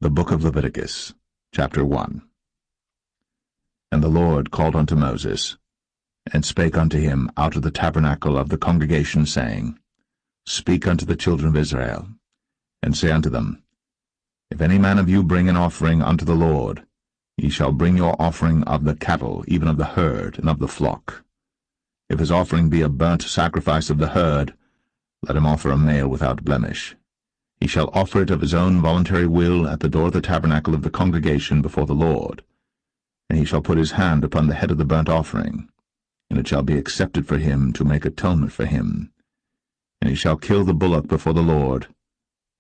The book of Leviticus, chapter 1. And the Lord called unto Moses, and spake unto him out of the tabernacle of the congregation, saying, Speak unto the children of Israel, and say unto them, If any man of you bring an offering unto the Lord, ye shall bring your offering of the cattle, even of the herd, and of the flock. If his offering be a burnt sacrifice of the herd, let him offer a male without blemish. He shall offer it of his own voluntary will at the door of the tabernacle of the congregation before the Lord. And he shall put his hand upon the head of the burnt offering, and it shall be accepted for him to make atonement for him. And he shall kill the bullock before the Lord,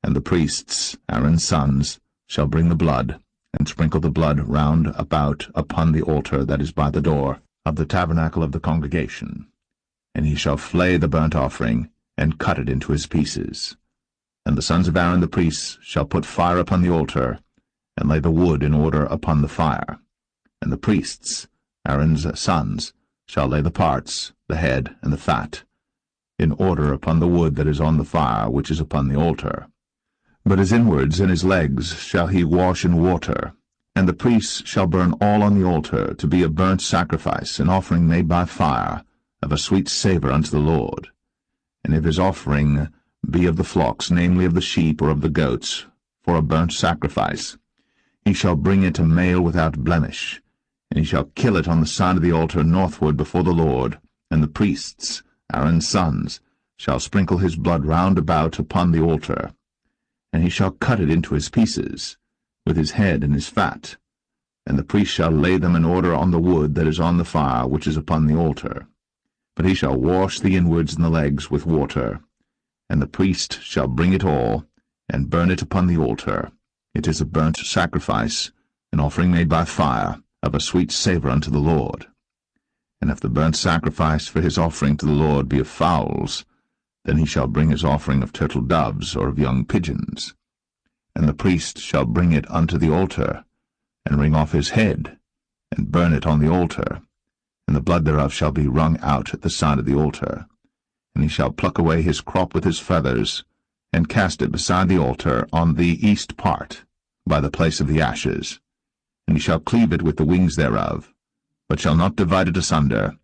and the priests, Aaron's sons, shall bring the blood, and sprinkle the blood round about upon the altar that is by the door of the tabernacle of the congregation. And he shall flay the burnt offering, and cut it into his pieces. And the sons of Aaron the priests shall put fire upon the altar, and lay the wood in order upon the fire. And the priests, Aaron's sons, shall lay the parts, the head, and the fat, in order upon the wood that is on the fire which is upon the altar. But his inwards and his legs shall he wash in water, and the priests shall burn all on the altar to be a burnt sacrifice, an offering made by fire, of a sweet savour unto the Lord. And if his offering be of the flocks, namely of the sheep or of the goats, for a burnt sacrifice, he shall bring it a male without blemish, and he shall kill it on the side of the altar northward before the Lord, and the priests, Aaron's sons, shall sprinkle his blood round about upon the altar. And he shall cut it into his pieces, with his head and his fat, and the priest shall lay them in order on the wood that is on the fire which is upon the altar. But he shall wash the inwards and the legs with water, and the priest shall bring it all, and burn it upon the altar. It is a burnt sacrifice, an offering made by fire, of a sweet savour unto the Lord. And if the burnt sacrifice for his offering to the Lord be of fowls, then he shall bring his offering of turtle doves or of young pigeons. And the priest shall bring it unto the altar, and wring off his head, and burn it on the altar, and the blood thereof shall be wrung out at the side of the altar. And he shall pluck away his crop with his feathers, and cast it beside the altar on the east part, by the place of the ashes. And he shall cleave it with the wings thereof, but shall not divide it asunder.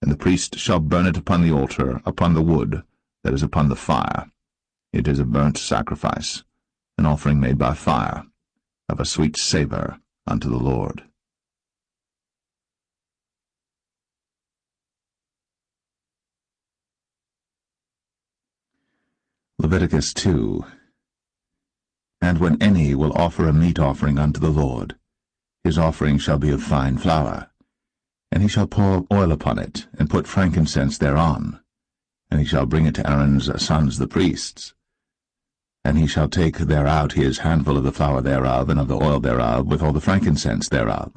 And the priest shall burn it upon the altar, upon the wood that is upon the fire. It is a burnt sacrifice, an offering made by fire, of a sweet savour unto the Lord. Leviticus 2. And when any will offer a meat offering unto the Lord, his offering shall be of fine flour, and he shall pour oil upon it, and put frankincense thereon, and he shall bring it to Aaron's sons the priests. And he shall take thereout his handful of the flour thereof, and of the oil thereof, with all the frankincense thereof.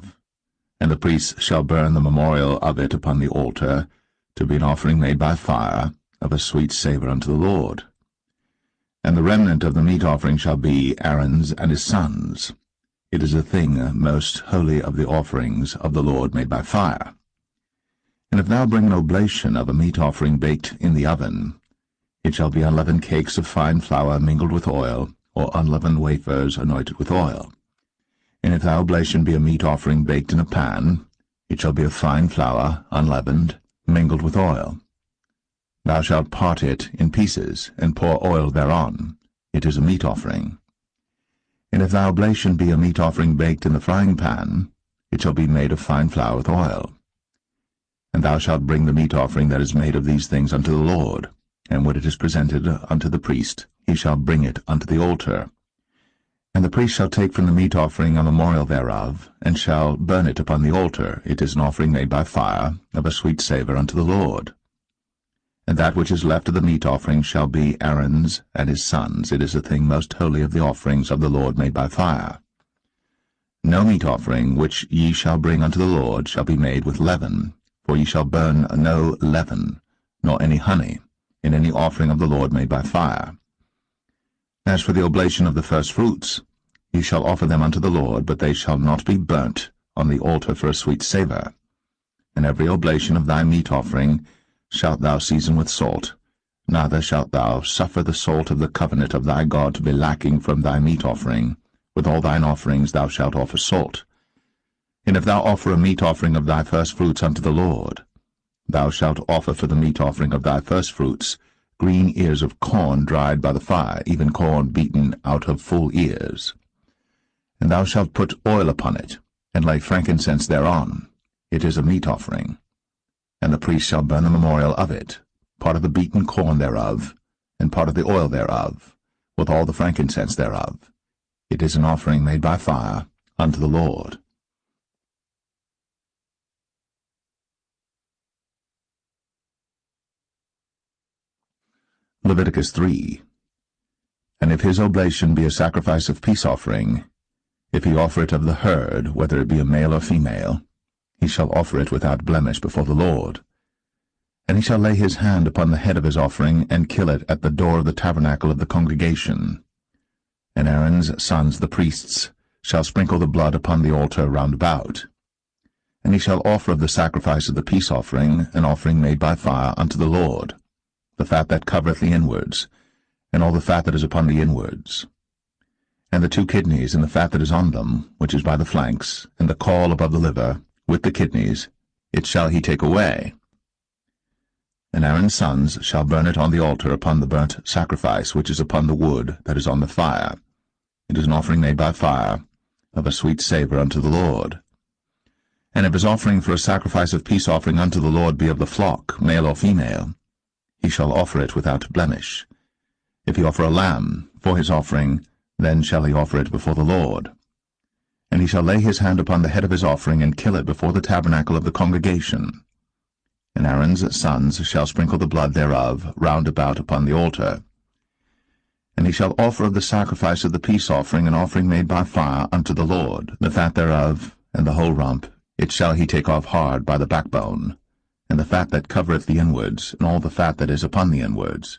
And the priests shall burn the memorial of it upon the altar, to be an offering made by fire, of a sweet savour unto the Lord. And the remnant of the meat offering shall be Aaron's and his sons. It is a thing most holy of the offerings of the Lord made by fire. And if thou bring an oblation of a meat offering baked in the oven, it shall be unleavened cakes of fine flour mingled with oil, or unleavened wafers anointed with oil. And if thy oblation be a meat offering baked in a pan, it shall be of fine flour, unleavened, mingled with oil. Thou shalt part it in pieces, and pour oil thereon. It is a meat offering. And if thy oblation be a meat offering baked in the frying pan, it shall be made of fine flour with oil. And thou shalt bring the meat offering that is made of these things unto the Lord, and when it is presented unto the priest, he shall bring it unto the altar. And the priest shall take from the meat offering a memorial thereof, and shall burn it upon the altar. It is an offering made by fire, of a sweet savour unto the Lord. And that which is left of the meat offering shall be Aaron's and his sons. It is a thing most holy of the offerings of the Lord made by fire. No meat offering which ye shall bring unto the Lord shall be made with leaven, for ye shall burn no leaven, nor any honey, in any offering of the Lord made by fire. As for the oblation of the firstfruits, ye shall offer them unto the Lord, but they shall not be burnt on the altar for a sweet savour. And every oblation of thy meat offering shalt thou season with salt, neither shalt thou suffer the salt of the covenant of thy God to be lacking from thy meat offering, With all thine offerings thou shalt offer salt. And if thou offer a meat offering of thy firstfruits unto the Lord, thou shalt offer for the meat offering of thy firstfruits green ears of corn dried by the fire, even corn beaten out of full ears. And thou shalt put oil upon it, and lay frankincense thereon. It is a meat offering. And the priest shall burn the memorial of it, part of the beaten corn thereof, and part of the oil thereof, with all the frankincense thereof. It is an offering made by fire unto the Lord. Leviticus 3. And if his oblation be a sacrifice of peace offering, if he offer it of the herd, whether it be a male or female, he shall offer it without blemish before the Lord. And he shall lay his hand upon the head of his offering, and kill it at the door of the tabernacle of the congregation. And Aaron's sons, the priests, shall sprinkle the blood upon the altar round about. And he shall offer of the sacrifice of the peace offering an offering made by fire unto the Lord, the fat that covereth the inwards, and all the fat that is upon the inwards, and the 2 kidneys, and the fat that is on them, which is by the flanks, and the caul above the liver, with the kidneys, it shall he take away. And Aaron's sons shall burn it on the altar upon the burnt sacrifice which is upon the wood that is on the fire. It is an offering made by fire, of a sweet savour unto the Lord. And if his offering for a sacrifice of peace offering unto the Lord be of the flock, male or female, he shall offer it without blemish. If he offer a lamb for his offering, then shall he offer it before the Lord. And he shall lay his hand upon the head of his offering, and kill it before the tabernacle of the congregation. And Aaron's sons shall sprinkle the blood thereof round about upon the altar. And he shall offer of the sacrifice of the peace offering an offering made by fire unto the Lord, the fat thereof, and the whole rump, it shall he take off hard by the backbone, and the fat that covereth the inwards, and all the fat that is upon the inwards,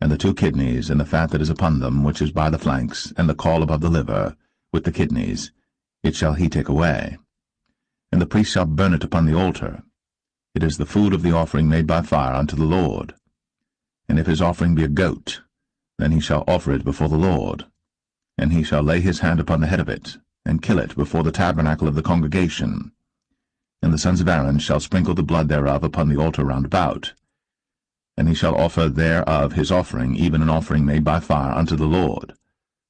and the 2 kidneys, and the fat that is upon them, which is by the flanks, and the caul above the liver, with the kidneys, it shall he take away. And the priest shall burn it upon the altar. It is the food of the offering made by fire unto the Lord. And if his offering be a goat, then he shall offer it before the Lord. And he shall lay his hand upon the head of it, and kill it before the tabernacle of the congregation. And the sons of Aaron shall sprinkle the blood thereof upon the altar round about. And he shall offer thereof his offering, even an offering made by fire unto the Lord,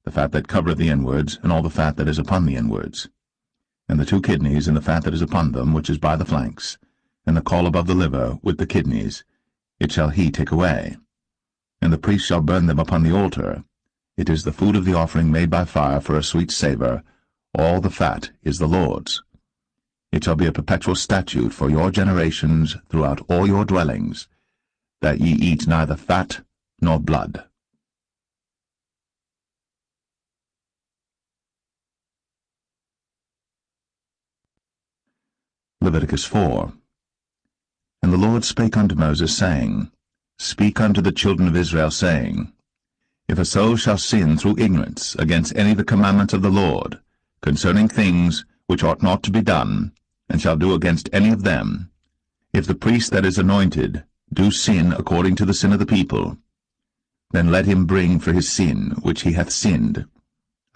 the fat that covereth the inwards, and all the fat that is upon the inwards, and the 2 kidneys, and the fat that is upon them, which is by the flanks, and the caul above the liver, with the kidneys, it shall he take away. And the priest shall burn them upon the altar. It is the food of the offering made by fire for a sweet savour. All the fat is the Lord's. It shall be a perpetual statute for your generations throughout all your dwellings, that ye eat neither fat nor blood. Leviticus 4. And the Lord spake unto Moses, saying, Speak unto the children of Israel, saying, If a soul shall sin through ignorance against any of the commandments of the Lord, concerning things which ought not to be done, and shall do against any of them, if the priest that is anointed do sin according to the sin of the people, then let him bring for his sin which he hath sinned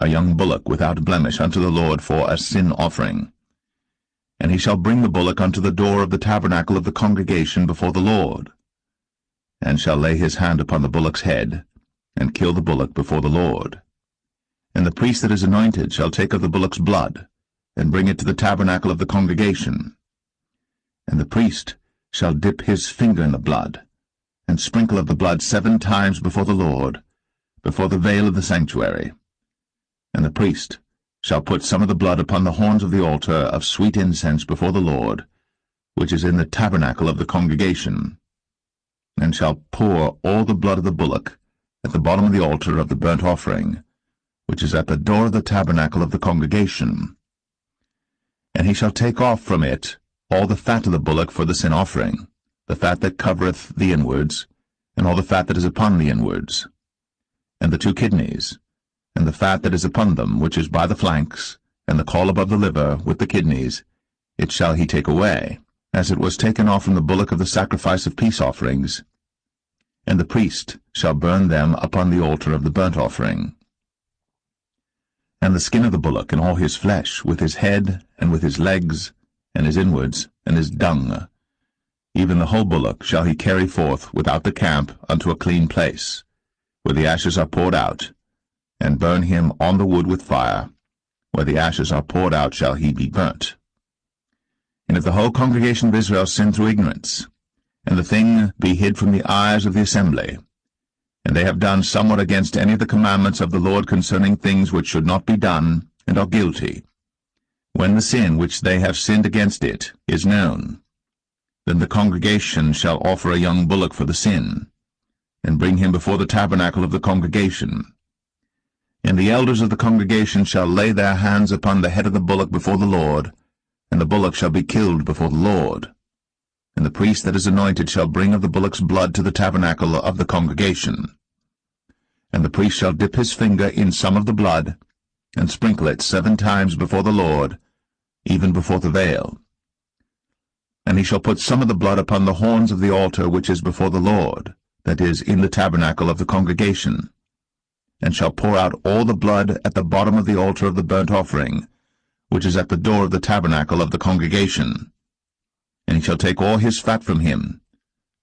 a young bullock without blemish unto the Lord for a sin offering. And he shall bring the bullock unto the door of the tabernacle of the congregation before the Lord, and shall lay his hand upon the bullock's head, and kill the bullock before the Lord. And the priest that is anointed shall take of the bullock's blood, and bring it to the tabernacle of the congregation. And the priest shall dip his finger in the blood, and sprinkle of the blood 7 times before the Lord, before the veil of the sanctuary. And the priest shall put some of the blood upon the horns of the altar of sweet incense before the Lord, which is in the tabernacle of the congregation, and shall pour all the blood of the bullock at the bottom of the altar of the burnt offering, which is at the door of the tabernacle of the congregation. And he shall take off from it all the fat of the bullock for the sin offering, the fat that covereth the inwards, and all the fat that is upon the inwards, and the 2 kidneys, and the fat that is upon them, which is by the flanks, and the caul above the liver, with the kidneys, it shall he take away, as it was taken off from the bullock of the sacrifice of peace offerings, and the priest shall burn them upon the altar of the burnt offering. and the skin of the bullock, and all his flesh, with his head, and with his legs, and his inwards, and his dung. Even the whole bullock shall he carry forth without the camp unto a clean place, where the ashes are poured out, and burn him on the wood with fire. Where the ashes are poured out shall he be burnt. And if the whole congregation of Israel sin through ignorance, and the thing be hid from the eyes of the assembly, and they have done somewhat against any of the commandments of the Lord concerning things which should not be done, and are guilty, when the sin which they have sinned against it is known, then the congregation shall offer a young bullock for the sin, and bring him before the tabernacle of the congregation. And the elders of the congregation shall lay their hands upon the head of the bullock before the Lord, and the bullock shall be killed before the Lord. And the priest that is anointed shall bring of the bullock's blood to the tabernacle of the congregation. And the priest shall dip his finger in some of the blood, and sprinkle it 7 times before the Lord, even before the veil. And he shall put some of the blood upon the horns of the altar which is before the Lord, that is, in the tabernacle of the congregation, and shall pour out all the blood at the bottom of the altar of the burnt offering, which is at the door of the tabernacle of the congregation. And he shall take all his fat from him,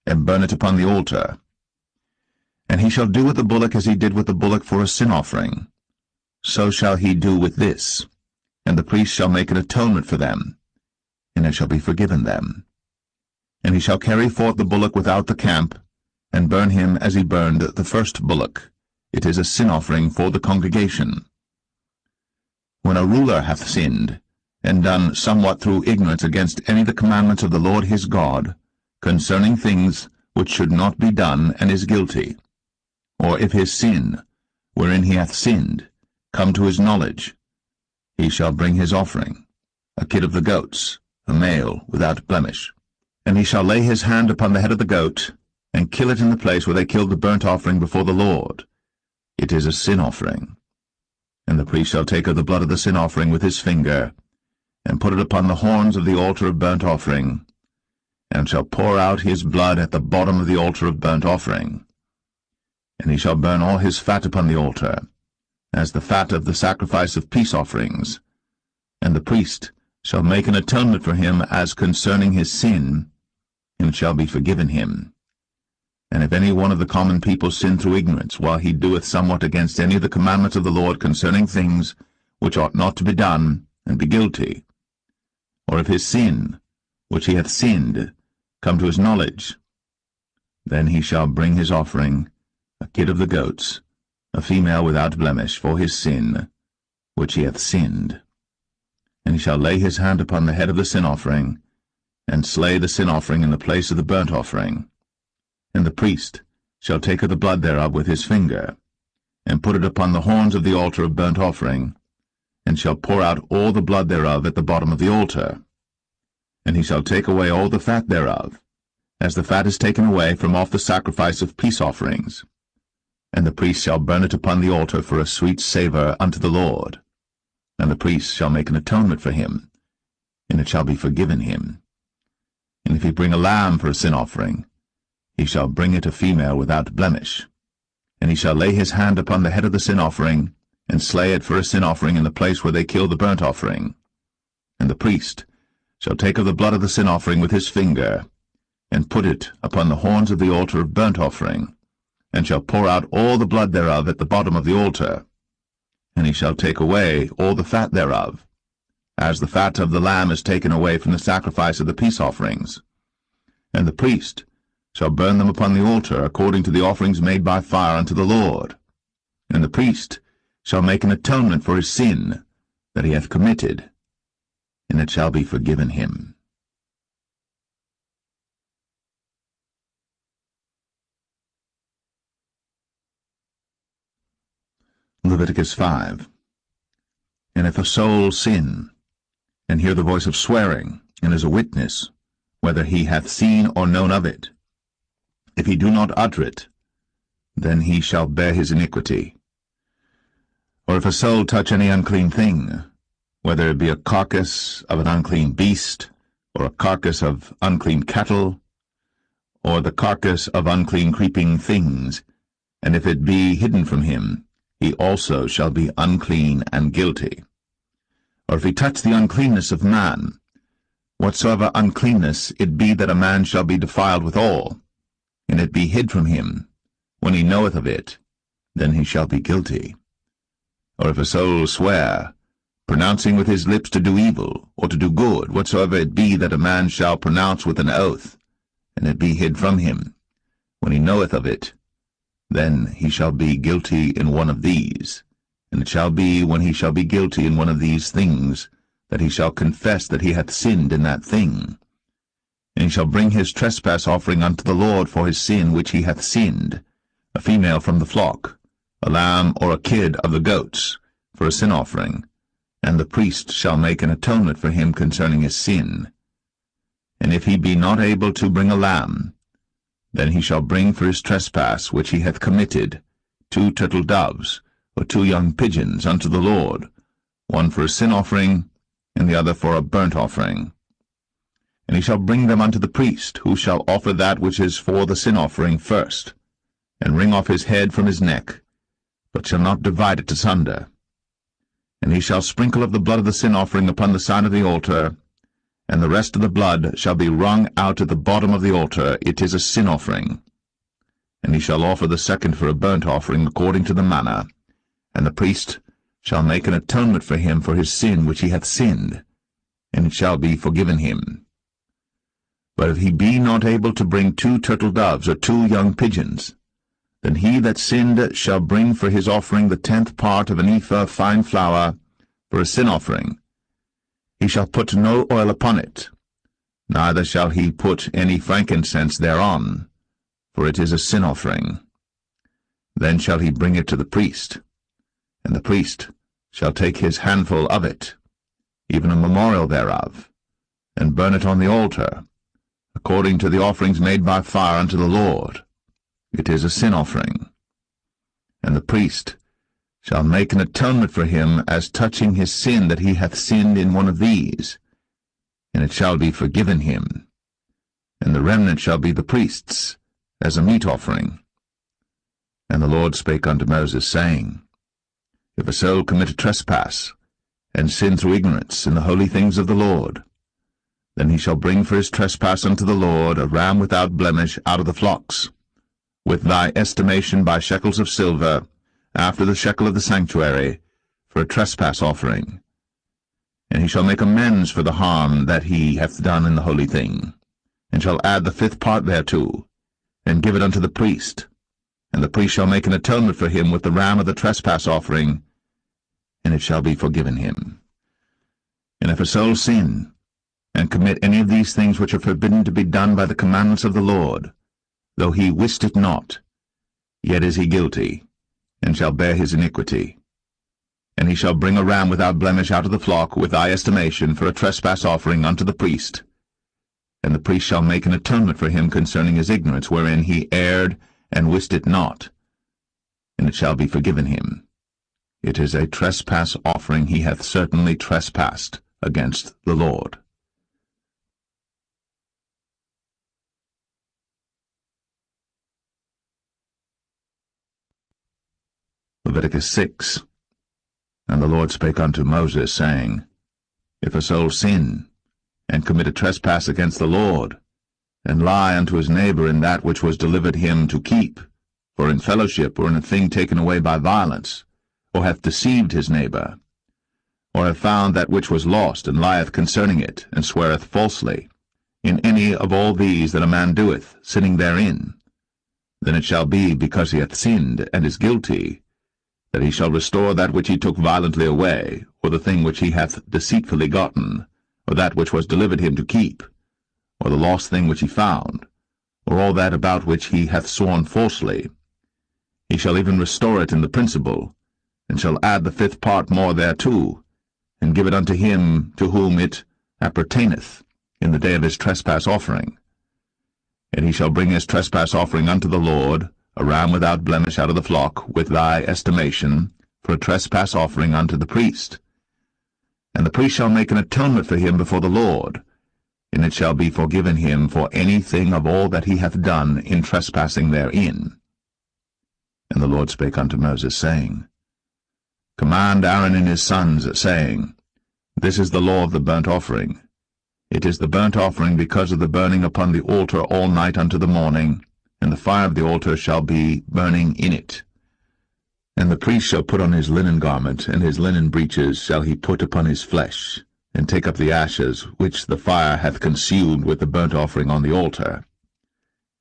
and burn it upon the altar. And he shall do with the bullock as he did with the bullock for a sin offering. So shall he do with this, and the priest shall make an atonement for them, and it shall be forgiven them. And he shall carry forth the bullock without the camp, and burn him as he burned the first bullock. It is a sin offering for the congregation. When a ruler hath sinned, and done somewhat through ignorance against any of the commandments of the Lord his God, concerning things which should not be done, and is guilty, or if his sin, wherein he hath sinned, come to his knowledge, he shall bring his offering, a kid of the goats, a male without blemish. And he shall lay his hand upon the head of the goat, and kill it in the place where they killed the burnt offering before the Lord. It is a sin offering. And the priest shall take of the blood of the sin offering with his finger, and put it upon the horns of the altar of burnt offering, and shall pour out his blood at the bottom of the altar of burnt offering. And he shall burn all his fat upon the altar, as the fat of the sacrifice of peace offerings. And the priest shall make an atonement for him as concerning his sin, and it shall be forgiven him. And if any one of the common people sin through ignorance, while he doeth somewhat against any of the commandments of the Lord concerning things which ought not to be done, and be guilty, or if his sin, which he hath sinned, come to his knowledge, then he shall bring his offering, a kid of the goats, a female without blemish, for his sin, which he hath sinned. And he shall lay his hand upon the head of the sin offering, and slay the sin offering in the place of the burnt offering. And the priest shall take of the blood thereof with his finger, and put it upon the horns of the altar of burnt offering, and shall pour out all the blood thereof at the bottom of the altar. And he shall take away all the fat thereof, as the fat is taken away from off the sacrifice of peace offerings. And the priest shall burn it upon the altar for a sweet savour unto the Lord. And the priest shall make an atonement for him, and it shall be forgiven him. And if he bring a lamb for a sin offering, he shall bring it a female without blemish. And he shall lay his hand upon the head of the sin offering, and slay it for a sin offering in the place where they kill the burnt offering. And the priest shall take of the blood of the sin offering with his finger, and put it upon the horns of the altar of burnt offering, and shall pour out all the blood thereof at the bottom of the altar. And he shall take away all the fat thereof, as the fat of the lamb is taken away from the sacrifice of the peace offerings. And the priest shall burn them upon the altar according to the offerings made by fire unto the Lord. And the priest shall make an atonement for his sin that he hath committed, and it shall be forgiven him. Leviticus 5. And if a soul sin, and hear the voice of swearing, and is a witness, whether he hath seen or known of it, if he do not utter it, then he shall bear his iniquity. Or if a soul touch any unclean thing, whether it be a carcass of an unclean beast, or a carcass of unclean cattle, or the carcass of unclean creeping things, and if it be hidden from him, he also shall be unclean and guilty. Or if he touch the uncleanness of man, whatsoever uncleanness it be that a man shall be defiled withal, and it be hid from him, when he knoweth of it, then he shall be guilty. Or if a soul swear, pronouncing with his lips to do evil, or to do good, whatsoever it be that a man shall pronounce with an oath, and it be hid from him, when he knoweth of it, then he shall be guilty in one of these. And it shall be, when he shall be guilty in one of these things, that he shall confess that he hath sinned in that thing. And he shall bring his trespass offering unto the Lord for his sin which he hath sinned, a female from the flock, a lamb or a kid of the goats, for a sin offering, and the priest shall make an atonement for him concerning his sin. And if he be not able to bring a lamb, then he shall bring for his trespass which he hath committed 2 turtle doves, or 2 young pigeons unto the Lord, one for a sin offering, and the other for a burnt offering. And he shall bring them unto the priest, who shall offer that which is for the sin offering first, and wring off his head from his neck, but shall not divide it asunder. And he shall sprinkle of the blood of the sin offering upon the side of the altar, and the rest of the blood shall be wrung out at the bottom of the altar. It is a sin offering. And he shall offer the second for a burnt offering according to the manner, and the priest shall make an atonement for him for his sin which he hath sinned, and it shall be forgiven him. But if he be not able to bring 2 turtle doves or 2 young pigeons, then he that sinned shall bring for his offering the 10th part of an ephah of fine flour for a sin offering. He shall put no oil upon it, neither shall he put any frankincense thereon, for it is a sin offering. Then shall he bring it to the priest, and the priest shall take his handful of it, even a memorial thereof, and burn it on the altar, according to the offerings made by fire unto the Lord. It is a sin offering. And the priest shall make an atonement for him as touching his sin that he hath sinned in one of these, and it shall be forgiven him. And the remnant shall be the priest's, as a meat offering. And the Lord spake unto Moses, saying, If a soul commit a trespass, and sin through ignorance in the holy things of the Lord, then he shall bring for his trespass unto the Lord a ram without blemish out of the flocks, with thy estimation by shekels of silver, after the shekel of the sanctuary, for a trespass offering. And he shall make amends for the harm that he hath done in the holy thing, and shall add the 5th part thereto, and give it unto the priest. And the priest shall make an atonement for him with the ram of the trespass offering, and it shall be forgiven him. And if a soul sin, and commit any of these things which are forbidden to be done by the commandments of the Lord, though he wist it not, yet is he guilty, and shall bear his iniquity. And he shall bring a ram without blemish out of the flock with thy estimation for a trespass offering unto the priest. And the priest shall make an atonement for him concerning his ignorance wherein he erred and wist it not, and it shall be forgiven him. It is a trespass offering. He hath certainly trespassed against the Lord. Leviticus 6. And the Lord spake unto Moses, saying, If a soul sin, and commit a trespass against the Lord, and lie unto his neighbor in that which was delivered him to keep, for in fellowship or in a thing taken away by violence, or hath deceived his neighbor, or hath found that which was lost, and lieth concerning it, and sweareth falsely, in any of all these that a man doeth, sinning therein, then it shall be, because he hath sinned, and is guilty, that he shall restore that which he took violently away, or the thing which he hath deceitfully gotten, or that which was delivered him to keep, or the lost thing which he found, or all that about which he hath sworn falsely. He shall even restore it in the principal, and shall add the 5th part more thereto, and give it unto him to whom it appertaineth in the day of his trespass offering. And he shall bring his trespass offering unto the Lord, a ram without blemish out of the flock, with thy estimation, for a trespass offering unto the priest. And the priest shall make an atonement for him before the Lord, and it shall be forgiven him for anything of all that he hath done in trespassing therein. And the Lord spake unto Moses, saying, Command Aaron and his sons, saying, This is the law of the burnt offering. It is the burnt offering because of the burning upon the altar all night unto the morning, and the fire of the altar shall be burning in it. And the priest shall put on his linen garment, and his linen breeches shall he put upon his flesh, and take up the ashes which the fire hath consumed with the burnt offering on the altar.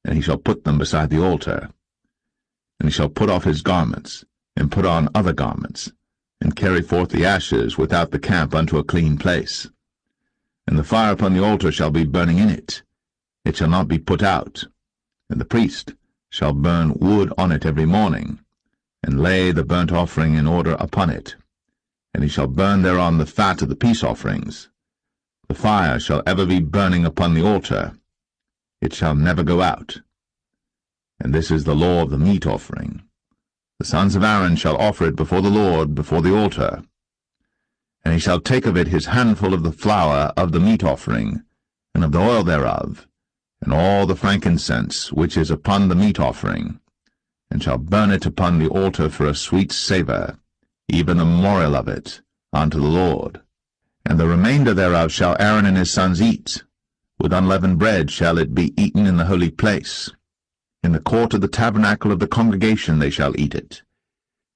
And he shall put them beside the altar. And he shall put off his garments, and put on other garments, and carry forth the ashes without the camp unto a clean place. And the fire upon the altar shall be burning in it. It shall not be put out. And the priest shall burn wood on it every morning, and lay the burnt offering in order upon it. And he shall burn thereon the fat of the peace offerings. The fire shall ever be burning upon the altar. It shall never go out. And this is the law of the meat offering. The sons of Aaron shall offer it before the Lord, before the altar. And he shall take of it his handful of the flour of the meat offering, and of the oil thereof, and all the frankincense which is upon the meat offering, and shall burn it upon the altar for a sweet savour, even a memorial of it, unto the Lord. And the remainder thereof shall Aaron and his sons eat. With unleavened bread shall it be eaten in the holy place. In the court of the tabernacle of the congregation they shall eat it.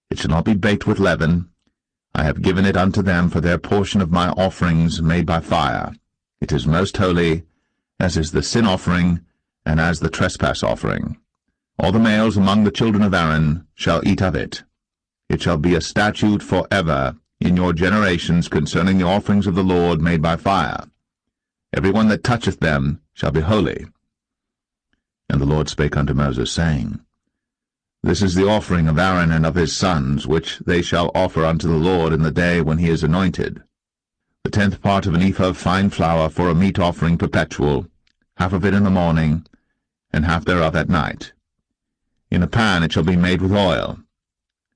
It shall not be baked with leaven. I have given it unto them for their portion of my offerings made by fire. It is most holy, as is the sin offering, and as the trespass offering. All the males among the children of Aaron shall eat of it. It shall be a statute for ever in your generations concerning the offerings of the Lord made by fire. Every one that toucheth them shall be holy. And the Lord spake unto Moses, saying, This is the offering of Aaron and of his sons, which they shall offer unto the Lord in the day when he is anointed. The 10th part of an ephah of fine flour for a meat offering perpetual, half of it in the morning, and half thereof at night. In a pan it shall be made with oil,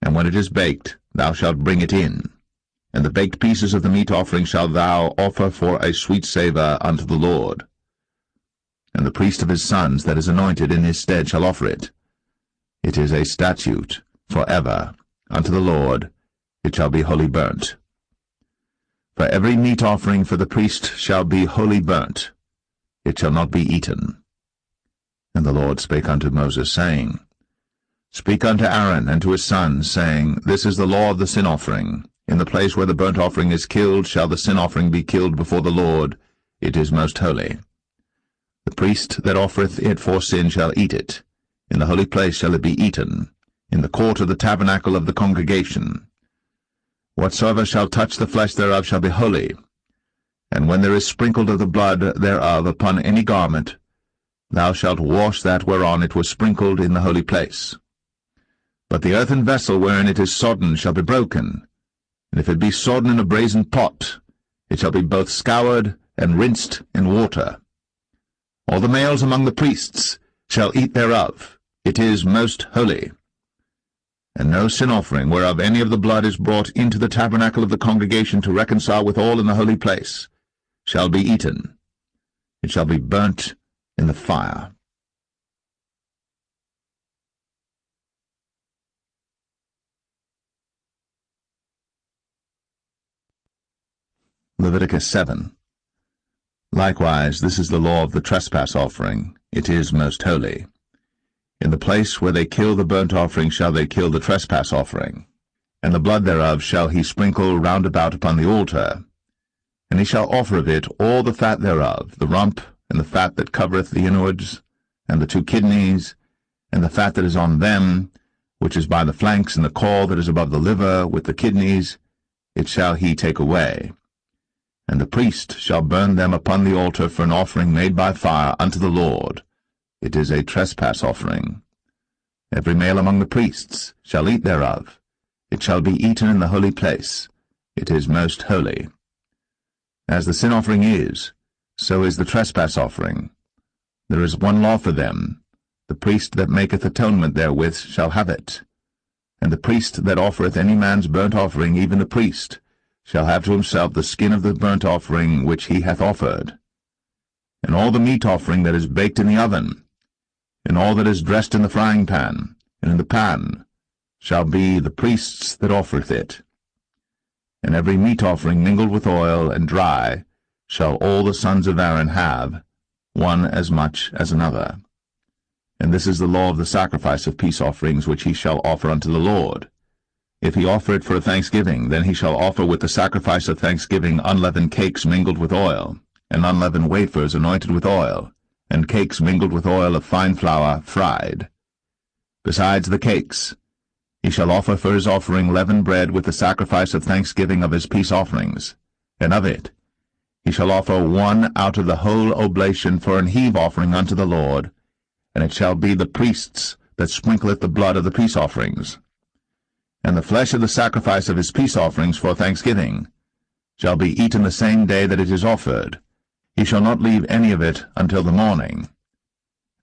and when it is baked, thou shalt bring it in. And the baked pieces of the meat offering shalt thou offer for a sweet savour unto the Lord. And the priest of his sons that is anointed in his stead shall offer it. It is a statute for ever unto the Lord. It shall be wholly burnt. For every meat offering for the priest shall be wholly burnt. It shall not be eaten. And the Lord spake unto Moses, saying, Speak unto Aaron and to his sons, saying, This is the law of the sin offering. In the place where the burnt offering is killed shall the sin offering be killed before the Lord. It is most holy. The priest that offereth it for sin shall eat it. In the holy place shall it be eaten, in the court of the tabernacle of the congregation. Whatsoever shall touch the flesh thereof shall be holy. And when there is sprinkled of the blood thereof upon any garment, thou shalt wash that whereon it was sprinkled in the holy place. But the earthen vessel wherein it is sodden shall be broken, and if it be sodden in a brazen pot, it shall be both scoured and rinsed in water. All the males among the priests shall eat thereof. It is most holy. And no sin offering whereof any of the blood is brought into the tabernacle of the congregation to reconcile with all in the holy place shall be eaten. It shall be burnt in the fire. Leviticus 7. Likewise, this is the law of the trespass offering. It is most holy. In the place where they kill the burnt offering shall they kill the trespass offering, and the blood thereof shall he sprinkle round about upon the altar. And he shall offer of it all the fat thereof, the rump, and the fat that covereth the inwards, and the 2 kidneys, and the fat that is on them, which is by the flanks, and the caul that is above the liver, with the kidneys, it shall he take away. And the priest shall burn them upon the altar for an offering made by fire unto the Lord. It is a trespass offering. Every male among the priests shall eat thereof. It shall be eaten in the holy place. It is most holy. As the sin offering is, so is the trespass offering. There is one law for them. The priest that maketh atonement therewith shall have it. And the priest that offereth any man's burnt offering, even the priest, shall have to himself the skin of the burnt offering which he hath offered. And all the meat offering that is baked in the oven, and all that is dressed in the frying pan, and in the pan, shall be the priest's that offereth it. And every meat offering mingled with oil and dry shall all the sons of Aaron have, one as much as another. And this is the law of the sacrifice of peace offerings which he shall offer unto the Lord. If he offer it for a thanksgiving, then he shall offer with the sacrifice of thanksgiving unleavened cakes mingled with oil, and unleavened wafers anointed with oil, and cakes mingled with oil of fine flour fried. Besides the cakes, he shall offer for his offering leavened bread with the sacrifice of thanksgiving of his peace offerings, and of it he shall offer one out of the whole oblation for an heave offering unto the Lord, and it shall be the priests that sprinkleth the blood of the peace offerings. And the flesh of the sacrifice of his peace offerings for thanksgiving shall be eaten the same day that it is offered. He shall not leave any of it until the morning.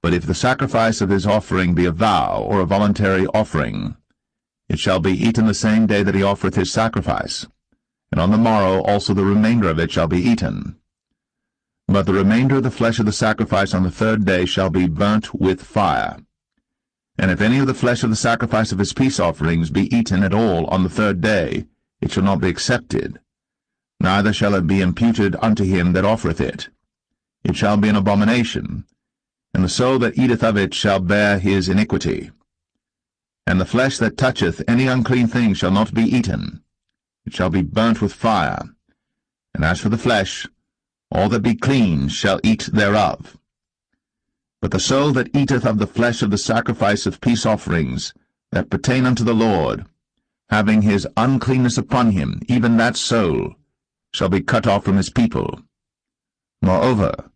But if the sacrifice of his offering be a vow or a voluntary offering, it shall be eaten the same day that he offereth his sacrifice, and on the morrow also the remainder of it shall be eaten. But the remainder of the flesh of the sacrifice on the third day shall be burnt with fire. And if any of the flesh of the sacrifice of his peace offerings be eaten at all on the third day, it shall not be accepted, neither shall it be imputed unto him that offereth it. It shall be an abomination, and the soul that eateth of it shall bear his iniquity. And the flesh that toucheth any unclean thing shall not be eaten. It shall be burnt with fire. And as for the flesh, all that be clean shall eat thereof. But the soul that eateth of the flesh of the sacrifice of peace offerings that pertain unto the Lord, having his uncleanness upon him, even that soul shall be cut off from his people. Moreover,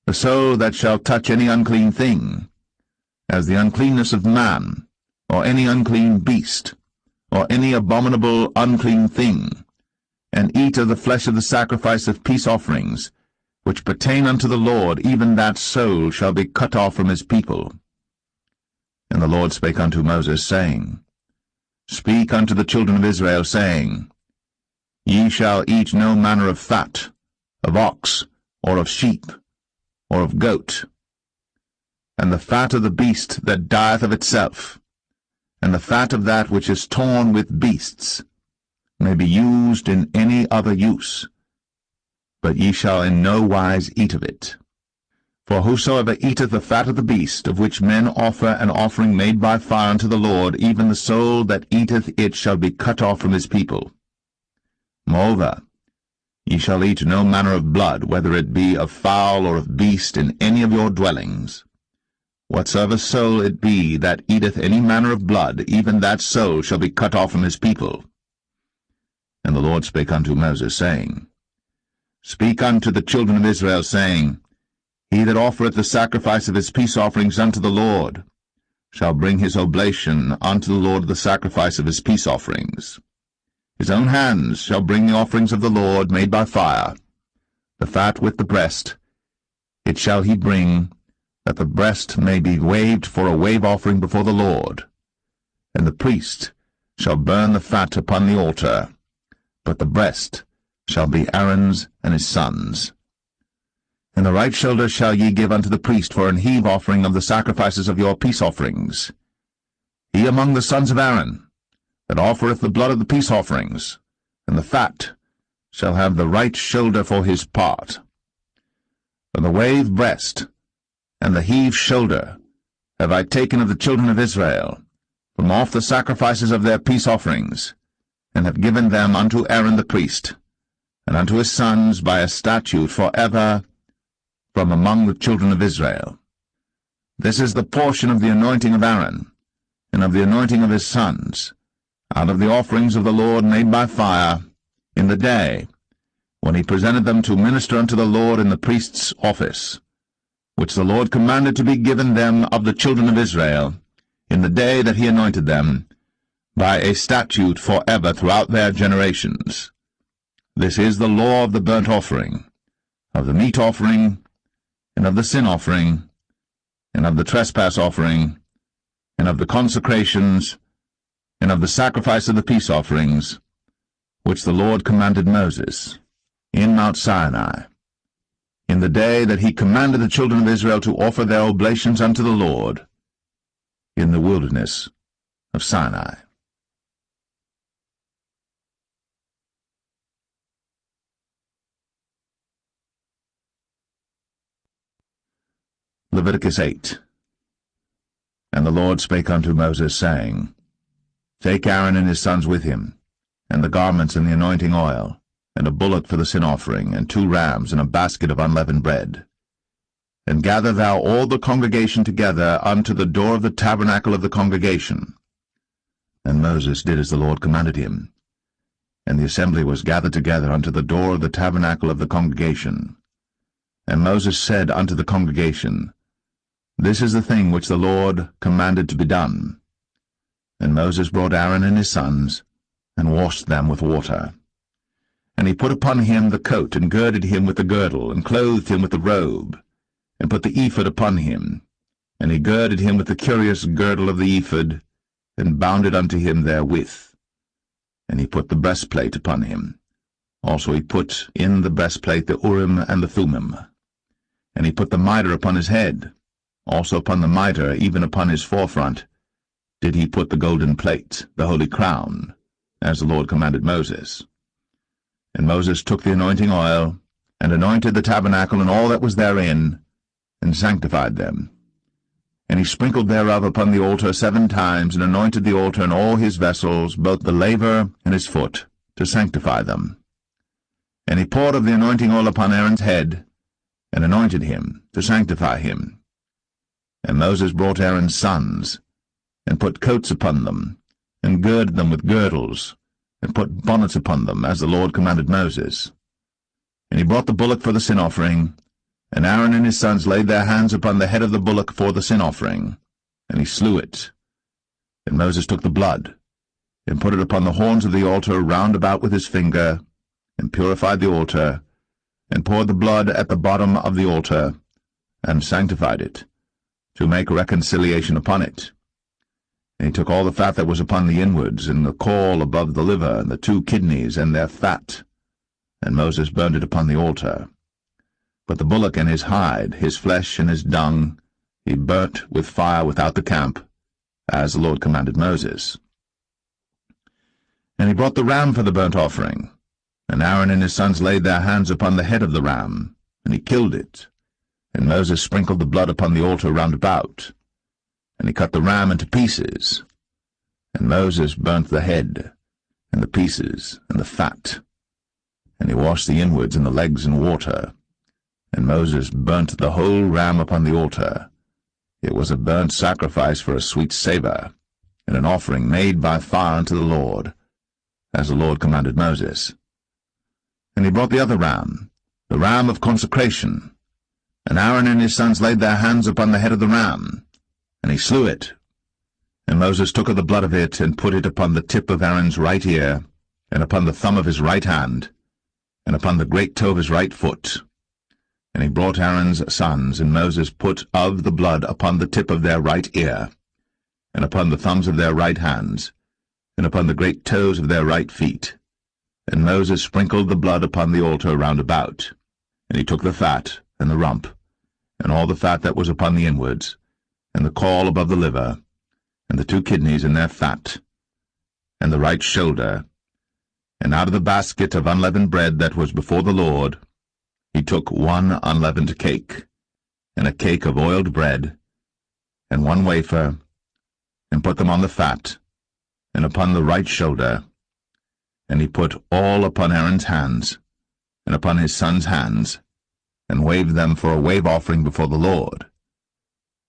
the soul that shall touch any unclean thing, as the uncleanness of man, or any unclean beast, or any abominable unclean thing, and eat of the flesh of the sacrifice of peace offerings, which pertain unto the Lord, even that soul shall be cut off from his people. And the Lord spake unto Moses, saying, Speak unto the children of Israel, saying, Ye shall eat no manner of fat, of ox, or of sheep, or of goat, and the fat of the beast that dieth of itself, and the fat of that which is torn with beasts, may be used in any other use, but ye shall in no wise eat of it. For whosoever eateth the fat of the beast, of which men offer an offering made by fire unto the Lord, even the soul that eateth it shall be cut off from his people. Moreover, ye shall eat no manner of blood, whether it be of fowl or of beast, in any of your dwellings. Whatsoever soul it be that eateth any manner of blood, even that soul shall be cut off from his people. And the Lord spake unto Moses, saying, Speak unto the children of Israel, saying, He that offereth the sacrifice of his peace offerings unto the Lord shall bring his oblation unto the Lord of the sacrifice of his peace offerings. His own hands shall bring the offerings of the Lord made by fire, the fat with the breast. It shall he bring, that the breast may be waved for a wave offering before the Lord. And the priest shall burn the fat upon the altar, but the breast shall be Aaron's and his sons'. And the right shoulder shall ye give unto the priest for an heave offering of the sacrifices of your peace offerings. He among the sons of Aaron, that offereth the blood of the peace offerings, and the fat, shall have the right shoulder for his part. For the wave breast, and the heave shoulder, have I taken of the children of Israel, from off the sacrifices of their peace offerings, and have given them unto Aaron the priest, and unto his sons by a statute for ever from among the children of Israel. This is the portion of the anointing of Aaron, and of the anointing of his sons, out of the offerings of the Lord made by fire, in the day, when he presented them to minister unto the Lord in the priest's office, which the Lord commanded to be given them of the children of Israel, in the day that he anointed them, by a statute for ever throughout their generations. This is the law of the burnt offering, of the meat offering, and of the sin offering, and of the trespass offering, and of the consecrations, and of the sacrifice of the peace offerings, which the Lord commanded Moses in Mount Sinai, in the day that he commanded the children of Israel to offer their oblations unto the Lord, in the wilderness of Sinai. Leviticus 8. And the Lord spake unto Moses, saying, Take Aaron and his sons with him, and the garments and the anointing oil, and a bullock for the sin offering, and 2 rams, and a basket of unleavened bread. And gather thou all the congregation together unto the door of the tabernacle of the congregation. And Moses did as the Lord commanded him. And the assembly was gathered together unto the door of the tabernacle of the congregation. And Moses said unto the congregation, This is the thing which the Lord commanded to be done. And Moses brought Aaron and his sons, and washed them with water. And he put upon him the coat, and girded him with the girdle, and clothed him with the robe, and put the ephod upon him. And he girded him with the curious girdle of the ephod, and bound it unto him therewith. And he put the breastplate upon him. Also he put in the breastplate the Urim and the Thummim. And he put the mitre upon his head. Also upon the mitre, even upon his forefront, did he put the golden plate, the holy crown, as the Lord commanded Moses. And Moses took the anointing oil, and anointed the tabernacle and all that was therein, and sanctified them. And he sprinkled thereof upon the altar 7 times, and anointed the altar and all his vessels, both the laver and his foot, to sanctify them. And he poured of the anointing oil upon Aaron's head, and anointed him, to sanctify him. And Moses brought Aaron's sons, and put coats upon them, and girded them with girdles, and put bonnets upon them, as the Lord commanded Moses. And he brought the bullock for the sin offering, and Aaron and his sons laid their hands upon the head of the bullock for the sin offering, and he slew it. And Moses took the blood, and put it upon the horns of the altar round about with his finger, and purified the altar, and poured the blood at the bottom of the altar, and sanctified it, to make reconciliation upon it. And he took all the fat that was upon the inwards, and the caul above the liver, and the 2 kidneys, and their fat, and Moses burned it upon the altar. But the bullock and his hide, his flesh and his dung, he burnt with fire without the camp, as the Lord commanded Moses. And he brought the ram for the burnt offering, and Aaron and his sons laid their hands upon the head of the ram, and he killed it. And Moses sprinkled the blood upon the altar round about, and he cut the ram into pieces. And Moses burnt the head, and the pieces, and the fat, and he washed the inwards and the legs in water. And Moses burnt the whole ram upon the altar. It was a burnt sacrifice for a sweet savour, and an offering made by fire unto the Lord, as the Lord commanded Moses. And he brought the other ram, the ram of consecration. And Aaron and his sons laid their hands upon the head of the ram, and he slew it. And Moses took of the blood of it, and put it upon the tip of Aaron's right ear, and upon the thumb of his right hand, and upon the great toe of his right foot. And he brought Aaron's sons, and Moses put of the blood upon the tip of their right ear, and upon the thumbs of their right hands, and upon the great toes of their right feet. And Moses sprinkled the blood upon the altar round about. And he took the fat, and the rump, and all the fat that was upon the inwards, and the caul above the liver, and the 2 kidneys and their fat, and the right shoulder, and out of the basket of unleavened bread that was before the Lord, he took 1 unleavened cake, and a cake of oiled bread, and 1 wafer, and put them on the fat, and upon the right shoulder. And he put all upon Aaron's hands, and upon his sons' hands, and waved them for a wave offering before the Lord.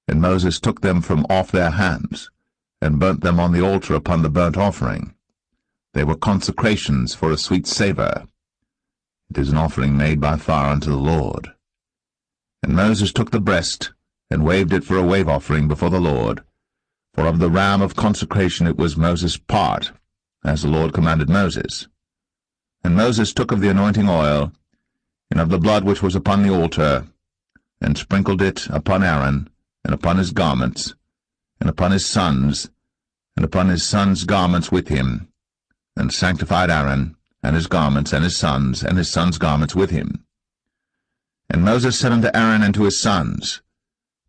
And Moses took them from off their hands, and burnt them on the altar upon the burnt offering. They were consecrations for a sweet savour. It is an offering made by fire unto the Lord. And Moses took the breast, and waved it for a wave offering before the Lord. For of the ram of consecration it was Moses' part, as the Lord commanded Moses. And Moses took of the anointing oil, and of the blood which was upon the altar, and sprinkled it upon Aaron, and upon his garments, and upon his sons, and upon his sons' garments with him, and sanctified Aaron, and his garments, and his sons' garments with him. And Moses said unto Aaron and to his sons,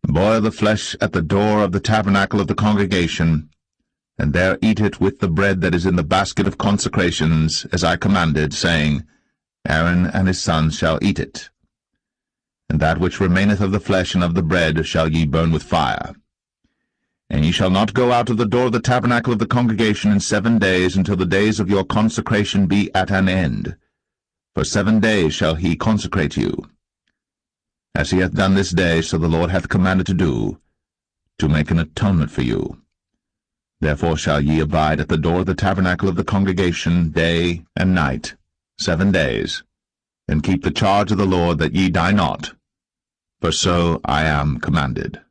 Boil the flesh at the door of the tabernacle of the congregation, and there eat it with the bread that is in the basket of consecrations, as I commanded, saying, Aaron and his sons shall eat it. and that which remaineth of the flesh and of the bread shall ye burn with fire. And ye shall not go out of the door of the tabernacle of the congregation in 7 days, until the days of your consecration be at an end. For 7 days shall he consecrate you, as he hath done this day, so the Lord hath commanded to do, to make an atonement for you. Therefore shall ye abide at the door of the tabernacle of the congregation day and night 7 days, and keep the charge of the Lord, that ye die not, for so I am commanded.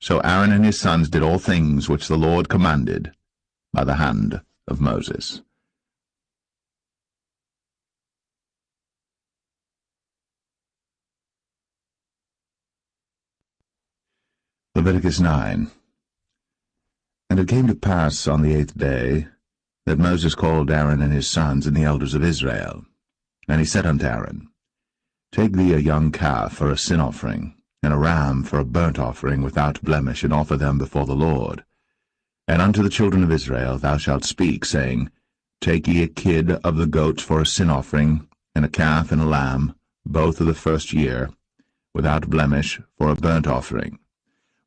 So Aaron and his sons did all things which the Lord commanded by the hand of Moses. Leviticus 9. And it came to pass on the 8th day that Moses called Aaron and his sons and the elders of Israel. And he said unto Aaron, Take thee a young calf for a sin offering, and a ram for a burnt offering without blemish, and offer them before the Lord. And unto the children of Israel thou shalt speak, saying, Take ye a kid of the goats for a sin offering, and a calf and a lamb, both of the first year, without blemish, for a burnt offering.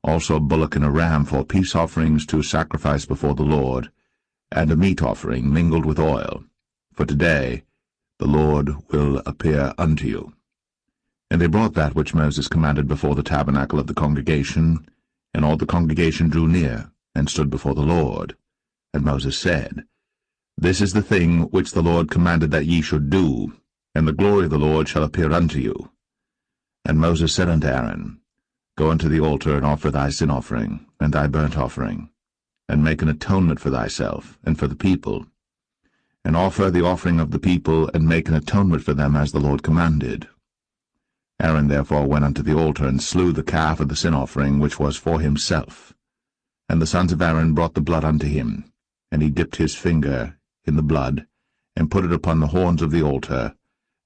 Also a bullock and a ram for peace offerings to sacrifice before the Lord, and a meat offering mingled with oil. For today the Lord will appear unto you. And they brought that which Moses commanded before the tabernacle of the congregation, and all the congregation drew near, and stood before the Lord. And Moses said, This is the thing which the Lord commanded that ye should do, and the glory of the Lord shall appear unto you. And Moses said unto Aaron, Go unto the altar, and offer thy sin offering, and thy burnt offering, and make an atonement for thyself, and for the people, and offer the offering of the people, and make an atonement for them, as the Lord commanded. Aaron therefore went unto the altar, and slew the calf of the sin offering, which was for himself. And the sons of Aaron brought the blood unto him, and he dipped his finger in the blood, and put it upon the horns of the altar,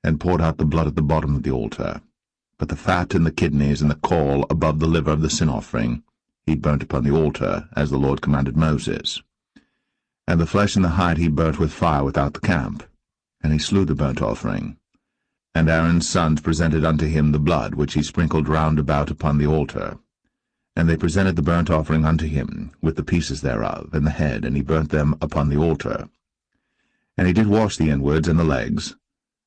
and poured out the blood at the bottom of the altar. But the fat and the kidneys and the caul above the liver of the sin offering he burnt upon the altar, as the Lord commanded Moses. And the flesh and the hide he burnt with fire without the camp, and he slew the burnt offering. And Aaron's sons presented unto him the blood, which he sprinkled round about upon the altar. And they presented the burnt offering unto him, with the pieces thereof, and the head, and he burnt them upon the altar. And he did wash the inwards and the legs,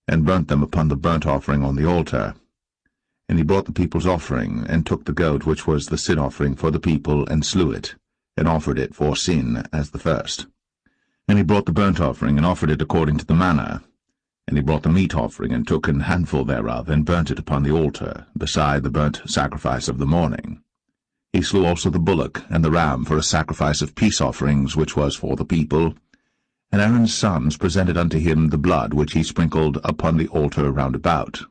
and burnt them upon the burnt offering on the altar. And he brought the people's offering, and took the goat which was the sin offering for the people, and slew it, and offered it for sin as the first. And he brought the burnt offering, and offered it according to the manner. And he brought the meat offering, and took an handful thereof, and burnt it upon the altar, beside the burnt sacrifice of the morning. He slew also the bullock and the ram for a sacrifice of peace offerings, which was for the people. And Aaron's sons presented unto him the blood which he sprinkled upon the altar round about.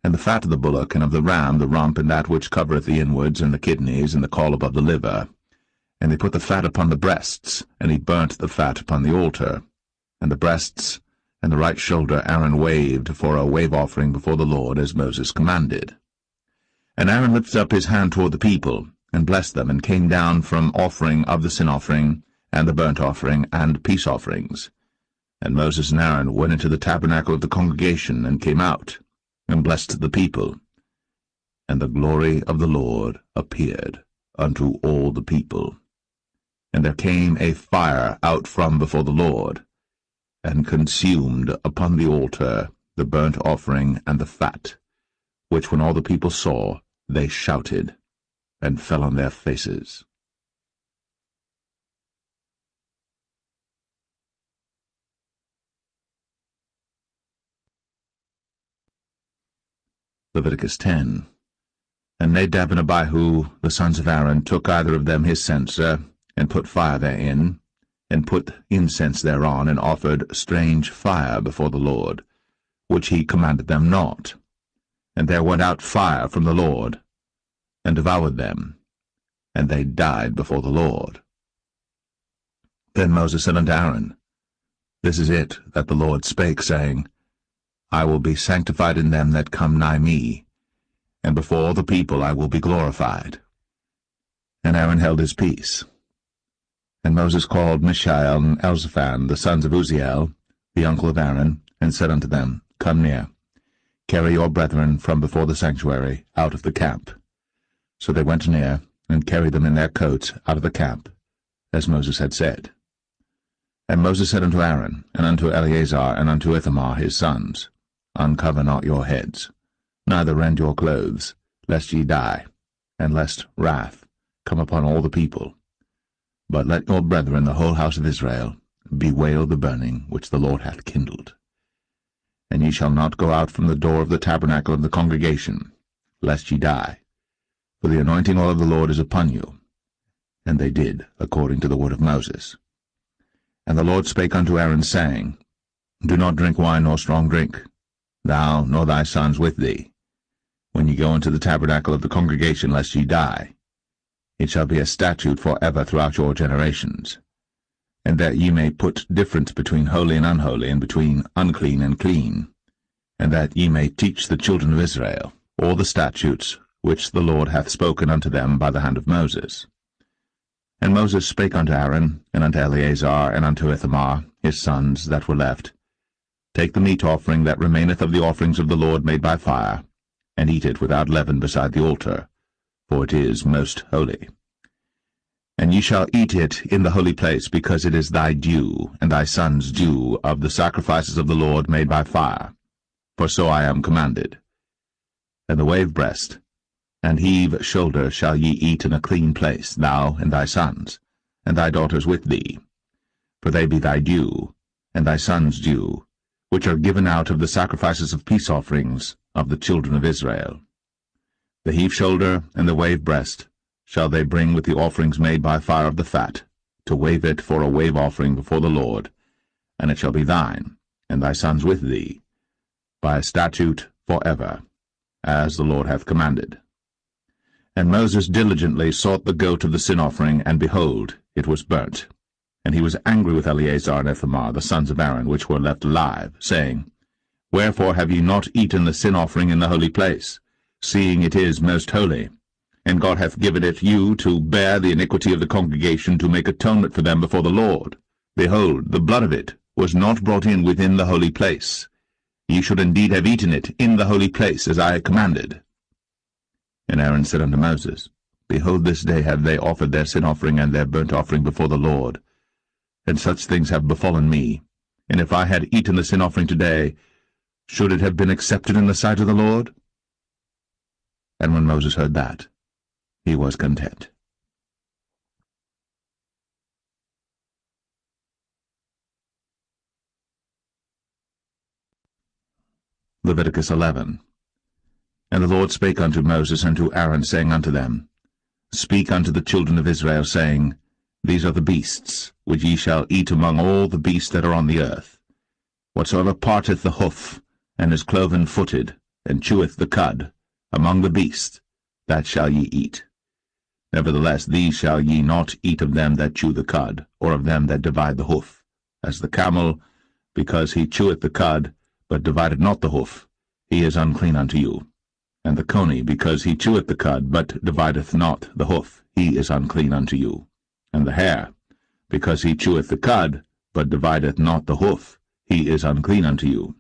And the fat of the bullock and of the ram, the rump, and that which covereth the inwards, and the kidneys, and the caul above the liver. And they put the fat upon the breasts, and he burnt the fat upon the altar. And the breasts and the right shoulder Aaron waved for a wave offering before the Lord, as Moses commanded. And Aaron lifted up his hand toward the people, and blessed them, and came down from offering of the sin offering, and the burnt offering, and peace offerings. And Moses and Aaron went into the tabernacle of the congregation, and came out, and blessed the people. And the glory of the Lord appeared unto all the people. And there came a fire out from before the Lord, and consumed upon the altar the burnt offering and the fat, which when all the people saw, they shouted, and fell on their faces. Leviticus 10. And Nadab and Abihu, the sons of Aaron, took either of them his censer, and put fire therein, and put incense thereon, and offered strange fire before the Lord, which he commanded them not. And there went out fire from the Lord, and devoured them, and they died before the Lord. Then Moses said unto Aaron, This is it that the Lord spake, saying, I will be sanctified in them that come nigh me, and before all the people I will be glorified. And Aaron held his peace. And Moses called Mishael and Elzaphan, the sons of Uzziel, the uncle of Aaron, and said unto them, Come near. Carry your brethren from before the sanctuary out of the camp. So they went near, and carried them in their coats out of the camp, as Moses had said. And Moses said unto Aaron, and unto Eleazar, and unto Ithamar his sons, Uncover not your heads, neither rend your clothes, lest ye die, and lest wrath come upon all the people. But let your brethren, the whole house of Israel, bewail the burning which the Lord hath kindled. And ye shall not go out from the door of the tabernacle of the congregation, lest ye die. For the anointing oil of the Lord is upon you. And they did according to the word of Moses. And the Lord spake unto Aaron, saying, Do not drink wine nor strong drink, thou nor thy sons with thee, when ye go into the tabernacle of the congregation, lest ye die. It shall be a statute for ever throughout your generations. And that ye may put difference between holy and unholy, and between unclean and clean, and that ye may teach the children of Israel all the statutes which the Lord hath spoken unto them by the hand of Moses. And Moses spake unto Aaron, and unto Eleazar, and unto Ithamar, his sons that were left, Take the meat offering that remaineth of the offerings of the Lord made by fire, and eat it without leaven beside the altar, for it is most holy. And ye shall eat it in the holy place, because it is thy due, and thy son's due, of the sacrifices of the Lord made by fire, for so I am commanded. And the wave breast, and heave shoulder shall ye eat in a clean place, thou and thy sons, and thy daughters with thee, for they be thy due, and thy sons' due, which are given out of the sacrifices of peace offerings of the children of Israel. The heave shoulder and the wave breast shall they bring with the offerings made by fire of the fat, to wave it for a wave offering before the Lord, and it shall be thine, and thy sons with thee, by a statute for ever, as the Lord hath commanded. And Moses diligently sought the goat of the sin offering, and behold, it was burnt. And he was angry with Eleazar and Ithamar, the sons of Aaron, which were left alive, saying, Wherefore have ye not eaten the sin offering in the holy place, seeing it is most holy? And God hath given it you to bear the iniquity of the congregation, to make atonement for them before the Lord. Behold, the blood of it was not brought in within the holy place. Ye should indeed have eaten it in the holy place, as I commanded. And Aaron said unto Moses, Behold, this day have they offered their sin offering and their burnt offering before the Lord. And such things have befallen me. And if I had eaten the sin offering today, should it have been accepted in the sight of the Lord? And when Moses heard that, he was content. Leviticus 11. And the Lord spake unto Moses and to Aaron, saying unto them, Speak unto the children of Israel, saying, These are the beasts, which ye shall eat among all the beasts that are on the earth. Whatsoever parteth the hoof, and is cloven-footed, and cheweth the cud, among the beasts, that shall ye eat. Nevertheless these shall ye not eat of them that chew the cud, or of them that divide the hoof, as the camel, because he cheweth the cud, but divideth not the hoof, he is unclean unto you. And the coney, because he cheweth the cud, but divideth not the hoof, he is unclean unto you. And the hare, because he cheweth the cud, but divideth not the hoof, he is unclean unto you.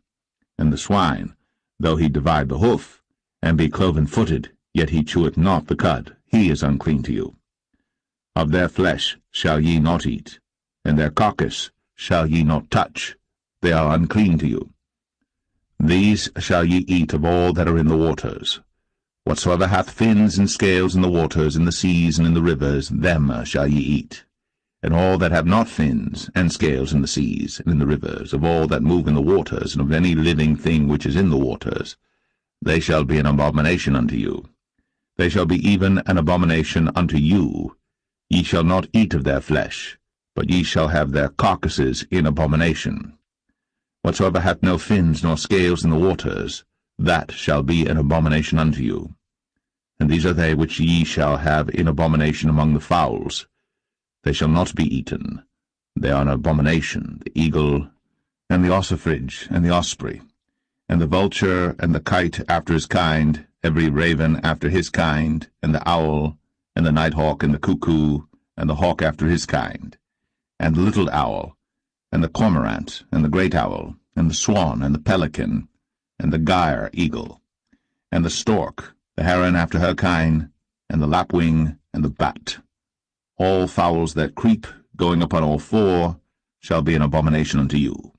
And the swine, though he divide the hoof, and be cloven-footed, yet he cheweth not the cud, he is unclean to you. Of their flesh shall ye not eat, and their carcass shall ye not touch, they are unclean to you. These shall ye eat of all that are in the waters. Whatsoever hath fins and scales in the waters, in the seas, and in the rivers, them shall ye eat. And all that have not fins and scales in the seas, and in the rivers, of all that move in the waters, and of any living thing which is in the waters, they shall be an abomination unto you. They shall be even an abomination unto you. Ye shall not eat of their flesh, but ye shall have their carcasses in abomination. Whatsoever hath no fins nor scales in the waters, that shall be an abomination unto you. And these are they which ye shall have in abomination among the fowls. They shall not be eaten. They are an abomination, the eagle, and the ossifrage, and the osprey, and the vulture, and the kite after his kind, every raven after his kind, and the owl, and the nighthawk, and the cuckoo, and the hawk after his kind, and the little owl, and the cormorant, and the great owl, and the swan, and the pelican, and the gyre eagle, and the stork, the heron after her kind, and the lapwing, and the bat. All fowls that creep, going upon all four, shall be an abomination unto you.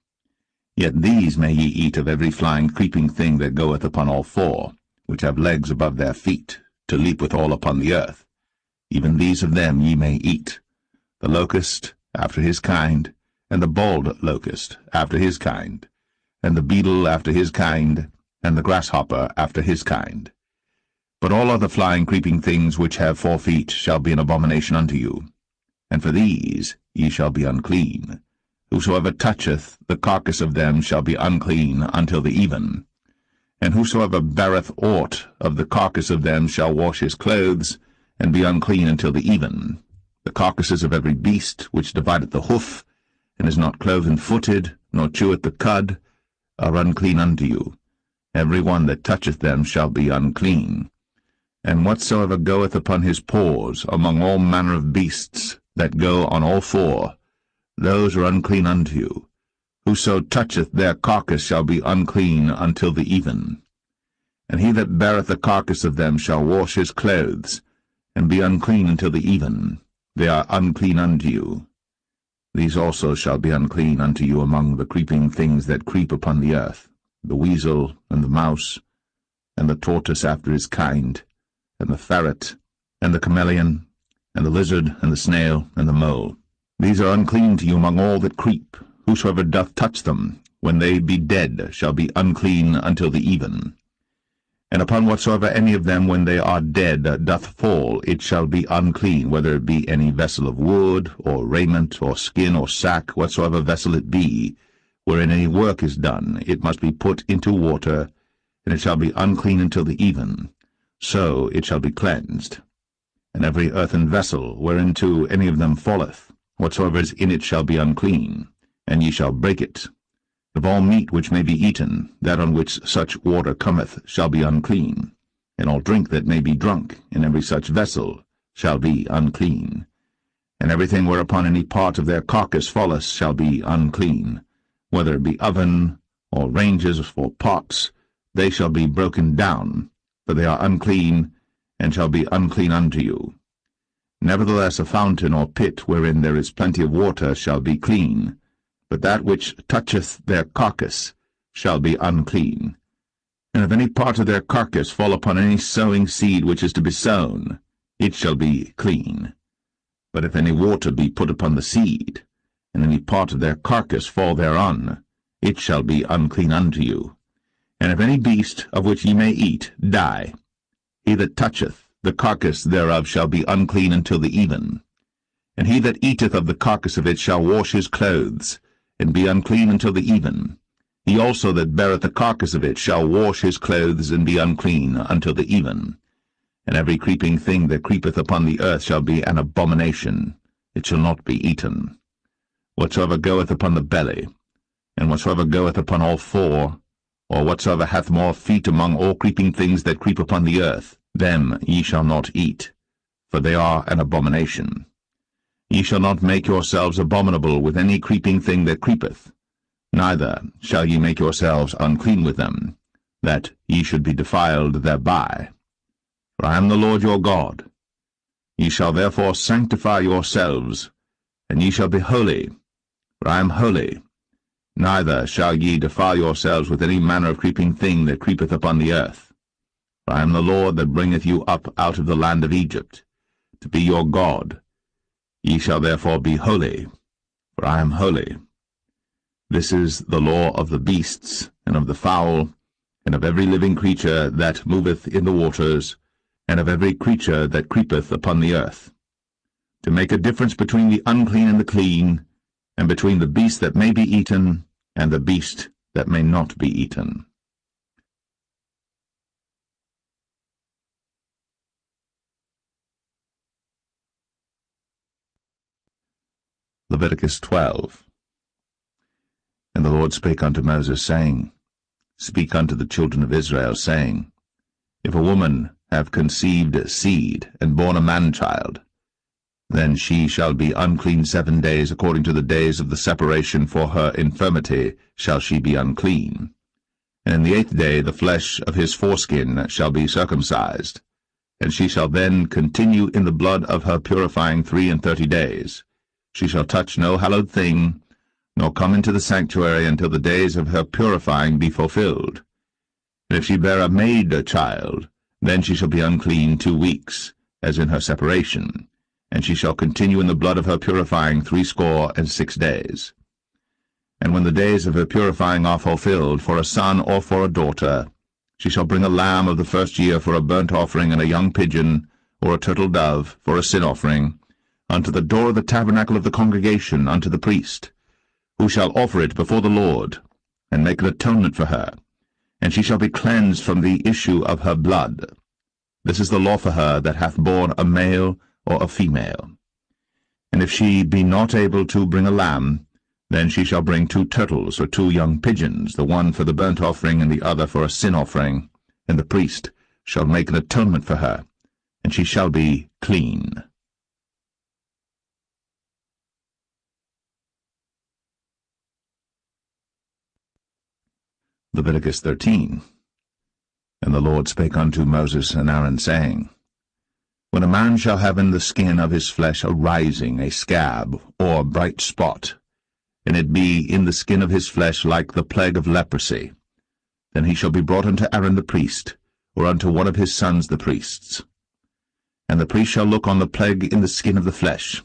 Yet these may ye eat of every flying creeping thing that goeth upon all four, which have legs above their feet, to leap withal upon the earth. Even these of them ye may eat, the locust after his kind, and the bald locust after his kind, and the beetle after his kind, and the grasshopper after his kind. But all other flying creeping things which have 4 feet shall be an abomination unto you, and for these ye shall be unclean. Whosoever toucheth the carcass of them shall be unclean until the even. And whosoever beareth aught of the carcass of them shall wash his clothes, and be unclean until the even. The carcasses of every beast which divideth the hoof, and is not cloven-footed, nor cheweth the cud, are unclean unto you. Every one that toucheth them shall be unclean. And whatsoever goeth upon his paws among all manner of beasts that go on all four, those are unclean unto you. Whoso toucheth their carcass shall be unclean until the even. And he that beareth the carcass of them shall wash his clothes, and be unclean until the even. They are unclean unto you. These also shall be unclean unto you among the creeping things that creep upon the earth, the weasel, and the mouse, and the tortoise after his kind, and the ferret, and the chameleon, and the lizard, and the snail, and the mole. These are unclean to you among all that creep. Whosoever doth touch them, when they be dead, shall be unclean until the even. And upon whatsoever any of them, when they are dead, doth fall, it shall be unclean, whether it be any vessel of wood, or raiment, or skin, or sack, whatsoever vessel it be, wherein any work is done, it must be put into water, and it shall be unclean until the even. So it shall be cleansed. And every earthen vessel, whereinto any of them falleth, whatsoever is in it shall be unclean, and ye shall break it. Of all meat which may be eaten, that on which such water cometh shall be unclean, and all drink that may be drunk in every such vessel shall be unclean. And everything whereupon any part of their carcass falleth shall be unclean, whether it be oven, or ranges, or pots, they shall be broken down, for they are unclean, and shall be unclean unto you. Nevertheless a fountain or pit wherein there is plenty of water shall be clean, but that which toucheth their carcass shall be unclean. And if any part of their carcass fall upon any sowing seed which is to be sown, it shall be clean. But if any water be put upon the seed, and any part of their carcass fall thereon, it shall be unclean unto you. And if any beast of which ye may eat die, he that toucheth the carcass thereof shall be unclean until the even. And he that eateth of the carcass of it shall wash his clothes, and be unclean until the even. He also that beareth the carcass of it shall wash his clothes, and be unclean until the even. And every creeping thing that creepeth upon the earth shall be an abomination, it shall not be eaten. Whatsoever goeth upon the belly, and whatsoever goeth upon all four, or whatsoever hath more feet among all creeping things that creep upon the earth, them ye shall not eat, for they are an abomination. Ye shall not make yourselves abominable with any creeping thing that creepeth, neither shall ye make yourselves unclean with them, that ye should be defiled thereby. For I am the Lord your God. Ye shall therefore sanctify yourselves, and ye shall be holy, for I am holy. Neither shall ye defile yourselves with any manner of creeping thing that creepeth upon the earth. For I am the Lord that bringeth you up out of the land of Egypt, to be your God. Ye shall therefore be holy, for I am holy. This is the law of the beasts, and of the fowl, and of every living creature that moveth in the waters, and of every creature that creepeth upon the earth, to make a difference between the unclean and the clean, and between the beast that may be eaten, and the beast that may not be eaten. Leviticus 12. And the Lord spake unto Moses, saying, Speak unto the children of Israel, saying, If a woman have conceived seed, and born a man-child, then she shall be unclean 7 days, according to the days of the separation for her infirmity shall she be unclean. And in the 8th day the flesh of his foreskin shall be circumcised, and she shall then continue in the blood of her purifying 33 days. She shall touch no hallowed thing, nor come into the sanctuary until the days of her purifying be fulfilled. And if she bear a maid child, then she shall be unclean 2 weeks, as in her separation, and she shall continue in the blood of her purifying 66 days. And when the days of her purifying are fulfilled, for a son or for a daughter, she shall bring a lamb of the 1st year for a burnt offering, and a young pigeon, or a turtle dove, for a sin offering, unto the door of the tabernacle of the congregation, unto the priest, who shall offer it before the Lord, and make an atonement for her, and she shall be cleansed from the issue of her blood. This is the law for her that hath borne a male or a female. And if she be not able to bring a lamb, then she shall bring 2 turtles or 2 young pigeons, the one for the burnt offering and the other for a sin offering, and the priest shall make an atonement for her, and she shall be clean. Leviticus 13. And the Lord spake unto Moses and Aaron, saying, When a man shall have in the skin of his flesh a rising, a scab, or bright spot, and it be in the skin of his flesh like the plague of leprosy, then he shall be brought unto Aaron the priest, or unto one of his sons the priests. And the priest shall look on the plague in the skin of the flesh,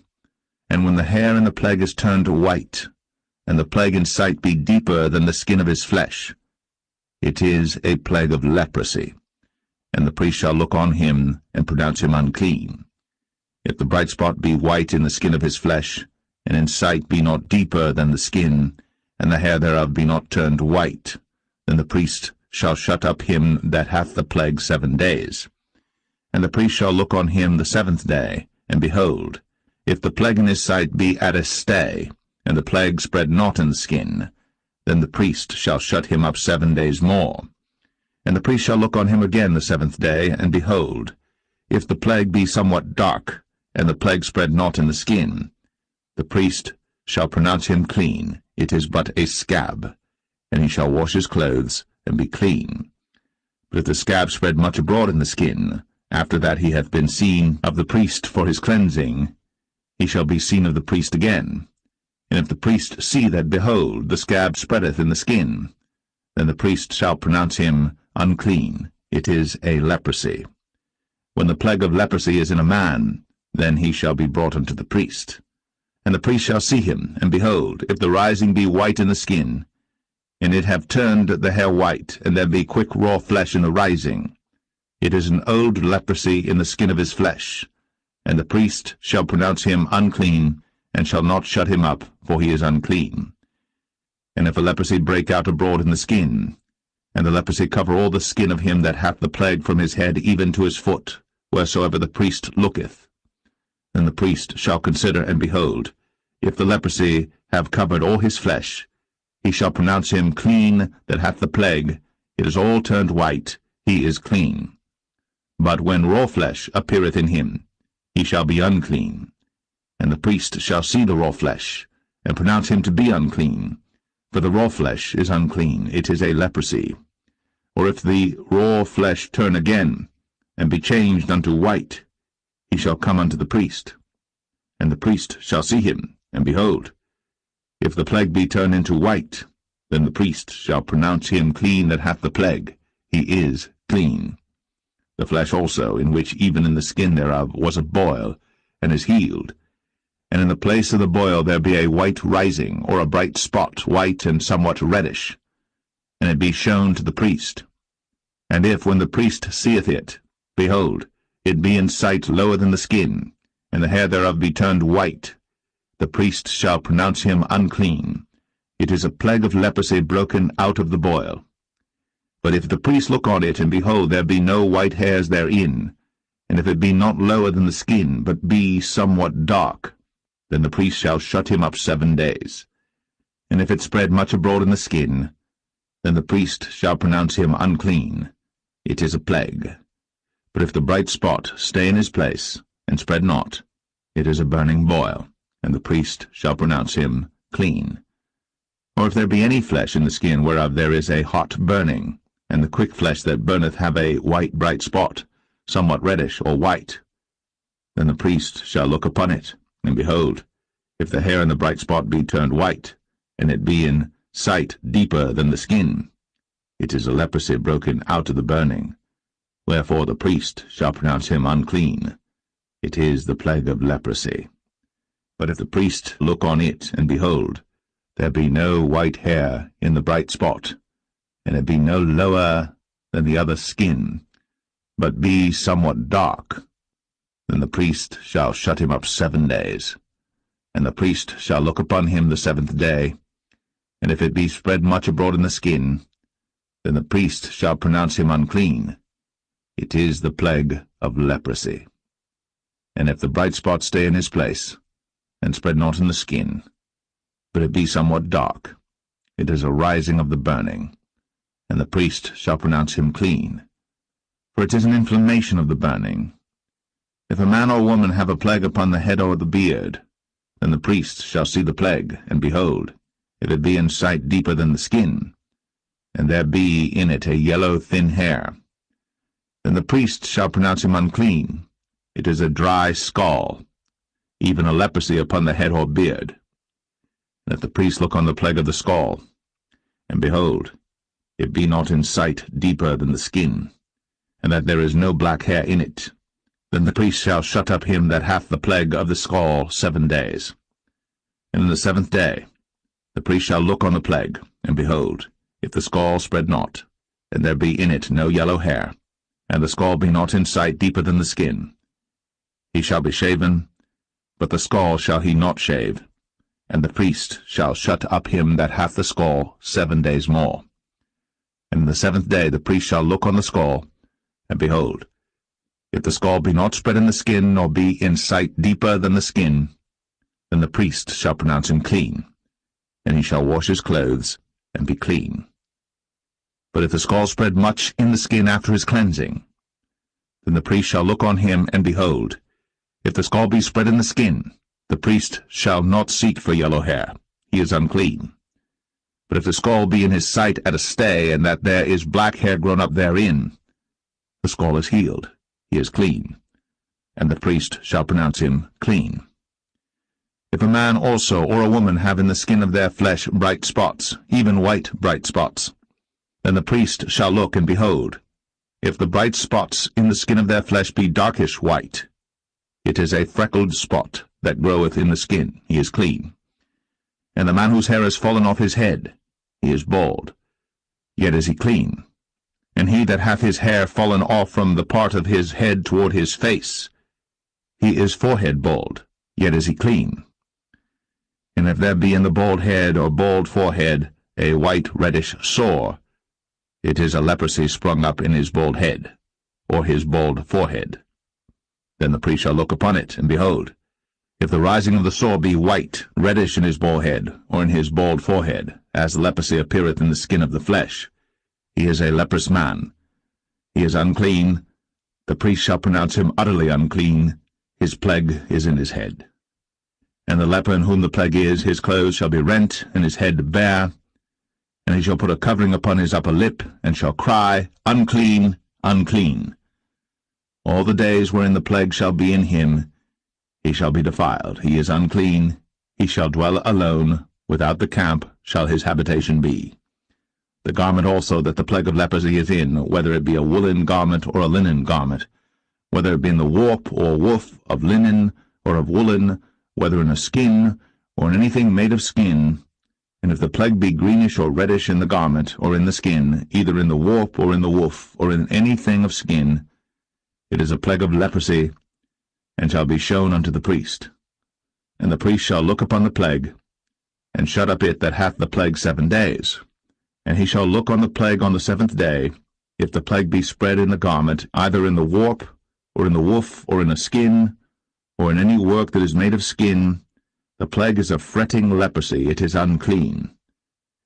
and when the hair in the plague is turned white, and the plague in sight be deeper than the skin of his flesh, it is a plague of leprosy, and the priest shall look on him, and pronounce him unclean. If the bright spot be white in the skin of his flesh, and in sight be not deeper than the skin, and the hair thereof be not turned white, then the priest shall shut up him that hath the plague 7 days. And the priest shall look on him the 7th day, and behold, if the plague in his sight be at a stay, and the plague spread not in the skin, then the priest shall shut him up 7 days more. And the priest shall look on him again the 7th day, and behold, if the plague be somewhat dark, and the plague spread not in the skin, the priest shall pronounce him clean. It is but a scab, and he shall wash his clothes, and be clean. But if the scab spread much abroad in the skin, after that he hath been seen of the priest for his cleansing, he shall be seen of the priest again. And if the priest see that, behold, the scab spreadeth in the skin, then the priest shall pronounce him unclean. It is a leprosy. When the plague of leprosy is in a man, then he shall be brought unto the priest. And the priest shall see him, and behold, if the rising be white in the skin, and it have turned the hair white, and there be quick raw flesh in the rising, it is an old leprosy in the skin of his flesh, and the priest shall pronounce him unclean, and shall not shut him up, for he is unclean. And if a leprosy break out abroad in the skin, and the leprosy cover all the skin of him that hath the plague from his head even to his foot, wheresoever the priest looketh, then the priest shall consider, and behold, if the leprosy have covered all his flesh, he shall pronounce him clean that hath the plague. It is all turned white, he is clean. But when raw flesh appeareth in him, he shall be unclean. And the priest shall see the raw flesh, and pronounce him to be unclean. For the raw flesh is unclean, it is a leprosy. Or if the raw flesh turn again, and be changed unto white, he shall come unto the priest. And the priest shall see him, and behold, if the plague be turned into white, then the priest shall pronounce him clean that hath the plague. He is clean. The flesh also, in which even in the skin thereof was a boil, and is healed, and in the place of the boil there be a white rising, or a bright spot, white and somewhat reddish, and it be shown to the priest. And if, when the priest seeth it, behold, it be in sight lower than the skin, and the hair thereof be turned white, the priest shall pronounce him unclean. It is a plague of leprosy broken out of the boil. But if the priest look on it, and behold, there be no white hairs therein, and if it be not lower than the skin, but be somewhat dark, then the priest shall shut him up 7 days. And if it spread much abroad in the skin, then the priest shall pronounce him unclean. It is a plague. But if the bright spot stay in his place, and spread not, it is a burning boil, and the priest shall pronounce him clean. Or if there be any flesh in the skin whereof there is a hot burning, and the quick flesh that burneth have a white bright spot, somewhat reddish or white, then the priest shall look upon it, and behold, if the hair in the bright spot be turned white, and it be in sight deeper than the skin, it is a leprosy broken out of the burning. Wherefore the priest shall pronounce him unclean. It is the plague of leprosy. But if the priest look on it, and behold, there be no white hair in the bright spot, and it be no lower than the other skin, but be somewhat dark, then the priest shall shut him up 7 days. And the priest shall look upon him the 7th day, and if it be spread much abroad in the skin, then the priest shall pronounce him unclean. It is the plague of leprosy. And if the bright spot stay in his place, and spread not in the skin, but it be somewhat dark, it is a rising of the burning, and the priest shall pronounce him clean. For it is an inflammation of the burning. If a man or woman have a plague upon the head or the beard, then the priest shall see the plague, and behold, if it be in sight deeper than the skin, and there be in it a yellow thin hair, then the priest shall pronounce him unclean. It is a dry scall, even a leprosy upon the head or beard. And if the priest look on the plague of the scall, and behold, it be not in sight deeper than the skin, and that there is no black hair in it, then the priest shall shut up him that hath the plague of the scall 7 days. And in the 7th day the priest shall look on the plague, and behold, if the scall spread not, and there be in it no yellow hair, and the scall be not in sight deeper than the skin, he shall be shaven, but the scall shall he not shave, and the priest shall shut up him that hath the scall 7 days more. And in the 7th day the priest shall look on the scall, and behold, if the scall be not spread in the skin, nor be in sight deeper than the skin, then the priest shall pronounce him clean, and he shall wash his clothes, and be clean. But if the scall spread much in the skin after his cleansing, then the priest shall look on him, and behold, if the scall be spread in the skin, the priest shall not seek for yellow hair, he is unclean. But if the scall be in his sight at a stay, and that there is black hair grown up therein, the scall is healed, he is clean, and the priest shall pronounce him clean. If a man also or a woman have in the skin of their flesh bright spots, even white bright spots, then the priest shall look, and behold, if the bright spots in the skin of their flesh be darkish white, it is a freckled spot that groweth in the skin, he is clean. And the man whose hair is fallen off his head, he is bald, yet is he clean. And he that hath his hair fallen off from the part of his head toward his face, he is forehead bald, yet is he clean. And if there be in the bald head or bald forehead a white reddish sore, it is a leprosy sprung up in his bald head, or his bald forehead. Then the priest shall look upon it, and behold, if the rising of the sore be white, reddish in his bald head, or in his bald forehead, as the leprosy appeareth in the skin of the flesh, he is a leprous man. He is unclean. The priest shall pronounce him utterly unclean. His plague is in his head. And the leper in whom the plague is, his clothes shall be rent, and his head bare, and he shall put a covering upon his upper lip, and shall cry, Unclean, unclean. All the days wherein the plague shall be in him, he shall be defiled. He is unclean. He shall dwell alone. Without the camp shall his habitation be. The garment also that the plague of leprosy is in, whether it be a woolen garment or a linen garment, whether it be in the warp or woof of linen or of woolen, whether in a skin or in anything made of skin, and if the plague be greenish or reddish in the garment or in the skin, either in the warp or in the woof or in anything of skin, it is a plague of leprosy, and shall be shown unto the priest. And the priest shall look upon the plague, and shut up it that hath the plague 7 days. And he shall look on the plague on the 7th day, if the plague be spread in the garment, either in the warp, or in the woof, or in a skin, or in any work that is made of skin, the plague is a fretting leprosy, it is unclean.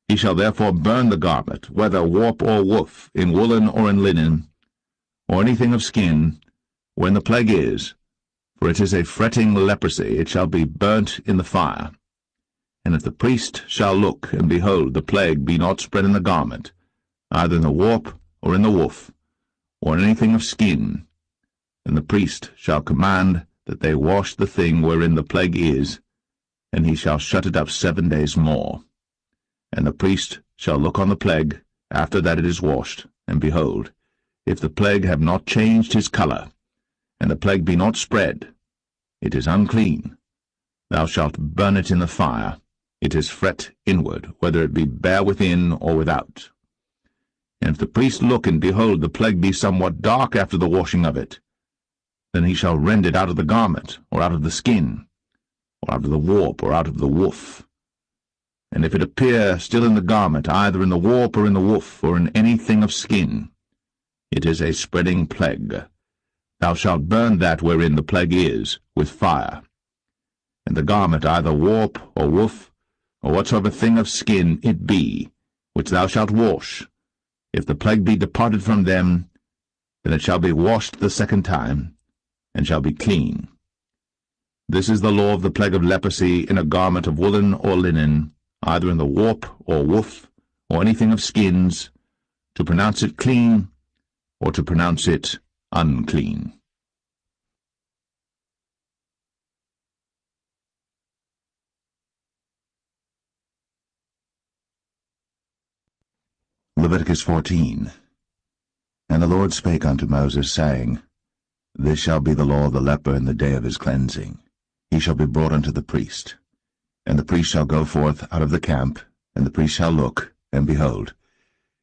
He shall therefore burn the garment, whether warp or woof, in woolen or in linen, or anything of skin, when the plague is, for it is a fretting leprosy, it shall be burnt in the fire. And if the priest shall look, and behold, the plague be not spread in the garment, either in the warp, or in the woof, or in anything of skin, then the priest shall command that they wash the thing wherein the plague is, and he shall shut it up 7 days more. And the priest shall look on the plague after that it is washed, and behold, if the plague have not changed his colour, and the plague be not spread, it is unclean. Thou shalt burn it in the fire. It is fret inward, whether it be bare within or without. And if the priest look, and behold, the plague be somewhat dark after the washing of it, then he shall rend it out of the garment, or out of the skin, or out of the warp, or out of the woof. And if it appear still in the garment, either in the warp, or in the woof, or in anything of skin, it is a spreading plague. Thou shalt burn that wherein the plague is, with fire. And the garment, either warp, or woof, or whatsoever thing of skin it be, which thou shalt wash, if the plague be departed from them, then it shall be washed the second time, and shall be clean. This is the law of the plague of leprosy in a garment of woolen or linen, either in the warp or woof, or anything of skins, to pronounce it clean, or to pronounce it unclean. Leviticus 14. And the Lord spake unto Moses, saying, This shall be the law of the leper in the day of his cleansing. He shall be brought unto the priest. And the priest shall go forth out of the camp, and the priest shall look, and behold,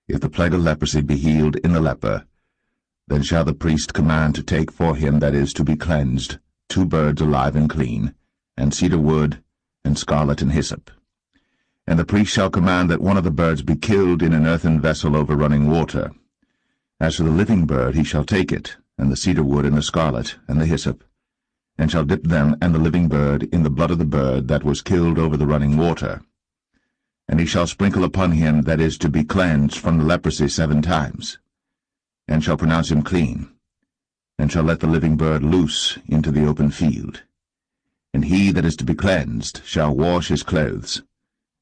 if the plague of leprosy be healed in the leper, then shall the priest command to take for him that is to be cleansed 2 birds alive and clean, and cedar wood, and scarlet and hyssop. And the priest shall command that one of the birds be killed in an earthen vessel over running water. As for the living bird, he shall take it, and the cedar wood, and the scarlet, and the hyssop, and shall dip them and the living bird in the blood of the bird that was killed over the running water. And he shall sprinkle upon him that is to be cleansed from the leprosy 7 times, and shall pronounce him clean, and shall let the living bird loose into the open field. And he that is to be cleansed shall wash his clothes,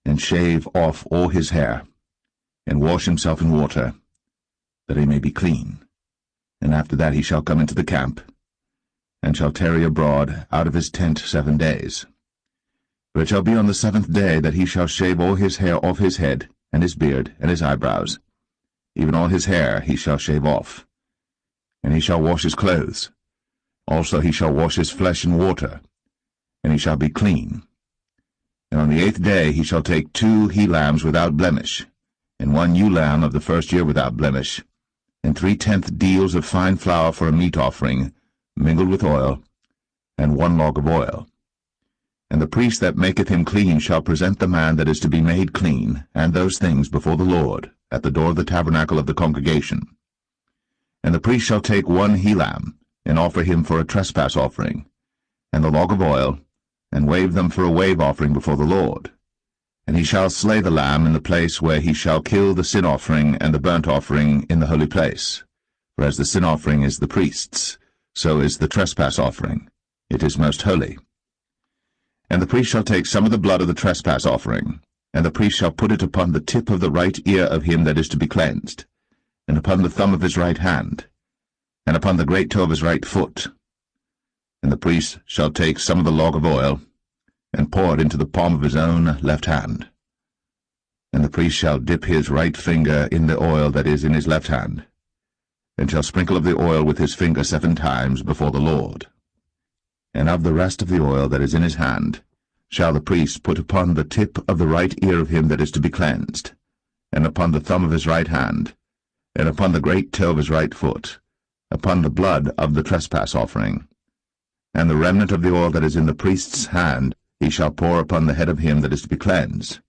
and shave off all his hair, and wash himself in water, that he may be clean. And after that he shall come into the camp, and shall tarry abroad out of his tent 7 days. For it shall be on the 7th day that he shall shave all his hair off his head, and his beard, and his eyebrows, even all his hair he shall shave off. And he shall wash his clothes. Also he shall wash his flesh in water, and he shall be clean. And on the 8th day he shall take 2 he-lambs without blemish, and 1 ewe lamb of the 1st year without blemish, and 3/10 deals of fine flour for a meat offering, mingled with oil, and 1 log of oil. And the priest that maketh him clean shall present the man that is to be made clean, and those things before the Lord, at the door of the tabernacle of the congregation. And the priest shall take 1 he-lamb, and offer him for a trespass offering, and the log of oil, and wave them for a wave offering before the Lord. And he shall slay the lamb in the place where he shall kill the sin offering and the burnt offering in the holy place. For as the sin offering is the priest's, so is the trespass offering. It is most holy. And the priest shall take some of the blood of the trespass offering, and the priest shall put it upon the tip of the right ear of him that is to be cleansed, and upon the thumb of his right hand, and upon the great toe of his right foot. And the priest shall take some of the log of oil, and pour it into the palm of his own left hand. And the priest shall dip his right finger in the oil that is in his left hand, and shall sprinkle of the oil with his finger 7 times before the Lord. And of the rest of the oil that is in his hand shall the priest put upon the tip of the right ear of him that is to be cleansed, and upon the thumb of his right hand, and upon the great toe of his right foot, upon the blood of the trespass offering. And the remnant of the oil that is in the priest's hand he shall pour upon the head of him that is to be cleansed,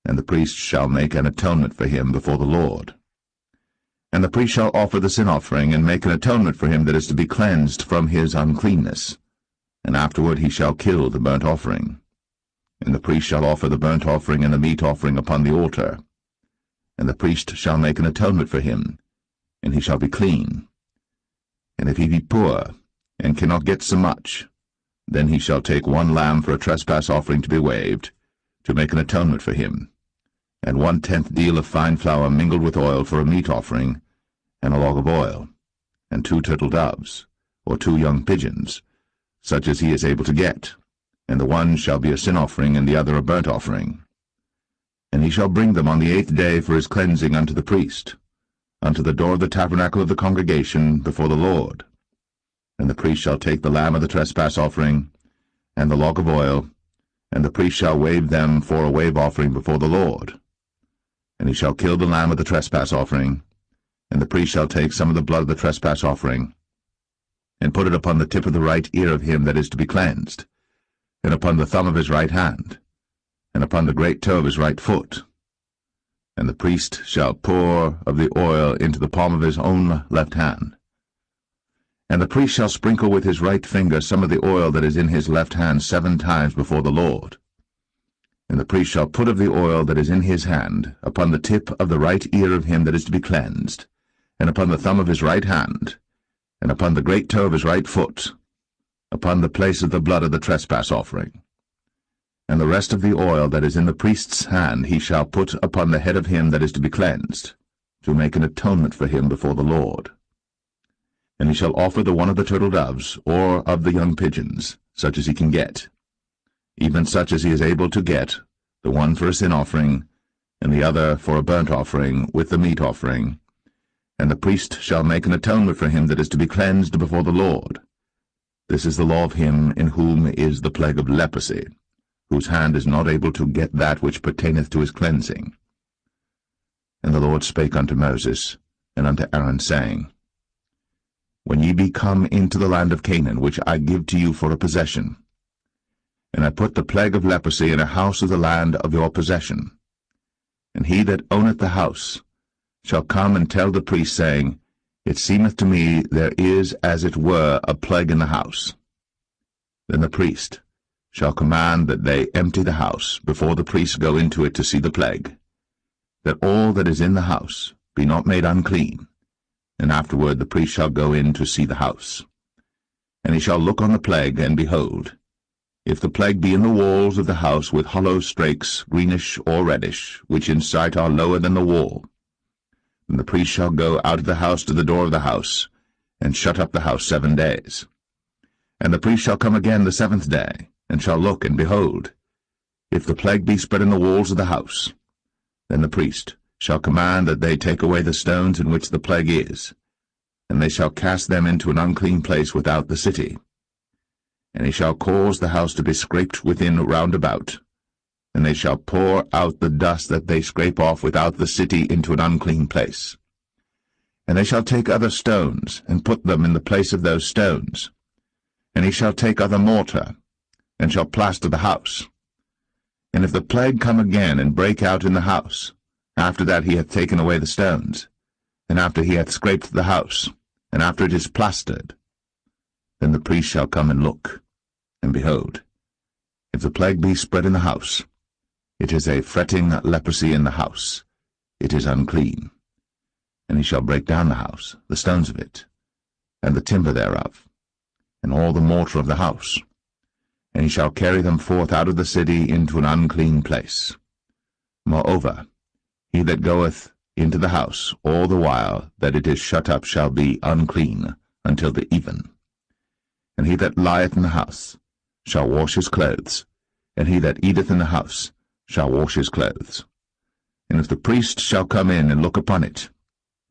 and the priest shall make an atonement for him before the Lord. And the priest shall offer the sin offering, and make an atonement for him that is to be cleansed from his uncleanness, and afterward he shall kill the burnt offering. And the priest shall offer the burnt offering and the meat offering upon the altar, and the priest shall make an atonement for him, and he shall be clean. And if he be poor, and cannot get so much, then he shall take 1 lamb for a trespass offering to be waved, to make an atonement for him, and 1/10 deal of fine flour mingled with oil for a meat offering, and a log of oil, and 2 turtle doves, or 2 young pigeons, such as he is able to get, and the one shall be a sin offering, and the other a burnt offering. And he shall bring them on the 8th day for his cleansing unto the priest, unto the door of the tabernacle of the congregation before the Lord. And the priest shall take the lamb of the trespass offering, and the log of oil, and the priest shall wave them for a wave offering before the Lord. And he shall kill the lamb of the trespass offering, and the priest shall take some of the blood of the trespass offering, and put it upon the tip of the right ear of him that is to be cleansed, and upon the thumb of his right hand, and upon the great toe of his right foot. And the priest shall pour of the oil into the palm of his own left hand. And the priest shall sprinkle with his right finger some of the oil that is in his left hand 7 times before the Lord. And the priest shall put of the oil that is in his hand upon the tip of the right ear of him that is to be cleansed, and upon the thumb of his right hand, and upon the great toe of his right foot, upon the place of the blood of the trespass offering. And the rest of the oil that is in the priest's hand he shall put upon the head of him that is to be cleansed, to make an atonement for him before the Lord. And he shall offer the one of the turtle doves, or of the young pigeons, such as he can get, even such as he is able to get, the one for a sin offering, and the other for a burnt offering, with the meat offering. And the priest shall make an atonement for him that is to be cleansed before the Lord. This is the law of him in whom is the plague of leprosy, whose hand is not able to get that which pertaineth to his cleansing. And the Lord spake unto Moses and unto Aaron, saying, When ye be come into the land of Canaan, which I give to you for a possession, and I put the plague of leprosy in a house of the land of your possession, and he that owneth the house shall come and tell the priest, saying, It seemeth to me there is as it were a plague in the house. Then the priest shall command that they empty the house before the priests go into it to see the plague, that all that is in the house be not made unclean. And afterward the priest shall go in to see the house. And he shall look on the plague, and behold, if the plague be in the walls of the house with hollow strakes, greenish or reddish, which in sight are lower than the wall, then the priest shall go out of the house to the door of the house, and shut up the house 7 days. And the priest shall come again the 7th day, and shall look, and behold, if the plague be spread in the walls of the house, then the priest shall command that they take away the stones in which the plague is, and they shall cast them into an unclean place without the city. And he shall cause the house to be scraped within round about, and they shall pour out the dust that they scrape off without the city into an unclean place. And they shall take other stones, and put them in the place of those stones. And he shall take other mortar, and shall plaster the house. And if the plague come again, and break out in the house, after that he hath taken away the stones, and after he hath scraped the house, and after it is plastered, then the priest shall come and look, and behold, if the plague be spread in the house, it is a fretting leprosy in the house, it is unclean. And he shall break down the house, the stones of it, and the timber thereof, and all the mortar of the house, and he shall carry them forth out of the city into an unclean place. Moreover, he that goeth into the house all the while that it is shut up shall be unclean until the even. And he that lieth in the house shall wash his clothes, and he that eateth in the house shall wash his clothes. And if the priest shall come in and look upon it,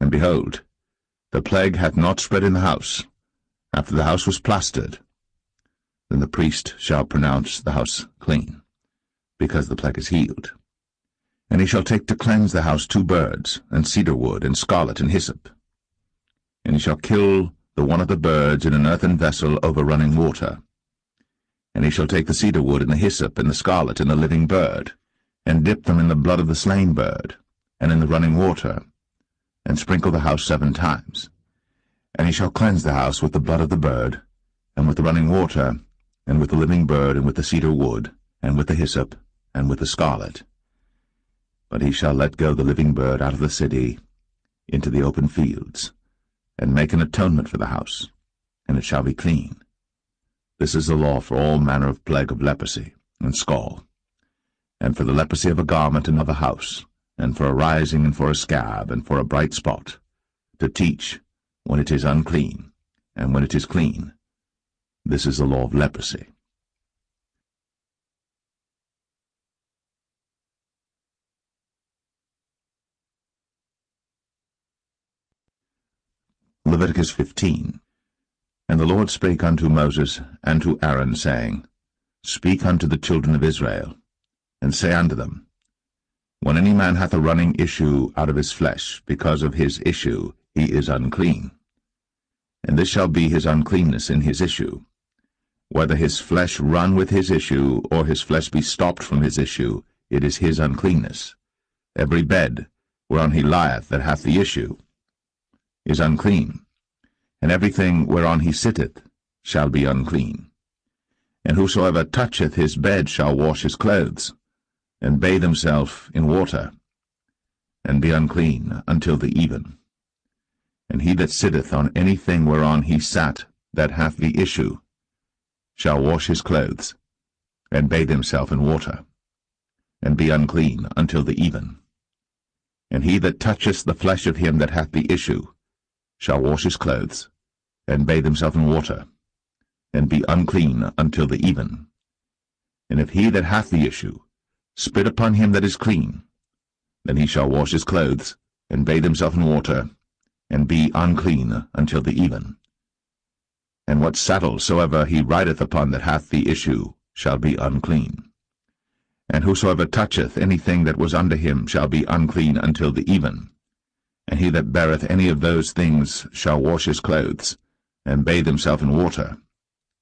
and behold, the plague hath not spread in the house, after the house was plastered, then the priest shall pronounce the house clean, because the plague is healed. And he shall take to cleanse the house 2 birds, and cedar wood, and scarlet, and hyssop. And he shall kill the one of the birds in an earthen vessel over running water. And he shall take the cedar wood, and the hyssop, and the scarlet, and the living bird, and dip them in the blood of the slain bird, and in the running water, and sprinkle the house 7 times. And he shall cleanse the house with the blood of the bird, and with the running water, and with the living bird, and with the cedar wood, and with the hyssop, and with the scarlet. But he shall let go the living bird out of the city into the open fields, and make an atonement for the house, and it shall be clean. This is the law for all manner of plague of leprosy and scall. and for the leprosy of a garment and of a house, and for a rising and for a scab, and for a bright spot, to teach when it is unclean, and when it is clean. This is the law of leprosy. Leviticus 15. And the Lord spake unto Moses and to Aaron, saying, Speak unto the children of Israel, and say unto them, When any man hath a running issue out of his flesh, because of his issue he is unclean. And this shall be his uncleanness in his issue, whether his flesh run with his issue, or his flesh be stopped from his issue, it is his uncleanness. Every bed whereon he lieth that hath the issue is unclean, and everything whereon he sitteth shall be unclean. And whosoever toucheth his bed shall wash his clothes, and bathe himself in water, and be unclean until the even. And he that sitteth on anything whereon he sat that hath the issue shall wash his clothes, and bathe himself in water, and be unclean until the even. And he that toucheth the flesh of him that hath the issue shall wash his clothes, and bathe himself in water, and be unclean until the even. And if he that hath the issue spit upon him that is clean, then he shall wash his clothes, and bathe himself in water, and be unclean until the even. And what saddle soever he rideth upon that hath the issue shall be unclean. And whosoever toucheth anything that was under him shall be unclean until the even. And he that beareth any of those things shall wash his clothes, and bathe himself in water,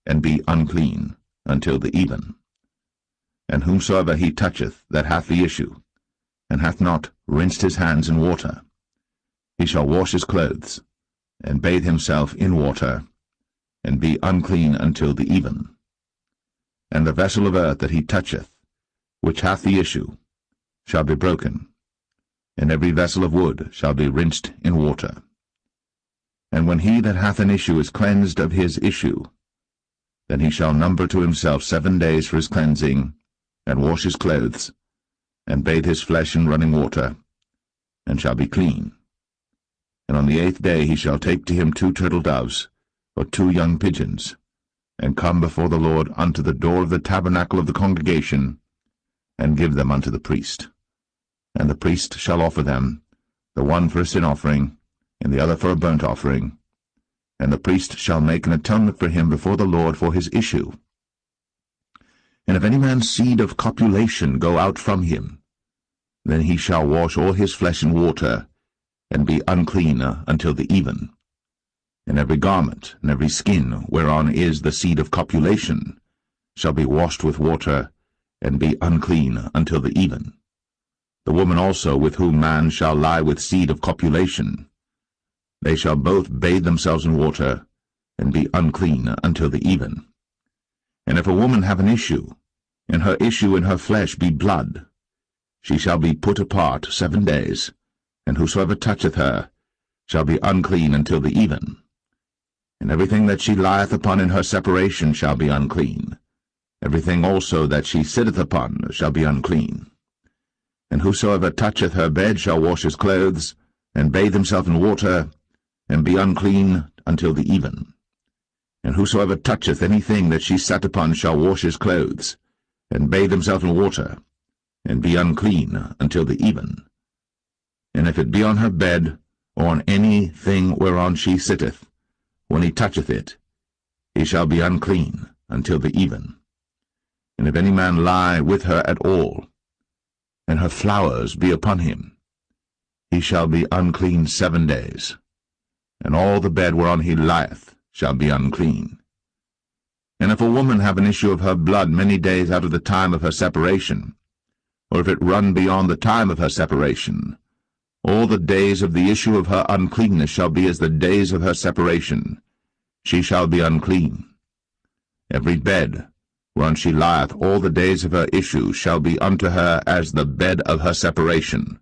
and be unclean until the even. And whomsoever he toucheth that hath the issue, and hath not rinsed his hands in water, he shall wash his clothes, and bathe himself in water, and be unclean until the even. And the vessel of earth that he toucheth, which hath the issue, shall be broken, and every vessel of wood shall be rinsed in water. And when he that hath an issue is cleansed of his issue, then he shall number to himself 7 days for his cleansing, and wash his clothes, and bathe his flesh in running water, and shall be clean. And on the 8th day he shall take to him 2 turtle doves, or 2 young pigeons, and come before the Lord unto the door of the tabernacle of the congregation, and give them unto the priest. And the priest shall offer them, the one for a sin offering, and the other for a burnt offering. And the priest shall make an atonement for him before the Lord for his issue. And if any man's seed of copulation go out from him, then he shall wash all his flesh in water, and be unclean until the even. And every garment, and every skin, whereon is the seed of copulation, shall be washed with water, and be unclean until the even. The woman also with whom man shall lie with seed of copulation, they shall both bathe themselves in water, and be unclean until the even. And if a woman have an issue, and her issue in her flesh be blood, she shall be put apart 7 days, and whosoever toucheth her shall be unclean until the even. And everything that she lieth upon in her separation shall be unclean. Everything also that she sitteth upon shall be unclean. And whosoever toucheth her bed shall wash his clothes, and bathe himself in water, and be unclean until the even. And whosoever toucheth anything that she sat upon shall wash his clothes, and bathe himself in water, and be unclean until the even. And if it be on her bed, or on any thing whereon she sitteth, when he toucheth it, he shall be unclean until the even. And if any man lie with her at all, and her flowers be upon him, he shall be unclean 7 days, and all the bed whereon he lieth shall be unclean. And if a woman have an issue of her blood many days out of the time of her separation, or if it run beyond the time of her separation, all the days of the issue of her uncleanness shall be as the days of her separation. She shall be unclean. Every bed whereon she lieth all the days of her issue shall be unto her as the bed of her separation.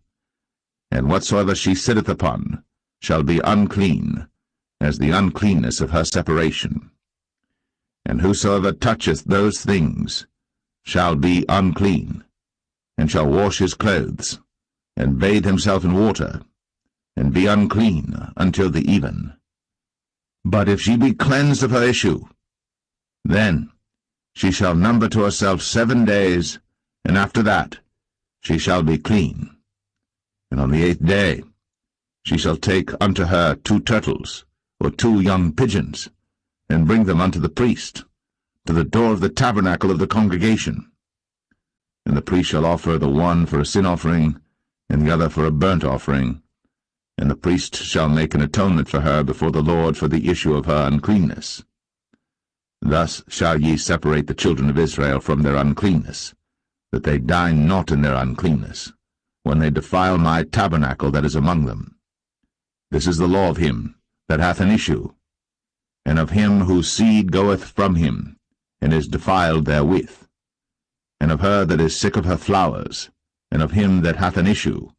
And whatsoever she sitteth upon shall be unclean, as the uncleanness of her separation. And whosoever toucheth those things shall be unclean, and shall wash his clothes, and bathe himself in water, and be unclean until the even. But if she be cleansed of her issue, then she shall number to herself 7 days, and after that she shall be clean. And on the 8th day she shall take unto her 2 turtles, or 2 young pigeons, and bring them unto the priest, to the door of the tabernacle of the congregation. And the priest shall offer the one for a sin offering, and the other for a burnt offering, and the priest shall make an atonement for her before the Lord for the issue of her uncleanness. Thus shall ye separate the children of Israel from their uncleanness, that they die not in their uncleanness, when they defile my tabernacle that is among them. This is the law of him that hath an issue, and of him whose seed goeth from him, and is defiled therewith, and of her that is sick of her flowers, and of him that hath an issue,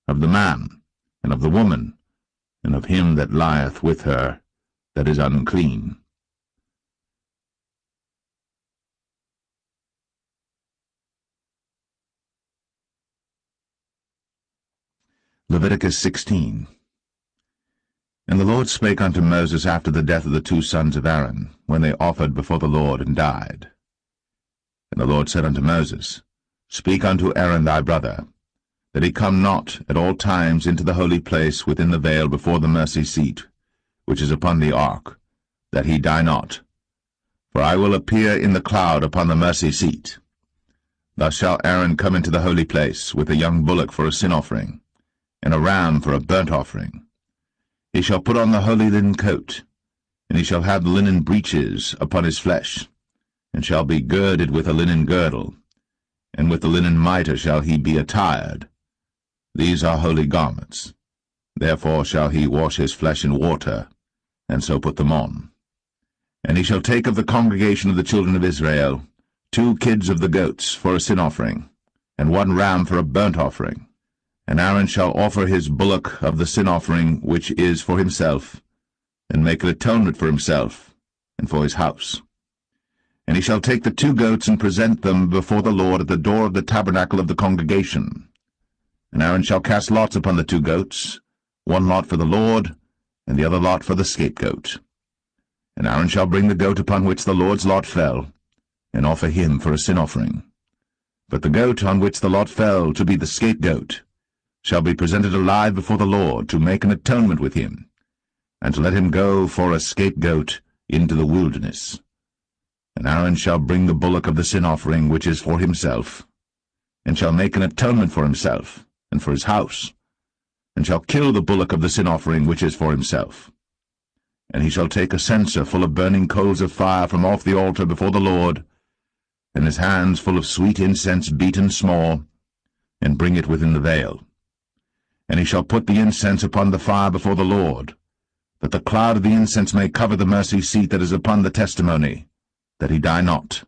of the man, and of the woman, and of him that lieth with her, that is unclean. Leviticus 16. And the Lord spake unto Moses after the death of the 2 sons of Aaron, when they offered before the Lord and died. And the Lord said unto Moses, Speak unto Aaron thy brother, that he come not at all times into the holy place within the veil before the mercy seat, which is upon the ark, that he die not. For I will appear in the cloud upon the mercy seat. Thus shall Aaron come into the holy place with a young bullock for a sin offering, and a ram for a burnt offering. He shall put on the holy linen coat, and he shall have the linen breeches upon his flesh, and shall be girded with a linen girdle, and with the linen mitre shall he be attired. These are holy garments. Therefore shall he wash his flesh in water, and so put them on. And he shall take of the congregation of the children of Israel 2 kids of the goats for a sin offering, and 1 ram for a burnt offering. And Aaron shall offer his bullock of the sin offering which is for himself, and make an atonement for himself, and for his house. And he shall take the 2 goats and present them before the Lord at the door of the tabernacle of the congregation. And Aaron shall cast lots upon the 2 goats, 1 lot for the Lord, and the other lot for the scapegoat. And Aaron shall bring the goat upon which the Lord's lot fell, and offer him for a sin offering. But the goat on which the lot fell to be the scapegoat shall be presented alive before the Lord, to make an atonement with him, and to let him go for a scapegoat into the wilderness. And Aaron shall bring the bullock of the sin offering which is for himself, and shall make an atonement for himself, and for his house, and shall kill the bullock of the sin offering which is for himself. And he shall take a censer full of burning coals of fire from off the altar before the Lord, and his hands full of sweet incense beaten small, and bring it within the veil. And he shall put the incense upon the fire before the Lord, that the cloud of the incense may cover the mercy seat that is upon the testimony, that he die not.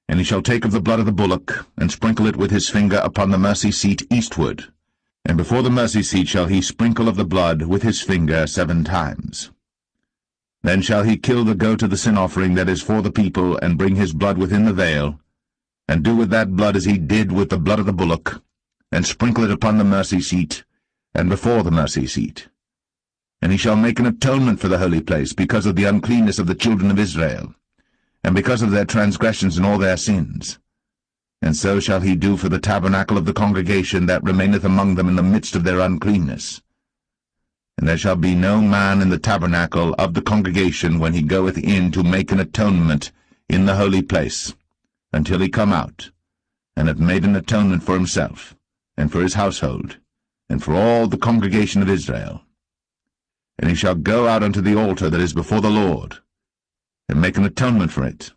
And he shall take of the blood of the bullock, and sprinkle it with his finger upon the mercy seat eastward, and before the mercy seat shall he sprinkle of the blood with his finger 7 times. Then shall he kill the goat of the sin offering that is for the people, and bring his blood within the veil, and do with that blood as he did with the blood of the bullock, and sprinkle it upon the mercy seat, and before the mercy seat. And he shall make an atonement for the holy place, because of the uncleanness of the children of Israel, and because of their transgressions and all their sins. And so shall he do for the tabernacle of the congregation that remaineth among them in the midst of their uncleanness. And there shall be no man in the tabernacle of the congregation when he goeth in to make an atonement in the holy place, until he come out, and have made an atonement for himself, and for his household, and for all the congregation of Israel. And he shall go out unto the altar that is before the Lord, and make an atonement for it,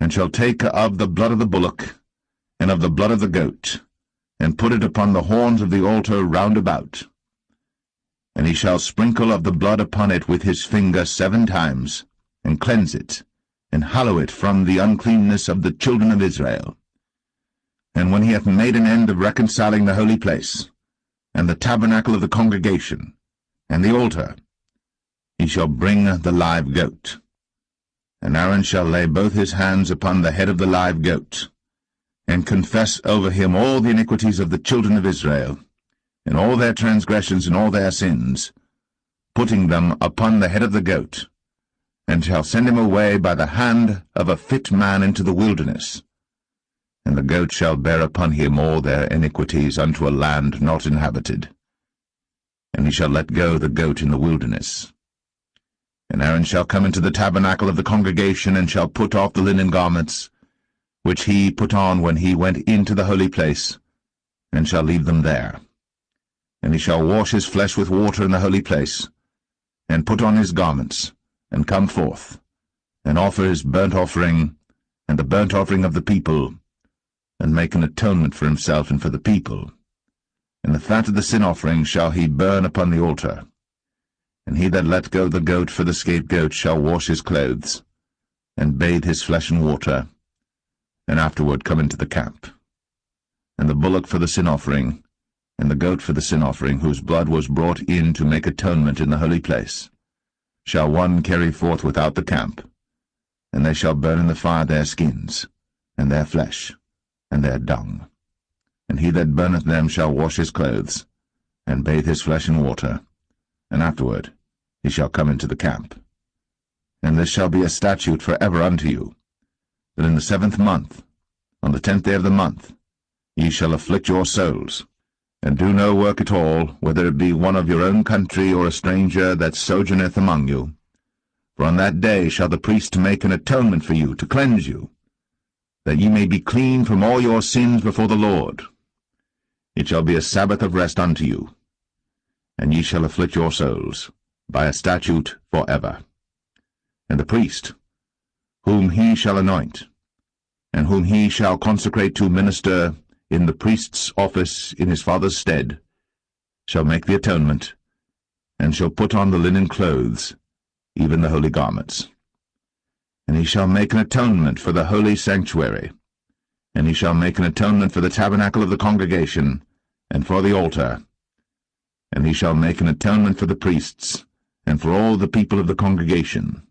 and shall take of the blood of the bullock, and of the blood of the goat, and put it upon the horns of the altar round about. And he shall sprinkle of the blood upon it with his finger 7 times, and cleanse it, and hallow it from the uncleanness of the children of Israel. And when he hath made an end of reconciling the holy place, and the tabernacle of the congregation, and the altar, he shall bring the live goat. And Aaron shall lay both his hands upon the head of the live goat, and confess over him all the iniquities of the children of Israel, and all their transgressions and all their sins, putting them upon the head of the goat, and shall send him away by the hand of a fit man into the wilderness. And the goat shall bear upon him all their iniquities unto a land not inhabited. And he shall let go the goat in the wilderness. And Aaron shall come into the tabernacle of the congregation, and shall put off the linen garments, which he put on when he went into the holy place, and shall leave them there. And he shall wash his flesh with water in the holy place, and put on his garments, and come forth, and offer his burnt offering, and the burnt offering of the people, and make an atonement for himself and for the people. And the fat of the sin offering shall he burn upon the altar. And he that let go the goat for the scapegoat shall wash his clothes, and bathe his flesh in water, and afterward come into the camp. And the bullock for the sin offering, and the goat for the sin offering, whose blood was brought in to make atonement in the holy place, shall one carry forth without the camp, and they shall burn in the fire their skins, and their flesh, and their dung. And he that burneth them shall wash his clothes, and bathe his flesh in water, and afterward he shall come into the camp. And this shall be a statute for ever unto you, that in the 7th month, on the 10th day of the month, ye shall afflict your souls, and do no work at all, whether it be one of your own country or a stranger that sojourneth among you. For on that day shall the priest make an atonement for you, to cleanse you, that ye may be clean from all your sins before the Lord. It shall be a Sabbath of rest unto you, and ye shall afflict your souls, by a statute for ever. And the priest, whom he shall anoint, and whom he shall consecrate to minister in the priest's office in his father's stead, shall make the atonement, and shall put on the linen clothes, even the holy garments. And he shall make an atonement for the holy sanctuary, and he shall make an atonement for the tabernacle of the congregation, and for the altar, and he shall make an atonement for the priests, and for all the people of the congregation.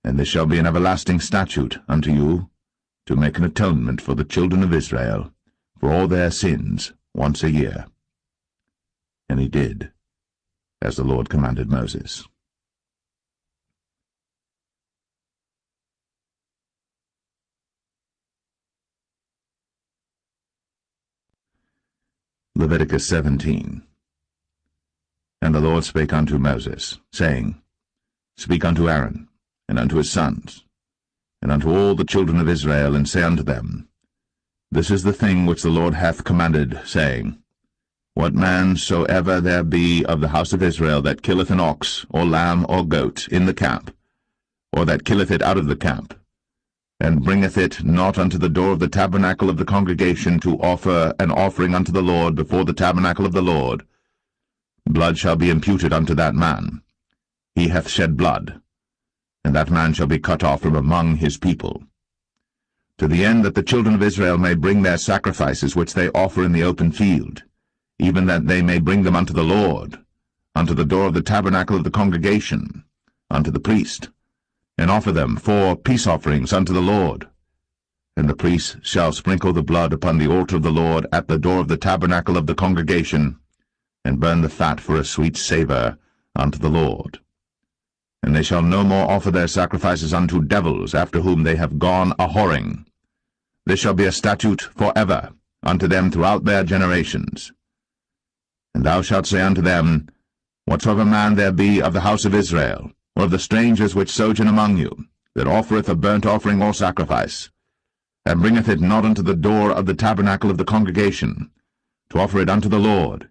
And this shall be an everlasting statute unto you, to make an atonement for the children of Israel, for all their sins, once a year. And he did, as the Lord commanded Moses. Leviticus 17. And the Lord spake unto Moses, saying, Speak unto Aaron, and unto his sons, and unto all the children of Israel, and say unto them, This is the thing which the Lord hath commanded, saying, What man soever there be of the house of Israel that killeth an ox, or lamb, or goat, in the camp, or that killeth it out of the camp, and bringeth it not unto the door of the tabernacle of the congregation to offer an offering unto the Lord before the tabernacle of the Lord, blood shall be imputed unto that man. He hath shed blood, and that man shall be cut off from among his people. To the end that the children of Israel may bring their sacrifices which they offer in the open field, even that they may bring them unto the Lord, unto the door of the tabernacle of the congregation, unto the priest, and offer them for peace offerings unto the Lord. And the priest shall sprinkle the blood upon the altar of the Lord at the door of the tabernacle of the congregation, and burn the fat for a sweet savour unto the Lord. And they shall no more offer their sacrifices unto devils, after whom they have gone a-whoring. This shall be a statute for ever unto them throughout their generations. And thou shalt say unto them, Whatsoever man there be of the house of Israel, or of the strangers which sojourn among you, that offereth a burnt offering or sacrifice, and bringeth it not unto the door of the tabernacle of the congregation, to offer it unto the Lord,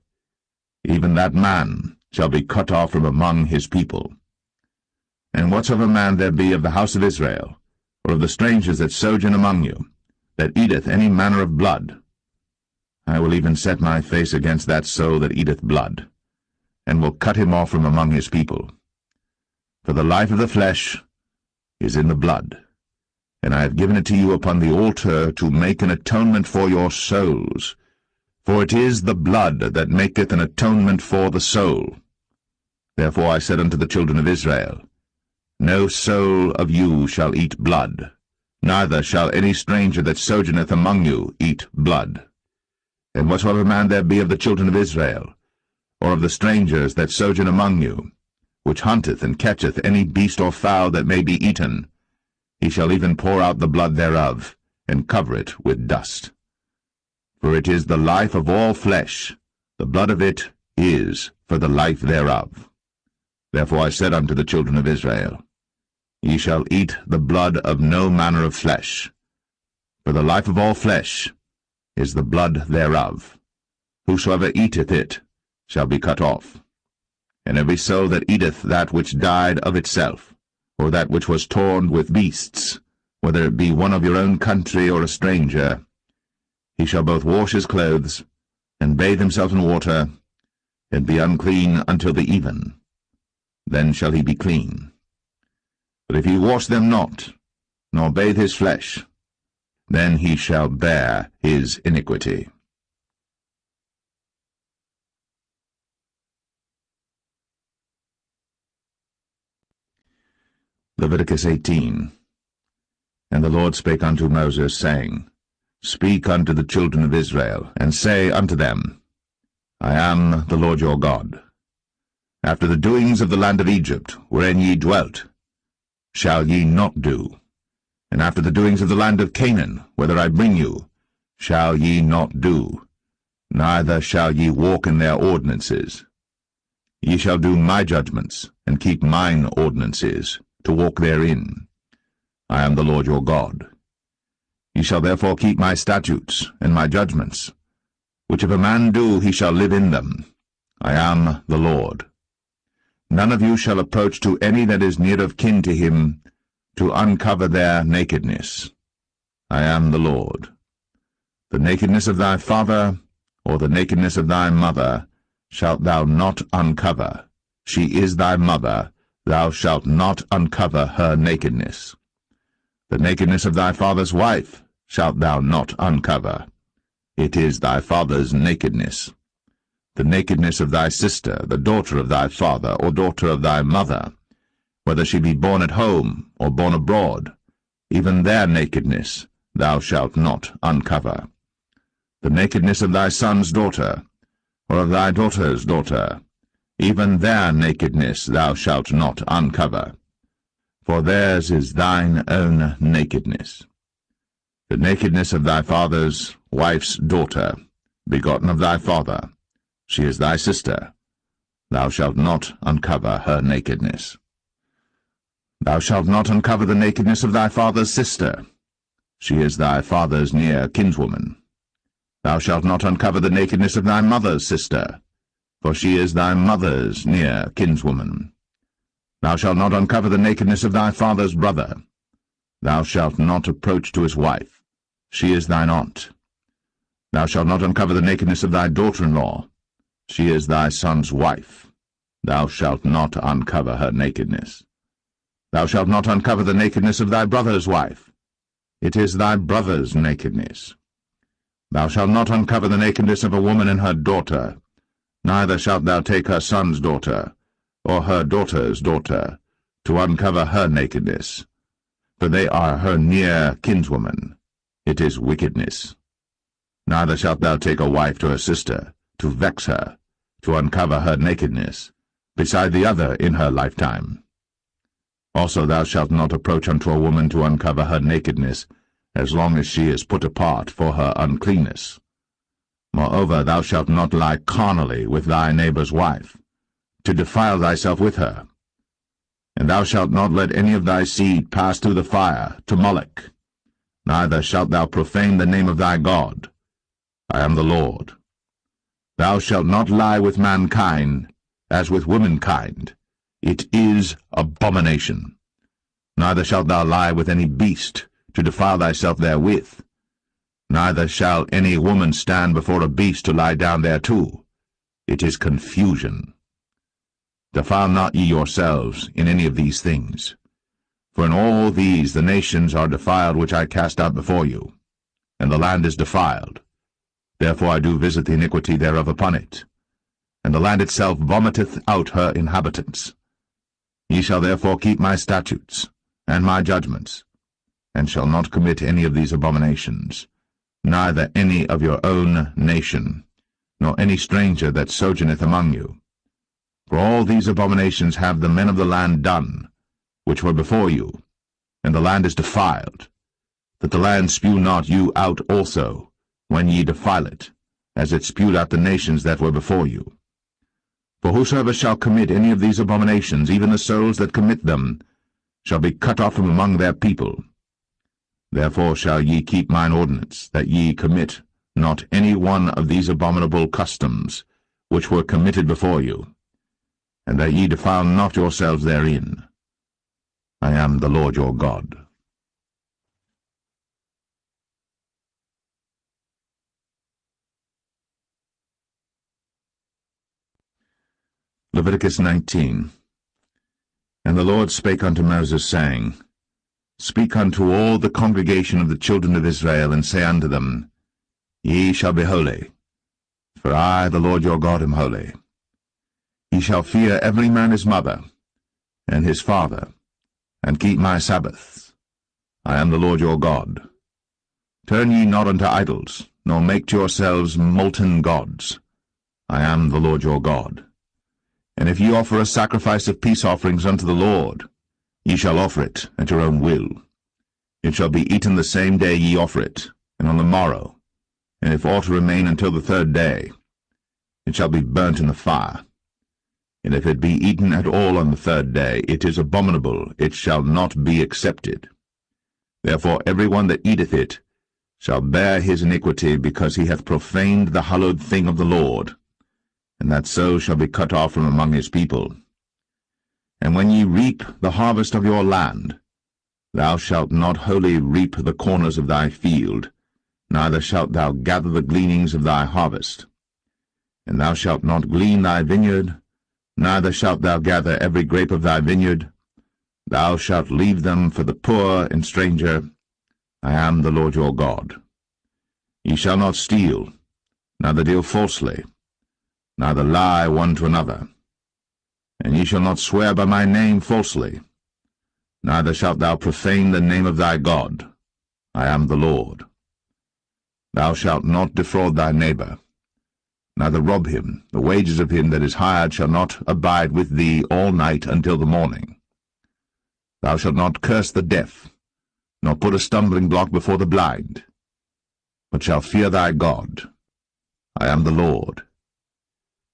even that man shall be cut off from among his people. And whatsoever man there be of the house of Israel, or of the strangers that sojourn among you, that eateth any manner of blood, I will even set my face against that soul that eateth blood, and will cut him off from among his people. For the life of the flesh is in the blood, and I have given it to you upon the altar to make an atonement for your souls. For it is the blood that maketh an atonement for the soul. Therefore I said unto the children of Israel, No soul of you shall eat blood, Neither shall any stranger that sojourneth among you eat blood. And whatsoever man there be of the children of Israel, or of the strangers that sojourn among you, which hunteth and catcheth any beast or fowl that may be eaten, he shall even pour out the blood thereof, and cover it with dust. For it is the life of all flesh, the blood of it is for the life thereof. Therefore I said unto the children of Israel, Ye shall eat the blood of no manner of flesh, for the life of all flesh is the blood thereof. Whosoever eateth it shall be cut off. And every soul that eateth that which died of itself, or that which was torn with beasts, whether it be one of your own country or a stranger, he shall both wash his clothes, and bathe himself in water, and be unclean until the even. Then shall he be clean. But if he wash them not, nor bathe his flesh, then he shall bear his iniquity. Leviticus 18. And the Lord spake unto Moses, saying, Speak unto the children of Israel, and say unto them, I am the Lord your God. After the doings of the land of Egypt, wherein ye dwelt, shall ye not do, and after the doings of the land of Canaan, whither I bring you, shall ye not do, neither shall ye walk in their ordinances. Ye shall do my judgments, and keep mine ordinances, to walk therein. I am the Lord your God. Ye shall therefore keep my statutes and my judgments, which if a man do, he shall live in them. I am the Lord. None of you shall approach to any that is near of kin to him, to uncover their nakedness. I am the Lord. The nakedness of thy father, or the nakedness of thy mother, shalt thou not uncover. She is thy mother, thou shalt not uncover her nakedness. The nakedness of thy father's wife shalt thou not uncover. It is thy father's nakedness. The nakedness of thy sister, the daughter of thy father, or daughter of thy mother, whether she be born at home, or born abroad, even their nakedness thou shalt not uncover. The nakedness of thy son's daughter, or of thy daughter's daughter, even their nakedness thou shalt not uncover, for theirs is thine own nakedness. The nakedness of thy father's wife's daughter, begotten of thy father, she is thy sister, thou shalt not uncover her nakedness. Thou shalt not uncover the nakedness of thy father's sister, she is thy father's near kinswoman. Thou shalt not uncover the nakedness of thy mother's sister, for she is thy mother's near kinswoman. Thou shalt not uncover the nakedness of thy father's brother. Thou shalt not approach to his wife, she is thine aunt. Thou shalt not uncover the nakedness of thy daughter-in-law, she is thy son's wife. Thou shalt not uncover her nakedness. Thou shalt not uncover the nakedness of thy brother's wife. It is thy brother's nakedness. Thou shalt not uncover the nakedness of a woman and her daughter, neither shalt thou take her son's daughter, or her daughter's daughter, to uncover her nakedness, for they are her near kinswoman. It is wickedness. Neither shalt thou take a wife to her sister, to vex her, to uncover her nakedness, beside the other in her lifetime. Also thou shalt not approach unto a woman to uncover her nakedness, as long as she is put apart for her uncleanness. Moreover, thou shalt not lie carnally with thy neighbor's wife, to defile thyself with her. And thou shalt not let any of thy seed pass through the fire to Moloch, neither shalt thou profane the name of thy God. I am the Lord. Thou shalt not lie with mankind, as with womankind. It is abomination. Neither shalt thou lie with any beast, to defile thyself therewith. Neither shall any woman stand before a beast to lie down thereto. It is confusion. Defile not ye yourselves in any of these things. For in all these the nations are defiled which I cast out before you, and the land is defiled. Therefore I do visit the iniquity thereof upon it, and the land itself vomiteth out her inhabitants. Ye shall therefore keep my statutes, and my judgments, and shall not commit any of these abominations, neither any of your own nation, nor any stranger that sojourneth among you. For all these abominations have the men of the land done, which were before you, and the land is defiled, that the land spew not you out also, when ye defile it, as it spewed out the nations that were before you. For whosoever shall commit any of these abominations, even the souls that commit them, shall be cut off from among their people. Therefore shall ye keep mine ordinance, that ye commit not any one of these abominable customs, which were committed before you, and that ye defile not yourselves therein. I am the Lord your God. Leviticus 19. And the Lord spake unto Moses, saying, Speak unto all the congregation of the children of Israel, and say unto them, Ye shall be holy, for I, the Lord your God, am holy. Ye shall fear every man his mother, and his father, and keep my Sabbaths. I am the Lord your God. Turn ye not unto idols, nor make to yourselves molten gods. I am the Lord your God. And if ye offer a sacrifice of peace offerings unto the Lord, ye shall offer it at your own will. It shall be eaten the same day ye offer it, and on the morrow, and if aught remain until the third day, it shall be burnt in the fire. And if it be eaten at all on the third day, it is abominable, it shall not be accepted. Therefore every one that eateth it shall bear his iniquity, because he hath profaned the hallowed thing of the Lord, and that so shall be cut off from among his people. And when ye reap the harvest of your land, thou shalt not wholly reap the corners of thy field, neither shalt thou gather the gleanings of thy harvest. And thou shalt not glean thy vineyard, neither shalt thou gather every grape of thy vineyard. Thou shalt leave them for the poor and stranger. I am the Lord your God. Ye shall not steal, neither deal falsely, neither lie one to another. And ye shall not swear by my name falsely, neither shalt thou profane the name of thy God. I am the Lord. Thou shalt not defraud thy neighbor, neither rob him. The wages of him that is hired shall not abide with thee all night until the morning. Thou shalt not curse the deaf, nor put a stumbling block before the blind, but shalt fear thy God. I am the Lord.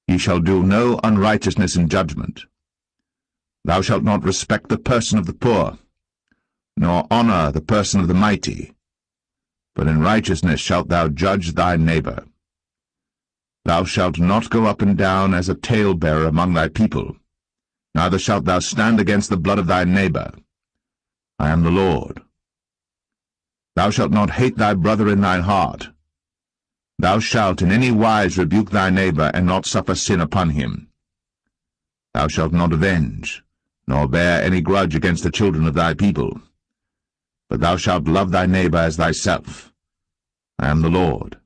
Ye shall do no unrighteousness in judgment. Thou shalt not respect the person of the poor, nor honor the person of the mighty, but in righteousness shalt thou judge thy neighbor. Thou shalt not go up and down as a talebearer among thy people, neither shalt thou stand against the blood of thy neighbor. I am the Lord. Thou shalt not hate thy brother in thine heart. Thou shalt in any wise rebuke thy neighbor, and not suffer sin upon him. Thou shalt not avenge, nor bear any grudge against the children of thy people, but thou shalt love thy neighbor as thyself. I am the Lord.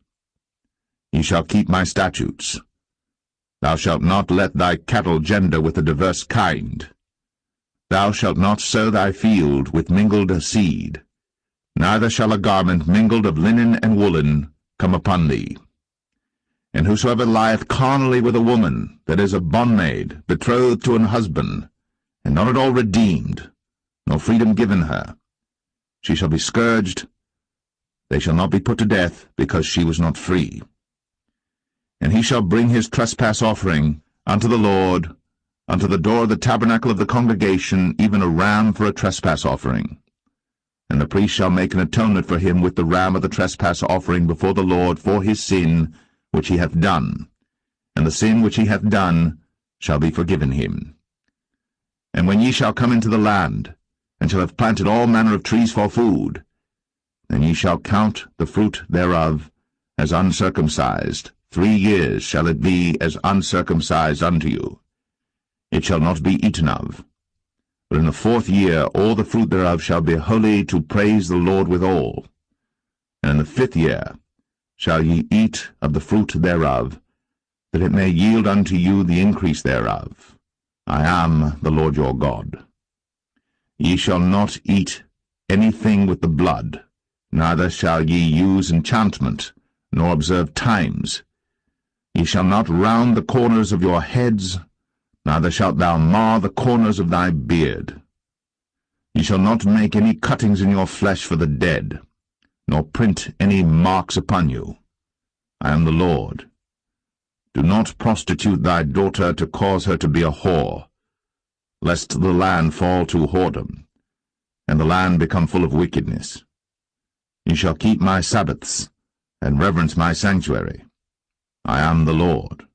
Ye shall keep my statutes. Thou shalt not let thy cattle gender with a diverse kind. Thou shalt not sow thy field with mingled seed, neither shall a garment mingled of linen and woolen come upon thee. And whosoever lieth carnally with a woman that is a bondmaid, betrothed to an husband, and not at all redeemed, nor freedom given her, she shall be scourged. They shall not be put to death, because she was not free. And he shall bring his trespass offering unto the Lord, unto the door of the tabernacle of the congregation, even a ram for a trespass offering. And the priest shall make an atonement for him with the ram of the trespass offering before the Lord for his sin which he hath done, and the sin which he hath done shall be forgiven him. And when ye shall come into the land, and shall have planted all manner of trees for food, then ye shall count the fruit thereof as uncircumcised. 3 years shall it be as uncircumcised unto you. It shall not be eaten of. But in the 4th year all the fruit thereof shall be holy, to praise the Lord withal. And in the 5th year shall ye eat of the fruit thereof, that it may yield unto you the increase thereof. I am the Lord your God. Ye shall not eat anything with the blood, neither shall ye use enchantment, nor observe times. Ye shall not round the corners of your heads, neither shalt thou mar the corners of thy beard. Ye shall not make any cuttings in your flesh for the dead, nor print any marks upon you. I am the Lord. Do not prostitute thy daughter to cause her to be a whore, lest the land fall to whoredom, and the land become full of wickedness. Ye shall keep my Sabbaths, and reverence my sanctuary. I am the Lord.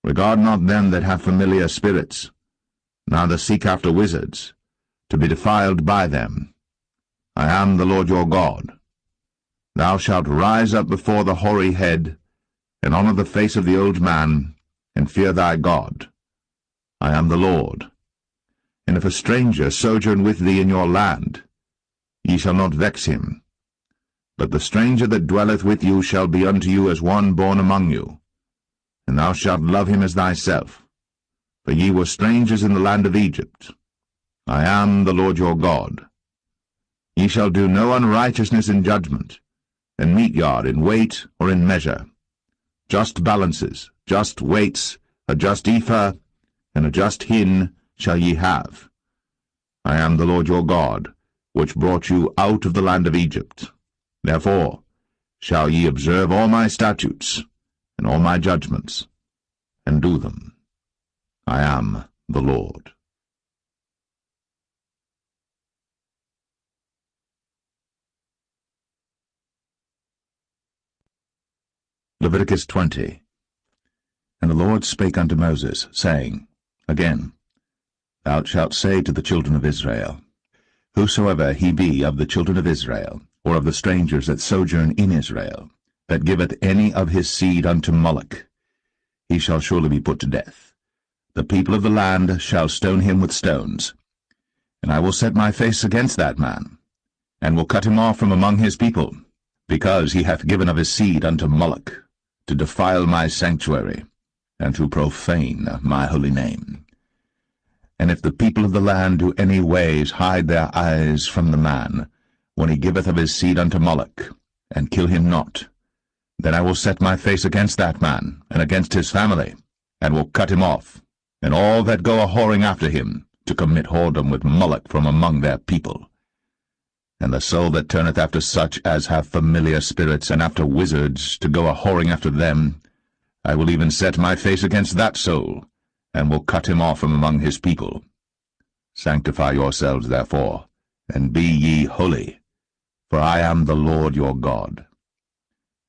Regard not them that have familiar spirits, neither seek after wizards, to be defiled by them. I am the Lord your God. Thou shalt rise up before the hoary head, and honour the face of the old man, and fear thy God. I am the Lord. And if a stranger sojourn with thee in your land, ye shall not vex him. But the stranger that dwelleth with you shall be unto you as one born among you, and thou shalt love him as thyself. For ye were strangers in the land of Egypt. I am the Lord your God. Ye shall do no unrighteousness in judgment, and meet yard in weight or in measure. Just balances, just weights, a just ephah, and a just hin shall ye have. I am the Lord your God, which brought you out of the land of Egypt. Therefore shall ye observe all my statutes, and all my judgments, and do them. I am the Lord. Leviticus 20. And the Lord spake unto Moses, saying, Again, thou shalt say to the children of Israel, Whosoever he be of the children of Israel, or of the strangers that sojourn in Israel, that giveth any of his seed unto Moloch, he shall surely be put to death. The people of the land shall stone him with stones. And I will set my face against that man, and will cut him off from among his people, because he hath given of his seed unto Moloch, to defile my sanctuary, and to profane my holy name. And if the people of the land do any ways hide their eyes from the man, when he giveth of his seed unto Moloch, and kill him not, then I will set my face against that man, and against his family, and will cut him off, and all that go a-whoring after him, to commit whoredom with Moloch from among their people. And the soul that turneth after such as have familiar spirits, and after wizards, to go a-whoring after them, I will even set my face against that soul, and will cut him off from among his people. Sanctify yourselves, therefore, and be ye holy, for I am the Lord your God.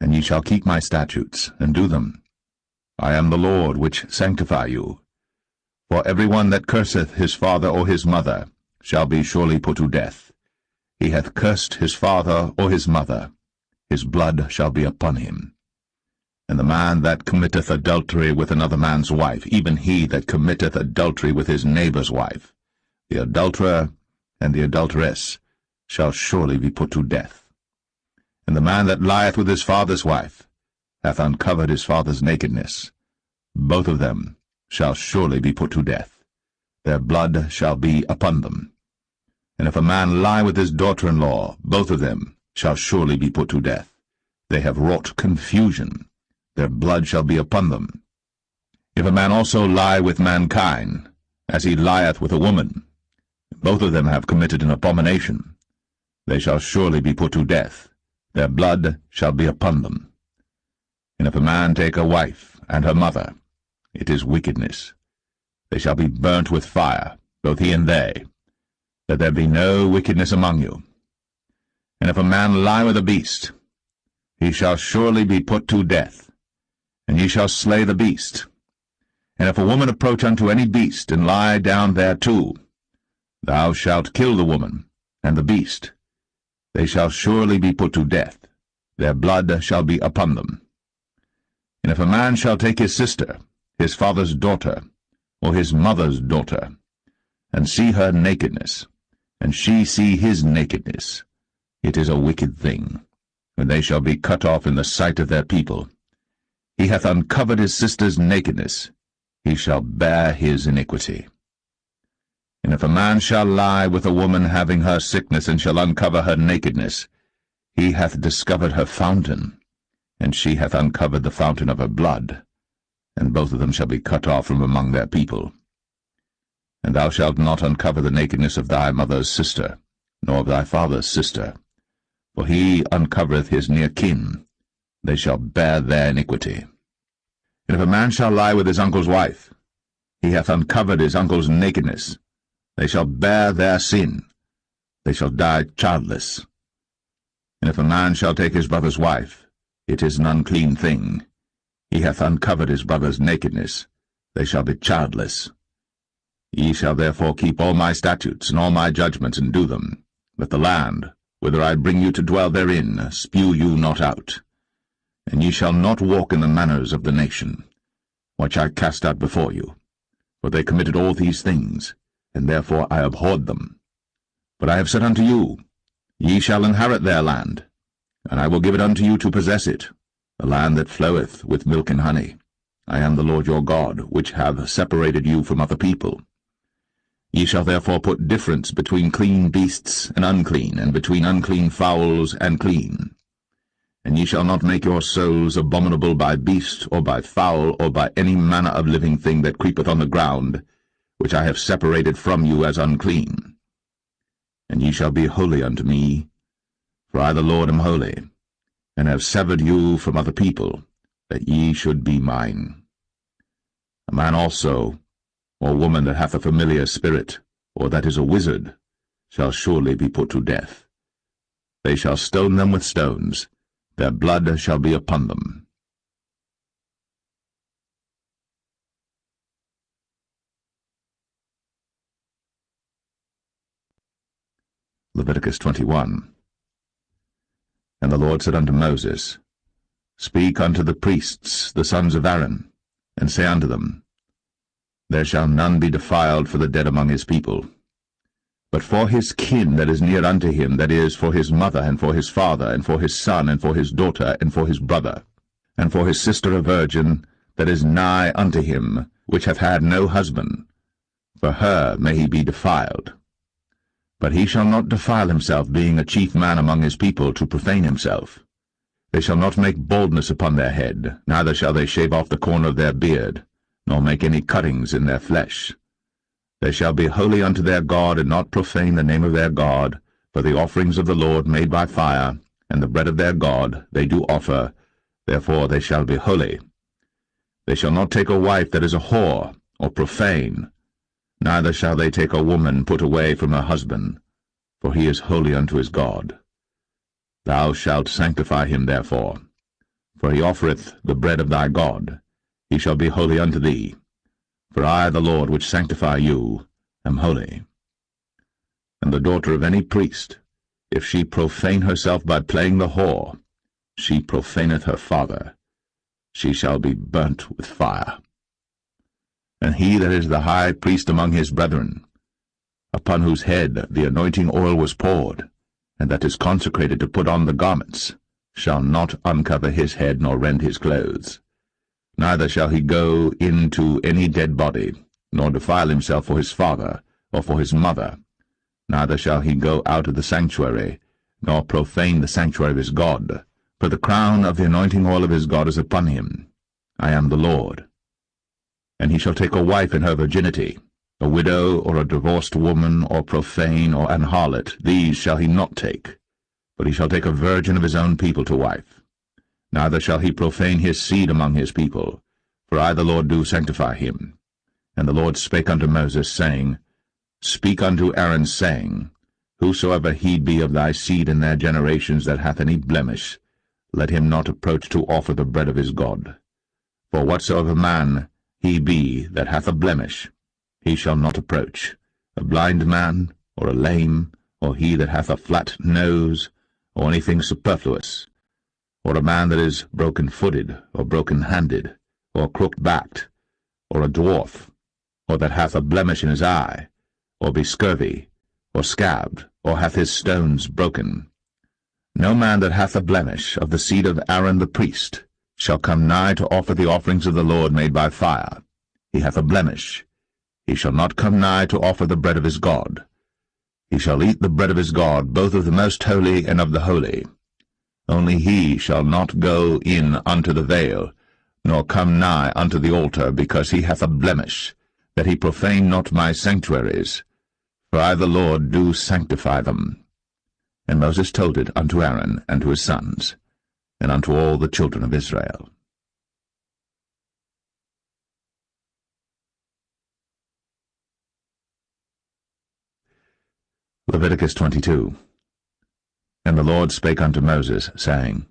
And ye shall keep my statutes, and do them. I am the Lord which sanctify you. For every one that curseth his father or his mother shall be surely put to death. He hath cursed his father or his mother, his blood shall be upon him. And the man that committeth adultery with another man's wife, even he that committeth adultery with his neighbour's wife, the adulterer and the adulteress, shall surely be put to death. And the man that lieth with his father's wife hath uncovered his father's nakedness. Both of them shall surely be put to death. Their blood shall be upon them. And if a man lie with his daughter-in-law, both of them shall surely be put to death. They have wrought confusion. Their blood shall be upon them. If a man also lie with mankind, as he lieth with a woman, both of them have committed an abomination. They shall surely be put to death. Their blood shall be upon them. And if a man take a wife and her mother, it is wickedness. They shall be burnt with fire, both he and they, that there be no wickedness among you. And if a man lie with a beast, he shall surely be put to death, and ye shall slay the beast. And if a woman approach unto any beast, and lie down thereto, thou shalt kill the woman and the beast. They shall surely be put to death. Their blood shall be upon them. And if a man shall take his sister, his father's daughter, or his mother's daughter, and see her nakedness, and she see his nakedness, it is a wicked thing, and they shall be cut off in the sight of their people. He hath uncovered his sister's nakedness, he shall bear his iniquity. And if a man shall lie with a woman having her sickness, and shall uncover her nakedness, he hath discovered her fountain, and she hath uncovered the fountain of her blood, and both of them shall be cut off from among their people. And thou shalt not uncover the nakedness of thy mother's sister, nor of thy father's sister, for he uncovereth his near kin, they shall bear their iniquity. And if a man shall lie with his uncle's wife, he hath uncovered his uncle's nakedness, they shall bear their sin, they shall die childless. And if a man shall take his brother's wife, it is an unclean thing, he hath uncovered his brother's nakedness, they shall be childless. Ye shall therefore keep all my statutes and all my judgments, and do them, that the land, whither I bring you to dwell therein, spew you not out. And ye shall not walk in the manners of the nation, which I cast out before you. For they committed all these things, and therefore I abhorred them. But I have said unto you, Ye shall inherit their land, and I will give it unto you to possess it, a land that floweth with milk and honey. I am the Lord your God, which hath separated you from other people. Ye shall therefore put difference between clean beasts and unclean, and between unclean fowls and clean. And ye shall not make your souls abominable by beast, or by fowl, or by any manner of living thing that creepeth on the ground, which I have separated from you as unclean. And ye shall be holy unto me, for I the Lord am holy, and have severed you from other people, that ye should be mine. A man also, or woman that hath a familiar spirit, or that is a wizard, shall surely be put to death. They shall stone them with stones, their blood shall be upon them. Leviticus 21. And the Lord said unto Moses, Speak unto the priests, the sons of Aaron, and say unto them, There shall none be defiled for the dead among his people. But for his kin that is near unto him, that is, for his mother, and for his father, and for his son, and for his daughter, and for his brother, and for his sister a virgin, that is nigh unto him, which hath had no husband, for her may he be defiled. But he shall not defile himself, being a chief man among his people, to profane himself. They shall not make baldness upon their head, neither shall they shave off the corner of their beard, nor make any cuttings in their flesh. They shall be holy unto their God, and not profane the name of their God, for the offerings of the Lord made by fire, and the bread of their God they do offer, therefore they shall be holy. They shall not take a wife that is a whore, or profane, neither shall they take a woman put away from her husband, for he is holy unto his God. Thou shalt sanctify him therefore, for he offereth the bread of thy God. He shall be holy unto thee. For I, the Lord, which sanctify you, am holy. And the daughter of any priest, if she profane herself by playing the whore, she profaneth her father. She shall be burnt with fire. And he that is the high priest among his brethren, upon whose head the anointing oil was poured, and that is consecrated to put on the garments, shall not uncover his head nor rend his clothes. Neither shall he go into any dead body, nor defile himself for his father, or for his mother. Neither shall he go out of the sanctuary, nor profane the sanctuary of his God. For the crown of the anointing oil of his God is upon him. I am the Lord. And he shall take a wife in her virginity, a widow, or a divorced woman, or profane, or an harlot. These shall he not take, but he shall take a virgin of his own people to wife. Neither shall he profane his seed among his people, for I the Lord do sanctify him. And the Lord spake unto Moses, saying, Speak unto Aaron, saying, Whosoever he be of thy seed in their generations that hath any blemish, let him not approach to offer the bread of his God. For whatsoever man he be that hath a blemish, he shall not approach, a blind man, or a lame, or he that hath a flat nose, or anything superfluous, or a man that is broken-footed, or broken-handed, or crooked-backed, or a dwarf, or that hath a blemish in his eye, or be scurvy, or scabbed, or hath his stones broken. No man that hath a blemish of the seed of Aaron the priest shall come nigh to offer the offerings of the Lord made by fire. He hath a blemish. He shall not come nigh to offer the bread of his God. He shall eat the bread of his God, both of the most holy and of the holy. Only he shall not go in unto the veil, nor come nigh unto the altar, because he hath a blemish, that he profane not my sanctuaries. For I the Lord do sanctify them. And Moses told it unto Aaron and to his sons, and unto all the children of Israel. Leviticus 22. And the Lord spake unto Moses, saying,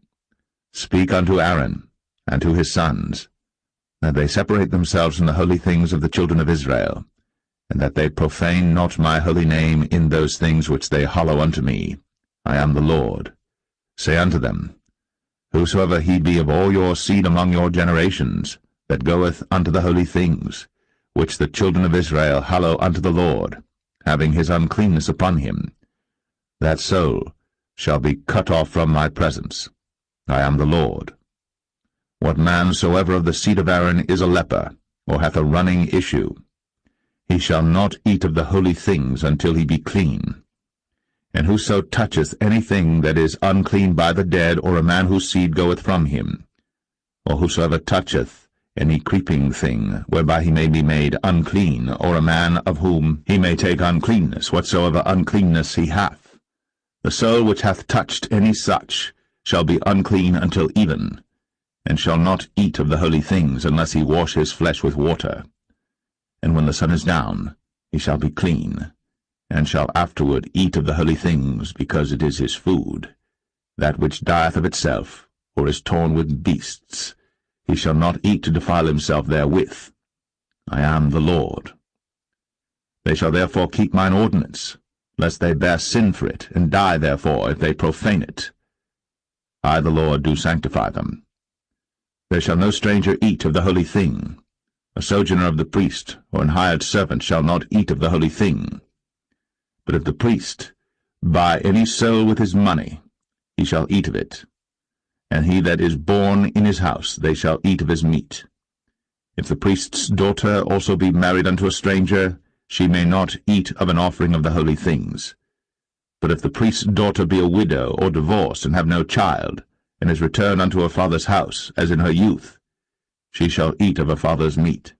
Speak unto Aaron and to his sons, that they separate themselves from the holy things of the children of Israel, and that they profane not my holy name in those things which they hallow unto me. I am the Lord. Say unto them, Whosoever he be of all your seed among your generations, that goeth unto the holy things, which the children of Israel hallow unto the Lord, having his uncleanness upon him, that soul shall be cut off from my presence. I am the Lord. What man soever of the seed of Aaron is a leper, or hath a running issue, he shall not eat of the holy things until he be clean. And whoso toucheth anything that is unclean by the dead, or a man whose seed goeth from him, or whosoever toucheth any creeping thing, whereby he may be made unclean, or a man of whom he may take uncleanness, whatsoever uncleanness he hath, the soul which hath touched any such shall be unclean until even, and shall not eat of the holy things, unless he wash his flesh with water. And when the sun is down, he shall be clean, and shall afterward eat of the holy things, because it is his food. That which dieth of itself, or is torn with beasts, he shall not eat to defile himself therewith. I am the Lord. They shall therefore keep mine ordinance, lest they bear sin for it, and die therefore if they profane it. I the Lord do sanctify them. There shall no stranger eat of the holy thing. A sojourner of the priest, or an hired servant, shall not eat of the holy thing. But if the priest buy any soul with his money, he shall eat of it. And he that is born in his house, they shall eat of his meat. If the priest's daughter also be married unto a stranger, she may not eat of an offering of the holy things. But if the priest's daughter be a widow, or divorced, and have no child, and is returned unto her father's house, as in her youth, she shall eat of her father's meat.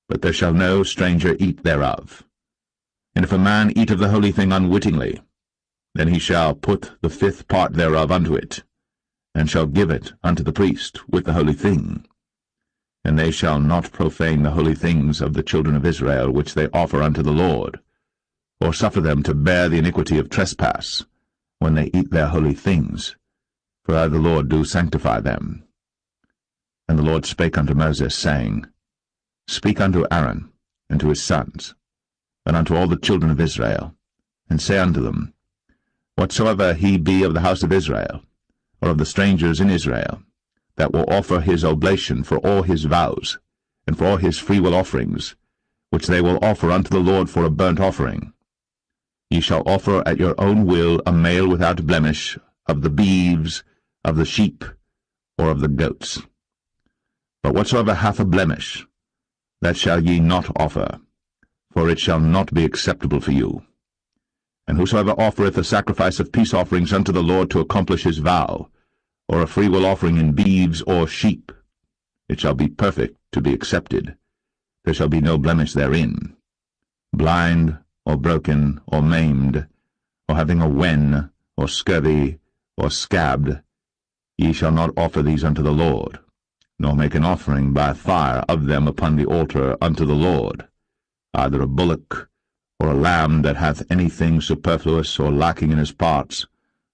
But there shall no stranger eat thereof. And if a man eat of the holy thing unwittingly, then he shall put the fifth part thereof unto it, and shall give it unto the priest with the holy thing. And they shall not profane the holy things of the children of Israel, which they offer unto the Lord, or suffer them to bear the iniquity of trespass, when they eat their holy things. For I the Lord do sanctify them. And the Lord spake unto Moses, saying, Speak unto Aaron and to his sons, and unto all the children of Israel, and say unto them, Whatsoever he be of the house of Israel, or of the strangers in Israel, that will offer his oblation for all his vows, and for all his freewill offerings, which they will offer unto the Lord for a burnt offering, ye shall offer at your own will a male without blemish, of the beeves, of the sheep, or of the goats. But whatsoever hath a blemish, that shall ye not offer, for it shall not be acceptable for you. And whosoever offereth a sacrifice of peace offerings unto the Lord to accomplish his vow, or a freewill offering in beeves or sheep, it shall be perfect to be accepted. There shall be no blemish therein. Blind, or broken, or maimed, or having a wen, or scurvy, or scabbed, ye shall not offer these unto the Lord, nor make an offering by fire of them upon the altar unto the Lord, either a bullock, or a lamb that hath anything superfluous or lacking in his parts,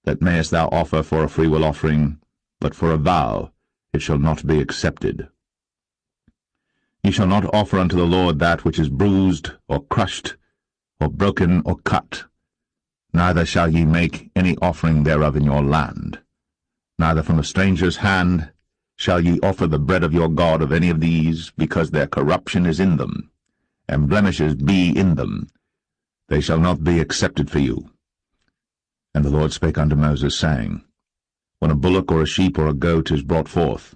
that mayest thou offer for a freewill offering, but for a vow it shall not be accepted. Ye shall not offer unto the Lord that which is bruised, or crushed, or broken, or cut. Neither shall ye make any offering thereof in your land. Neither from a stranger's hand shall ye offer the bread of your God of any of these, because their corruption is in them, and blemishes be in them. They shall not be accepted for you. And the Lord spake unto Moses, saying, When a bullock or a sheep or a goat is brought forth,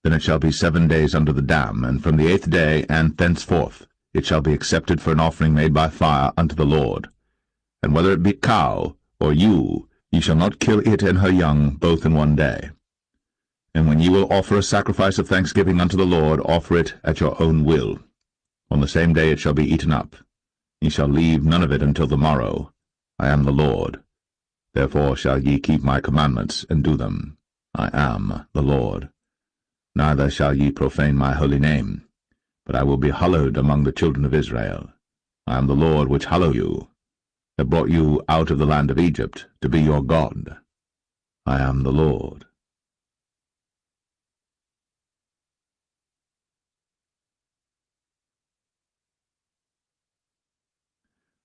then it shall be 7 days under the dam, and from the 8th day and thenceforth it shall be accepted for an offering made by fire unto the Lord. And whether it be cow or ewe, ye shall not kill it and her young both in one day. And when ye will offer a sacrifice of thanksgiving unto the Lord, offer it at your own will. On the same day it shall be eaten up. Ye shall leave none of it until the morrow. I am the Lord. Therefore shall ye keep my commandments, and do them. I am the Lord. Neither shall ye profane my holy name, but I will be hallowed among the children of Israel. I am the Lord which hallow you, that brought you out of the land of Egypt, to be your God. I am the Lord.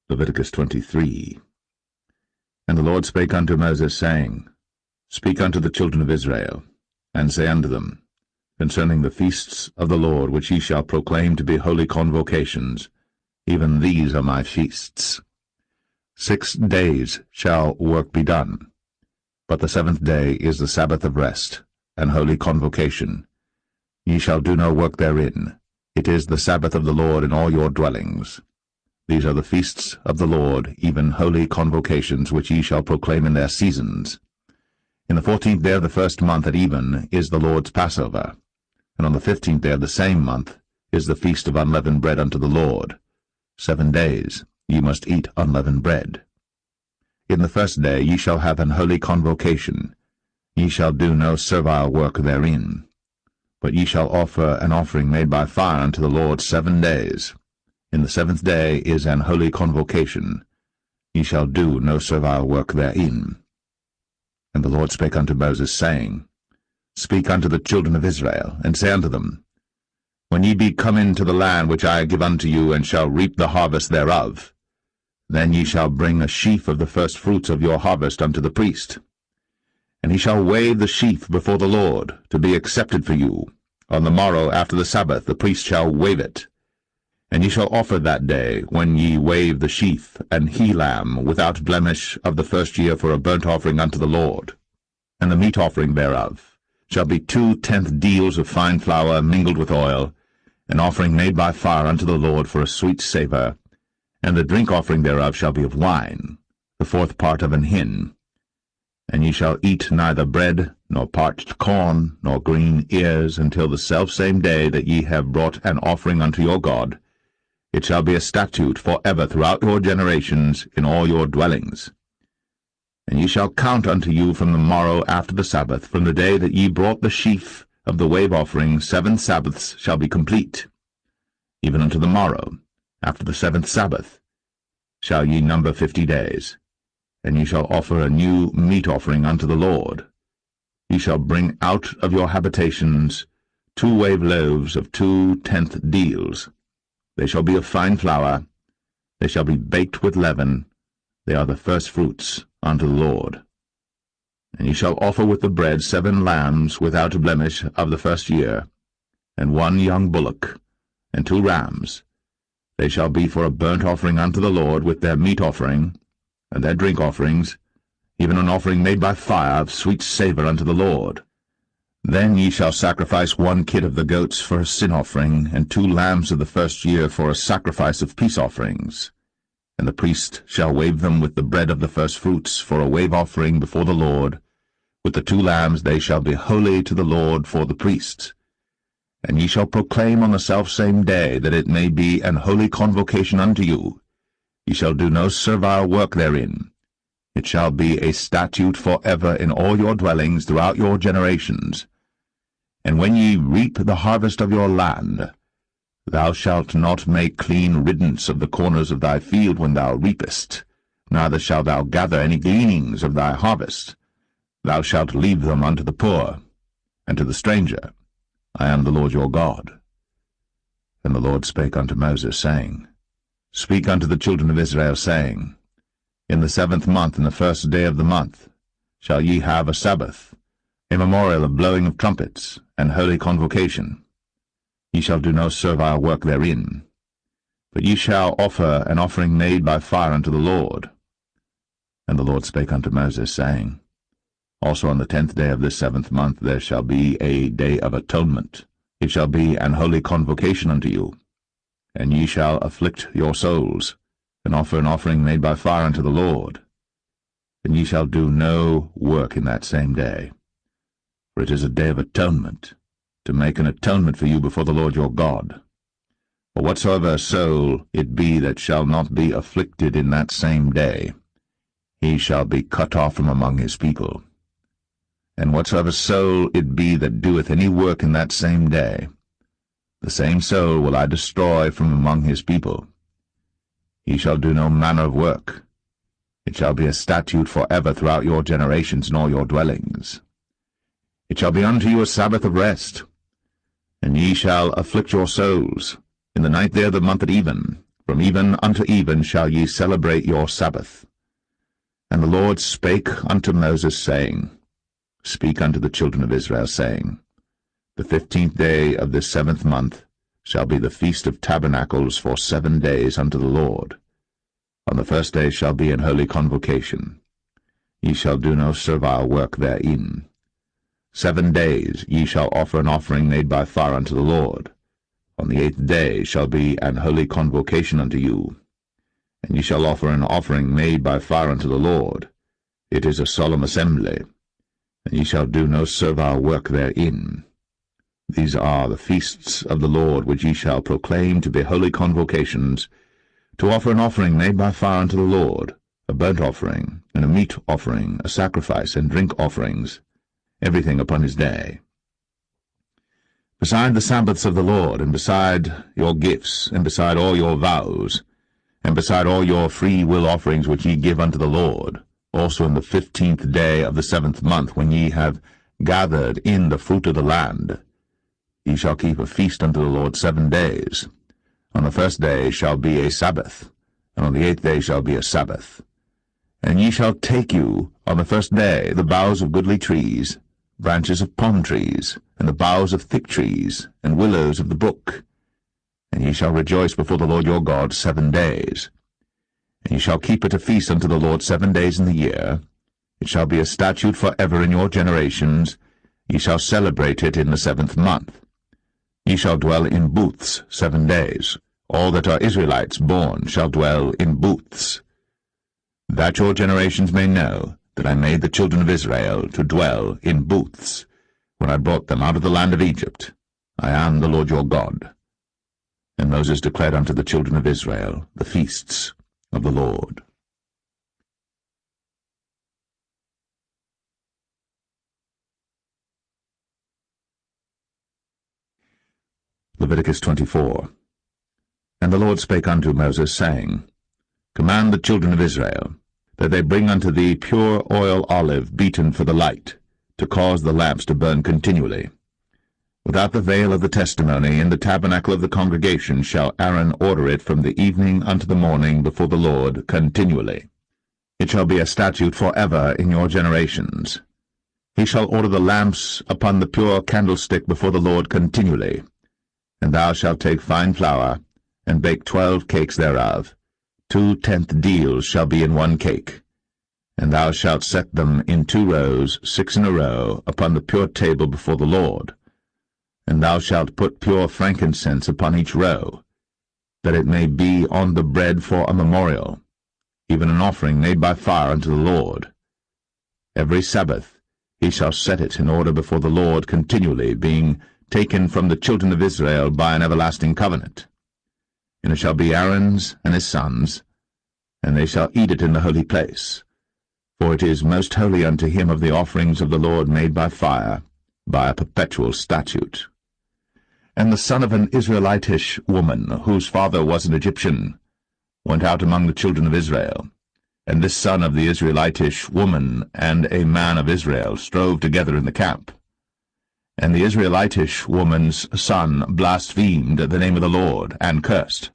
Leviticus 23. And the Lord spake unto Moses, saying, Speak unto the children of Israel, and say unto them, concerning the feasts of the Lord, which ye shall proclaim to be holy convocations, even these are my feasts. 6 days shall work be done, but the 7th day is the Sabbath of rest, and holy convocation. Ye shall do no work therein. It is the Sabbath of the Lord in all your dwellings. These are the feasts of the Lord, even holy convocations, which ye shall proclaim in their seasons. In the 14th day of the 1st month at even is the Lord's Passover, and on the 15th day of the same month is the feast of unleavened bread unto the Lord. 7 days ye must eat unleavened bread. In the 1st day ye shall have an holy convocation. Ye shall do no servile work therein, but ye shall offer an offering made by fire unto the Lord 7 days. In the 7th day is an holy convocation. Ye shall do no servile work therein. And the Lord spake unto Moses, saying, Speak unto the children of Israel, and say unto them, When ye be come into the land which I give unto you, and shall reap the harvest thereof, then ye shall bring a sheaf of the first fruits of your harvest unto the priest. And he shall wave the sheaf before the Lord, to be accepted for you. On the morrow after the Sabbath the priest shall wave it. And ye shall offer that day, when ye wave the sheaf, an he-lamb without blemish of the 1st year for a burnt offering unto the Lord. And the meat offering thereof shall be 2/10 deals of fine flour mingled with oil, an offering made by fire unto the Lord for a sweet savour. And the drink offering thereof shall be of wine, the 4th part of an hin. And ye shall eat neither bread, nor parched corn, nor green ears, until the selfsame day that ye have brought an offering unto your God. It shall be a statute for ever throughout your generations in all your dwellings. And ye shall count unto you from the morrow after the Sabbath, from the day that ye brought the sheaf of the wave offering, 7 Sabbaths shall be complete. Even unto the morrow, after the 7th Sabbath, shall ye number 50 days. And ye shall offer a new meat offering unto the Lord. Ye shall bring out of your habitations 2 wave loaves of 2/10 deals. They shall be of fine flour. They shall be baked with leaven. They are the first fruits unto the Lord. And ye shall offer with the bread 7 lambs without a blemish of the 1st year, and 1 young bullock, and 2 rams. They shall be for a burnt offering unto the Lord, with their meat offering, and their drink offerings, even an offering made by fire of sweet savour unto the Lord. Then ye shall sacrifice 1 kid of the goats for a sin offering, and 2 lambs of the 1st year for a sacrifice of peace offerings. And the priest shall wave them with the bread of the first fruits for a wave offering before the Lord. With the 2 lambs they shall be holy to the Lord for the priests. And ye shall proclaim on the selfsame day that it may be an holy convocation unto you. Ye shall do no servile work therein. It shall be a statute for ever in all your dwellings throughout your generations. And when ye reap the harvest of your land, thou shalt not make clean riddance of the corners of thy field when thou reapest, neither shalt thou gather any gleanings of thy harvest. Thou shalt leave them unto the poor, and to the stranger. I am the Lord your God. And the Lord spake unto Moses, saying, Speak unto the children of Israel, saying, In the 7th month, in the 1st day of the month, shall ye have a Sabbath, a memorial of blowing of trumpets, and holy convocation. Ye shall do no servile work therein, but ye shall offer an offering made by fire unto the Lord. And the Lord spake unto Moses, saying, Also on the 10th day of this 7th month there shall be a day of atonement. It shall be an holy convocation unto you. And ye shall afflict your souls, and offer an offering made by fire unto the Lord. And ye shall do no work in that same day. For it is a day of atonement, to make an atonement for you before the Lord your God. For whatsoever soul it be that shall not be afflicted in that same day, he shall be cut off from among his people. And whatsoever soul it be that doeth any work in that same day, the same soul will I destroy from among his people. He shall do no manner of work. It shall be a statute for ever throughout your generations in all your dwellings. It shall be unto you a Sabbath of rest, and ye shall afflict your souls. In the 9th day of the month at even, from even unto even shall ye celebrate your Sabbath. And the Lord spake unto Moses, saying, Speak unto the children of Israel, saying, The 15th day of this 7th month shall be the feast of tabernacles for 7 days unto the Lord. On the first day shall be an holy convocation. Ye shall do no servile work therein. 7 days ye shall offer an offering made by fire unto the Lord. On the 8th day shall be an holy convocation unto you. And ye shall offer an offering made by fire unto the Lord. It is a solemn assembly. And ye shall do no servile work therein. These are the feasts of the Lord, which ye shall proclaim to be holy convocations, to offer an offering made by fire unto the Lord, a burnt offering, and a meat offering, a sacrifice, and drink offerings, everything upon his day. Beside the Sabbaths of the Lord, and beside your gifts, and beside all your vows, and beside all your free will offerings which ye give unto the Lord, also in the 15th day of the 7th month, when ye have gathered in the fruit of the land, ye shall keep a feast unto the Lord 7 days. On the first day shall be a Sabbath, and on the 8th day shall be a Sabbath. And ye shall take you on the first day the boughs of goodly trees, branches of palm trees, and the boughs of thick trees, and willows of the brook. And ye shall rejoice before the Lord your God 7 days. And ye shall keep it a feast unto the Lord 7 days in the year. It shall be a statute for ever in your generations. Ye shall celebrate it in the 7th month. Ye shall dwell in booths 7 days. All that are Israelites born shall dwell in booths. That your generations may know that I made the children of Israel to dwell in booths, when I brought them out of the land of Egypt. I am the Lord your God. And Moses declared unto the children of Israel the feasts of the Lord. Leviticus 24. And the Lord spake unto Moses, saying, Command the children of Israel, that they bring unto thee pure oil olive beaten for the light, to cause the lamps to burn continually. Without the veil of the testimony, in the tabernacle of the congregation, shall Aaron order it from the evening unto the morning before the Lord continually. It shall be a statute for ever in your generations. He shall order the lamps upon the pure candlestick before the Lord continually. And thou shalt take fine flour, and bake 12 cakes thereof. 2 tenth deals shall be in 1 cake. And thou shalt set them in 2 rows, 6 in a row, upon the pure table before the Lord. And thou shalt put pure frankincense upon each row, that it may be on the bread for a memorial, even an offering made by fire unto the Lord. Every Sabbath he shall set it in order before the Lord continually, being taken from the children of Israel by an everlasting covenant. And it shall be Aaron's and his sons, and they shall eat it in the holy place. For it is most holy unto him of the offerings of the Lord made by fire, by a perpetual statute. And the son of an Israelitish woman, whose father was an Egyptian, went out among the children of Israel. And this son of the Israelitish woman and a man of Israel strove together in the camp. And the Israelitish woman's son blasphemed the name of the Lord, and cursed.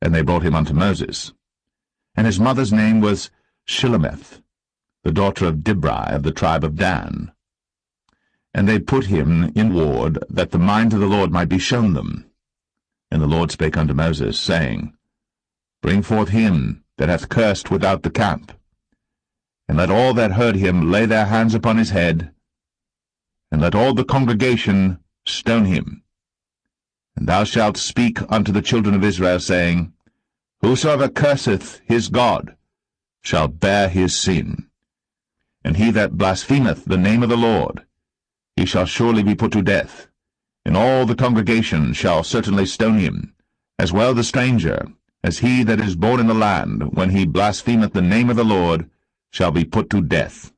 And they brought him unto Moses. And his mother's name was Shilemeth, the daughter of Dibri of the tribe of Dan. And they put him in ward, that the mind of the Lord might be shown them. And the Lord spake unto Moses, saying, Bring forth him that hath cursed without the camp, and let all that heard him lay their hands upon his head, and let all the congregation stone him. And thou shalt speak unto the children of Israel, saying, Whosoever curseth his God shall bear his sin. And he that blasphemeth the name of the Lord, he shall surely be put to death. And all the congregation shall certainly stone him, as well the stranger, as he that is born in the land, when he blasphemeth the name of the Lord, shall be put to death.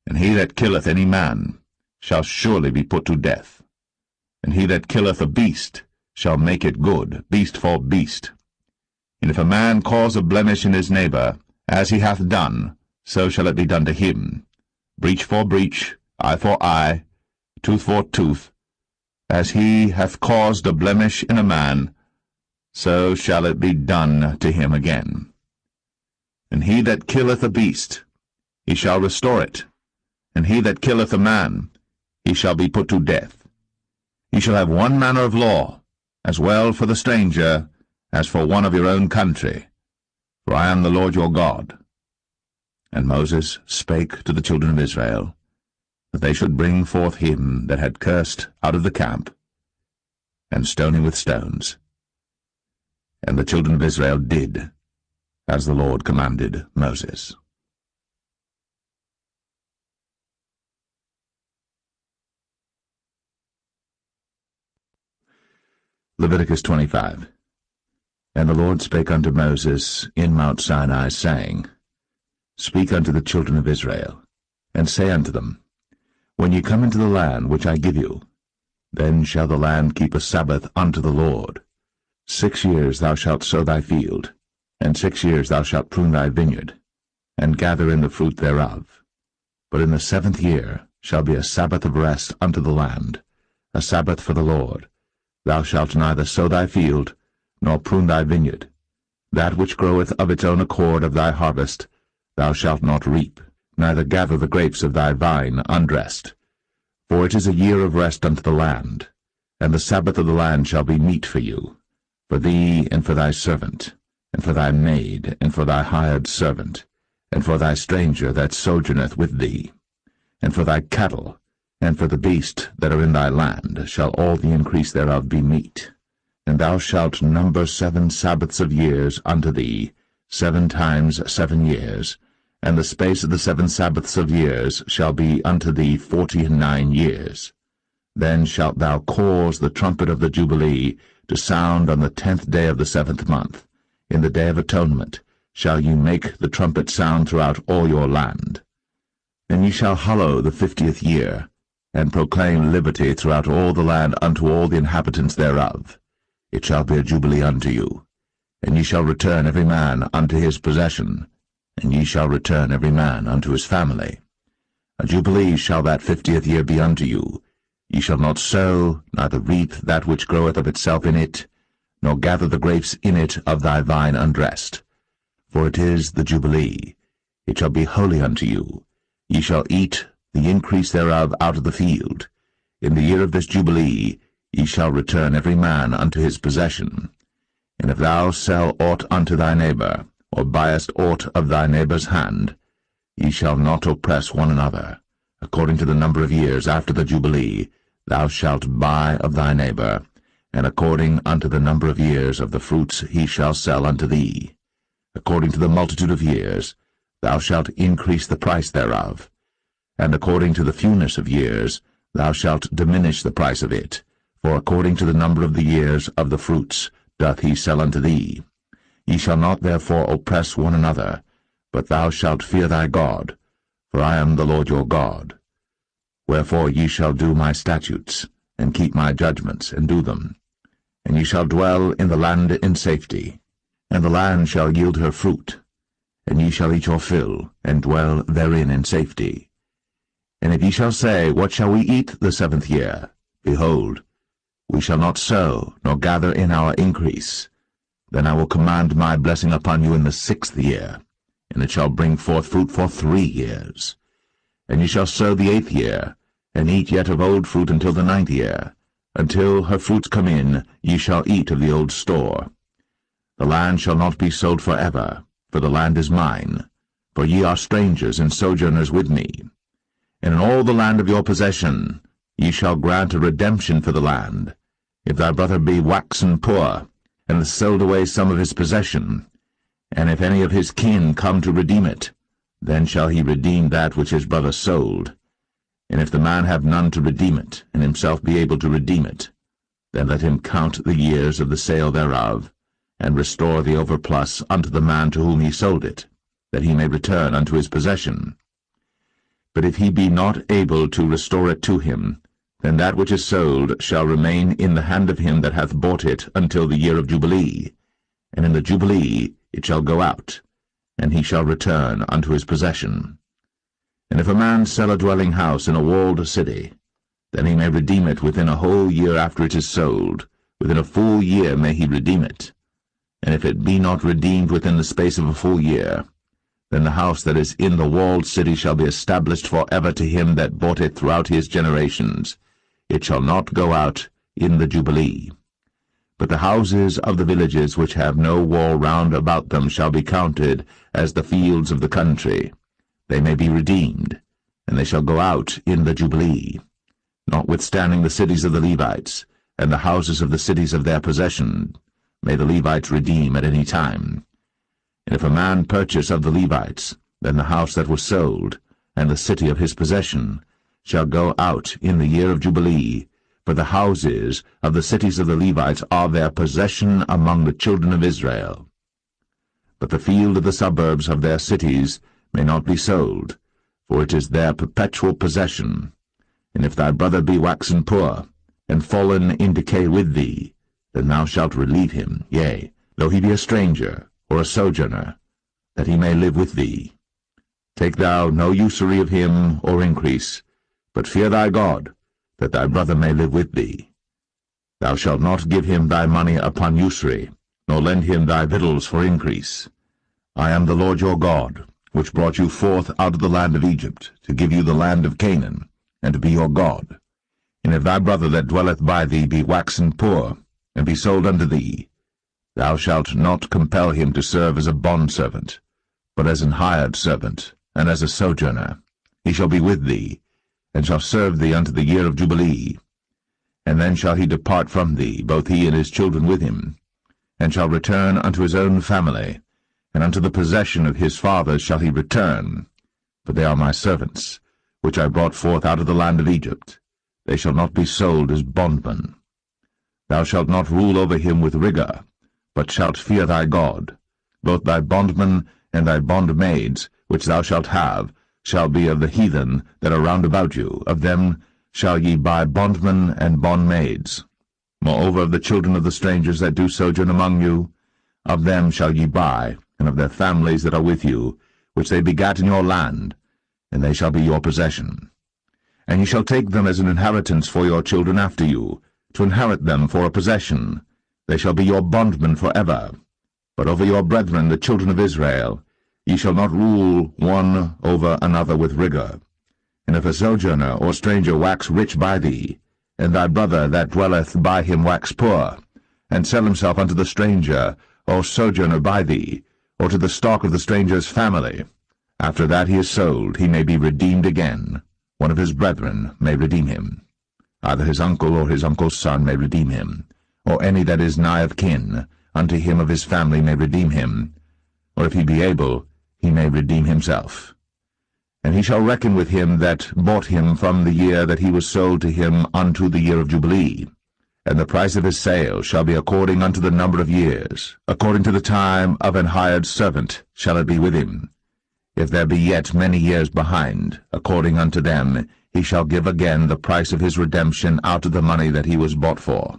And he that killeth any man shall surely be put to death. And he that killeth a beast shall make it good, beast for beast. And if a man cause a blemish in his neighbor, as he hath done, so shall it be done to him. Breach for breach, eye for eye, tooth for tooth. As he hath caused a blemish in a man, so shall it be done to him again. And he that killeth a beast, he shall restore it. And he that killeth a man, he shall be put to death. Ye shall have one manner of law, as well for the stranger as for one of your own country. For I am the Lord your God. And Moses spake to the children of Israel, that they should bring forth him that had cursed out of the camp, and stone him with stones. And the children of Israel did as the Lord commanded Moses. Leviticus 25. And the Lord spake unto Moses in Mount Sinai, saying, Speak unto the children of Israel, and say unto them, When ye come into the land which I give you, then shall the land keep a Sabbath unto the Lord. 6 years thou shalt sow thy field, and 6 years thou shalt prune thy vineyard, and gather in the fruit thereof. But in the 7th year shall be a Sabbath of rest unto the land, a Sabbath for the Lord. Thou shalt neither sow thy field, nor prune thy vineyard. That which groweth of its own accord of thy harvest thou shalt not reap, neither gather the grapes of thy vine undressed. For it is a year of rest unto the land, and the Sabbath of the land shall be meat for you, for thee and for thy servant, and for thy maid, and for thy hired servant, and for thy stranger that sojourneth with thee, and for thy cattle, and for the beasts that are in thy land shall all the increase thereof be meat. And thou shalt number 7 Sabbaths of years unto thee, 7 times 7 years, and the space of the 7 Sabbaths of years shall be unto thee 49 years. Then shalt thou cause the trumpet of the Jubilee to sound on the 10th day of the 7th month. In the day of atonement shall ye make the trumpet sound throughout all your land. And ye shall hallow the 50th year, and proclaim liberty throughout all the land unto all the inhabitants thereof. It shall be a jubilee unto you. And ye shall return every man unto his possession, and ye shall return every man unto his family. A jubilee shall that 50th year be unto you. Ye shall not sow, neither reap that which groweth of itself in it, nor gather the grapes in it of thy vine undressed. For it is the jubilee. It shall be holy unto you. Ye shall eat the increase thereof out of the field. In the year of this jubilee ye shall return every man unto his possession. And if thou sell aught unto thy neighbor, or buyest aught of thy neighbor's hand, ye shall not oppress one another. According to the number of years after the jubilee thou shalt buy of thy neighbor, and according unto the number of years of the fruits he shall sell unto thee. According to the multitude of years thou shalt increase the price thereof, and according to the fewness of years thou shalt diminish the price of it, for according to the number of the years of the fruits doth he sell unto thee. Ye shall not therefore oppress one another, but thou shalt fear thy God, for I am the Lord your God. Wherefore ye shall do my statutes, and keep my judgments, and do them. And ye shall dwell in the land in safety, and the land shall yield her fruit, and ye shall eat your fill, and dwell therein in safety. And if ye shall say, What shall we eat the 7th year? Behold, we shall not sow, nor gather in our increase. Then I will command my blessing upon you in the 6th year, and it shall bring forth fruit for 3 years. And ye shall sow the 8th year, and eat yet of old fruit until the 9th year. Until her fruits come in, ye shall eat of the old store. The land shall not be sold forever, for the land is mine, for ye are strangers and sojourners with me. And in all the land of your possession ye shall grant a redemption for the land, If thy brother be waxen poor, and hath sold away some of his possession, and if any of his kin come to redeem it, then shall he redeem that which his brother sold. And if the man have none to redeem it, and himself be able to redeem it, then let him count the years of the sale thereof, and restore the overplus unto the man to whom he sold it, that he may return unto his possession. But if he be not able to restore it to him, then that which is sold shall remain in the hand of him that hath bought it until the year of Jubilee, and in the Jubilee it shall go out, and he shall return unto his possession. And if a man sell a dwelling house in a walled city, then he may redeem it within a whole year after it is sold. Within a full year may he redeem it. And if it be not redeemed within the space of a full year, then the house that is in the walled city shall be established for ever to him that bought it throughout his generations. It shall not go out in the Jubilee. But the houses of the villages which have no wall round about them shall be counted as the fields of the country. They may be redeemed, and they shall go out in the Jubilee. Notwithstanding the cities of the Levites, and the houses of the cities of their possession, may the Levites redeem at any time. And if a man purchase of the Levites, then the house that was sold, and the city of his possession, shall go out in the year of Jubilee, for the houses of the cities of the Levites are their possession among the children of Israel. But the field of the suburbs of their cities may not be sold, for it is their perpetual possession. And if thy brother be waxen poor, and fallen in decay with thee, then thou shalt relieve him, yea, though he be a stranger, or a sojourner, that he may live with thee. Take thou no usury of him, or increase, but fear thy God, that thy brother may live with thee. Thou shalt not give him thy money upon usury, nor lend him thy victuals for increase. I am the Lord your God, which brought you forth out of the land of Egypt, to give you the land of Canaan, and to be your God. And if thy brother that dwelleth by thee be waxen poor, and be sold unto thee, thou shalt not compel him to serve as a bondservant, but as an hired servant, and as a sojourner. He shall be with thee, and shall serve thee unto the year of Jubilee. And then shall he depart from thee, both he and his children with him, and shall return unto his own family, and unto the possession of his fathers shall he return. For they are my servants, which I brought forth out of the land of Egypt. They shall not be sold as bondmen. Thou shalt not rule over him with rigor, but shalt fear thy God. Both thy bondmen and thy bondmaids, which thou shalt have, shall be of the heathen that are round about you. Of them shall ye buy bondmen and bondmaids. Moreover, of the children of the strangers that do sojourn among you, of them shall ye buy, and of their families that are with you, which they begat in your land, and they shall be your possession. And ye shall take them as an inheritance for your children after you, to inherit them for a possession. They shall be your bondmen for ever. But over your brethren, the children of Israel, ye shall not rule one over another with rigor. And if a sojourner or stranger wax rich by thee, and thy brother that dwelleth by him wax poor, and sell himself unto the stranger or sojourner by thee, or to the stock of the stranger's family, after that he is sold, he may be redeemed again. One of his brethren may redeem him. Either his uncle or his uncle's son may redeem him, or any that is nigh of kin unto him of his family may redeem him, or if he be able, he may redeem himself. And he shall reckon with him that bought him from the year that he was sold to him unto the year of Jubilee. And the price of his sale shall be according unto the number of years, according to the time of an hired servant shall it be with him. If there be yet many years behind, according unto them, he shall give again the price of his redemption out of the money that he was bought for.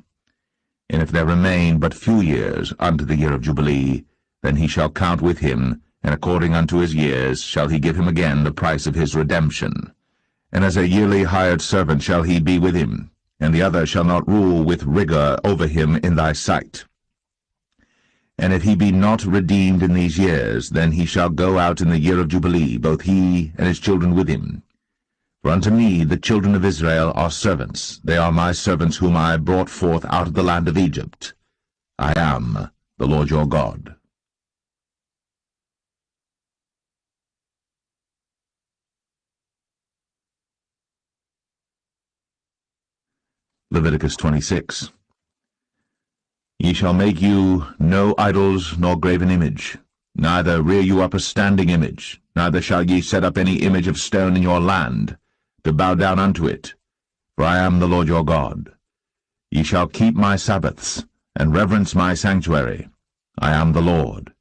And if there remain but few years unto the year of Jubilee, then he shall count with him, and according unto his years shall he give him again the price of his redemption. And as a yearly hired servant shall he be with him, and the other shall not rule with rigor over him in thy sight. And if he be not redeemed in these years, then he shall go out in the year of Jubilee, both he and his children with him. For unto me the children of Israel are servants. They are my servants whom I brought forth out of the land of Egypt. I am the Lord your God. Leviticus 26. Ye shall make you no idols nor graven image, neither rear you up a standing image, neither shall ye set up any image of stone in your land, to bow down unto it, for I am the Lord your God. Ye shall keep my Sabbaths, and reverence my sanctuary. I am the Lord.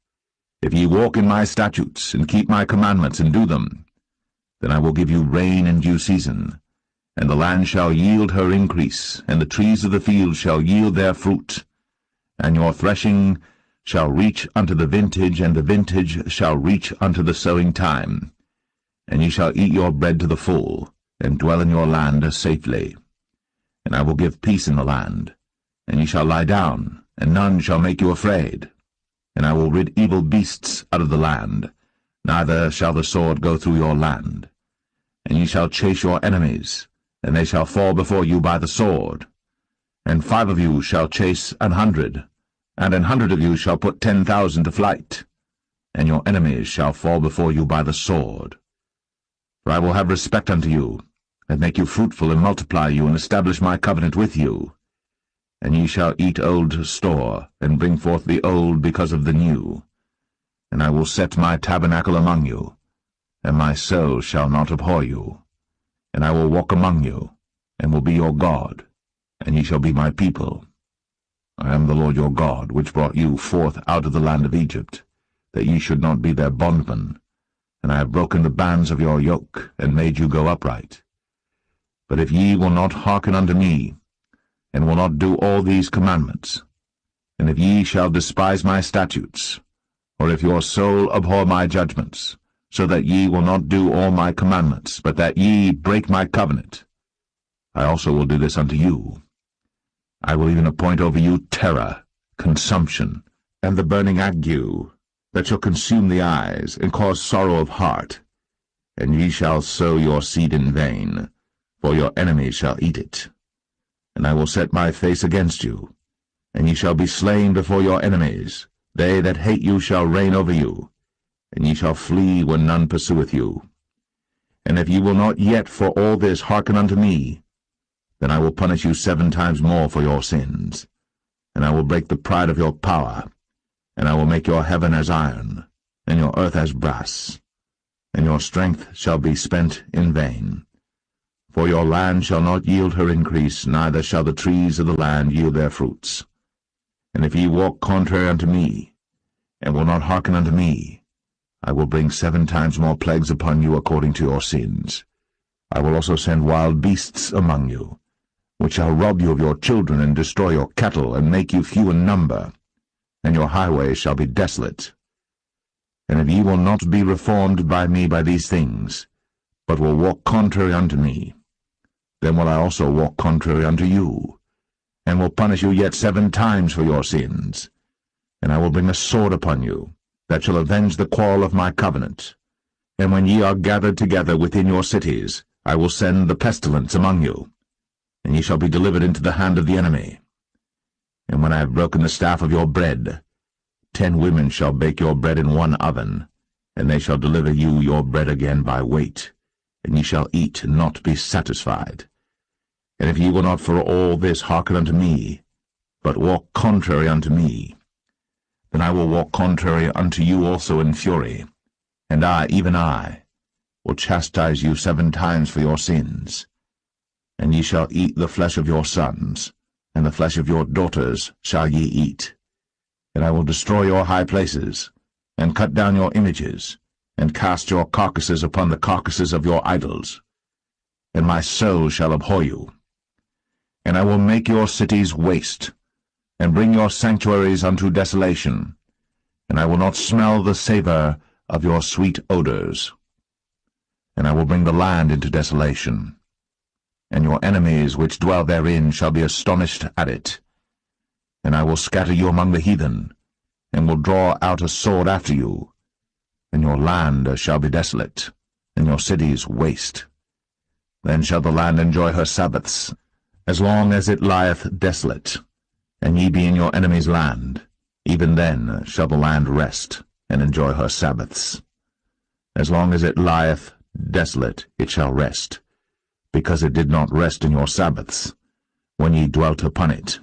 If ye walk in my statutes, and keep my commandments, and do them, then I will give you rain in due season, and the land shall yield her increase, and the trees of the field shall yield their fruit, and your threshing shall reach unto the vintage, and the vintage shall reach unto the sowing time. And ye shall eat your bread to the full, and dwell in your land safely. And I will give peace in the land, and ye shall lie down, and none shall make you afraid. And I will rid evil beasts out of the land, neither shall the sword go through your land. And ye shall chase your enemies, and they shall fall before you by the sword. And 5 of you shall chase 100, and 100 of you shall put 10,000 to flight. And your enemies shall fall before you by the sword. For I will have respect unto you, and make you fruitful, and multiply you, and establish my covenant with you. And ye shall eat old store, and bring forth the old because of the new. And I will set my tabernacle among you, and my soul shall not abhor you. And I will walk among you, and will be your God, and ye shall be my people. I am the Lord your God, which brought you forth out of the land of Egypt, that ye should not be their bondmen. And I have broken the bands of your yoke, and made you go upright. But if ye will not hearken unto me, and will not do all these commandments, and if ye shall despise my statutes, or if your soul abhor my judgments, so that ye will not do all my commandments, but that ye break my covenant, I also will do this unto you. I will even appoint over you terror, consumption, and the burning ague, that shall consume the eyes, and cause sorrow of heart. And ye shall sow your seed in vain, for your enemies shall eat it. And I will set my face against you, and ye shall be slain before your enemies. They that hate you shall reign over you, and ye shall flee when none pursueth you. And if ye will not yet for all this hearken unto me, then I will punish you 7 times more for your sins. And I will break the pride of your power, and I will make your heaven as iron, and your earth as brass, and your strength shall be spent in vain. For your land shall not yield her increase, neither shall the trees of the land yield their fruits. And if ye walk contrary unto me, and will not hearken unto me, I will bring 7 times more plagues upon you according to your sins. I will also send wild beasts among you, which shall rob you of your children, and destroy your cattle, and make you few in number, and your highways shall be desolate. And if ye will not be reformed by me by these things, but will walk contrary unto me, then will I also walk contrary unto you, and will punish you yet 7 times for your sins. And I will bring a sword upon you, that shall avenge the quarrel of my covenant. And when ye are gathered together within your cities, I will send the pestilence among you, and ye shall be delivered into the hand of the enemy. And when I have broken the staff of your bread, 10 women shall bake your bread in one oven, and they shall deliver you your bread again by weight, and ye shall eat and not be satisfied. And if ye will not for all this hearken unto me, but walk contrary unto me, then I will walk contrary unto you also in fury, and I, even I, will chastise you 7 times for your sins. And ye shall eat the flesh of your sons, and the flesh of your daughters shall ye eat. And I will destroy your high places, and cut down your images, and cast your carcasses upon the carcasses of your idols. And my soul shall abhor you. And I will make your cities waste, and bring your sanctuaries unto desolation, and I will not smell the savour of your sweet odours. And I will bring the land into desolation, and your enemies which dwell therein shall be astonished at it. And I will scatter you among the heathen, and will draw out a sword after you, and your land shall be desolate, and your cities waste. Then shall the land enjoy her Sabbaths, as long as it lieth desolate, and ye be in your enemy's land. Even then shall the land rest, and enjoy her Sabbaths. As long as it lieth desolate it shall rest, because it did not rest in your Sabbaths, when ye dwelt upon it.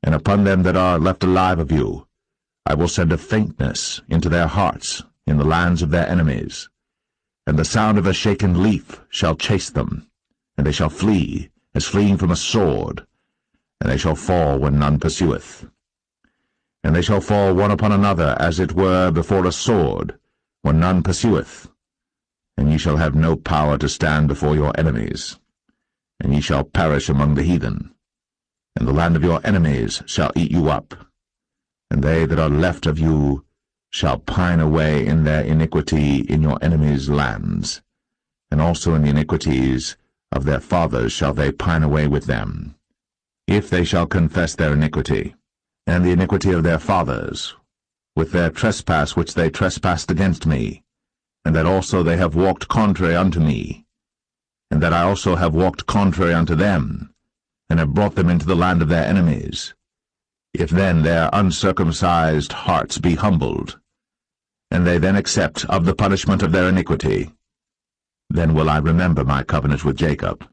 And upon them that are left alive of you I will send a faintness into their hearts in the lands of their enemies, and the sound of a shaken leaf shall chase them, and they shall flee as fleeing from a sword, and they shall fall when none pursueth. And they shall fall one upon another, as it were before a sword, when none pursueth. And ye shall have no power to stand before your enemies, and ye shall perish among the heathen. And the land of your enemies shall eat you up, and they that are left of you shall pine away in their iniquity in your enemies' lands, and also in the iniquities of their fathers shall they pine away with them, if they shall confess their iniquity, and the iniquity of their fathers, with their trespass which they trespassed against me, and that also they have walked contrary unto me, and that I also have walked contrary unto them, and have brought them into the land of their enemies. If then their uncircumcised hearts be humbled, and they then accept of the punishment of their iniquity, then will I remember my covenant with Jacob,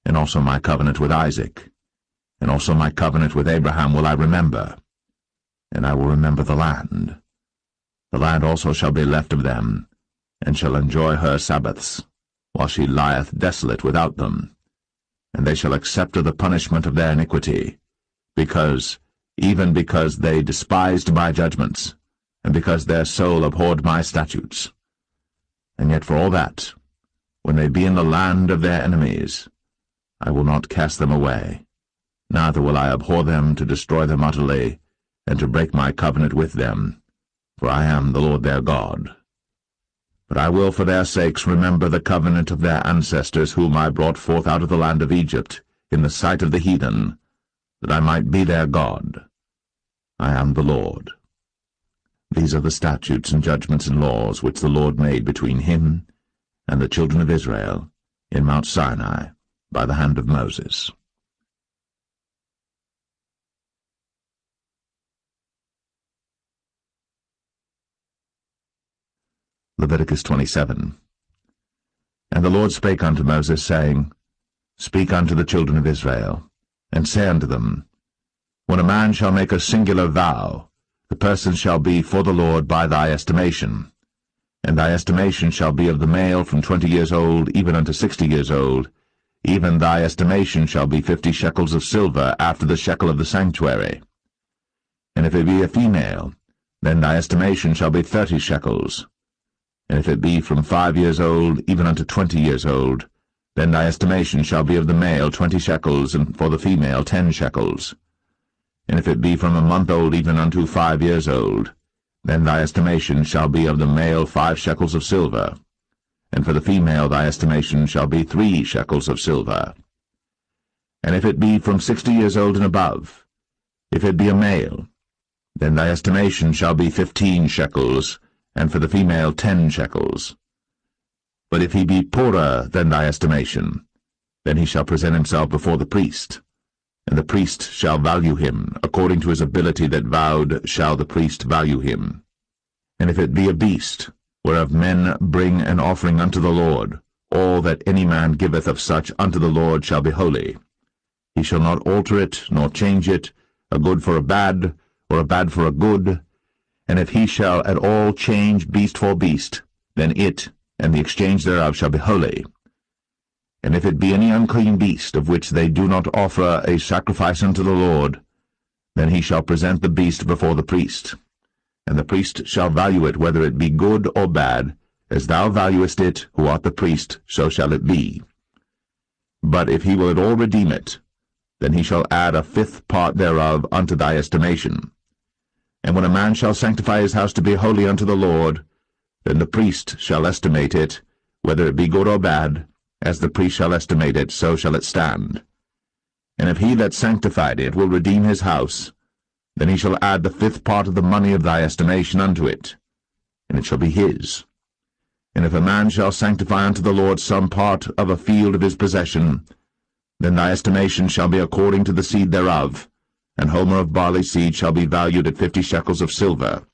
and also my covenant with Isaac, and also my covenant with Abraham will I remember, and I will remember the land. The land also shall be left of them, and shall enjoy her Sabbaths, while she lieth desolate without them. And they shall accept of the punishment of their iniquity, even because they despised my judgments, and because their soul abhorred my statutes. And yet for all that, when they be in the land of their enemies, I will not cast them away, neither will I abhor them to destroy them utterly, and to break my covenant with them, for I am the Lord their God. But I will for their sakes remember the covenant of their ancestors, whom I brought forth out of the land of Egypt, in the sight of the heathen, that I might be their God. I am the Lord. These are the statutes and judgments and laws which the Lord made between him and the children of Israel in Mount Sinai by the hand of Moses. Leviticus 27. And the Lord spake unto Moses, saying, Speak unto the children of Israel, and say unto them, When a man shall make a singular vow, the person shall be for the Lord by thy estimation, and thy estimation shall be of the male from 20 years old even unto 60 years old, even thy estimation shall be 50 shekels of silver after the shekel of the sanctuary. And if it be a female, then thy estimation shall be 30 shekels. And if it be from 5 years old even unto 20 years old, then thy estimation shall be of the male 20 shekels, and for the female 10 shekels. And if it be from a month old even unto 5 years old, then thy estimation shall be of the male 5 shekels of silver, and for the female thy estimation shall be 3 shekels of silver. And if it be from 60 years old and above, if it be a male, then thy estimation shall be 15 shekels, and for the female 10 shekels. But if he be poorer than thy estimation, then he shall present himself before the priest, and the priest shall value him, according to his ability that vowed shall the priest value him. And if it be a beast, whereof men bring an offering unto the Lord, all that any man giveth of such unto the Lord shall be holy. He shall not alter it, nor change it, a good for a bad, or a bad for a good. And if he shall at all change beast for beast, then it, and the exchange thereof, shall be holy. And if it be any unclean beast, of which they do not offer a sacrifice unto the Lord, then he shall present the beast before the priest. And the priest shall value it, whether it be good or bad, as thou valuest it, who art the priest, so shall it be. But if he will at all redeem it, then he shall add a 5th part thereof unto thy estimation. And when a man shall sanctify his house to be holy unto the Lord, then the priest shall estimate it, whether it be good or bad, as the priest shall estimate it, so shall it stand. And if he that sanctified it will redeem his house, then he shall add the 5th part of the money of thy estimation unto it, and it shall be his. And if a man shall sanctify unto the Lord some part of a field of his possession, then thy estimation shall be according to the seed thereof, and homer of barley seed shall be valued at 50 shekels of silver.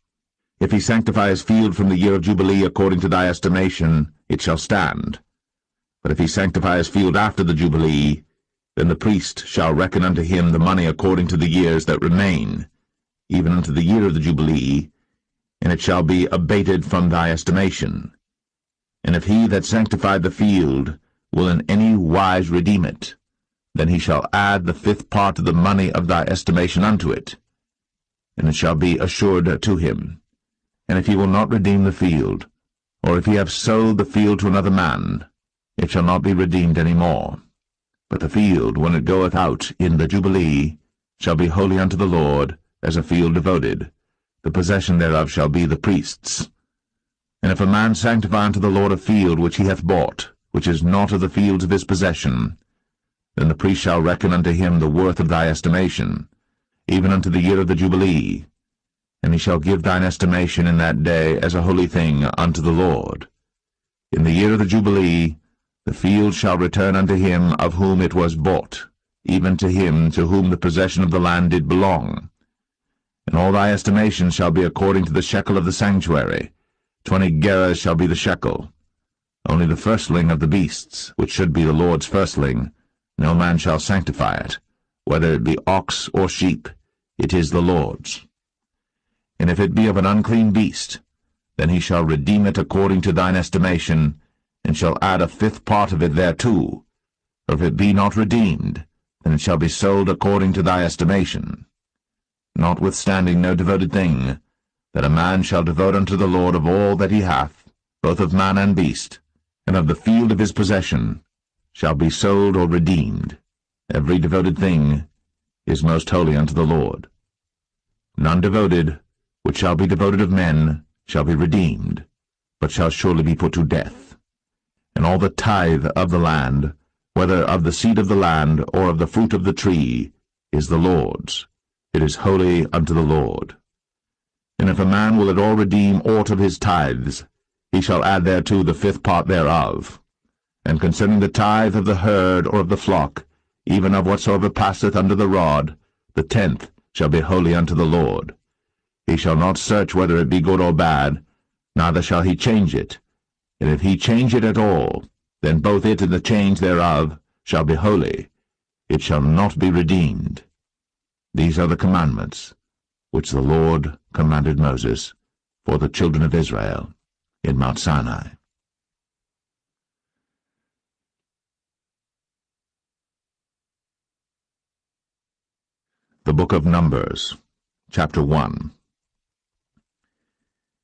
If he sanctify his field from the year of Jubilee according to thy estimation, it shall stand. But if he sanctify his field after the Jubilee, Then the priest shall reckon unto him the money according to the years that remain, even unto the year of the Jubilee, and it shall be abated from thy estimation. And if he that sanctified the field will in any wise redeem it, then he shall add the 5th part of the money of thy estimation unto it, and it shall be assured to him. And if he will not redeem the field, or if he have sold the field to another man, it shall not be redeemed any more. But the field, when it goeth out in the Jubilee, shall be holy unto the Lord, as a field devoted. The possession thereof shall be the priest's. And if a man sanctify unto the Lord a field which he hath bought, which is not of the fields of his possession, then the priest shall reckon unto him the worth of thy estimation, even unto the year of the Jubilee, and he shall give thine estimation in that day as a holy thing unto the Lord. In the year of the Jubilee the field shall return unto him of whom it was bought, even to him to whom the possession of the land did belong. And all thy estimation shall be according to the shekel of the sanctuary. 20 gerahs shall be the shekel. Only the firstling of the beasts, which should be the Lord's firstling, no man shall sanctify it, whether it be ox or sheep, it is the Lord's. And if it be of an unclean beast, then he shall redeem it according to thine estimation, and shall add a 5th part of it thereto. Or if it be not redeemed, then it shall be sold according to thy estimation. Notwithstanding no devoted thing, that a man shall devote unto the Lord of all that he hath, both of man and beast, and of the field of his possession, shall be sold or redeemed. Every devoted thing is most holy unto the Lord. None devoted, which shall be devoted of men, shall be redeemed, but shall surely be put to death. And all the tithe of the land, whether of the seed of the land or of the fruit of the tree, is the Lord's. It is holy unto the Lord. And if a man will at all redeem aught of his tithes, he shall add thereto the 5th part thereof. And concerning the tithe of the herd or of the flock, even of whatsoever passeth under the rod, the 10th shall be holy unto the Lord. He shall not search whether it be good or bad, neither shall he change it. And if he change it at all, then both it and the change thereof shall be holy. It shall not be redeemed. These are the commandments which the Lord commanded Moses for the children of Israel in Mount Sinai. The Book of Numbers, chapter 1.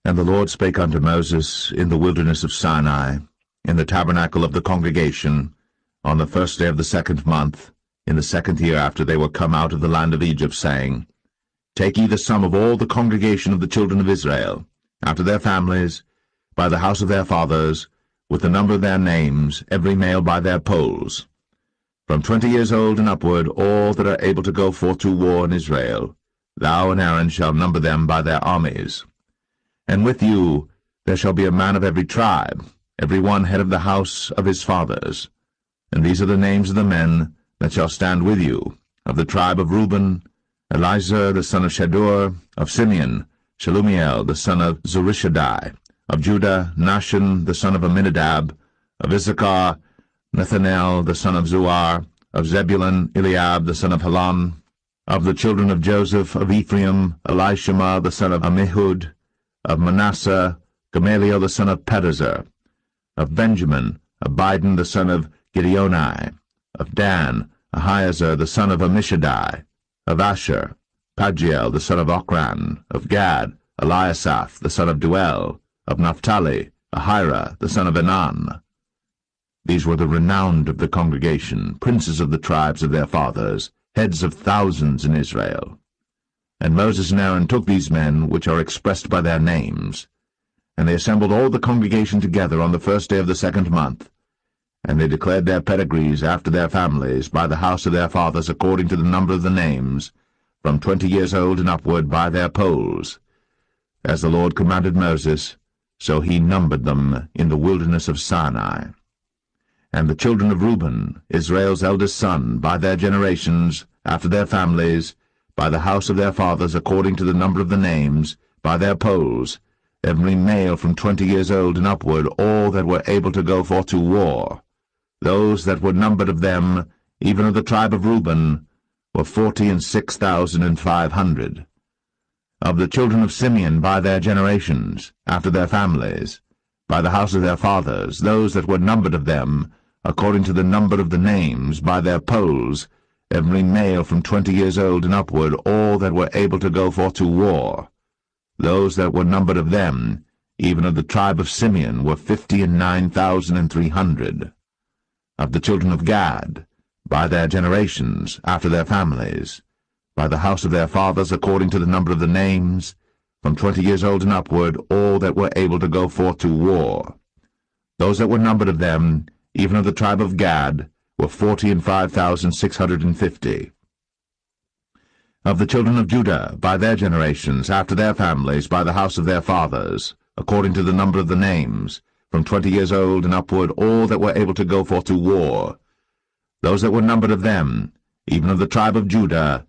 And the Lord spake unto Moses in the wilderness of Sinai, in the tabernacle of the congregation, on the 1st day of the 2nd month, in the 2nd year after they were come out of the land of Egypt, saying, Take ye the sum of all the congregation of the children of Israel, after their families, by the house of their fathers, with the number of their names, every male by their polls. From 20 years old and upward, all that are able to go forth to war in Israel, thou and Aaron shall number them by their armies. And with you there shall be a man of every tribe, every one head of the house of his fathers. And these are the names of the men that shall stand with you. Of the tribe of Reuben, Elizur the son of Shedeur; of Simeon, Shelumiel the son of Zurishaddai; of Judah, Nahshon the son of Amminadab; of Issachar, Nethanel the son of Zuar; of Zebulun, Eliab the son of Helon; of the children of Joseph; of Ephraim, Elishama the son of Ammihud; of Manasseh, Gamaliel the son of Pedazur; of Benjamin, Abidan the son of Gideoni; of Dan, Ahiezer the son of Ammishaddai; of Asher, Pagiel the son of Ochran; of Gad, Eliasaph the son of Duel; of Naphtali, Ahira the son of Enan. These were the renowned of the congregation, princes of the tribes of their fathers, heads of thousands in Israel. And Moses and Aaron took these men, which are expressed by their names, and they assembled all the congregation together on the 1st day of the 2nd month, and they declared their pedigrees after their families, by the house of their fathers, according to the number of the names, from 20 years old and upward, by their polls. As the Lord commanded Moses, so he numbered them in the wilderness of Sinai. And the children of Reuben, Israel's eldest son, by their generations, after their families, by the house of their fathers, according to the number of the names, by their polls, every male from 20 years old and upward, all that were able to go forth to war. Those that were numbered of them, even of the tribe of Reuben, were 46,500. Of the children of Simeon by their generations, after their families, by the house of their fathers, those that were numbered of them, according to the number of the names, by their polls, every male from 20 years old and upward, all that were able to go forth to war. Those that were numbered of them, even of the tribe of Simeon, were 59,300. Of the children of Gad, by their generations, after their families, by the house of their fathers, according to the number of the names, from 20 years old and upward, all that were able to go forth to war. Those that were numbered of them, even of the tribe of Gad, were 45,650. Of the children of Judah, by their generations, after their families, by the house of their fathers, according to the number of the names, from 20 years old and upward, all that were able to go forth to war. Those that were numbered of them, even of the tribe of Judah,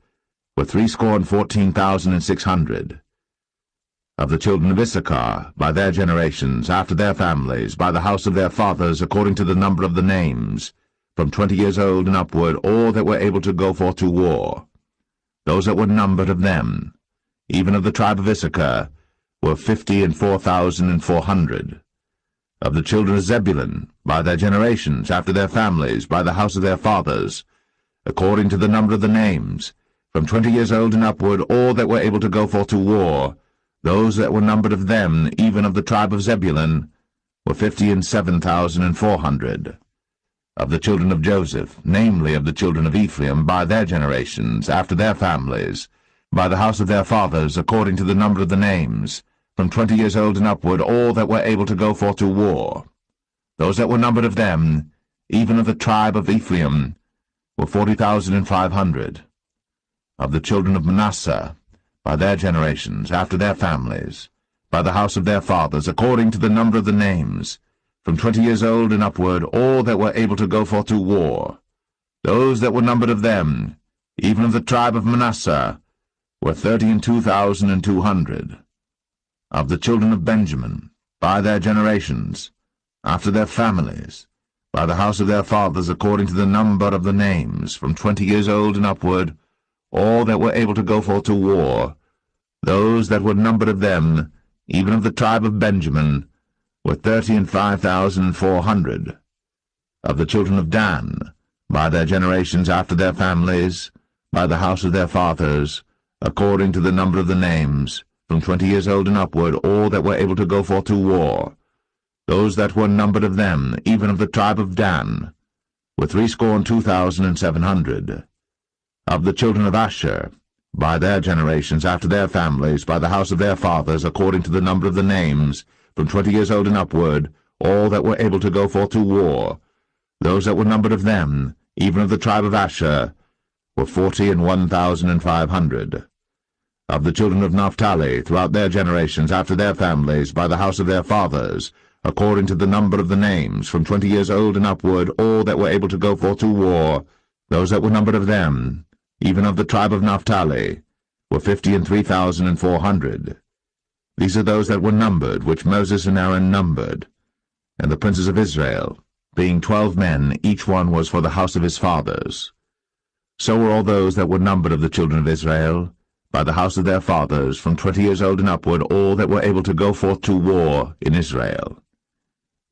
were 314,600. Of the children of Issachar, by their generations, after their families, by the house of their fathers, according to the number of the names, from 20 years old and upward, all that were able to go forth to war. Those that were numbered of them, even of the tribe of Issachar, were 54,400. Of the children of Zebulun, by their generations, after their families, by the house of their fathers, according to the number of the names, from 20 years old and upward, all that were able to go forth to war, those that were numbered of them, even of the tribe of Zebulun, were 57,400. Of the children of Joseph, namely of the children of Ephraim, by their generations, after their families, by the house of their fathers, according to the number of the names, from 20 years old and upward, all that were able to go forth to war. Those that were numbered of them, even of the tribe of Ephraim, were 40,500. Of the children of Manasseh, by their generations, after their families, by the house of their fathers, according to the number of the names, from 20 years old and upward, all that were able to go forth to war. Those that were numbered of them, even of the tribe of Manasseh, were 32,200. Of the children of Benjamin, by their generations, after their families, by the house of their fathers, according to the number of the names, from 20 years old and upward, all that were able to go forth to war, those that were numbered of them, even of the tribe of Benjamin, were 35,400. Of the children of Dan, by their generations, after their families, by the house of their fathers, according to the number of the names, from 20 years old and upward, all that were able to go forth to war, those that were numbered of them, even of the tribe of Dan, were 62,700. Of the children of Asher, by their generations, after their families, by the house of their fathers, according to the number of the names, from 20 years old and upward, all that were able to go forth to war, those that were numbered of them, even of the tribe of Asher, were 41,500. Of the children of Naphtali, throughout their generations, after their families, by the house of their fathers, according to the number of the names, from 20 years old and upward, all that were able to go forth to war, those that were numbered of them, even of the tribe of Naphtali, were 53,400. These are those that were numbered, which Moses and Aaron numbered. And the princes of Israel, being 12 men, each one was for the house of his fathers. So were all those that were numbered of the children of Israel, by the house of their fathers, from 20 years old and upward, all that were able to go forth to war in Israel.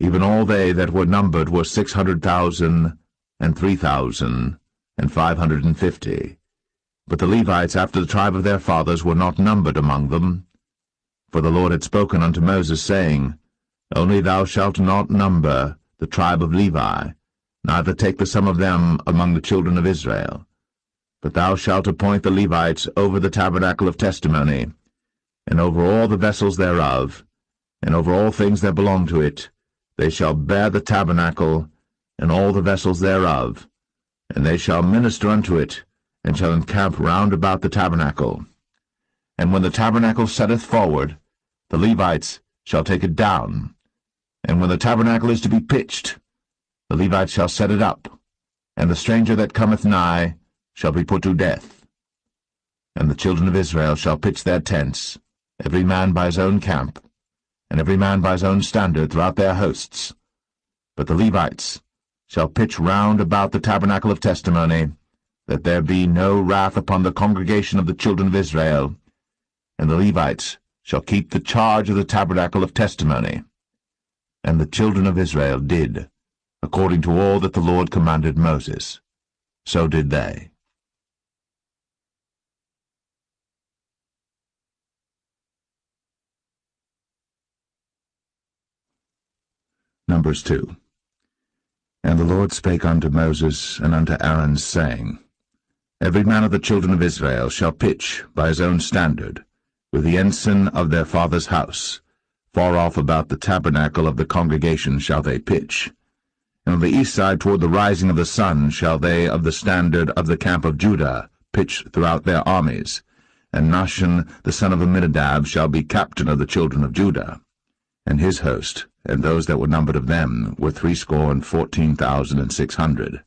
Even all they that were numbered were 600,000 and 3,550. But the Levites after the tribe of their fathers were not numbered among them. For the Lord had spoken unto Moses, saying, Only thou shalt not number the tribe of Levi, neither take the sum of them among the children of Israel. But thou shalt appoint the Levites over the tabernacle of testimony, and over all the vessels thereof, and over all things that belong to it. They shall bear the tabernacle, and all the vessels thereof, and they shall minister unto it, and shall encamp round about the tabernacle. And when the tabernacle setteth forward, the Levites shall take it down. And when the tabernacle is to be pitched, the Levites shall set it up, and the stranger that cometh nigh shall be put to death. And the children of Israel shall pitch their tents, every man by his own camp, and every man by his own standard throughout their hosts. But the Levites shall pitch round about the tabernacle of testimony, that there be no wrath upon the congregation of the children of Israel, and the Levites shall keep the charge of the tabernacle of testimony. And the children of Israel did, according to all that the Lord commanded Moses. So did they. Numbers 2. And the Lord spake unto Moses and unto Aaron, saying, Every man of the children of Israel shall pitch by his own standard, with the ensign of their father's house. Far off about the tabernacle of the congregation shall they pitch. And on the east side toward the rising of the sun shall they of the standard of the camp of Judah pitch throughout their armies. And Nahshon the son of Amminadab shall be captain of the children of Judah. And his host, and those that were numbered of them, were 314,600.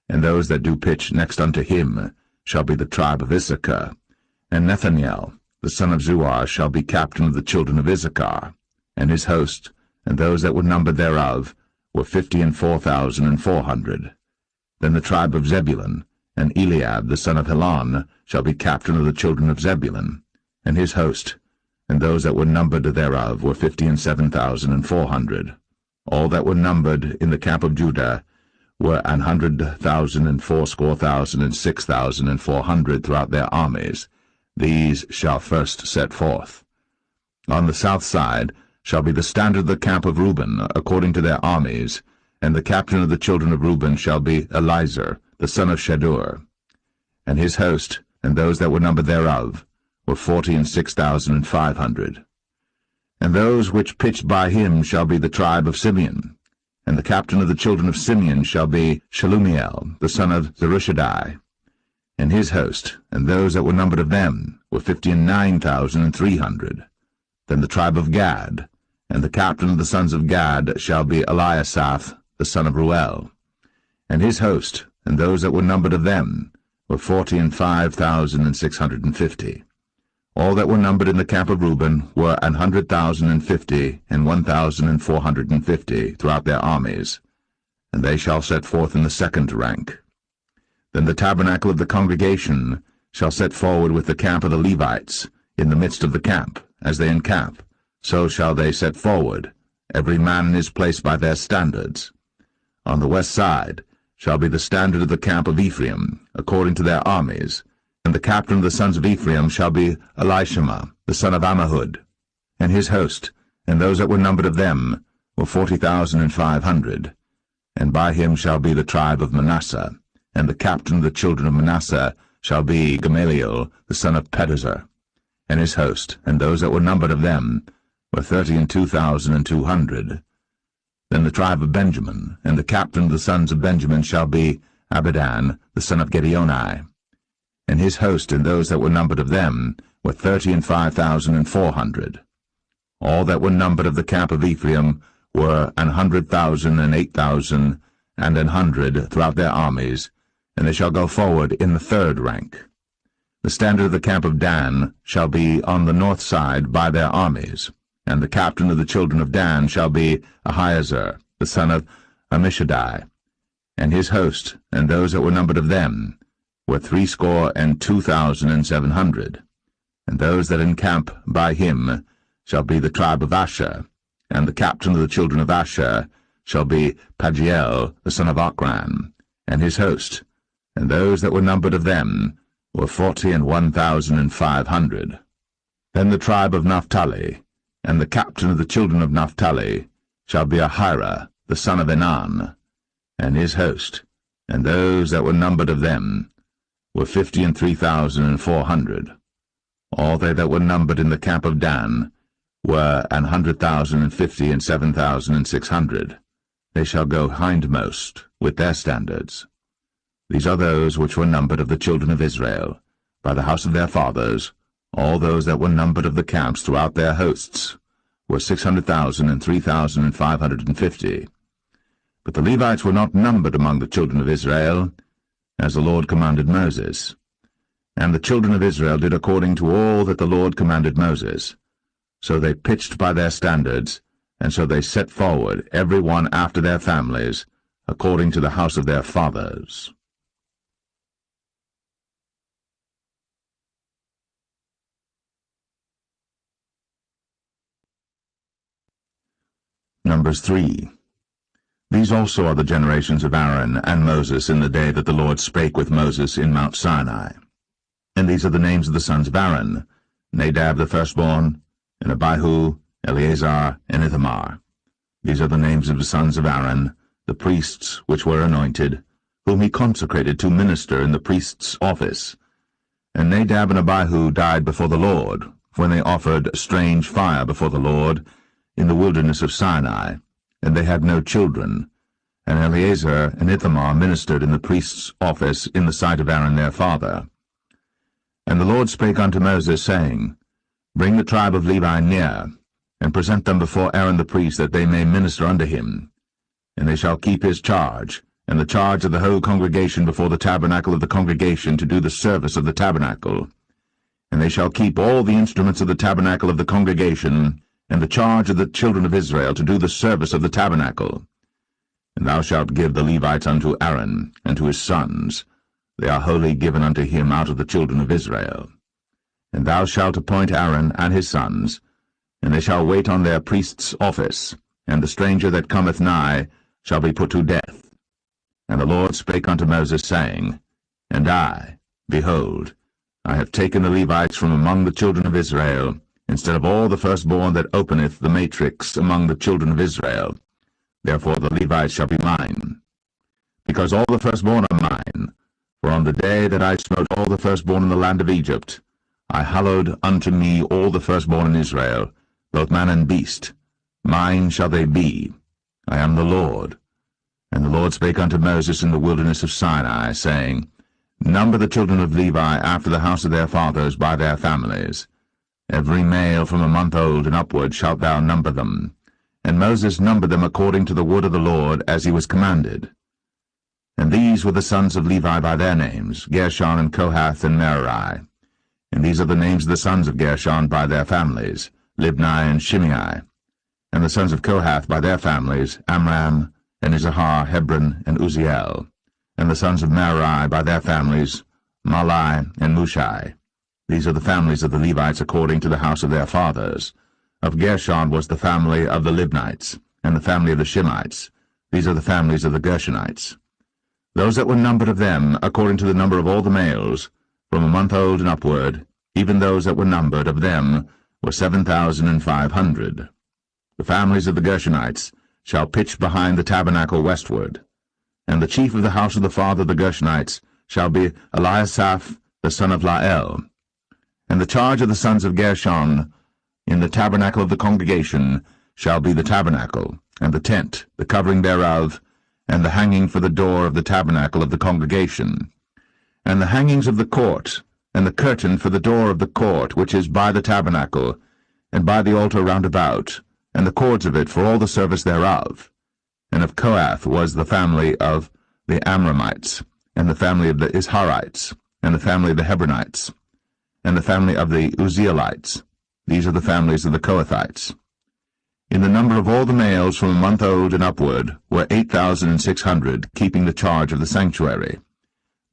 And those that do pitch next unto him shall be the tribe of Issachar. And Nethaniel the son of Zuar shall be captain of the children of Issachar. And his host, and those that were numbered thereof, were 54,400. Then the tribe of Zebulun, and Eliab the son of Helon, shall be captain of the children of Zebulun. And his host, and those that were numbered thereof, were 57,400. All that were numbered in the camp of Judah were 100,000 and 6,400 throughout their armies. These shall first set forth. On the south side shall be the standard of the camp of Reuben, according to their armies, and the captain of the children of Reuben shall be Elizur, the son of Shedeur. And his host, and those that were numbered thereof, were 46,500. And those which pitched by him shall be the tribe of Simeon. And the captain of the children of Simeon shall be Shelumiel, the son of Zerushadai. And his host, and those that were numbered of them, were 59,300. Then the tribe of Gad, and the captain of the sons of Gad shall be Eliasaph, the son of Ruel. And his host, and those that were numbered of them, were 45,650. All that were numbered in the camp of Reuben were 100,050 and 1,450 throughout their armies, and they shall set forth in the second rank. Then the tabernacle of the congregation shall set forward with the camp of the Levites in the midst of the camp, as they encamp. So shall they set forward, every man in his place by their standards. On the west side shall be the standard of the camp of Ephraim, according to their armies, and the captain of the sons of Ephraim shall be Elishama, the son of Ammihud. And his host, and those that were numbered of them, were 40,500. And by him shall be the tribe of Manasseh, and the captain of the children of Manasseh shall be Gamaliel, the son of Pedazur. And his host, and those that were numbered of them, were 32,200. Then the tribe of Benjamin, and the captain of the sons of Benjamin shall be Abidan, the son of Gideoni. And his host, and those that were numbered of them, were 35,400. All that were numbered of the camp of Ephraim were 100,000 and 8,000 and 100 throughout their armies, and they shall go forward in the third rank. The standard of the camp of Dan shall be on the north side by their armies, and the captain of the children of Dan shall be Ahiezer, the son of Ammishaddai. And his host, and those that were numbered of them, were 62,700. And those that encamp by him shall be the tribe of Asher, and the captain of the children of Asher shall be Pagiel, the son of Ochran. And his host, and those that were numbered of them, were 41,500. Then the tribe of Naphtali, and the captain of the children of Naphtali, shall be Ahira, the son of Enan. And his host, and those that were numbered of them, were 53,400. All they that were numbered in the camp of Dan were 100,050 and 7,600. They shall go hindmost with their standards. These are those which were numbered of the children of Israel, by the house of their fathers. All those that were numbered of the camps throughout their hosts were 600,000 and 3,550. But the Levites were not numbered among the children of Israel, as the Lord commanded Moses. And the children of Israel did according to all that the Lord commanded Moses. So they pitched by their standards, and so they set forward, every one after their families, according to the house of their fathers. Numbers 3. These also are the generations of Aaron and Moses in the day that the Lord spake with Moses in Mount Sinai. And these are the names of the sons of Aaron: Nadab the firstborn, and Abihu, Eleazar, and Ithamar. These are the names of the sons of Aaron, the priests which were anointed, whom he consecrated to minister in the priest's office. And Nadab and Abihu died before the Lord, when they offered strange fire before the Lord in the wilderness of Sinai, and they had no children. And Eleazar and Ithamar ministered in the priest's office in the sight of Aaron their father. And the Lord spake unto Moses, saying, Bring the tribe of Levi near, and present them before Aaron the priest, that they may minister unto him. And they shall keep his charge, and the charge of the whole congregation before the tabernacle of the congregation, to do the service of the tabernacle. And they shall keep all the instruments of the tabernacle of the congregation, and the charge of the children of Israel, to do the service of the tabernacle. And thou shalt give the Levites unto Aaron, and to his sons. They are wholly given unto him out of the children of Israel. And thou shalt appoint Aaron and his sons, and they shall wait on their priest's office, and the stranger that cometh nigh shall be put to death. And the Lord spake unto Moses, saying, And I, behold, I have taken the Levites from among the children of Israel, instead of all the firstborn that openeth the matrix among the children of Israel. Therefore the Levites shall be mine. Because all the firstborn are mine, for on the day that I smote all the firstborn in the land of Egypt, I hallowed unto me all the firstborn in Israel, both man and beast. Mine shall they be. I am the Lord. And the Lord spake unto Moses in the wilderness of Sinai, saying, Number the children of Levi after the house of their fathers by their families. Every male from a month old and upward shalt thou number them. And Moses numbered them according to the word of the Lord, as he was commanded. And these were the sons of Levi by their names, Gershon and Kohath and Merari. And these are the names of the sons of Gershon by their families, Libni and Shimei. And the sons of Kohath by their families, Amram, and Izahar, Hebron, and Uzziel. And the sons of Merari by their families, Mahli and Mushai. These are the families of the Levites according to the house of their fathers. Of Gershon was the family of the Libnites, and the family of the Shimeites. These are the families of the Gershonites. Those that were numbered of them, according to the number of all the males, from a month old and upward, even those that were numbered of them, were 7,500. The families of the Gershonites shall pitch behind the tabernacle westward. And the chief of the house of the father of the Gershonites shall be Eliasaph the son of Lael. And the charge of the sons of Gershon in the tabernacle of the congregation shall be the tabernacle, and the tent, the covering thereof, and the hanging for the door of the tabernacle of the congregation, and the hangings of the court, and the curtain for the door of the court which is by the tabernacle, and by the altar round about, and the cords of it for all the service thereof. And of Kohath was the family of the Amramites, and the family of the Isharites, and the family of the Hebronites, and the family of the Uzzielites. These are the families of the Kohathites. In the number of all the males from a month old and upward were 8,600, keeping the charge of the sanctuary.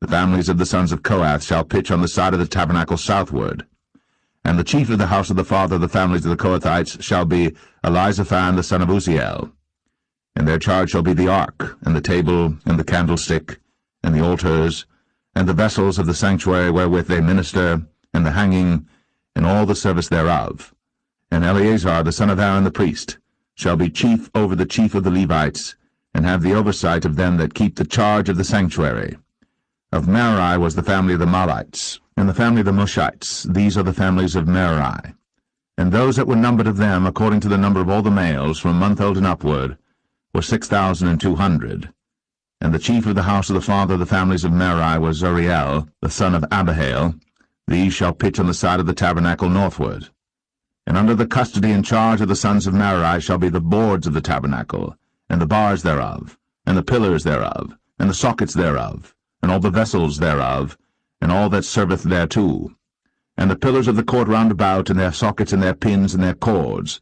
The families of the sons of Kohath shall pitch on the side of the tabernacle southward. And the chief of the house of the father of the families of the Kohathites shall be Elizaphan the son of Uzziel. And their charge shall be the ark, and the table, and the candlestick, and the altars, and the vessels of the sanctuary wherewith they minister, and the hanging, and all the service thereof. And Eleazar the son of Aaron the priest shall be chief over the chief of the Levites, and have the oversight of them that keep the charge of the sanctuary. Of Merari was the family of the Mahlites, and the family of the Mushites. These are the families of Merari. And those that were numbered of them, according to the number of all the males, from a month old and upward, were 6,200. And the chief of the house of the father of the families of Merari was Zuriel, the son of Abihail. These shall pitch on the side of the tabernacle northward. And under the custody and charge of the sons of Merari shall be the boards of the tabernacle, and the bars thereof, and the pillars thereof, and the sockets thereof, and all the vessels thereof, and all that serveth thereto, and the pillars of the court round about, and their sockets and their pins and their cords,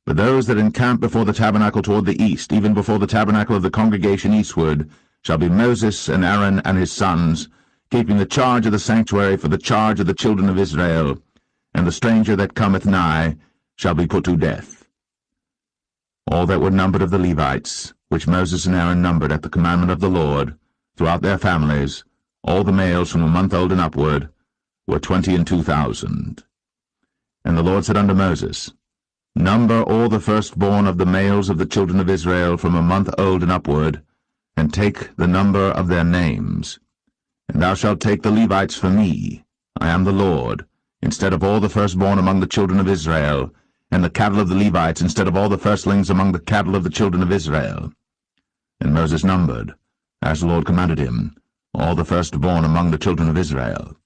But those that encamp before the tabernacle toward the east, even before the tabernacle of the congregation eastward, shall be Moses and Aaron and his sons, keeping the charge of the sanctuary for the charge of the children of Israel, and the stranger that cometh nigh shall be put to death. All that were numbered of the Levites, which Moses and Aaron numbered at the commandment of the Lord, throughout their families, all the males from a month old and upward, were 22,000. And the Lord said unto Moses, Number all the firstborn of the males of the children of Israel from a month old and upward, and take the number of their names. And thou shalt take the Levites for me, I am the Lord, instead of all the firstborn among the children of Israel, and the cattle of the Levites instead of all the firstlings among the cattle of the children of Israel. And Moses numbered, as the Lord commanded him, all the firstborn among the children of Israel,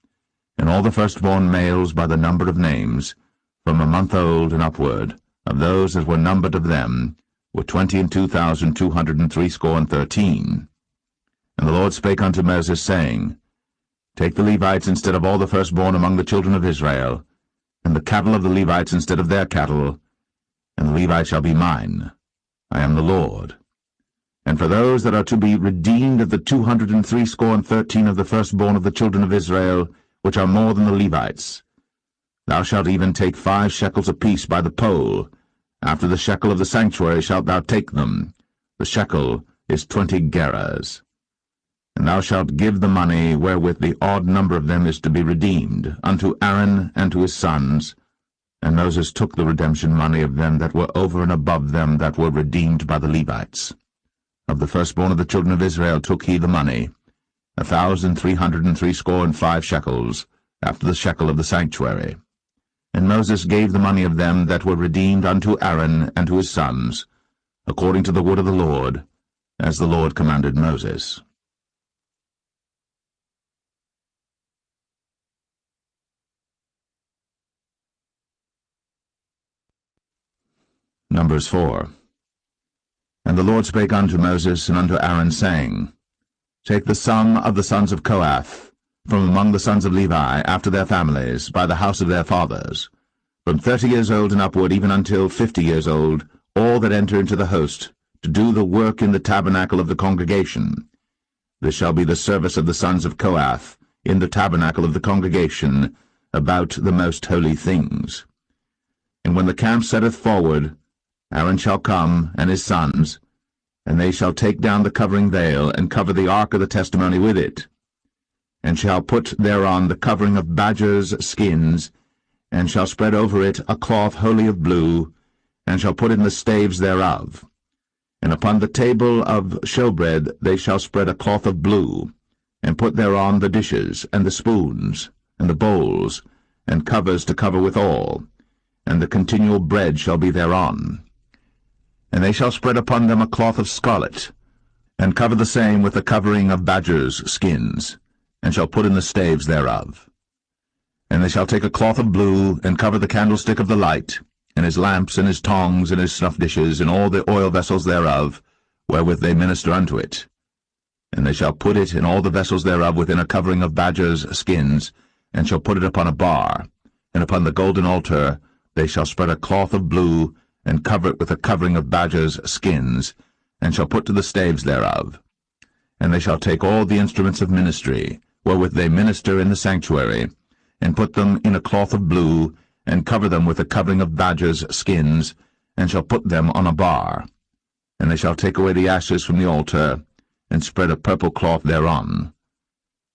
and all the firstborn males by the number of names, from a month old and upward, of those that were numbered of them, were 22,213. And the Lord spake unto Moses, saying, Take the Levites instead of all the firstborn among the children of Israel, and the cattle of the Levites instead of their cattle, and the Levites shall be mine. I am the Lord. And for those that are to be redeemed of the 213 of the firstborn of the children of Israel, which are more than the Levites, thou shalt even take 5 shekels apiece by the poll. After the shekel of the sanctuary shalt thou take them. The shekel is 20 gerahs. And thou shalt give the money wherewith the odd number of them is to be redeemed, unto Aaron and to his sons. And Moses took the redemption money of them that were over and above them that were redeemed by the Levites. Of the firstborn of the children of Israel took he the money, 1,365 shekels, after the shekel of the sanctuary. And Moses gave the money of them that were redeemed unto Aaron and to his sons, according to the word of the Lord, as the Lord commanded Moses. Numbers 4. And the Lord spake unto Moses and unto Aaron, saying, Take the sum of the sons of Kohath, from among the sons of Levi, after their families, by the house of their fathers, from 30 years old and upward, even until 50 years old, all that enter into the host, to do the work in the tabernacle of the congregation. This shall be the service of the sons of Kohath, in the tabernacle of the congregation, about the most holy things. And when the camp setteth forward, Aaron shall come, and his sons, and they shall take down the covering veil, and cover the ark of the testimony with it, and shall put thereon the covering of badgers' skins, and shall spread over it a cloth wholly of blue, and shall put in the staves thereof. And upon the table of showbread they shall spread a cloth of blue, and put thereon the dishes, and the spoons, and the bowls, and covers to cover withal, and the continual bread shall be thereon. And they shall spread upon them a cloth of scarlet, and cover the same with the covering of badgers' skins, and shall put in the staves thereof. And they shall take a cloth of blue, and cover the candlestick of the light, and his lamps, and his tongs, and his snuff dishes, and all the oil vessels thereof, wherewith they minister unto it. And they shall put it in all the vessels thereof within a covering of badgers' skins, and shall put it upon a bar. And upon the golden altar they shall spread a cloth of blue, and cover it with a covering of badgers' skins, and shall put to the staves thereof. And they shall take all the instruments of ministry, wherewith they minister in the sanctuary, and put them in a cloth of blue, and cover them with a covering of badgers' skins, and shall put them on a bar. And they shall take away the ashes from the altar, and spread a purple cloth thereon.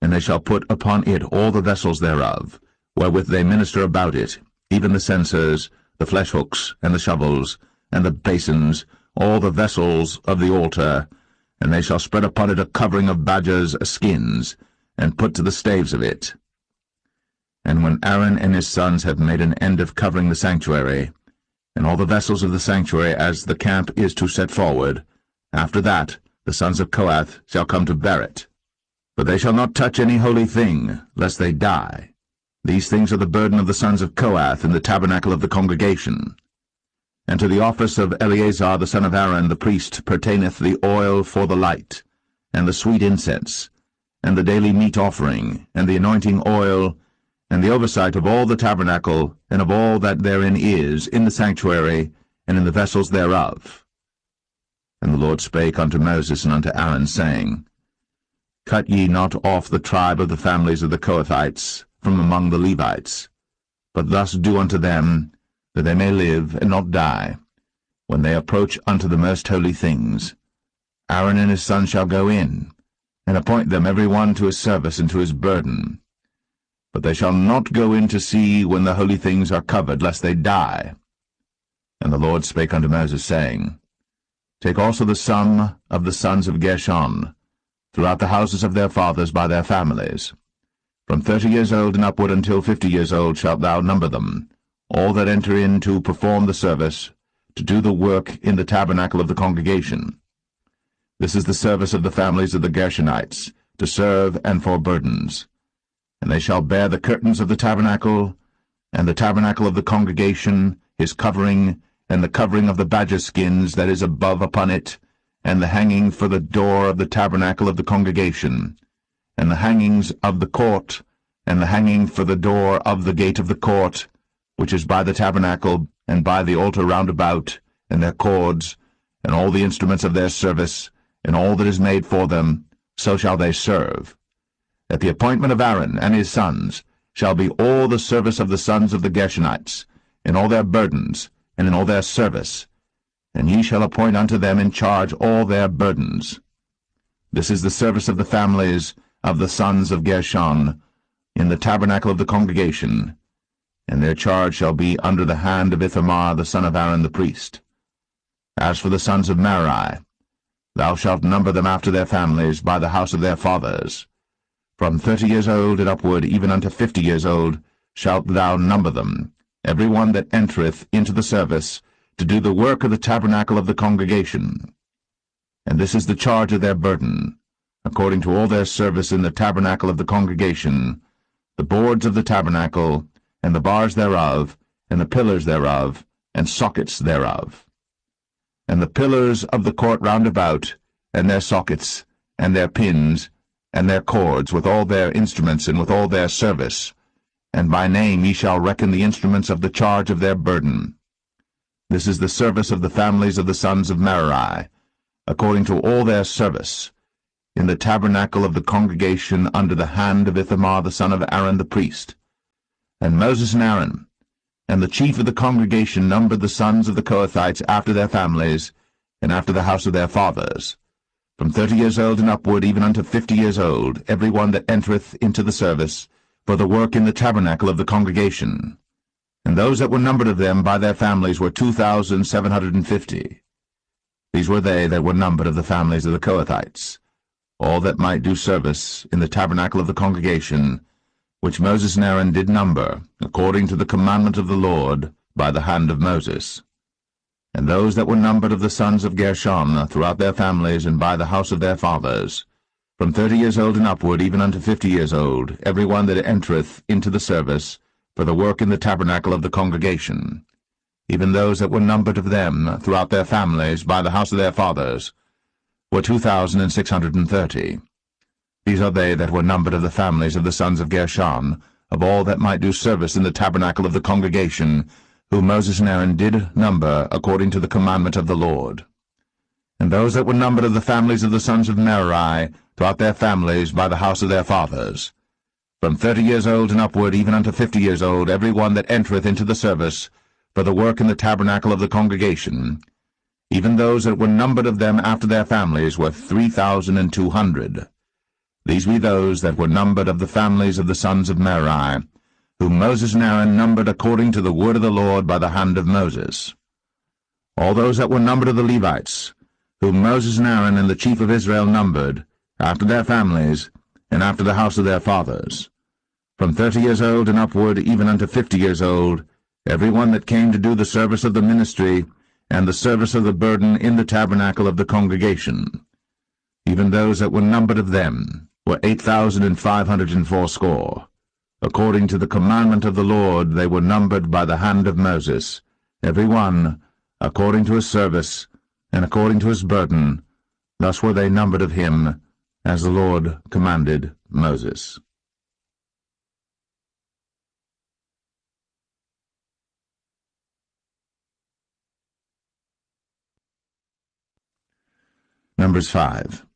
And they shall put upon it all the vessels thereof, wherewith they minister about it, even the censers, the flesh-hooks, and the shovels, and the basins, all the vessels of the altar, and they shall spread upon it a covering of badgers' skins, and put to the staves of it. And when Aaron and his sons have made an end of covering the sanctuary, and all the vessels of the sanctuary as the camp is to set forward, after that the sons of Kohath shall come to bear it. But they shall not touch any holy thing, lest they die. These things are the burden of the sons of Kohath in the tabernacle of the congregation. And to the office of Eleazar the son of Aaron the priest pertaineth the oil for the light, and the sweet incense, and the daily meat offering, and the anointing oil, and the oversight of all the tabernacle, and of all that therein is, in the sanctuary, and in the vessels thereof. And the Lord spake unto Moses and unto Aaron, saying, Cut ye not off the tribe of the families of the Kohathites from among the Levites, but thus do unto them, that they may live and not die, when they approach unto the most holy things. Aaron and his sons shall go in, and appoint them every one to his service and to his burden. But they shall not go in to see when the holy things are covered, lest they die. And the Lord spake unto Moses, saying, Take also the sum of the sons of Gershon, throughout the houses of their fathers by their families. From 30 years old and upward until 50 years old shalt thou number them, all that enter in to perform the service, to do the work in the tabernacle of the congregation. This is the service of the families of the Gershonites, to serve and for burdens. And they shall bear the curtains of the tabernacle, and the tabernacle of the congregation, his covering, and the covering of the badger skins that is above upon it, and the hanging for the door of the tabernacle of the congregation, and the hangings of the court, and the hanging for the door of the gate of the court, which is by the tabernacle, and by the altar round about, and their cords, and all the instruments of their service, and all that is made for them, so shall they serve. At the appointment of Aaron and his sons shall be all the service of the sons of the Gershonites, in all their burdens, and in all their service, and ye shall appoint unto them in charge all their burdens. This is the service of the families of the sons of Gershon, in the tabernacle of the congregation, and their charge shall be under the hand of Ithamar the son of Aaron the priest. As for the sons of Merari, thou shalt number them after their families by the house of their fathers. From 30 years old and upward, even unto 50 years old, shalt thou number them, every one that entereth into the service, to do the work of the tabernacle of the congregation. And this is the charge of their burden, according to all their service in the tabernacle of the congregation, the boards of the tabernacle, and the bars thereof, and the pillars thereof, and sockets thereof. And the pillars of the court round about, and their sockets, and their pins, and their cords, with all their instruments, and with all their service. And by name ye shall reckon the instruments of the charge of their burden. This is the service of the families of the sons of Merari, according to all their service, in the tabernacle of the congregation under the hand of Ithamar the son of Aaron the priest. And Moses and Aaron, and the chief of the congregation numbered the sons of the Kohathites after their families, and after the house of their fathers, from 30 years old and upward, even unto 50 years old, every one that entereth into the service, for the work in the tabernacle of the congregation. And those that were numbered of them by their families were 2,750. These were they that were numbered of the families of the Kohathites, all that might do service in the tabernacle of the congregation, which Moses and Aaron did number, according to the commandment of the Lord, by the hand of Moses. And those that were numbered of the sons of Gershon throughout their families and by the house of their fathers, from 30 years old and upward, even unto 50 years old, every one that entereth into the service, for the work in the tabernacle of the congregation, even those that were numbered of them throughout their families by the house of their fathers, were 2,630. These are they that were numbered of the families of the sons of Gershon, of all that might do service in the tabernacle of the congregation, whom Moses and Aaron did number according to the commandment of the Lord. And those that were numbered of the families of the sons of Merari throughout their families by the house of their fathers, from 30 years old and upward, even unto 50 years old, every one that entereth into the service, for the work in the tabernacle of the congregation, even those that were numbered of them after their families were 3,200. These be those that were numbered of the families of the sons of Merari, whom Moses and Aaron numbered according to the word of the Lord by the hand of Moses. All those that were numbered of the Levites, whom Moses and Aaron and the chief of Israel numbered, after their families, and after the house of their fathers, from 30 years old and upward, even unto 50 years old, every one that came to do the service of the ministry, and the service of the burden in the tabernacle of the congregation. Even those that were numbered of them were 8,580. According to the commandment of the Lord they were numbered by the hand of Moses, every one according to his service, and according to his burden. Thus were they numbered of him, as the Lord commanded Moses. Numbers 5.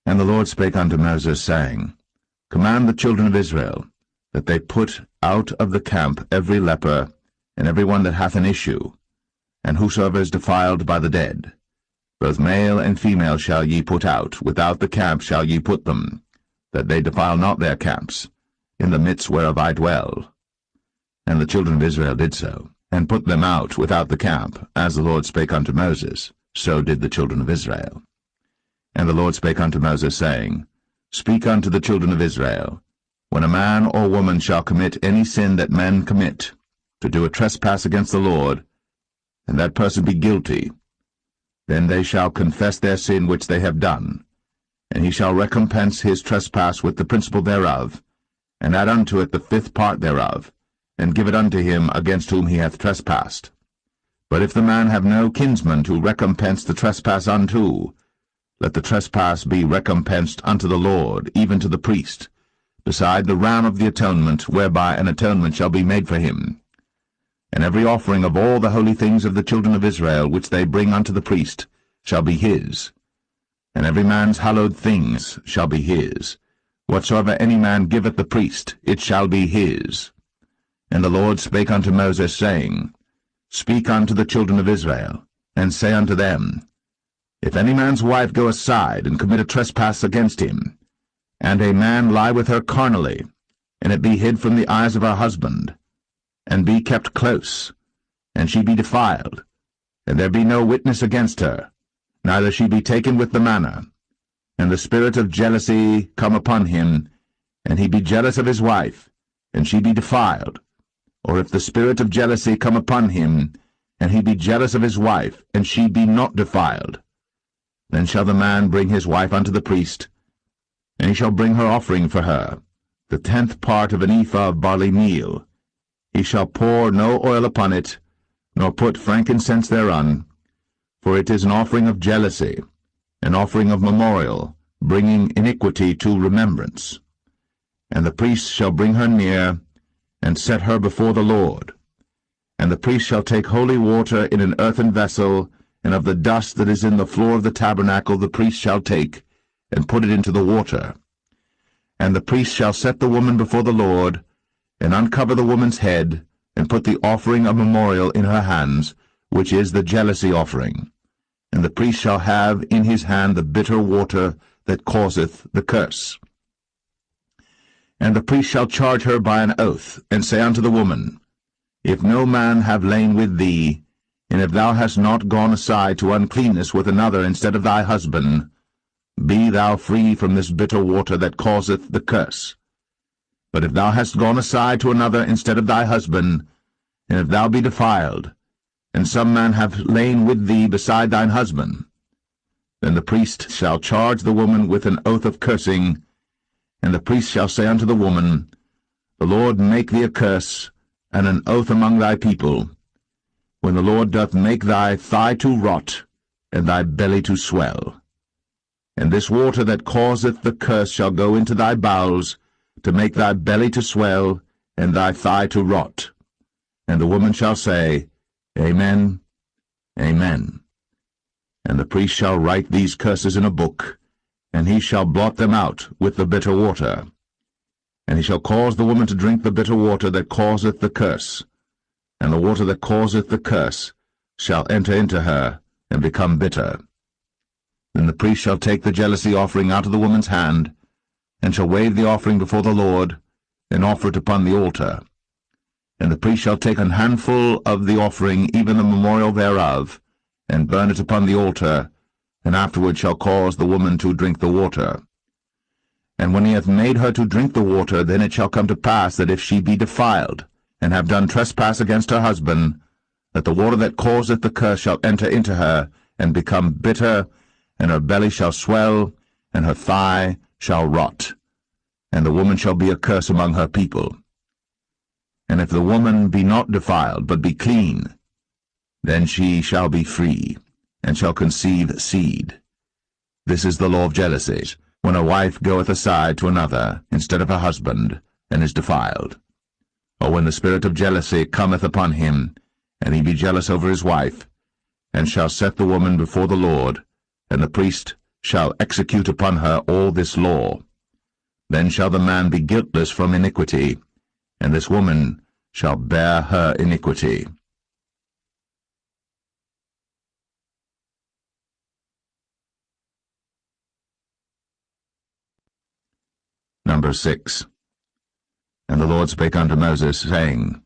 And the Lord spake unto Moses, saying, Command the children of Israel, that they put out of the camp every leper, and every one that hath an issue, and whosoever is defiled by the dead. Both male and female shall ye put out, without the camp shall ye put them, that they defile not their camps, in the midst whereof I dwell. And the children of Israel did so, and put them out without the camp, as the Lord spake unto Moses, so did the children of Israel. And the Lord spake unto Moses, saying, Speak unto the children of Israel, when a man or woman shall commit any sin that men commit, to do a trespass against the Lord, and that person be guilty, then they shall confess their sin which they have done, and he shall recompense his trespass with the principal thereof, and add unto it the 5th part thereof, and give it unto him against whom he hath trespassed. But if the man have no kinsman to recompense the trespass unto, let the trespass be recompensed unto the Lord, even to the priest, beside the ram of the atonement, whereby an atonement shall be made for him. And every offering of all the holy things of the children of Israel, which they bring unto the priest, shall be his. And every man's hallowed things shall be his. Whatsoever any man giveth the priest, it shall be his. And the Lord spake unto Moses, saying, Speak unto the children of Israel, and say unto them, If any man's wife go aside, and commit a trespass against him, and a man lie with her carnally, and it be hid from the eyes of her husband, and be kept close, and she be defiled, and there be no witness against her, neither she be taken with the manner, and the spirit of jealousy come upon him, and he be jealous of his wife, and she be defiled, or if the spirit of jealousy come upon him, and he be jealous of his wife, and she be not defiled, then shall the man bring his wife unto the priest, and he shall bring her offering for her, the 10th part of an ephah of barley meal. He shall pour no oil upon it, nor put frankincense thereon, for it is an offering of jealousy, an offering of memorial, bringing iniquity to remembrance. And the priest shall bring her near, and set her before the Lord. And the priest shall take holy water in an earthen vessel, and of the dust that is in the floor of the tabernacle the priest shall take, and put it into the water. And the priest shall set the woman before the Lord, and uncover the woman's head, and put the offering of memorial in her hands, which is the jealousy offering. And the priest shall have in his hand the bitter water that causeth the curse. And the priest shall charge her by an oath, and say unto the woman, If no man have lain with thee, and if thou hast not gone aside to uncleanness with another instead of thy husband, be thou free from this bitter water that causeth the curse. But if thou hast gone aside to another instead of thy husband, and if thou be defiled, and some man have lain with thee beside thine husband, then the priest shall charge the woman with an oath of cursing, and the priest shall say unto the woman, The Lord make thee a curse, and an oath among thy people, when the Lord doth make thy thigh to rot, and thy belly to swell. And this water that causeth the curse shall go into thy bowels, to make thy belly to swell, and thy thigh to rot. And the woman shall say, Amen, Amen. And the priest shall write these curses in a book, and he shall blot them out with the bitter water. And he shall cause the woman to drink the bitter water that causeth the curse, and the water that causeth the curse shall enter into her, and become bitter. Then the priest shall take the jealousy offering out of the woman's hand, and shall wave the offering before the Lord, and offer it upon the altar. And the priest shall take an handful of the offering, even the memorial thereof, and burn it upon the altar, and afterward shall cause the woman to drink the water. And when he hath made her to drink the water, then it shall come to pass that if she be defiled, and have done trespass against her husband, that the water that causeth the curse shall enter into her, and become bitter, and her belly shall swell, and her thigh shall rot, and the woman shall be a curse among her people. And if the woman be not defiled, but be clean, then she shall be free, and shall conceive seed. This is the law of jealousies, when a wife goeth aside to another instead of her husband, and is defiled. Or when the spirit of jealousy cometh upon him, and he be jealous over his wife, and shall set the woman before the Lord, and the priest shall execute upon her all this law. Then shall the man be guiltless from iniquity, and this woman shall bear her iniquity. Number 6. And the Lord spake unto Moses, saying,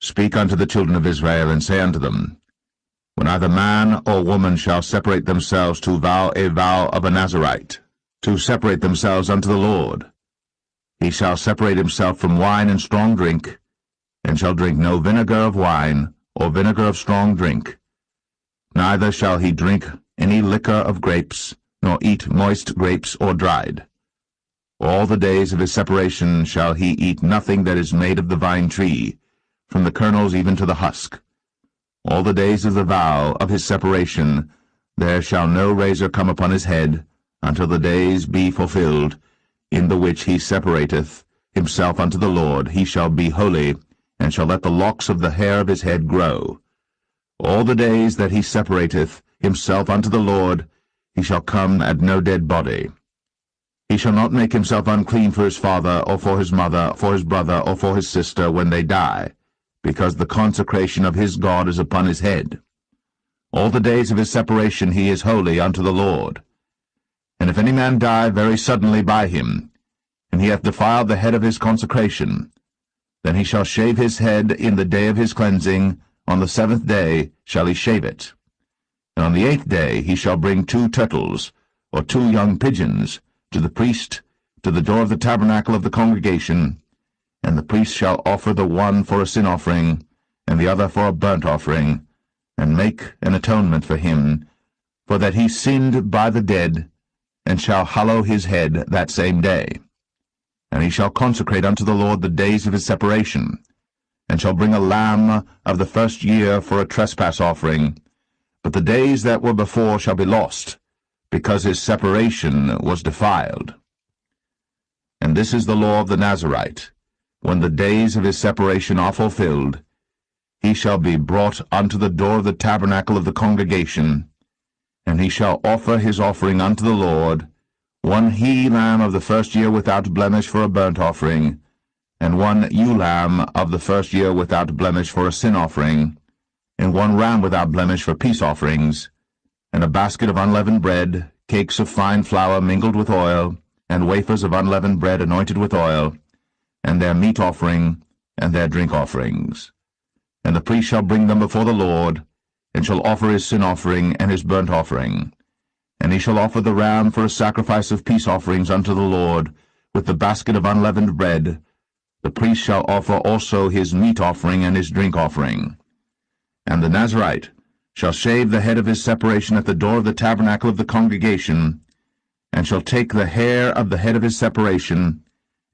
Speak unto the children of Israel, and say unto them, When either man or woman shall separate themselves to vow a vow of a Nazarite, to separate themselves unto the Lord, he shall separate himself from wine and strong drink, and shall drink no vinegar of wine, or vinegar of strong drink. Neither shall he drink any liquor of grapes, nor eat moist grapes or dried. All the days of his separation shall he eat nothing that is made of the vine tree, from the kernels even to the husk. All the days of the vow of his separation there shall no razor come upon his head, until the days be fulfilled, in the which he separateth himself unto the Lord. He shall be holy, and shall let the locks of the hair of his head grow. All the days that he separateth himself unto the Lord, he shall come at no dead body. He shall not make himself unclean for his father, or for his mother, for his brother, or for his sister, when they die, because the consecration of his God is upon his head. All the days of his separation he is holy unto the Lord. And if any man die very suddenly by him, and he hath defiled the head of his consecration, then he shall shave his head in the day of his cleansing. On the 7th day shall he shave it. And on the 8th day he shall bring 2 turtles, or 2 young pigeons, to the priest, to the door of the tabernacle of the congregation, and the priest shall offer the one for a sin offering, and the other for a burnt offering, and make an atonement for him, for that he sinned by the dead, and shall hallow his head that same day. And he shall consecrate unto the Lord the days of his separation, and shall bring a lamb of the first year for a trespass offering, but the days that were before shall be lost, because his separation was defiled. And this is the law of the Nazarite. When the days of his separation are fulfilled, he shall be brought unto the door of the tabernacle of the congregation, and he shall offer his offering unto the Lord, 1 he-lamb of the first year without blemish for a burnt offering, and 1 ewe-lamb of the first year without blemish for a sin offering, and 1 ram without blemish for peace offerings, and a basket of unleavened bread, cakes of fine flour mingled with oil, and wafers of unleavened bread anointed with oil, and their meat offering, and their drink offerings. And the priest shall bring them before the Lord, and shall offer his sin offering and his burnt offering. And he shall offer the ram for a sacrifice of peace offerings unto the Lord, with the basket of unleavened bread. The priest shall offer also his meat offering and his drink offering. And the Nazarite shall shave the head of his separation at the door of the tabernacle of the congregation, and shall take the hair of the head of his separation,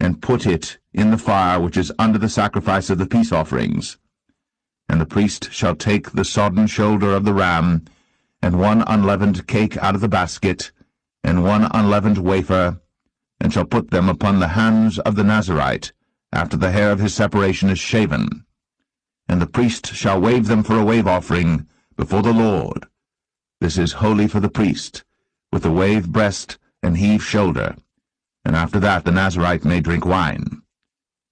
and put it in the fire which is under the sacrifice of the peace offerings. And the priest shall take the sodden shoulder of the ram, and 1 unleavened cake out of the basket, and 1 unleavened wafer, and shall put them upon the hands of the Nazarite, after the hair of his separation is shaven. And the priest shall wave them for a wave offering before the Lord. This is holy for the priest, with the wave breast and heave shoulder. And after that the Nazarite may drink wine.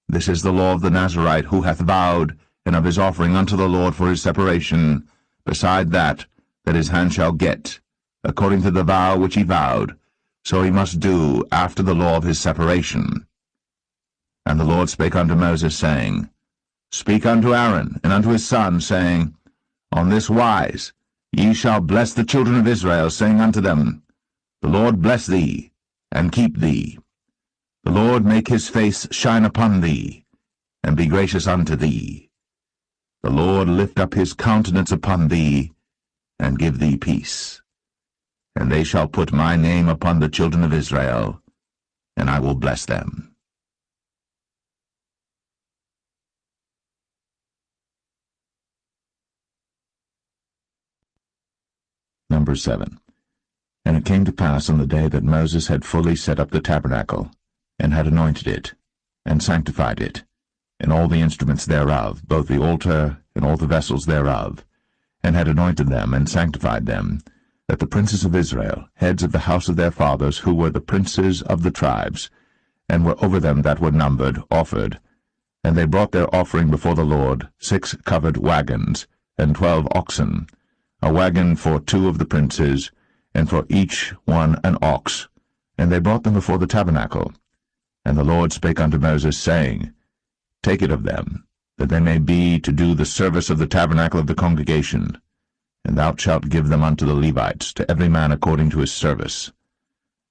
This is the law of the Nazarite who hath vowed, and of his offering unto the Lord for his separation, beside that his hand shall get, according to the vow which he vowed, so he must do after the law of his separation. And the Lord spake unto Moses, saying, Speak unto Aaron and unto his sons, saying, On this wise ye shall bless the children of Israel, saying unto them, The Lord bless thee, and keep thee. The Lord make his face shine upon thee, and be gracious unto thee. The Lord lift up his countenance upon thee, and give thee peace. And they shall put my name upon the children of Israel, and I will bless them. Number 7. And it came to pass on the day that Moses had fully set up the tabernacle, and had anointed it, and sanctified it, and all the instruments thereof, both the altar and all the vessels thereof, and had anointed them and sanctified them, that the princes of Israel, heads of the house of their fathers, who were the princes of the tribes, and were over them that were numbered, offered. And they brought their offering before the Lord, 6 covered wagons, and 12 oxen, a wagon for 2 of the princes, and for each one an ox. And they brought them before the tabernacle. And the Lord spake unto Moses, saying, Take it of them, that they may be to do the service of the tabernacle of the congregation. And thou shalt give them unto the Levites, to every man according to his service.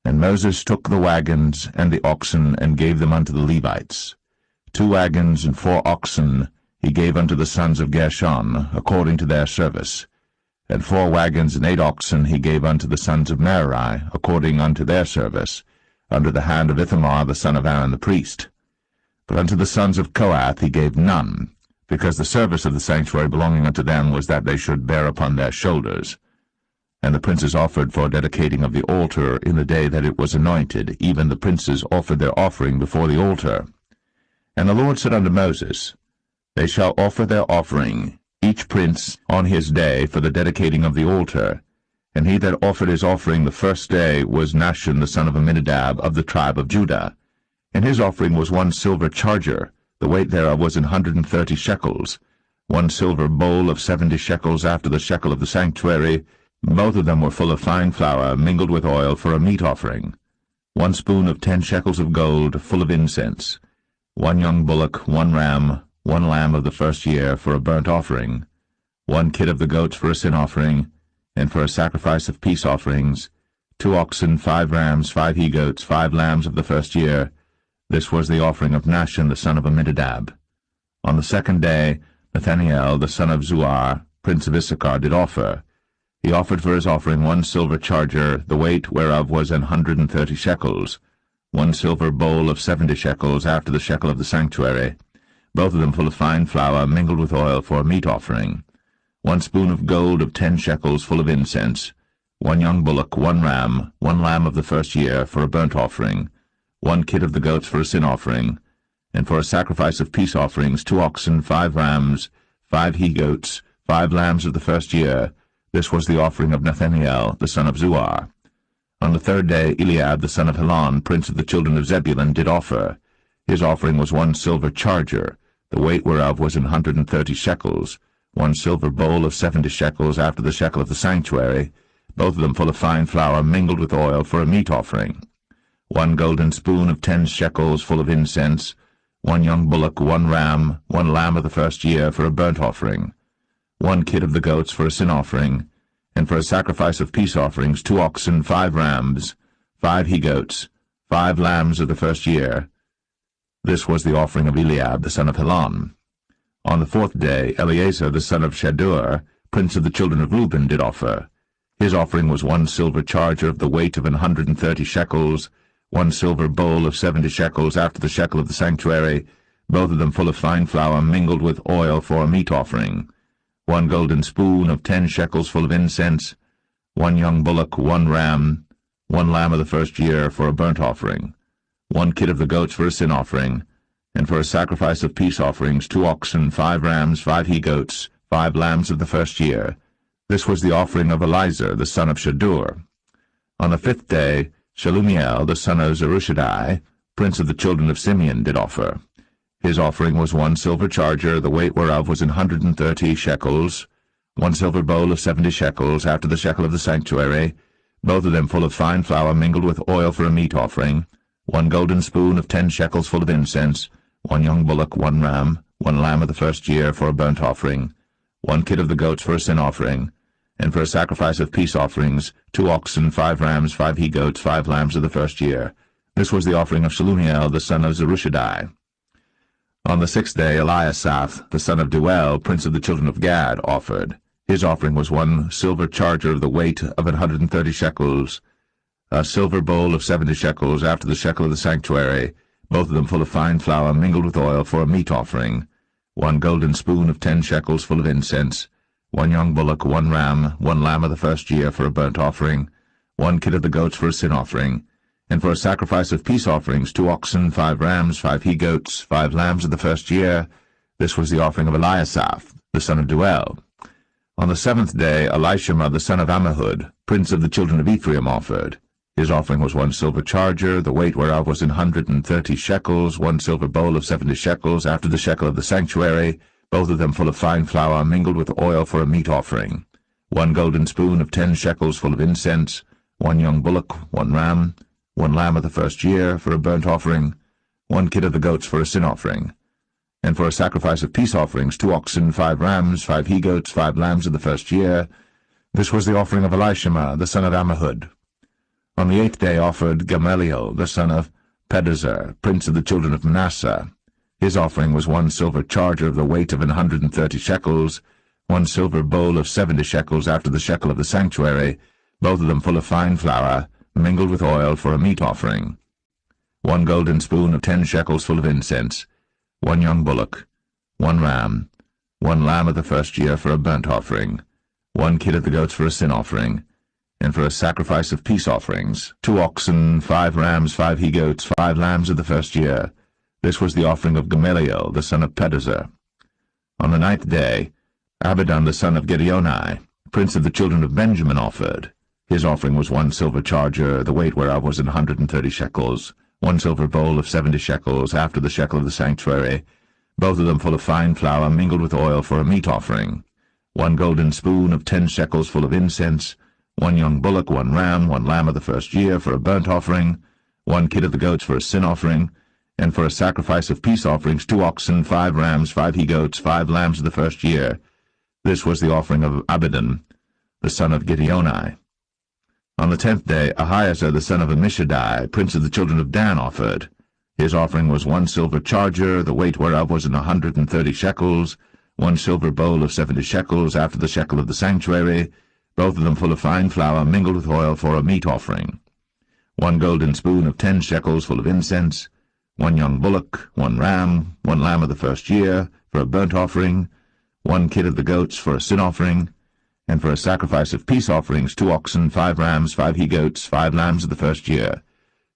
And Moses took the wagons and the oxen, and gave them unto the Levites. 2 wagons and 4 oxen he gave unto the sons of Gershon, according to their service. And 4 wagons and 8 oxen he gave unto the sons of Merari, according unto their service, under the hand of Ithamar the son of Aaron the priest. But unto the sons of Kohath he gave none, because the service of the sanctuary belonging unto them was that they should bear upon their shoulders. And the princes offered for dedicating of the altar in the day that it was anointed, even the princes offered their offering before the altar. And the Lord said unto Moses, They shall offer their offering, each prince on his day, for the dedicating of the altar. And he that offered his offering the first day was Nahshon the son of Amminadab of the tribe of Judah. And his offering was 1 silver charger, the weight thereof was 130 shekels, 1 silver bowl of 70 shekels after the shekel of the sanctuary. Both of them were full of fine flour, mingled with oil, for a meat offering. 1 spoon of 10 shekels of gold, full of incense. 1 young bullock, 1 ram, 1 lamb of the first year, for a burnt offering. 1 kid of the goats for a sin offering, and for a sacrifice of peace offerings. 2 oxen, 5 rams, 5 he-goats, 5 lambs of the first year. This was the offering of Nahshon the son of Amminadab. On the 2nd day, Nathanael the son of Zuar, prince of Issachar, did offer. He offered for his offering 1 silver charger, the weight whereof was 130 shekels, 1 silver bowl of 70 shekels after the shekel of the sanctuary, both of them full of fine flour, mingled with oil, for a meat offering. 1 spoon of gold of 10 shekels, full of incense. 1 young bullock, 1 ram, 1 lamb of the first year, for a burnt offering. 1 kid of the goats for a sin offering. And for a sacrifice of peace offerings, 2 oxen, 5 rams, 5 he-goats, 5 lambs of the first year. This was the offering of Nathanael the son of Zuar. On the 3rd day, Eliab the son of Helon, prince of the children of Zebulun, did offer. His offering was 1 silver charger, the weight whereof was 130 shekels, 1 silver bowl of 70 shekels after the shekel of the sanctuary, both of them full of fine flour, mingled with oil, for a meat offering. 1 golden spoon of 10 shekels, full of incense. 1 young bullock, 1 ram, 1 lamb of the first year, for a burnt offering. 1 kid of the goats for a sin offering, and for a sacrifice of peace offerings, 2 oxen, 5 rams, 5 he-goats, 5 lambs of the first year. This was the offering of Eliab the son of Helon. On the 4th day, Eleazar the son of Shadur, prince of the children of Reuben, did offer. His offering was 1 silver charger of the weight of 130 shekels, 1 silver bowl of 70 shekels after the shekel of the sanctuary, both of them full of fine flour, mingled with oil, for a meat offering. 1 golden spoon of 10 shekels, full of incense. 1 young bullock, 1 ram, 1 lamb of the first year, for a burnt offering. 1 kid of the goats for a sin offering, and for a sacrifice of peace offerings, 2 oxen, 5 rams, 5 he-goats, 5 lambs of the first year. This was the offering of Elizur the son of Shadur. On the 5th day, Shelumiel the son of Zerushadai, prince of the children of Simeon, did offer. His offering was 1 silver charger, the weight whereof was 130 shekels, 1 silver bowl of 70 shekels after the shekel of the sanctuary, both of them full of fine flour, mingled with oil, for a meat offering. 1 golden spoon of 10 shekels, full of incense. 1 young bullock, 1 ram, 1 lamb of the first year, for a burnt offering. 1 kid of the goats for a sin offering, and for a sacrifice of peace offerings, 2 oxen, 5 rams, 5 he-goats, 5 lambs of the first year. This was the offering of Shelumiel the son of Zerushadai. On the 6th day, Eliasaph the son of Deuel, prince of the children of Gad, offered. His offering was 1 silver charger of the weight of 130 shekels, a silver bowl of 70 shekels after the shekel of the sanctuary, both of them full of fine flour, mingled with oil, for a meat offering. 1 golden spoon of 10 shekels, full of incense. 1 young bullock, 1 ram, 1 lamb of the first year, for a burnt offering. 1 kid of the goats for a sin offering. And for a sacrifice of peace offerings, 2 oxen, 5 rams, 5 he-goats, 5 lambs of the first year. This was the offering of Eliasaph the son of Deuel. On the 7th day Elishama the son of Ammihud, prince of the children of Ephraim, offered. His offering was 1 silver charger, the weight whereof was 130 shekels, 1 silver bowl of 70 shekels, after the shekel of the sanctuary, both of them full of fine flour, mingled with oil for a meat offering. 1 golden spoon of 10 shekels full of incense, 1 young bullock, 1 ram, 1 lamb of the first year for a burnt offering, 1 kid of the goats for a sin offering, and for a sacrifice of peace offerings 2 oxen, 5 rams, 5 he-goats, 5 lambs of the first year. This was the offering of Elishama the son of Ammihud. On the 8th day offered Gamaliel the son of Pedahzur, prince of the children of Manasseh. His offering was 1 silver charger of the weight of 130 shekels, 1 silver bowl of 70 shekels after the shekel of the sanctuary, both of them full of fine flour, mingled with oil for a meat offering. 1 golden spoon of 10 shekels full of incense, 1 young bullock, 1 ram, 1 lamb of the first year for a burnt offering, 1 kid of the goats for a sin offering, and for a sacrifice of peace offerings 2 oxen, 5 rams, 5 he-goats, 5 lambs of the first year. This was the offering of Gamaliel the son of Pedahzur. On the 9th day Abidan the son of Gideoni, prince of the children of Benjamin, offered. His offering was 1 silver charger, the weight whereof was 130 shekels, 1 silver bowl of 70 shekels, after the shekel of the sanctuary, both of them full of fine flour, mingled with oil for a meat offering. 1 golden spoon of 10 shekels full of incense, 1 young bullock, 1 ram, 1 lamb of the first year for a burnt offering, 1 kid of the goats for a sin offering, and for a sacrifice of peace offerings 2 oxen, 5 rams, 5 he-goats, 5 lambs of the first year. This was the offering of Abidan the son of Gideoni. On the 10th day Ahiezer the son of Ammishaddai, prince of the children of Dan, offered. His offering was 1 silver charger, the weight whereof was 130 shekels, 1 silver bowl of 70 shekels, after the shekel of the sanctuary, both of them full of fine flour, mingled with oil for a meat offering. 1 golden spoon of 10 shekels full of incense, 1 young bullock, 1 ram, 1 lamb of the first year for a burnt offering, 1 kid of the goats for a sin offering, and for a sacrifice of peace offerings 2 oxen, 5 rams, 5 he-goats, 5 lambs of the first year.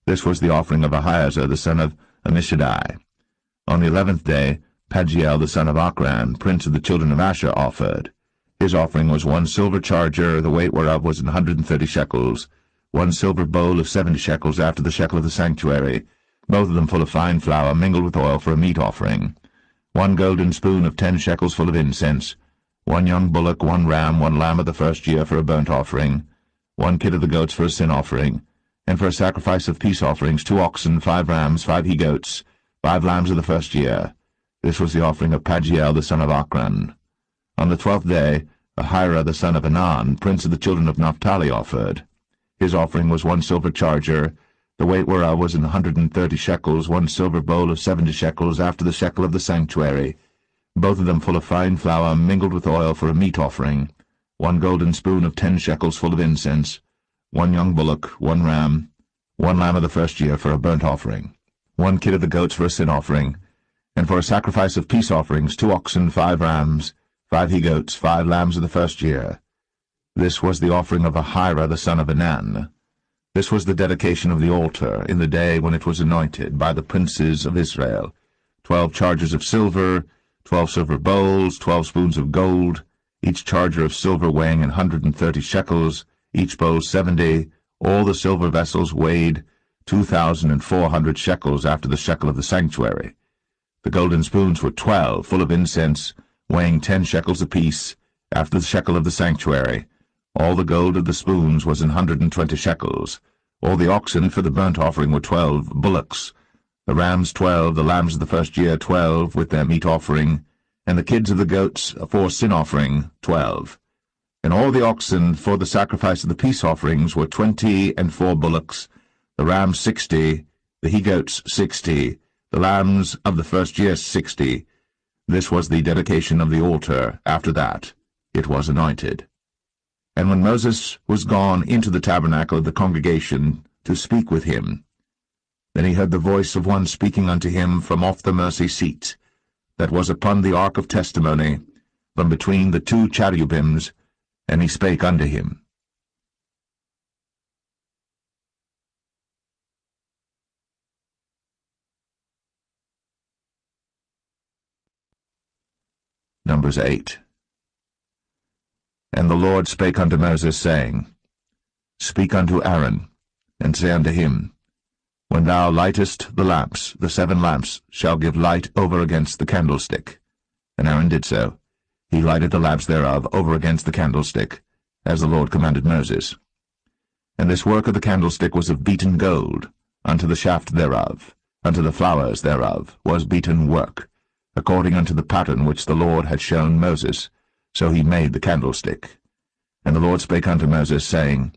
This was the offering of Ahiezer the son of Ammishaddai. On the 11th day Pagiel the son of Ochran, prince of the children of Asher, offered. His offering was 1 silver charger, the weight whereof was 130 shekels, 1 silver bowl of 70 shekels after the shekel of the sanctuary, both of them full of fine flour, mingled with oil for a meat offering. 1 golden spoon of 10 shekels full of incense, 1 young bullock, 1 ram, 1 lamb of the first year for a burnt offering, 1 kid of the goats for a sin offering, and for a sacrifice of peace offerings 2 oxen, 5 rams, 5 he-goats, 5 lambs of the first year. This was the offering of Pagiel the son of Ochran. On the 12th day Ahira the son of Anan, prince of the children of Naphtali, offered. His offering was 1 silver charger, the weight whereof was 130 shekels, 1 silver bowl of 70 shekels after the shekel of the sanctuary, both of them full of fine flour, mingled with oil for a meat offering, 1 golden spoon of 10 shekels full of incense, 1 young bullock, 1 ram, 1 lamb of the first year for a burnt offering, 1 kid of the goats for a sin offering, and for a sacrifice of peace offerings 2 oxen, 5 rams, 5 he-goats, 5 lambs of the first year. This was the offering of Ahira the son of Anan. This was the dedication of the altar in the day when it was anointed by the princes of Israel. 12 chargers of silver, 12 silver bowls, 12 spoons of gold, each charger of silver weighing 130 shekels, each bowl 70, all the silver vessels weighed 2,400 shekels after the shekel of the sanctuary. The golden spoons were 12, full of incense, weighing 10 shekels apiece, after the shekel of the sanctuary. All the gold of the spoons was 120 shekels. All the oxen for the burnt offering were 12 bullocks, the rams 12, the lambs of the first year 12, with their meat offering, and the kids of the goats for sin offering 12. And all the oxen for the sacrifice of the peace offerings were 20 and 4 bullocks, the rams 60, the he-goats 60, the lambs of the first year 60. This was the dedication of the altar. After that it was anointed. And when Moses was gone into the tabernacle of the congregation to speak with him, then he heard the voice of one speaking unto him from off the mercy seat, that was upon the ark of testimony, from between the 2 cherubims, and he spake unto him. Numbers 8. And the Lord spake unto Moses, saying, Speak unto Aaron, and say unto him, When thou lightest the lamps, the 7 lamps shall give light over against the candlestick. And Aaron did so. He lighted the lamps thereof over against the candlestick, as the Lord commanded Moses. And this work of the candlestick was of beaten gold, unto the shaft thereof, unto the flowers thereof was beaten work, according unto the pattern which the Lord had shown Moses. So he made the candlestick. And the Lord spake unto Moses, saying,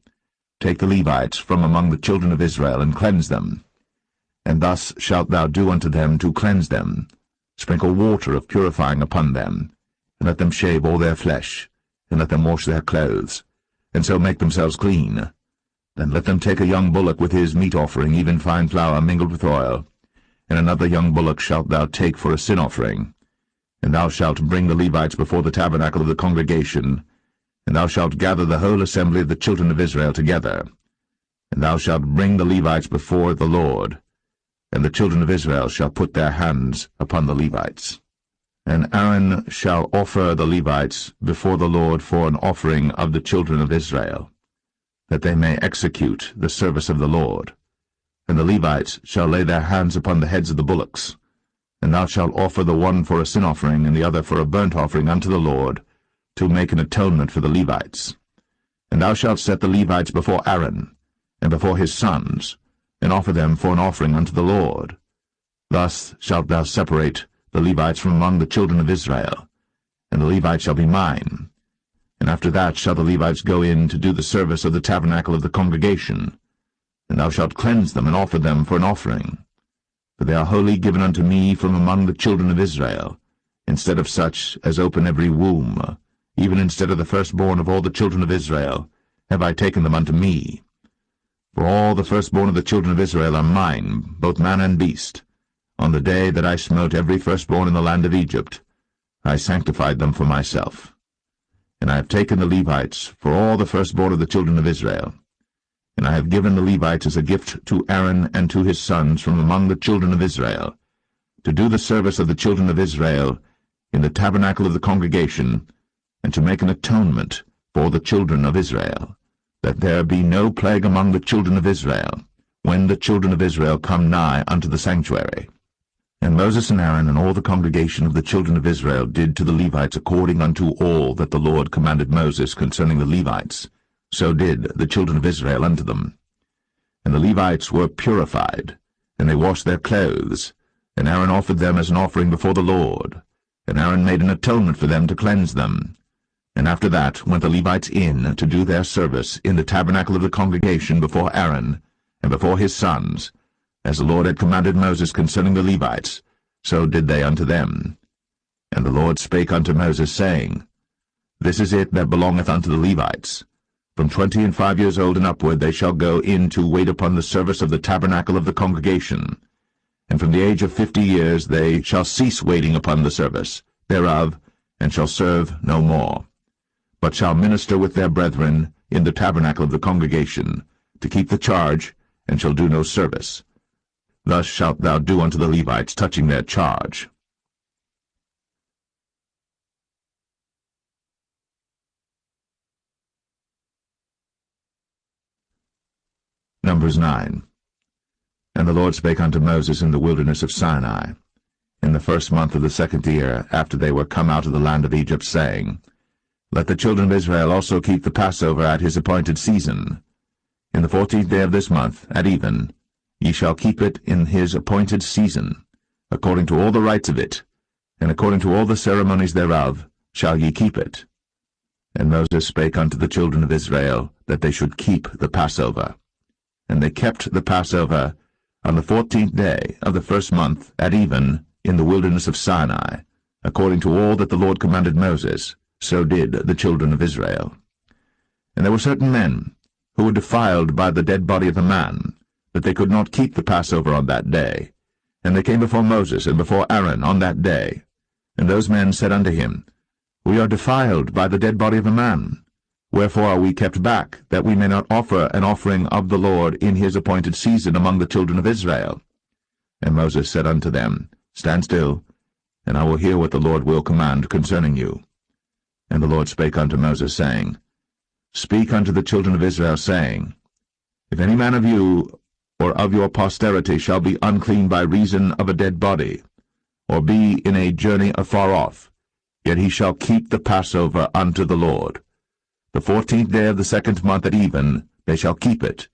Take the Levites from among the children of Israel, and cleanse them. And thus shalt thou do unto them to cleanse them. Sprinkle water of purifying upon them, and let them shave all their flesh, and let them wash their clothes, and so make themselves clean. Then let them take a young bullock with his meat offering, even fine flour mingled with oil, and another young bullock shalt thou take for a sin offering. And thou shalt bring the Levites before the tabernacle of the congregation, and thou shalt gather the whole assembly of the children of Israel together. And thou shalt bring the Levites before the Lord, and the children of Israel shall put their hands upon the Levites. And Aaron shall offer the Levites before the Lord for an offering of the children of Israel, that they may execute the service of the Lord. And the Levites shall lay their hands upon the heads of the bullocks, and thou shalt offer the one for a sin offering, and the other for a burnt offering unto the Lord, to make an atonement for the Levites. And thou shalt set the Levites before Aaron, and before his sons, and offer them for an offering unto the Lord. Thus shalt thou separate the Levites from among the children of Israel, and the Levites shall be mine. And after that shall the Levites go in to do the service of the tabernacle of the congregation, and thou shalt cleanse them and offer them for an offering. For they are wholly given unto me from among the children of Israel, instead of such as open every womb, even instead of the firstborn of all the children of Israel, have I taken them unto me. For all the firstborn of the children of Israel are mine, both man and beast. On the day that I smote every firstborn in the land of Egypt, I sanctified them for myself. And I have taken the Levites for all the firstborn of the children of Israel. And I have given the Levites as a gift to Aaron and to his sons from among the children of Israel, to do the service of the children of Israel in the tabernacle of the congregation, and to make an atonement for the children of Israel, that there be no plague among the children of Israel, when the children of Israel come nigh unto the sanctuary. And Moses and Aaron and all the congregation of the children of Israel did to the Levites according unto all that the Lord commanded Moses concerning the Levites. So did the children of Israel unto them. And the Levites were purified, and they washed their clothes, and Aaron offered them as an offering before the Lord. And Aaron made an atonement for them to cleanse them. And after that went the Levites in to do their service in the tabernacle of the congregation before Aaron, and before his sons, as the Lord had commanded Moses concerning the Levites, so did they unto them. And the Lord spake unto Moses, saying, This is it that belongeth unto the Levites. From 25 years old and upward they shall go in to wait upon the service of the tabernacle of the congregation. And from the age of 50 years they shall cease waiting upon the service thereof, and shall serve no more, but shall minister with their brethren in the tabernacle of the congregation, to keep the charge, and shall do no service. Thus shalt thou do unto the Levites touching their charge. Numbers 9. And the Lord spake unto Moses in the wilderness of Sinai, in the first month of the 2nd year, after they were come out of the land of Egypt, saying, Let the children of Israel also keep the Passover at his appointed season. In the 14th day of this month, at even, ye shall keep it in his appointed season, according to all the rites of it, and according to all the ceremonies thereof shall ye keep it. And Moses spake unto the children of Israel, that they should keep the Passover. And they kept the Passover on the 14th day of the first month at even in the wilderness of Sinai, according to all that the Lord commanded Moses, so did the children of Israel. And there were certain men who were defiled by the dead body of a man, that they could not keep the Passover on that day. And they came before Moses and before Aaron on that day. And those men said unto him, We are defiled by the dead body of a man. Wherefore are we kept back, that we may not offer an offering of the Lord in his appointed season among the children of Israel? And Moses said unto them, Stand still, and I will hear what the Lord will command concerning you. And the Lord spake unto Moses, saying, Speak unto the children of Israel, saying, If any man of you or of your posterity shall be unclean by reason of a dead body, or be in a journey afar off, yet he shall keep the Passover unto the Lord. The 14th day of the 2nd month at even they shall keep it,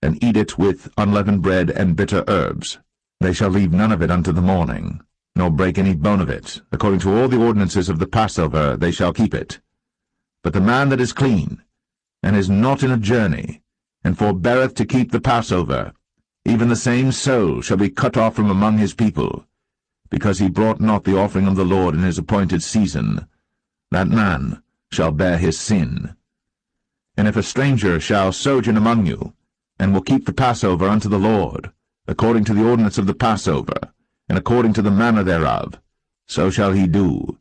and eat it with unleavened bread and bitter herbs. They shall leave none of it unto the morning, nor break any bone of it. According to all the ordinances of the Passover they shall keep it. But the man that is clean, and is not in a journey, and forbeareth to keep the Passover, even the same soul shall be cut off from among his people, because he brought not the offering of the Lord in his appointed season. That man shall bear his sin. And if a stranger shall sojourn among you, and will keep the Passover unto the Lord, according to the ordinance of the Passover, and according to the manner thereof, so shall he do.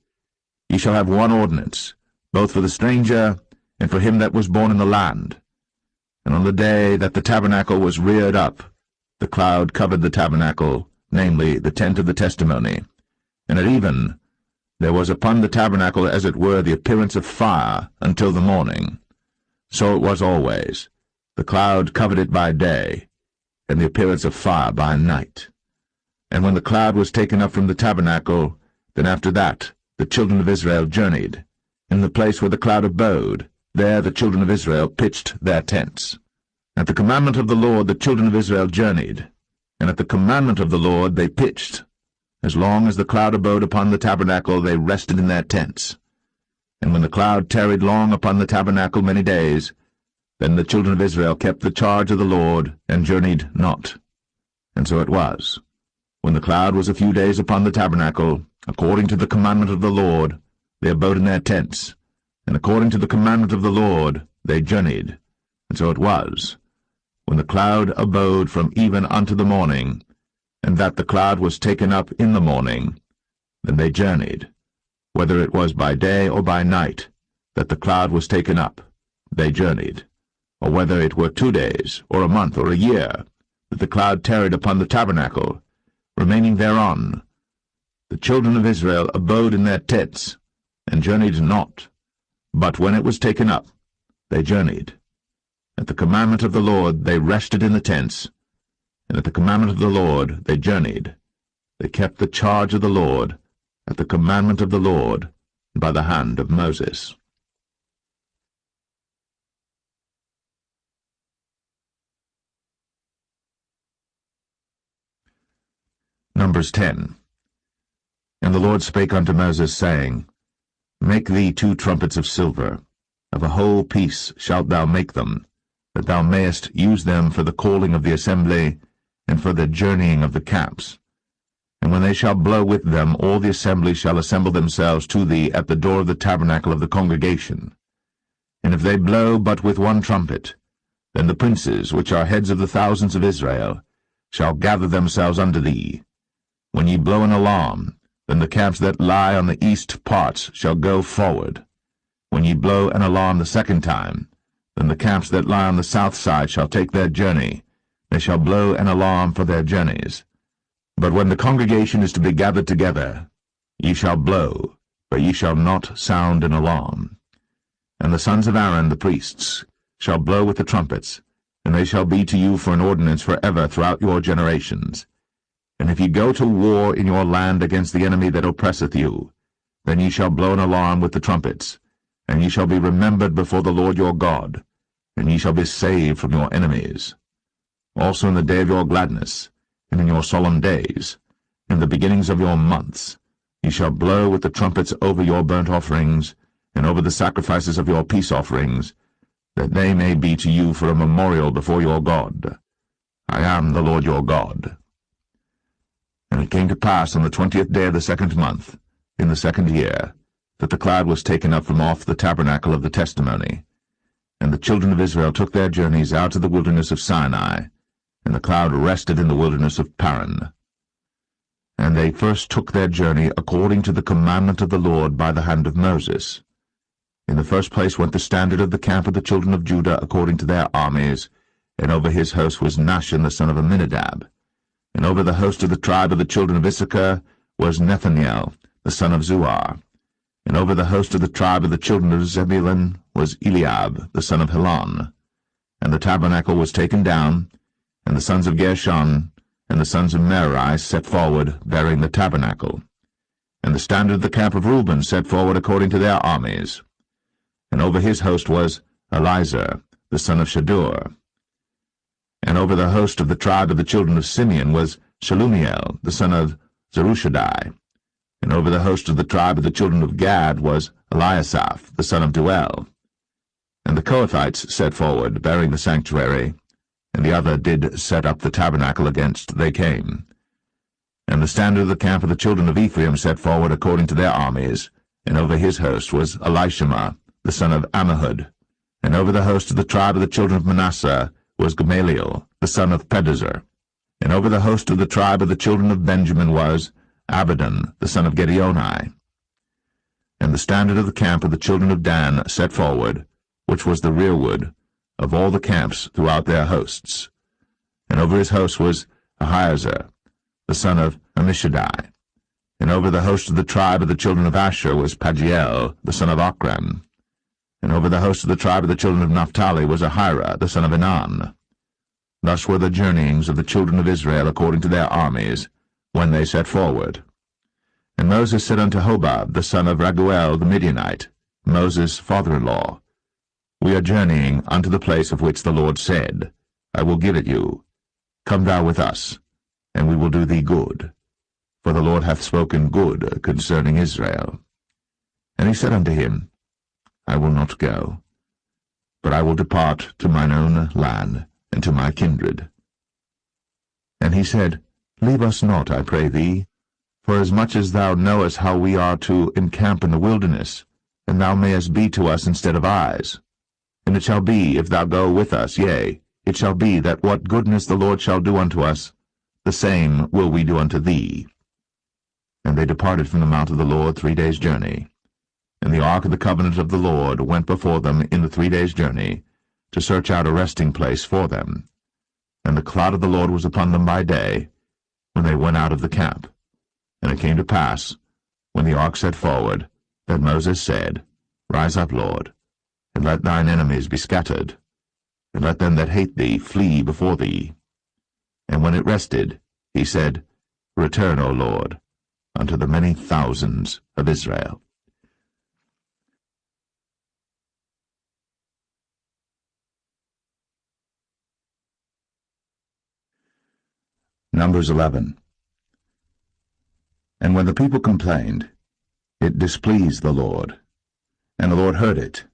Ye shall have one ordinance, both for the stranger and for him that was born in the land. And on the day that the tabernacle was reared up, the cloud covered the tabernacle, namely, the tent of the testimony. And at even there was upon the tabernacle as it were the appearance of fire until the morning. So it was always. The cloud covered it by day, and the appearance of fire by night. And when the cloud was taken up from the tabernacle, then after that the children of Israel journeyed. In the place where the cloud abode, there the children of Israel pitched their tents. At the commandment of the Lord the children of Israel journeyed, and at the commandment of the Lord they pitched. As long as the cloud abode upon the tabernacle, they rested in their tents. And when the cloud tarried long upon the tabernacle many days, then the children of Israel kept the charge of the Lord, and journeyed not. And so it was, when the cloud was a few days upon the tabernacle, according to the commandment of the Lord, they abode in their tents, and according to the commandment of the Lord they journeyed. And so it was, when the cloud abode from even unto the morning, and that the cloud was taken up in the morning, then they journeyed, whether it was by day or by night, that the cloud was taken up, they journeyed, or whether it were 2 days, or a month, or a year, that the cloud tarried upon the tabernacle, remaining thereon. The children of Israel abode in their tents, and journeyed not, but when it was taken up, they journeyed. At the commandment of the Lord they rested in the tents, and at the commandment of the Lord they journeyed. They kept the charge of the Lord, at the commandment of the Lord, by the hand of Moses. Numbers 10. And the Lord spake unto Moses, saying, Make thee 2 trumpets of silver, of a whole piece shalt thou make them, that thou mayest use them for the calling of the assembly, and for the journeying of the camps. And when they shall blow with them, all the assembly shall assemble themselves to thee at the door of the tabernacle of the congregation. And if they blow but with 1 trumpet, then the princes, which are heads of the thousands of Israel, shall gather themselves unto thee. When ye blow an alarm, then the camps that lie on the east parts shall go forward. When ye blow an alarm the 2nd time, then the camps that lie on the south side shall take their journey. They shall blow an alarm for their journeys. But when the congregation is to be gathered together, ye shall blow, but ye shall not sound an alarm. And the sons of Aaron the priests shall blow with the trumpets, and they shall be to you for an ordinance forever throughout your generations. And if ye go to war in your land against the enemy that oppresseth you, then ye shall blow an alarm with the trumpets, and ye shall be remembered before the Lord your God, and ye shall be saved from your enemies. Also in the day of your gladness, and in your solemn days, in the beginnings of your months, ye shall blow with the trumpets over your burnt offerings, and over the sacrifices of your peace offerings, that they may be to you for a memorial before your God. I am the Lord your God. And it came to pass on the 20th day of the 2nd month, in the 2nd year, that the cloud was taken up from off the tabernacle of the testimony. And the children of Israel took their journeys out of the wilderness of Sinai, and the cloud rested in the wilderness of Paran. And they first took their journey according to the commandment of the Lord by the hand of Moses. In the first place went the standard of the camp of the children of Judah according to their armies, and over his host was Nahshon the son of Amminadab. And over the host of the tribe of the children of Issachar was Nethaniel the son of Zuar. And over the host of the tribe of the children of Zebulun was Eliab, the son of Helon. And the tabernacle was taken down, and the sons of Gershon and the sons of Merari set forward, bearing the tabernacle. And the standard of the camp of Reuben set forward according to their armies. And over his host was Elizur, the son of Shadur. And over the host of the tribe of the children of Simeon was Shelumiel, the son of Zerushadai. And over the host of the tribe of the children of Gad was Eliasaph, the son of Duel. And the Kohathites set forward, bearing the sanctuary, and the other did set up the tabernacle against they came. And the standard of the camp of the children of Ephraim set forward according to their armies, and over his host was Elishama, the son of Ammihud. And over the host of the tribe of the children of Manasseh was Gamaliel, the son of Pedazur. And over the host of the tribe of the children of Benjamin was Abidan, the son of Gideoni. And the standard of the camp of the children of Dan set forward, which was the rearward of all the camps throughout their hosts. And over his host was Ahiezer, the son of Ammishaddai. And over the host of the tribe of the children of Asher was Pagiel, the son of Ochran. And over the host of the tribe of the children of Naphtali was Ahira, the son of Enan. Thus were the journeyings of the children of Israel according to their armies, when they set forward. And Moses said unto Hobab, the son of Raguel the Midianite, Moses' father-in-law, We are journeying unto the place of which the Lord said, I will give it you. Come thou with us, and we will do thee good. For the Lord hath spoken good concerning Israel. And he said unto him, I will not go, but I will depart to mine own land, and to my kindred. And he said, Leave us not, I pray thee, for as much as thou knowest how we are to encamp in the wilderness, and thou mayest be to us instead of eyes. And it shall be, if thou go with us, yea, it shall be that what goodness the Lord shall do unto us, the same will we do unto thee. And they departed from the mount of the Lord 3 days' journey. And the ark of the covenant of the Lord went before them in the 3 days' journey, to search out a resting place for them. And the cloud of the Lord was upon them by day, when they went out of the camp. And it came to pass, when the ark set forward, that Moses said, Rise up, Lord, and let thine enemies be scattered, and let them that hate thee flee before thee. And when it rested, he said, Return, O Lord, unto the many thousands of Israel. Numbers 11. And when the people complained, it displeased the Lord. And the Lord heard it,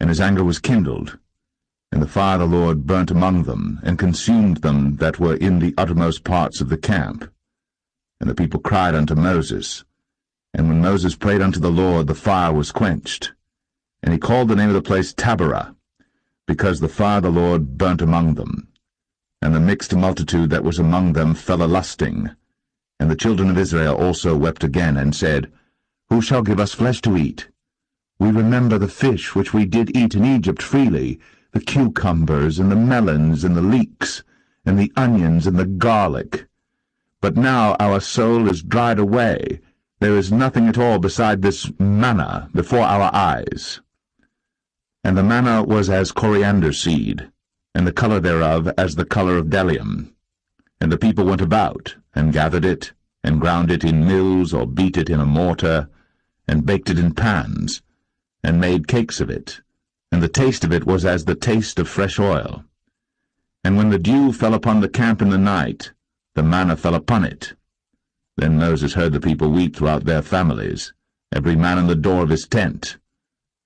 and his anger was kindled. And the fire of the Lord burnt among them, and consumed them that were in the uttermost parts of the camp. And the people cried unto Moses. And when Moses prayed unto the Lord, the fire was quenched. And he called the name of the place Taberah, because the fire of the Lord burnt among them. And the mixed multitude that was among them fell a-lusting. And the children of Israel also wept again, and said, Who shall give us flesh to eat? We remember the fish which we did eat in Egypt freely, the cucumbers, and the melons, and the leeks, and the onions, and the garlic. But now our soul is dried away. There is nothing at all beside this manna before our eyes. And the manna was as coriander seed, and the color thereof as the color of bdellium. And the people went about, and gathered it, and ground it in mills, or beat it in a mortar, and baked it in pans, and made cakes of it. And the taste of it was as the taste of fresh oil. And when the dew fell upon the camp in the night, the manna fell upon it. Then Moses heard the people weep throughout their families, every man in the door of his tent.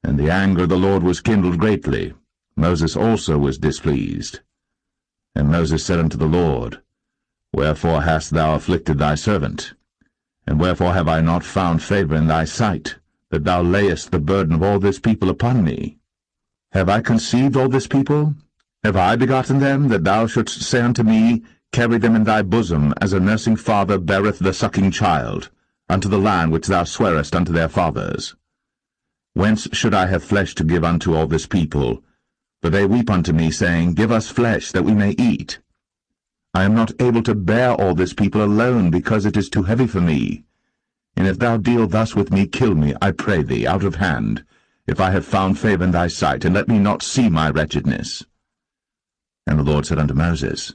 And the anger of the Lord was kindled greatly. Moses also was displeased. And Moses said unto the Lord, Wherefore hast thou afflicted thy servant? And wherefore have I not found favor in thy sight, that thou layest the burden of all this people upon me? Have I conceived all this people? Have I begotten them, that thou shouldst say unto me, Carry them in thy bosom, as a nursing father beareth the sucking child, unto the land which thou swarest unto their fathers? Whence should I have flesh to give unto all this people? For they weep unto me, saying, Give us flesh, that we may eat. I am not able to bear all this people alone, because it is too heavy for me. And if thou deal thus with me, kill me, I pray thee, out of hand, if I have found favour in thy sight, and let me not see my wretchedness. And the Lord said unto Moses,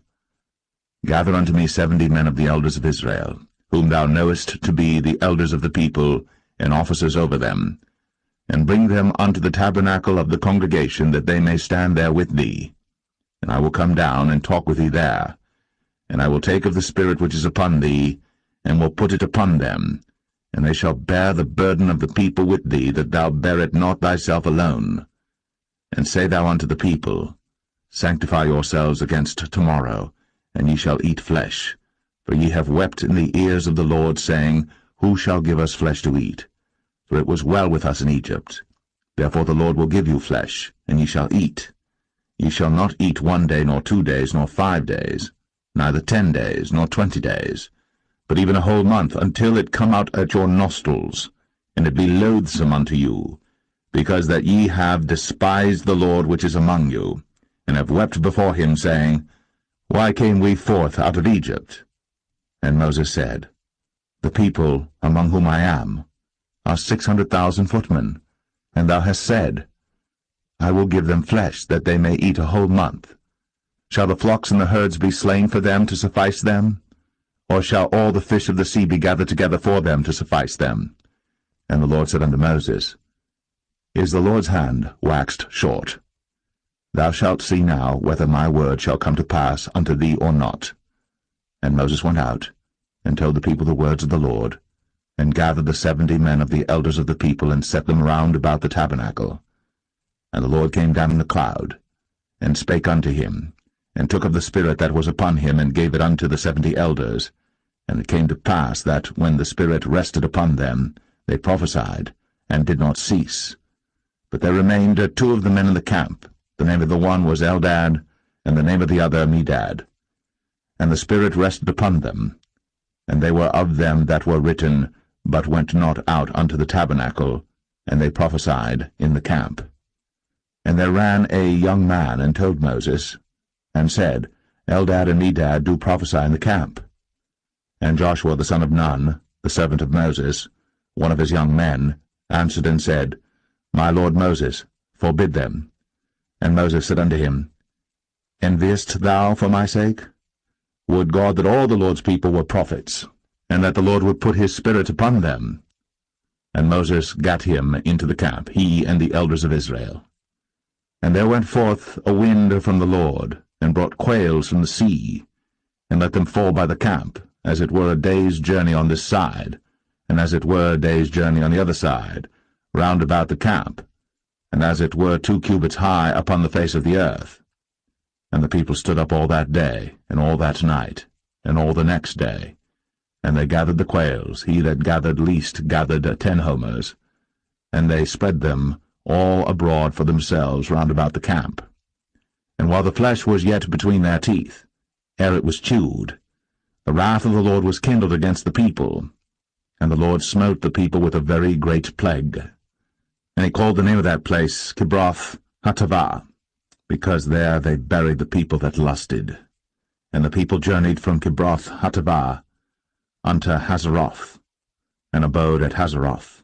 Gather unto me 70 men of the elders of Israel, whom thou knowest to be the elders of the people, and officers over them, and bring them unto the tabernacle of the congregation, that they may stand there with thee. And I will come down and talk with thee there, and I will take of the Spirit which is upon thee, and will put it upon them, and they shall bear the burden of the people with thee, that thou bear it not thyself alone. And say thou unto the people, Sanctify yourselves against tomorrow, and ye shall eat flesh. For ye have wept in the ears of the Lord, saying, Who shall give us flesh to eat? For it was well with us in Egypt. Therefore the Lord will give you flesh, and ye shall eat. Ye shall not eat 1 day, nor 2 days, nor 5 days, neither 10 days, nor 20 days, but even a whole month, until it come out at your nostrils, and it be loathsome unto you, because that ye have despised the Lord which is among you, and have wept before him, saying, Why came we forth out of Egypt? And Moses said, The people among whom I am are 600,000 footmen, and thou hast said, I will give them flesh, that they may eat a whole month. Shall the flocks and the herds be slain for them to suffice them? Or shall all the fish of the sea be gathered together for them to suffice them? And the Lord said unto Moses, Is the Lord's hand waxed short? Thou shalt see now whether my word shall come to pass unto thee or not. And Moses went out, and told the people the words of the Lord, and gathered the 70 men of the elders of the people, and set them round about the tabernacle. And the Lord came down in the cloud, and spake unto him, and took of the Spirit that was upon him, and gave it unto the 70 elders. And it came to pass that, when the Spirit rested upon them, they prophesied, and did not cease. But there remained 2 of the men in the camp. The name of the one was Eldad, and the name of the other Medad. And the Spirit rested upon them, and they were of them that were written, but went not out unto the tabernacle, and they prophesied in the camp. And there ran a young man, and told Moses, and said, Eldad and Medad do prophesy in the camp. And Joshua the son of Nun, the servant of Moses, one of his young men, answered and said, My lord Moses, forbid them. And Moses said unto him, Enviest thou for my sake? Would God that all the Lord's people were prophets, and that the Lord would put his Spirit upon them. And Moses gat him into the camp, he and the elders of Israel. And there went forth a wind from the Lord, and brought quails from the sea, and let them fall by the camp, as it were a day's journey on this side, and as it were a day's journey on the other side, round about the camp, and as it were 2 cubits high upon the face of the earth. And the people stood up all that day, and all that night, and all the next day. And they gathered the quails, he that gathered least gathered 10 homers, and they spread them all abroad for themselves round about the camp. And while the flesh was yet between their teeth, ere it was chewed, the wrath of the Lord was kindled against the people, and the Lord smote the people with a very great plague. And he called the name of that place Kibroth Hattaavah, because there they buried the people that lusted. And the people journeyed from Kibroth Hattaavah unto Hazeroth, and abode at Hazeroth.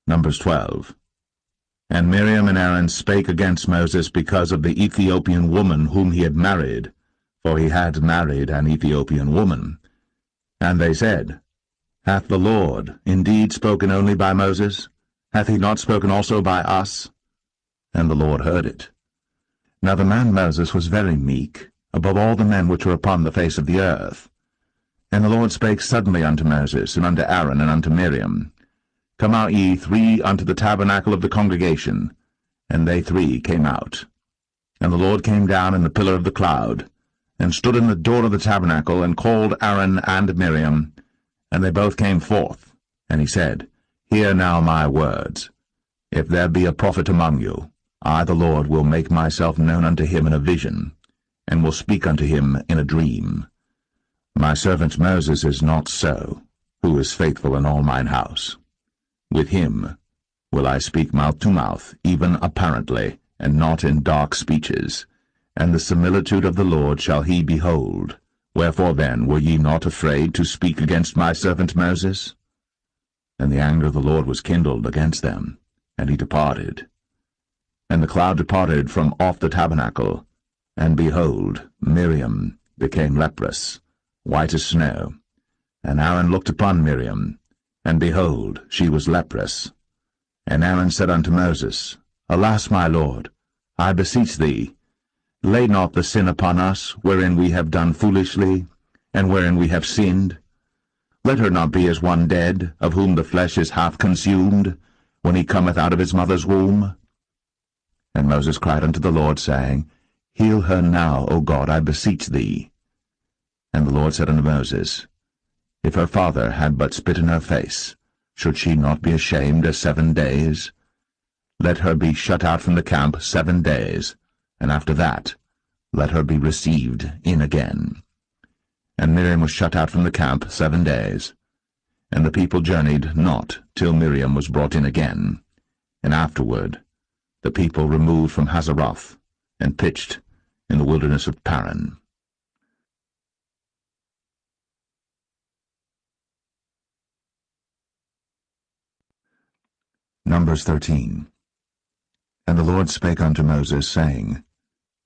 Numbers 12. And Miriam and Aaron spake against Moses because of the Ethiopian woman whom he had married, for he had married an Ethiopian woman. And they said, Hath the Lord indeed spoken only by Moses? Hath he not spoken also by us? And the Lord heard it. Now the man Moses was very meek, above all the men which were upon the face of the earth. And the Lord spake suddenly unto Moses, and unto Aaron, and unto Miriam, Come out ye 3 unto the tabernacle of the congregation. And they 3 came out. And the Lord came down in the pillar of the cloud, and stood in the door of the tabernacle, and called Aaron and Miriam. And they both came forth. And he said, Hear now my words. If there be a prophet among you, I the Lord will make myself known unto him in a vision, and will speak unto him in a dream. My servant Moses is not so, who is faithful in all mine house. With him will I speak mouth to mouth, even apparently, and not in dark speeches. And the similitude of the Lord shall he behold. Wherefore then were ye not afraid to speak against my servant Moses? And the anger of the Lord was kindled against them, and he departed. And the cloud departed from off the tabernacle, and behold, Miriam became leprous, white as snow. And Aaron looked upon Miriam, and behold, she was leprous. And Aaron said unto Moses, Alas, my Lord, I beseech thee, lay not the sin upon us, wherein we have done foolishly, and wherein we have sinned. Let her not be as one dead, of whom the flesh is half consumed, when he cometh out of his mother's womb. And Moses cried unto the Lord, saying, Heal her now, O God, I beseech thee. And the Lord said unto Moses, If her father had but spit in her face, should she not be ashamed 7 days? Let her be shut out from the camp 7 days, and after that let her be received in again. And Miriam was shut out from the camp 7 days. And the people journeyed not till Miriam was brought in again. And afterward the people removed from Hazeroth, and pitched in the wilderness of Paran. Numbers 13. And the Lord spake unto Moses, saying,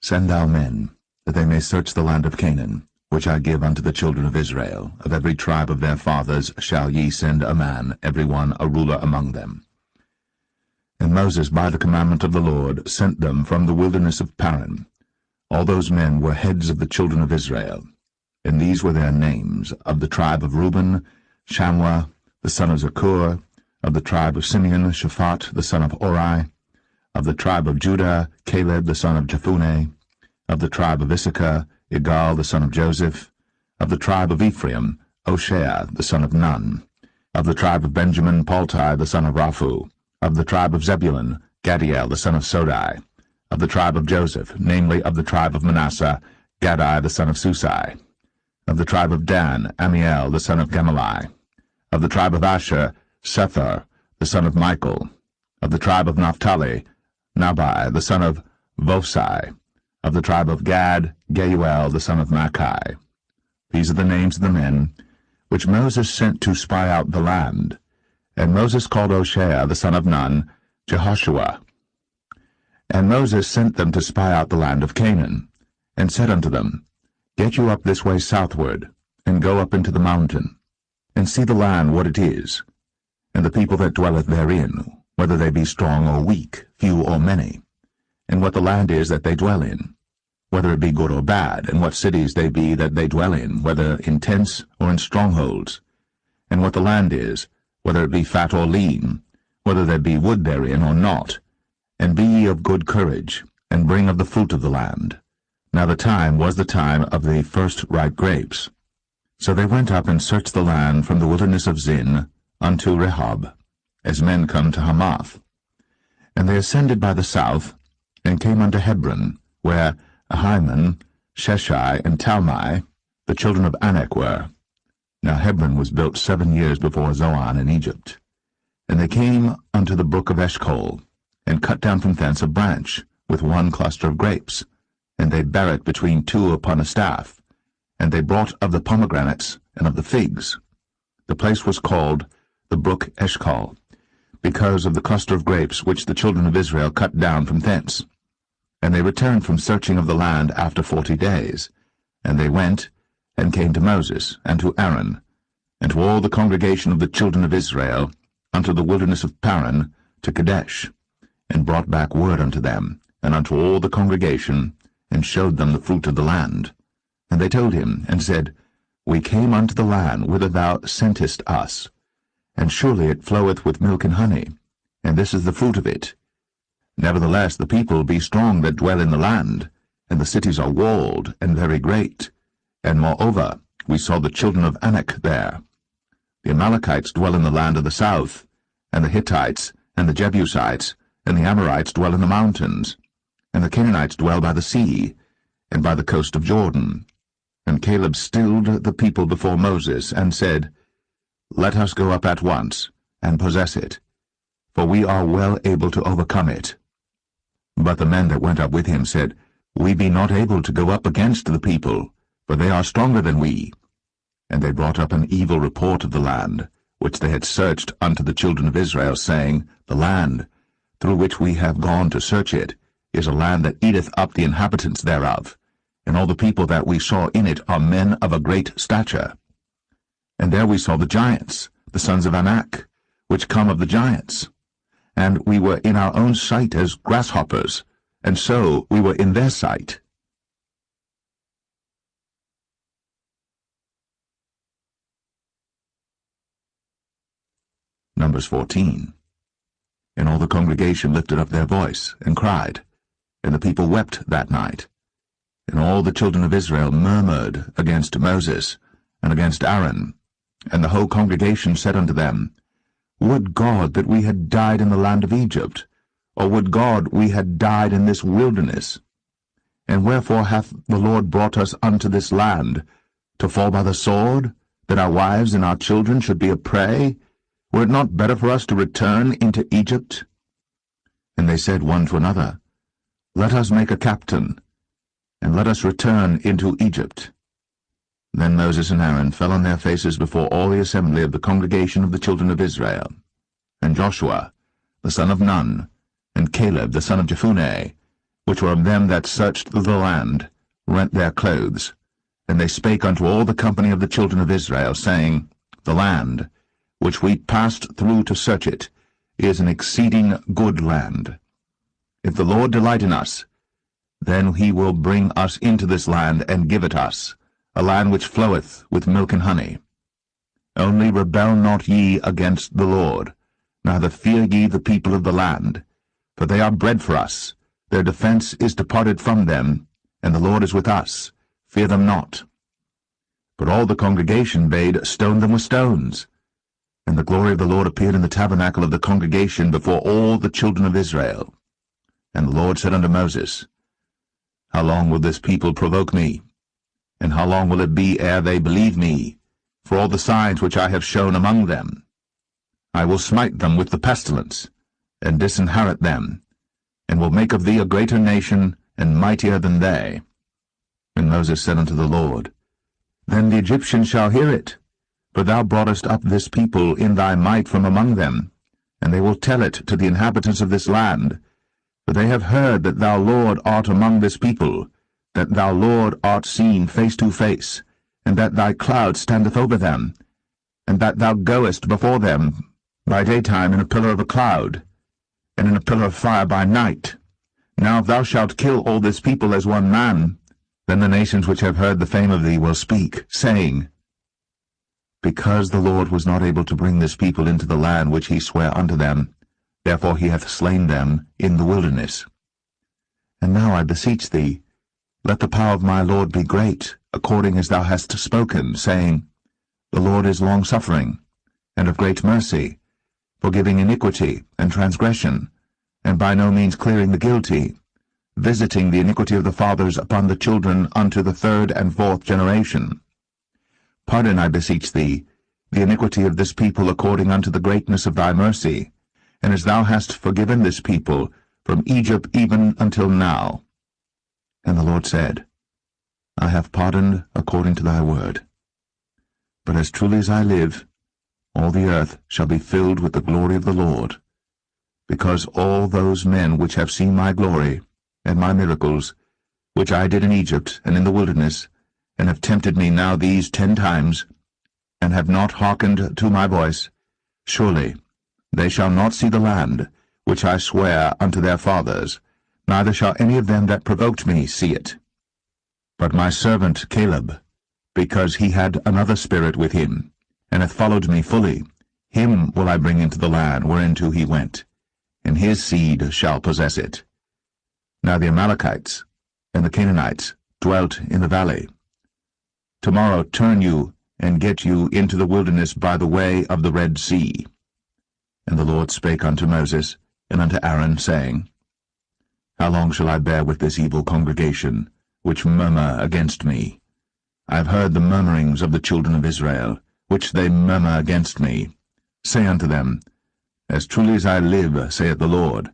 Send thou men, that they may search the land of Canaan, which I give unto the children of Israel. Of every tribe of their fathers shall ye send a man, every one a ruler among them. And Moses, by the commandment of the Lord, sent them from the wilderness of Paran. All those men were heads of the children of Israel. And these were their names: of the tribe of Reuben, Shammua, the son of Zakur; of the tribe of Simeon, Shaphat, the son of Ori; of the tribe of Judah, Caleb, the son of Jephunneh; of the tribe of Issachar, Igal, the son of Joseph; of the tribe of Ephraim, Hoshea, the son of Nun; of the tribe of Benjamin, Paltai, the son of Raphu; of the tribe of Zebulun, Gadiel, the son of Sodai; of the tribe of Joseph, namely of the tribe of Manasseh, Gadai, the son of Susai; of the tribe of Dan, Amiel, the son of Gemalli; of the tribe of Asher, Sethar, the son of Michael; of the tribe of Naphtali, Nabai, the son of Vosai; of the tribe of Gad, Geuel, the son of Machi. These are the names of the men which Moses sent to spy out the land. And Moses called Hoshea, the son of Nun, Jehoshua. And Moses sent them to spy out the land of Canaan, and said unto them, Get you up this way southward, and go up into the mountain, and see the land what it is, and the people that dwelleth therein, whether they be strong or weak, few or many, and what the land is that they dwell in, whether it be good or bad, and what cities they be that they dwell in, whether in tents or in strongholds, and what the land is, whether it be fat or lean, whether there be wood therein or not. And be ye of good courage, and bring of the fruit of the land. Now the time was the time of the first ripe grapes. So they went up and searched the land from the wilderness of Zin unto Rehob, as men come to Hamath. And they ascended by the south, and came unto Hebron, where Ahiman, Sheshai, and Talmai, the children of Anak, were. Now Hebron was built 7 years before Zoan in Egypt. And they came unto the brook of Eshcol, and cut down from thence a branch, with one cluster of grapes, and they bare it between two upon a staff. And they brought of the pomegranates and of the figs. The place was called the brook Eshcol, because of the cluster of grapes which the children of Israel cut down from thence. And they returned from searching of the land after 40 days. And they went, and came to Moses, and to Aaron, and to all the congregation of the children of Israel, unto the wilderness of Paran, to Kadesh, and brought back word unto them, and unto all the congregation, and showed them the fruit of the land. And they told him, and said, We came unto the land whither thou sentest us, and surely it floweth with milk and honey, and this is the fruit of it. Nevertheless the people be strong that dwell in the land, and the cities are walled, and very great. And moreover, we saw the children of Anak there. The Amalekites dwell in the land of the south, and the Hittites, and the Jebusites, and the Amorites dwell in the mountains, and the Canaanites dwell by the sea, and by the coast of Jordan. And Caleb stilled the people before Moses, and said, Let us go up at once, and possess it, for we are well able to overcome it. But the men that went up with him said, We be not able to go up against the people, for they are stronger than we. And they brought up an evil report of the land, which they had searched unto the children of Israel, saying, The land, through which we have gone to search it, is a land that eateth up the inhabitants thereof, and all the people that we saw in it are men of a great stature. And there we saw the giants, the sons of Anak, which come of the giants. And we were in our own sight as grasshoppers, and so we were in their sight. Numbers 14. And all the congregation lifted up their voice, and cried, and the people wept that night. And all the children of Israel murmured against Moses, and against Aaron. And the whole congregation said unto them, Would God that we had died in the land of Egypt, or would God we had died in this wilderness? And wherefore hath the Lord brought us unto this land, to fall by the sword, that our wives and our children should be a prey? Were it not better for us to return into Egypt? And they said one to another, Let us make a captain, and let us return into Egypt. Then Moses and Aaron fell on their faces before all the assembly of the congregation of the children of Israel. And Joshua, the son of Nun, and Caleb, the son of Jephunneh, which were of them that searched the land, rent their clothes. And they spake unto all the company of the children of Israel, saying, The land, which we passed through to search it, is an exceeding good land. If the Lord delight in us, then he will bring us into this land, and give it us, a land which floweth with milk and honey. Only rebel not ye against the Lord, neither fear ye the people of the land, for they are bread for us, their defense is departed from them, and the Lord is with us, fear them not. But all the congregation bade stone them with stones. And the glory of the Lord appeared in the tabernacle of the congregation before all the children of Israel. And the Lord said unto Moses, How long will this people provoke me? And how long will it be ere they believe me, for all the signs which I have shown among them? I will smite them with the pestilence, and disinherit them, and will make of thee a greater nation, and mightier than they. And Moses said unto the Lord, Then the Egyptians shall hear it, for thou broughtest up this people in thy might from among them, and they will tell it to the inhabitants of this land. For they have heard that thou, Lord, art among this people, that thou, Lord, art seen face to face, and that thy cloud standeth over them, and that thou goest before them by daytime in a pillar of a cloud, and in a pillar of fire by night. Now if thou shalt kill all this people as one man, then the nations which have heard the fame of thee will speak, saying, Because the Lord was not able to bring this people into the land which he sware unto them, therefore he hath slain them in the wilderness. And now I beseech thee, let the power of my Lord be great, according as thou hast spoken, saying, The Lord is long-suffering, and of great mercy, forgiving iniquity and transgression, and by no means clearing the guilty, visiting the iniquity of the fathers upon the children unto the third and fourth generation. Pardon, I beseech thee, the iniquity of this people according unto the greatness of thy mercy, and as thou hast forgiven this people from Egypt even until now. And the Lord said, I have pardoned according to thy word. But as truly as I live, all the earth shall be filled with the glory of the Lord, because all those men which have seen my glory and my miracles, which I did in Egypt and in the wilderness, and have tempted me now these 10 times, and have not hearkened to my voice, surely they shall not see the land which I swear unto their fathers, neither shall any of them that provoked me see it. But my servant Caleb, because he had another spirit with him, and hath followed me fully, him will I bring into the land whereinto he went, and his seed shall possess it. Now the Amalekites and the Canaanites dwelt in the valley. Tomorrow turn you, and get you into the wilderness by the way of the Red Sea. And the Lord spake unto Moses and unto Aaron, saying, How long shall I bear with this evil congregation, which murmur against me? I have heard the murmurings of the children of Israel, which they murmur against me. Say unto them, As truly as I live, saith the Lord,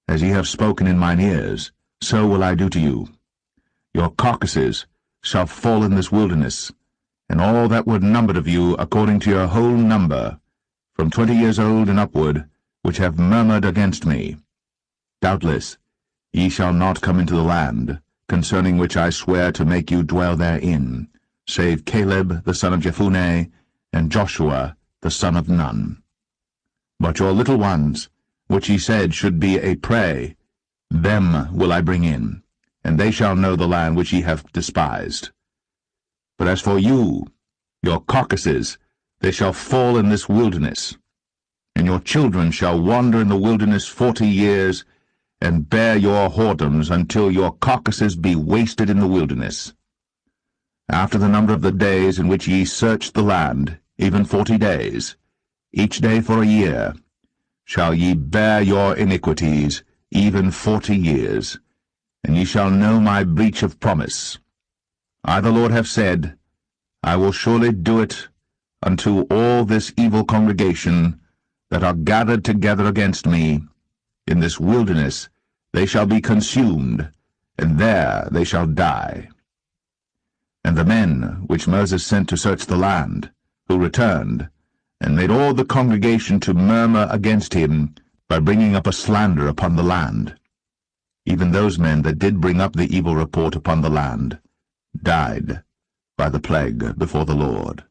As ye have spoken in mine ears, so will I do to you. Your carcasses shall fall in this wilderness, and all that were numbered of you according to your whole number, from 20 years old and upward, which have murmured against me. Doubtless ye shall not come into the land, concerning which I swear to make you dwell therein, save Caleb the son of Jephunneh, and Joshua the son of Nun. But your little ones, which ye said should be a prey, them will I bring in, and they shall know the land which ye have despised. But as for you, your carcasses, they shall fall in this wilderness, and your children shall wander in the wilderness 40 years, and bear your whoredoms until your carcasses be wasted in the wilderness. After the number of the days in which ye searched the land, even 40 days, each day for a year, shall ye bear your iniquities, even 40 years, and ye shall know my breach of promise. I the Lord have said, I will surely do it unto all this evil congregation that are gathered together against me. In this wilderness they shall be consumed, and there they shall die. And the men which Moses sent to search the land, who returned, and made all the congregation to murmur against him by bringing up a slander upon the land, even those men that did bring up the evil report upon the land, died by the plague before the Lord.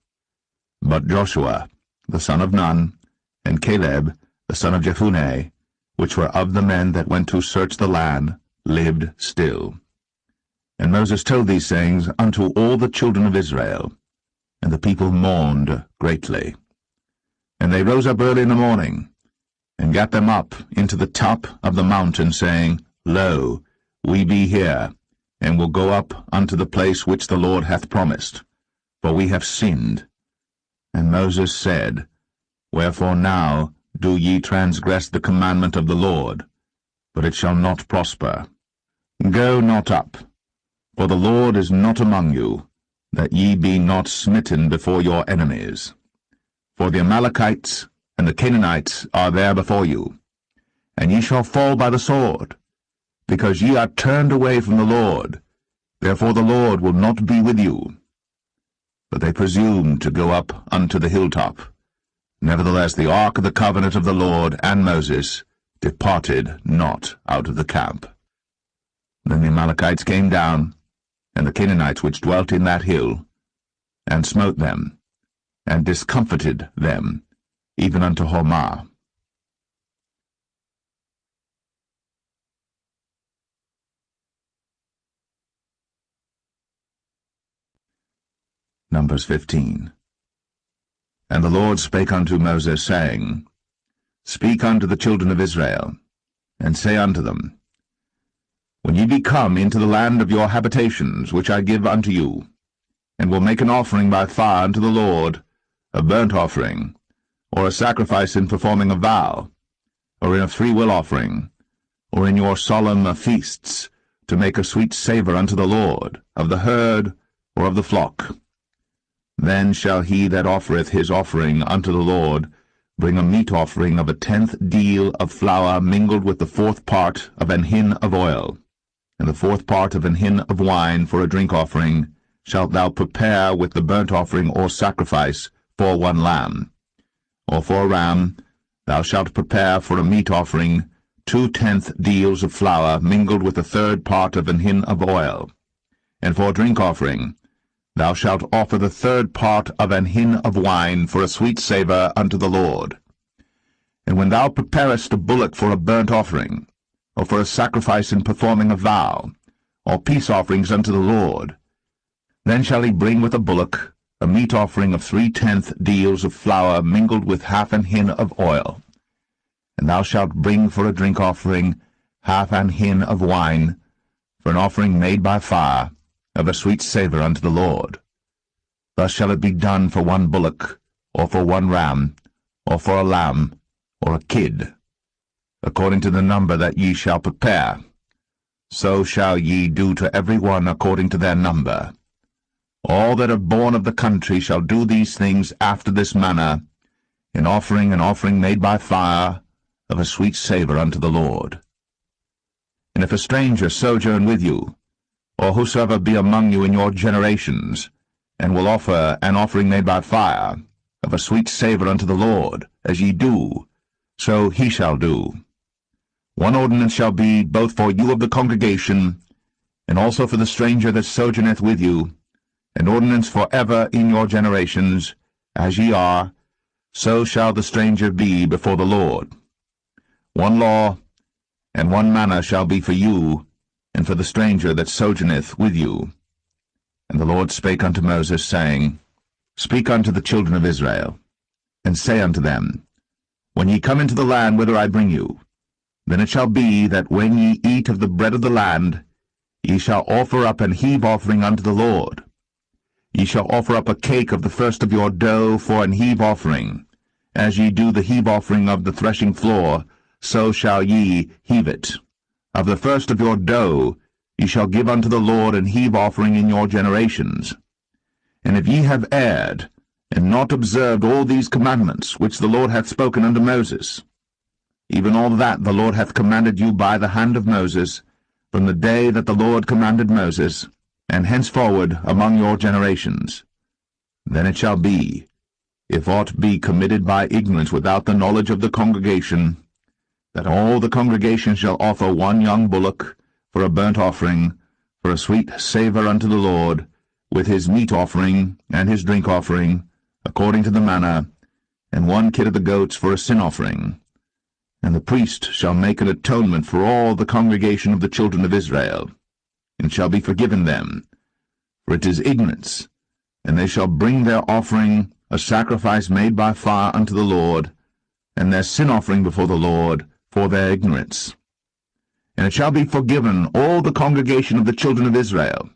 But Joshua the son of Nun, and Caleb the son of Jephunneh, which were of the men that went to search the land, lived still. And Moses told these sayings unto all the children of Israel, and the people mourned greatly. And they rose up early in the morning, and gat them up into the top of the mountain, saying, Lo, we be here, and will go up unto the place which the Lord hath promised, for we have sinned. And Moses said, Wherefore now do ye transgress the commandment of the Lord? But it shall not prosper. Go not up, for the Lord is not among you, that ye be not smitten before your enemies. For the Amalekites and the Canaanites are there before you, and ye shall fall by the sword, because ye are turned away from the Lord. Therefore the Lord will not be with you. But they presumed to go up unto the hilltop. Nevertheless the ark of the covenant of the Lord and Moses departed not out of the camp. Then the Amalekites came down, and the Canaanites which dwelt in that hill, and smote them, and discomfited them, even unto Hormah. Numbers 15. And the Lord spake unto Moses, saying, Speak unto the children of Israel, and say unto them, When ye be come into the land of your habitations, which I give unto you, and will make an offering by fire unto the Lord, a burnt offering, or a sacrifice in performing a vow, or in a freewill offering, or in your solemn feasts, to make a sweet savour unto the Lord, of the herd or of the flock, then shall he that offereth his offering unto the Lord bring a meat offering of 1/10 deal of flour mingled with the 4th part of an hin of oil, and the 4th part of an hin of wine for a drink offering shalt thou prepare with the burnt offering or sacrifice for 1 lamb. Or for a ram thou shalt prepare for a meat offering 2/10 deals of flour mingled with the 3rd part of an hin of oil. And for a drink offering thou shalt offer the 3rd part of an hin of wine for a sweet savour unto the Lord. And when thou preparest a bullock for a burnt offering, or for a sacrifice in performing a vow, or peace offerings unto the Lord, then shall he bring with a bullock a meat offering of 3/10 deals of flour mingled with 1/2 an hin of oil. And thou shalt bring for a drink offering 1/2 an hin of wine, for an offering made by fire, of a sweet savour unto the Lord. Thus shall it be done for 1 bullock, or for 1 ram, or for a lamb, or a kid, according to the number that ye shall prepare. So shall ye do to every one according to their number. All that are born of the country shall do these things after this manner, in offering an offering made by fire, of a sweet savour unto the Lord. And if a stranger sojourn with you, or whosoever be among you in your generations, and will offer an offering made by fire, of a sweet savour unto the Lord, as ye do, so he shall do. One ordinance shall be both for you of the congregation, and also for the stranger that sojourneth with you, an ordinance for ever in your generations, as ye are, so shall the stranger be before the Lord. One law and one manner shall be for you, and for the stranger that sojourneth with you. And the Lord spake unto Moses, saying, Speak unto the children of Israel, and say unto them, When ye come into the land whither I bring you, then it shall be that when ye eat of the bread of the land, ye shall offer up an heave offering unto the Lord. Ye shall offer up a cake of the first of your dough for an heave offering. As ye do the heave offering of the threshing floor, so shall ye heave it. Of the first of your dough ye shall give unto the Lord an heave offering in your generations. And if ye have erred, and not observed all these commandments which the Lord hath spoken unto Moses, even all that the Lord hath commanded you by the hand of Moses, from the day that the Lord commanded Moses, and henceforward among your generations, then it shall be, if aught be committed by ignorance without the knowledge of the congregation, that all the congregation shall offer one young bullock for a burnt offering, for a sweet savour unto the Lord, with his meat offering and his drink offering, according to the manner, and one kid of the goats for a sin offering. And the priest shall make an atonement for all the congregation of the children of Israel, and shall be forgiven them, for it is ignorance. And they shall bring their offering, a sacrifice made by fire unto the Lord, and their sin offering before the Lord, for their ignorance. And it shall be forgiven all the congregation of the children of Israel,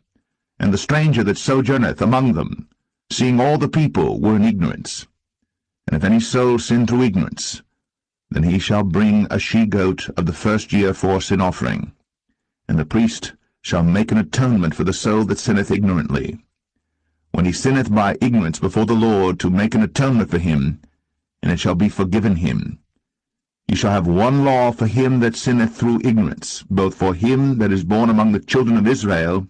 and the stranger that sojourneth among them, seeing all the people were in ignorance. And if any soul sin through ignorance, then he shall bring a she-goat of the first year for sin offering, and the priest shall make an atonement for the soul that sinneth ignorantly. When he sinneth by ignorance before the Lord, to make an atonement for him, and it shall be forgiven him. Ye shall have one law for him that sinneth through ignorance, both for him that is born among the children of Israel,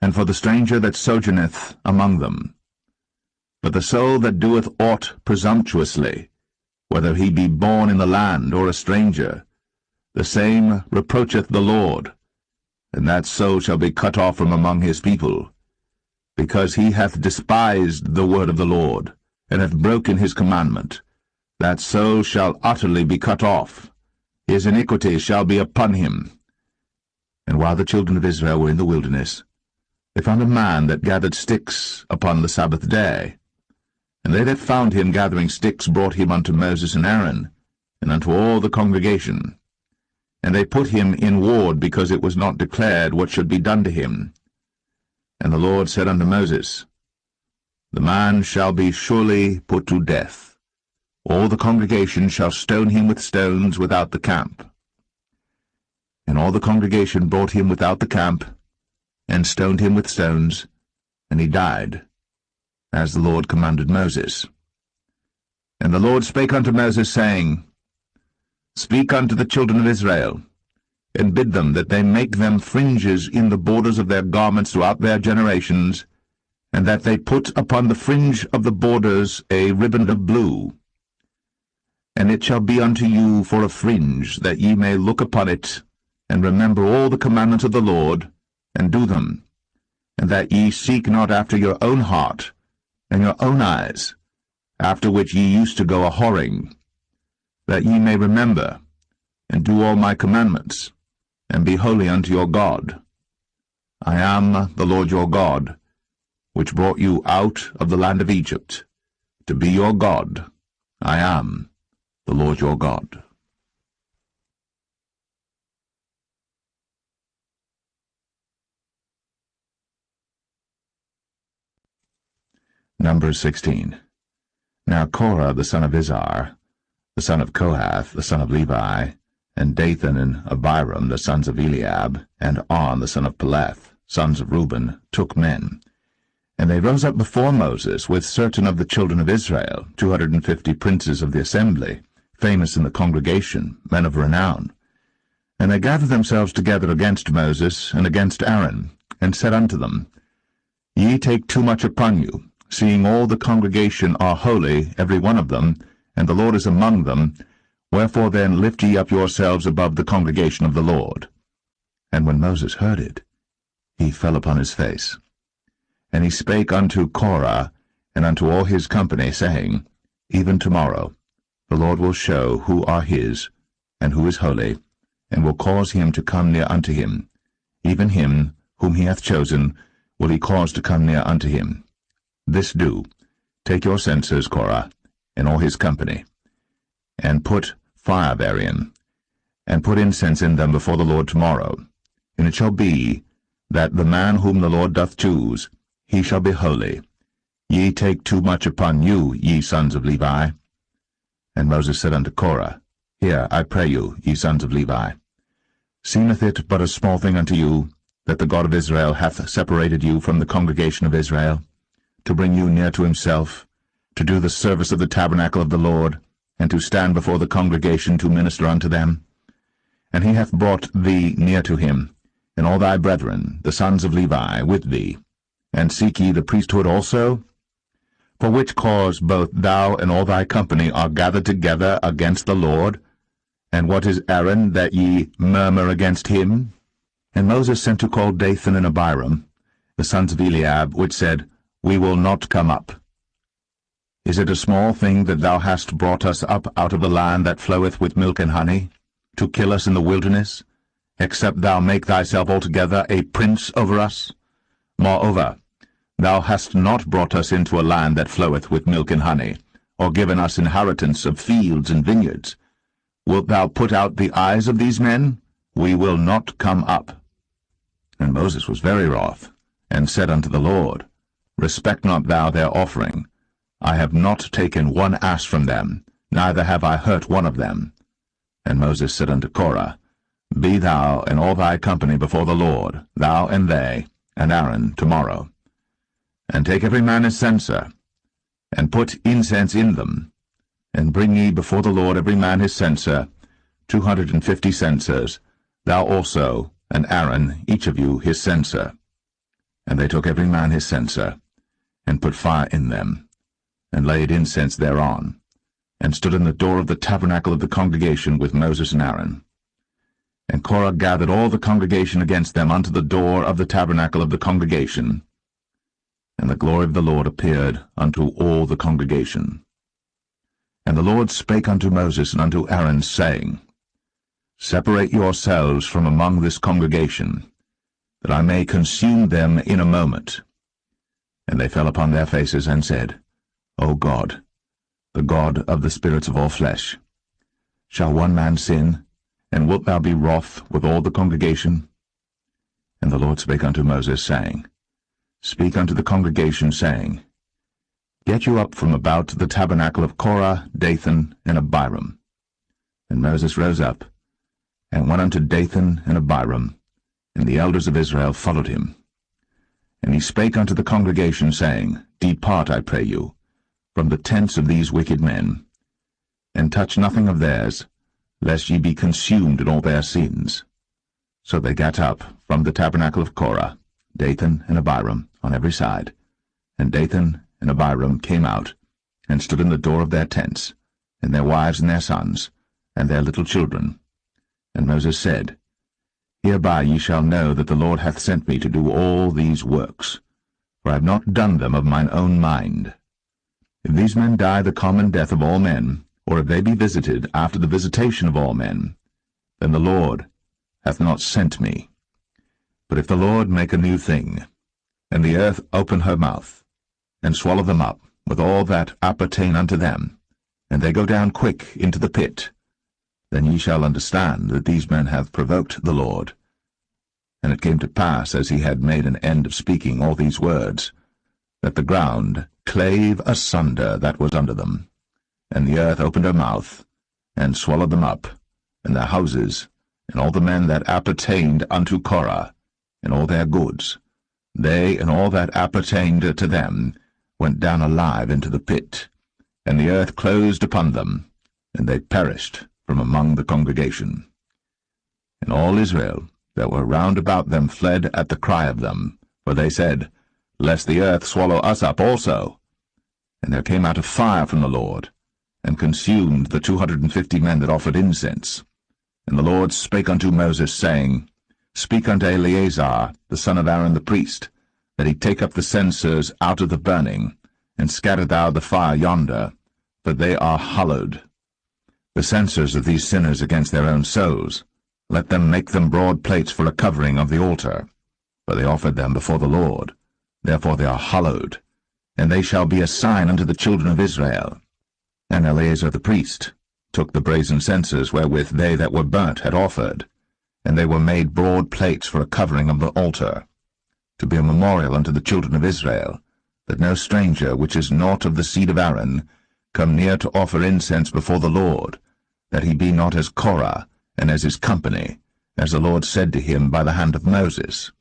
and for the stranger that sojourneth among them. But the soul that doeth aught presumptuously, whether he be born in the land or a stranger, the same reproacheth the Lord, and that soul shall be cut off from among his people, because he hath despised the word of the Lord, and hath broken his commandment. That soul shall utterly be cut off. His iniquity shall be upon him. And while the children of Israel were in the wilderness, they found a man that gathered sticks upon the Sabbath day. And they that found him gathering sticks brought him unto Moses and Aaron, and unto all the congregation. And they put him in ward, because it was not declared what should be done to him. And the Lord said unto Moses, The man shall be surely put to death. All the congregation shall stone him with stones without the camp. And all the congregation brought him without the camp, and stoned him with stones, and he died, as the Lord commanded Moses. And the Lord spake unto Moses, saying, Speak unto the children of Israel, and bid them that they make them fringes in the borders of their garments throughout their generations, and that they put upon the fringe of the borders a ribbon of blue. And it shall be unto you for a fringe, that ye may look upon it, and remember all the commandments of the Lord, and do them, and that ye seek not after your own heart, and your own eyes, after which ye used to go a-whoring, that ye may remember, and do all my commandments, and be holy unto your God. I am the Lord your God, which brought you out of the land of Egypt, to be your God. I am the Lord your God. Numbers 16. Now Korah the son of Izhar, the son of Kohath, the son of Levi, and Dathan and Abiram, the sons of Eliab, and On, the son of Paulett, sons of Reuben, took men. And they rose up before Moses with certain of the children of Israel, 250 princes of the assembly, famous in the congregation, men of renown. And they gathered themselves together against Moses and against Aaron, and said unto them, Ye take too much upon you, seeing all the congregation are holy, every one of them, and the Lord is among them. Wherefore then lift ye up yourselves above the congregation of the Lord. And when Moses heard it, he fell upon his face. And he spake unto Korah and unto all his company, saying, Even tomorrow the Lord will show who are his, and who is holy, and will cause him to come near unto him. Even him whom he hath chosen will he cause to come near unto him. This do, take your censers, Korah, and all his company, and put fire therein, and put incense in them before the Lord tomorrow. And it shall be, that the man whom the Lord doth choose, he shall be holy. Ye take too much upon you, ye sons of Levi. And Moses said unto Korah, Hear, I pray you, ye sons of Levi. Seemeth it but a small thing unto you, that the God of Israel hath separated you from the congregation of Israel, to bring you near to himself, to do the service of the tabernacle of the Lord, and to stand before the congregation to minister unto them? And he hath brought thee near to him, and all thy brethren, the sons of Levi, with thee. And seek ye the priesthood also? For which cause both thou and all thy company are gathered together against the Lord? And what is Aaron, that ye murmur against him? And Moses sent to call Dathan and Abiram, the sons of Eliab, which said, We will not come up. Is it a small thing that thou hast brought us up out of the land that floweth with milk and honey, to kill us in the wilderness, except thou make thyself altogether a prince over us? Moreover, thou hast not brought us into a land that floweth with milk and honey, or given us inheritance of fields and vineyards. Wilt thou put out the eyes of these men? We will not come up. And Moses was very wroth, and said unto the Lord, Respect not thou their offering. I have not taken one ass from them, neither have I hurt one of them. And Moses said unto Korah, Be thou and all thy company before the Lord, thou and they, and Aaron, tomorrow. And take every man his censer, and put incense in them, and bring ye before the Lord every man his censer, 250 censers, thou also, and Aaron, each of you his censer. And they took every man his censer, and put fire in them, and laid incense thereon, and stood in the door of the tabernacle of the congregation with Moses and Aaron. And Korah gathered all the congregation against them unto the door of the tabernacle of the congregation. And the glory of the Lord appeared unto all the congregation. And the Lord spake unto Moses and unto Aaron, saying, Separate yourselves from among this congregation, that I may consume them in a moment. And they fell upon their faces, and said, O God, the God of the spirits of all flesh, shall one man sin, and wilt thou be wroth with all the congregation? And the Lord spake unto Moses, saying, Speak unto the congregation, saying, Get you up from about the tabernacle of Korah, Dathan, and Abiram. And Moses rose up, and went unto Dathan and Abiram, and the elders of Israel followed him. And he spake unto the congregation, saying, Depart, I pray you, from the tents of these wicked men, and touch nothing of theirs, lest ye be consumed in all their sins. So they gat up from the tabernacle of Korah, Dathan and Abiram, on every side. And Dathan and Abiram came out, and stood in the door of their tents, and their wives and their sons, and their little children. And Moses said, Hereby ye shall know that the Lord hath sent me to do all these works, for I have not done them of mine own mind. If these men die the common death of all men, or if they be visited after the visitation of all men, then the Lord hath not sent me. But if the Lord make a new thing, and the earth open her mouth, and swallow them up with all that appertain unto them, and they go down quick into the pit, then ye shall understand that these men have provoked the Lord. And it came to pass, as he had made an end of speaking all these words, that the ground clave asunder that was under them, and the earth opened her mouth, and swallowed them up, and their houses, and all the men that appertained unto Korah, and all their goods. They and all that appertained to them went down alive into the pit, and the earth closed upon them, and they perished from among the congregation. And all Israel that were round about them fled at the cry of them, for they said, Lest the earth swallow us up also. And there came out a fire from the Lord, and consumed the 250 men that offered incense. And the Lord spake unto Moses, saying, Speak unto Eleazar, the son of Aaron the priest, that he take up the censers out of the burning, and scatter thou the fire yonder, for they are hallowed. The censers of these sinners against their own souls, let them make them broad plates for a covering of the altar, for they offered them before the Lord. Therefore they are hallowed, and they shall be a sign unto the children of Israel. And Eleazar the priest took the brazen censers wherewith they that were burnt had offered, and they were made broad plates for a covering of the altar, to be a memorial unto the children of Israel, that no stranger which is not of the seed of Aaron come near to offer incense before the Lord, that he be not as Korah and as his company, as the Lord said to him by the hand of Moses.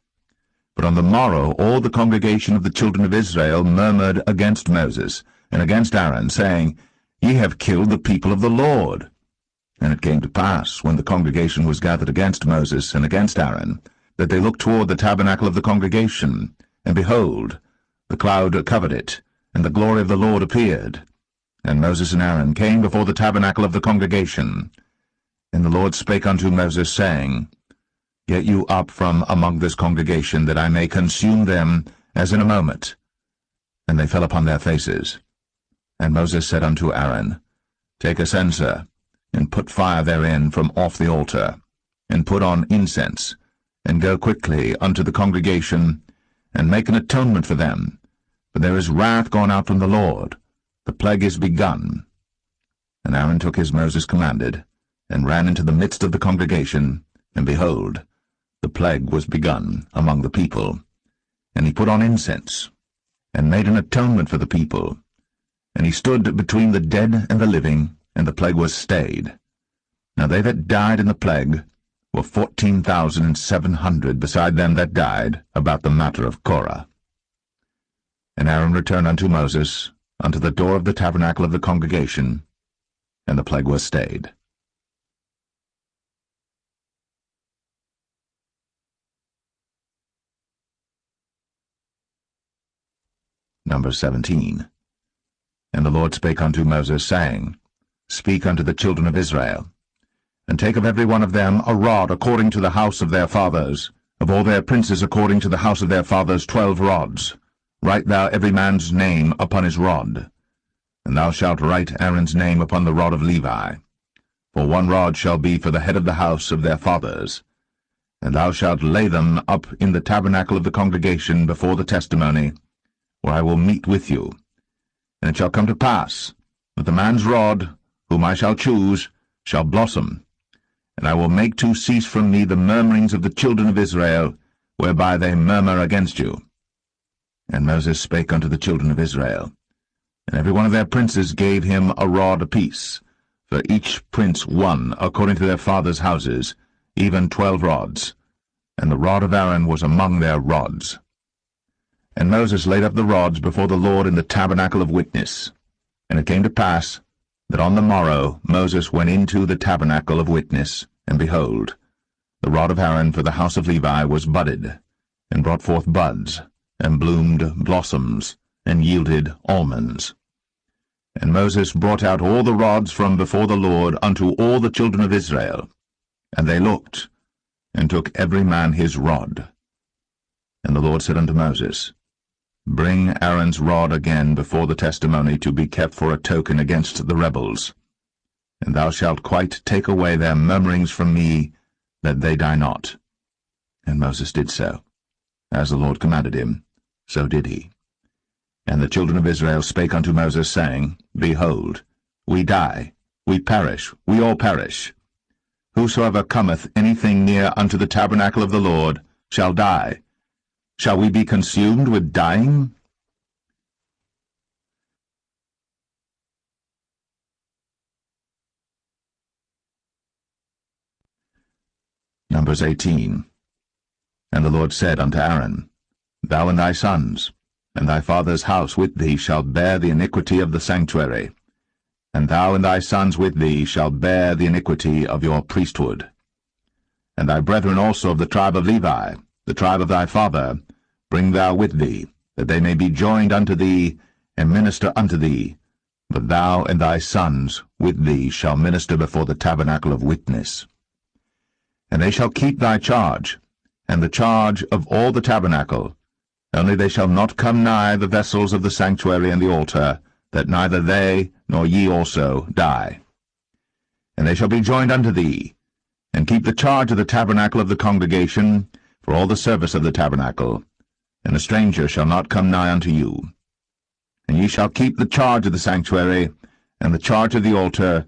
But on the morrow all the congregation of the children of Israel murmured against Moses and against Aaron, saying, Ye have killed the people of the Lord. And it came to pass, when the congregation was gathered against Moses and against Aaron, that they looked toward the tabernacle of the congregation, and behold, the cloud covered it, and the glory of the Lord appeared. And Moses and Aaron came before the tabernacle of the congregation. And the Lord spake unto Moses, saying, Get you up from among this congregation, that I may consume them as in a moment. And they fell upon their faces. And Moses said unto Aaron, Take a censer, and put fire therein from off the altar, and put on incense, and go quickly unto the congregation, and make an atonement for them. For there is wrath gone out from the Lord, the plague is begun. And Aaron took as Moses commanded, and ran into the midst of the congregation, and behold, the plague was begun among the people. And he put on incense, and made an atonement for the people. And he stood between the dead and the living, and the plague was stayed. Now they that died in the plague were 14,700, beside them that died about the matter of Korah. And Aaron returned unto Moses, unto the door of the tabernacle of the congregation, and the plague was stayed. Number 17. And the Lord spake unto Moses, saying, Speak unto the children of Israel, and take of every one of them a rod according to the house of their fathers, of all their princes according to the house of their fathers 12 rods. Write thou every man's name upon his rod. And thou shalt write Aaron's name upon the rod of Levi. For 1 rod shall be for the head of the house of their fathers. And thou shalt lay them up in the tabernacle of the congregation before the testimony, where I will meet with you. And it shall come to pass that the man's rod, whom I shall choose, shall blossom, and I will make to cease from me the murmurings of the children of Israel, whereby they murmur against you. And Moses spake unto the children of Israel, and every one of their princes gave him a rod apiece, for each prince 1 according to their fathers' houses, even 12 rods, and the rod of Aaron was among their rods. And Moses laid up the rods before the Lord in the tabernacle of witness. And it came to pass that on the morrow Moses went into the tabernacle of witness, and behold, the rod of Aaron for the house of Levi was budded, and brought forth buds, and bloomed blossoms, and yielded almonds. And Moses brought out all the rods from before the Lord unto all the children of Israel. And they looked, and took every man his rod. And the Lord said unto Moses, Bring Aaron's rod again before the testimony, to be kept for a token against the rebels. And thou shalt quite take away their murmurings from me, that they die not. And Moses did so. As the Lord commanded him, so did he. And the children of Israel spake unto Moses, saying, Behold, we die, we perish, we all perish. Whosoever cometh anything near unto the tabernacle of the Lord shall die. Shall we be consumed with dying? Numbers 18. And the Lord said unto Aaron, Thou and thy sons, and thy father's house with thee shall bear the iniquity of the sanctuary, and thou and thy sons with thee shall bear the iniquity of your priesthood. And thy brethren also of the tribe of Levi, the tribe of thy father, bring thou with thee, that they may be joined unto thee, and minister unto thee. But thou and thy sons with thee shall minister before the tabernacle of witness. And they shall keep thy charge, and the charge of all the tabernacle. Only they shall not come nigh the vessels of the sanctuary and the altar, that neither they nor ye also die. And they shall be joined unto thee, and keep the charge of the tabernacle of the congregation, for all the service of the tabernacle. And a stranger shall not come nigh unto you. And ye shall keep the charge of the sanctuary, and the charge of the altar,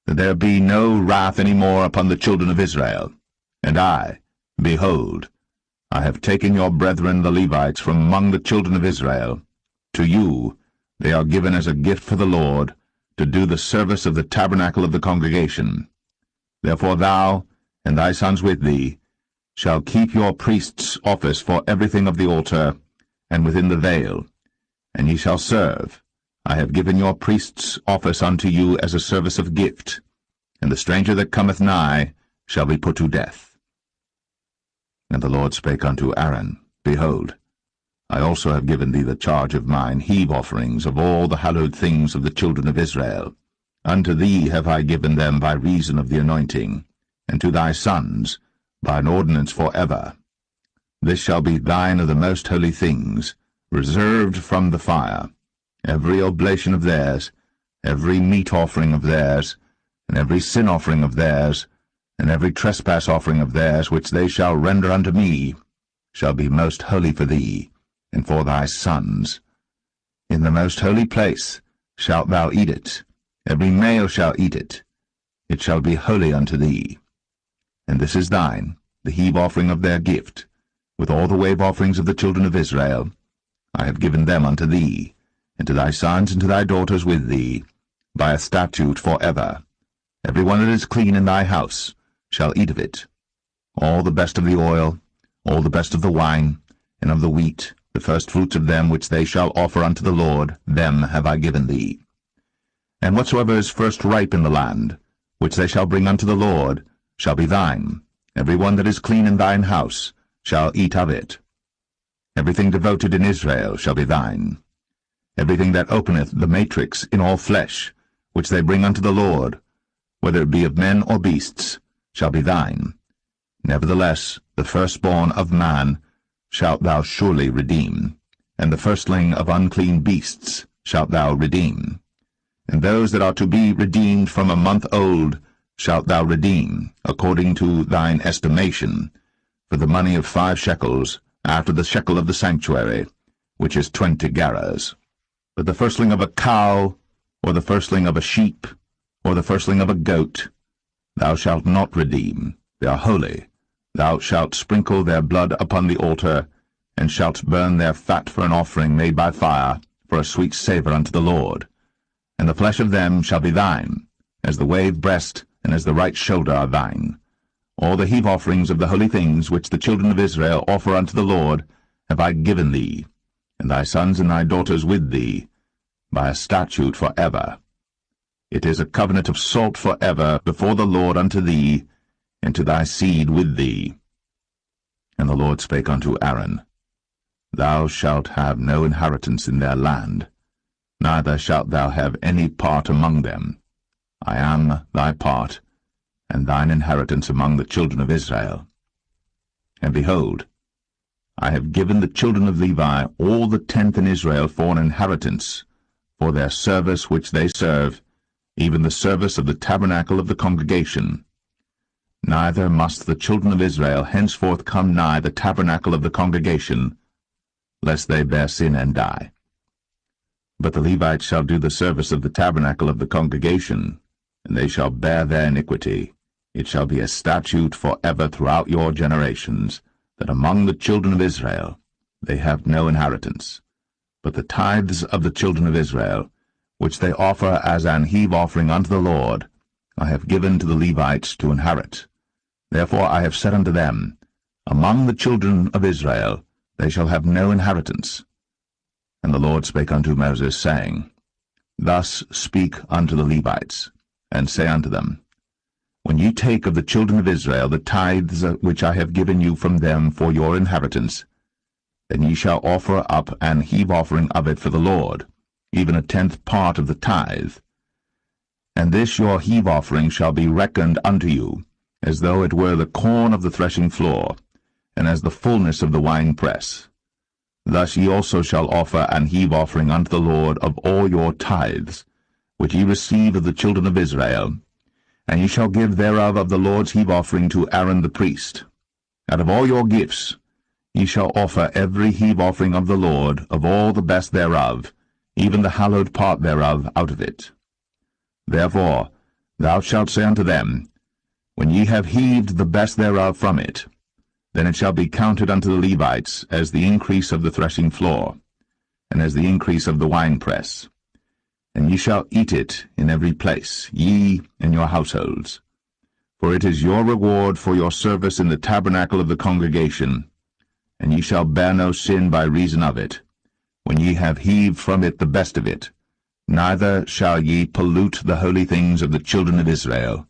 that there be no wrath any more upon the children of Israel. And I, behold, I have taken your brethren the Levites from among the children of Israel. To you they are given as a gift for the Lord, to do the service of the tabernacle of the congregation. Therefore thou, and thy sons with thee, shall keep your priest's office for everything of the altar, and within the veil, and ye shall serve. I have given your priest's office unto you as a service of gift, and the stranger that cometh nigh shall be put to death. And the Lord spake unto Aaron, Behold, I also have given thee the charge of mine heave offerings of all the hallowed things of the children of Israel. Unto thee have I given them by reason of the anointing, and to thy sons by an ordinance for ever. This shall be thine of the most holy things, reserved from the fire, every oblation of theirs, every meat offering of theirs, and every sin offering of theirs, and every trespass offering of theirs, which they shall render unto me, shall be most holy for thee, and for thy sons. In the most holy place shalt thou eat it, every male shall eat it. It shall be holy unto thee. And this is thine, the heave offering of their gift, with all the wave offerings of the children of Israel. I have given them unto thee, and to thy sons and to thy daughters with thee, by a statute for ever. Every one that is clean in thy house shall eat of it. All the best of the oil, all the best of the wine, and of the wheat, the firstfruits of them which they shall offer unto the Lord, them have I given thee. And whatsoever is first ripe in the land, which they shall bring unto the Lord, shall be thine. Every one that is clean in thine house shall eat of it. Everything devoted in Israel shall be thine. Everything that openeth the matrix in all flesh, which they bring unto the Lord, whether it be of men or beasts, shall be thine. Nevertheless, the firstborn of man shalt thou surely redeem, and the firstling of unclean beasts shalt thou redeem. And those that are to be redeemed from a month old shalt thou redeem, according to thine estimation, for the money of 5 shekels, after the shekel of the sanctuary, which is 20 gerahs. But the firstling of a cow, or the firstling of a sheep, or the firstling of a goat, thou shalt not redeem. They are holy. Thou shalt sprinkle their blood upon the altar, and shalt burn their fat for an offering made by fire, for a sweet savour unto the Lord. And the flesh of them shall be thine, as the wave breast and as the right shoulder are thine. All the heave offerings of the holy things which the children of Israel offer unto the Lord have I given thee, and thy sons and thy daughters with thee, by a statute for ever. It is a covenant of salt for ever before the Lord unto thee, and to thy seed with thee. And the Lord spake unto Aaron, Thou shalt have no inheritance in their land, neither shalt thou have any part among them. I am thy part, and thine inheritance among the children of Israel. And behold, I have given the children of Levi all the tenth in Israel for an inheritance, for their service which they serve, even the service of the tabernacle of the congregation. Neither must the children of Israel henceforth come nigh the tabernacle of the congregation, lest they bear sin and die. But the Levites shall do the service of the tabernacle of the congregation, and they shall bear their iniquity. It shall be a statute for ever throughout your generations, that among the children of Israel they have no inheritance. But the tithes of the children of Israel, which they offer as an heave offering unto the Lord, I have given to the Levites to inherit. Therefore I have said unto them, Among the children of Israel they shall have no inheritance. And the Lord spake unto Moses, saying, Thus speak unto the Levites, and say unto them, When ye take of the children of Israel the tithes which I have given you from them for your inheritance, then ye shall offer up an heave offering of it for the Lord, even a 10th part of the tithe. And this your heave offering shall be reckoned unto you, as though it were the corn of the threshing floor, and as the fullness of the winepress. Thus ye also shall offer an heave offering unto the Lord of all your tithes, which ye receive of the children of Israel, and ye shall give thereof of the Lord's heave offering to Aaron the priest. Out of all your gifts ye shall offer every heave offering of the Lord, of all the best thereof, even the hallowed part thereof out of it. Therefore thou shalt say unto them, When ye have heaved the best thereof from it, then it shall be counted unto the Levites as the increase of the threshing floor, and as the increase of the winepress. And ye shall eat it in every place, ye and your households. For it is your reward for your service in the tabernacle of the congregation, and ye shall bear no sin by reason of it, when ye have heaved from it the best of it. Neither shall ye pollute the holy things of the children of Israel,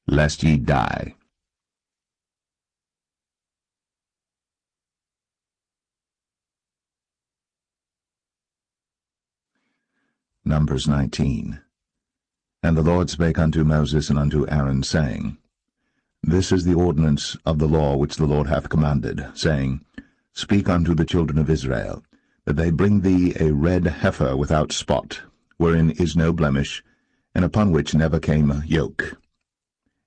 lest ye die. Numbers 19. And the Lord spake unto Moses and unto Aaron, saying, This is the ordinance of the law which the Lord hath commanded, saying, Speak unto the children of Israel, that they bring thee a red heifer without spot, wherein is no blemish, and upon which never came yoke.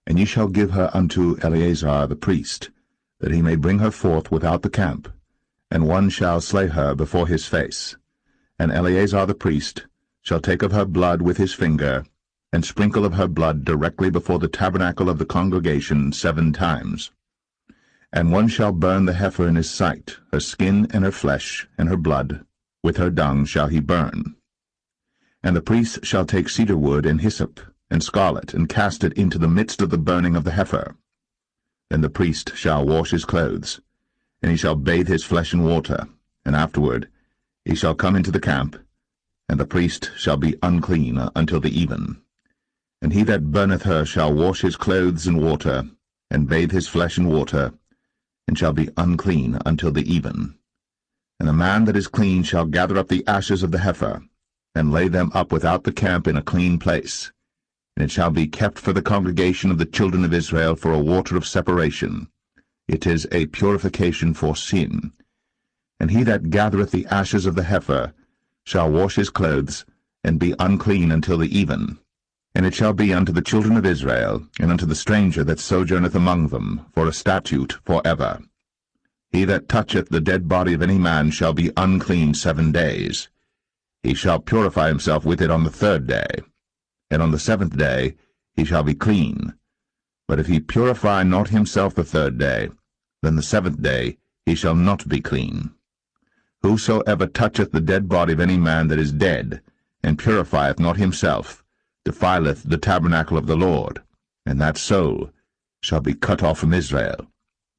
And ye shall give her unto Eleazar the priest, that he may bring her forth without the camp, and one shall slay her before his face. And Eleazar the priest shall take of her blood with his finger, and sprinkle of her blood directly before the tabernacle of the congregation 7 times. And one shall burn the heifer in his sight, her skin and her flesh, and her blood, with her dung shall he burn. And the priest shall take cedar wood and hyssop, and scarlet, and cast it into the midst of the burning of the heifer. Then the priest shall wash his clothes, and he shall bathe his flesh in water, and afterward he shall come into the camp, and the priest shall be unclean until the even. And he that burneth her shall wash his clothes in water, and bathe his flesh in water, and shall be unclean until the even. And the man that is clean shall gather up the ashes of the heifer, and lay them up without the camp in a clean place, and it shall be kept for the congregation of the children of Israel for a water of separation. It is a purification for sin. And he that gathereth the ashes of the heifer shall wash his clothes, and be unclean until the even. And it shall be unto the children of Israel, and unto the stranger that sojourneth among them, for a statute for ever. He that toucheth the dead body of any man shall be unclean 7 days. He shall purify himself with it on the 3rd day, and on the 7th day he shall be clean. But if he purify not himself the 3rd day, then the 7th day he shall not be clean. Whosoever toucheth the dead body of any man that is dead, and purifieth not himself, defileth the tabernacle of the Lord, and that soul shall be cut off from Israel,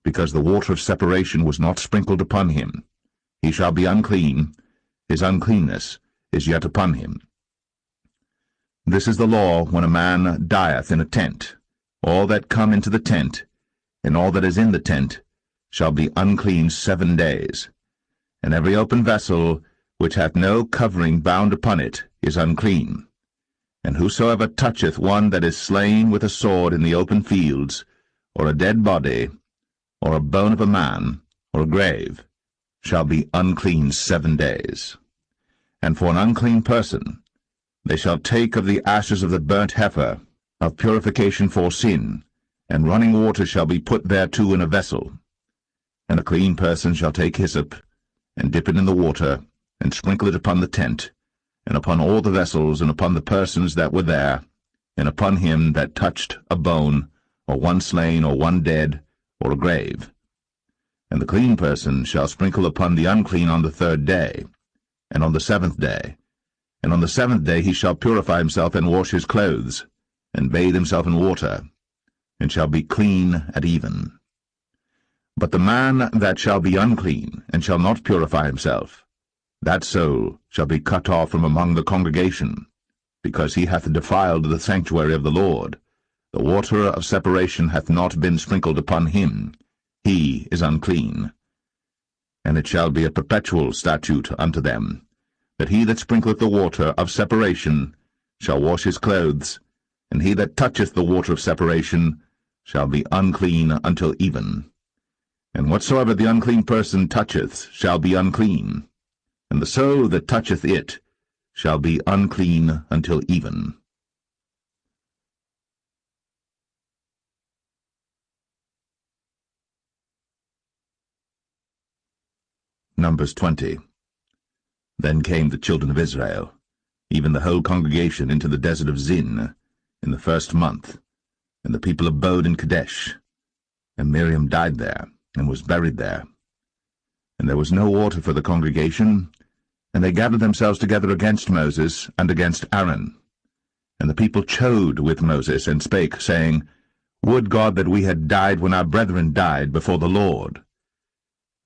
because the water of separation was not sprinkled upon him. He shall be unclean, his uncleanness is yet upon him. This is the law when a man dieth in a tent. All that come into the tent, and all that is in the tent, shall be unclean 7 days. And every open vessel which hath no covering bound upon it is unclean. And whosoever toucheth one that is slain with a sword in the open fields, or a dead body, or a bone of a man, or a grave, shall be unclean 7 days. And for an unclean person they shall take of the ashes of the burnt heifer, of purification for sin, and running water shall be put thereto in a vessel. And a clean person shall take hyssop, and dip it in the water, and sprinkle it upon the tent, and upon all the vessels, and upon the persons that were there, and upon him that touched a bone, or one slain, or one dead, or a grave. And the clean person shall sprinkle upon the unclean on the 3rd day, and on the 7th day. And on the 7th day he shall purify himself, and wash his clothes, and bathe himself in water, and shall be clean at even. But the man that shall be unclean, and shall not purify himself, that soul shall be cut off from among the congregation, because he hath defiled the sanctuary of the Lord, The water of separation hath not been sprinkled upon him. He is unclean. And it shall be a perpetual statute unto them, that he that sprinkleth the water of separation shall wash his clothes, and he that toucheth the water of separation shall be unclean until even. And whatsoever the unclean person toucheth shall be unclean, and the soul that toucheth it shall be unclean until even. Numbers 20. Then came the children of Israel, even the whole congregation, into the desert of Zin, in the 1st month, and the people abode in Kadesh. And Miriam died there, and was buried there. And there was no water for the congregation, and they gathered themselves together against Moses and against Aaron. And the people chode with Moses, and spake, saying, Would God that we had died when our brethren died before the Lord!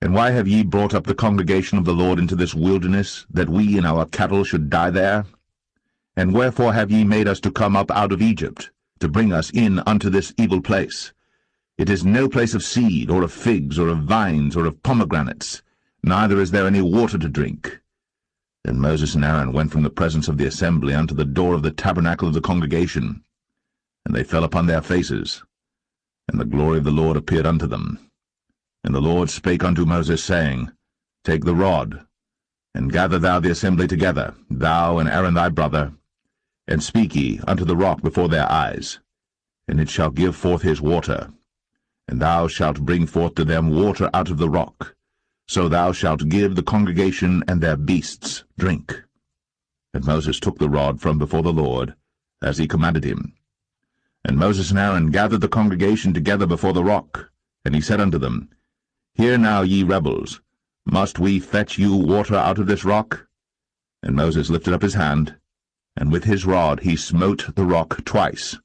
And why have ye brought up the congregation of the Lord into this wilderness, that we and our cattle should die there? And wherefore have ye made us to come up out of Egypt, to bring us in unto this evil place? It is no place of seed, or of figs, or of vines, or of pomegranates, neither is there any water to drink. Then Moses and Aaron went from the presence of the assembly unto the door of the tabernacle of the congregation, and they fell upon their faces, and the glory of the Lord appeared unto them. And the Lord spake unto Moses, saying, Take the rod, and gather thou the assembly together, thou and Aaron thy brother, and speak ye unto the rock before their eyes, and it shall give forth his water. And thou shalt bring forth to them water out of the rock, so thou shalt give the congregation and their beasts drink. And Moses took the rod from before the Lord, as he commanded him. And Moses and Aaron gathered the congregation together before the rock, and he said unto them, Hear now, ye rebels, must we fetch you water out of this rock? And Moses lifted up his hand, and with his rod he smote the rock twice,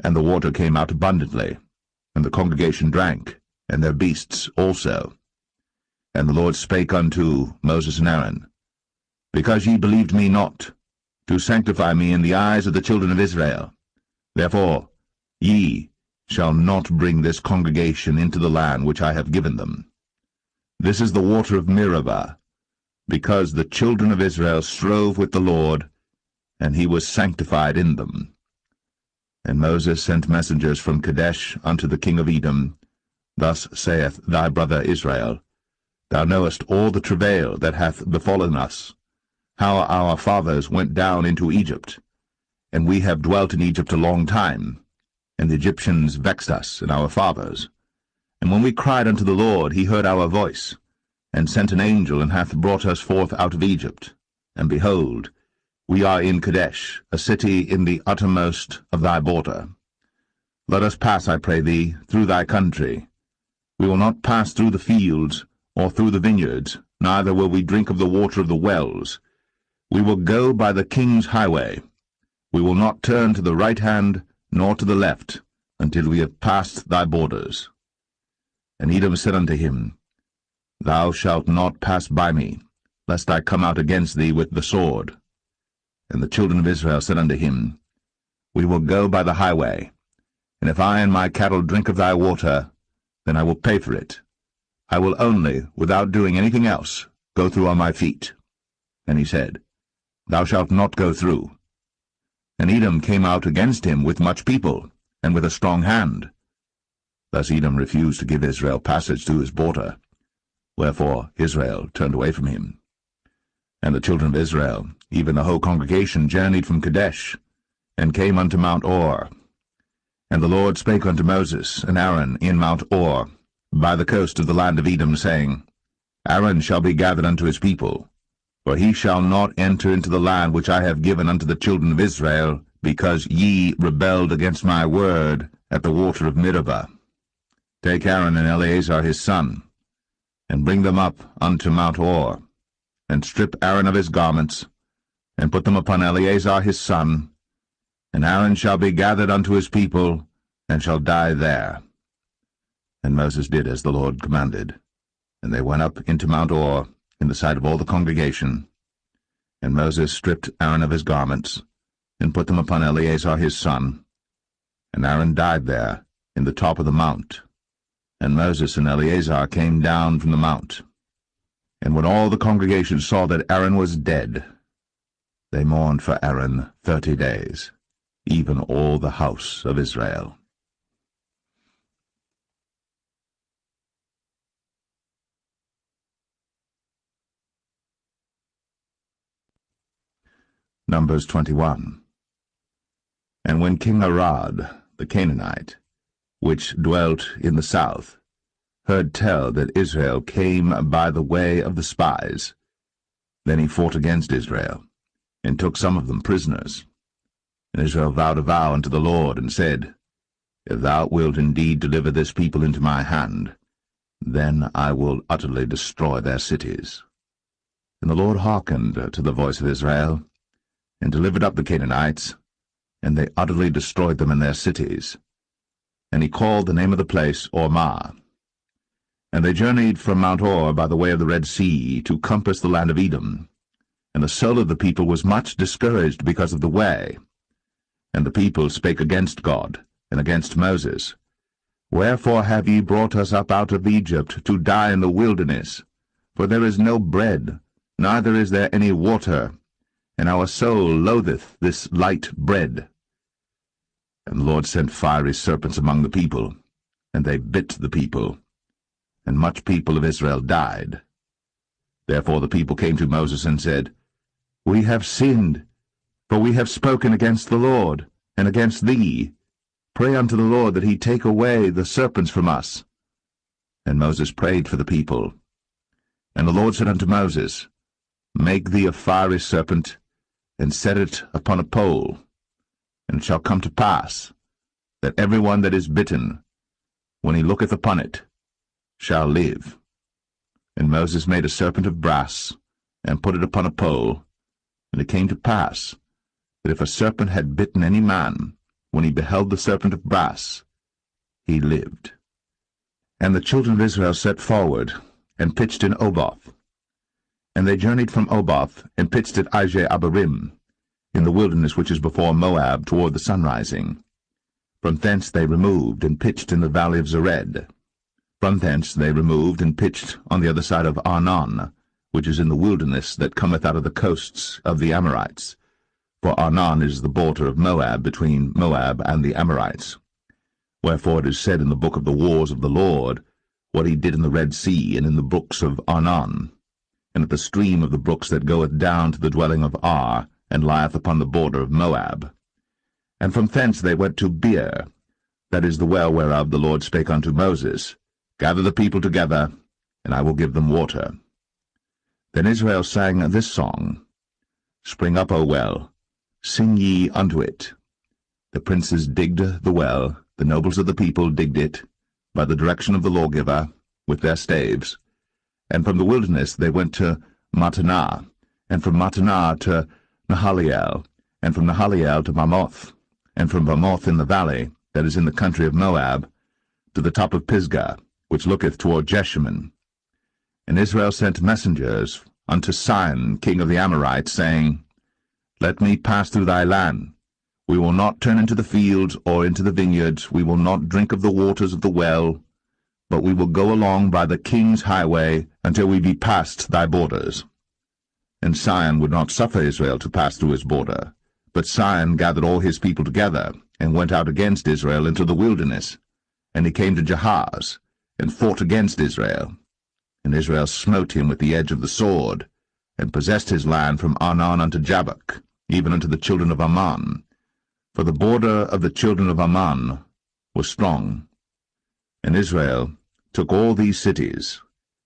and the water came out abundantly, and the congregation drank, and their beasts also. And the Lord spake unto Moses and Aaron, Because ye believed me not, to sanctify me in the eyes of the children of Israel, therefore ye shall not bring this congregation into the land which I have given them. This is the water of Meribah, because the children of Israel strove with the Lord, and he was sanctified in them. And Moses sent messengers from Kadesh unto the king of Edom. Thus saith thy brother Israel, Thou knowest all the travail that hath befallen us, how our fathers went down into Egypt, and we have dwelt in Egypt a long time, and the Egyptians vexed us and our fathers. And when we cried unto the Lord, he heard our voice, and sent an angel, and hath brought us forth out of Egypt. And behold, we are in Kadesh, a city in the uttermost of thy border. Let us pass, I pray thee, through thy country. We will not pass through the fields, or through the vineyards, neither will we drink of the water of the wells. We will go by the king's highway. We will not turn to the right hand, nor to the left, until we have passed thy borders. And Edom said unto him, Thou shalt not pass by me, lest I come out against thee with the sword. And the children of Israel said unto him, We will go by the highway, and if I and my cattle drink of thy water, then I will pay for it. I will only, without doing anything else, go through on my feet. And he said, Thou shalt not go through. And Edom came out against him with much people, and with a strong hand. Thus Edom refused to give Israel passage to his border. Wherefore Israel turned away from him. And the children of Israel, even the whole congregation, journeyed from Kadesh, and came unto Mount Or. And the Lord spake unto Moses and Aaron in Mount Or, by the coast of the land of Edom, saying, Aaron shall be gathered unto his people, for he shall not enter into the land which I have given unto the children of Israel, because ye rebelled against my word at the water of Meribah. Take Aaron and Eleazar his son, and bring them up unto Mount Or, and strip Aaron of his garments, and put them upon Eleazar his son, and Aaron shall be gathered unto his people, and shall die there. And Moses did as the Lord commanded, and they went up into Mount Or, in the sight of all the congregation. And Moses stripped Aaron of his garments, and put them upon Eleazar his son, And Aaron died there, in the top of the mount. And Moses and Eleazar came down from the mount. And when all the congregation saw that Aaron was dead, they mourned for Aaron 30 days, even all the house of Israel. Numbers 21. And when King Arad, the Canaanite, which dwelt in the south, heard tell that Israel came by the way of the spies, then he fought against Israel, and took some of them prisoners. And Israel vowed a vow unto the Lord, and said, If thou wilt indeed deliver this people into my hand, then I will utterly destroy their cities. And the Lord hearkened to the voice of Israel, and delivered up the Canaanites, and they utterly destroyed them in their cities. And he called the name of the place Ormah. And they journeyed from Mount Or by the way of the Red Sea to compass the land of Edom. And the soul of the people was much discouraged because of the way. And the people spake against God, and against Moses. Wherefore have ye brought us up out of Egypt to die in the wilderness? For there is no bread, neither is there any water, and our soul loatheth this light bread. And the Lord sent fiery serpents among the people, and they bit the people, and much people of Israel died. Therefore the people came to Moses and said, We have sinned, for we have spoken against the Lord, and against thee. Pray unto the Lord that he take away the serpents from us. And Moses prayed for the people. And the Lord said unto Moses, Make thee a fiery serpent, and set it upon a pole. And it shall come to pass, that every one that is bitten, when he looketh upon it, shall live. And Moses made a serpent of brass, and put it upon a pole. And it came to pass, that if a serpent had bitten any man, when he beheld the serpent of brass, he lived. And the children of Israel set forward, and pitched in Oboth. And they journeyed from Oboth, and pitched at Abarim, in the wilderness which is before Moab, toward the sunrising. From thence they removed, and pitched in the valley of Zered. From thence they removed, and pitched on the other side of Arnon, which is in the wilderness that cometh out of the coasts of the Amorites. For Arnon is the border of Moab, between Moab and the Amorites. Wherefore it is said in the book of the wars of the Lord, what he did in the Red Sea, and in the brooks of Arnon, and at the stream of the brooks that goeth down to the dwelling of Ar, and lieth upon the border of Moab. And from thence they went to Beer, that is the well whereof the Lord spake unto Moses, Gather the people together, and I will give them water. Then Israel sang this song, Spring up, O well, sing ye unto it. The princes digged the well, the nobles of the people digged it, by the direction of the lawgiver, with their staves. And from the wilderness they went to Mattanah, and from Mattanah to Nahaliel, and from Nahaliel to Bamoth, and from Bamoth in the valley, that is in the country of Moab, to the top of Pisgah, which looketh toward Jeshimon. And Israel sent messengers unto Sihon, king of the Amorites, saying, Let me pass through thy land. We will not turn into the fields or into the vineyards, we will not drink of the waters of the well, but we will go along by the king's highway until we be past thy borders. And Sihon would not suffer Israel to pass through his border. But Sihon gathered all his people together, and went out against Israel into the wilderness. And he came to Jahaz, and fought against Israel. And Israel smote him with the edge of the sword, and possessed his land from Arnon unto Jabbok, even unto the children of Ammon. For the border of the children of Ammon was strong. And Israel took all these cities,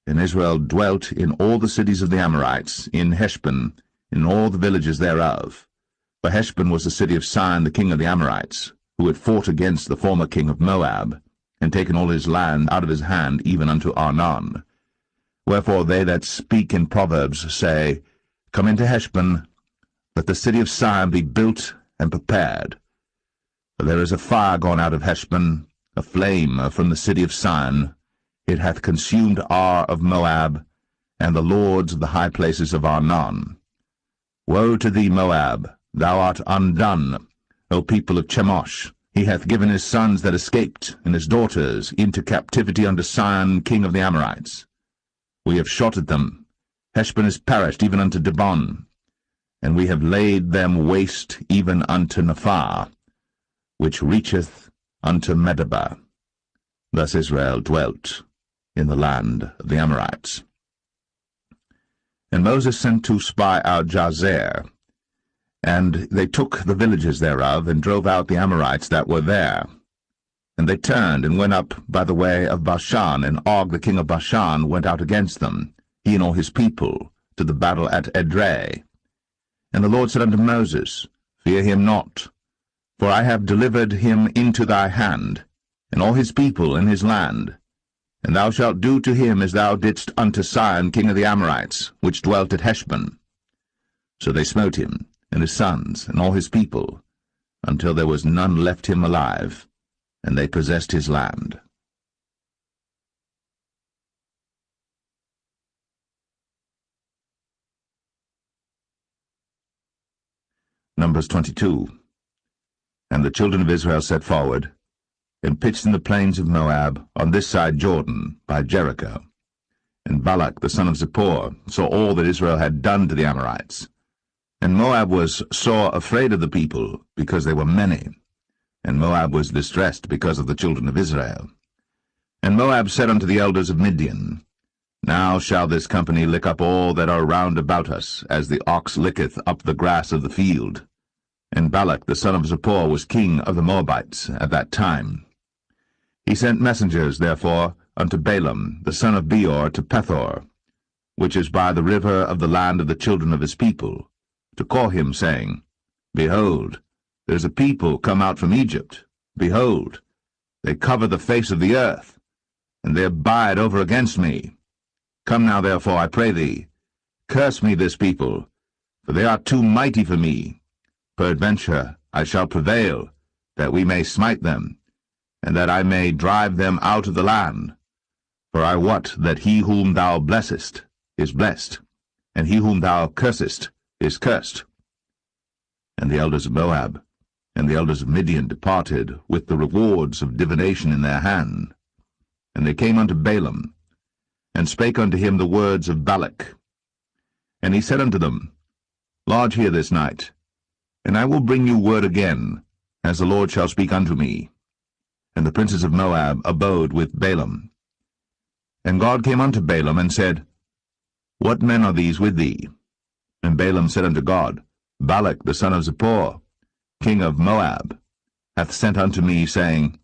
and Israel dwelt in all the cities of the Amorites, in Heshbon, in all the villages thereof. For Heshbon was the city of Sihon the king of the Amorites, who had fought against the former king of Moab, and taken all his land out of his hand, even unto Arnon. Wherefore they that speak in Proverbs say, Come into Heshbon, let the city of Sihon be built and prepared. For there is a fire gone out of Heshbon, a flame from the city of Sihon. It hath consumed Ar of Moab, and the lords of the high places of Arnon. Woe to thee, Moab! Thou art undone, O people of Chemosh! He hath given his sons that escaped, and his daughters, into captivity unto Sihon king of the Amorites. We have shot at them. Heshbon is perished even unto Dibon, and we have laid them waste even unto Nephah, which reacheth unto Medeba. Thus Israel dwelt in the land of the Amorites. And Moses sent to spy out Jazer, and they took the villages thereof, and drove out the Amorites that were there. And they turned, and went up by the way of Bashan, and Og the king of Bashan went out against them, he and all his people, to the battle at Edrei. And the Lord said unto Moses, Fear him not, for I have delivered him into thy hand, and all his people in his land. And thou shalt do to him as thou didst unto Sihon king of the Amorites, which dwelt at Heshbon. So they smote him, and his sons, and all his people, until there was none left him alive, and they possessed his land. Numbers 22. And the children of Israel set forward, and pitched in the plains of Moab, on this side Jordan, by Jericho. And Balak the son of Zippor saw all that Israel had done to the Amorites. And Moab was sore afraid of the people, because they were many. And Moab was distressed because of the children of Israel. And Moab said unto the elders of Midian, Now shall this company lick up all that are round about us, as the ox licketh up the grass of the field. And Balak the son of Zippor was king of the Moabites at that time. He sent messengers, therefore, unto Balaam the son of Beor to Pethor, which is by the river of the land of the children of his people, to call him, saying, Behold, there is a people come out from Egypt. Behold, they cover the face of the earth, and they abide over against me. Come now, therefore, I pray thee, curse me this people, for they are too mighty for me. Peradventure I shall prevail, that we may smite them, and that I may drive them out of the land. For I wot that he whom thou blessest is blessed, and he whom thou cursest is cursed. And the elders of Moab and the elders of Midian departed with the rewards of divination in their hand. And they came unto Balaam, and spake unto him the words of Balak. And he said unto them, Lodge here this night, and I will bring you word again, as the Lord shall speak unto me. And the princes of Moab abode with Balaam. And God came unto Balaam, and said, What men are these with thee? And Balaam said unto God, Balak the son of Zippor, king of Moab, hath sent unto me, saying,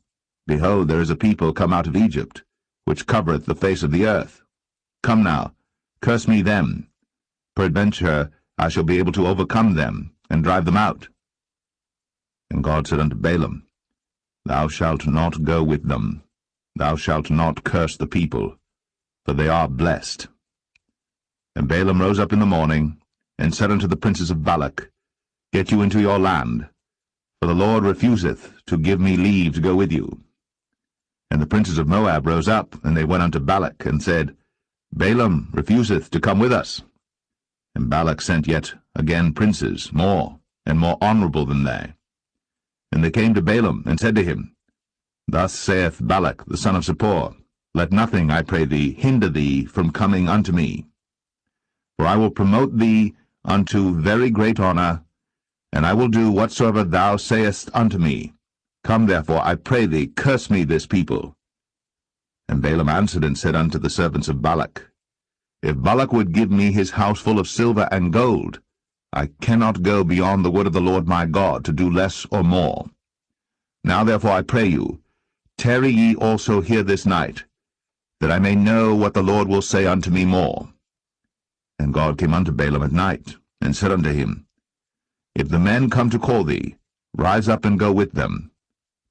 Behold, there is a people come out of Egypt, which covereth the face of the earth. Come now, curse me them. Peradventure I shall be able to overcome them, and drive them out. And God said unto Balaam, Thou shalt not go with them. Thou shalt not curse the people, for they are blessed. And Balaam rose up in the morning, and said unto the princes of Balak, Get you into your land, for the Lord refuseth to give me leave to go with you. And the princes of Moab rose up, and they went unto Balak, and said, Balaam refuseth to come with us. And Balak sent yet again princes, more and more honorable than they. And they came to Balaam, and said to him, Thus saith Balak the son of Zippor, Let nothing, I pray thee, hinder thee from coming unto me. For I will promote thee unto very great honor, and I will do whatsoever thou sayest unto me. Come therefore, I pray thee, curse me this people. And Balaam answered and said unto the servants of Balak, If Balak would give me his house full of silver and gold, I cannot go beyond the word of the Lord my God, to do less or more. Now therefore I pray you, tarry ye also here this night, that I may know what the Lord will say unto me more. And God came unto Balaam at night, and said unto him, If the men come to call thee, rise up and go with them.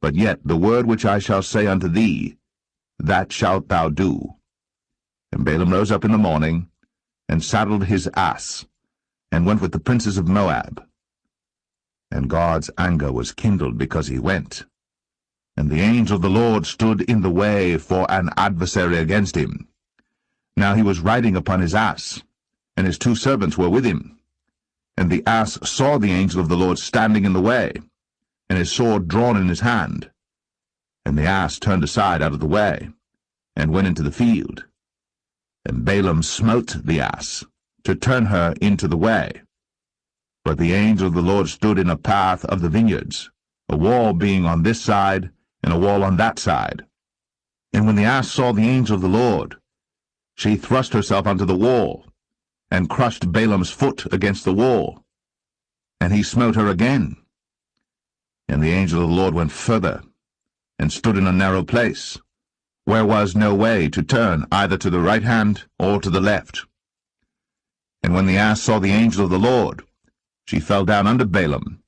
But yet the word which I shall say unto thee, that shalt thou do. And Balaam rose up in the morning, and saddled his ass, and went with the princes of Moab. And God's anger was kindled because he went. And the angel of the Lord stood in the way for an adversary against him. Now he was riding upon his ass, and his 2 servants were with him. And the ass saw the angel of the Lord standing in the way, and his sword drawn in his hand. And the ass turned aside out of the way, and went into the field. And Balaam smote the ass, to turn her into the way. But the angel of the Lord stood in a path of the vineyards, a wall being on this side, and a wall on that side. And when the ass saw the angel of the Lord, she thrust herself unto the wall, and crushed Balaam's foot against the wall. And he smote her again. And the angel of the Lord went further, and stood in a narrow place, where was no way to turn either to the right hand or to the left. And when the ass saw the angel of the Lord, she fell down under Balaam,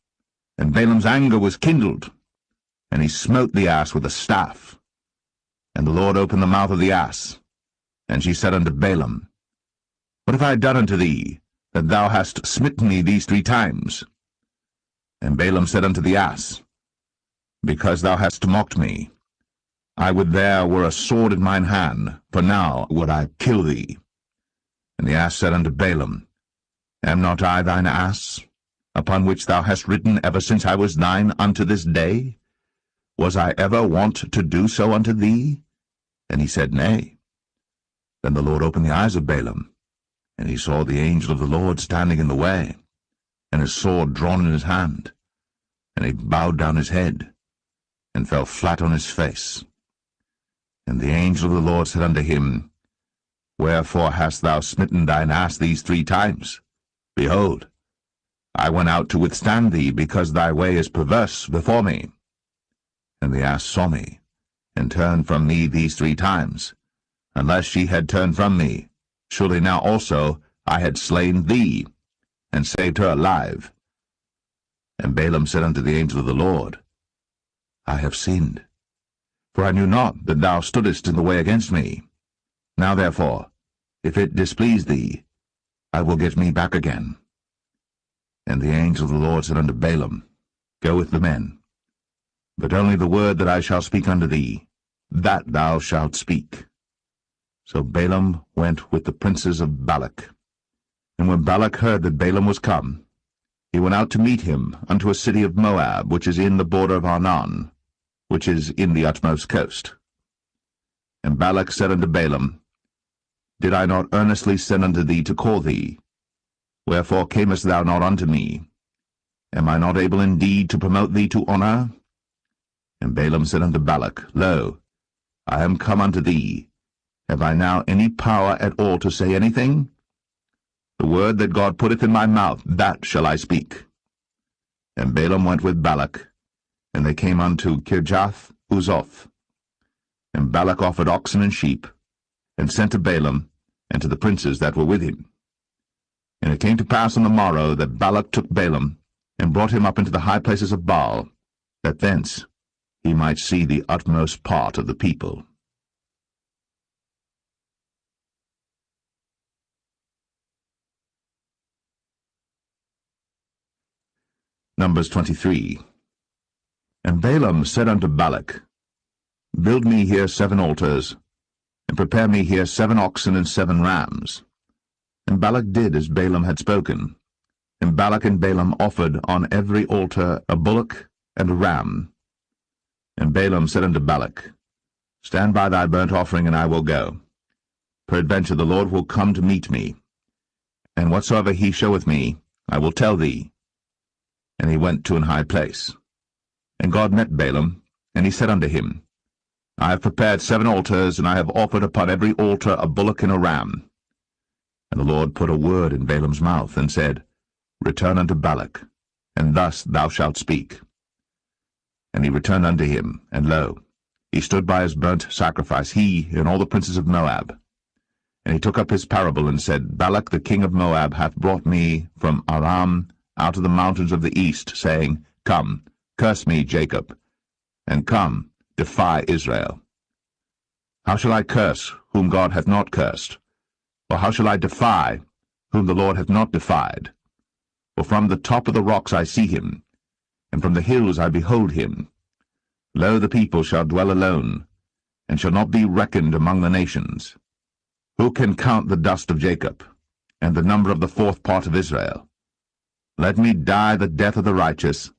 and Balaam's anger was kindled, and he smote the ass with a staff. And the Lord opened the mouth of the ass, and she said unto Balaam, What have I done unto thee, that thou hast smitten me these 3 times? And Balaam said unto the ass, Because thou hast mocked me, I would there were a sword in mine hand, for now would I kill thee. And the ass said unto Balaam, Am not I thine ass, upon which thou hast ridden ever since I was thine unto this day? Was I ever wont to do so unto thee? And he said, Nay. Then the Lord opened the eyes of Balaam, and he saw the angel of the Lord standing in the way, and his sword drawn in his hand. And he bowed down his head, and fell flat on his face. And the angel of the Lord said unto him, Wherefore hast thou smitten thine ass these 3 times? Behold, I went out to withstand thee, because thy way is perverse before me. And the ass saw me, and turned from me these 3 times. Unless she had turned from me, surely now also I had slain thee, and saved her alive. And Balaam said unto the angel of the Lord, I have sinned, for I knew not that thou stoodest in the way against me. Now therefore, if it displease thee, I will get me back again. And the angel of the Lord said unto Balaam, Go with the men, but only the word that I shall speak unto thee, that thou shalt speak. So Balaam went with the princes of Balak. And when Balak heard that Balaam was come, he went out to meet him unto a city of Moab, which is in the border of Arnon, which is in the utmost coast. And Balak said unto Balaam, Did I not earnestly send unto thee to call thee? Wherefore camest thou not unto me? Am I not able indeed to promote thee to honour? And Balaam said unto Balak, Lo, I am come unto thee. Have I now any power at all to say anything? The word that God putteth in my mouth, that shall I speak. And Balaam went with Balak, and they came unto Kirjath-Uzoth. And Balak offered oxen and sheep, and sent to Balaam, and to the princes that were with him. And it came to pass on the morrow that Balak took Balaam, and brought him up into the high places of Baal, that thence he might see the utmost part of the people. Numbers 23. And Balaam said unto Balak, Build me here 7 altars, and prepare me here 7 oxen and 7 rams. And Balak did as Balaam had spoken. And Balak and Balaam offered on every altar a bullock and a ram. And Balaam said unto Balak, Stand by thy burnt offering, and I will go. Peradventure the Lord will come to meet me, and whatsoever he showeth me, I will tell thee. And he went to an high place. And God met Balaam, and he said unto him, I have prepared 7 altars, and I have offered upon every altar a bullock and a ram. And the Lord put a word in Balaam's mouth, and said, Return unto Balak, and thus thou shalt speak. And he returned unto him, and lo, he stood by his burnt sacrifice, he and all the princes of Moab. And he took up his parable, and said, Balak the king of Moab hath brought me from Aram out of the mountains of the east, saying, Come, curse me, Jacob, and come, defy Israel. How shall I curse whom God hath not cursed? Or how shall I defy whom the Lord hath not defied? For from the top of the rocks I see him, and from the hills I behold him. Lo, the people shall dwell alone, and shall not be reckoned among the nations. Who can count the dust of Jacob, and the number of the 4th part of Israel? Let me die the death of the righteous,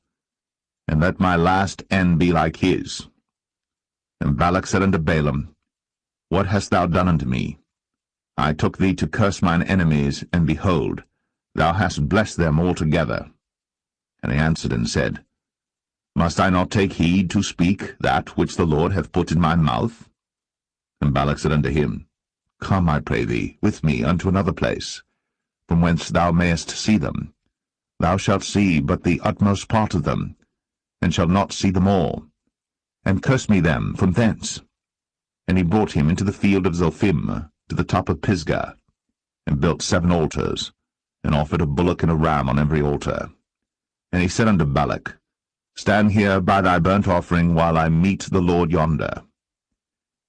and let my last end be like his. And Balak said unto Balaam, What hast thou done unto me? I took thee to curse mine enemies, and behold, thou hast blessed them altogether. And he answered and said, Must I not take heed to speak that which the Lord hath put in my mouth? And Balak said unto him, Come, I pray thee, with me unto another place, from whence thou mayest see them. Thou shalt see but the utmost part of them, and shalt not see them all. And curse me them from thence. And he brought him into the field of Zophim, to the top of Pisgah, and built 7 altars, and offered a bullock and a ram on every altar. And he said unto Balak, Stand here by thy burnt offering, while I meet the Lord yonder.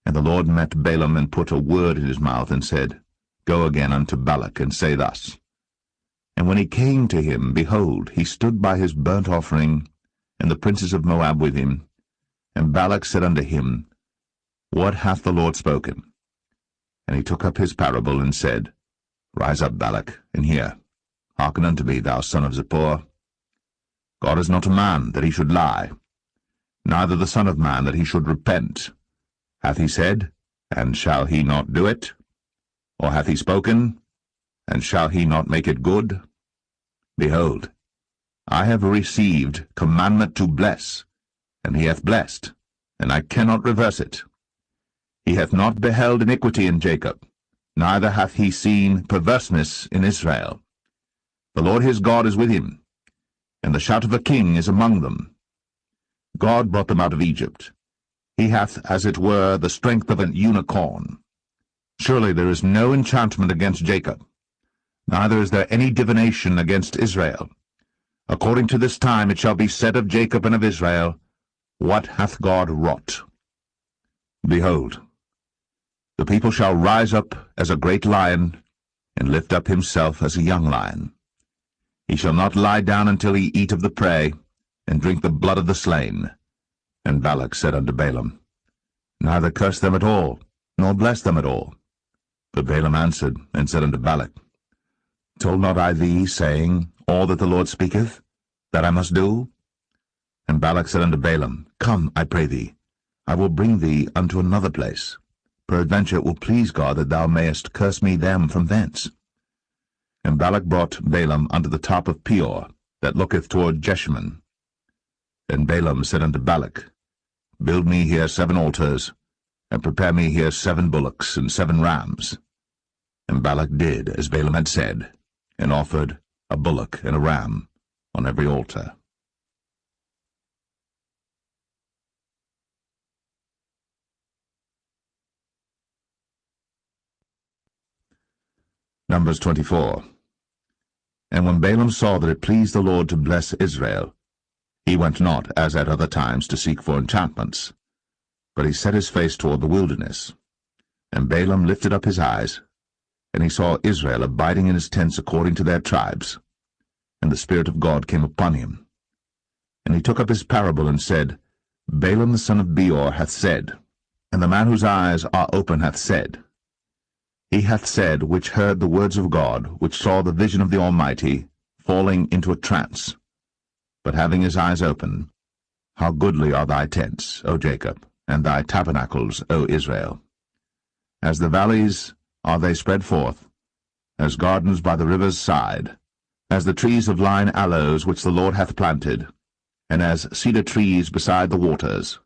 And the Lord met Balaam, and put a word in his mouth, and said, Go again unto Balak, and say thus. And when he came to him, behold, he stood by his burnt offering, and the princes of Moab with him. And Balak said unto him, What hath the Lord spoken? And he took up his parable, and said, Rise up, Balak, and hear. Hearken unto me, thou son of Zippor. God is not a man, that he should lie, neither the Son of Man, that he should repent. Hath he said, and shall he not do it? Or hath he spoken, and shall he not make it good? Behold, I have received commandment to bless, and he hath blessed, and I cannot reverse it. He hath not beheld iniquity in Jacob, neither hath he seen perverseness in Israel. The Lord his God is with him, and the shout of a king is among them. God brought them out of Egypt. He hath, as it were, the strength of an unicorn. Surely there is no enchantment against Jacob, neither is there any divination against Israel. According to this time it shall be said of Jacob and of Israel, What hath God wrought? Behold, the people shall rise up as a great lion, and lift up himself as a young lion. He shall not lie down until he eat of the prey, and drink the blood of the slain. And Balak said unto Balaam, Neither curse them at all, nor bless them at all. But Balaam answered, and said unto Balak, Told not I thee, saying, All that the Lord speaketh, that I must do? And Balak said unto Balaam, Come, I pray thee, I will bring thee unto another place. Peradventure it will please God that thou mayest curse me them from thence. And Balak brought Balaam unto the top of Peor, that looketh toward Jeshimon. Then Balaam said unto Balak, Build me here 7 altars, and prepare me here 7 bullocks and 7 rams. And Balak did as Balaam had said, and offered a bullock and a ram on every altar. Numbers 24. And when Balaam saw that it pleased the Lord to bless Israel, he went not, as at other times, to seek for enchantments, but he set his face toward the wilderness. And Balaam lifted up his eyes, and he saw Israel abiding in his tents according to their tribes. And the Spirit of God came upon him. And he took up his parable, and said, Balaam the son of Beor hath said, and the man whose eyes are open hath said. He hath said, which heard the words of God, which saw the vision of the Almighty, falling into a trance, but having his eyes open, How goodly are thy tents, O Jacob, and thy tabernacles, O Israel! As the valleys are they spread forth, as gardens by the river's side, as the trees of lign aloes which the Lord hath planted, and as cedar trees beside the waters.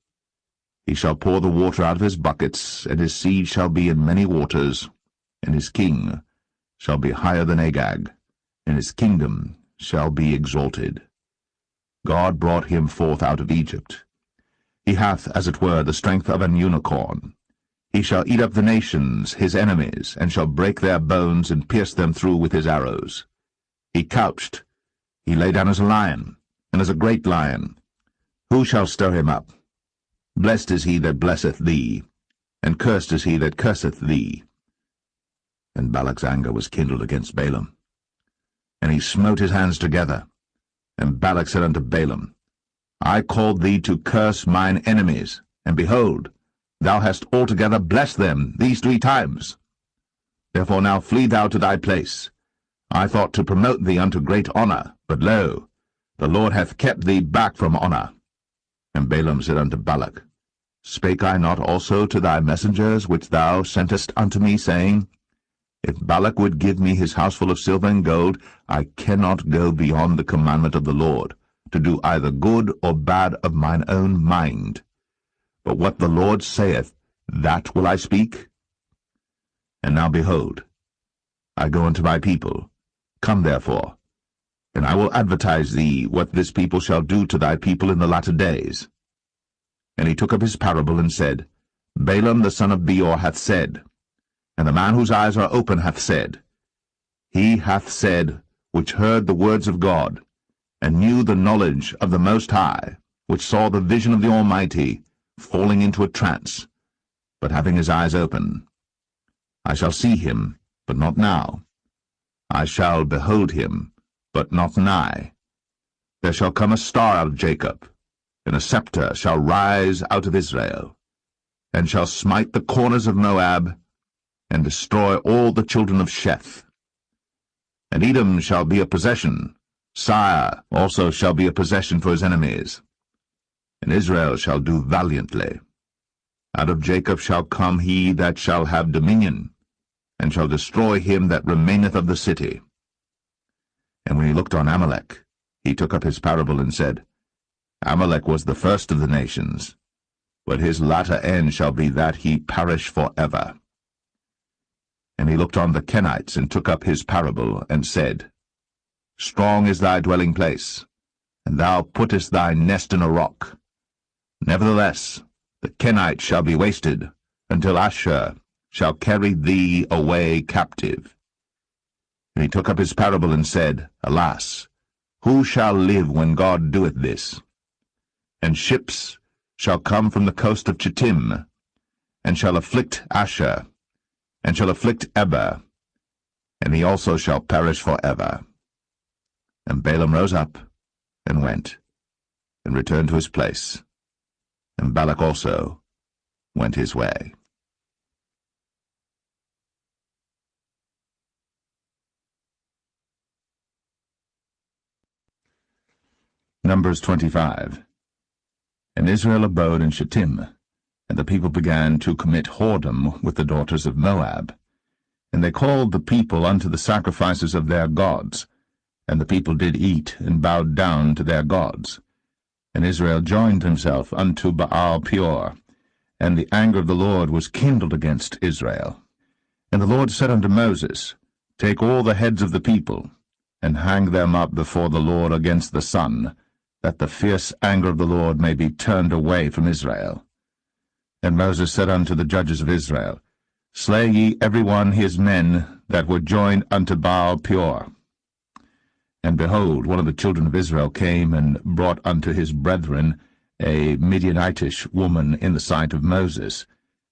He shall pour the water out of his buckets, and his seed shall be in many waters, and his king shall be higher than Agag, and his kingdom shall be exalted. God brought him forth out of Egypt. He hath, as it were, the strength of an unicorn. He shall eat up the nations, his enemies, and shall break their bones, and pierce them through with his arrows. He couched, he lay down as a lion, and as a great lion. Who shall stir him up? Blessed is he that blesseth thee, and cursed is he that curseth thee. And Balak's anger was kindled against Balaam. And he smote his hands together. And Balak said unto Balaam, I called thee to curse mine enemies, and behold, thou hast altogether blessed them these 3 times. Therefore now flee thou to thy place. I thought to promote thee unto great honor, but lo, the Lord hath kept thee back from honor, And Balaam said unto Balak, Spake I not also to thy messengers which thou sentest unto me, saying, If Balak would give me his house full of silver and gold, I cannot go beyond the commandment of the Lord, to do either good or bad of mine own mind. But what the Lord saith, that will I speak. And now behold, I go unto my people. Come therefore, and I will advertise thee what this people shall do to thy people in the latter days. And he took up his parable, and said, Balaam the son of Beor hath said, and the man whose eyes are open hath said, He hath said, which heard the words of God, and knew the knowledge of the Most High, which saw the vision of the Almighty, falling into a trance, but having his eyes open. I shall see him, but not now. I shall behold him, but not nigh. There shall come a star out of Jacob, and a scepter shall rise out of Israel, and shall smite the corners of Moab, and destroy all the children of Sheth. And Edom shall be a possession, Sire also shall be a possession for his enemies. And Israel shall do valiantly. Out of Jacob shall come he that shall have dominion, and shall destroy him that remaineth of the city. And when he looked on Amalek, he took up his parable, and said, Amalek was the first of the nations, but his latter end shall be that he perish for ever. And he looked on the Kenites, and took up his parable, and said, Strong is thy dwelling place, and thou puttest thy nest in a rock. Nevertheless, the Kenites shall be wasted, until Ashur shall carry thee away captive. And he took up his parable, and said, Alas, who shall live when God doeth this? And ships shall come from the coast of Chittim, and shall afflict Ashur, and shall afflict Eber, and he also shall perish for ever. And Balaam rose up, and went, and returned to his place, and Balak also went his way. Numbers 25. And Israel abode in Shittim, and the people began to commit whoredom with the daughters of Moab. And they called the people unto the sacrifices of their gods, and the people did eat, and bowed down to their gods. And Israel joined himself unto Baal Peor, and the anger of the Lord was kindled against Israel. And the Lord said unto Moses, Take all the heads of the people, and hang them up before the Lord against the sun, that the fierce anger of the Lord may be turned away from Israel. And Moses said unto the judges of Israel, Slay ye every one his men that were joined unto Baal Peor. And behold, one of the children of Israel came and brought unto his brethren a Midianitish woman in the sight of Moses,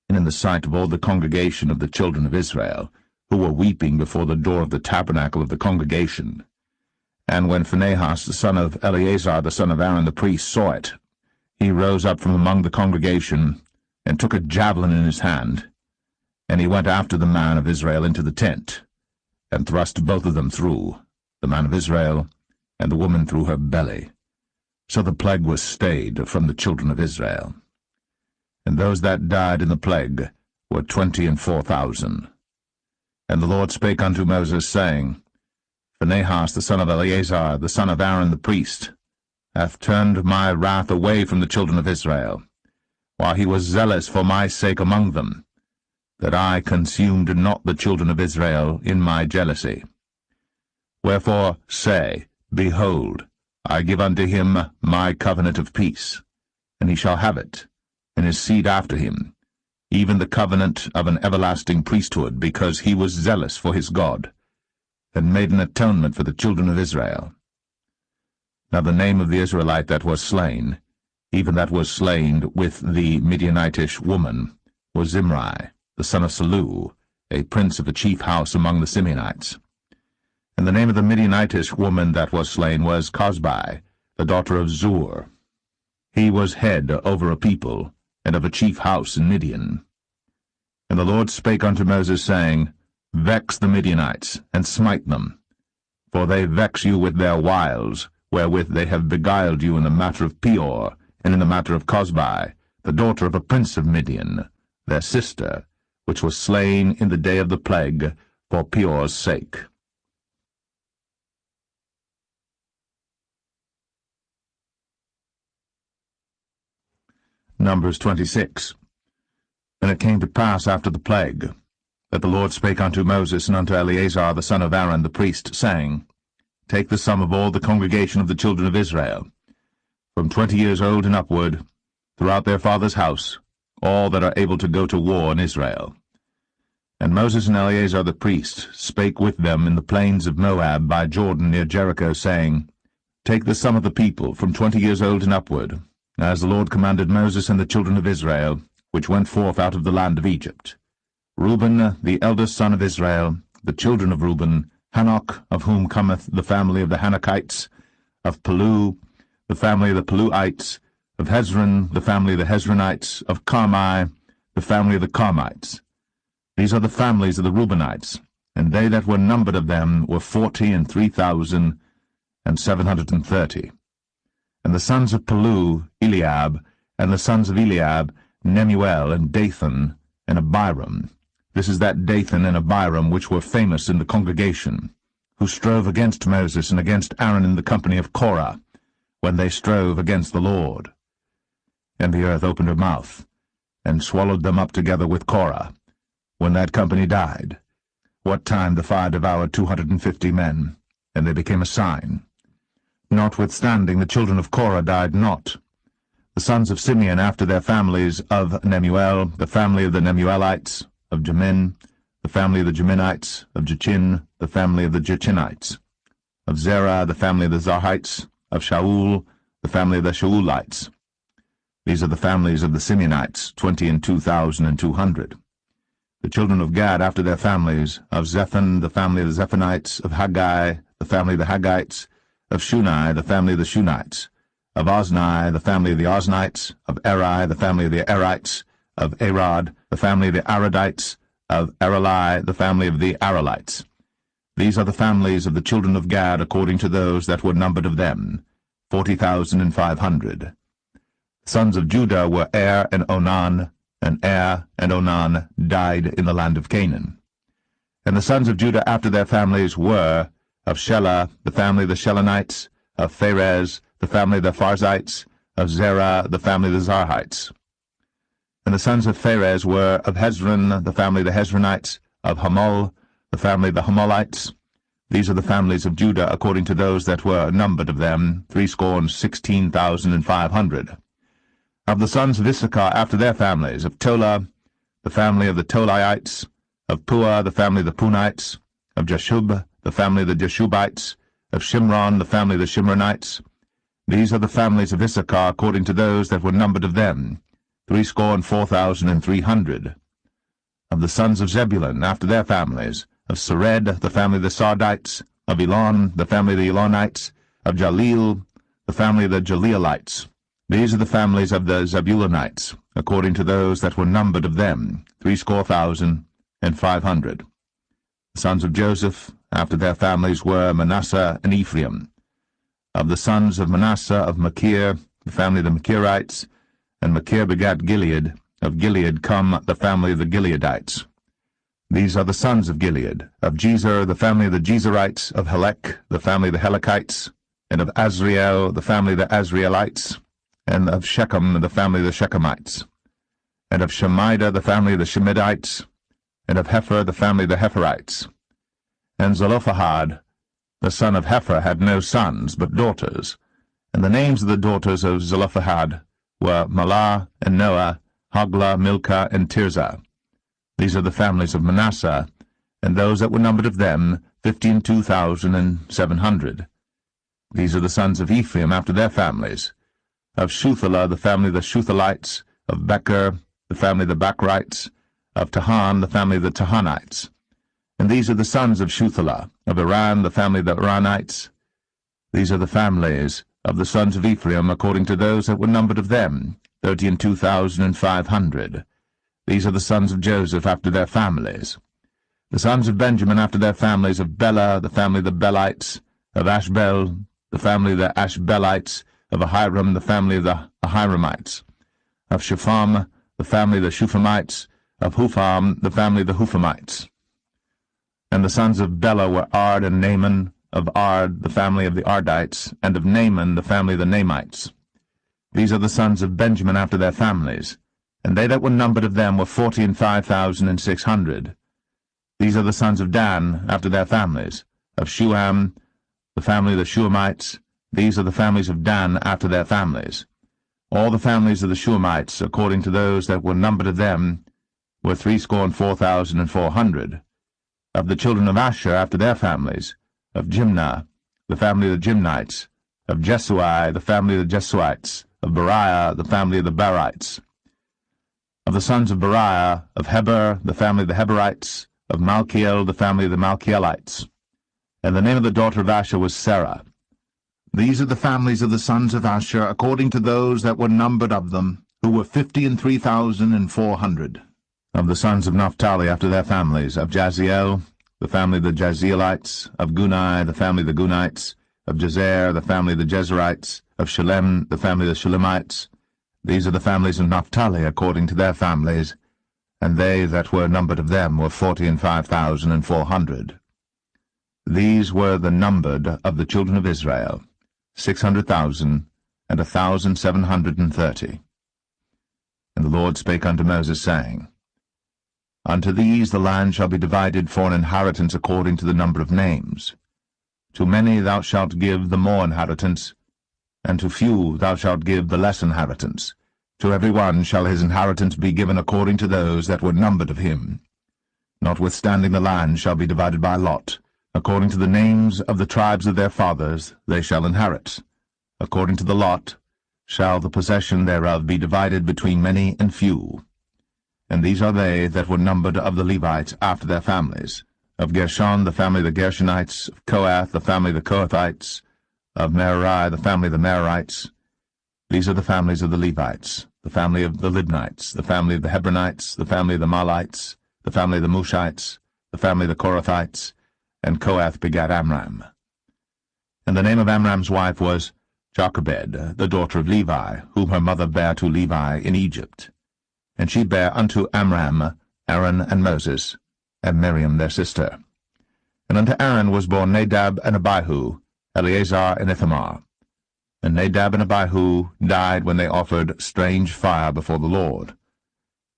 and in the sight of all the congregation of the children of Israel, who were weeping before the door of the tabernacle of the congregation. And when Phinehas the son of Eleazar the son of Aaron the priest saw it, he rose up from among the congregation, and took a javelin in his hand, and he went after the man of Israel into the tent, and thrust both of them through, the man of Israel, and the woman through her belly. So the plague was stayed from the children of Israel. And those that died in the plague were 24,000. And the Lord spake unto Moses, saying, Phinehas the son of Eleazar, the son of Aaron the priest, hath turned my wrath away from the children of Israel, while he was zealous for my sake among them, that I consumed not the children of Israel in my jealousy. Wherefore say, Behold, I give unto him my covenant of peace, and he shall have it, and his seed after him, even the covenant of an everlasting priesthood, because he was zealous for his God, and made an atonement for the children of Israel. Now the name of the Israelite that was slain, even that was slain with the Midianitish woman, was Zimri, the son of Salu, a prince of a chief house among the Simeonites. And the name of the Midianitish woman that was slain was Cosbi, the daughter of Zur. He was head over a people, and of a chief house in Midian. And the Lord spake unto Moses, saying, Vex the Midianites, and smite them, for they vex you with their wiles, wherewith they have beguiled you in the matter of Peor, and in the matter of Cosbi, the daughter of a prince of Midian, their sister, which was slain in the day of the plague, for Peor's sake. Numbers 26. And it came to pass after the plague, that the Lord spake unto Moses and unto Eleazar the son of Aaron the priest, saying, Take the sum of all the congregation of the children of Israel, from 20 years old and upward, throughout their father's house, all that are able to go to war in Israel. And Moses and Eleazar the priest spake with them in the plains of Moab by Jordan near Jericho, saying, Take the sum of the people from 20 years old and upward, as the Lord commanded Moses and the children of Israel, which went forth out of the land of Egypt. Reuben, the eldest son of Israel, the children of Reuben, Hanok, of whom cometh the family of the Hanokites, of Palu, the family of the Paluites, of Hezron, the family of the Hezronites, of Carmi, the family of the Carmites. These are the families of the Reubenites, and they that were numbered of them were 40,003,730. And the sons of Palu, Eliab, and the sons of Eliab, Nemuel, and Dathan, and Abiram. This is that Dathan and Abiram which were famous in the congregation, who strove against Moses and against Aaron in the company of Korah, when they strove against the Lord. And the earth opened her mouth, and swallowed them up together with Korah, when that company died, what time the fire devoured 250 men, and they became a sign. Notwithstanding, the children of Korah died not. The sons of Simeon after their families, of Nemuel, the family of the Nemuelites, of Jamin, the family of the Jaminites, of Jachin, the family of the Jachinites, of Zerah, the family of the Zarhites, of Shaul, the family of the Shaulites. These are the families of the Simeonites, 22,200. The children of Gad after their families, of Zephan, the family of the Zephanites, of Haggai, the family of the Haggites, of Shuni, the family of the Shunites, of Ozni, the family of the Oznites, of Eri, the family of the Erites, of Arad, the family of the Aradites, of Arali, the family of the Aralites. These are the families of the children of Gad according to those that were numbered of them, 40,500. The sons of Judah were Er and Onan, and Er and Onan died in the land of Canaan. And the sons of Judah after their families were, of Shelah, the family of the Shelonites, of Pharez, the family of the Pharzites, of Zerah, the family of the Zarhites. And the sons of Pharez were, of Hezron, the family of the Hezronites, of Hamul, the family of the Hamulites. These are the families of Judah according to those that were numbered of them, 16,500. Of the sons of Issachar after their families, of Tola, the family of the Tolaites, of Pua, the family of the Punites, of Jashub, the family of the Jashubites, of Shimron, the family of the Shimronites. These are the families of Issachar according to those that were numbered of them, 64,300. Of the sons of Zebulun after their families, of Sered, the family of the Sardites, of Elon, the family of the Elonites, of Jaleel, the family of the Jaleelites. These are the families of the Zebulunites, according to those that were numbered of them, 65,500. The sons of Joseph after their families were Manasseh and Ephraim. Of the sons of Manasseh, of Machir, the family of the Machirites, and Machir begat Gilead. Of Gilead come the family of the Gileadites. These are the sons of Gilead. Of Jezer, the family of the Jezerites. Of Helek, the family of the Helekites. And of Azriel, the family of the Azrielites. And of Shechem, the family of the Shechemites. And of Shemida, the family of the Shemidites. And of Hepher, the family of the Hepherites. And Zelophehad, the son of Hepher, had no sons, but daughters. And the names of the daughters of Zelophehad were Mahlah and Noah, Hoglah, Milcah, and Tirzah. These are the families of Manasseh, and those that were numbered of them, 52,700. These are the sons of Ephraim after their families. Of Shuthelah, the family of the Shuthelites. Of Becher, the family of the Bachrites. Of Tahan, the family of the Tahanites. And these are the sons of Shuthelah. Of Iran, the family of the Iranites. These are the families of the sons of Ephraim according to those that were numbered of them, 32,500. These are the sons of Joseph after their families. The sons of Benjamin after their families, of Bela, the family of the Belites. Of Ashbel, the family of the Ashbelites. Of Ahiram, the family of the the Hiramites; of Shupham, the family of the Shuphamites; of Hupham, the family of the Huphamites. And the sons of Bela were Ard and Naaman; of Ard, the family of the Ardites; and of Naaman, the family of the Naamites. These are the sons of Benjamin after their families, and they that were numbered of them were 45,600. These are the sons of Dan after their families, of Shuham, the family of the Shuhamites. These are the families of Dan after their families. All the families of the Shuhamites, according to those that were numbered of them, were 64,400. Of the children of Asher after their families, of Jimnah, the family of the Jimnites; of Jesui, the family of the Jesuites; of Beriah, the family of the Berites. Of the sons of Beriah, of Heber, the family of the Heberites; of Malchiel, the family of the Malchielites. And the name of the daughter of Asher was Sarah. These are the families of the sons of Asher, according to those that were numbered of them, who were 53,400. Of the sons of Naphtali after their families, of Jaziel, the family of the Jazielites; of Gunai, the family of the Gunites; of Jezer, the family of the Jezerites; of Shalem, the family of the Shalemites. These are the families of Naphtali according to their families, and they that were numbered of them were 45,400. These were the numbered of the children of Israel, 600,000 and 1,730. And the Lord spake unto Moses, saying, Unto these the land shall be divided for an inheritance according to the number of names. To many thou shalt give the more inheritance, and to few thou shalt give the less inheritance. To every one shall his inheritance be given according to those that were numbered of him. Notwithstanding the land shall be divided by lot. According to the names of the tribes of their fathers they shall inherit. According to the lot shall the possession thereof be divided between many and few. And these are they that were numbered of the Levites after their families. Of Gershon, the family of the Gershonites; of Kohath, the family of the Kohathites; of Merari, the family of the Merarites. These are the families of the Levites: the family of the Libnites, the family of the Hebronites, the family of the Mahlites, the family of the Mushites, the family of the Korathites. And Kohath begat Amram. And the name of Amram's wife was Jochebed, the daughter of Levi, whom her mother bare to Levi in Egypt. And she bare unto Amram Aaron and Moses, and Miriam their sister. And unto Aaron was born Nadab and Abihu, Eleazar and Ithamar. And Nadab and Abihu died when they offered strange fire before the Lord.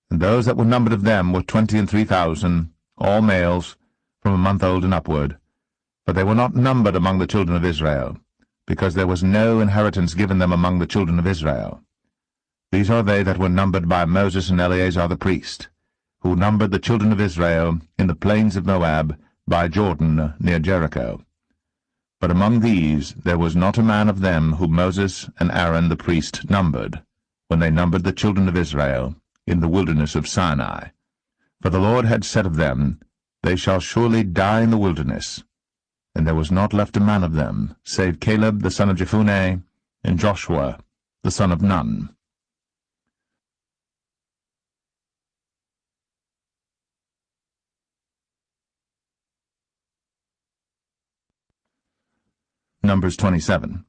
And those that were numbered of them were 23,000, all males, from a month old and upward. But they were not numbered among the children of Israel, because there was no inheritance given them among the children of Israel. These are they that were numbered by Moses and Eleazar the priest, who numbered the children of Israel in the plains of Moab, by Jordan near Jericho. But among these there was not a man of them whom Moses and Aaron the priest numbered, when they numbered the children of Israel in the wilderness of Sinai. For the Lord had said of them, They shall surely die in the wilderness. And there was not left a man of them, save Caleb the son of Jephunneh, and Joshua the son of Nun. Numbers 27.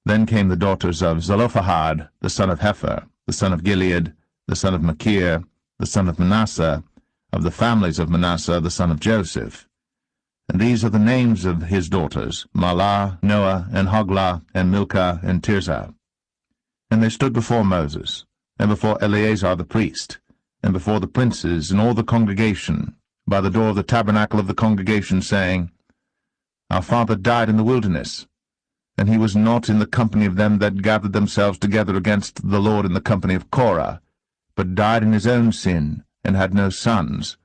Then came the daughters of Zelophehad, the son of Hepher, the son of Gilead, the son of Machir, the son of Manasseh, of the families of Manasseh, the son of Joseph. And these are the names of his daughters, Mahlah, Noah, and Hoglah, and Milcah, and Tirzah. And they stood before Moses, and before Eleazar the priest, and before the princes and all the congregation, by the door of the tabernacle of the congregation, saying, Our father died in the wilderness, and he was not in the company of them that gathered themselves together against the Lord in the company of Korah, but died in his own sin, and had no sons.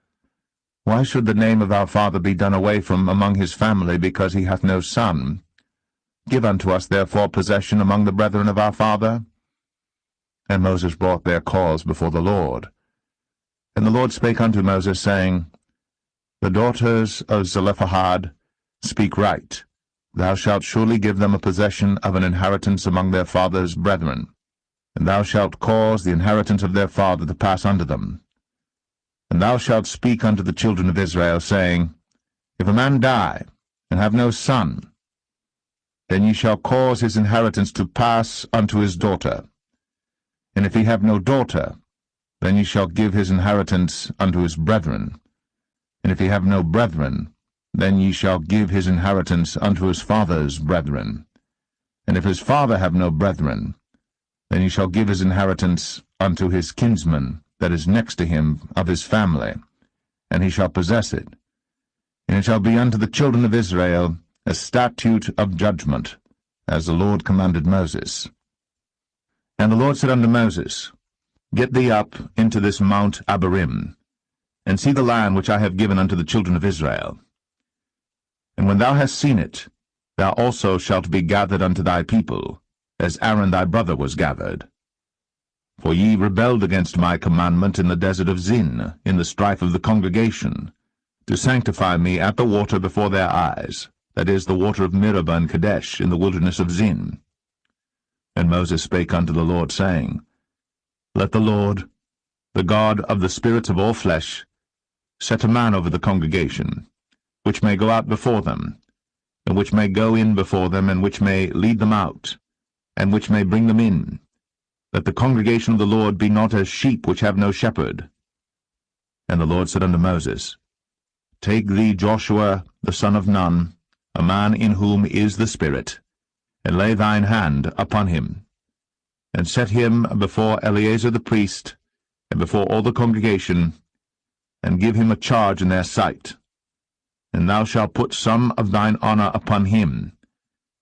Why should the name of our father be done away from among his family, because he hath no son? Give unto us therefore possession among the brethren of our father. And Moses brought their cause before the Lord. And the Lord spake unto Moses, saying, The daughters of Zelophehad speak right. Thou shalt surely give them a possession of an inheritance among their father's brethren, and thou shalt cause the inheritance of their father to pass unto them. And thou shalt speak unto the children of Israel, saying, If a man die, and have no son, then ye shall cause his inheritance to pass unto his daughter, And if he have no daughter, then ye shall give his inheritance unto his brethren. And if he have no brethren, then ye shall give his inheritance unto his father's brethren. And if his father have no brethren, then he shall give his inheritance unto his kinsman that is next to him of his family, and he shall possess it. And it shall be unto the children of Israel a statute of judgment, as the Lord commanded Moses. And the Lord said unto Moses, Get thee up into this Mount Abarim, and see the land which I have given unto the children of Israel. And when thou hast seen it, thou also shalt be gathered unto thy people, as Aaron thy brother was gathered. For ye rebelled against my commandment in the desert of Zin, in the strife of the congregation, to sanctify me at the water before their eyes, that is, the water of Meribah and Kadesh, in the wilderness of Zin. And Moses spake unto the Lord, saying, Let the Lord, the God of the spirits of all flesh, set a man over the congregation, which may go out before them, and which may go in before them, and which may lead them out, and which may bring them in, that the congregation of the Lord be not as sheep which have no shepherd. And the Lord said unto Moses, Take thee Joshua the son of Nun, a man in whom is the Spirit, and lay thine hand upon him, and set him before Eleazar the priest, and before all the congregation, and give him a charge in their sight. And thou shalt put some of thine honor upon him,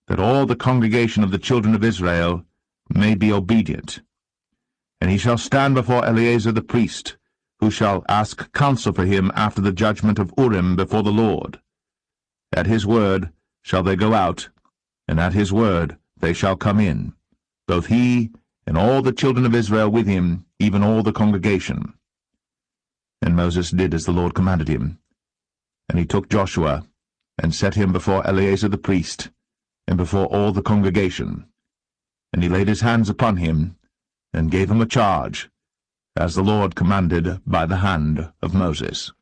that all the congregation of the children of Israel may be obedient. And he shall stand before Eleazar the priest, who shall ask counsel for him after the judgment of Urim before the Lord. At his word shall they go out, and at his word they shall come in, both he and all the children of Israel with him, even all the congregation. And Moses did as the Lord commanded him. And he took Joshua, and set him before Eleazar the priest, and before all the congregation. And he laid his hands upon him, and gave him a charge, as the Lord commanded by the hand of Moses.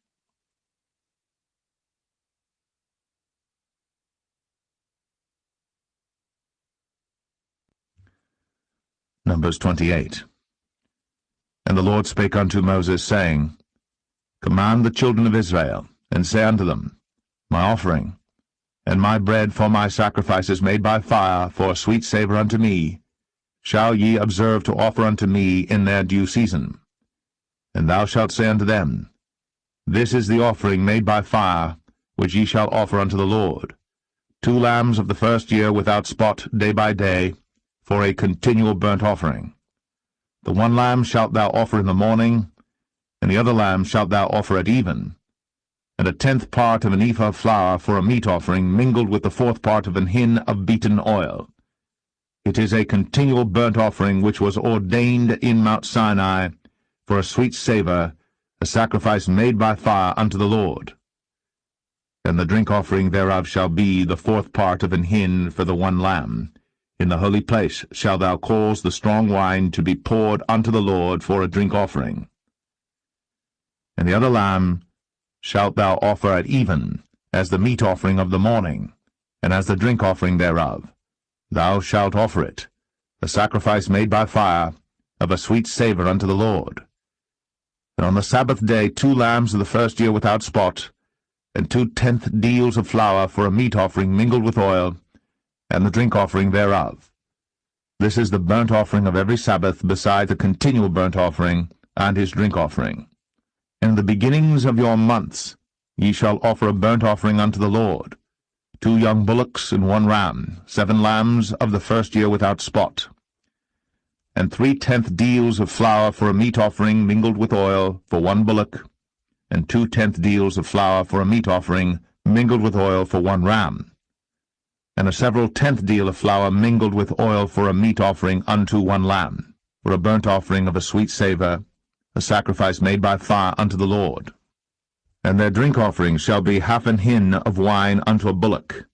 Numbers 28. And the Lord spake unto Moses, saying, Command the children of Israel, and say unto them, My offering, and my bread for my sacrifices made by fire for a sweet savour unto me, shall ye observe to offer unto me in their due season. And thou shalt say unto them, This is the offering made by fire, which ye shall offer unto the Lord, 2 lambs of the first year without spot day by day, for a continual burnt offering. The 1 lamb shalt thou offer in the morning, and the other lamb shalt thou offer at even, and 1/10 part of an ephah of flour for a meat offering mingled with the 4th part of an hin of beaten oil. It is a continual burnt offering which was ordained in Mount Sinai for a sweet savour, a sacrifice made by fire unto the Lord. And the drink offering thereof shall be the 4th part of an hin for the 1 lamb. In the holy place shalt thou cause the strong wine to be poured unto the Lord for a drink offering. And the other lamb shalt thou offer at even, as the meat offering of the morning, and as the drink offering thereof. Thou shalt offer it, a sacrifice made by fire, of a sweet savour unto the Lord. And on the Sabbath day 2 lambs of the first year without spot, and 2/10 deals of flour for a meat offering mingled with oil, and the drink offering thereof. This is the burnt offering of every Sabbath, beside the continual burnt offering, and his drink offering. In the beginnings of your months ye shall offer a burnt offering unto the Lord, 2 young bullocks and 1 ram, 7 lambs of the first year without spot, and 3/10 deals of flour for a meat offering mingled with oil for 1 bullock, and 2/10 deals of flour for a meat offering mingled with oil for 1 ram, and a several 10th deal of flour mingled with oil for a meat offering unto 1 lamb, for a burnt offering of a sweet savour, a sacrifice made by fire unto the Lord. And their drink offering shall be 1/2 an hin of wine unto a bullock,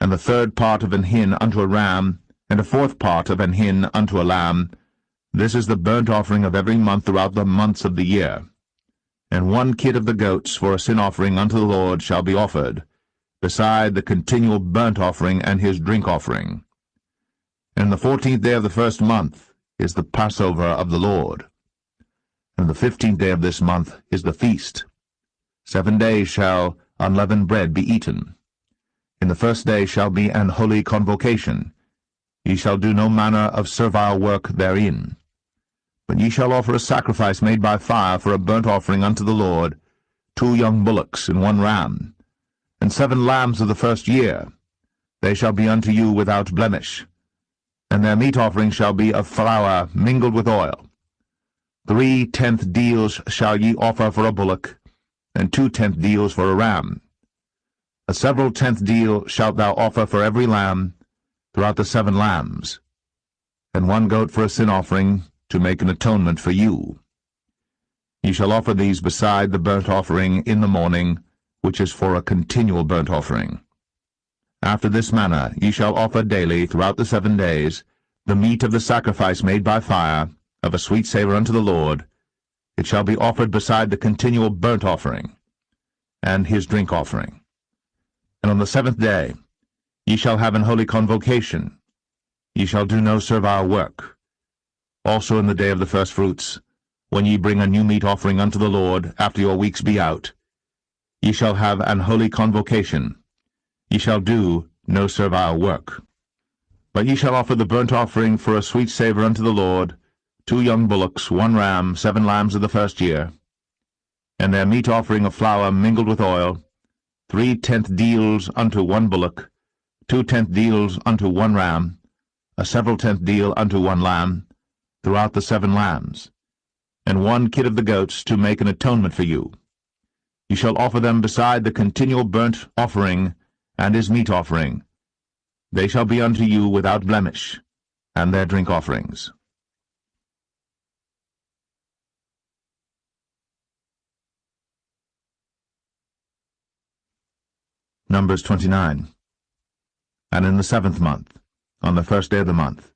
and the 1/3 part of an hin unto a ram, and a 4th part of an hin unto a lamb. This is the burnt offering of every month throughout the months of the year. And 1 kid of the goats for a sin offering unto the Lord shall be offered, beside the continual burnt offering and his drink offering. And the 14th day of the first month, is the Passover of the Lord. And the 15th day of this month is the feast. 7 days shall unleavened bread be eaten. In the first day shall be an holy convocation. Ye shall do no manner of servile work therein. But ye shall offer a sacrifice made by fire for a burnt offering unto the Lord, 2 young bullocks and 1 ram, and 7 lambs of the first year. They shall be unto you without blemish. And their meat offering shall be of flour mingled with oil. 3 tenth deals shall ye offer for a bullock, and 2 tenth deals for a ram. A several tenth deal shalt thou offer for every lamb throughout the 7 lambs, and 1 goat for a sin offering, to make an atonement for you. Ye shall offer these beside the burnt offering in the morning, which is for a continual burnt offering. After this manner ye shall offer daily throughout the 7 days the meat of the sacrifice made by fire, of a sweet savour unto the Lord. It shall be offered beside the continual burnt offering, and his drink offering. And on the 7th day ye shall have an holy convocation. Ye shall do no servile work. Also in the day of the firstfruits, when ye bring a new meat offering unto the Lord, after your weeks be out, ye shall have an holy convocation. Ye shall do no servile work. But ye shall offer the burnt offering for a sweet savour unto the Lord, 2 young bullocks, 1 ram, 7 lambs of the first year, and their meat offering of flour mingled with oil, 3 tenth deals unto 1 bullock, 2 tenth deals unto 1 ram, a several tenth deal unto 1 lamb, throughout the 7 lambs, and 1 kid of the goats to make an atonement for you. You shall offer them beside the continual burnt offering and his meat offering. They shall be unto you without blemish, and their drink offerings. Numbers 29. And in the 7th month, on the 1st day of the month,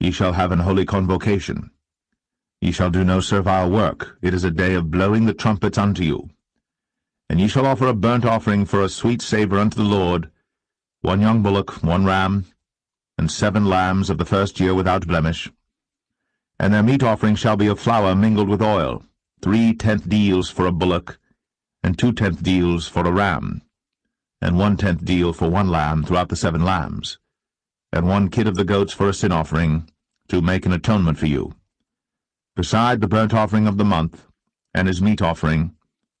ye shall have an holy convocation. Ye shall do no servile work. It is a day of blowing the trumpets unto you. And ye shall offer a burnt offering for a sweet savour unto the Lord, 1 young bullock, 1 ram, and 7 lambs of the first year without blemish. And their meat offering shall be of flour mingled with oil, 3 tenth deals for a bullock, and 2 tenth deals for a ram, and 1 tenth deal for 1 lamb throughout the 7 lambs, and 1 kid of the goats for a sin offering, to make an atonement for you. Beside the burnt offering of the month, and his meat offering,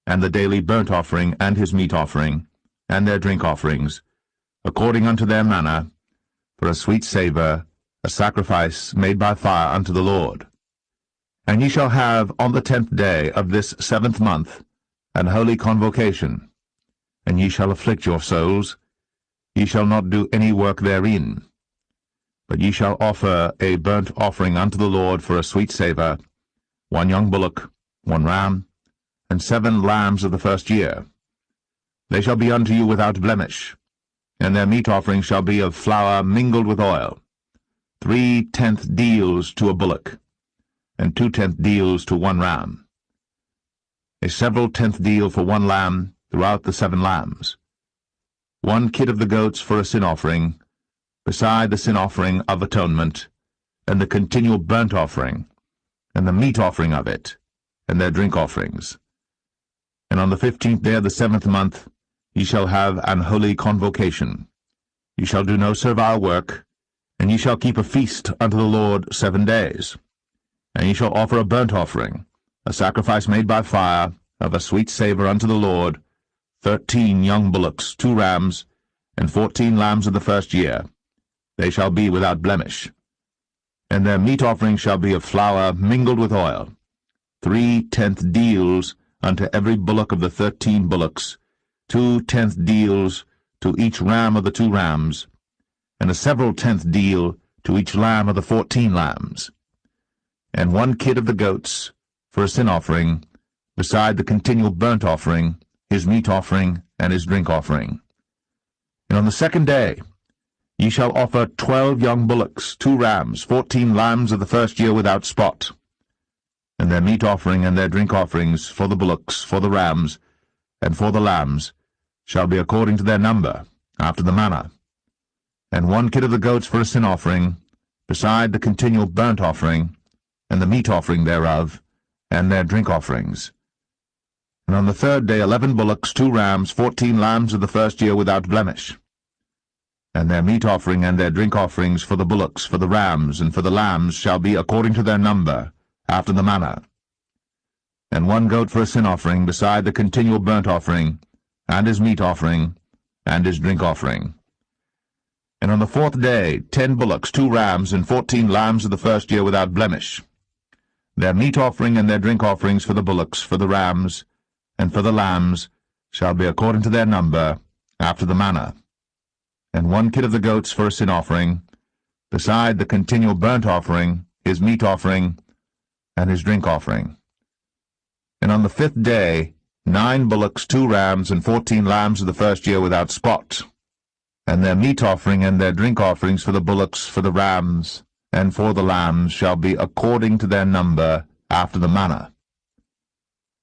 and the daily burnt offering and his meat offering, and their drink offerings, according unto their manner, for a sweet savour, a sacrifice made by fire unto the Lord. And ye shall have on the 10th day of this 7th month an holy convocation, and ye shall afflict your souls. Ye shall not do any work therein. But ye shall offer a burnt offering unto the Lord for a sweet savour, 1 young bullock, 1 ram, and 7 lambs of the first year. They shall be unto you without blemish, and their meat offering shall be of flour mingled with oil, 3 tenth deals to a bullock, and 2 tenth deals to 1 ram, a several tenth deal for 1 lamb throughout the 7 lambs, 1 kid of the goats for a sin offering, beside the sin offering of atonement, and the continual burnt offering, and the meat offering of it, and their drink offerings. And on the 15th day of the 7th month ye shall have an holy convocation. Ye shall do no servile work, and ye shall keep a feast unto the Lord 7 days. And ye shall offer a burnt offering, a sacrifice made by fire, of a sweet savour unto the Lord, 13 young bullocks, 2 rams, and 14 lambs of the first year. They shall be without blemish. And their meat offering shall be of flour mingled with oil, 3 tenth deals unto every bullock of the 13 bullocks, 2 tenth deals to each ram of the 2 rams, and a several tenth deal to each lamb of the 14 lambs, and 1 kid of the goats for a sin offering, beside the continual burnt offering, his meat offering, and his drink offering. And on the 2nd day ye shall offer 12 young bullocks, 2 rams, 14 lambs of the first year without spot, and their meat offering and their drink offerings for the bullocks, for the rams, and for the lambs, shall be according to their number, after the manner, and 1 kid of the goats for a sin offering, beside the continual burnt offering, and the meat offering thereof, and their drink offerings. And on the third day 11 bullocks, 2 rams, 14 lambs of the first year without blemish. And their meat offering and their drink offerings for the bullocks, for the rams, and for the lambs shall be according to their number, after the manner. And 1 goat for a sin offering, beside the continual burnt offering, and his meat offering, and his drink offering. And on the 4th day 10 bullocks, 2 rams, and 14 lambs of the first year without blemish. Their meat offering and their drink offerings for the bullocks, for the rams, and for the lambs shall be according to their number, after the manner. And 1 kid of the goats for a sin offering, beside the continual burnt offering, his meat offering, and his drink offering. And on the 5th day 9 bullocks, 2 rams, and 14 lambs of the first year without spot. And their meat offering and their drink offerings for the bullocks, for the rams, and for the lambs shall be according to their number, after the manner.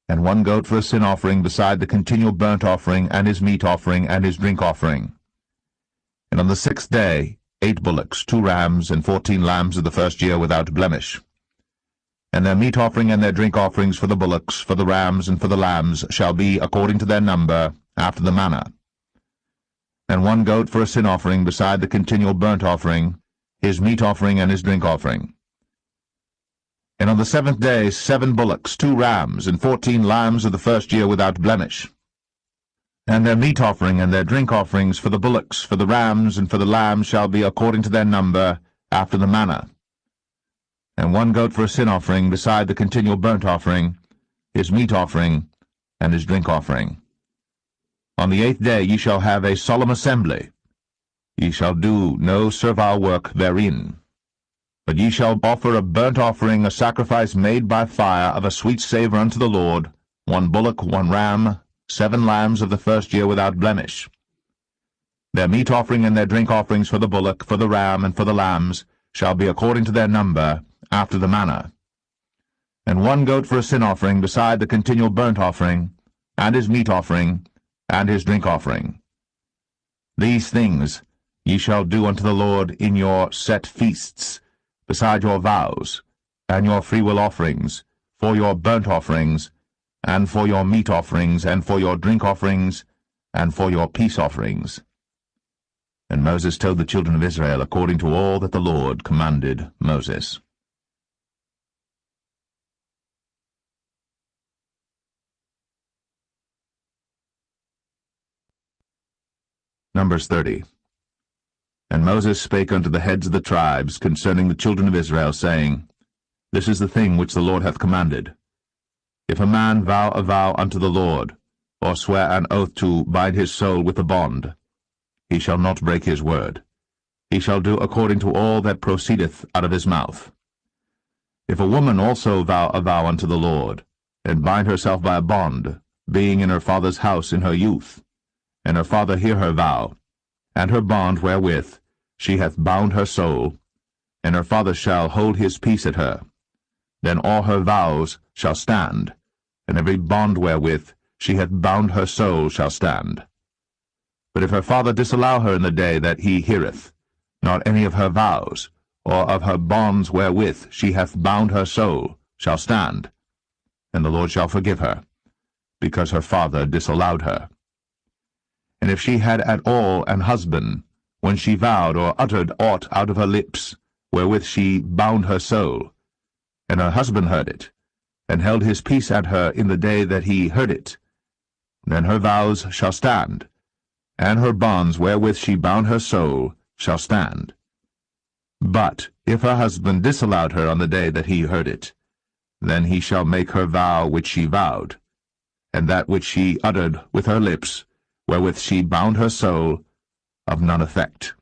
And 1 goat for a sin offering, beside the continual burnt offering, and his meat offering, and his drink offering. And on the 6th day 8 bullocks, 2 rams, and 14 lambs of the first year without blemish. And their meat offering and their drink offerings for the bullocks, for the rams, and for the lambs shall be according to their number, after the manner. And 1 goat for a sin offering, beside the continual burnt offering, his meat offering, and his drink offering. And on the 7th day 7 bullocks, 2 rams, and 14 lambs of the first year without blemish. And their meat offering and their drink offerings for the bullocks, for the rams, and for the lambs shall be according to their number, after the manner. And 1 goat for a sin offering, beside the continual burnt offering, his meat offering, and his drink offering. On the 8th day ye shall have a solemn assembly. Ye shall do no servile work therein. But ye shall offer a burnt offering, a sacrifice made by fire of a sweet savour unto the Lord, 1 bullock, 1 ram, 7 lambs of the first year without blemish. Their meat offering and their drink offerings for the bullock, for the ram, and for the lambs shall be according to their number, after the manner. And 1 goat for a sin offering, beside the continual burnt offering, and his meat offering, and his drink offering. These things ye shall do unto the Lord in your set feasts, beside your vows, and your freewill offerings, for your burnt offerings, and for your meat offerings, and for your drink offerings, and for your peace offerings. And Moses told the children of Israel according to all that the Lord commanded Moses. Numbers 30. And Moses spake unto the heads of the tribes concerning the children of Israel, saying, This is the thing which the Lord hath commanded. If a man vow a vow unto the Lord, or swear an oath to bind his soul with a bond, he shall not break his word. He shall do according to all that proceedeth out of his mouth. If a woman also vow a vow unto the Lord, and bind herself by a bond, being in her father's house in her youth, and her father hear her vow, and her bond wherewith she hath bound her soul, and her father shall hold his peace at her, then all her vows shall stand, and every bond wherewith she hath bound her soul shall stand. But if her father disallow her in the day that he heareth, not any of her vows, or of her bonds wherewith she hath bound her soul, shall stand, and the Lord shall forgive her, because her father disallowed her. And if she had at all an husband, when she vowed or uttered aught out of her lips, wherewith she bound her soul, and her husband heard it, and held his peace at her in the day that he heard it, then her vows shall stand, and her bonds wherewith she bound her soul shall stand. But if her husband disallowed her on the day that he heard it, then he shall make her vow which she vowed, and that which she uttered with her lips, wherewith she bound her soul, of none effect,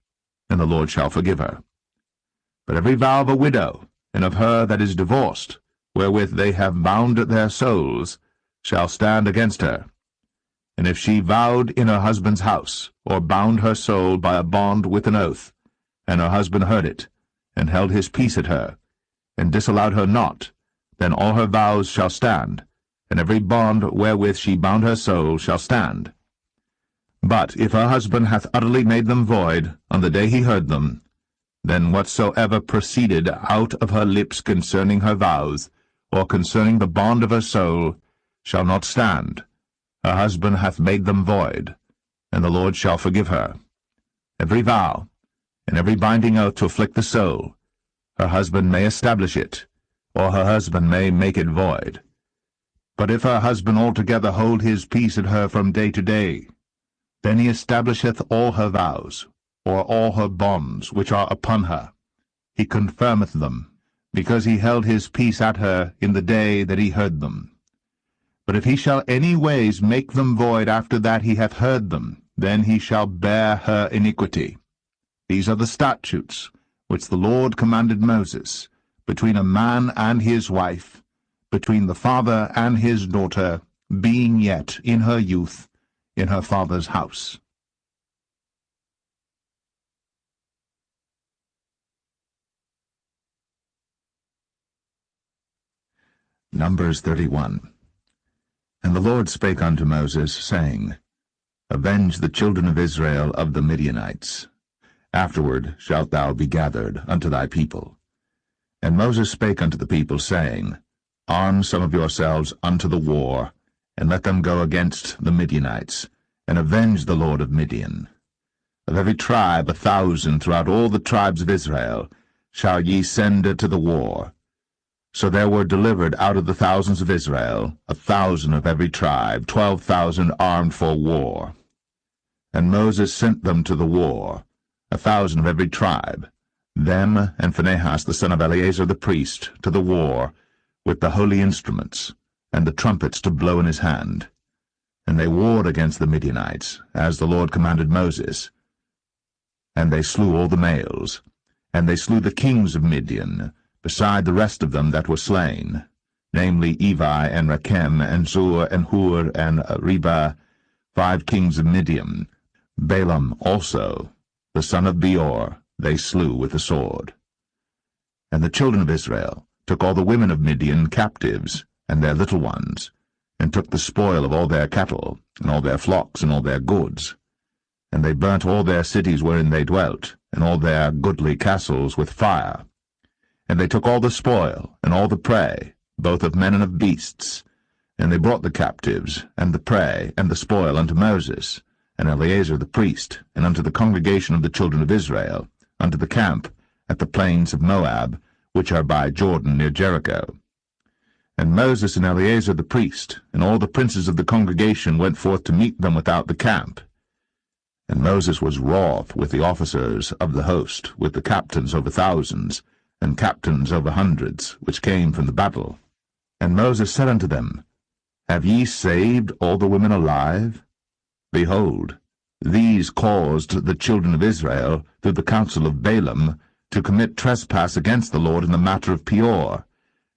and the Lord shall forgive her. But every vow of a widow, and of her that is divorced, wherewith they have bound their souls, shall stand against her. And if she vowed in her husband's house, or bound her soul by a bond with an oath, and her husband heard it, and held his peace at her, and disallowed her not, then all her vows shall stand, and every bond wherewith she bound her soul shall stand. But if her husband hath utterly made them void on the day he heard them, then whatsoever proceeded out of her lips concerning her vows, or concerning the bond of her soul, shall not stand. Her husband hath made them void, and the Lord shall forgive her. Every vow, and every binding oath to afflict the soul, her husband may establish it, or her husband may make it void. But if her husband altogether hold his peace at her from day to day, then he establisheth all her vows, or all her bonds which are upon her. He confirmeth them, because he held his peace at her in the day that he heard them. But if he shall any ways make them void after that he hath heard them, then he shall bear her iniquity. These are the statutes which the Lord commanded Moses, between a man and his wife, between the father and his daughter, being yet in her youth, in her father's house. Numbers 31. And the Lord spake unto Moses, saying, Avenge the children of Israel of the Midianites. Afterward shalt thou be gathered unto thy people. And Moses spake unto the people, saying, Arm some of yourselves unto the war, and let them go against the Midianites, and avenge the Lord of Midian. Of every tribe 1,000 throughout all the tribes of Israel shall ye send to the war. So there were delivered out of the thousands of Israel 1,000 of every tribe, 12,000 armed for war. And Moses sent them to the war, 1,000 of every tribe, them and Phinehas the son of Eleazar the priest, to the war, with the holy instruments, and the trumpets to blow in his hand. And they warred against the Midianites, as the Lord commanded Moses. And they slew all the males, and they slew the kings of Midian, beside the rest of them that were slain, namely Evi, and Rechem, and Zur, and Hur, and Reba, 5 kings of Midian. Balaam also, the son of Beor, they slew with the sword. And the children of Israel took all the women of Midian captives, and their little ones, and took the spoil of all their cattle, and all their flocks, and all their goods. And they burnt all their cities wherein they dwelt, and all their goodly castles with fire. And they took all the spoil, and all the prey, both of men and of beasts. And they brought the captives, and the prey, and the spoil unto Moses, and Eleazar the priest, and unto the congregation of the children of Israel, unto the camp at the plains of Moab, which are by Jordan near Jericho. And Moses and Eleazar the priest, and all the princes of the congregation went forth to meet them without the camp. And Moses was wroth with the officers of the host, with the captains over thousands, and captains over hundreds, which came from the battle. And Moses said unto them, Have ye saved all the women alive? Behold, these caused the children of Israel, through the counsel of Balaam, to commit trespass against the Lord in the matter of Peor,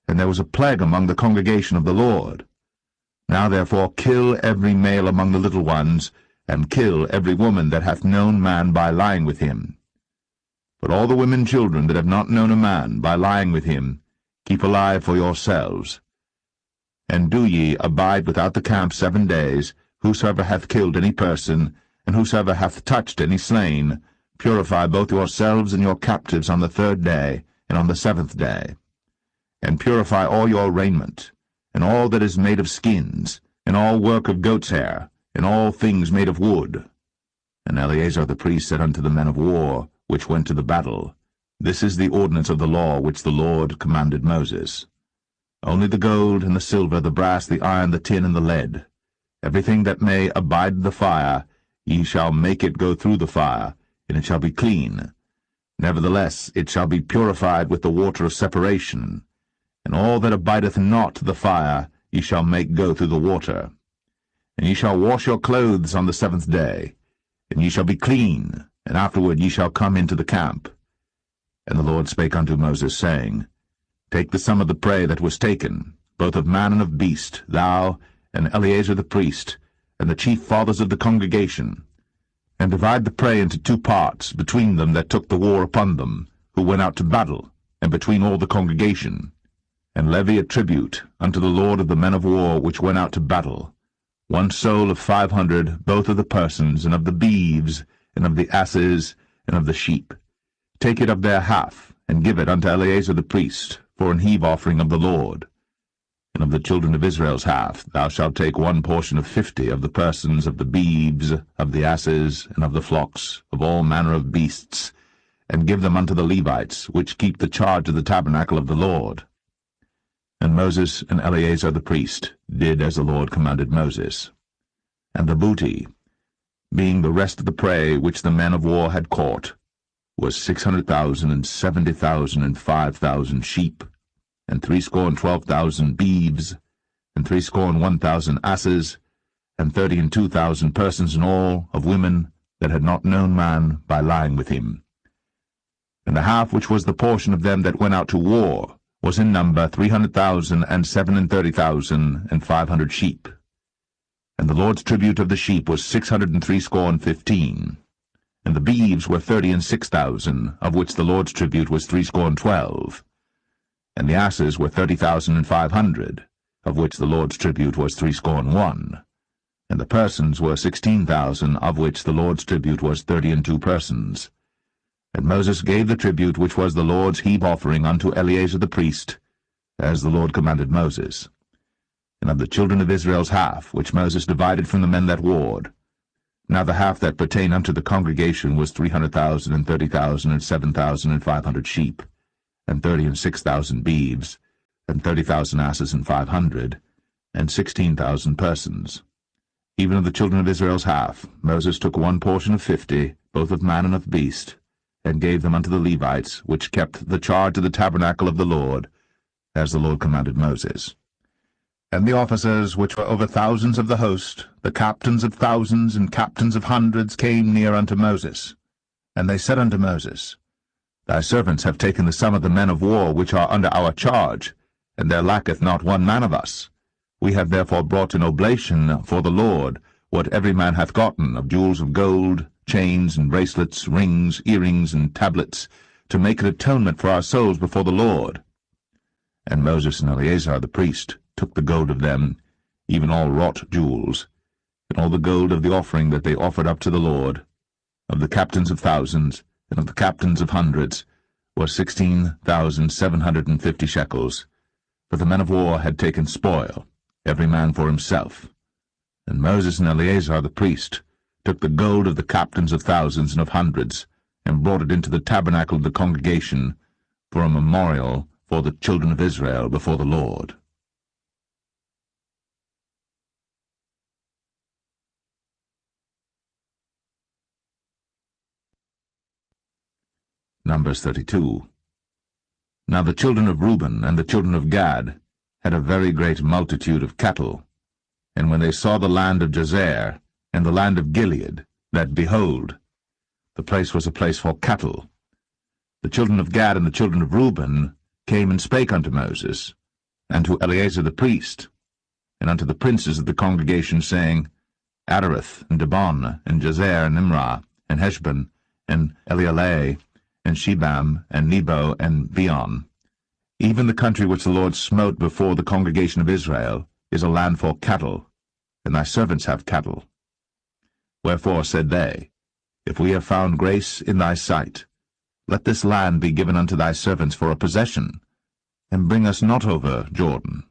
and there was a plague among the congregation of the Lord. Now therefore kill every male among the little ones, and kill every woman that hath known man by lying with him. But all the women children that have not known a man by lying with him, keep alive for yourselves. And do ye abide without the camp 7 days, whosoever hath killed any person, and whosoever hath touched any slain, purify both yourselves and your captives on the 3rd day, and on the 7th day. And purify all your raiment, and all that is made of skins, and all work of goat's hair, and all things made of wood. And Eleazar the priest said unto the men of war, which went to the battle, This is the ordinance of the law which the Lord commanded Moses. Only the gold, and the silver, the brass, the iron, the tin, and the lead, everything that may abide the fire, ye shall make it go through the fire, and it shall be clean. Nevertheless it shall be purified with the water of separation, and all that abideth not the fire ye shall make go through the water. And ye shall wash your clothes on the 7th day, and ye shall be clean, and afterward ye shall come into the camp. And the Lord spake unto Moses, saying, Take the sum of the prey that was taken, both of man and of beast, thou, and Eleazar the priest, and the chief fathers of the congregation, and divide the prey into 2 parts, between them that took the war upon them, who went out to battle, and between all the congregation. And levy a tribute unto the Lord of the men of war which went out to battle, 1 soul of 500, both of the persons, and of the beeves, and of the asses, and of the sheep, take it of their half, and give it unto Eleazar the priest, for an heave offering of the Lord. And of the children of Israel's half thou shalt take one portion of 50 of the persons of the beeves, of the asses, and of the flocks, of all manner of beasts, and give them unto the Levites, which keep the charge of the tabernacle of the Lord. And Moses and Eleazar the priest did as the Lord commanded Moses. And the booty, being the rest of the prey which the men of war had caught, was 600,000 and 70,000 and 5,000 sheep, and 12,000 beeves, and 1,000 asses, and 32,000 persons in all, of women that had not known man by lying with him. And the half which was the portion of them that went out to war was in number 300,000 and 37,000 and 500 sheep. And the Lord's tribute of the sheep was 615, and the beeves were 36,000, of which the Lord's tribute was 12, and the asses were 30,500, of which the Lord's tribute was 1, and the persons were 16,000, of which the Lord's tribute was 32 persons. And Moses gave the tribute which was the Lord's heave offering unto Eleazar the priest, as the Lord commanded Moses. And of the children of Israel's half, which Moses divided from the men that warred, now the half that pertained unto the congregation was 300,000 and 30,000 and 7,500 sheep, and 36,000 beeves, and 30,000 asses and 500, and 16,000 persons. Even of the children of Israel's half, Moses took one portion of 50, both of man and of beast, and gave them unto the Levites, which kept the charge of the tabernacle of the Lord, as the Lord commanded Moses. And the officers which were over thousands of the host, the captains of thousands and captains of hundreds, came near unto Moses. And they said unto Moses, Thy servants have taken the sum of the men of war which are under our charge, and there lacketh not one man of us. We have therefore brought an oblation for the Lord, what every man hath gotten, of jewels of gold, chains and bracelets, rings, earrings, and tablets, to make an atonement for our souls before the Lord. And Moses and Eleazar the priest took the gold of them, even all wrought jewels, and all the gold of the offering that they offered up to the Lord, of the captains of thousands, and of the captains of hundreds, was 16,750 shekels, for the men of war had taken spoil, every man for himself. And Moses and Eleazar the priest took the gold of the captains of thousands and of hundreds, and brought it into the tabernacle of the congregation, for a memorial for the children of Israel before the Lord. Numbers 32. Now the children of Reuben and the children of Gad had a very great multitude of cattle. And when they saw the land of Jazer, and the land of Gilead, that, behold, the place was a place for cattle, the children of Gad and the children of Reuben came and spake unto Moses, and to Eleazar the priest, and unto the princes of the congregation, saying, Adareth, and Dibon, and Jazer, and Nimrah, and Heshbon, and Elealeh, and Shebam, and Nebo, and Beon. Even the country which the Lord smote before the congregation of Israel is a land for cattle, and thy servants have cattle. Wherefore said they, If we have found grace in thy sight, let this land be given unto thy servants for a possession, and bring us not over Jordan.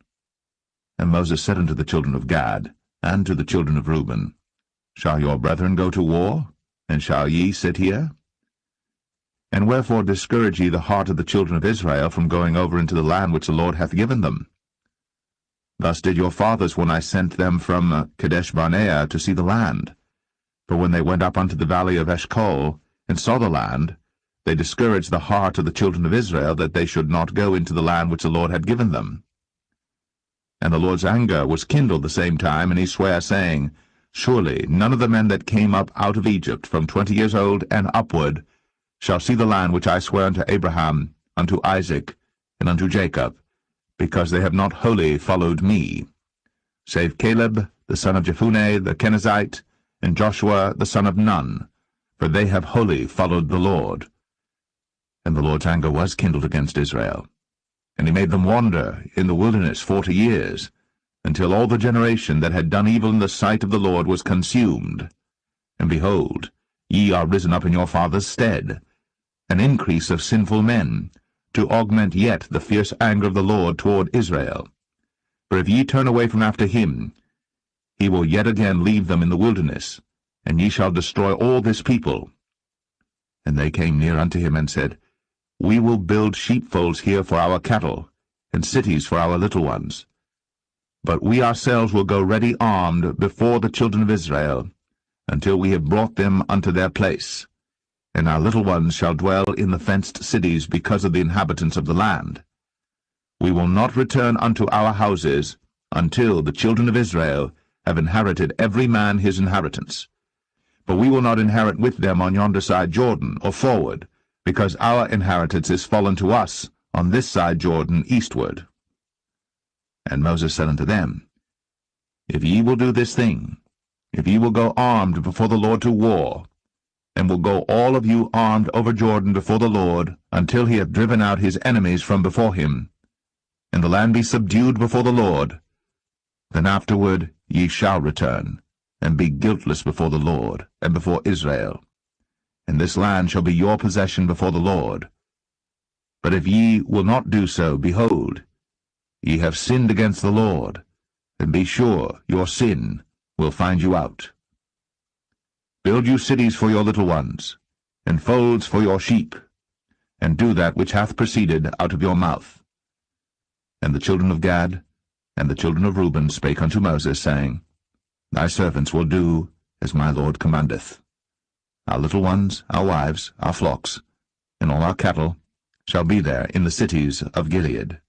And Moses said unto the children of Gad, and to the children of Reuben, Shall your brethren go to war, and shall ye sit here? And wherefore discourage ye the heart of the children of Israel from going over into the land which the Lord hath given them? Thus did your fathers when I sent them from Kadesh-barnea to see the land. For when they went up unto the valley of Eshcol, and saw the land, they discouraged the heart of the children of Israel, that they should not go into the land which the Lord had given them. And the Lord's anger was kindled the same time, and he sware, saying, Surely none of the men that came up out of Egypt from 20 years old and upward shall see the land which I sware unto Abraham, unto Isaac, and unto Jacob, because they have not wholly followed me, save Caleb the son of Jephunneh the Kenizzite, and Joshua the son of Nun, for they have wholly followed the Lord. And the Lord's anger was kindled against Israel, and he made them wander in the wilderness 40 years, until all the generation that had done evil in the sight of the Lord was consumed. And behold, ye are risen up in your father's stead, an increase of sinful men, to augment yet the fierce anger of the Lord toward Israel. For if ye turn away from after him, he will yet again leave them in the wilderness, and ye shall destroy all this people. And they came near unto him, and said, We will build sheepfolds here for our cattle, and cities for our little ones. But we ourselves will go ready armed before the children of Israel, until we have brought them unto their place. And our little ones shall dwell in the fenced cities because of the inhabitants of the land. We will not return unto our houses until the children of Israel have inherited every man his inheritance. But we will not inherit with them on yonder side Jordan, or forward, because our inheritance is fallen to us on this side Jordan eastward. And Moses said unto them, If ye will do this thing, if ye will go armed before the Lord to war, and will go all of you armed over Jordan before the Lord, until he have driven out his enemies from before him, and the land be subdued before the Lord, then afterward ye shall return, and be guiltless before the Lord, and before Israel. And this land shall be your possession before the Lord. But if ye will not do so, behold, ye have sinned against the Lord, and be sure your sin will find you out. Build you cities for your little ones, and folds for your sheep, and do that which hath proceeded out of your mouth. And the children of Gad and the children of Reuben spake unto Moses, saying, Thy servants will do as my Lord commandeth. Our little ones, our wives, our flocks, and all our cattle shall be there in the cities of Gilead.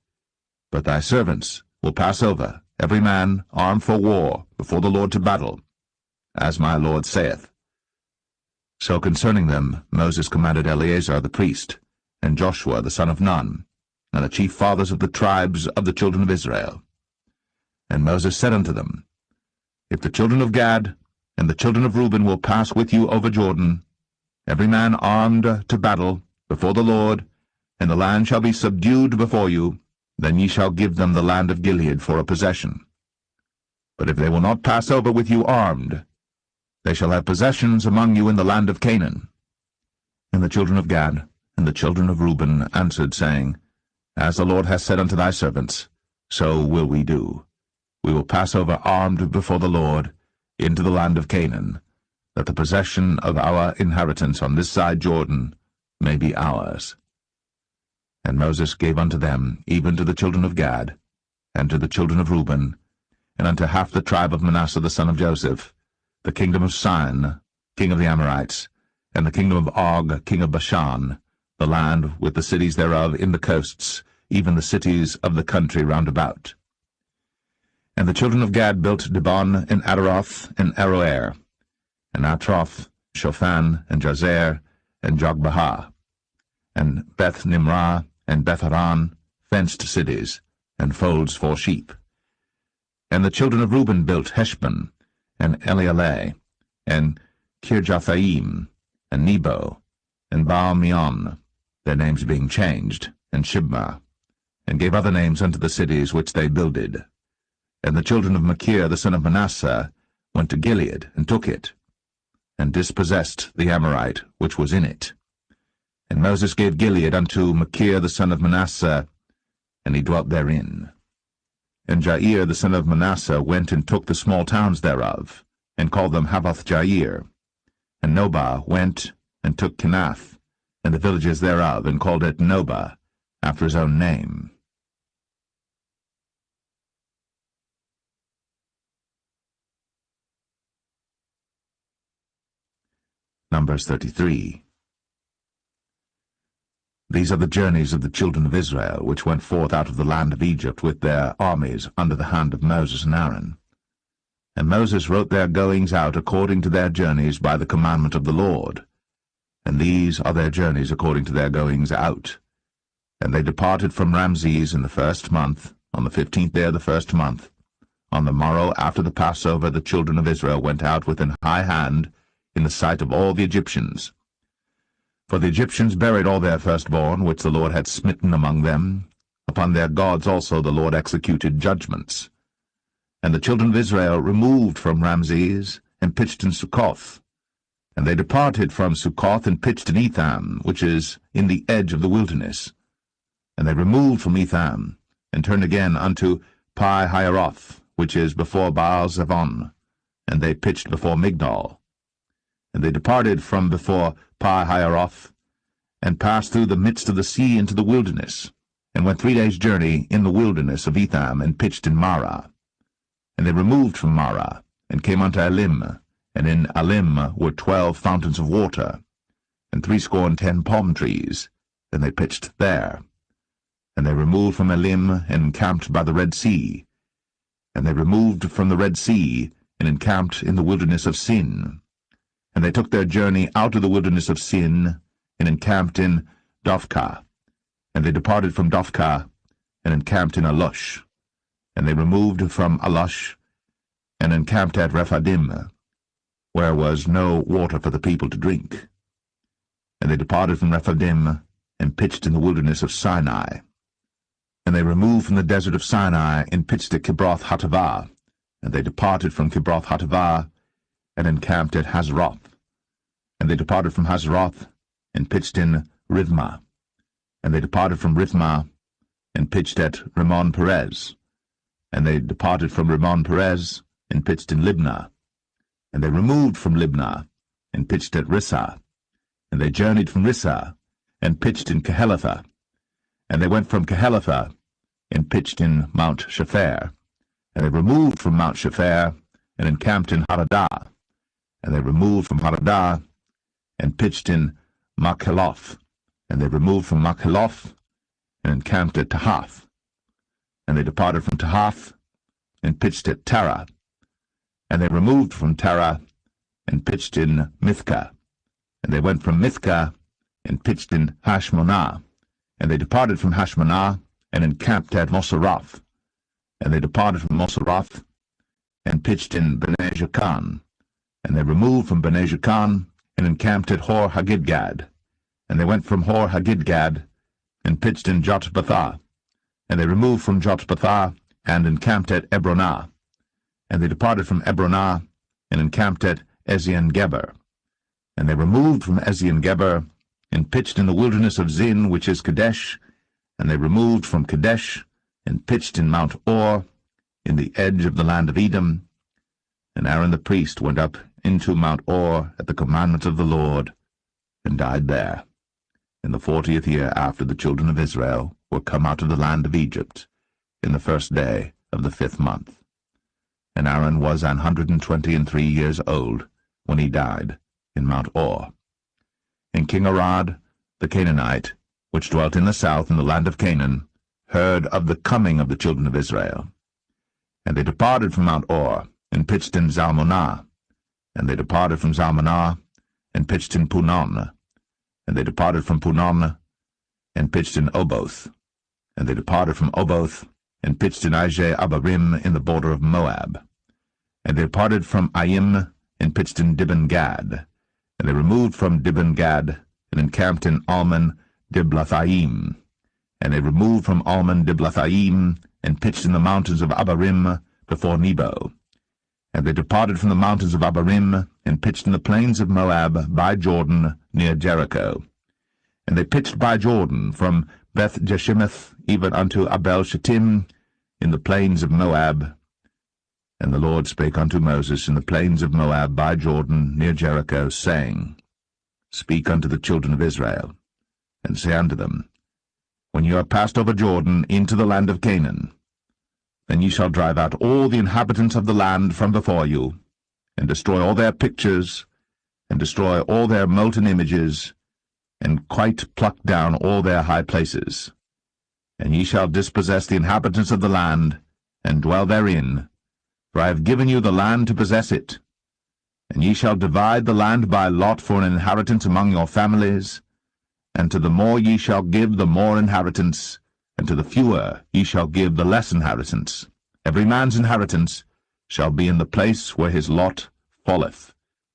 But thy servants will pass over, every man armed for war, before the Lord to battle, as my Lord saith. So concerning them Moses commanded Eleazar the priest, and Joshua the son of Nun, and the chief fathers of the tribes of the children of Israel. And Moses said unto them, If the children of Gad and the children of Reuben will pass with you over Jordan, every man armed to battle before the Lord, and the land shall be subdued before you, then ye shall give them the land of Gilead for a possession. But if they will not pass over with you armed, they shall have possessions among you in the land of Canaan. And the children of Gad and the children of Reuben answered, saying, As the Lord hath said unto thy servants, so will we do. We will pass over armed before the Lord into the land of Canaan, that the possession of our inheritance on this side Jordan may be ours. And Moses gave unto them, even to the children of Gad, and to the children of Reuben, and unto half the tribe of Manasseh the son of Joseph, the kingdom of Sihon, king of the Amorites, and the kingdom of Og, king of Bashan, the land with the cities thereof in the coasts, even the cities of the country round about. And the children of Gad built Dibon, and Adaroth, and Aroer, and Atroth, Shophan, and Jazer, and Jogbehah, and Beth-Nimrah, and Beth-Haran, fenced cities, and folds for sheep. And the children of Reuben built Heshbon, and Elealeh, and Kirjathaim, and Nebo, and Baal-Meon, their names being changed, and Shibmah, and gave other names unto the cities which they builded. And the children of Machir the son of Manasseh went to Gilead, and took it, and dispossessed the Amorite which was in it. And Moses gave Gilead unto Machir the son of Manasseh, and he dwelt therein. And Jair the son of Manasseh went and took the small towns thereof, and called them Havoth-Jair. And Nobah went and took Kenath, and the villages thereof, and called it Nobah, after his own name. Numbers 33. These are the journeys of the children of Israel, which went forth out of the land of Egypt with their armies under the hand of Moses and Aaron. And Moses wrote their goings out according to their journeys by the commandment of the Lord. And these are their journeys according to their goings out. And they departed from Ramses in the 1st month, on the 15th day of the 1st month. On the morrow after the Passover the children of Israel went out with an high hand in the sight of all the Egyptians. For the Egyptians buried all their firstborn, which the Lord had smitten among them. Upon their gods also the Lord executed judgments. And the children of Israel removed from Ramses, and pitched in Succoth. And they departed from Succoth, and pitched in Etham, which is in the edge of the wilderness. And they removed from Etham, and turned again unto Pi-Hahiroth, which is before Baal-Zevon, and they pitched before Migdol. And they departed from before Pi-Hahiroth, and passed through the midst of the sea into the wilderness, and went 3 days' journey in the wilderness of Etham, and pitched in Marah. And they removed from Marah, and came unto Elim, and in Elim were 12 fountains of water, and 70 palm trees, and they pitched there. And they removed from Elim, and encamped by the Red Sea. And they removed from the Red Sea, and encamped in the wilderness of Sin. And they took their journey out of the wilderness of Sin, and encamped in Dophkah. And they departed from Dophkah, and encamped in Alush. And they removed from Alush, and encamped at Rephidim, where was no water for the people to drink. And they departed from Rephidim, and pitched in the wilderness of Sinai. And they removed from the desert of Sinai, and pitched at Kibroth-Hattaavah. And they departed from Kibroth-Hattaavah, and encamped at Hazeroth. And they departed from Hazeroth, and pitched in Rithmah. And they departed from Rithmah, and pitched at Rimmon-Perez. And they departed from Rimmon-Perez, and pitched in Libnah. And they removed from Libnah, and pitched at Rissah. And they journeyed from Rissah, and pitched in Kehelatha. And they went from Kehelatha, and pitched in Mount Shepher. And they removed from Mount Shepher, and encamped in Hadadah. And they removed from Hadadah, and pitched in Makheloth. And they removed from Makheloth, and encamped at Tahath. And they departed from Tahath, and pitched at Tara. And they removed from Tara, and pitched in Mithkah. And they went from Mithkah, and pitched in Hashmonah. And they departed from Hashmonah, and encamped at Moseroth. And they departed from Moseroth, and pitched in Bene-Jaakan. And they removed from Bene-Jaakan, and encamped at Hor-Haggidgad. And they went from Hor-Haggidgad, and pitched in Jotbathah. And they removed from Jotbathah, and encamped at Ebronah. And they departed from Ebronah, and encamped at Ezion-Geber. And they removed from Ezion-Geber, and pitched in the wilderness of Zin, which is Kadesh. And they removed from Kadesh, and pitched in Mount Or, in the edge of the land of Edom. And Aaron the priest went up into Mount Or at the commandment of the Lord, and died there, in the 40th year after the children of Israel were come out of the land of Egypt, in the 1st day of the 5th month. And Aaron was 123 years old when he died in Mount Or. And King Arad, the Canaanite, which dwelt in the south in the land of Canaan, heard of the coming of the children of Israel. And they departed from Mount Or, and pitched in Zalmonah. And they departed from Zalmonah, and pitched in Punon. And they departed from Punon, and pitched in Oboth. And they departed from Oboth, and pitched in Ije-Abarim in the border of Moab. And they departed from Aim, and pitched in Dibon-Gad. And they removed from Dibon-Gad, and encamped in Almon-Diblathaim. And they removed from Almon-Diblathaim, and pitched in the mountains of Abarim before Nebo. And they departed from the mountains of Abarim, and pitched in the plains of Moab by Jordan near Jericho. And they pitched by Jordan from Beth-Jeshimoth even unto Abel-Shittim in the plains of Moab. And the Lord spake unto Moses in the plains of Moab by Jordan near Jericho, saying, Speak unto the children of Israel, and say unto them, When you are passed over Jordan into the land of Canaan, then ye shall drive out all the inhabitants of the land from before you, and destroy all their pictures, and destroy all their molten images, and quite pluck down all their high places. And ye shall dispossess the inhabitants of the land, and dwell therein, for I have given you the land to possess it. And ye shall divide the land by lot for an inheritance among your families, and to the more ye shall give the more inheritance, and to the fewer ye shall give the less inheritance. Every man's inheritance shall be in the place where his lot falleth.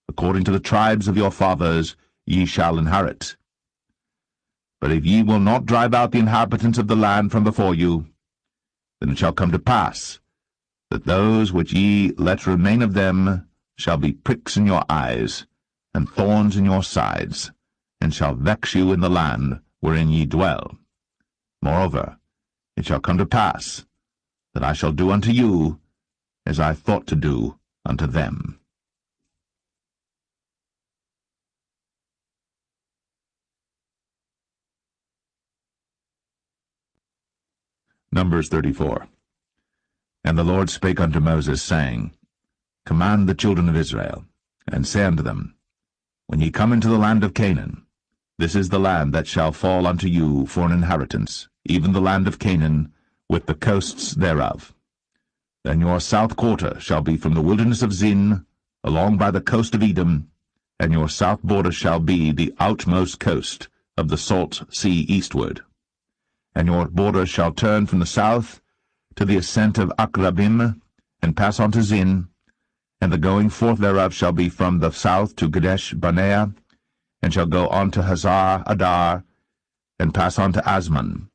According to the tribes of your fathers ye shall inherit. But if ye will not drive out the inhabitants of the land from before you, then it shall come to pass that those which ye let remain of them shall be pricks in your eyes, and thorns in your sides, and shall vex you in the land wherein ye dwell. Moreover, it shall come to pass that I shall do unto you as I thought to do unto them. Numbers 34. And the Lord spake unto Moses, saying, Command the children of Israel, and say unto them, When ye come into the land of Canaan, this is the land that shall fall unto you for an inheritance, even the land of Canaan, with the coasts thereof. Then your south quarter shall be from the wilderness of Zin, along by the coast of Edom, and your south border shall be the outmost coast of the salt sea eastward. And your border shall turn from the south to the ascent of Akrabim, and pass on to Zin, and the going forth thereof shall be from the south to Kadesh Barnea, and shall go on to Hazar Adar, and pass on to Asman.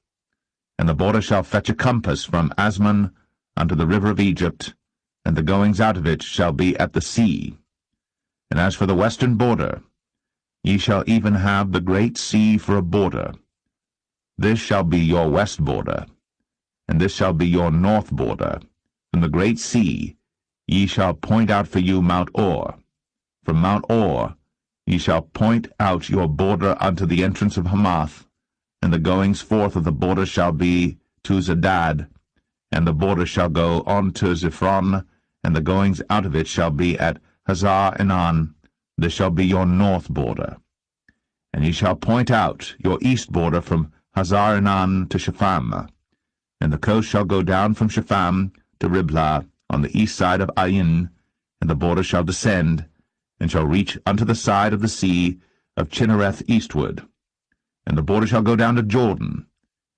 And the border shall fetch a compass from Asman unto the river of Egypt, and the goings out of it shall be at the sea. And as for the western border, ye shall even have the great sea for a border. This shall be your west border, and this shall be your north border. From the great sea ye shall point out for you Mount Or. From Mount Or ye shall point out your border unto the entrance of Hamath, and the goings forth of the border shall be to Zedad, and the border shall go on to Ziphron, and the goings out of it shall be at Hazar Enan. This shall be your north border. And ye shall point out your east border from Hazar Enan to Shepham, and the coast shall go down from Shepham to Riblah on the east side of Ain, and the border shall descend, and shall reach unto the side of the sea of Chinnereth eastward. And the border shall go down to Jordan,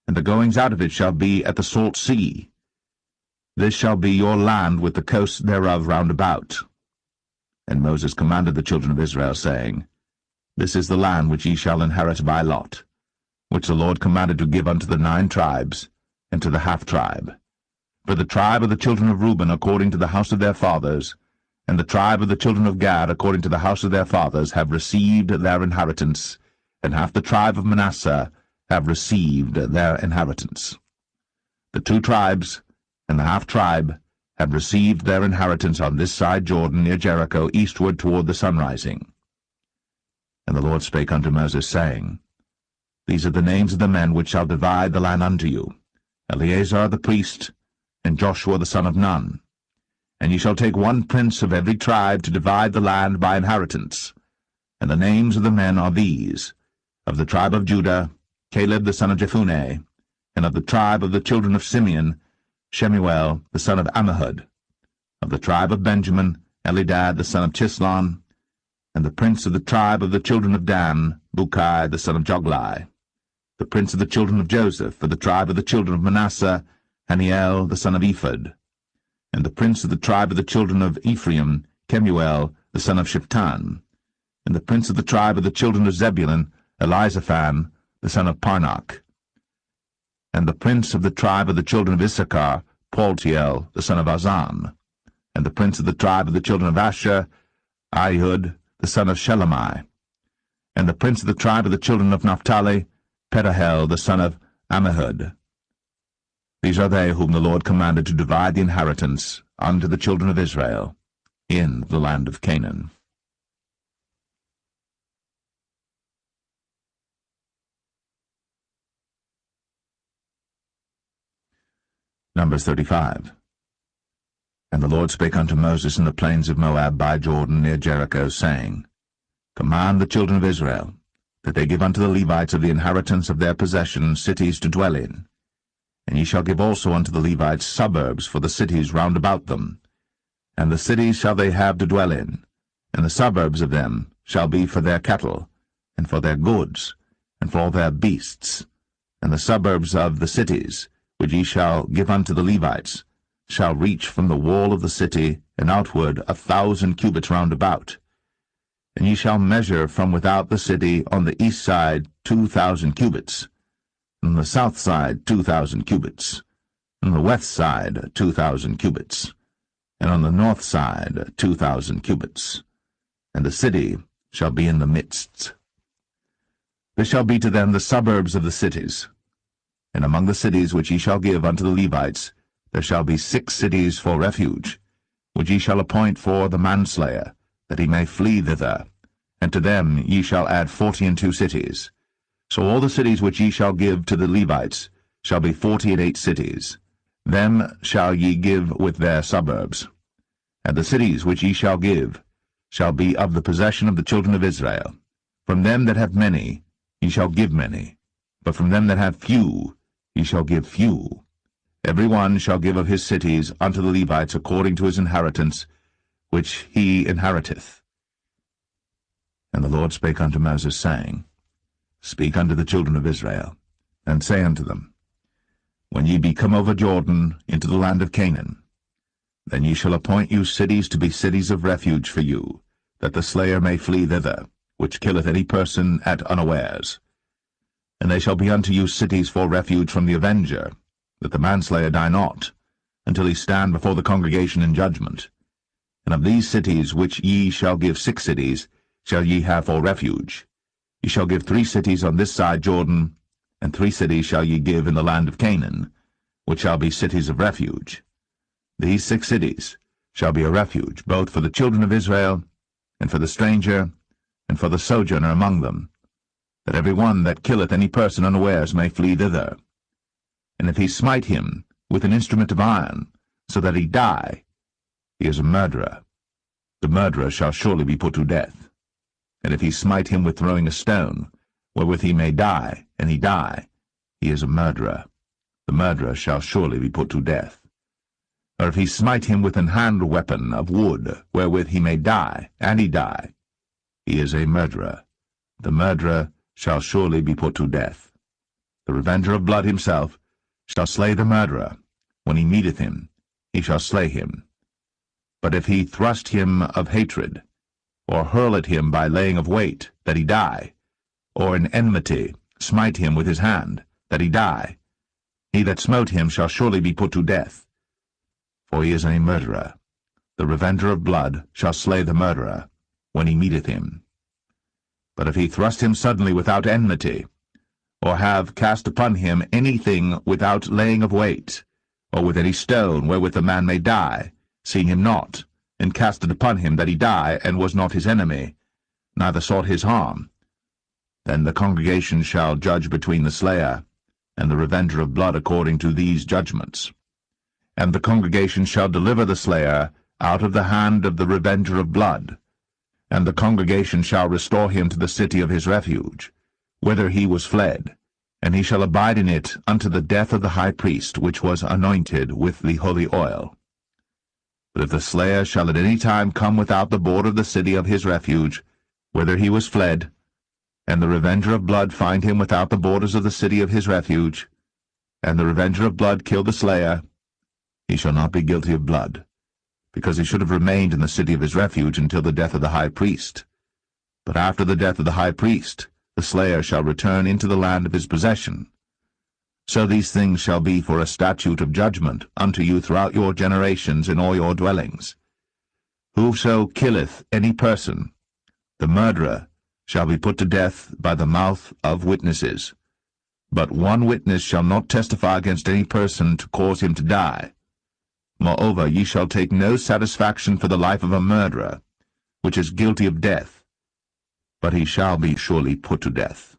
and the goings out of it shall be at the salt sea. This shall be your land with the coasts thereof round about. And Moses commanded the children of Israel, saying, This is the land which ye shall inherit by lot, which the Lord commanded to give unto the 9 tribes, and to the half-tribe. For the tribe of the children of Reuben according to the house of their fathers, and the tribe of the children of Gad according to the house of their fathers, have received their inheritance, and half the tribe of Manasseh have received their inheritance. The 2 tribes and the half-tribe have received their inheritance on this side Jordan near Jericho, eastward toward the sunrising. And the Lord spake unto Moses, saying, These are the names of the men which shall divide the land unto you, Eleazar the priest, and Joshua the son of Nun. And ye shall take 1 prince of every tribe to divide the land by inheritance. And the names of the men are these: of the tribe of Judah, Caleb the son of Jephunneh, and of the tribe of the children of Simeon, Shemuel the son of Ammihud. Of the tribe of Benjamin, Elidad the son of Chislon, and the prince of the tribe of the children of Dan, Bukai the son of Joglai. The prince of the children of Joseph, for the tribe of the children of Manasseh, Haniel the son of Ephod. And the prince of the tribe of the children of Ephraim, Kemuel the son of Shiptan. And the prince of the tribe of the children of Zebulun, Elizaphan the son of Parnach. And the prince of the tribe of the children of Issachar, Paltiel the son of Azan. And the prince of the tribe of the children of Asher, Ahud the son of Shelomai. And the prince of the tribe of the children of Naphtali, Pedahel the son of Ammihud. These are they whom the Lord commanded to divide the inheritance unto the children of Israel in the land of Canaan. Numbers 35. And the Lord spake unto Moses in the plains of Moab by Jordan near Jericho, saying, Command the children of Israel, that they give unto the Levites of the inheritance of their possession cities to dwell in. And ye shall give also unto the Levites suburbs for the cities round about them. And the cities shall they have to dwell in, and the suburbs of them shall be for their cattle, and for their goods, and for all their beasts. And the suburbs of the cities, which ye shall give unto the Levites, shall reach from the wall of the city and outward 1,000 cubits round about. And ye shall measure from without the city on the east side 2,000 cubits, and on the south side 2,000 cubits, and on the west side 2,000 cubits, and on the north side 2,000 cubits. And the city shall be in the midst. This shall be to them the suburbs of the cities. And among the cities which ye shall give unto the Levites, there shall be 6 cities for refuge, which ye shall appoint for the manslayer, that he may flee thither. And to them ye shall add 42 cities. So all the cities which ye shall give to the Levites shall be 48 cities. Them shall ye give with their suburbs. And the cities which ye shall give shall be of the possession of the children of Israel. From them that have many ye shall give many, but from them that have few ye shall give few. Every one shall give of his cities unto the Levites according to his inheritance, which he inheriteth. And the Lord spake unto Moses, saying, Speak unto the children of Israel, and say unto them, When ye be come over Jordan into the land of Canaan, then ye shall appoint you cities to be cities of refuge for you, that the slayer may flee thither, which killeth any person at unawares. And they shall be unto you cities for refuge from the avenger, that the manslayer die not, until he stand before the congregation in judgment. And of these cities which ye shall give 6 cities shall ye have for refuge. Ye shall give 3 cities on this side Jordan, and 3 cities shall ye give in the land of Canaan, which shall be cities of refuge. These 6 cities shall be a refuge, both for the children of Israel, and for the stranger, and for the sojourner among them, that every one that killeth any person unawares may flee thither. And if he smite him with an instrument of iron, so that he die, he is a murderer. The murderer shall surely be put to death. And if he smite him with throwing a stone, wherewith he may die, and he die, he is a murderer. The murderer shall surely be put to death. Or if he smite him with an hand weapon of wood, wherewith he may die, and he die, he is a murderer. The murderer shall surely be put to death. The revenger of blood himself shall slay the murderer. When he meeteth him, he shall slay him. But if he thrust him of hatred, or hurl at him by laying of weight, that he die, or in enmity smite him with his hand, that he die, he that smote him shall surely be put to death, for he is a murderer. The revenger of blood shall slay the murderer, when he meeteth him. But if he thrust him suddenly without enmity, or have cast upon him anything without laying of weight, or with any stone wherewith a man may die, seeing him not, and cast it upon him that he die, and was not his enemy, neither sought his harm, then the congregation shall judge between the slayer and the revenger of blood according to these judgments. And the congregation shall deliver the slayer out of the hand of the revenger of blood, and the congregation shall restore him to the city of his refuge, whither he was fled, and he shall abide in it unto the death of the high priest, which was anointed with the holy oil. But if the slayer shall at any time come without the border of the city of his refuge, whither he was fled, and the revenger of blood find him without the borders of the city of his refuge, and the revenger of blood kill the slayer, he shall not be guilty of blood, because he should have remained in the city of his refuge until the death of the high priest. But after the death of the high priest, the slayer shall return into the land of his possession. So these things shall be for a statute of judgment unto you throughout your generations in all your dwellings. Whoso killeth any person, the murderer, shall be put to death by the mouth of witnesses. But one witness shall not testify against any person to cause him to die. Moreover, ye shall take no satisfaction for the life of a murderer, which is guilty of death, but he shall be surely put to death.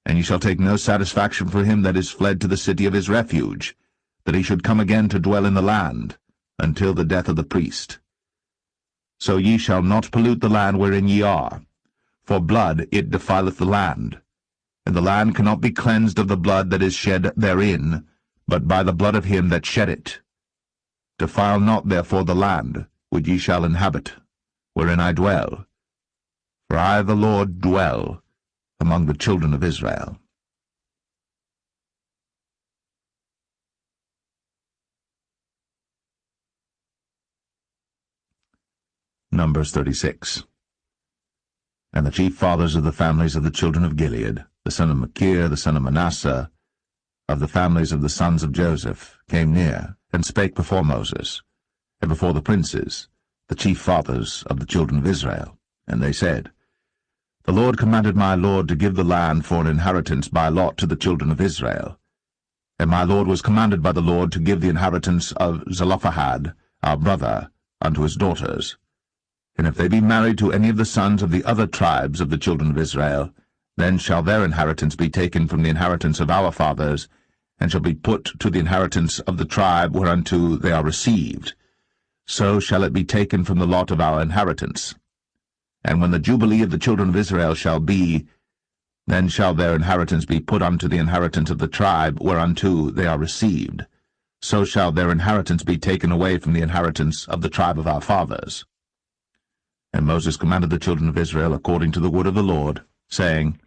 And ye shall take no satisfaction for him that is fled to the city of his refuge, that he should come again to dwell in the land, until the death of the priest. So ye shall not pollute the land wherein ye are, for blood it defileth the land, and the land cannot be cleansed of the blood that is shed therein, but by the blood of him that shed it. Defile not therefore the land which ye shall inhabit, wherein I dwell, for I the Lord dwell among the children of Israel. Numbers 36. And the chief fathers of the families of the children of Gilead, the son of Machir, the son of Manasseh, of the families of the sons of Joseph, came near, and spake before Moses, and before the princes, the chief fathers of the children of Israel. And they said, The Lord commanded my lord to give the land for an inheritance by lot to the children of Israel. And my lord was commanded by the Lord to give the inheritance of Zelophehad, our brother, unto his daughters. And if they be married to any of the sons of the other tribes of the children of Israel, then shall their inheritance be taken from the inheritance of our fathers, and shall be put to the inheritance of the tribe whereunto they are received. So shall it be taken from the lot of our inheritance. And when the Jubilee of the children of Israel shall be, then shall their inheritance be put unto the inheritance of the tribe whereunto they are received. So shall their inheritance be taken away from the inheritance of the tribe of our fathers. And Moses commanded the children of Israel according to the word of the Lord, saying,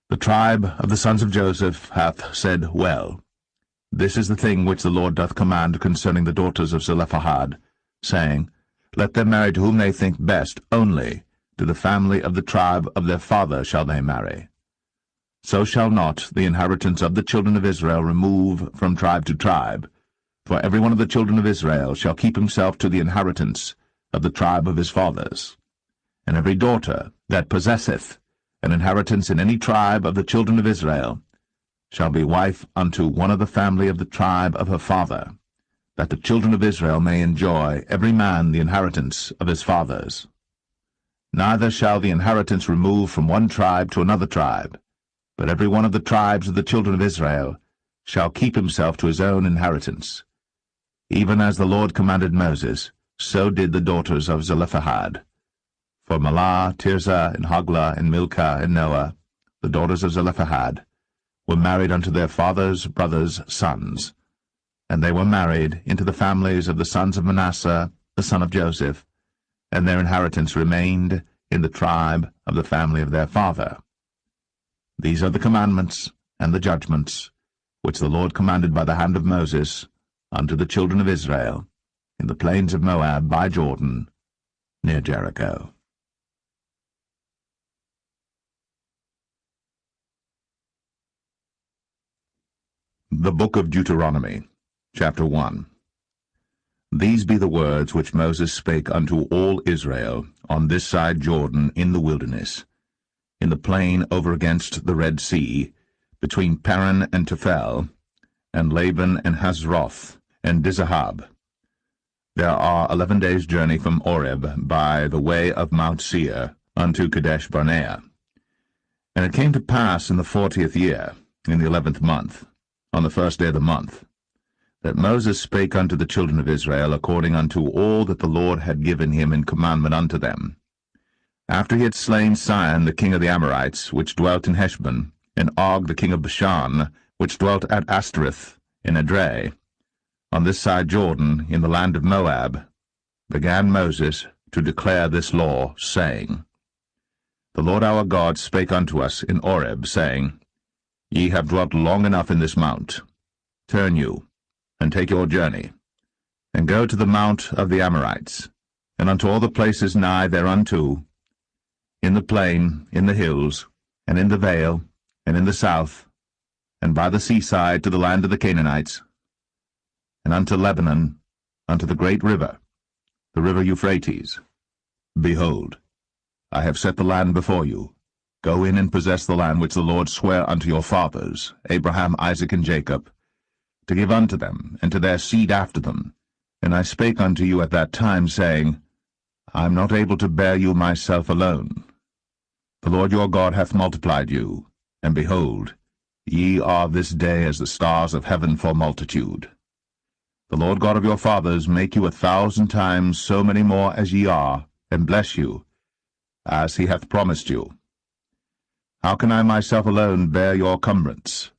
The tribe of the sons of Joseph hath said well. This is the thing which the Lord doth command concerning the daughters of Zelophehad, saying, Let them marry to whom they think best, only to the family of the tribe of their father shall they marry. So shall not the inheritance of the children of Israel remove from tribe to tribe, for every one of the children of Israel shall keep himself to the inheritance of the tribe of his fathers. And every daughter that possesseth an inheritance in any tribe of the children of Israel shall be wife unto one of the family of the tribe of her father, that the children of Israel may enjoy every man the inheritance of his fathers. Neither shall the inheritance remove from one tribe to another tribe, but every one of the tribes of the children of Israel shall keep himself to his own inheritance. Even as the Lord commanded Moses, so did the daughters of Zelophehad. For Mahlah, Tirzah, and Hoglah, and Milcah, and Noah, the daughters of Zelophehad, were married unto their father's brothers' sons, and they were married into the families of the sons of Manasseh, the son of Joseph, and their inheritance remained in the tribe of the family of their father. These are the commandments and the judgments which the Lord commanded by the hand of Moses unto the children of Israel in the plains of Moab by Jordan, near Jericho. The Book of Deuteronomy, chapter 1. These be the words which Moses spake unto all Israel on this side Jordan in the wilderness, in the plain over against the Red Sea, between Paran and Tephel, and Laban and Hazroth, and Dizahab. There are 11 days' journey from Oreb by the way of Mount Seir unto Kadesh Barnea. And it came to pass in the 40th year, in the 11th month, on the first day of the month, that Moses spake unto the children of Israel according unto all that the Lord had given him in commandment unto them. After he had slain Sihon the king of the Amorites, which dwelt in Heshbon, and Og the king of Bashan, which dwelt at Ashtoreth in Edrei, on this side Jordan, in the land of Moab, began Moses to declare this law, saying, The Lord our God spake unto us in Oreb, saying, Ye have dwelt long enough in this mount. Turn you, and take your journey, and go to the mount of the Amorites, and unto all the places nigh thereunto, in the plain, in the hills, and in the vale, and in the south, and by the seaside to the land of the Canaanites, and unto Lebanon, unto the great river, the river Euphrates. Behold, I have set the land before you. Go in and possess the land which the Lord sware unto your fathers, Abraham, Isaac, and Jacob, to give unto them, and to their seed after them. And I spake unto you at that time, saying, I am not able to bear you myself alone. The Lord your God hath multiplied you, and behold, ye are this day as the stars of heaven for multitude. The Lord God of your fathers make you 1,000 times so many more as ye are, and bless you, as he hath promised you. How can I myself alone bear your cumbrance,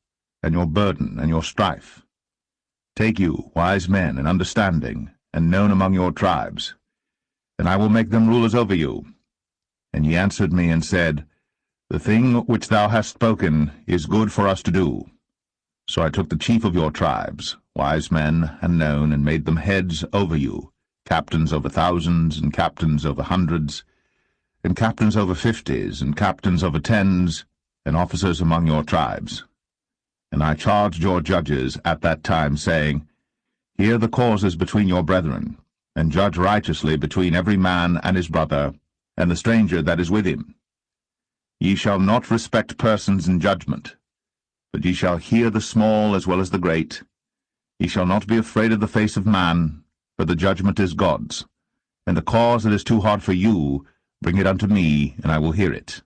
and your burden, and your strife? Take you wise men and understanding, and known among your tribes, and I will make them rulers over you. And ye answered me and said, The thing which thou hast spoken is good for us to do. So I took the chief of your tribes, wise men and known, and made them heads over you, captains over thousands, and captains over hundreds, and captains over 50s, and captains over 10s, and officers among your tribes. And I charged your judges at that time, saying, Hear the causes between your brethren, and judge righteously between every man and his brother, and the stranger that is with him. Ye shall not respect persons in judgment, but ye shall hear the small as well as the great. Ye shall not be afraid of the face of man, for the judgment is God's. And the cause that is too hard for you, bring it unto me, and I will hear it.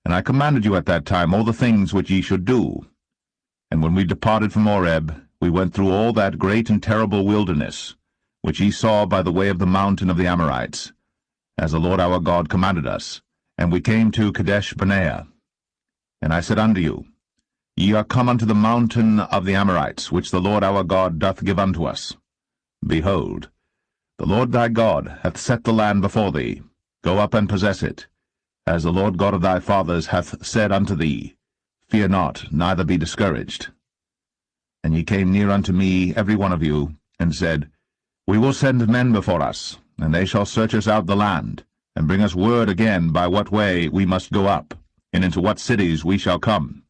And I commanded you at that time all the things which ye should do. And when we departed from Oreb, we went through all that great and terrible wilderness, which ye saw by the way of the mountain of the Amorites, as the Lord our God commanded us. And we came to Kadesh Barnea. And I said unto you, Ye are come unto the mountain of the Amorites, which the Lord our God doth give unto us. Behold, the Lord thy God hath set the land before thee. Go up and possess it, as the Lord God of thy fathers hath said unto thee. Fear not, neither be discouraged. And ye came near unto me, every one of you, and said, We will send men before us, and they shall search us out the land, and bring us word again by what way we must go up, and into what cities we shall come.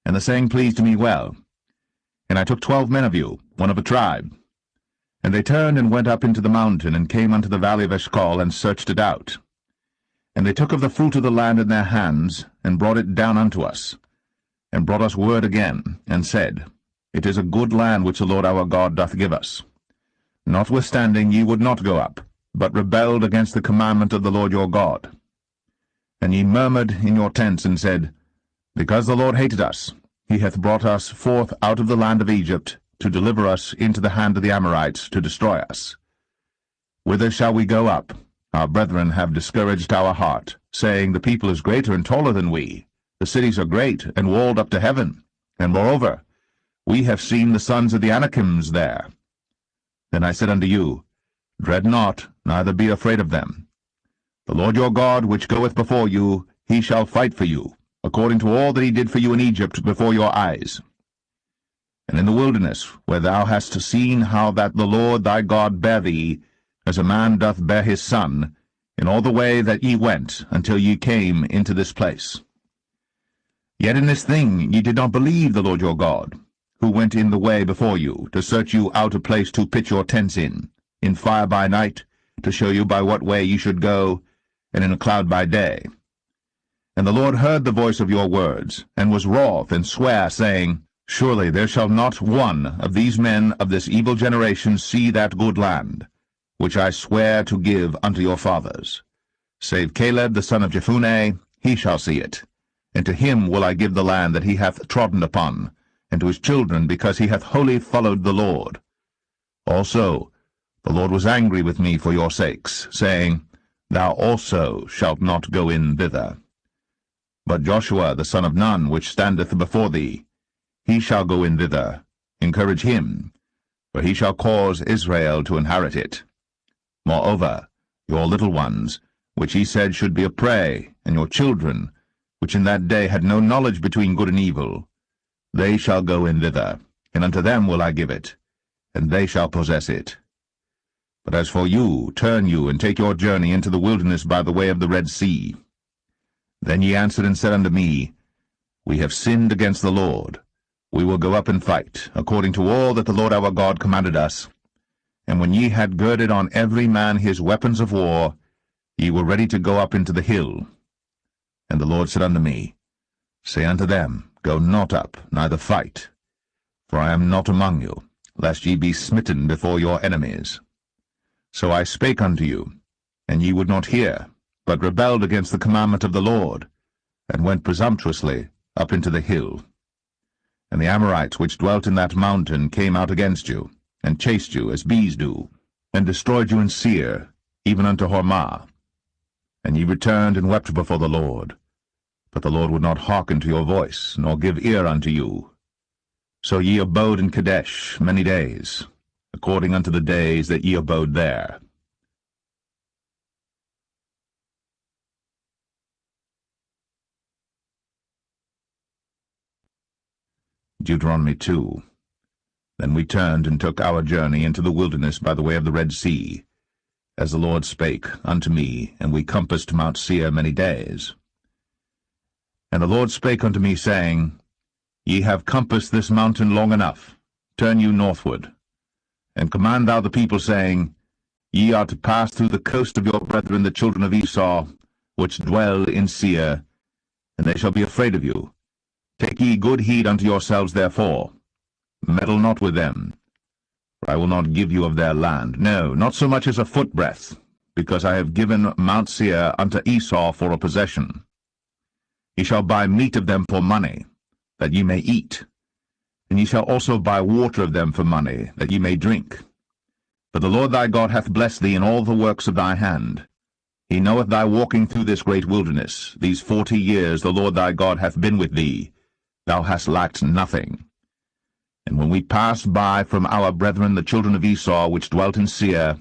And the saying pleased me well. And I took 12 men of you, one of a tribe. And they turned and went up into the mountain, and came unto the valley of Eshcol, and searched it out. And they took of the fruit of the land in their hands, and brought it down unto us, and brought us word again, and said, It is a good land which the Lord our God doth give us. Notwithstanding ye would not go up, but rebelled against the commandment of the Lord your God. And ye murmured in your tents, and said, Because the Lord hated us, he hath brought us forth out of the land of Egypt, to deliver us into the hand of the Amorites, to destroy us. Whither shall we go up? Our brethren have discouraged our heart, saying, The people is greater and taller than we. The cities are great, and walled up to heaven. And moreover, we have seen the sons of the Anakims there. Then I said unto you, Dread not, neither be afraid of them. The Lord your God, which goeth before you, he shall fight for you, according to all that he did for you in Egypt before your eyes. And in the wilderness, where thou hast seen how that the Lord thy God bare thee, as a man doth bear his son, in all the way that ye went, until ye came into this place. Yet in this thing ye did not believe the Lord your God, who went in the way before you, to search you out a place to pitch your tents in fire by night, to show you by what way ye should go, and in a cloud by day. And the Lord heard the voice of your words, and was wroth, and sware, saying, Surely there shall not one of these men of this evil generation see that good land, which I swear to give unto your fathers. Save Caleb the son of Jephunneh, he shall see it. And to him will I give the land that he hath trodden upon, and to his children, because he hath wholly followed the Lord. Also the Lord was angry with me for your sakes, saying, Thou also shalt not go in thither. But Joshua the son of Nun, which standeth before thee, he shall go in thither. Encourage him, for he shall cause Israel to inherit it. Moreover, your little ones, which he said should be a prey, and your children, which in that day had no knowledge between good and evil, they shall go in thither, and unto them will I give it, and they shall possess it. But as for you, turn you, and take your journey into the wilderness by the way of the Red Sea. Then ye answered and said unto me, We have sinned against the Lord. We will go up and fight, according to all that the Lord our God commanded us. And when ye had girded on every man his weapons of war, ye were ready to go up into the hill. And the Lord said unto me, Say unto them, Go not up, neither fight, for I am not among you, lest ye be smitten before your enemies. So I spake unto you, and ye would not hear, but rebelled against the commandment of the Lord, and went presumptuously up into the hill. And the Amorites which dwelt in that mountain came out against you, and chased you as bees do, and destroyed you in Seir, even unto Hormah. And ye returned and wept before the Lord. But the Lord would not hearken to your voice, nor give ear unto you. So ye abode in Kadesh many days, according unto the days that ye abode there. Deuteronomy 2. Then we turned and took our journey into the wilderness by the way of the Red Sea, as the Lord spake unto me, and we compassed Mount Seir many days. And the Lord spake unto me, saying, Ye have compassed this mountain long enough. Turn you northward, and command thou the people, saying, Ye are to pass through the coast of your brethren the children of Esau, which dwell in Seir, and they shall be afraid of you. Take ye good heed unto yourselves therefore. Meddle not with them, for I will not give you of their land, no, not so much as a footbreadth, because I have given Mount Seir unto Esau for a possession. Ye shall buy meat of them for money, that ye may eat, and ye shall also buy water of them for money, that ye may drink. For the Lord thy God hath blessed thee in all the works of thy hand. He knoweth thy walking through this great wilderness. These 40 years the Lord thy God hath been with thee. Thou hast lacked nothing. And when we passed by from our brethren the children of Esau, which dwelt in Seir,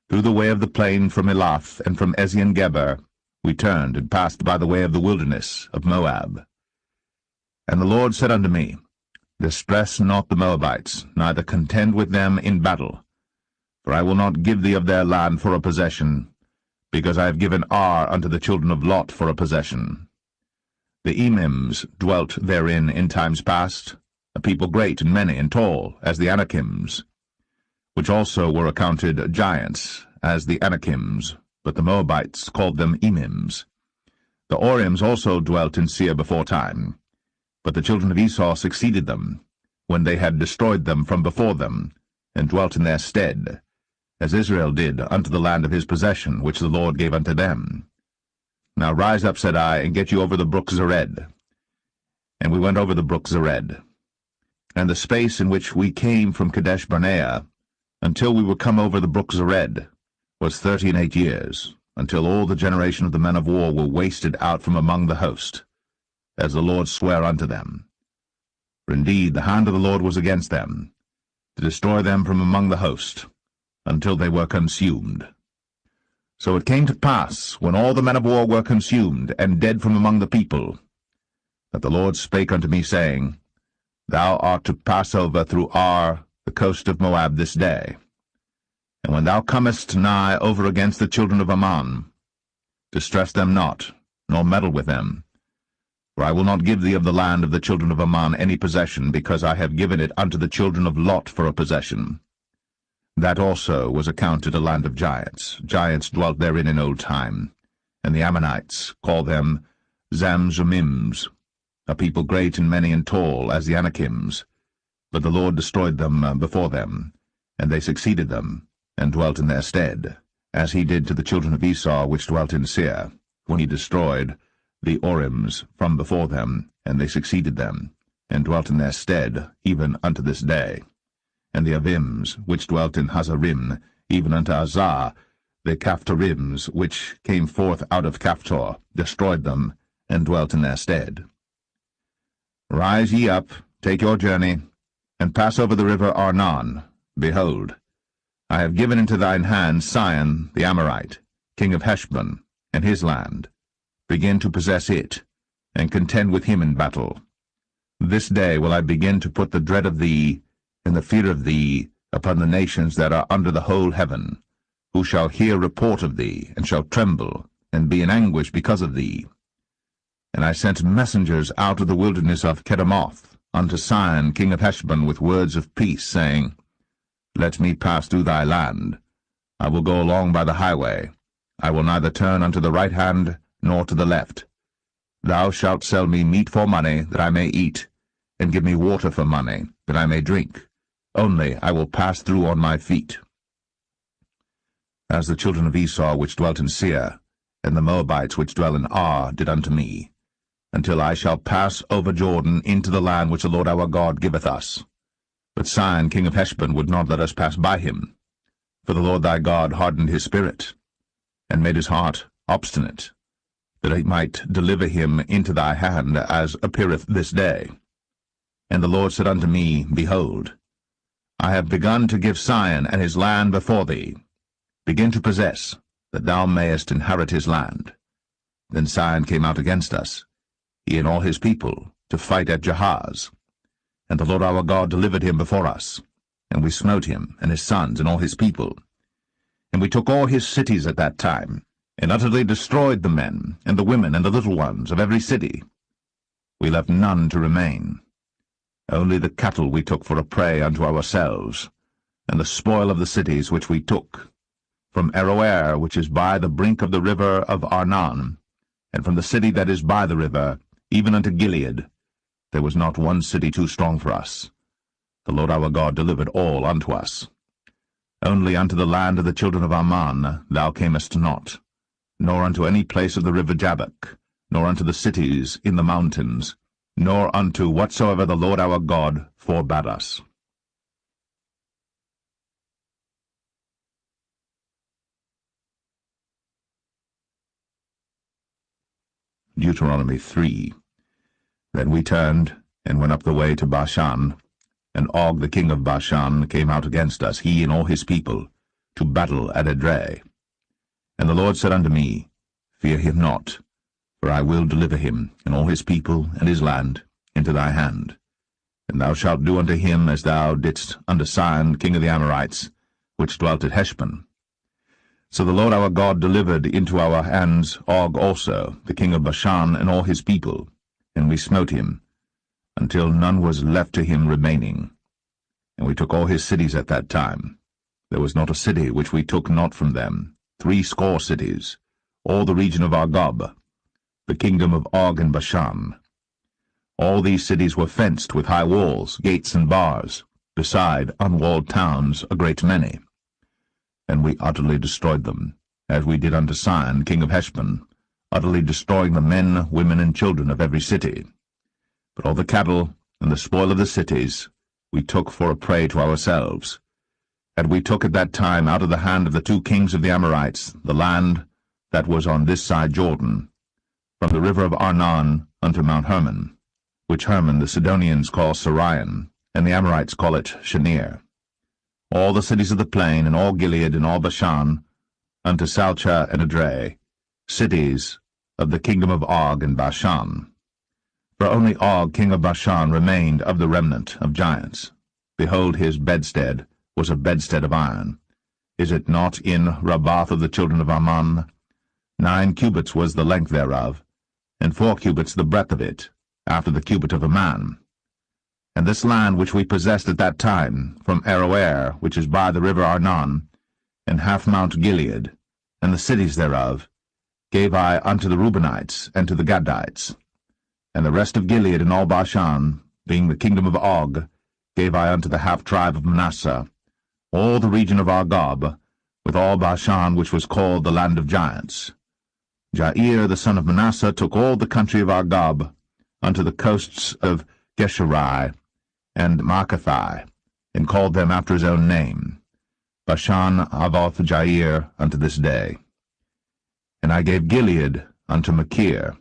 through the way of the plain from Elath and from Ezion-Geber, we turned and passed by the way of the wilderness of Moab. And the Lord said unto me, Distress not the Moabites, neither contend with them in battle. For I will not give thee of their land for a possession, because I have given Ar unto the children of Lot for a possession. The Emims dwelt therein in times past, a people great and many and tall, as the Anakims, which also were accounted giants, as the Anakims, but the Moabites called them Emims. The Orims also dwelt in Seir before time, but the children of Esau succeeded them, when they had destroyed them from before them, and dwelt in their stead, as Israel did unto the land of his possession, which the Lord gave unto them. Now rise up, said I, and get you over the brook Zered. And we went over the brook Zered. And the space in which we came from Kadesh Barnea, until we were come over the brook Zered, was 38 years, until all the generation of the men of war were wasted out from among the host, as the Lord sware unto them. For indeed the hand of the Lord was against them, to destroy them from among the host, until they were consumed. So it came to pass, when all the men of war were consumed, and dead from among the people, that the Lord spake unto me, saying, Thou art to pass over through Ar, the coast of Moab, this day. And when thou comest nigh over against the children of Ammon, distress them not, nor meddle with them. For I will not give thee of the land of the children of Ammon any possession, because I have given it unto the children of Lot for a possession. That also was accounted a land of giants. Giants dwelt therein in old time, and the Ammonites called them Zamzummims, a people great and many and tall, as the Anakims. But the Lord destroyed them before them, and they succeeded them, and dwelt in their stead, as he did to the children of Esau which dwelt in Seir, when he destroyed the Orims from before them, and they succeeded them, and dwelt in their stead, even unto this day. And the Avims, which dwelt in Hazarim, even unto Azar, the Caphtorims, which came forth out of Caphtor, destroyed them, and dwelt in their stead. Rise ye up, take your journey, and pass over the river Arnon. Behold, I have given into thine hand Sihon the Amorite, king of Heshbon, and his land. Begin to possess it, and contend with him in battle. This day will I begin to put the dread of thee, and the fear of thee, upon the nations that are under the whole heaven, who shall hear report of thee, and shall tremble, and be in anguish because of thee. And I sent messengers out of the wilderness of Kedemoth unto Sihon king of Heshbon with words of peace, saying, Let me pass through thy land. I will go along by the highway. I will neither turn unto the right hand nor to the left. Thou shalt sell me meat for money, that I may eat, and give me water for money, that I may drink. Only I will pass through on my feet. As the children of Esau which dwelt in Seir, and the Moabites which dwell in Ar, did unto me, until I shall pass over Jordan into the land which the Lord our God giveth us. But Sihon king of Heshbon would not let us pass by him, for the Lord thy God hardened his spirit, and made his heart obstinate, that he might deliver him into thy hand, as appeareth this day. And the Lord said unto me, Behold, I have begun to give Sihon and his land before thee. Begin to possess, that thou mayest inherit his land. Then Sihon came out against us, he and all his people, to fight at Jahaz. And the Lord our God delivered him before us, and we smote him, and his sons, and all his people. And we took all his cities at that time, and utterly destroyed the men, and the women, and the little ones of every city. We left none to remain. Only the cattle we took for a prey unto ourselves, and the spoil of the cities which we took, from Aroer, which is by the brink of the river of Arnon, and from the city that is by the river, even unto Gilead, there was not one city too strong for us. The Lord our God delivered all unto us. Only unto the land of the children of Ammon thou camest not, nor unto any place of the river Jabbok, nor unto the cities in the mountains, nor unto whatsoever the Lord our God forbade us. Deuteronomy 3. Then we turned, and went up the way to Bashan, and Og the king of Bashan came out against us, he and all his people, to battle at Edrei. And the Lord said unto me, Fear him not, for I will deliver him, and all his people, and his land, into thy hand. And thou shalt do unto him as thou didst unto Sihon king of the Amorites, which dwelt at Heshbon. So the Lord our God delivered into our hands Og also, the king of Bashan, and all his people, and we smote him, until none was left to him remaining. And we took all his cities at that time. There was not a city which we took not from them, 80 cities, all the region of Argob, the kingdom of Og and Bashan. All these cities were fenced with high walls, gates, and bars, beside unwalled towns a great many. And we utterly destroyed them, as we did unto Sihon king of Heshbon, utterly destroying the men, women, and children of every city. But all the cattle and the spoil of the cities we took for a prey to ourselves. And we took at that time out of the hand of the 2 kings of the Amorites the land that was on this side Jordan, from the river of Arnon unto Mount Hermon, which Hermon the Sidonians call Sirion, and the Amorites call it Shenir. All the cities of the plain, and all Gilead, and all Bashan, unto Salcha and Edrei, cities of the kingdom of Og and Bashan. For only Og king of Bashan remained of the remnant of giants. Behold, his bedstead was a bedstead of iron. Is it not in Rabbath of the children of Ammon? 9 cubits was the length thereof, and 4 cubits the breadth of it, after the cubit of a man. And this land which we possessed at that time, from Aroer, which is by the river Arnon, and half Mount Gilead, and the cities thereof, gave I unto the Reubenites and to the Gadites. And the rest of Gilead and all Bashan, being the kingdom of Og, gave I unto the half-tribe of Manasseh, all the region of Argob, with all Bashan which was called the land of giants. Jair the son of Manasseh took all the country of Argob, unto the coasts of Geshurai, and Maacathai, and called them after his own name, Bashan Avoth Jair, unto this day. And I gave Gilead unto Machir,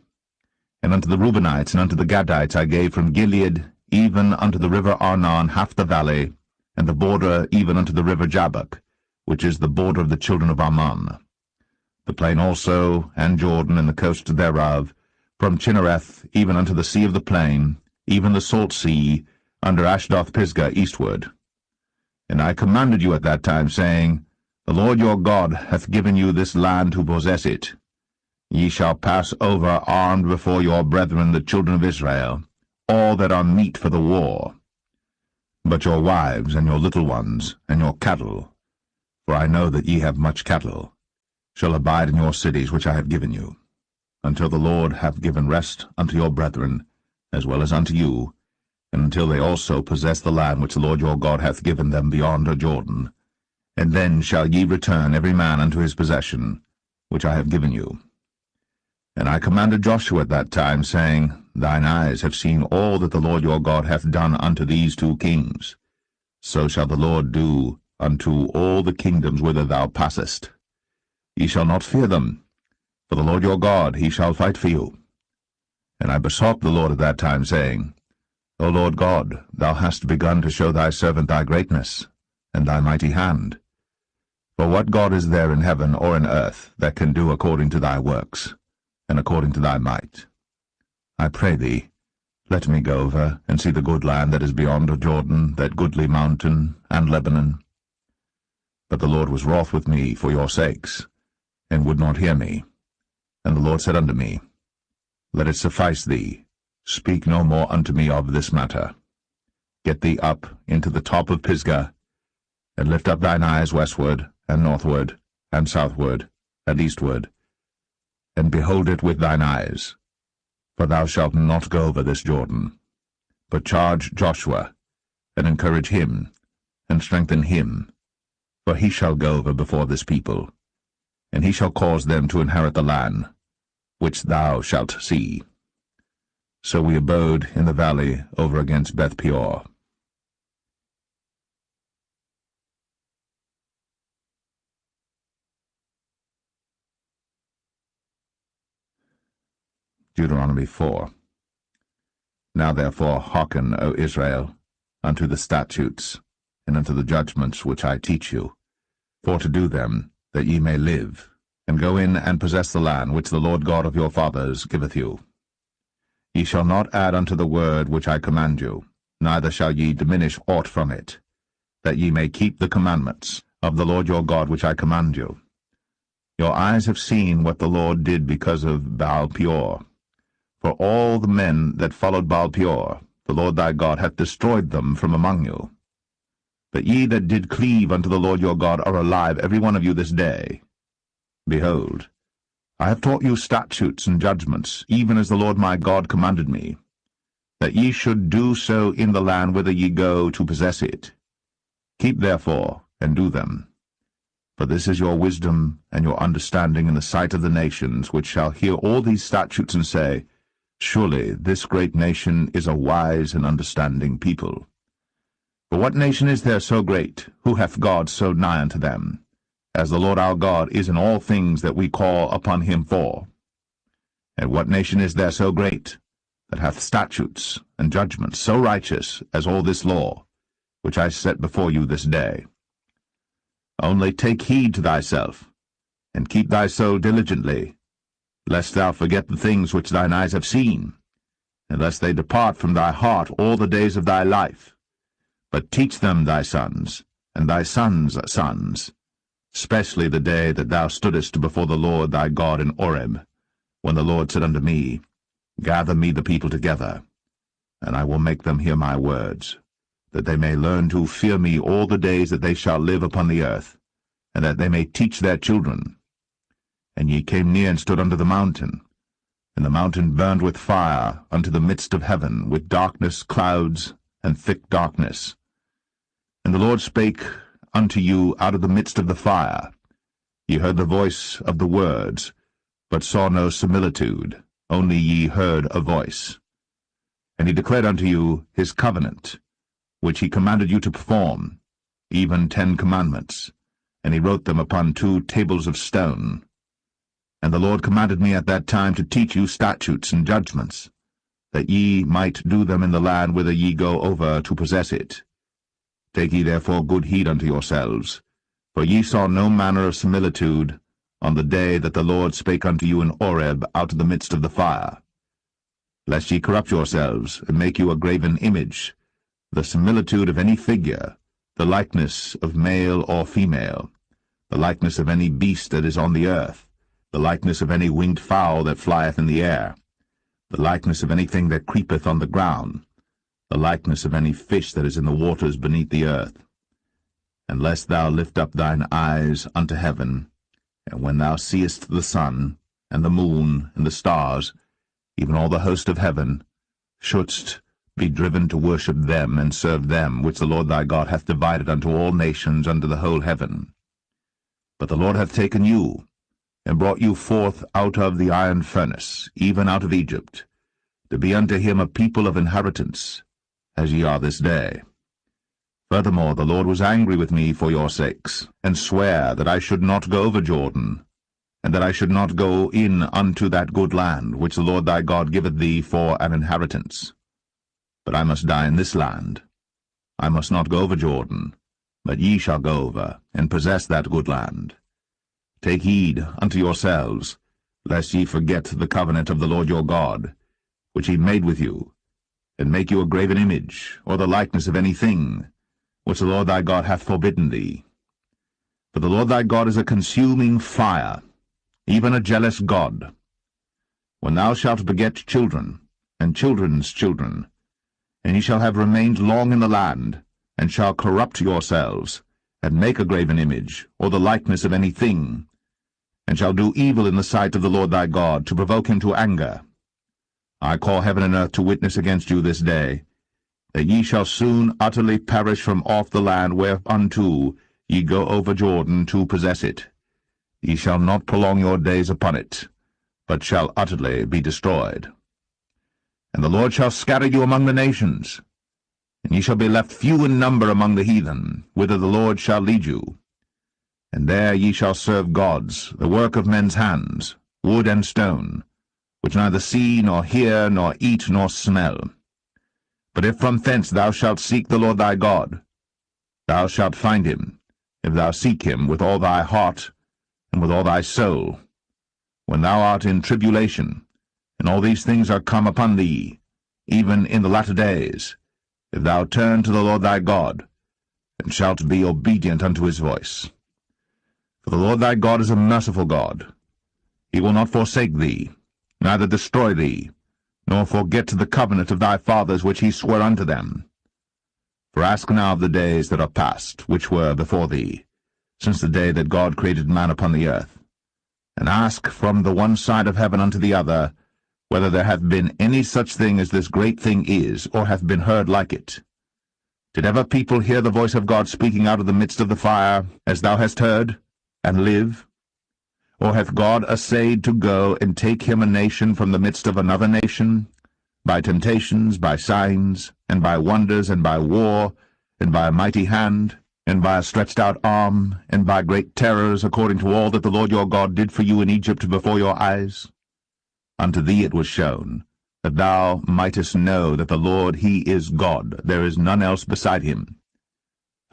and unto the Reubenites and unto the Gadites I gave from Gilead even unto the river Arnon half the valley, and the border even unto the river Jabbok, which is the border of the children of Ammon. The plain also, and Jordan, and the coast thereof, from Chinnereth even unto the sea of the plain, even the salt sea, under Ashdoth-Pisgah eastward. And I commanded you at that time, saying, The Lord your God hath given you this land to possess it. Ye shall pass over armed before your brethren the children of Israel, all that are meet for the war. But your wives, and your little ones, and your cattle, for I know that ye have much cattle, shall abide in your cities which I have given you, until the Lord hath given rest unto your brethren, as well as unto you, and until they also possess the land which the Lord your God hath given them beyond Jordan. And then shall ye return every man unto his possession, which I have given you. And I commanded Joshua at that time, saying, Thine eyes have seen all that the Lord your God hath done unto these 2 kings. So shall the Lord do unto all the kingdoms whither thou passest. Ye shall not fear them, for the Lord your God, he shall fight for you. And I besought the Lord at that time, saying, O Lord God, thou hast begun to show thy servant thy greatness, and thy mighty hand. For what God is there in heaven or in earth that can do according to thy works, and according to thy might? I pray thee, let me go over and see the good land that is beyond Jordan, that goodly mountain, and Lebanon. But the Lord was wroth with me for your sakes, and would not hear me. And the Lord said unto me, Let it suffice thee, speak no more unto me of this matter. Get thee up into the top of Pisgah, and lift up thine eyes westward, and northward, and southward, and eastward, and behold it with thine eyes. For thou shalt not go over this Jordan, but charge Joshua, and encourage him, and strengthen him, for he shall go over before this people, and he shall cause them to inherit the land, which thou shalt see. So we abode in the valley over against Beth Peor. Deuteronomy 4. Now therefore hearken, O Israel, unto the statutes, and unto the judgments which I teach you, for to do them, that ye may live, and go in and possess the land which the Lord God of your fathers giveth you. Ye shall not add unto the word which I command you, neither shall ye diminish aught from it, that ye may keep the commandments of the Lord your God which I command you. Your eyes have seen what the Lord did because of Baal Peor. For all the men that followed Baal Peor, the Lord thy God hath destroyed them from among you. But ye that did cleave unto the Lord your God are alive, every one of you this day. Behold, I have taught you statutes and judgments, even as the Lord my God commanded me, that ye should do so in the land whither ye go to possess it. Keep therefore, and do them. For this is your wisdom and your understanding in the sight of the nations, which shall hear all these statutes and say, Surely this great nation is a wise and understanding people. For what nation is there so great, who hath God so nigh unto them, as the Lord our God is in all things that we call upon him for? And what nation is there so great, that hath statutes and judgments so righteous as all this law, which I set before you this day? Only take heed to thyself, and keep thy soul diligently, lest thou forget the things which thine eyes have seen, and lest they depart from thy heart all the days of thy life. But teach them thy sons, and thy sons' sons, especially the day that thou stoodest before the Lord thy God in Horeb, when the Lord said unto me, Gather me the people together, and I will make them hear my words, that they may learn to fear me all the days that they shall live upon the earth, and that they may teach their children. And ye came near and stood under the mountain, and the mountain burned with fire unto the midst of heaven, with darkness, clouds, and thick darkness. And the Lord spake unto you out of the midst of the fire. Ye heard the voice of the words, but saw no similitude, only ye heard a voice. And he declared unto you his covenant, which he commanded you to perform, even 10 commandments, and he wrote them upon 2 tables of stone. And the Lord commanded me at that time to teach you statutes and judgments, that ye might do them in the land whither ye go over to possess it. Take ye therefore good heed unto yourselves, for ye saw no manner of similitude on the day that the Lord spake unto you in Horeb out of the midst of the fire, lest ye corrupt yourselves, and make you a graven image, the similitude of any figure, the likeness of male or female, the likeness of any beast that is on the earth, the likeness of any winged fowl that flieth in the air, the likeness of anything that creepeth on the ground, the likeness of any fish that is in the waters beneath the earth. And lest thou lift up thine eyes unto heaven, and when thou seest the sun, and the moon, and the stars, even all the host of heaven, shouldst be driven to worship them and serve them, which the Lord thy God hath divided unto all nations under the whole heaven. But the Lord hath taken you, and brought you forth out of the iron furnace, even out of Egypt, to be unto him a people of inheritance, as ye are this day. Furthermore, the Lord was angry with me for your sakes, and sware that I should not go over Jordan, and that I should not go in unto that good land, which the Lord thy God giveth thee for an inheritance. But I must die in this land. I must not go over Jordan, but ye shall go over, and possess that good land. Take heed unto yourselves, lest ye forget the covenant of the Lord your God, which he made with you, and make you a graven image, or the likeness of any thing, which the Lord thy God hath forbidden thee. For the Lord thy God is a consuming fire, even a jealous God. When thou shalt beget children, and children's children, and ye shall have remained long in the land, and shall corrupt yourselves, and make a graven image, or the likeness of any thing, and shall do evil in the sight of the Lord thy God, to provoke him to anger, I call heaven and earth to witness against you this day, that ye shall soon utterly perish from off the land whereunto ye go over Jordan to possess it. Ye shall not prolong your days upon it, but shall utterly be destroyed. And the Lord shall scatter you among the nations, and ye shall be left few in number among the heathen, whither the Lord shall lead you. And there ye shall serve gods, the work of men's hands, wood and stone, which neither see, nor hear, nor eat, nor smell. But if from thence thou shalt seek the Lord thy God, thou shalt find him, if thou seek him with all thy heart and with all thy soul. When thou art in tribulation, and all these things are come upon thee, even in the latter days, if thou turn to the Lord thy God, and shalt be obedient unto his voice. For the Lord thy God is a merciful God. He will not forsake thee, neither destroy thee, nor forget the covenant of thy fathers which he sware unto them. For ask now of the days that are past, which were before thee, since the day that God created man upon the earth, and ask from the one side of heaven unto the other, whether there hath been any such thing as this great thing is, or hath been heard like it. Did ever people hear the voice of God speaking out of the midst of the fire, as thou hast heard, and live? Or hath God assayed to go and take him a nation from the midst of another nation, by temptations, by signs, and by wonders, and by war, and by a mighty hand, and by a stretched out arm, and by great terrors, according to all that the Lord your God did for you in Egypt before your eyes? Unto thee it was shown, that thou mightest know that the Lord he is God, there is none else beside him.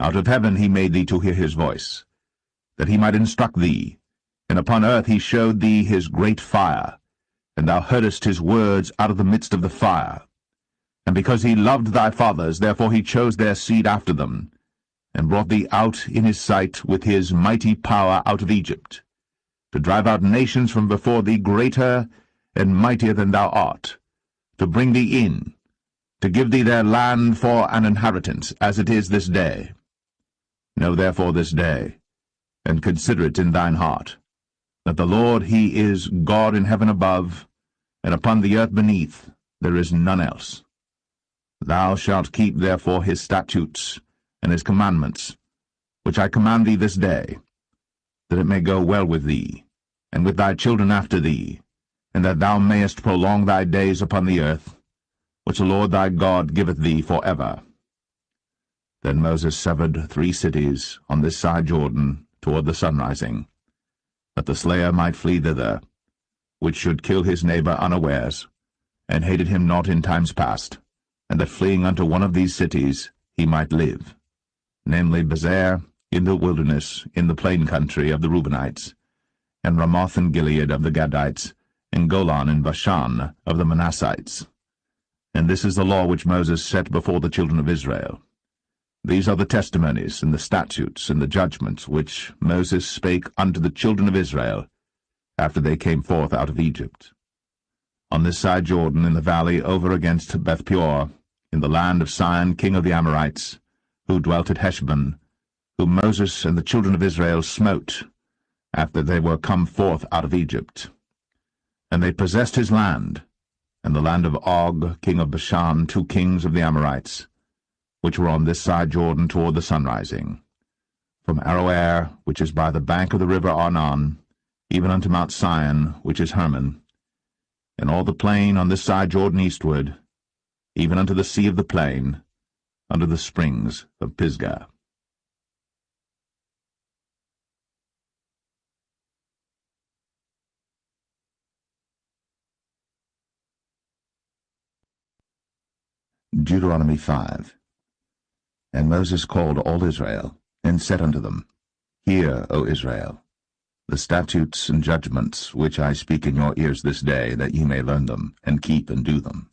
Out of heaven he made thee to hear his voice, that he might instruct thee, and upon earth he showed thee his great fire, and thou heardest his words out of the midst of the fire. And because he loved thy fathers, therefore he chose their seed after them, and brought thee out in his sight with his mighty power out of Egypt, to drive out nations from before thee greater and mightier than thou art, to bring thee in, to give thee their land for an inheritance, as it is this day. Know therefore this day, and consider it in thine heart, that the Lord he is God in heaven above, and upon the earth beneath there is none else. Thou shalt keep therefore his statutes and his commandments, which I command thee this day, that it may go well with thee, and with thy children after thee, and that thou mayest prolong thy days upon the earth, which the Lord thy God giveth thee for ever. Then Moses severed 3 cities on this side Jordan toward the sunrising, that the slayer might flee thither, which should kill his neighbor unawares, and hated him not in times past, and that fleeing unto one of these cities he might live, namely Bezer in the wilderness, in the plain country of the Reubenites, and Ramoth in Gilead of the Gadites, and Golan in Bashan of the Manassites. And this is the law which Moses set before the children of Israel. These are the testimonies, and the statutes, and the judgments, which Moses spake unto the children of Israel, after they came forth out of Egypt. On this side Jordan, in the valley over against Beth-peor, in the land of Sihon king of the Amorites, who dwelt at Heshbon, whom Moses and the children of Israel smote, after they were come forth out of Egypt. And they possessed his land, and the land of Og king of Bashan, 2 kings of the Amorites, which were on this side Jordan toward the sunrising, from Aroer, which is by the bank of the river Arnon, even unto Mount Sion, which is Hermon, and all the plain on this side Jordan eastward, even unto the sea of the plain, under the springs of Pisgah. Deuteronomy 5. And Moses called all Israel, and said unto them, Hear, O Israel, the statutes and judgments which I speak in your ears this day, that ye may learn them, and keep and do them.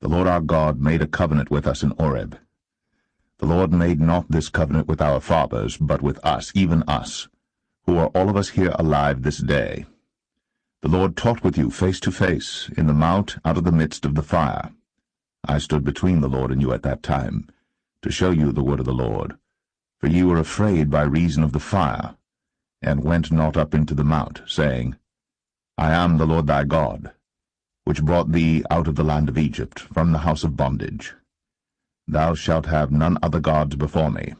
The Lord our God made a covenant with us in Oreb. The Lord made not this covenant with our fathers, but with us, even us, who are all of us here alive this day. The Lord talked with you face to face, in the mount out of the midst of the fire. I stood between the Lord and you at that time, to show you the word of the Lord. For ye were afraid by reason of the fire, and went not up into the mount, saying, I am the Lord thy God, which brought thee out of the land of Egypt, from the house of bondage. Thou shalt have none other gods before me.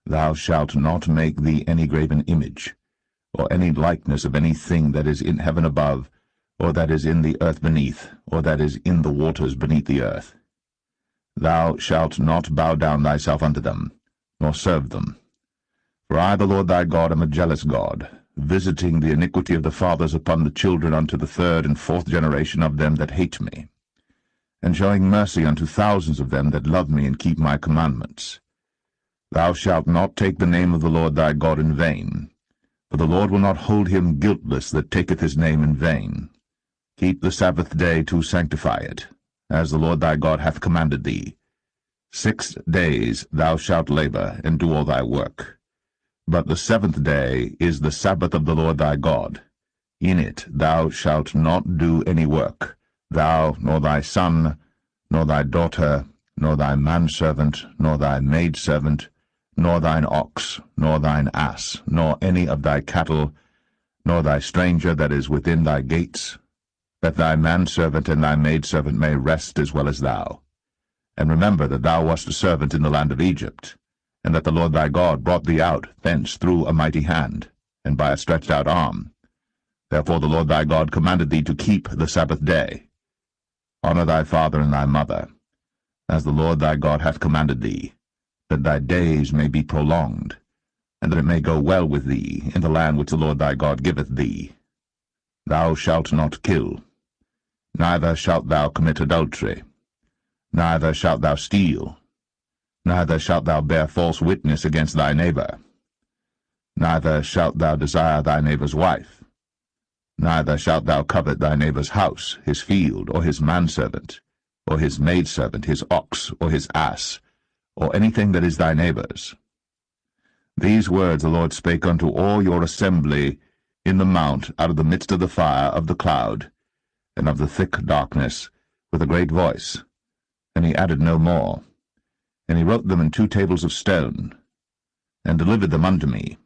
Thou shalt not make thee any graven image, or any likeness of any thing that is in heaven above, or that is in the earth beneath, or that is in the waters beneath the earth. Thou shalt not bow down thyself unto them, nor serve them. For I, the Lord thy God, am a jealous God, visiting the iniquity of the fathers upon the children unto the third and fourth generation of them that hate me, and showing mercy unto thousands of them that love me and keep my commandments. Thou shalt not take the name of the Lord thy God in vain, for the Lord will not hold him guiltless that taketh his name in vain. Keep the Sabbath day to sanctify it, as the Lord thy God hath commanded thee. 6 days thou shalt labor, and do all thy work. But the 7th day is the Sabbath of the Lord thy God. In it thou shalt not do any work, thou, nor thy son, nor thy daughter, nor thy manservant, nor thy maidservant, nor thine ox, nor thine ass, nor any of thy cattle, nor thy stranger that is within thy gates, that thy manservant and thy maidservant may rest as well as thou. And remember that thou wast a servant in the land of Egypt, and that the Lord thy God brought thee out thence through a mighty hand, and by a stretched out arm. Therefore the Lord thy God commanded thee to keep the Sabbath day. Honor thy father and thy mother, as the Lord thy God hath commanded thee, that thy days may be prolonged, and that it may go well with thee in the land which the Lord thy God giveth thee. Thou shalt not kill, neither shalt thou commit adultery, neither shalt thou steal, neither shalt thou bear false witness against thy neighbor, neither shalt thou desire thy neighbor's wife, neither shalt thou covet thy neighbor's house, his field, or his manservant, or his maidservant, his ox, or his ass, or anything that is thy neighbor's. These words the Lord spake unto all your assembly in the mount out of the midst of the fire, of the cloud, and of the thick darkness, with a great voice. And he added no more. And he wrote them in 2 tables of stone, and delivered them unto me.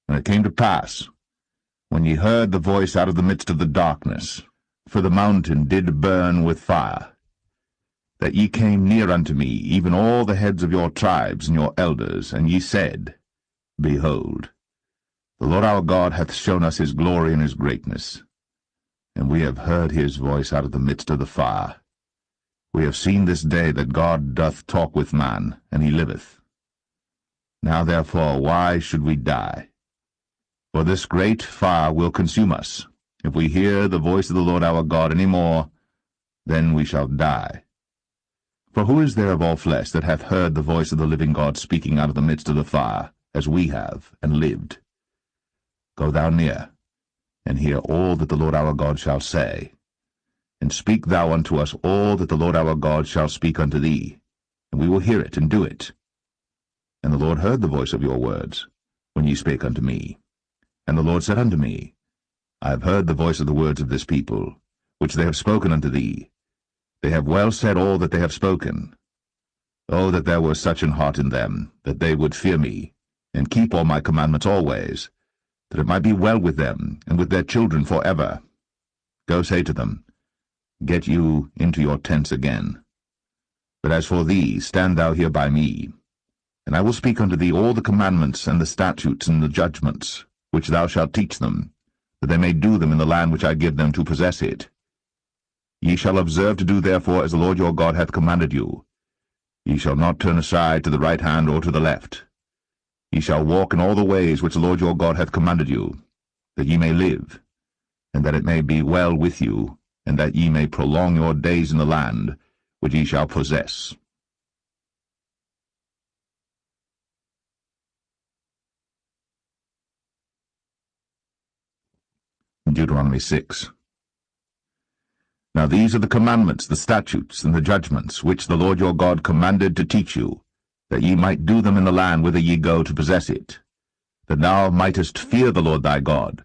And it came to pass, when ye heard the voice out of the midst of the darkness, for the mountain did burn with fire, that ye came near unto me, even all the heads of your tribes and your elders, and ye said, Behold, the Lord our God hath shown us his glory and his greatness, and we have heard his voice out of the midst of the fire. We have seen this day that God doth talk with man, and he liveth. Now therefore why should we die? For this great fire will consume us. If we hear the voice of the Lord our God any more, then we shall die. For who is there of all flesh that hath heard the voice of the living God speaking out of the midst of the fire, as we have, and lived? Go thou near, and hear all that the Lord our God shall say. And speak thou unto us all that the Lord our God shall speak unto thee, and we will hear it and do it. And the Lord heard the voice of your words, when ye spake unto me. And the Lord said unto me, I have heard the voice of the words of this people, which they have spoken unto thee. They have well said all that they have spoken. Oh, that there were such an heart in them, that they would fear me, and keep all my commandments always, that it might be well with them, and with their children for ever. Go say to them, Get you into your tents again. But as for thee, stand thou here by me, and I will speak unto thee all the commandments and the statutes and the judgments, which thou shalt teach them, that they may do them in the land which I give them to possess it. Ye shall observe to do therefore as the Lord your God hath commanded you. Ye shall not turn aside to the right hand or to the left. Ye shall walk in all the ways which the Lord your God hath commanded you, that ye may live, and that it may be well with you, and that ye may prolong your days in the land which ye shall possess. Deuteronomy 6. Now these are the commandments, the statutes, and the judgments, which the Lord your God commanded to teach you, that ye might do them in the land whither ye go to possess it, that thou mightest fear the Lord thy God,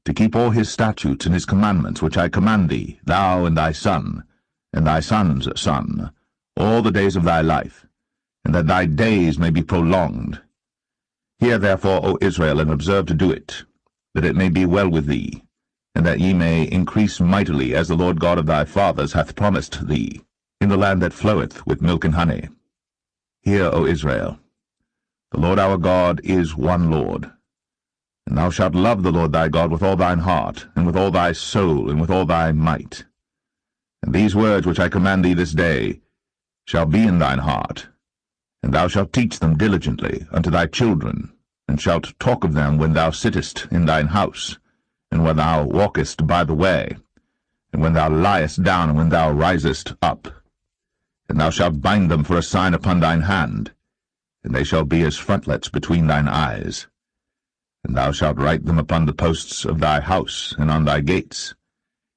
to keep all his statutes and his commandments which I command thee, thou and thy son, and thy son's son, all the days of thy life, and that thy days may be prolonged. Hear therefore, O Israel, and observe to do it, that it may be well with thee, and that ye may increase mightily, as the Lord God of thy fathers hath promised thee, in the land that floweth with milk and honey. Hear, O Israel, the Lord our God is one Lord. And thou shalt love the Lord thy God with all thine heart, and with all thy soul, and with all thy might. And these words which I command thee this day shall be in thine heart, and thou shalt teach them diligently unto thy children, and shalt talk of them when thou sittest in thine house, and when thou walkest by the way, and when thou liest down, and when thou risest up. And thou shalt bind them for a sign upon thine hand, and they shall be as frontlets between thine eyes. And thou shalt write them upon the posts of thy house, and on thy gates.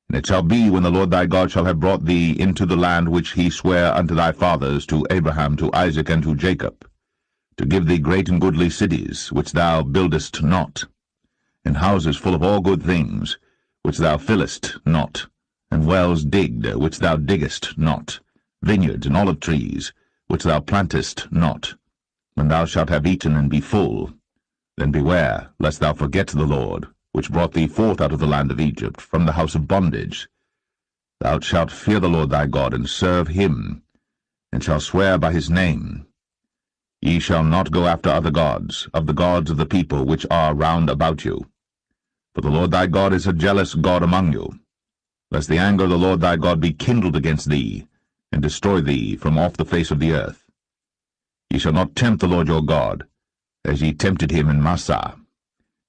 And it shall be, when the Lord thy God shall have brought thee into the land which he sware unto thy fathers, to Abraham, to Isaac, and to Jacob, to give thee great and goodly cities, which thou buildest not, and houses full of all good things, which thou fillest not, and wells digged, which thou diggest not, vineyards and olive trees, which thou plantest not. When thou shalt have eaten and be full, then beware, lest thou forget the Lord, which brought thee forth out of the land of Egypt, from the house of bondage. Thou shalt fear the Lord thy God, and serve him, and shalt swear by his name. Ye shall not go after other gods, of the people which are round about you. For the Lord thy God is a jealous God among you, lest the anger of the Lord thy God be kindled against thee, and destroy thee from off the face of the earth. Ye shall not tempt the Lord your God, as ye tempted him in Massah.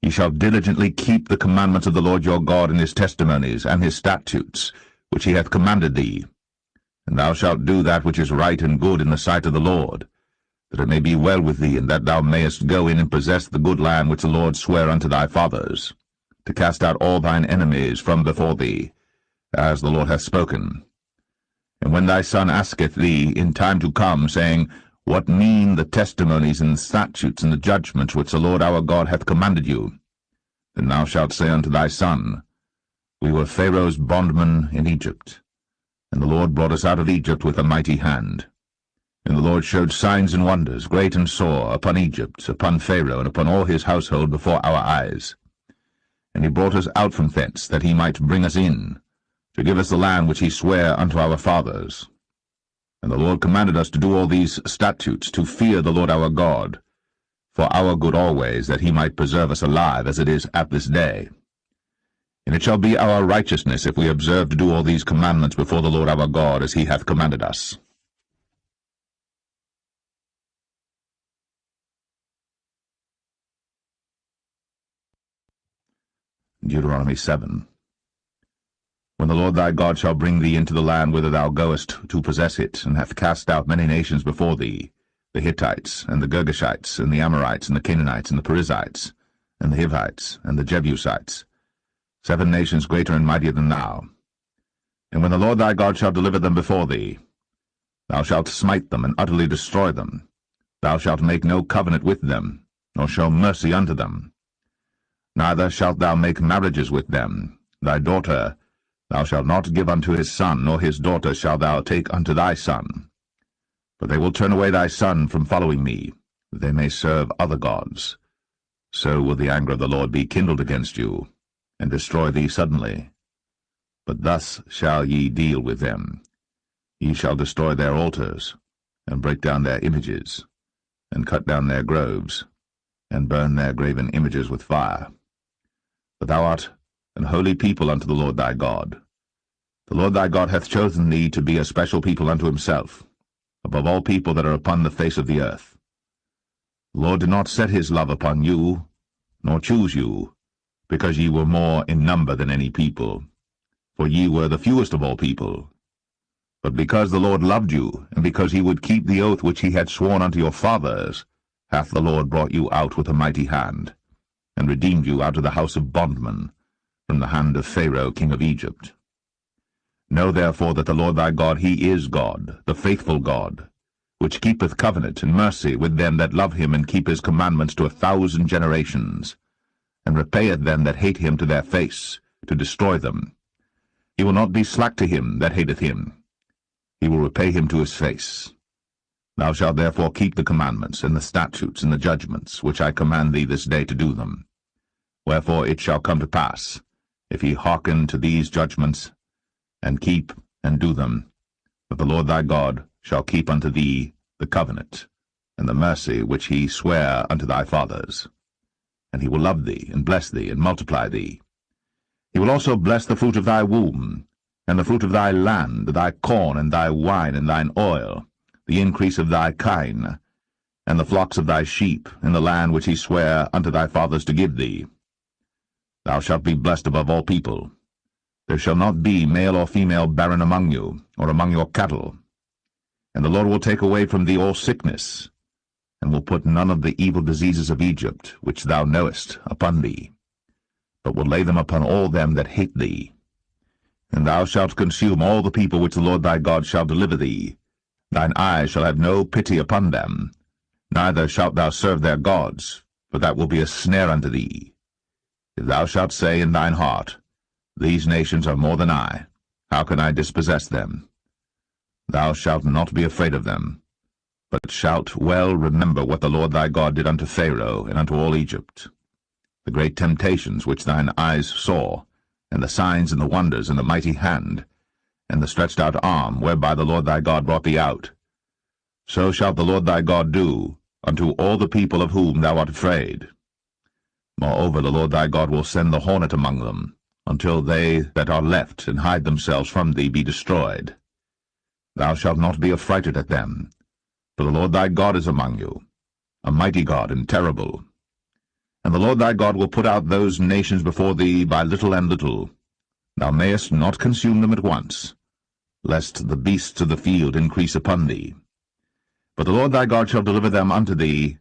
Ye shall diligently keep the commandments of the Lord your God, and his testimonies, and his statutes, which he hath commanded thee. And thou shalt do that which is right and good in the sight of the Lord, that it may be well with thee, and that thou mayest go in and possess the good land which the Lord sware unto thy fathers, to cast out all thine enemies from before thee, as the Lord hath spoken. And when thy son asketh thee in time to come, saying, What mean the testimonies and the statutes and the judgments which the Lord our God hath commanded you? Then thou shalt say unto thy son, We were Pharaoh's bondmen in Egypt, and the Lord brought us out of Egypt with a mighty hand. And the Lord showed signs and wonders, great and sore, upon Egypt, upon Pharaoh, and upon all his household before our eyes. And he brought us out from thence, that he might bring us in, to give us the land which he sware unto our fathers. And the Lord commanded us to do all these statutes, to fear the Lord our God, for our good always, that he might preserve us alive, as it is at this day. And it shall be our righteousness, if we observe to do all these commandments before the Lord our God, as he hath commanded us. Deuteronomy 7. When the Lord thy God shall bring thee into the land whither thou goest to possess it, and hath cast out many nations before thee, the Hittites, and the Girgashites, and the Amorites, and the Canaanites, and the Perizzites, and the Hivites, and the Jebusites, 7 nations greater and mightier than thou. And when the Lord thy God shall deliver them before thee, thou shalt smite them, and utterly destroy them. Thou shalt make no covenant with them, nor show mercy unto them. Neither shalt thou make marriages with them. Thy daughter thou shalt not give unto his son, nor his daughter shalt thou take unto thy son. For they will turn away thy son from following me, that they may serve other gods. So will the anger of the Lord be kindled against you, and destroy thee suddenly. But thus shall ye deal with them. Ye shall destroy their altars, and break down their images, and cut down their groves, and burn their graven images with fire. For thou art an holy people unto the Lord thy God. The Lord thy God hath chosen thee to be a special people unto himself, above all people that are upon the face of the earth. The Lord did not set his love upon you, nor choose you, because ye were more in number than any people, for ye were the fewest of all people. But because the Lord loved you, and because he would keep the oath which he had sworn unto your fathers, hath the Lord brought you out with a mighty hand, and redeemed you out of the house of bondmen, from the hand of Pharaoh king of Egypt. Know therefore that the Lord thy God, he is God, the faithful God, which keepeth covenant and mercy with them that love him, and keep his commandments to 1,000 generations, and repayeth them that hate him to their face, to destroy them. He will not be slack to him that hateth him. He will repay him to his face. Thou shalt therefore keep the commandments, and the statutes, and the judgments, which I command thee this day to do them. Wherefore it shall come to pass, if ye hearken to these judgments, and keep and do them, that the Lord thy God shall keep unto thee the covenant, and the mercy which he sware unto thy fathers. And he will love thee, and bless thee, and multiply thee. He will also bless the fruit of thy womb, and the fruit of thy land, thy corn, and thy wine, and thine oil, the increase of thy kine, and the flocks of thy sheep, in the land which he sware unto thy fathers to give thee. Thou shalt be blessed above all people. There shall not be male or female barren among you, or among your cattle. And the Lord will take away from thee all sickness, and will put none of the evil diseases of Egypt, which thou knowest, upon thee, but will lay them upon all them that hate thee. And thou shalt consume all the people which the Lord thy God shall deliver thee. Thine eyes shall have no pity upon them, neither shalt thou serve their gods, for that will be a snare unto thee. If thou shalt say in thine heart, These nations are more than I, how can I dispossess them? Thou shalt not be afraid of them, but shalt well remember what the Lord thy God did unto Pharaoh and unto all Egypt, the great temptations which thine eyes saw, and the signs and the wonders, and the mighty hand, and the stretched out arm, whereby the Lord thy God brought thee out. So shalt the Lord thy God do unto all the people of whom thou art afraid. Moreover, the Lord thy God will send the hornet among them, until they that are left and hide themselves from thee be destroyed. Thou shalt not be affrighted at them, for the Lord thy God is among you, a mighty God and terrible. And the Lord thy God will put out those nations before thee by little and little. Thou mayest not consume them at once, lest the beasts of the field increase upon thee. But the Lord thy God shall deliver them unto thee,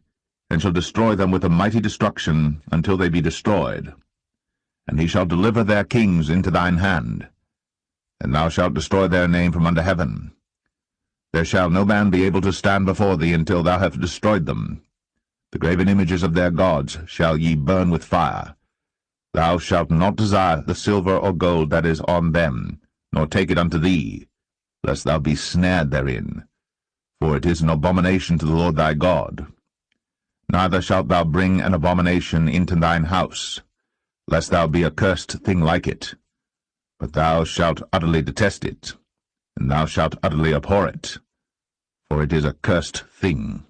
and shall destroy them with a mighty destruction, until they be destroyed. And he shall deliver their kings into thine hand, and thou shalt destroy their name from under heaven. There shall no man be able to stand before thee until thou have destroyed them. The graven images of their gods shall ye burn with fire. Thou shalt not desire the silver or gold that is on them, nor take it unto thee, lest thou be snared therein, for it is an abomination to the Lord thy God. Neither shalt thou bring an abomination into thine house, lest thou be a cursed thing like it. But thou shalt utterly detest it, and thou shalt utterly abhor it, for it is a cursed thing.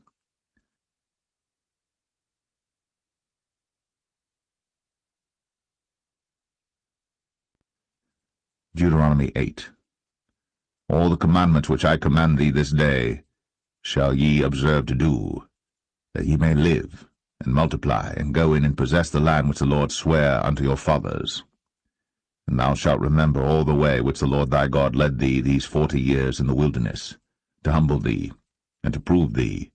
Deuteronomy 8. All the commandments which I command thee this day shall ye observe to do, that ye may live, and multiply, and go in and possess the land which the Lord sware unto your fathers. And thou shalt remember all the way which the Lord thy God led thee these 40 years in the wilderness, to humble thee, and to prove thee,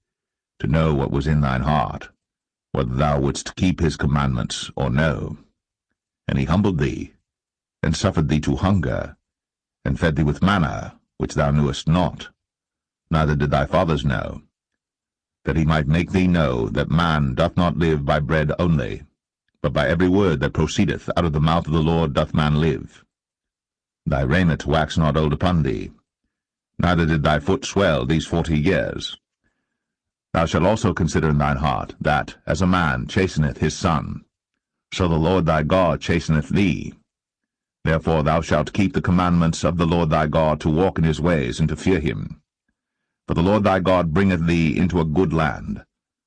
to know what was in thine heart, whether thou wouldst keep his commandments or no. And he humbled thee, and suffered thee to hunger, and fed thee with manna, which thou knewest not, neither did thy fathers know, that he might make thee know that man doth not live by bread only, but by every word that proceedeth out of the mouth of the Lord doth man live. Thy raiment waxed not old upon thee, neither did thy foot swell these 40 years. Thou shalt also consider in thine heart, that, as a man chasteneth his son, so the Lord thy God chasteneth thee. Therefore thou shalt keep the commandments of the Lord thy God, to walk in his ways, and to fear him. For the Lord thy God bringeth thee into a good land,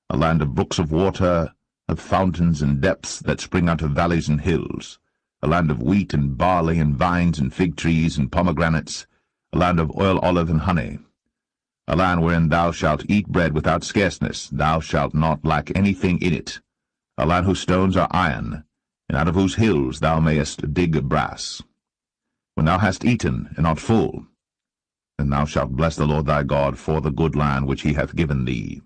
a land of brooks of water, of fountains and depths that spring out of valleys and hills, a land of wheat and barley and vines and fig trees and pomegranates, a land of oil, olive, and honey, a land wherein thou shalt eat bread without scarceness, thou shalt not lack anything in it, a land whose stones are iron, and out of whose hills thou mayest dig brass. When thou hast eaten and art full, then thou shalt bless the Lord thy God for the good land which he hath given thee.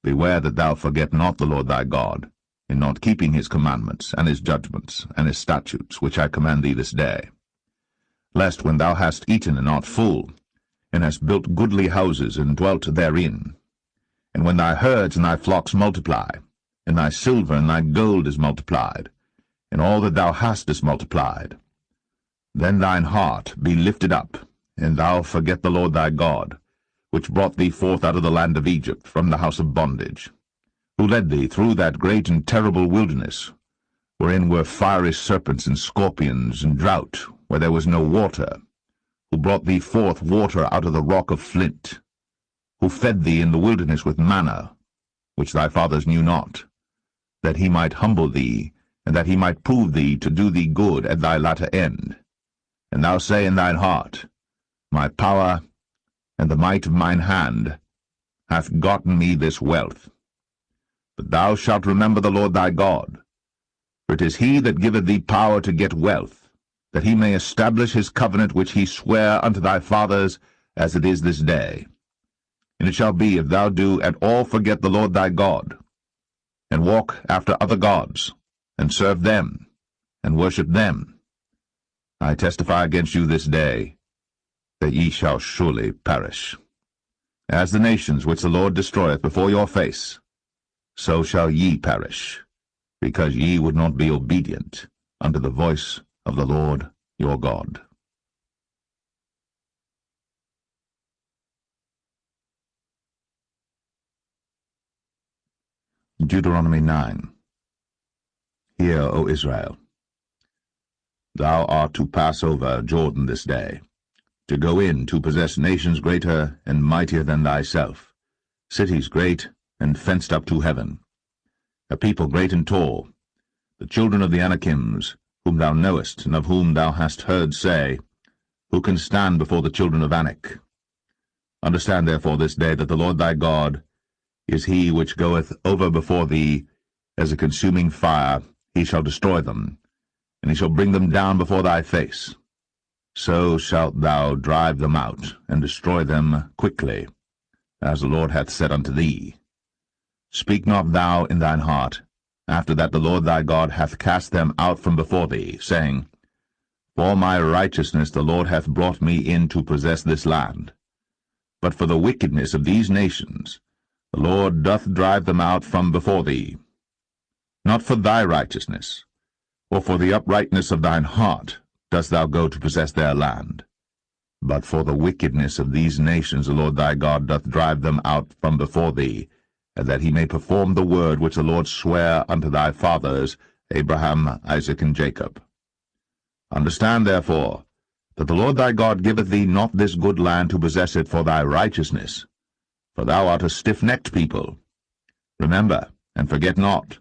Beware that thou forget not the Lord thy God, in not keeping his commandments, and his judgments, and his statutes, which I command thee this day. Lest when thou hast eaten and art full, and hast built goodly houses, and dwelt therein, and when thy herds and thy flocks multiply, and thy silver and thy gold is multiplied, and all that thou hast is multiplied, then thine heart be lifted up, and thou forget the Lord thy God, which brought thee forth out of the land of Egypt, from the house of bondage, who led thee through that great and terrible wilderness, wherein were fiery serpents and scorpions, and drought, where there was no water, who brought thee forth water out of the rock of flint, who fed thee in the wilderness with manna, which thy fathers knew not, that he might humble thee, and that he might prove thee to do thee good at thy latter end. And thou say in thine heart, My power and the might of mine hand hath gotten me this wealth. But thou shalt remember the Lord thy God, for it is he that giveth thee power to get wealth, that he may establish his covenant which he sware unto thy fathers, as it is this day. And it shall be, if thou do at all forget the Lord thy God, and walk after other gods, and serve them, and worship them, I testify against you this day, that ye shall surely perish. As the nations which the Lord destroyeth before your face, so shall ye perish, because ye would not be obedient unto the voice of the Lord your God. Deuteronomy 9. Hear, O Israel, thou art to pass over Jordan this day, to go in to possess nations greater and mightier than thyself, cities great and fenced up to heaven, a people great and tall, the children of the Anakims, whom thou knowest, and of whom thou hast heard say, Who can stand before the children of Anak? Understand therefore this day that the Lord thy God is he which goeth over before thee as a consuming fire. He shall destroy them, and he shall bring them down before thy face. So shalt thou drive them out, and destroy them quickly, as the Lord hath said unto thee. Speak not thou in thine heart, after that the Lord thy God hath cast them out from before thee, saying, For my righteousness the Lord hath brought me in to possess this land. But for the wickedness of these nations the Lord doth drive them out from before thee. Not for thy righteousness, or for the uprightness of thine heart, dost thou go to possess their land. But for the wickedness of these nations the Lord thy God doth drive them out from before thee, and that he may perform the word which the Lord sware unto thy fathers, Abraham, Isaac, and Jacob. Understand therefore that the Lord thy God giveth thee not this good land to possess it for thy righteousness, for thou art a stiff-necked people. Remember, and forget not,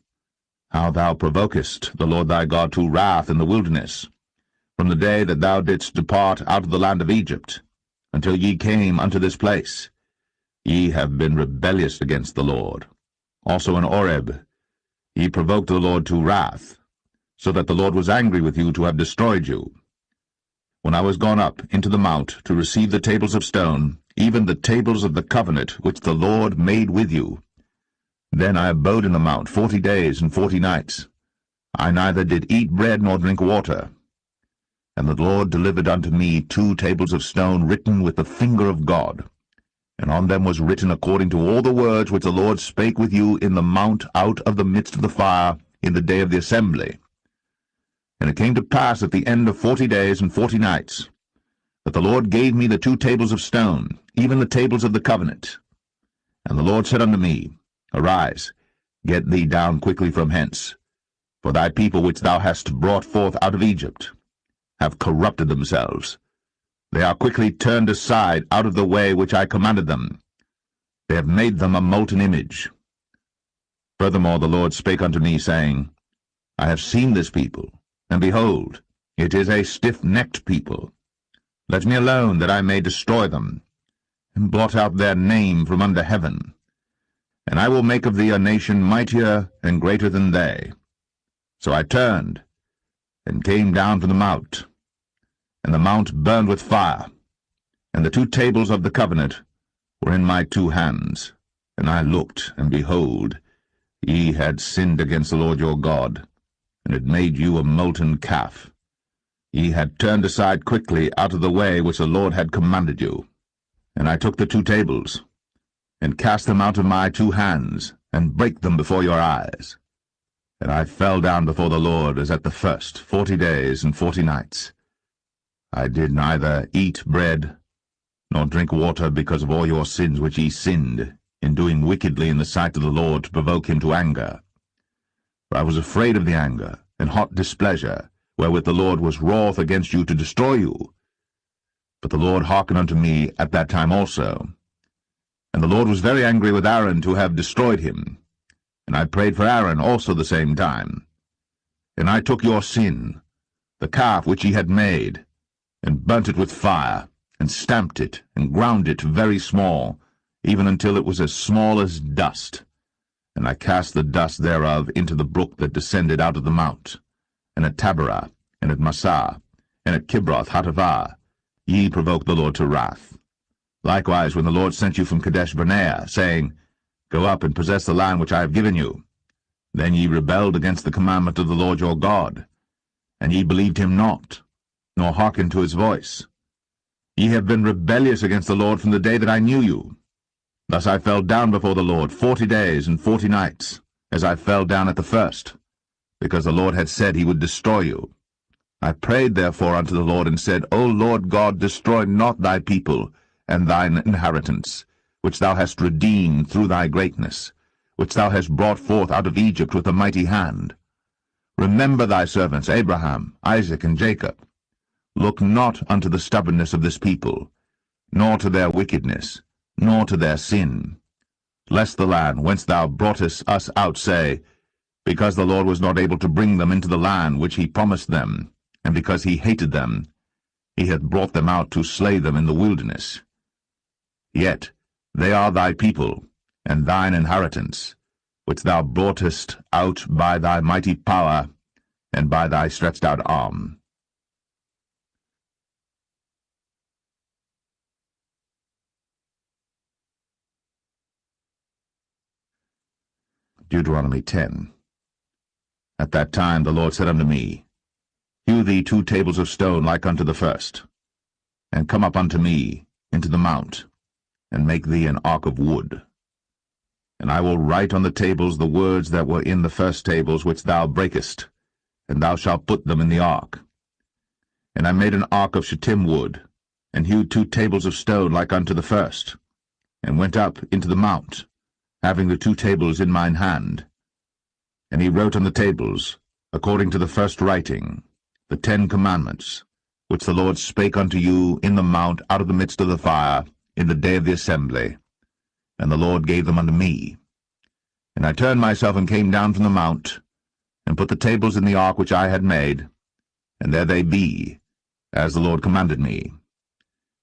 how thou provokest the Lord thy God to wrath in the wilderness, from the day that thou didst depart out of the land of Egypt, until ye came unto this place. Ye have been rebellious against the Lord. Also in Oreb ye provoked the Lord to wrath, so that the Lord was angry with you to have destroyed you. When I was gone up into the mount to receive the tables of stone, even the tables of the covenant which the Lord made with you, then I abode in the mount 40 days and 40 nights. I neither did eat bread nor drink water. And the Lord delivered unto me 2 tables of stone written with the finger of God, and on them was written according to all the words which the Lord spake with you in the mount out of the midst of the fire in the day of the assembly. And it came to pass at the end of 40 days and 40 nights, that the Lord gave me the 2 tables of stone, even the tables of the covenant. And the Lord said unto me, Arise, get thee down quickly from hence, for thy people which thou hast brought forth out of Egypt have corrupted themselves. They are quickly turned aside out of the way which I commanded them. They have made them a molten image. Furthermore the Lord spake unto me, saying, I have seen this people, and behold, it is a stiff-necked people. Let me alone, that I may destroy them, and blot out their name from under heaven. And I will make of thee a nation mightier and greater than they. So I turned, and came down from the mount, and the mount burned with fire, and the 2 tables of the covenant were in my 2 hands. And I looked, and behold, ye had sinned against the Lord your God, and had made you a molten calf. Ye had turned aside quickly out of the way which the Lord had commanded you. And I took the 2 tables, and cast them out of my 2 hands, and brake them before your eyes. And I fell down before the Lord as at the first 40 days and 40 nights. I did neither eat bread nor drink water because of all your sins which ye sinned in doing wickedly in the sight of the Lord to provoke him to anger. For I was afraid of the anger, and hot displeasure, wherewith the Lord was wroth against you to destroy you. But the Lord hearkened unto me at that time also. And the Lord was very angry with Aaron to have destroyed him. And I prayed for Aaron also the same time. And I took your sin, the calf which ye had made, and burnt it with fire, and stamped it, and ground it very small, even until it was as small as dust. And I cast the dust thereof into the brook that descended out of the mount. And at Taberah, and at Massah, and at Kibroth-Hattaavah, ye provoked the Lord to wrath. Likewise, when the Lord sent you from Kadesh-barnea, saying, Go up and possess the land which I have given you, then ye rebelled against the commandment of the Lord your God, and ye believed him not, nor hearkened to his voice. Ye have been rebellious against the Lord from the day that I knew you. Thus I fell down before the Lord 40 days and 40 nights, as I fell down at the first, because the Lord had said he would destroy you. I prayed therefore unto the Lord, and said, O Lord God, destroy not thy people and thine inheritance, which thou hast redeemed through thy greatness, which thou hast brought forth out of Egypt with a mighty hand. Remember thy servants Abraham, Isaac, and Jacob. Look not unto the stubbornness of this people, nor to their wickedness, nor to their sin, lest the land whence thou broughtest us out say, Because the Lord was not able to bring them into the land which he promised them, and because he hated them, he hath brought them out to slay them in the wilderness. Yet they are thy people, and thine inheritance, which thou broughtest out by thy mighty power, and by thy stretched out arm. Deuteronomy 10. At that time the Lord said unto me, Hew thee 2 tables of stone like unto the first, and come up unto me into the mount, and make thee an ark of wood. And I will write on the tables the words that were in the first tables which thou breakest, and thou shalt put them in the ark. And I made an ark of shittim wood, and hewed 2 tables of stone like unto the first, and went up into the mount, having the 2 tables in mine hand. And he wrote on the tables, according to the first writing, the 10 commandments, which the Lord spake unto you in the mount out of the midst of the fire, in the day of the assembly. And the Lord gave them unto me. And I turned myself and came down from the mount, and put the tables in the ark which I had made, and there they be, as the Lord commanded me.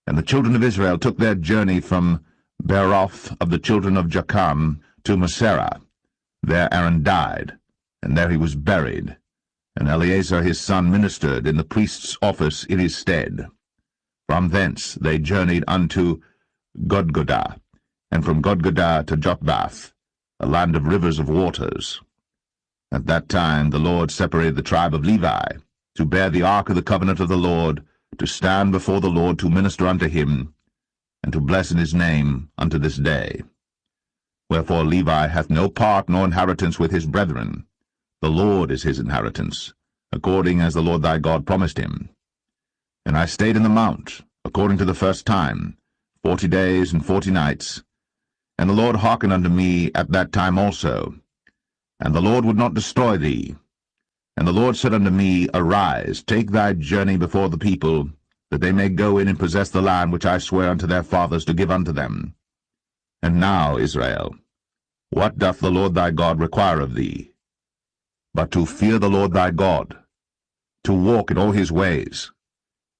And the children of Israel took their journey from Beeroth of the children of Jacham to Moserah. There Aaron died, and there he was buried, and Eleazar his son ministered in the priest's office in his stead. From thence they journeyed unto Godgodah, and from Godgodah to Jotbath, a land of rivers of waters. At that time the Lord separated the tribe of Levi, to bear the ark of the covenant of the Lord, to stand before the Lord to minister unto him, and to bless in his name unto this day. Wherefore Levi hath no part nor inheritance with his brethren. The Lord is his inheritance, according as the Lord thy God promised him. And I stayed in the mount, according to the first time, 40 days and 40 nights. And the Lord hearkened unto me at that time also. And the Lord would not destroy thee. And the Lord said unto me, Arise, take thy journey before the people, that they may go in and possess the land which I swear unto their fathers to give unto them. And now, Israel, what doth the Lord thy God require of thee? But to fear the Lord thy God, to walk in all his ways,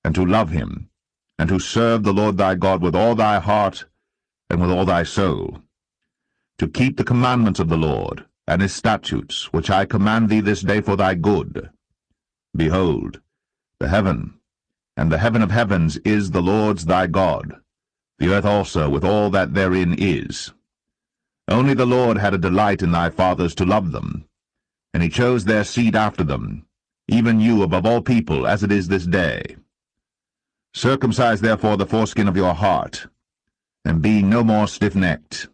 and to love him, and to serve the Lord thy God with all thy heart and with all thy soul, to keep the commandments of the Lord, and his statutes, which I command thee this day for thy good. Behold, the heaven, and the heaven of heavens is the Lord's thy God, the earth also with all that therein is. Only the Lord had a delight in thy fathers to love them, and he chose their seed after them, even you above all people, as it is this day. Circumcise therefore the foreskin of your heart, and be no more stiff-necked.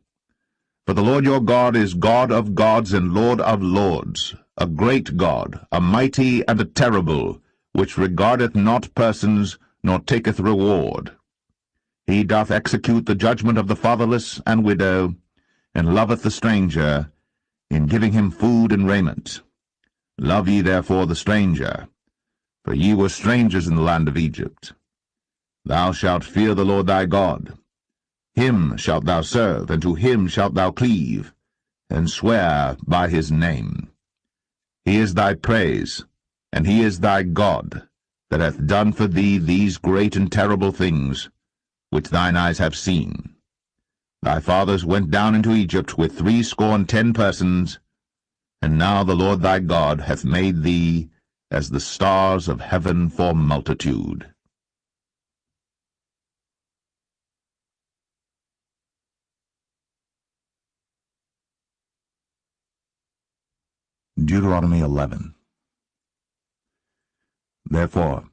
For the Lord your God is God of gods and Lord of lords, a great God, a mighty and a terrible, which regardeth not persons, nor taketh reward. He doth execute the judgment of the fatherless and widow, and loveth the stranger, in giving him food and raiment. Love ye therefore the stranger, for ye were strangers in the land of Egypt. Thou shalt fear the Lord thy God. Him shalt thou serve, and to him shalt thou cleave, and swear by his name. He is thy praise, and he is thy God, that hath done for thee these great and terrible things, which thine eyes have seen. Thy fathers went down into Egypt with 70 persons, and now the Lord thy God hath made thee as the stars of heaven for multitude. Deuteronomy 11. Therefore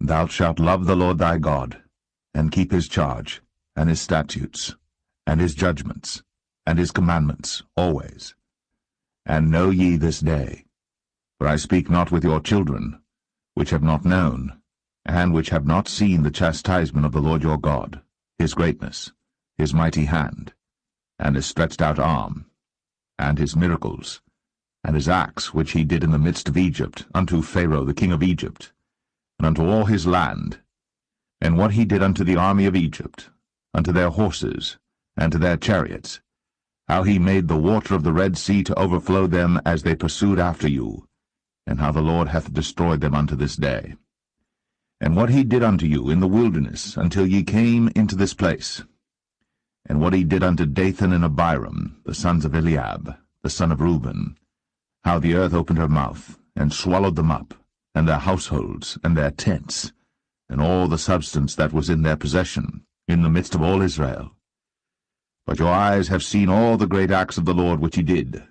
thou shalt love the Lord thy God, and keep his charge, and his statutes, and his judgments, and his commandments always. And know ye this day, for I speak not with your children, which have not known, and which have not seen the chastisement of the Lord your God, his greatness, his mighty hand, and his stretched out arm, and his miracles, and his acts which he did in the midst of Egypt, unto Pharaoh the king of Egypt, and unto all his land, and what he did unto the army of Egypt, unto their horses, and to their chariots, how he made the water of the Red Sea to overflow them as they pursued after you, and how the Lord hath destroyed them unto this day. And what he did unto you in the wilderness, until ye came into this place, and what he did unto Dathan and Abiram, the sons of Eliab, the son of Reuben, how the earth opened her mouth, and swallowed them up, and their households, and their tents, and all the substance that was in their possession, in the midst of all Israel. But your eyes have seen all the great acts of the Lord which he did.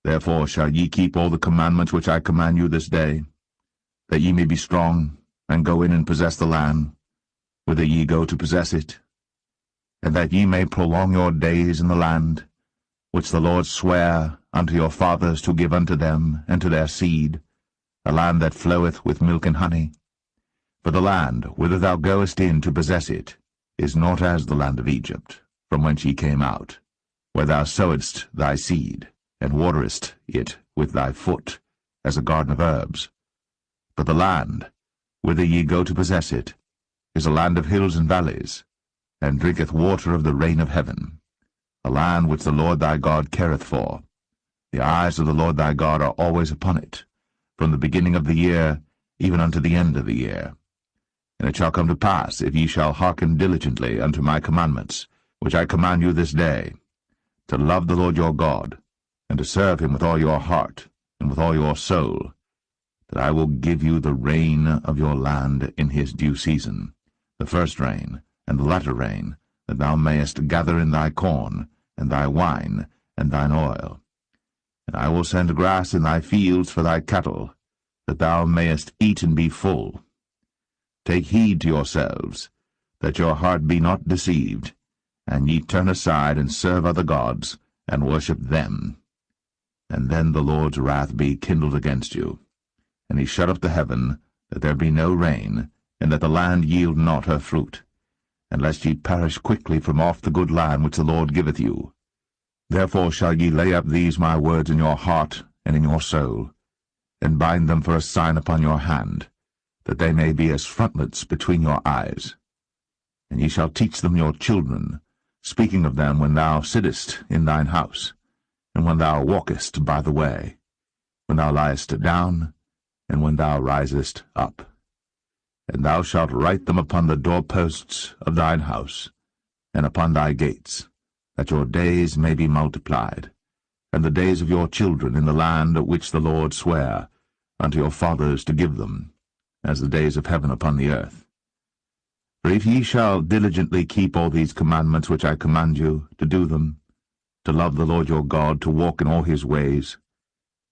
Therefore shall ye keep all the commandments which I command you this day, that ye may be strong, and go in and possess the land, whither ye go to possess it, and that ye may prolong your days in the land, which the Lord sware unto your fathers to give unto them and to their seed, a land that floweth with milk and honey. For the land whither thou goest in to possess it is not as the land of Egypt, from whence ye came out, where thou sowedst thy seed, and waterest it with thy foot, as a garden of herbs. But the land whither ye go to possess it is a land of hills and valleys, and drinketh water of the rain of heaven, a land which the Lord thy God careth for. The eyes of the Lord thy God are always upon it, from the beginning of the year even unto the end of the year. And it shall come to pass, if ye shall hearken diligently unto my commandments, which I command you this day, to love the Lord your God, and to serve him with all your heart, and with all your soul, that I will give you the rain of your land in his due season, the first rain, and the latter rain, that thou mayest gather in thy corn, and thy wine, and thine oil. And I will send grass in thy fields for thy cattle, that thou mayest eat and be full. Take heed to yourselves, that your heart be not deceived, and ye turn aside and serve other gods, and worship them. And then the Lord's wrath be kindled against you, and he shut up the heaven, that there be no rain, and that the land yield not her fruit, and lest ye perish quickly from off the good land which the Lord giveth you. Therefore shall ye lay up these my words in your heart and in your soul, and bind them for a sign upon your hand, that they may be as frontlets between your eyes. And ye shall teach them your children, speaking of them when thou sittest in thine house, and when thou walkest by the way, when thou liest down, and when thou risest up. And thou shalt write them upon the doorposts of thine house, and upon thy gates, that your days may be multiplied, and the days of your children in the land which the Lord sware unto your fathers to give them, as the days of heaven upon the earth. For if ye shall diligently keep all these commandments which I command you, to do them, to love the Lord your God, to walk in all his ways,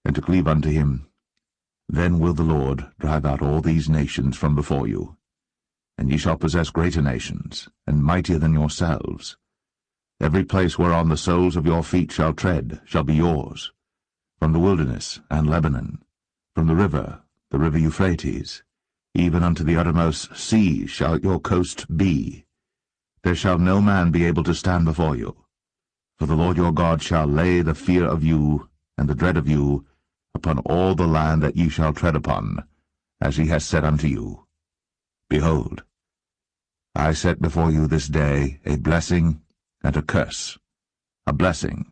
and to cleave unto him, then will the Lord drive out all these nations from before you, and ye shall possess greater nations, and mightier than yourselves. Every place whereon the soles of your feet shall tread shall be yours, from the wilderness and Lebanon, from the river Euphrates, even unto the uttermost sea shall your coast be. There shall no man be able to stand before you. For the Lord your God shall lay the fear of you and the dread of you upon all the land that ye shall tread upon, as he has said unto you. Behold, I set before you this day a blessing and a curse. A blessing,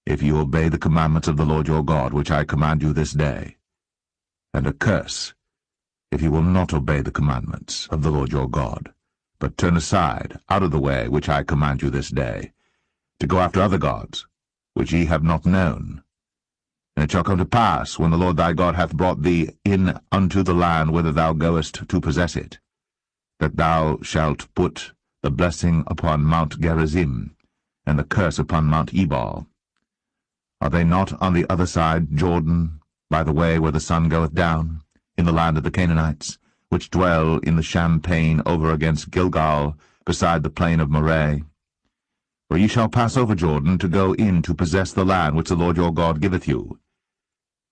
if you obey the commandments of the Lord your God, which I command you this day, and a curse, if you will not obey the commandments of the Lord your God, but turn aside out of the way which I command you this day, to go after other gods, which ye have not known. And it shall come to pass, when the Lord thy God hath brought thee in unto the land whither thou goest to possess it, that thou shalt put the blessing upon Mount Gerizim, and the curse upon Mount Ebal. Are they not on the other side Jordan, by the way where the sun goeth down, in the land of the Canaanites, which dwell in the champaign over against Gilgal, beside the plain of Moreh? For ye shall pass over Jordan to go in to possess the land which the Lord your God giveth you.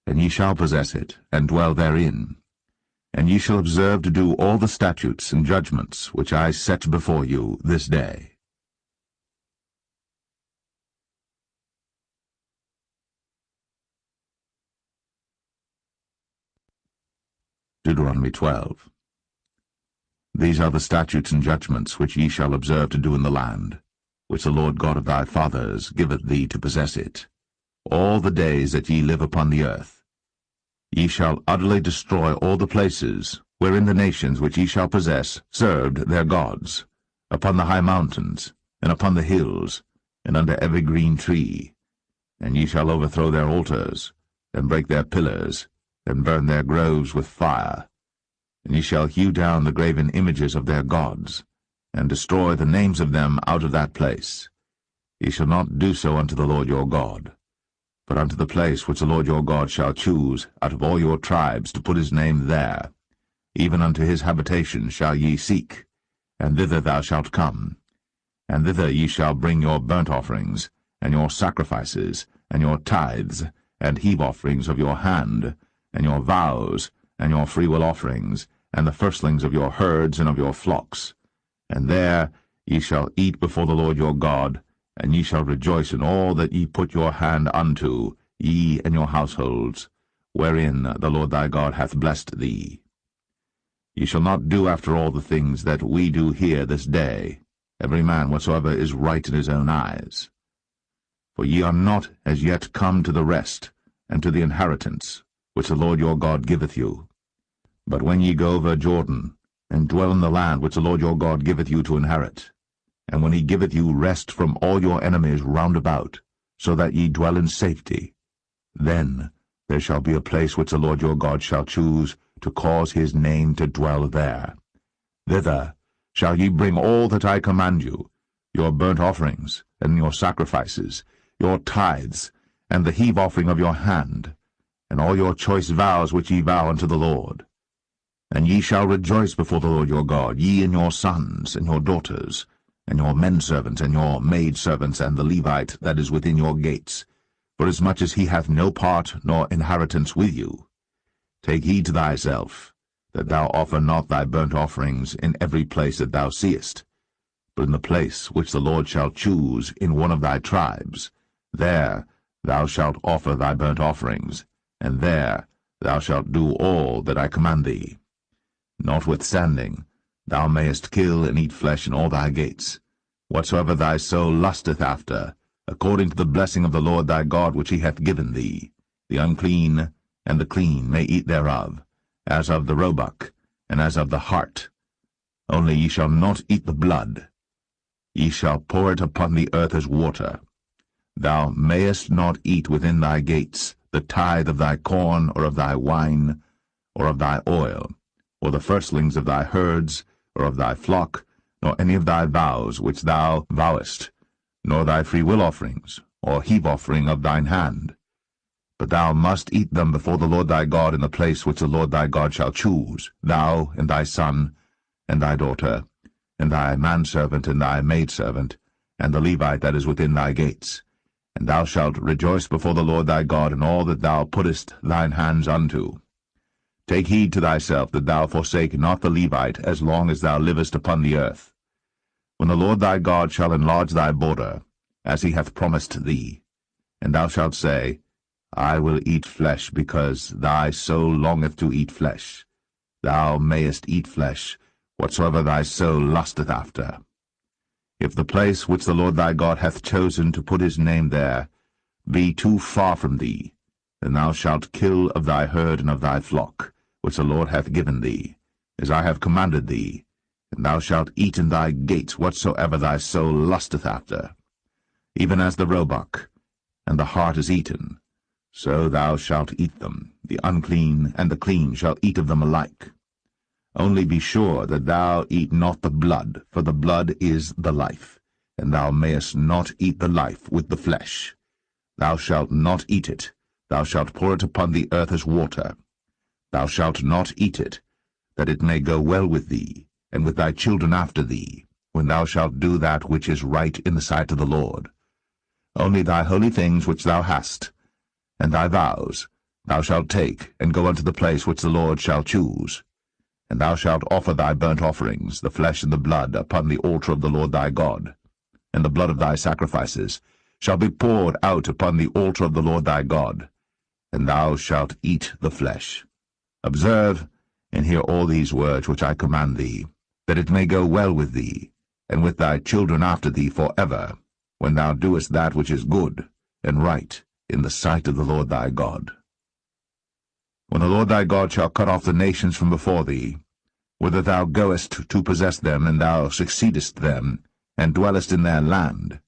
And ye shall possess it, and dwell therein. And ye shall observe to do all the statutes and judgments which I set before you this day. Deuteronomy 12. These are the statutes and judgments which ye shall observe to do in the land, which the Lord God of thy fathers giveth thee to possess it, all the days that ye live upon the earth. Ye shall utterly destroy all the places wherein the nations which ye shall possess served their gods, upon the high mountains, and upon the hills, and under every green tree. And ye shall overthrow their altars, and break their pillars, and burn their groves with fire. And ye shall hew down the graven images of their gods, and destroy the names of them out of that place. Ye shall not do so unto the Lord your God, but unto the place which the Lord your God shall choose out of all your tribes to put his name there, even unto his habitation shall ye seek, and thither thou shalt come. And thither ye shall bring your burnt offerings, and your sacrifices, and your tithes, and heave offerings of your hand, and your vows, and your freewill offerings, and the firstlings of your herds and of your flocks. And there ye shall eat before the Lord your God, and ye shall rejoice in all that ye put your hand unto, ye and your households, wherein the Lord thy God hath blessed thee. Ye shall not do after all the things that we do here this day, every man whatsoever is right in his own eyes. For ye are not as yet come to the rest, and to the inheritance, which the Lord your God giveth you. But when ye go over Jordan, and dwell in the land which the Lord your God giveth you to inherit, and when he giveth you rest from all your enemies round about, so that ye dwell in safety, then there shall be a place which the Lord your God shall choose to cause his name to dwell there. Thither shall ye bring all that I command you, your burnt offerings, and your sacrifices, your tithes, and the heave offering of your hand, and all your choice vows which ye vow unto the Lord. And ye shall rejoice before the Lord your God, ye and your sons, and your daughters, and your menservants, and your maidservants, and the Levite that is within your gates, forasmuch as he hath no part nor inheritance with you. Take heed to thyself, that thou offer not thy burnt offerings in every place that thou seest, but in the place which the Lord shall choose in one of thy tribes, there thou shalt offer thy burnt offerings, and there thou shalt do all that I command thee. Notwithstanding, thou mayest kill and eat flesh in all thy gates, whatsoever thy soul lusteth after, according to the blessing of the Lord thy God which he hath given thee. The unclean and the clean may eat thereof, as of the roebuck, and as of the hart. Only ye shall not eat the blood. Ye shall pour it upon the earth as water. Thou mayest not eat within thy gates the tithe of thy corn, or of thy wine, or of thy oil, or the firstlings of thy herds, or of thy flock, nor any of thy vows which thou vowest, nor thy freewill offerings, or heave offering of thine hand. But thou must eat them before the Lord thy God in the place which the Lord thy God shall choose, thou, and thy son, and thy daughter, and thy manservant, and thy maidservant, and the Levite that is within thy gates. And thou shalt rejoice before the Lord thy God in all that thou puttest thine hands unto. Take heed to thyself that thou forsake not the Levite as long as thou livest upon the earth. When the Lord thy God shall enlarge thy border, as he hath promised thee, and thou shalt say, I will eat flesh, because thy soul longeth to eat flesh. Thou mayest eat flesh, whatsoever thy soul lusteth after. If the place which the Lord thy God hath chosen to put his name there be too far from thee, then thou shalt kill of thy herd and of thy flock, which the Lord hath given thee, as I have commanded thee, and thou shalt eat in thy gates whatsoever thy soul lusteth after. Even as the roebuck and the hart is eaten, so thou shalt eat them. The unclean and the clean shall eat of them alike. Only be sure that thou eat not the blood, for the blood is the life, and thou mayest not eat the life with the flesh. Thou shalt not eat it, thou shalt pour it upon the earth as water. Thou shalt not eat it, that it may go well with thee, and with thy children after thee, when thou shalt do that which is right in the sight of the Lord. Only thy holy things which thou hast, and thy vows, thou shalt take, and go unto the place which the Lord shall choose. And thou shalt offer thy burnt offerings, the flesh and the blood, upon the altar of the Lord thy God. And the blood of thy sacrifices shall be poured out upon the altar of the Lord thy God, and thou shalt eat the flesh. Observe and hear all these words which I command thee, that it may go well with thee, and with thy children after thee for ever, when thou doest that which is good and right in the sight of the Lord thy God. When the Lord thy God shall cut off the nations from before thee, whither thou goest to possess them, and thou succeedest them, and dwellest in their land,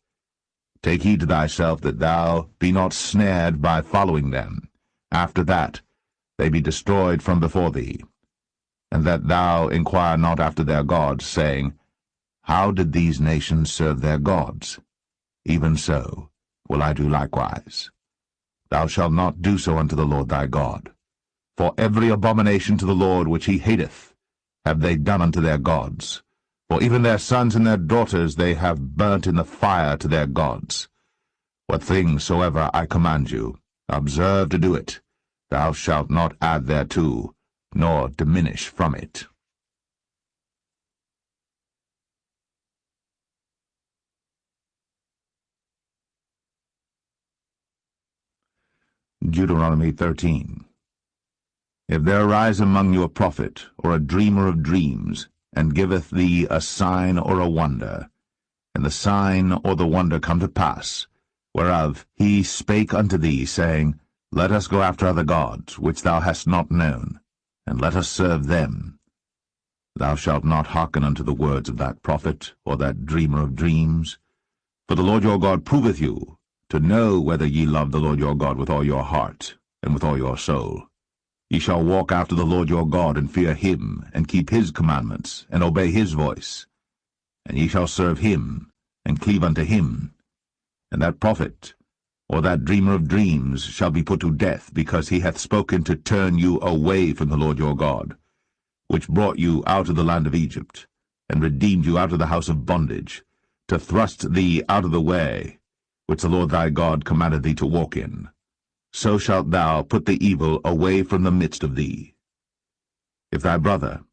take heed to thyself that thou be not snared by following them, after that they be destroyed from before thee, and that thou inquire not after their gods, saying, How did these nations serve their gods? Even so will I do likewise. Thou shalt not do so unto the Lord thy God. For every abomination to the Lord which he hateth have they done unto their gods. For even their sons and their daughters they have burnt in the fire to their gods. What things soever I command you, observe to do it. Thou shalt not add thereto, nor diminish from it. Deuteronomy 13. If there arise among you a prophet, or a dreamer of dreams, and giveth thee a sign or a wonder, and the sign or the wonder come to pass, whereof he spake unto thee, saying, Let us go after other gods, which thou hast not known, and let us serve them, thou shalt not hearken unto the words of that prophet, or that dreamer of dreams. For the Lord your God proveth you, to know whether ye love the Lord your God with all your heart, and with all your soul. Ye shall walk after the Lord your God, and fear him, and keep his commandments, and obey his voice. And ye shall serve him, and cleave unto him. And that prophet, or that dreamer of dreams, shall be put to death, because he hath spoken to turn you away from the Lord your God, which brought you out of the land of Egypt, and redeemed you out of the house of bondage, to thrust thee out of the way, which the Lord thy God commanded thee to walk in. So shalt thou put the evil away from the midst of thee. If thy brother,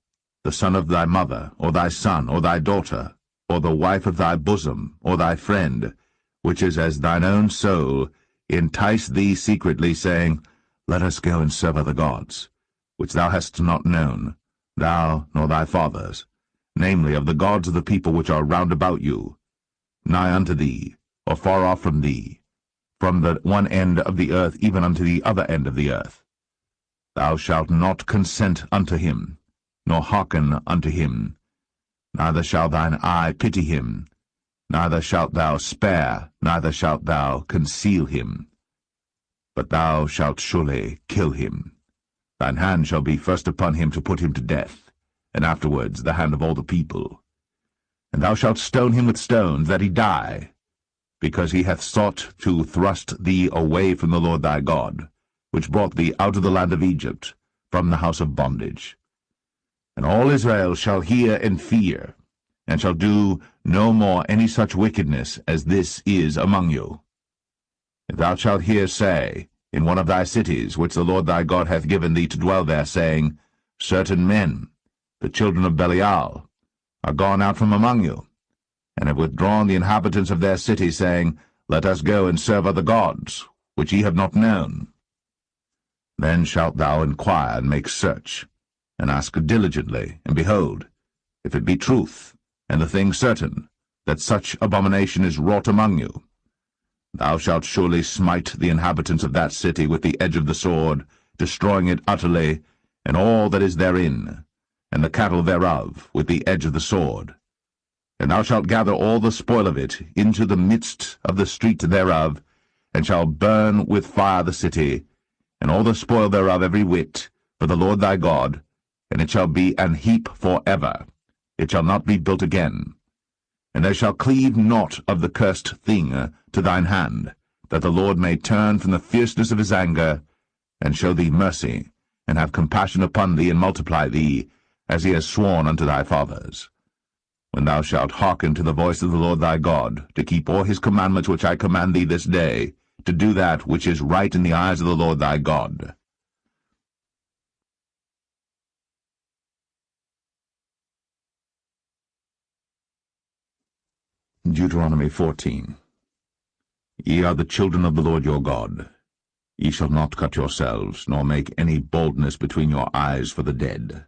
the son of thy mother, or thy son, or thy daughter, or the wife of thy bosom, or thy friend, which is as thine own soul, entice thee secretly, saying, Let us go and serve other gods, which thou hast not known, thou nor thy fathers, namely of the gods of the people which are round about you, nigh unto thee, or far off from thee, from the one end of the earth even unto the other end of the earth. Thou shalt not consent unto him, nor hearken unto him, neither shall thine eye pity him, neither shalt thou spare, neither shalt thou conceal him. But thou shalt surely kill him. Thine hand shall be first upon him to put him to death, and afterwards the hand of all the people. And thou shalt stone him with stones, that he die, because he hath sought to thrust thee away from the Lord thy God, which brought thee out of the land of Egypt, from the house of bondage. And all Israel shall hear and fear, and shall do no more any such wickedness as this is among you. If thou shalt hear say, in one of thy cities, which the Lord thy God hath given thee to dwell there, saying, Certain men, the children of Belial, are gone out from among you, and have withdrawn the inhabitants of their city, saying, Let us go and serve other gods, which ye have not known, Then shalt thou inquire and make search, and ask diligently, and behold, if it be truth, and the thing certain, that such abomination is wrought among you, thou shalt surely smite the inhabitants of that city with the edge of the sword, destroying it utterly, and all that is therein, and the cattle thereof, with the edge of the sword. And thou shalt gather all the spoil of it into the midst of the street thereof, and shalt burn with fire the city, and all the spoil thereof every whit, for the Lord thy God, and it shall be an heap for ever. It shall not be built again. And there shall cleave naught of the cursed thing to thine hand, that the Lord may turn from the fierceness of his anger, and show thee mercy, and have compassion upon thee, and multiply thee, as he has sworn unto thy fathers. When thou shalt hearken to the voice of the Lord thy God, to keep all his commandments which I command thee this day, to do that which is right in the eyes of the Lord thy God. Deuteronomy 14. Ye are the children of the Lord your God. Ye shall not cut yourselves, nor make any boldness between your eyes for the dead.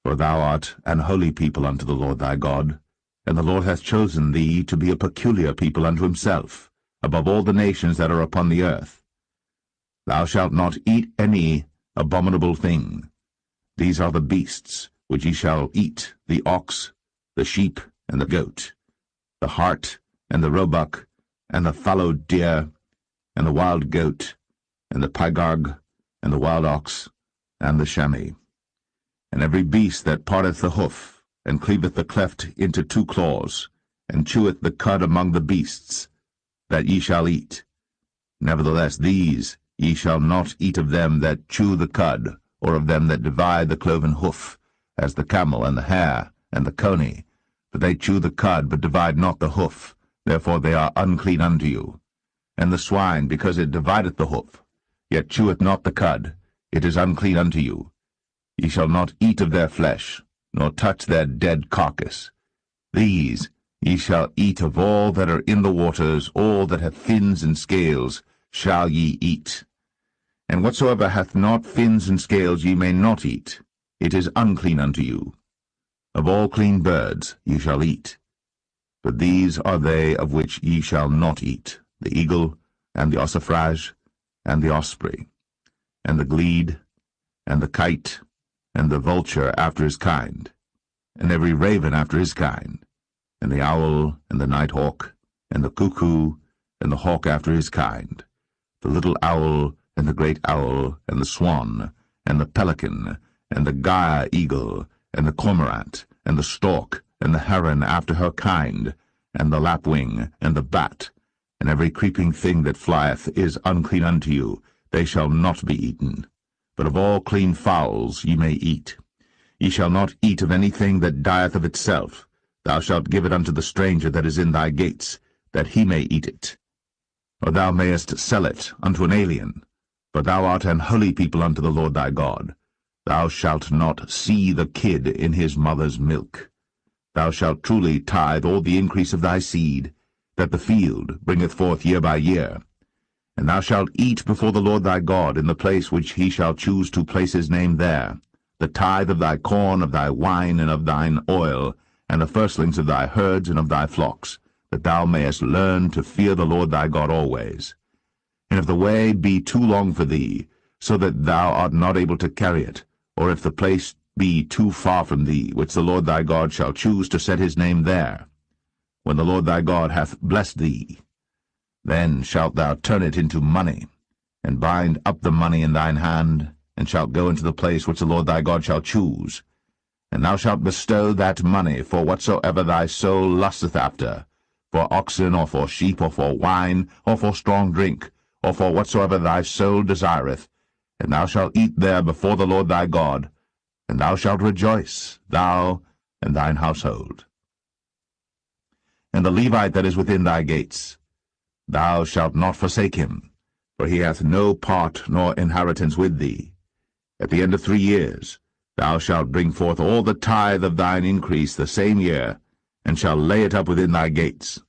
For thou art an holy people unto the Lord thy God, and the Lord hath chosen thee to be a peculiar people unto himself, above all the nations that are upon the earth. Thou shalt not eat any abominable thing. These are the beasts which ye shall eat, the ox, the sheep, and the goat, the hart, and the roebuck, and the fallow deer, and the wild goat, and the pygarg, and the wild ox, and the chamois, and every beast that parteth the hoof, and cleaveth the cleft into two claws, and cheweth the cud among the beasts, that ye shall eat. Nevertheless these ye shall not eat of them that chew the cud, or of them that divide the cloven hoof, as the camel, and the hare, and the coney, for they chew the cud, but divide not the hoof, therefore they are unclean unto you. And the swine, because it divideth the hoof, yet cheweth not the cud, it is unclean unto you. Ye shall not eat of their flesh, nor touch their dead carcass. These ye shall eat of all that are in the waters, all that have fins and scales shall ye eat. And whatsoever hath not fins and scales ye may not eat, it is unclean unto you. Of all clean birds ye shall eat. But these are they of which ye shall not eat, the eagle, and the ossifrage, and the osprey, and the glede, and the kite, and the vulture after his kind, and every raven after his kind, and the owl, and the night hawk, and the cuckoo, and the hawk after his kind, the little owl, and the great owl, and the swan, and the pelican, and the gyre eagle, and the cormorant, and the stork, and the heron after her kind, and the lapwing, and the bat, and every creeping thing that flieth is unclean unto you, they shall not be eaten. But of all clean fowls ye may eat. Ye shall not eat of anything that dieth of itself. Thou shalt give it unto the stranger that is in thy gates, that he may eat it. Or thou mayest sell it unto an alien, for thou art an holy people unto the Lord thy God. Thou shalt not see the kid in his mother's milk. Thou shalt truly tithe all the increase of thy seed, that the field bringeth forth year by year. And thou shalt eat before the Lord thy God in the place which he shall choose to place his name there, the tithe of thy corn, of thy wine, and of thine oil, and the firstlings of thy herds and of thy flocks, that thou mayest learn to fear the Lord thy God always. And if the way be too long for thee, so that thou art not able to carry it, or if the place be too far from thee, which the Lord thy God shall choose to set his name there, when the Lord thy God hath blessed thee, then shalt thou turn it into money, and bind up the money in thine hand, and shalt go into the place which the Lord thy God shall choose. And thou shalt bestow that money for whatsoever thy soul lusteth after, for oxen, or for sheep, or for wine, or for strong drink, or for whatsoever thy soul desireth, and thou shalt eat there before the Lord thy God, and thou shalt rejoice, thou and thine household. And the Levite that is within thy gates, thou shalt not forsake him, for he hath no part nor inheritance with thee. At the end of 3 years thou shalt bring forth all the tithe of thine increase the same year, and shalt lay it up within thy gates.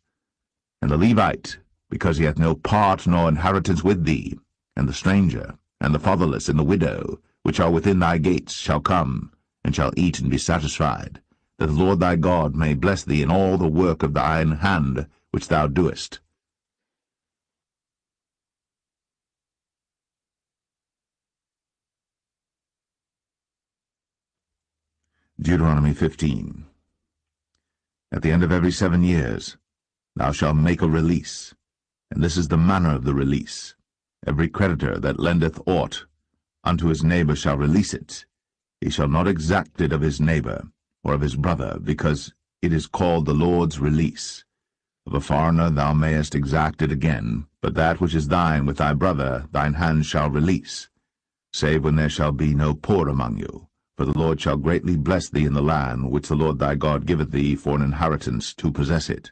And the Levite, because he hath no part nor inheritance with thee, and the stranger, and the fatherless and the widow, which are within thy gates, shall come, and shall eat and be satisfied, that the Lord thy God may bless thee in all the work of thine hand which thou doest. Deuteronomy 15. At the end of every 7 years thou shalt make a release, and this is the manner of the release. Every creditor that lendeth aught unto his neighbor shall release it. He shall not exact it of his neighbor, or of his brother, because it is called the Lord's release. Of a foreigner thou mayest exact it again, but that which is thine with thy brother thine hand shall release, save when there shall be no poor among you. For the Lord shall greatly bless thee in the land which the Lord thy God giveth thee for an inheritance to possess it.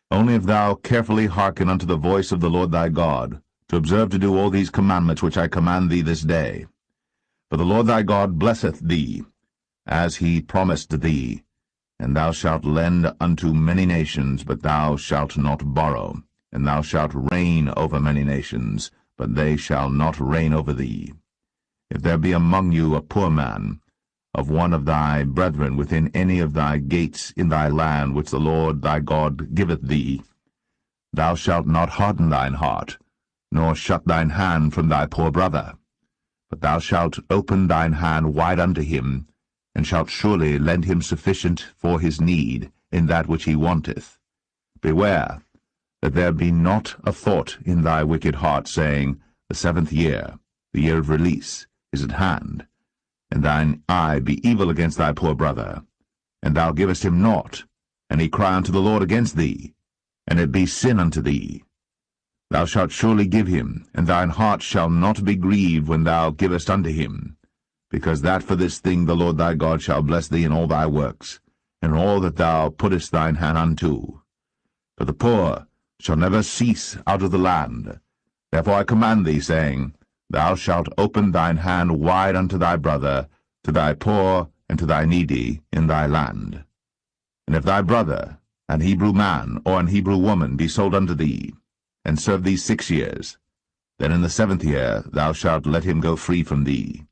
Only if thou carefully hearken unto the voice of the Lord thy God, to observe to do all these commandments which I command thee this day. For the Lord thy God blesseth thee, as he promised thee, and thou shalt lend unto many nations, but thou shalt not borrow, and thou shalt reign over many nations, but they shall not reign over thee. If there be among you a poor man, of one of thy brethren within any of thy gates in thy land which the Lord thy God giveth thee, thou shalt not harden thine heart, nor shut thine hand from thy poor brother, but thou shalt open thine hand wide unto him, and shalt surely lend him sufficient for his need in that which he wanteth. Beware that there be not a thought in thy wicked heart, saying, The 7th year, the year of release, is at hand, and thine eye be evil against thy poor brother, and thou givest him naught, and he cry unto the Lord against thee, and it be sin unto thee. Thou shalt surely give him, and thine heart shall not be grieved when thou givest unto him, because that for this thing the Lord thy God shall bless thee in all thy works, and all that thou puttest thine hand unto. For the poor shall never cease out of the land. Therefore I command thee, saying, Thou shalt open thine hand wide unto thy brother, to thy poor and to thy needy in thy land. And if thy brother, an Hebrew man or an Hebrew woman, be sold unto thee, and serve thee 6 years, then in the 7th year thou shalt let him go free from thee.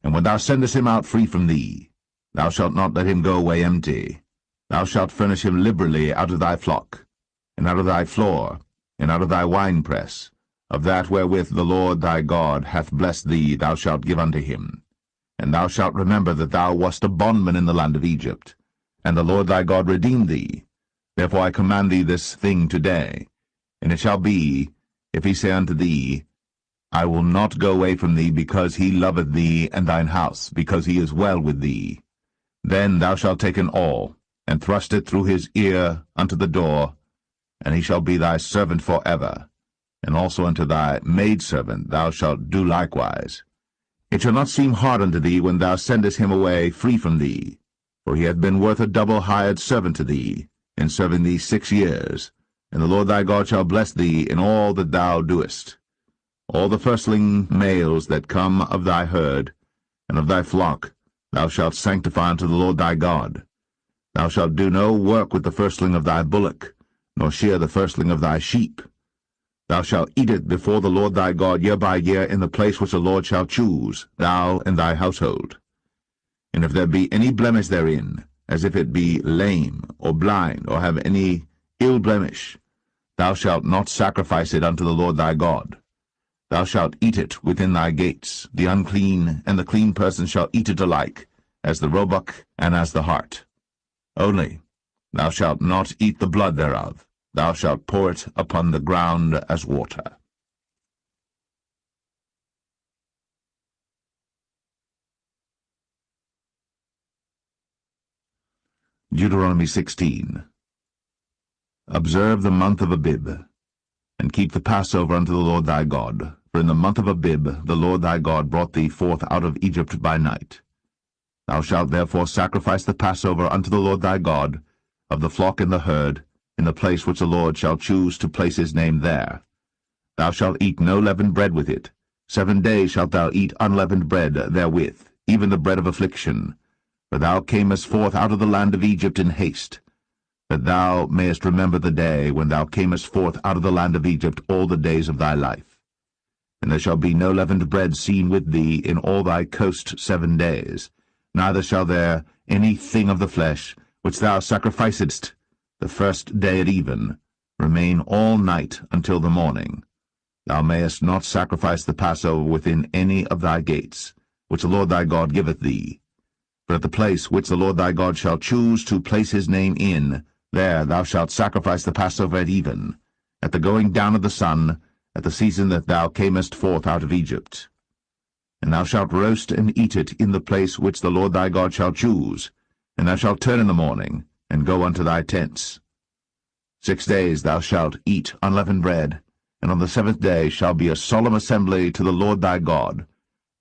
And when thou sendest him out free from thee, thou shalt not let him go away empty. Thou shalt furnish him liberally out of thy flock, and out of thy floor, and out of thy winepress. Of that wherewith the Lord thy God hath blessed thee thou shalt give unto him. And thou shalt remember that thou wast a bondman in the land of Egypt, and the Lord thy God redeemed thee. Therefore I command thee this thing today. And it shall be, if he say unto thee, I will not go away from thee, because he loveth thee and thine house, because he is well with thee, then thou shalt take an awl, and thrust it through his ear unto the door, and he shall be thy servant for ever. And also unto thy maidservant thou shalt do likewise. It shall not seem hard unto thee when thou sendest him away free from thee, for he hath been worth a double hired servant to thee, in serving thee 6 years, and the Lord thy God shall bless thee in all that thou doest. All the firstling males that come of thy herd, and of thy flock, thou shalt sanctify unto the Lord thy God. Thou shalt do no work with the firstling of thy bullock, nor shear the firstling of thy sheep. Thou shalt eat it before the Lord thy God year by year in the place which the Lord shall choose, thou and thy household. And if there be any blemish therein, as if it be lame, or blind, or have any ill blemish, thou shalt not sacrifice it unto the Lord thy God. Thou shalt eat it within thy gates. The unclean and the clean person shall eat it alike, as the roebuck and as the hart. Only thou shalt not eat the blood thereof. Thou shalt pour it upon the ground as water. Deuteronomy 16. Observe the month of Abib, and keep the Passover unto the Lord thy God. For in the month of Abib the Lord thy God brought thee forth out of Egypt by night. Thou shalt therefore sacrifice the Passover unto the Lord thy God, of the flock and the herd, in the place which the Lord shall choose to place his name there. Thou shalt eat no leavened bread with it. 7 days shalt thou eat unleavened bread therewith, even the bread of affliction. For thou camest forth out of the land of Egypt in haste, that thou mayest remember the day when thou camest forth out of the land of Egypt all the days of thy life. And there shall be no leavened bread seen with thee in all thy coast 7 days, neither shall there any thing of the flesh, which thou sacrificedst the first day at even, remain all night until the morning. Thou mayest not sacrifice the Passover within any of thy gates, which the Lord thy God giveth thee. But at the place which the Lord thy God shall choose to place his name in, there thou shalt sacrifice the Passover at even, at the going down of the sun, at the season that thou camest forth out of Egypt. And thou shalt roast and eat it in the place which the Lord thy God shall choose, and thou shalt turn in the morning, and go unto thy tents. 6 days thou shalt eat unleavened bread, and on the 7th day shall be a solemn assembly to the Lord thy God.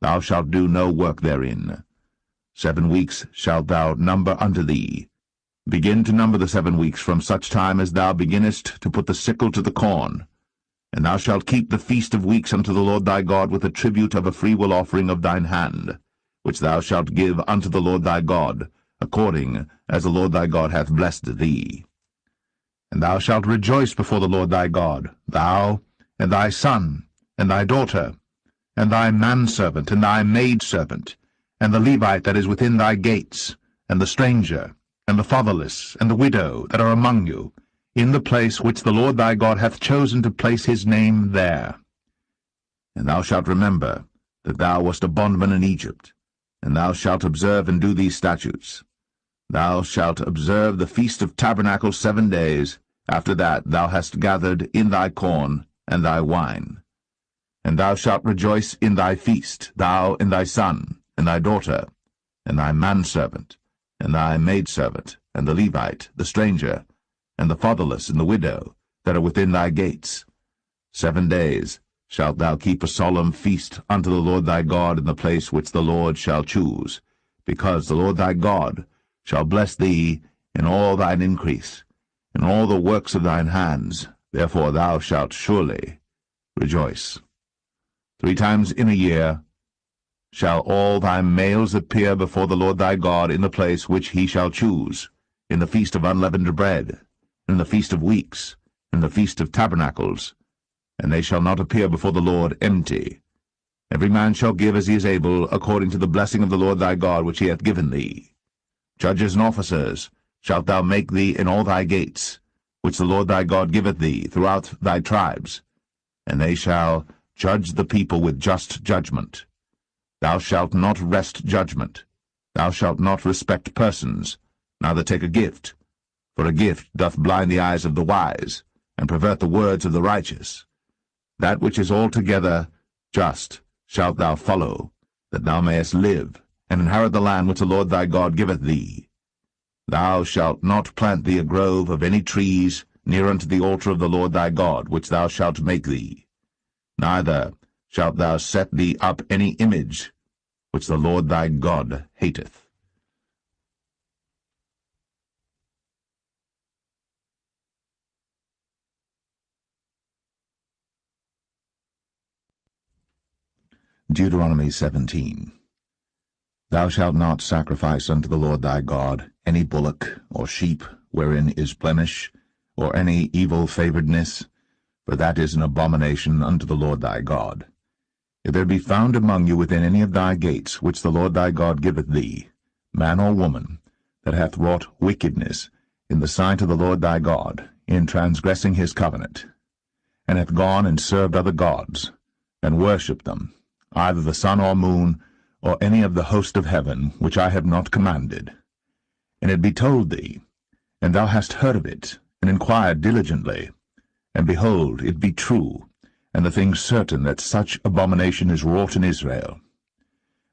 Thou shalt do no work therein. 7 weeks shalt thou number unto thee. Begin to number the 7 weeks from such time as thou beginnest to put the sickle to the corn. And thou shalt keep the feast of weeks unto the Lord thy God with a tribute of a freewill offering of thine hand, which thou shalt give unto the Lord thy God, according as the Lord thy God hath blessed thee. And thou shalt rejoice before the Lord thy God, thou, and thy son, and thy daughter, and thy manservant, and thy maidservant, and the Levite that is within thy gates, and the stranger, and the fatherless, and the widow that are among you, in the place which the Lord thy God hath chosen to place his name there. And thou shalt remember that thou wast a bondman in Egypt, and thou shalt observe and do these statutes. Thou shalt observe the Feast of Tabernacles 7 days. After that thou hast gathered in thy corn and thy wine. And thou shalt rejoice in thy feast, thou and thy son, and thy daughter, and thy manservant, and thy maidservant, and the Levite, the stranger, and the fatherless, and the widow, that are within thy gates. 7 days shalt thou keep a solemn feast unto the Lord thy God in the place which the Lord shall choose, because the Lord thy God shall bless thee in all thine increase, in all the works of thine hands. Therefore thou shalt surely rejoice. 3 times in a year shall all thy males appear before the Lord thy God in the place which he shall choose, in the feast of unleavened bread, in the feast of weeks, in the feast of tabernacles, and they shall not appear before the Lord empty. Every man shall give as he is able, according to the blessing of the Lord thy God which he hath given thee. Judges and officers shalt thou make thee in all thy gates, which the Lord thy God giveth thee throughout thy tribes, and they shall judge the people with just judgment. Thou shalt not wrest judgment. Thou shalt not respect persons, neither take a gift, for a gift doth blind the eyes of the wise, and pervert the words of the righteous. That which is altogether just shalt thou follow, that thou mayest live, and inherit the land which the Lord thy God giveth thee. Thou shalt not plant thee a grove of any trees near unto the altar of the Lord thy God, which thou shalt make thee. Neither shalt thou set thee up any image, which the Lord thy God hateth. Deuteronomy 17. Thou shalt not sacrifice unto the Lord thy God any bullock or sheep wherein is blemish, or any evil-favoredness, for that is an abomination unto the Lord thy God. If there be found among you within any of thy gates, which the Lord thy God giveth thee, man or woman, that hath wrought wickedness in the sight of the Lord thy God, in transgressing his covenant, and hath gone and served other gods, and worshipped them, either the sun or moon, or any of the host of heaven, which I have not commanded, and it be told thee, and thou hast heard of it, and inquired diligently, and behold, it be true, and the thing certain that such abomination is wrought in Israel,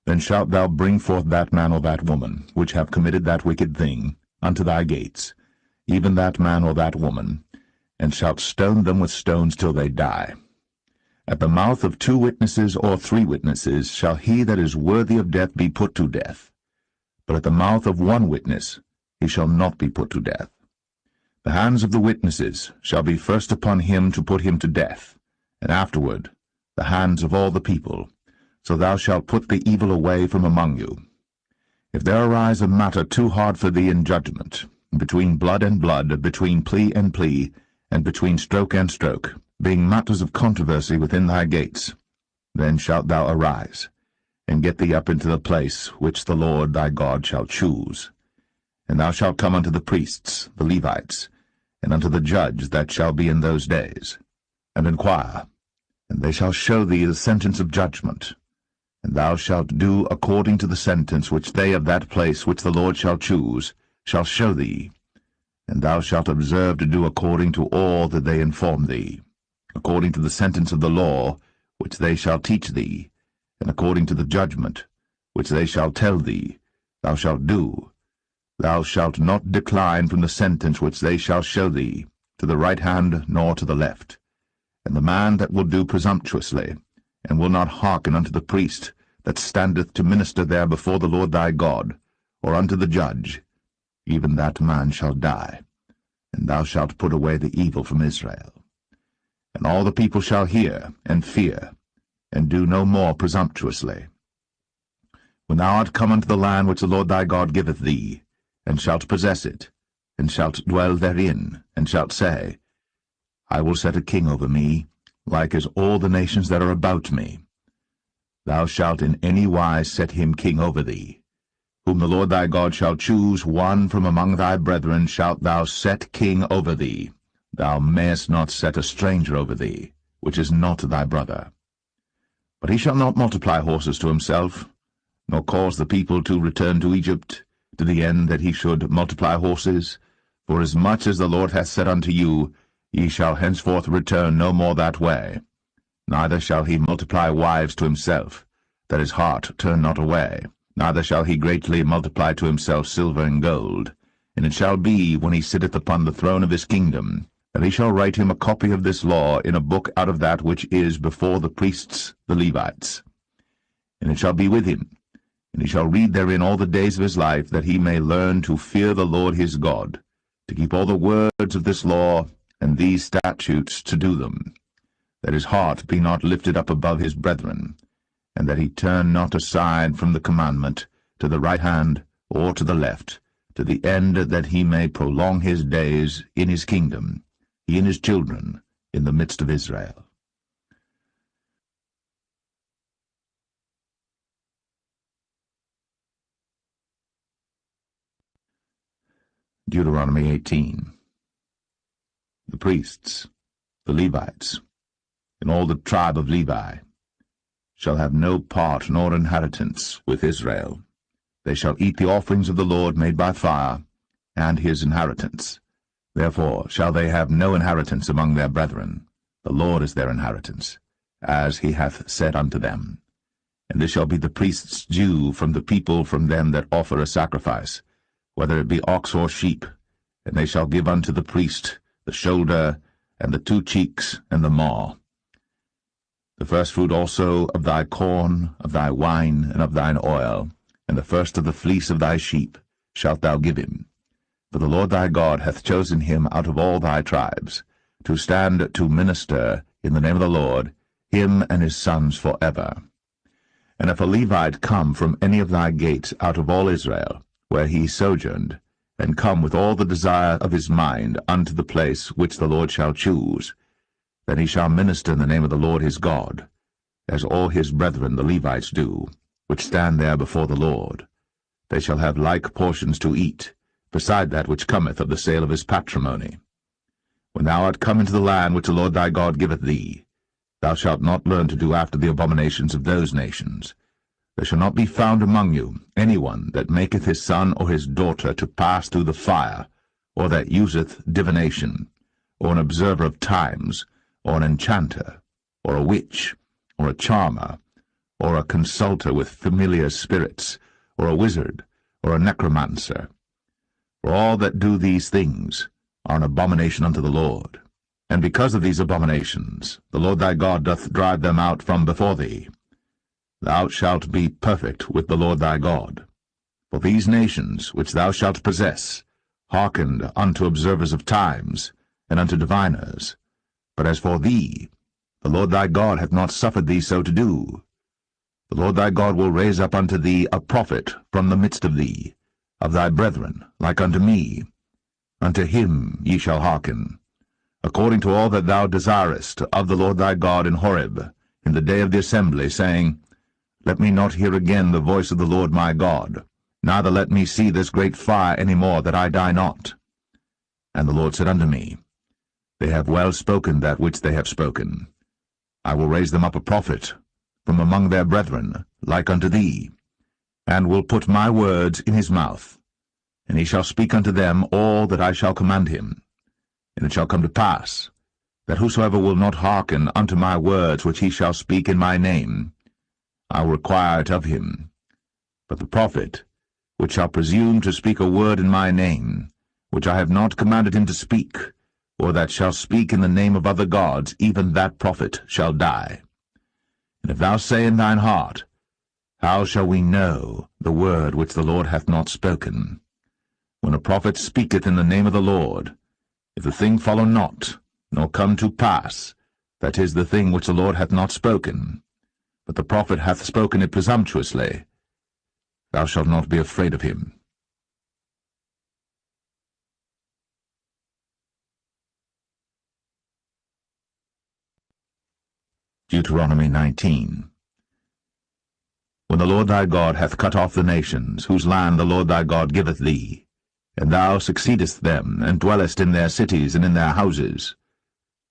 then shalt thou bring forth that man or that woman, which have committed that wicked thing, unto thy gates, even that man or that woman, and shalt stone them with stones till they die. At the mouth of 2 witnesses or 3 witnesses shall he that is worthy of death be put to death, but at the mouth of 1 witness he shall not be put to death. The hands of the witnesses shall be first upon him to put him to death, and afterward the hands of all the people, so thou shalt put the evil away from among you. If there arise a matter too hard for thee in judgment, between blood and blood, between plea and plea, and between stroke and stroke, being matters of controversy within thy gates, Then shalt thou arise, and get thee up into the place which the Lord thy God shall choose. And thou shalt come unto the priests, the Levites, and unto the judge that shall be in those days, and inquire, and they shall show thee the sentence of judgment. And thou shalt do according to the sentence which they of that place which the Lord shall choose shall show thee. And thou shalt observe to do according to all that they inform thee, according to the sentence of the law which they shall teach thee, and according to the judgment which they shall tell thee, thou shalt do. Thou shalt not decline from the sentence which they shall show thee, to the right hand nor to the left. And the man that will do presumptuously, and will not hearken unto the priest that standeth to minister there before the Lord thy God, or unto the judge, even that man shall die. And thou shalt put away the evil from Israel. And all the people shall hear, and fear, and do no more presumptuously. When thou art come unto the land which the Lord thy God giveth thee, and shalt possess it, and shalt dwell therein, and shalt say, I will set a king over me, like as all the nations that are about me. Thou shalt in any wise set him king over thee. Whom the Lord thy God shall choose, one from among thy brethren shalt thou set king over thee. Thou mayest not set a stranger over thee, which is not thy brother. But he shall not multiply horses to himself, nor cause the people to return to Egypt, to the end that he should multiply horses. For as much as the Lord hath said unto you, ye shall henceforth return no more that way. Neither shall he multiply wives to himself, that his heart turn not away. Neither shall he greatly multiply to himself silver and gold. And it shall be, when he sitteth upon the throne of his kingdom, that he shall write him a copy of this law in a book out of that which is before the priests the Levites. And it shall be with him, and he shall read therein all the days of his life, that he may learn to fear the Lord his God, to keep all the words of this law and these statutes to do them, that his heart be not lifted up above his brethren, and that he turn not aside from the commandment to the right hand or to the left, to the end that he may prolong his days in his kingdom, he and his children, in the midst of Israel. Deuteronomy 18. The priests, the Levites, and all the tribe of Levi, shall have no part nor inheritance with Israel. They shall eat the offerings of the Lord made by fire, and his inheritance. Therefore shall they have no inheritance among their brethren. The Lord is their inheritance, as he hath said unto them. And this shall be the priest's due from the people from them that offer a sacrifice, whether it be ox or sheep. And they shall give unto the priest the shoulder, and the 2 cheeks, and the maw. The firstfruit also of thy corn, of thy wine, and of thine oil, and the first of the fleece of thy sheep, shalt thou give him. For the Lord thy God hath chosen him out of all thy tribes, to stand to minister in the name of the Lord, him and his sons forever. And if a Levite come from any of thy gates out of all Israel, where he sojourned, and come with all the desire of his mind unto the place which the Lord shall choose, then he shall minister in the name of the Lord his God, as all his brethren the Levites do, which stand there before the Lord. They shall have like portions to eat, beside that which cometh of the sale of his patrimony. When thou art come into the land which the Lord thy God giveth thee, thou shalt not learn to do after the abominations of those nations. There shall not be found among you any one that maketh his son or his daughter to pass through the fire, or that useth divination, or an observer of times, or an enchanter, or a witch, or a charmer, or a consulter with familiar spirits, or a wizard, or a necromancer. For all that do these things are an abomination unto the Lord. And because of these abominations the Lord thy God doth drive them out from before thee. Thou shalt be perfect with the Lord thy God. For these nations which thou shalt possess hearkened unto observers of times, and unto diviners. But as for thee, the Lord thy God hath not suffered thee so to do. The Lord thy God will raise up unto thee a prophet from the midst of thee, of thy brethren, like unto me. Unto him ye shall hearken, according to all that thou desirest of the Lord thy God in Horeb, in the day of the assembly, saying, Let me not hear again the voice of the Lord my God, neither let me see this great fire any more, that I die not. And the Lord said unto me, They have well spoken that which they have spoken. I will raise them up a prophet from among their brethren, like unto thee, and will put my words in his mouth, and he shall speak unto them all that I shall command him. And it shall come to pass, that whosoever will not hearken unto my words which he shall speak in my name, I will require it of him. But the prophet, which shall presume to speak a word in my name, which I have not commanded him to speak, or that shall speak in the name of other gods, even that prophet shall die. And if thou say in thine heart, How shall we know the word which the Lord hath not spoken? When a prophet speaketh in the name of the Lord, if the thing follow not, nor come to pass, that is the thing which the Lord hath not spoken, but the prophet hath spoken it presumptuously, thou shalt not be afraid of him. Deuteronomy 19. When the Lord thy God hath cut off the nations, whose land the Lord thy God giveth thee, and thou succeedest them, and dwellest in their cities and in their houses,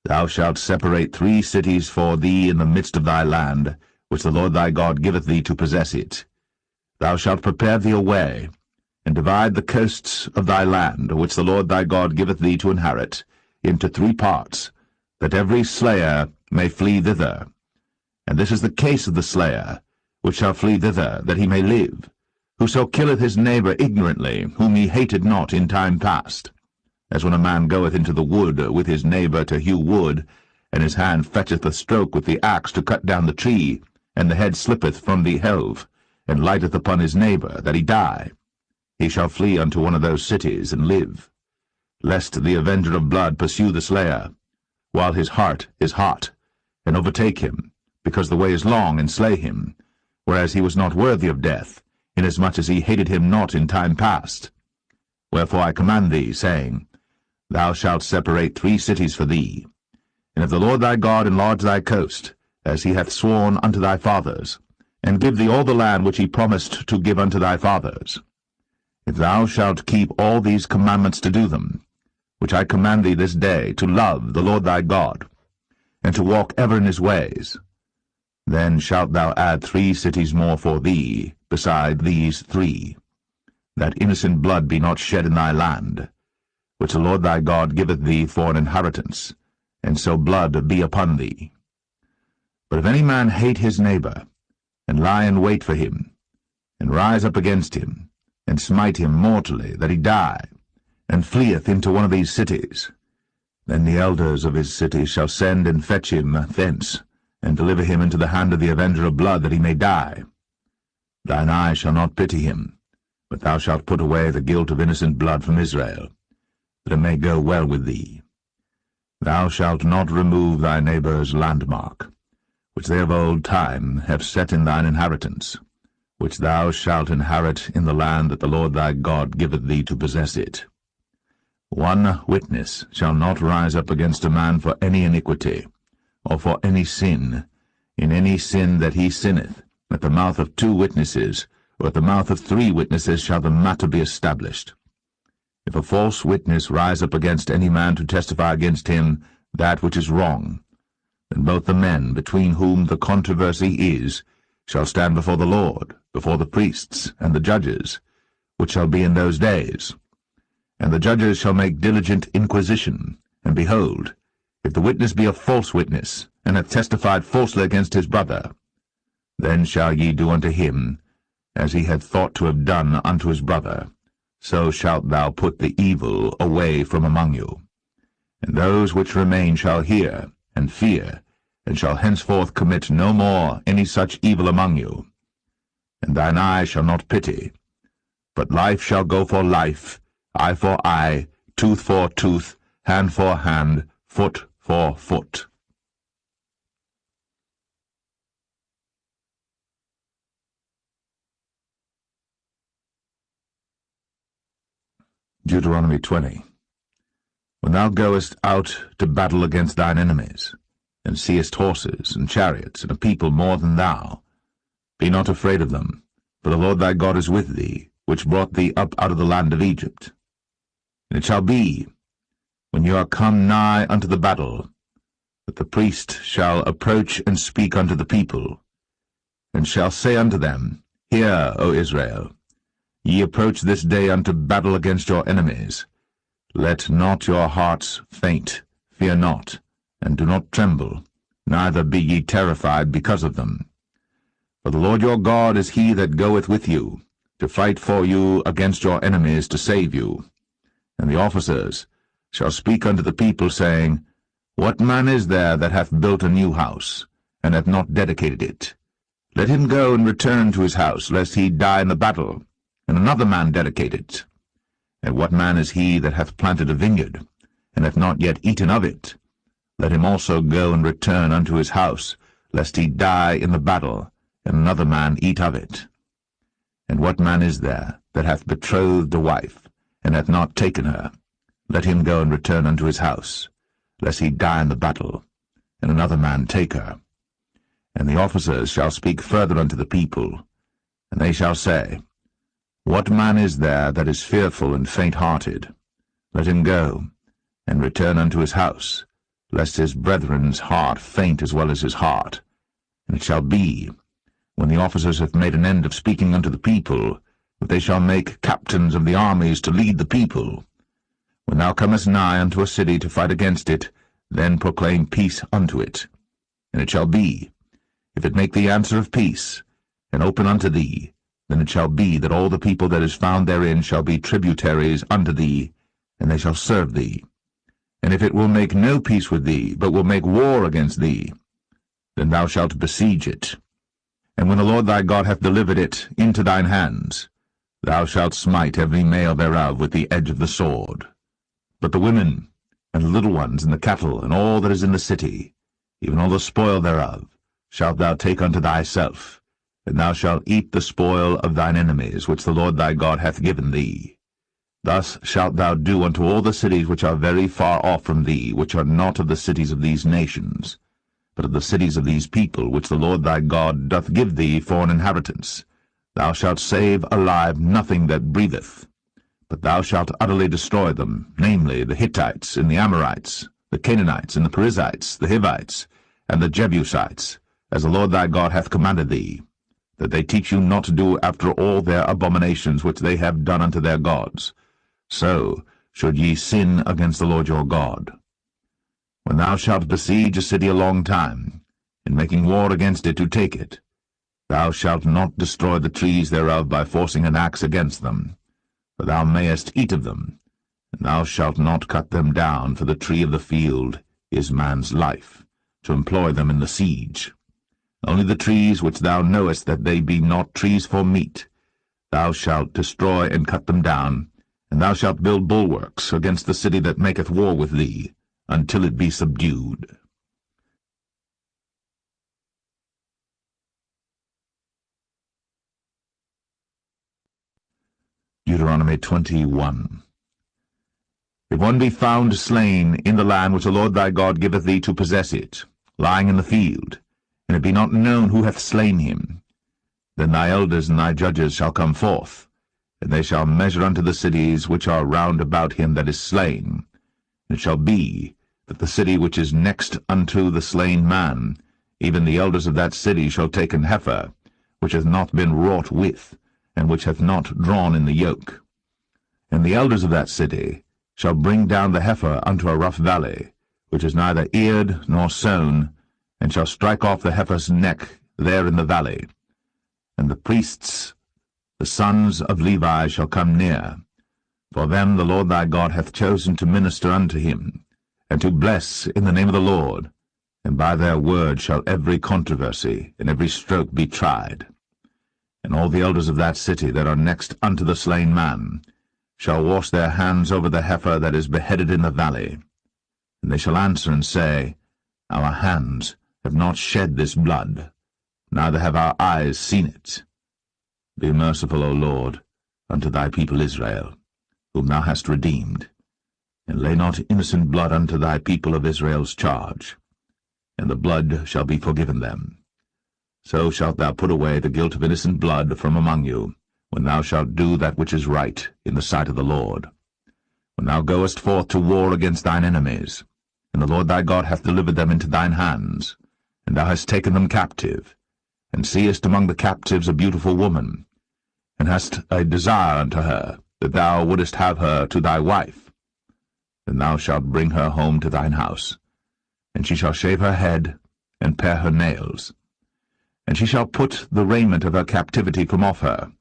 thou shalt separate 3 cities for thee in the midst of thy land, which the Lord thy God giveth thee to possess it. Thou shalt prepare thee a way, and divide the coasts of thy land, which the Lord thy God giveth thee to inherit, into 3 parts, that every slayer may flee thither. And this is the case of the slayer, which shall flee thither, that he may live, whoso killeth his neighbour ignorantly, whom he hated not in time past. As when a man goeth into the wood with his neighbour to hew wood, and his hand fetcheth a stroke with the axe to cut down the tree, and the head slippeth from the helve, and lighteth upon his neighbour, that he die. He shall flee unto one of those cities, and live, lest the avenger of blood pursue the slayer, while his heart is hot, and overtake him, because the way is long, and slay him, whereas he was not worthy of death, inasmuch as he hated him not in time past. Wherefore I command thee, saying, Thou shalt separate 3 cities for thee. And if the Lord thy God enlarge thy coast, as he hath sworn unto thy fathers, and give thee all the land which he promised to give unto thy fathers, if thou shalt keep all these commandments to do them, which I command thee this day, to love the Lord thy God, and to walk ever in his ways, then shalt thou add 3 cities more for thee, beside these 3, that innocent blood be not shed in thy land, which the Lord thy God giveth thee for an inheritance, and so blood be upon thee. But if any man hate his neighbour, and lie in wait for him, and rise up against him, and smite him mortally, that he die, and fleeth into one of these cities, then the elders of his city shall send and fetch him thence, and deliver him into the hand of the avenger of blood, that he may die. Thine eye shall not pity him, but thou shalt put away the guilt of innocent blood from Israel, that it may go well with thee. Thou shalt not remove thy neighbour's landmark, which they of old time have set in thine inheritance, which thou shalt inherit in the land that the Lord thy God giveth thee to possess it. 1 witness shall not rise up against a man for any iniquity, or for any sin, in any sin that he sinneth. At the mouth of 2 witnesses, or at the mouth of 3 witnesses, shall the matter be established. If a false witness rise up against any man to testify against him that which is wrong, then both the men between whom the controversy is shall stand before the Lord, before the priests and the judges, which shall be in those days. And the judges shall make diligent inquisition, and behold, if the witness be a false witness, and hath testified falsely against his brother, then shall ye do unto him as he had thought to have done unto his brother. So shalt thou put the evil away from among you. And those which remain shall hear, and fear, and shall henceforth commit no more any such evil among you. And thine eye shall not pity, but life shall go for life, eye for eye, tooth for tooth, hand for hand, foot for foot. Deuteronomy 20. When thou goest out to battle against thine enemies, and seest horses, and chariots, and a people more than thou. Be not afraid of them, for the Lord thy God is with thee, which brought thee up out of the land of Egypt. And it shall be, when you are come nigh unto the battle, that the priest shall approach and speak unto the people, and shall say unto them, Hear, O Israel, ye approach this day unto battle against your enemies. Let not your hearts faint, fear not, and do not tremble, neither be ye terrified because of them. For the Lord your God is he that goeth with you, to fight for you against your enemies, to save you. And the officers shall speak unto the people, saying, What man is there that hath built a new house, and hath not dedicated it? Let him go and return to his house, lest he die in the battle, and another man dedicate it. And what man is he that hath planted a vineyard, and hath not yet eaten of it? Let him also go and return unto his house, lest he die in the battle, and another man eat of it. And what man is there that hath betrothed a wife, and hath not taken her? Let him go and return unto his house, lest he die in the battle, and another man take her. And the officers shall speak further unto the people, and they shall say, What man is there that is fearful and faint-hearted? Let him go, and return unto his house, lest his brethren's heart faint as well as his heart. And it shall be, when the officers have made an end of speaking unto the people, that they shall make captains of the armies to lead the people. When thou comest nigh unto a city to fight against it, then proclaim peace unto it. And it shall be, if it make thee answer of peace, and open unto thee, then it shall be that all the people that is found therein shall be tributaries unto thee, and they shall serve thee. And if it will make no peace with thee, but will make war against thee, then thou shalt besiege it. And when the Lord thy God hath delivered it into thine hands, thou shalt smite every male thereof with the edge of the sword. But the women, and the little ones, and the cattle, and all that is in the city, even all the spoil thereof, shalt thou take unto thyself, and thou shalt eat the spoil of thine enemies, which the Lord thy God hath given thee. Thus shalt thou do unto all the cities which are very far off from thee, which are not of the cities of these nations, but of the cities of these people, which the Lord thy God doth give thee for an inheritance. Thou shalt save alive nothing that breatheth, but thou shalt utterly destroy them, namely the Hittites, and the Amorites, the Canaanites, and the Perizzites, the Hivites, and the Jebusites, as the Lord thy God hath commanded thee, that they teach you not to do after all their abominations which they have done unto their gods. So should ye sin against the Lord your God. When thou shalt besiege a city a long time, in making war against it to take it, thou shalt not destroy the trees thereof by forcing an axe against them, for thou mayest eat of them, and thou shalt not cut them down, for the tree of the field is man's life, to employ them in the siege. Only the trees which thou knowest that they be not trees for meat, thou shalt destroy and cut them down, and thou shalt build bulwarks against the city that maketh war with thee, until it be subdued. Deuteronomy 21. If one be found slain in the land which the Lord thy God giveth thee to possess it, lying in the field, and it be not known who hath slain him, then thy elders and thy judges shall come forth, and they shall measure unto the cities which are round about him that is slain. And it shall be that the city which is next unto the slain man, even the elders of that city shall take an heifer, which hath not been wrought with, and which hath not drawn in the yoke. And the elders of that city shall bring down the heifer unto a rough valley, which is neither eared nor sown, and shall strike off the heifer's neck there in the valley. And the priests, the sons of Levi, shall come near, for them the Lord thy God hath chosen to minister unto him, and to bless in the name of the Lord, and by their word shall every controversy and every stroke be tried. And all the elders of that city that are next unto the slain man shall wash their hands over the heifer that is beheaded in the valley. And they shall answer and say, Our hands have not shed this blood, neither have our eyes seen it. Be merciful, O Lord, unto thy people Israel, whom thou hast redeemed, and lay not innocent blood unto thy people of Israel's charge. and the blood shall be forgiven them. So shalt thou put away the guilt of innocent blood from among you, when thou shalt do that which is right in the sight of the Lord. When thou goest forth to war against thine enemies, and the Lord thy God hath delivered them into thine hands, and thou hast taken them captive, and seest among the captives a beautiful woman, and hast a desire unto her, that thou wouldest have her to thy wife, then thou shalt bring her home to thine house, and she shall shave her head, and pare her nails. And she shall put the raiment of her captivity from off her,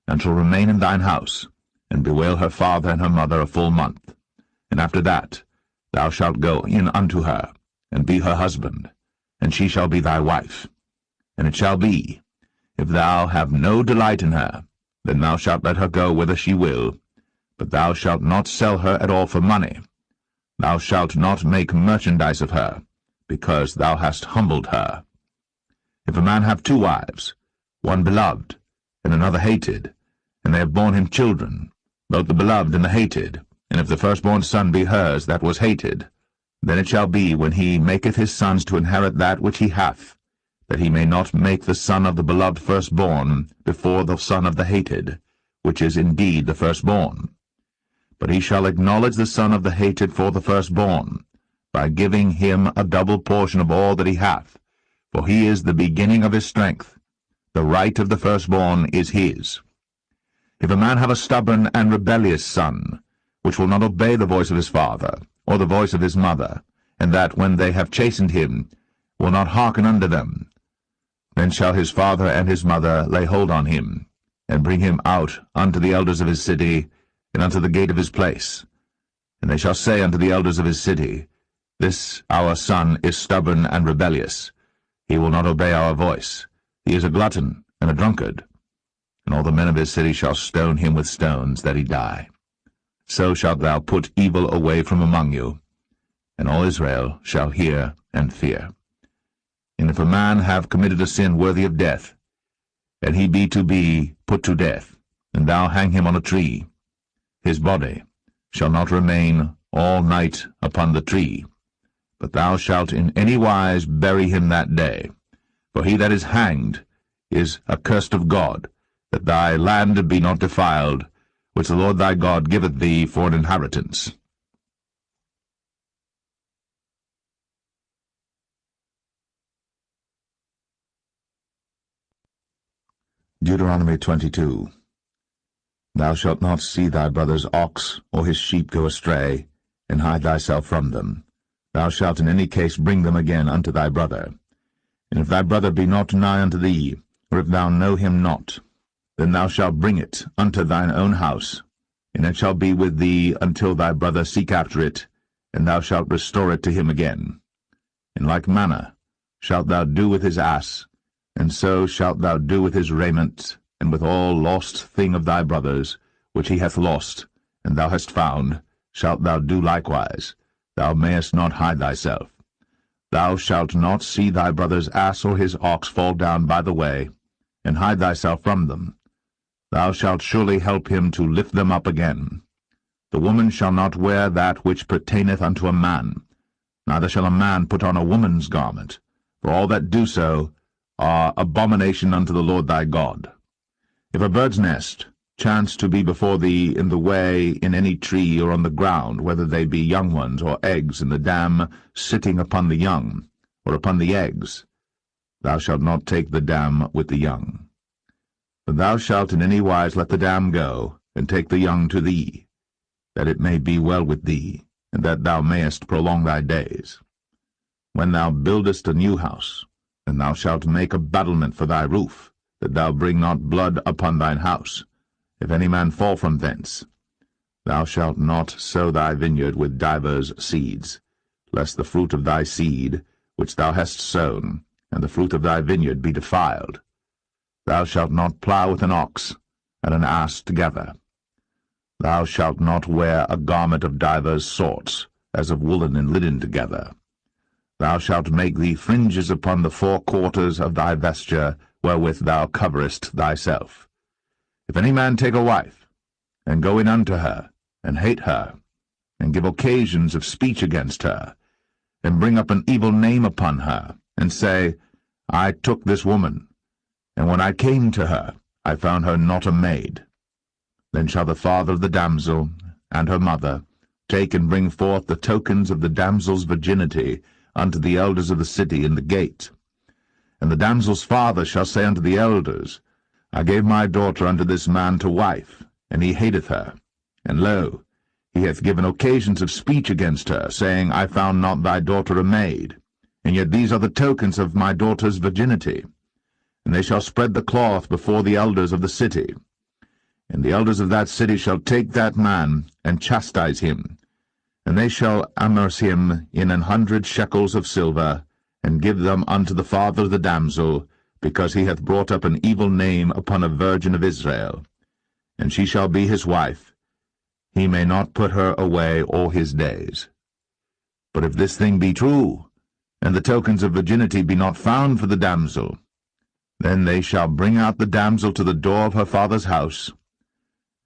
and shall remain in thine house, and bewail her father and her mother a full month. And after that thou shalt go in unto her, and be her husband, and she shall be thy wife. And it shall be, if thou have no delight in her, then thou shalt let her go whither she will, but thou shalt not sell her at all for money. Thou shalt not make merchandise of her, because thou hast humbled her. If a man have 2 wives, one beloved, and another hated, and they have borne him children, both the beloved and the hated, and if the firstborn son be hers that was hated, then it shall be, when he maketh his sons to inherit that which he hath, that he may not make the son of the beloved firstborn before the son of the hated, which is indeed the firstborn. But he shall acknowledge the son of the hated for the firstborn, by giving him a double portion of all that he hath, for he is the beginning of his strength. The right of the firstborn is his. If a man have a stubborn and rebellious son, which will not obey the voice of his father, or the voice of his mother, and that, when they have chastened him, will not hearken unto them, then shall his father and his mother lay hold on him, and bring him out unto the elders of his city, and unto the gate of his place. And they shall say unto the elders of his city, This our son is stubborn and rebellious. He will not obey our voice. He is a glutton and a drunkard. And all the men of his city shall stone him with stones, that he die. So shalt thou put evil away from among you, and all Israel shall hear and fear. And if a man have committed a sin worthy of death, and he be put to death, and thou hang him on a tree, his body shall not remain all night upon the tree, but thou shalt in any wise bury him that day. For he that is hanged is accursed of God, that thy land be not defiled, which the Lord thy God giveth thee for an inheritance. Deuteronomy 22. Thou shalt not see thy brother's ox or his sheep go astray, and hide thyself from them. Thou shalt in any case bring them again unto thy brother. And if thy brother be not nigh unto thee, or if thou know him not, then thou shalt bring it unto thine own house, and it shall be with thee until thy brother seek after it, and thou shalt restore it to him again. In like manner shalt thou do with his ass, and so shalt thou do with his raiment, and with all lost thing of thy brother's, which he hath lost, and thou hast found, shalt thou do likewise. Thou mayest not hide thyself. Thou shalt not see thy brother's ass or his ox fall down by the way, and hide thyself from them. Thou shalt surely help him to lift them up again. The woman shall not wear that which pertaineth unto a man, neither shall a man put on a woman's garment, for all that do so are abomination unto the Lord thy God. If a bird's nest chance to be before thee in the way in any tree or on the ground, whether they be young ones or eggs, and the dam sitting upon the young, or upon the eggs, thou shalt not take the dam with the young. But thou shalt in any wise let the dam go, and take the young to thee, that it may be well with thee, and that thou mayest prolong thy days. When thou buildest a new house, and thou shalt make a battlement for thy roof, that thou bring not blood upon thine house, if any man fall from thence. Thou shalt not sow thy vineyard with divers seeds, lest the fruit of thy seed, which thou hast sown, and the fruit of thy vineyard be defiled. Thou shalt not plow with an ox and an ass together. Thou shalt not wear a garment of divers sorts, as of woolen and linen together. Thou shalt make thee fringes upon the 4 quarters of thy vesture, wherewith thou coverest thyself. If any man take a wife, and go in unto her, and hate her, and give occasions of speech against her, and bring up an evil name upon her, and say, I took this woman, and when I came to her, I found her not a maid. Then shall the father of the damsel and her mother take and bring forth the tokens of the damsel's virginity unto the elders of the city in the gate. And the damsel's father shall say unto the elders, I gave my daughter unto this man to wife, and he hateth her. And lo, he hath given occasions of speech against her, saying, I found not thy daughter a maid, and yet these are the tokens of my daughter's virginity. And they shall spread the cloth before the elders of the city. And the elders of that city shall take that man, and chastise him, and they shall amerce him in 100 shekels of silver, and give them unto the father of the damsel, because he hath brought up an evil name upon a virgin of Israel. And she shall be his wife. He may not put her away all his days. But if this thing be true, and the tokens of virginity be not found for the damsel, then they shall bring out the damsel to the door of her father's house,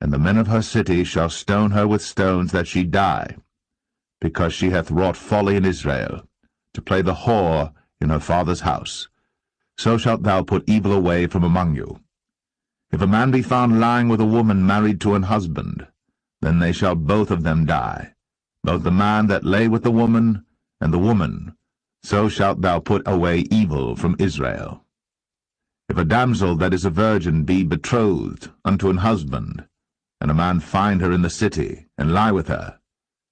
and the men of her city shall stone her with stones that she die, because she hath wrought folly in Israel, to play the whore in her father's house. So shalt thou put evil away from among you. If a man be found lying with a woman married to an husband, then they shall both of them die, both the man that lay with the woman, and the woman. So shalt thou put away evil from Israel. If a damsel that is a virgin be betrothed unto an husband, and a man find her in the city, and lie with her,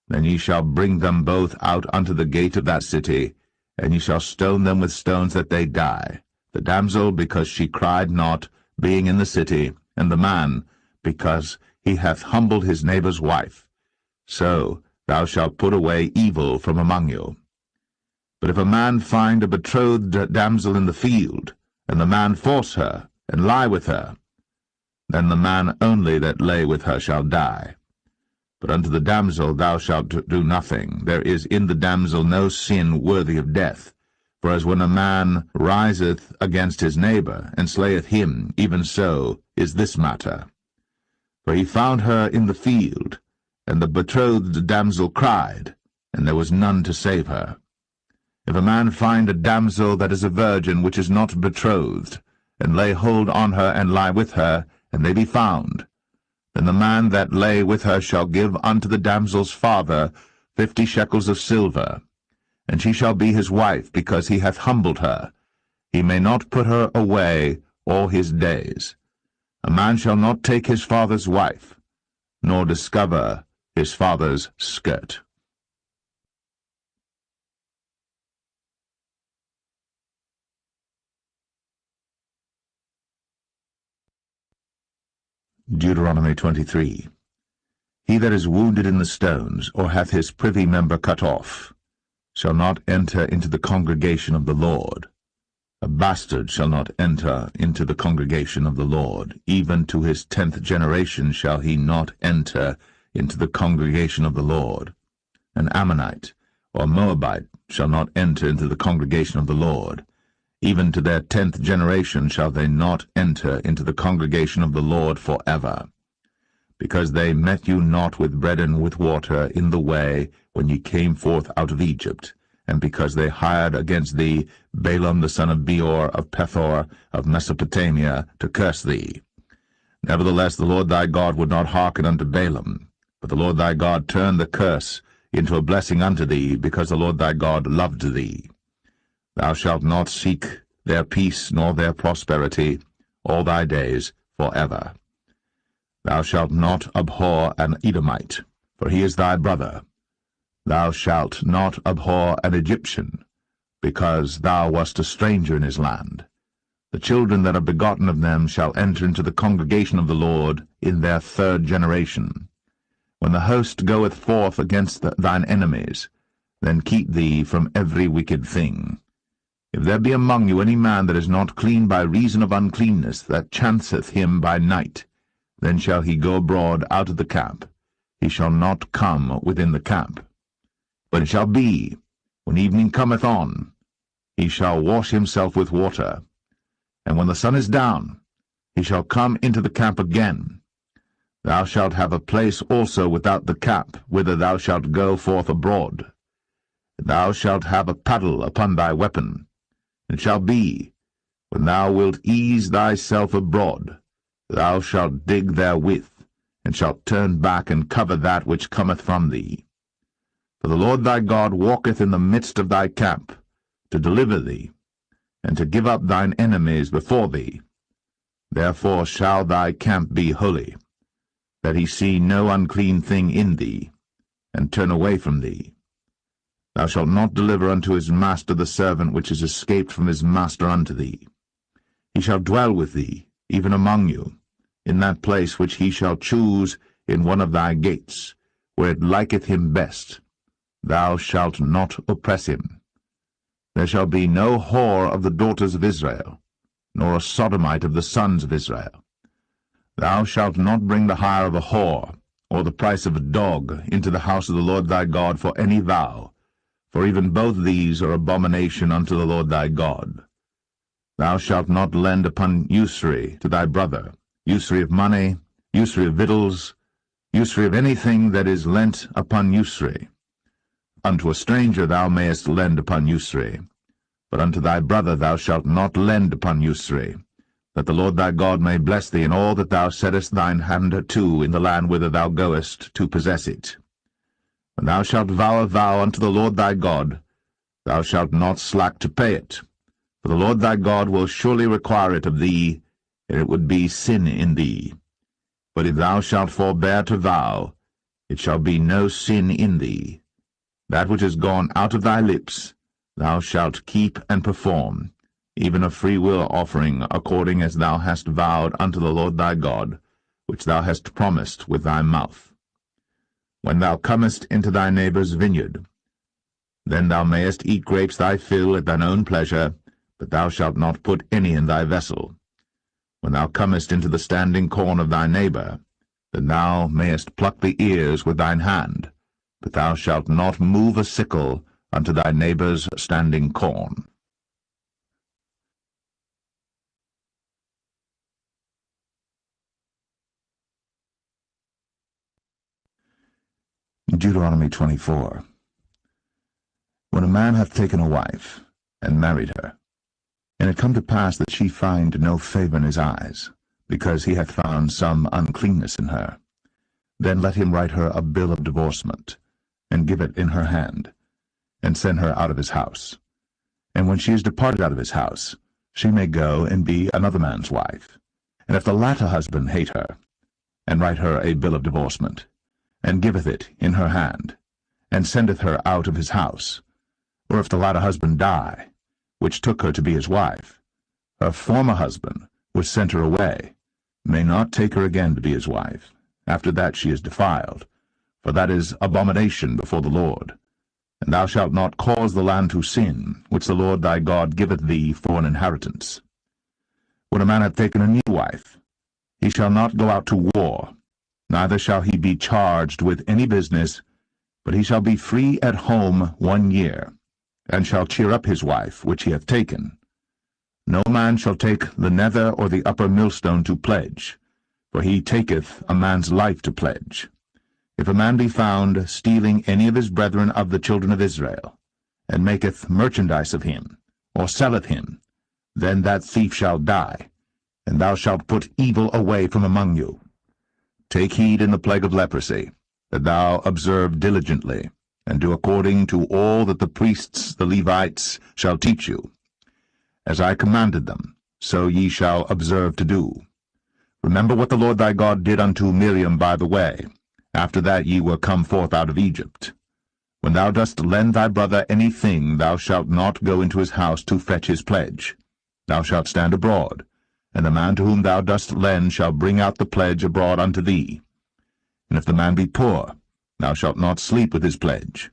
then ye shall bring them both out unto the gate of that city, and ye shall stone them with stones that they die, the damsel because she cried not, being in the city, and the man because he hath humbled his neighbour's wife. So thou shalt put away evil from among you. But if a man find a betrothed damsel in the field, and the man force her, and lie with her, then the man only that lay with her shall die. But unto the damsel thou shalt do nothing. There is in the damsel no sin worthy of death. For as when a man riseth against his neighbour, and slayeth him, even so is this matter. For he found her in the field, and the betrothed damsel cried, and there was none to save her. If a man find a damsel that is a virgin which is not betrothed, and lay hold on her, and lie with her, and they be found, then the man that lay with her shall give unto the damsel's father 50 shekels of silver, and she shall be his wife, because he hath humbled her. He may not put her away all his days. A man shall not take his father's wife, nor discover his father's skirt. Deuteronomy 23. He that is wounded in the stones, or hath his privy member cut off, shall not enter into the congregation of the Lord. A bastard shall not enter into the congregation of the Lord. Even to his 10th generation shall he not enter into the congregation of the Lord. An Ammonite or Moabite shall not enter into the congregation of the Lord. Even to their 10th generation shall they not enter into the congregation of the Lord forever. Because they met you not with bread and with water in the way when ye came forth out of Egypt, and because they hired against thee Balaam the son of Beor of Pethor of Mesopotamia to curse thee. Nevertheless the Lord thy God would not hearken unto Balaam, but the Lord thy God turned the curse into a blessing unto thee, because the Lord thy God loved thee. Thou shalt not seek their peace nor their prosperity all thy days forever. Thou shalt not abhor an Edomite, for he is thy brother. Thou shalt not abhor an Egyptian, because thou wast a stranger in his land. The children that are begotten of them shall enter into the congregation of the Lord in their 3rd generation. When the host goeth forth against thine enemies, then keep thee from every wicked thing. If there be among you any man that is not clean by reason of uncleanness, that chanceth him by night, then shall he go abroad out of the camp. He shall not come within the camp. But it shall be, when evening cometh on, he shall wash himself with water, and when the sun is down, he shall come into the camp again. Thou shalt have a place also without the camp, whither thou shalt go forth abroad. Thou shalt have a paddle upon thy weapon. It shall be, when thou wilt ease thyself abroad, thou shalt dig therewith, and shalt turn back and cover that which cometh from thee. For the Lord thy God walketh in the midst of thy camp, to deliver thee, and to give up thine enemies before thee. Therefore shall thy camp be holy, that he see no unclean thing in thee, and turn away from thee. Thou shalt not deliver unto his master the servant which is escaped from his master unto thee. He shall dwell with thee, even among you, in that place which he shall choose in one of thy gates, where it liketh him best. Thou shalt not oppress him. There shall be no whore of the daughters of Israel, nor a sodomite of the sons of Israel. Thou shalt not bring the hire of a whore, or the price of a dog, into the house of the Lord thy God for any vow, for even both these are abomination unto the Lord thy God. Thou shalt not lend upon usury to thy brother, usury of money, usury of victuals, usury of anything that is lent upon usury. Unto a stranger thou mayest lend upon usury, but unto thy brother thou shalt not lend upon usury, that the Lord thy God may bless thee in all that thou settest thine hand to in the land whither thou goest to possess it. When thou shalt vow a vow unto the Lord thy God, thou shalt not slack to pay it, for the Lord thy God will surely require it of thee, and it would be sin in thee. But if thou shalt forbear to vow, it shall be no sin in thee. That which is gone out of thy lips thou shalt keep and perform, even a freewill offering, according as thou hast vowed unto the Lord thy God, which thou hast promised with thy mouth. When thou comest into thy neighbour's vineyard, then thou mayest eat grapes thy fill at thine own pleasure, but thou shalt not put any in thy vessel. When thou comest into the standing corn of thy neighbour, then thou mayest pluck the ears with thine hand, but thou shalt not move a sickle unto thy neighbour's standing corn. Deuteronomy 24. When a man hath taken a wife, and married her, and it come to pass that she find no favour in his eyes, because he hath found some uncleanness in her, then let him write her a bill of divorcement, and give it in her hand, and send her out of his house. And when she is departed out of his house, she may go and be another man's wife. And if the latter husband hate her, and write her a bill of divorcement, and giveth it in her hand, and sendeth her out of his house, or if the latter husband die, which took her to be his wife, her former husband, which sent her away, may not take her again to be his wife. After that she is defiled, for that is abomination before the Lord. And thou shalt not cause the land to sin, which the Lord thy God giveth thee for an inheritance. When a man hath taken a new wife, he shall not go out to war, neither shall he be charged with any business, but he shall be free at home 1 year, and shall cheer up his wife which he hath taken. No man shall take the nether or the upper millstone to pledge, for he taketh a man's life to pledge. If a man be found stealing any of his brethren of the children of Israel, and maketh merchandise of him, or selleth him, then that thief shall die, and thou shalt put evil away from among you. Take heed in the plague of leprosy, that thou observe diligently, and do according to all that the priests, the Levites, shall teach you. As I commanded them, so ye shall observe to do. Remember what the Lord thy God did unto Miriam by the way, after that ye were come forth out of Egypt. When thou dost lend thy brother any thing, thou shalt not go into his house to fetch his pledge. Thou shalt stand abroad, and the man to whom thou dost lend shall bring out the pledge abroad unto thee. And if the man be poor, thou shalt not sleep with his pledge.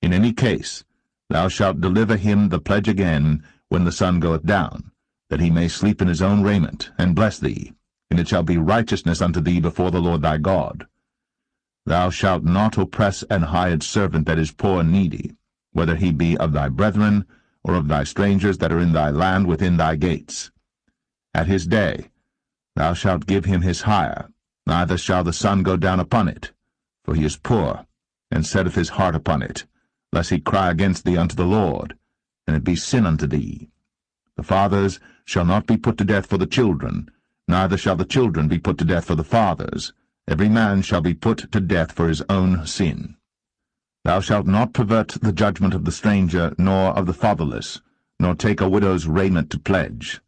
In any case, thou shalt deliver him the pledge again when the sun goeth down, that he may sleep in his own raiment, and bless thee, and it shall be righteousness unto thee before the Lord thy God. Thou shalt not oppress an hired servant that is poor and needy, whether he be of thy brethren, or of thy strangers that are in thy land within thy gates. At his day thou shalt give him his hire, neither shall the sun go down upon it, for he is poor, and setteth his heart upon it, lest he cry against thee unto the Lord, and it be sin unto thee. The fathers shall not be put to death for the children, neither shall the children be put to death for the fathers. Every man shall be put to death for his own sin. Thou shalt not pervert the judgment of the stranger, nor of the fatherless, nor take a widow's raiment to pledge.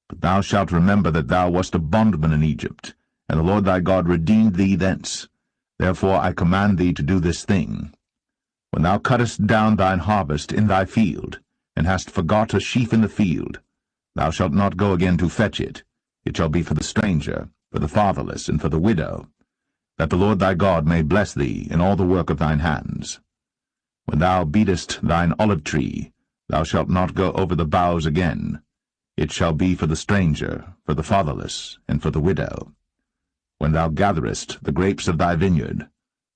But thou shalt remember that thou wast a bondman in Egypt, and the Lord thy God redeemed thee thence. Therefore I command thee to do this thing. When thou cuttest down thine harvest in thy field, and hast forgot a sheaf in the field, thou shalt not go again to fetch it. It shall be for the stranger, for the fatherless, and for the widow, that the Lord thy God may bless thee in all the work of thine hands. When thou beatest thine olive tree, thou shalt not go over the boughs again. It shall be for the stranger, for the fatherless, and for the widow. When thou gatherest the grapes of thy vineyard,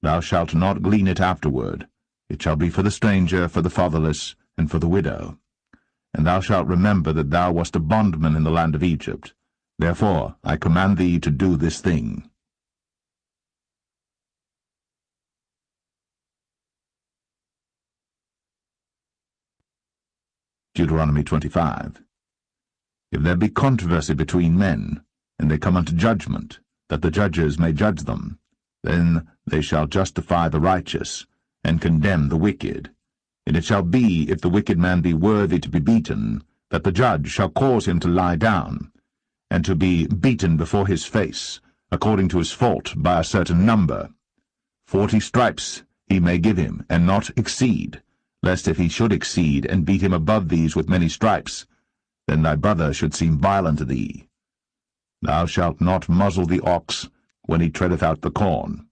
thou shalt not glean it afterward. It shall be for the stranger, for the fatherless, and for the widow. And thou shalt remember that thou wast a bondman in the land of Egypt. Therefore I command thee to do this thing. Deuteronomy 25. If there be controversy between men, and they come unto judgment, that the judges may judge them, then they shall justify the righteous, and condemn the wicked. And it shall be, if the wicked man be worthy to be beaten, that the judge shall cause him to lie down, and to be beaten before his face, according to his fault, by a certain number. 40 stripes he may give him, and not exceed, lest if he should exceed, and beat him above these with many stripes, then thy brother should seem vile unto thee. Thou shalt not muzzle the ox when he treadeth out the corn.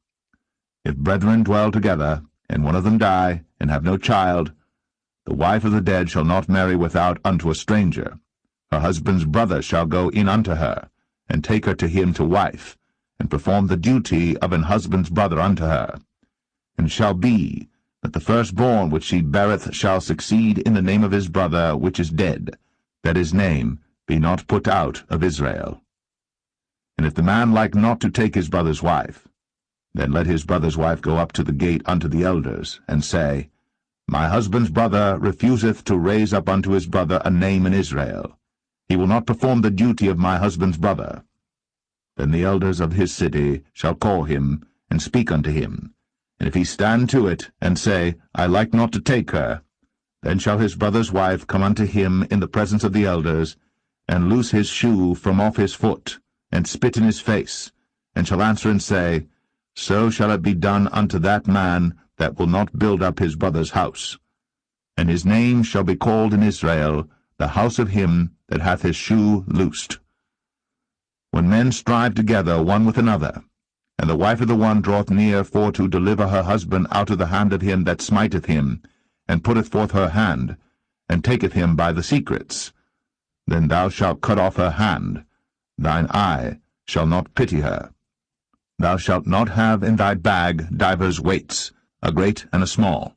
If brethren dwell together, and one of them die, and have no child, the wife of the dead shall not marry without unto a stranger. Her husband's brother shall go in unto her, and take her to him to wife, and perform the duty of an husband's brother unto her. And it shall be, that the firstborn which she beareth shall succeed in the name of his brother which is dead, that his name be not put out of Israel. And if the man like not to take his brother's wife, then let his brother's wife go up to the gate unto the elders, and say, My husband's brother refuseth to raise up unto his brother a name in Israel. He will not perform the duty of my husband's brother. Then the elders of his city shall call him, and speak unto him. And if he stand to it, and say, I like not to take her, then shall his brother's wife come unto him in the presence of the elders, and loose his shoe from off his foot, and spit in his face, and shall answer and say, So shall it be done unto that man that will not build up his brother's house. And his name shall be called in Israel, the house of him that hath his shoe loosed. When men strive together one with another, and the wife of the one draweth near for to deliver her husband out of the hand of him that smiteth him, and putteth forth her hand, and taketh him by the secrets, then thou shalt cut off her hand. Thine eye shall not pity her. Thou shalt not have in thy bag divers weights, a great and a small.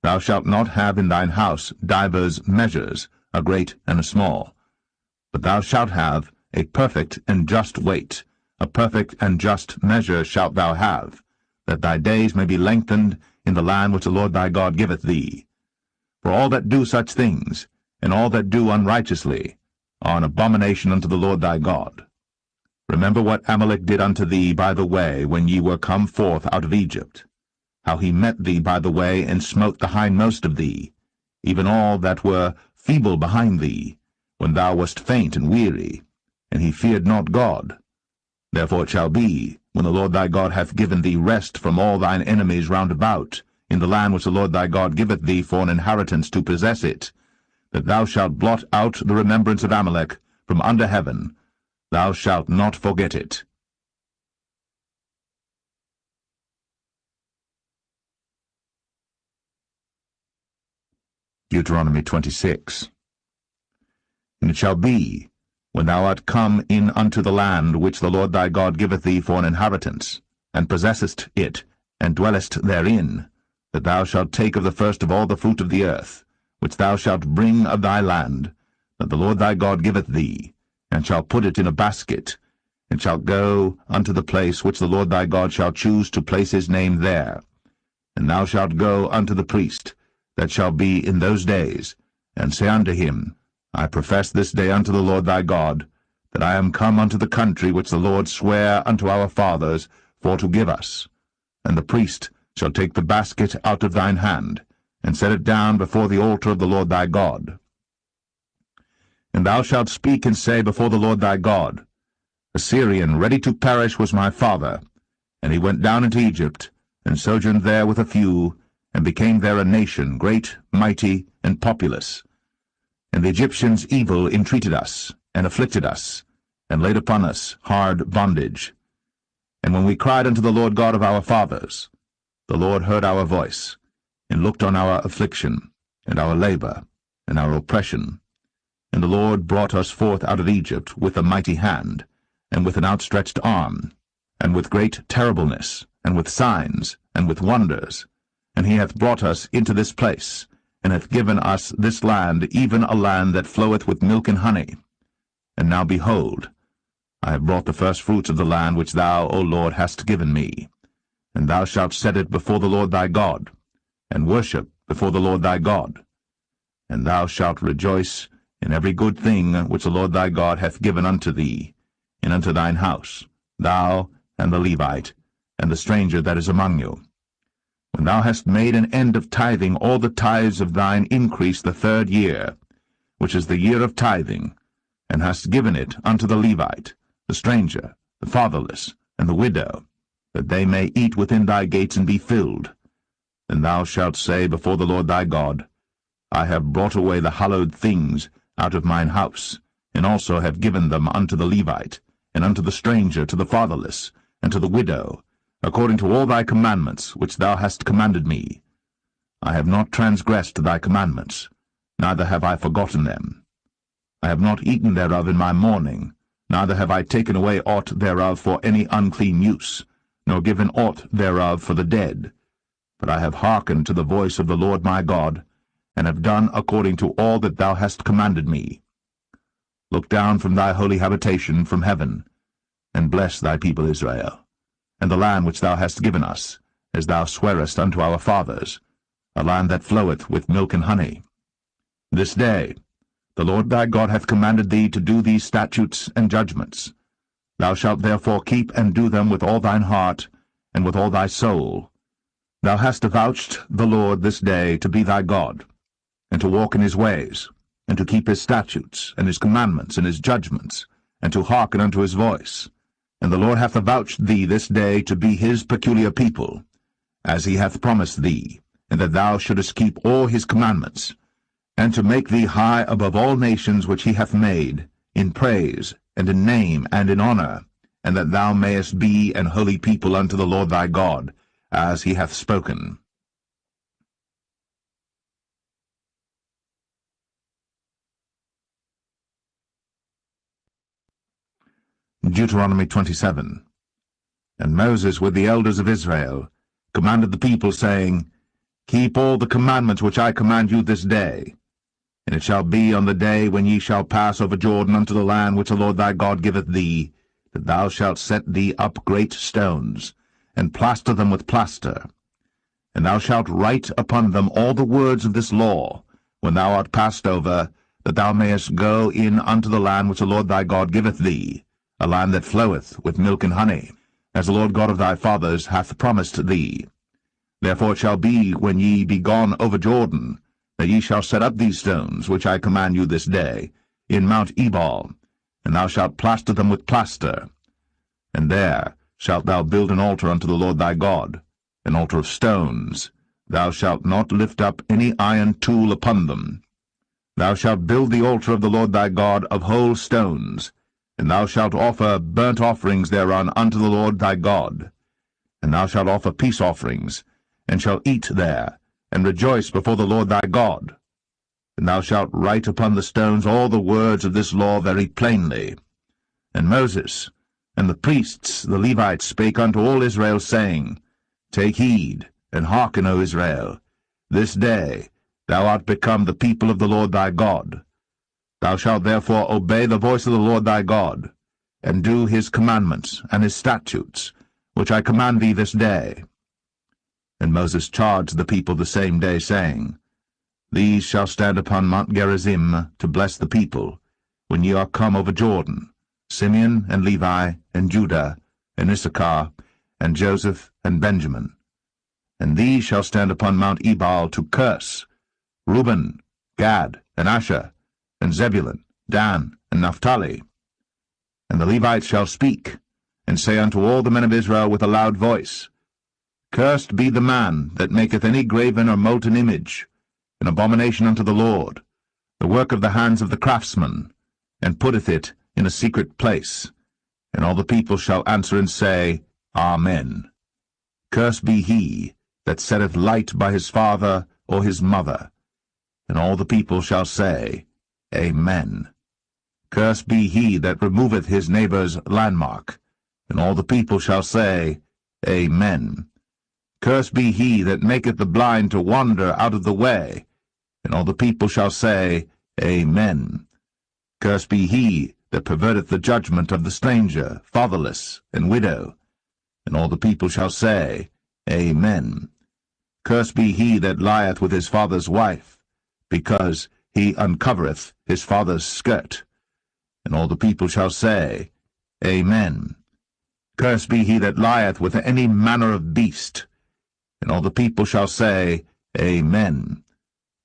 Thou shalt not have in thine house divers measures, a great and a small. But thou shalt have a perfect and just weight, a perfect and just measure shalt thou have, that thy days may be lengthened in the land which the Lord thy God giveth thee. For all that do such things, and all that do unrighteously, are an abomination unto the Lord thy God. Remember what Amalek did unto thee by the way when ye were come forth out of Egypt, how he met thee by the way, and smote the hindmost of thee, even all that were feeble behind thee, when thou wast faint and weary, and he feared not God. Therefore it shall be, when the Lord thy God hath given thee rest from all thine enemies round about, in the land which the Lord thy God giveth thee for an inheritance to possess it, that thou shalt blot out the remembrance of Amalek from under heaven. Thou shalt not forget it. Deuteronomy 26. And it shall be, when thou art come in unto the land which the Lord thy God giveth thee for an inheritance, and possessest it, and dwellest therein, that thou shalt take of the first of all the fruit of the earth, which thou shalt bring of thy land, that the Lord thy God giveth thee, and shalt put it in a basket, and shalt go unto the place which the Lord thy God shall choose to place his name there. And thou shalt go unto the priest, that shall be in those days, and say unto him, I profess this day unto the Lord thy God, that I am come unto the country which the Lord sware unto our fathers for to give us. And the priest shall take the basket out of thine hand, and set it down before the altar of the Lord thy God. And thou shalt speak and say before the Lord thy God, A Syrian ready to perish was my father, and he went down into Egypt, and sojourned there with a few, and became there a nation, great, mighty, and populous. And the Egyptians evil entreated us, and afflicted us, and laid upon us hard bondage. And when we cried unto the Lord God of our fathers, the Lord heard our voice, and looked on our affliction, and our labor, and our oppression. And the Lord brought us forth out of Egypt with a mighty hand, and with an outstretched arm, and with great terribleness, and with signs, and with wonders. And he hath brought us into this place, and hath given us this land, even a land that floweth with milk and honey. And now behold, I have brought the firstfruits of the land which thou, O Lord, hast given me. And thou shalt set it before the Lord thy God, and worship before the Lord thy God. And thou shalt rejoice in every good thing which the Lord thy God hath given unto thee, and unto thine house, thou, and the Levite, and the stranger that is among you. When thou hast made an end of tithing all the tithes of thine increase the 3rd year, which is the year of tithing, and hast given it unto the Levite, the stranger, the fatherless, and the widow, that they may eat within thy gates and be filled, then thou shalt say before the Lord thy God, I have brought away the hallowed things out of mine house, and also have given them unto the Levite, and unto the stranger, to the fatherless, and to the widow, according to all thy commandments which thou hast commanded me. I have not transgressed thy commandments, neither have I forgotten them. I have not eaten thereof in my mourning, neither have I taken away aught thereof for any unclean use, nor given aught thereof for the dead. But I have hearkened to the voice of the Lord my God, and have done according to all that thou hast commanded me. Look down from thy holy habitation from heaven, and bless thy people Israel, and the land which thou hast given us, as thou swarest unto our fathers, a land that floweth with milk and honey. This day the Lord thy God hath commanded thee to do these statutes and judgments. Thou shalt therefore keep and do them with all thine heart, and with all thy soul. Thou hast avouched the Lord this day to be thy God, and to walk in his ways, and to keep his statutes, and his commandments, and his judgments, and to hearken unto his voice. And the Lord hath avouched thee this day to be his peculiar people, as he hath promised thee, and that thou shouldest keep all his commandments, and to make thee high above all nations which he hath made, in praise, and in name, and in honor, and that thou mayest be an holy people unto the Lord thy God, as he hath spoken. Deuteronomy 27. And Moses with the elders of Israel commanded the people, saying, Keep all the commandments which I command you this day. And it shall be on the day when ye shall pass over Jordan unto the land which the Lord thy God giveth thee, that thou shalt set thee up great stones, and plaster them with plaster. And thou shalt write upon them all the words of this law, when thou art passed over, that thou mayest go in unto the land which the Lord thy God giveth thee, a land that floweth with milk and honey, as the Lord God of thy fathers hath promised thee. Therefore it shall be, when ye be gone over Jordan, that ye shall set up these stones, which I command you this day, in Mount Ebal, and thou shalt plaster them with plaster. And there shalt thou build an altar unto the Lord thy God, an altar of stones. Thou shalt not lift up any iron tool upon them. Thou shalt build the altar of the Lord thy God of whole stones, and thou shalt offer burnt offerings thereon unto the Lord thy God. And thou shalt offer peace offerings, and shalt eat there, and rejoice before the Lord thy God. And thou shalt write upon the stones all the words of this law very plainly. And Moses and the priests the Levites spake unto all Israel, saying, Take heed, and hearken, O Israel. This day thou art become the people of the Lord thy God. Thou shalt therefore obey the voice of the Lord thy God, and do his commandments and his statutes, which I command thee this day. And Moses charged the people the same day, saying, These shall stand upon Mount Gerizim to bless the people, when ye are come over Jordan, Simeon and Levi and Judah and Issachar and Joseph and Benjamin. And these shall stand upon Mount Ebal to curse, Reuben, Gad, and Asher, and Zebulun, Dan, and Naphtali. And the Levites shall speak, and say unto all the men of Israel with a loud voice, Cursed be the man that maketh any graven or molten image, an abomination unto the Lord, the work of the hands of the craftsman, and putteth it in a secret place. And all the people shall answer and say, Amen. Cursed be he that setteth light by his father or his mother. And all the people shall say, Amen. Cursed be he that removeth his neighbour's landmark. And all the people shall say, Amen. Cursed be he that maketh the blind to wander out of the way. And all the people shall say, Amen. Cursed be he that perverteth the judgment of the stranger, fatherless, and widow. And all the people shall say, Amen. Cursed be he that lieth with his father's wife, because he uncovereth his father's skirt. And all the people shall say, Amen. Cursed be he that lieth with any manner of beast. And all the people shall say, Amen.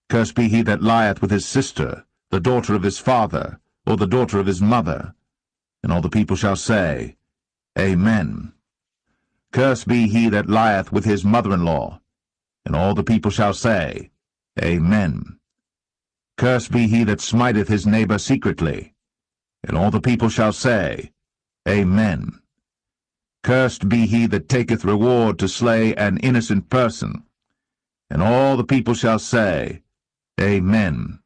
Cursed be he that lieth with his sister, the daughter of his father, or the daughter of his mother. And all the people shall say, Amen. Cursed be he that lieth with his mother-in-law. And all the people shall say, Amen. Cursed be he that smiteth his neighbor secretly. And all the people shall say, Amen. Cursed be he that taketh reward to slay an innocent person. And all the people shall say, Amen.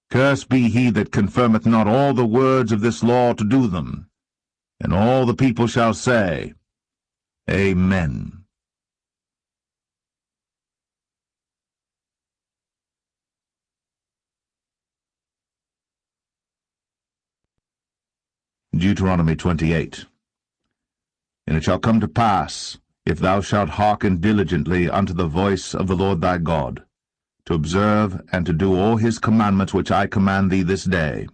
Cursed be he that confirmeth not all the words of this law to do them. And all the people shall say, Amen. Deuteronomy 28. And it shall come to pass, if thou shalt hearken diligently unto the voice of the Lord thy God, to observe and to do all his commandments which I command thee this day,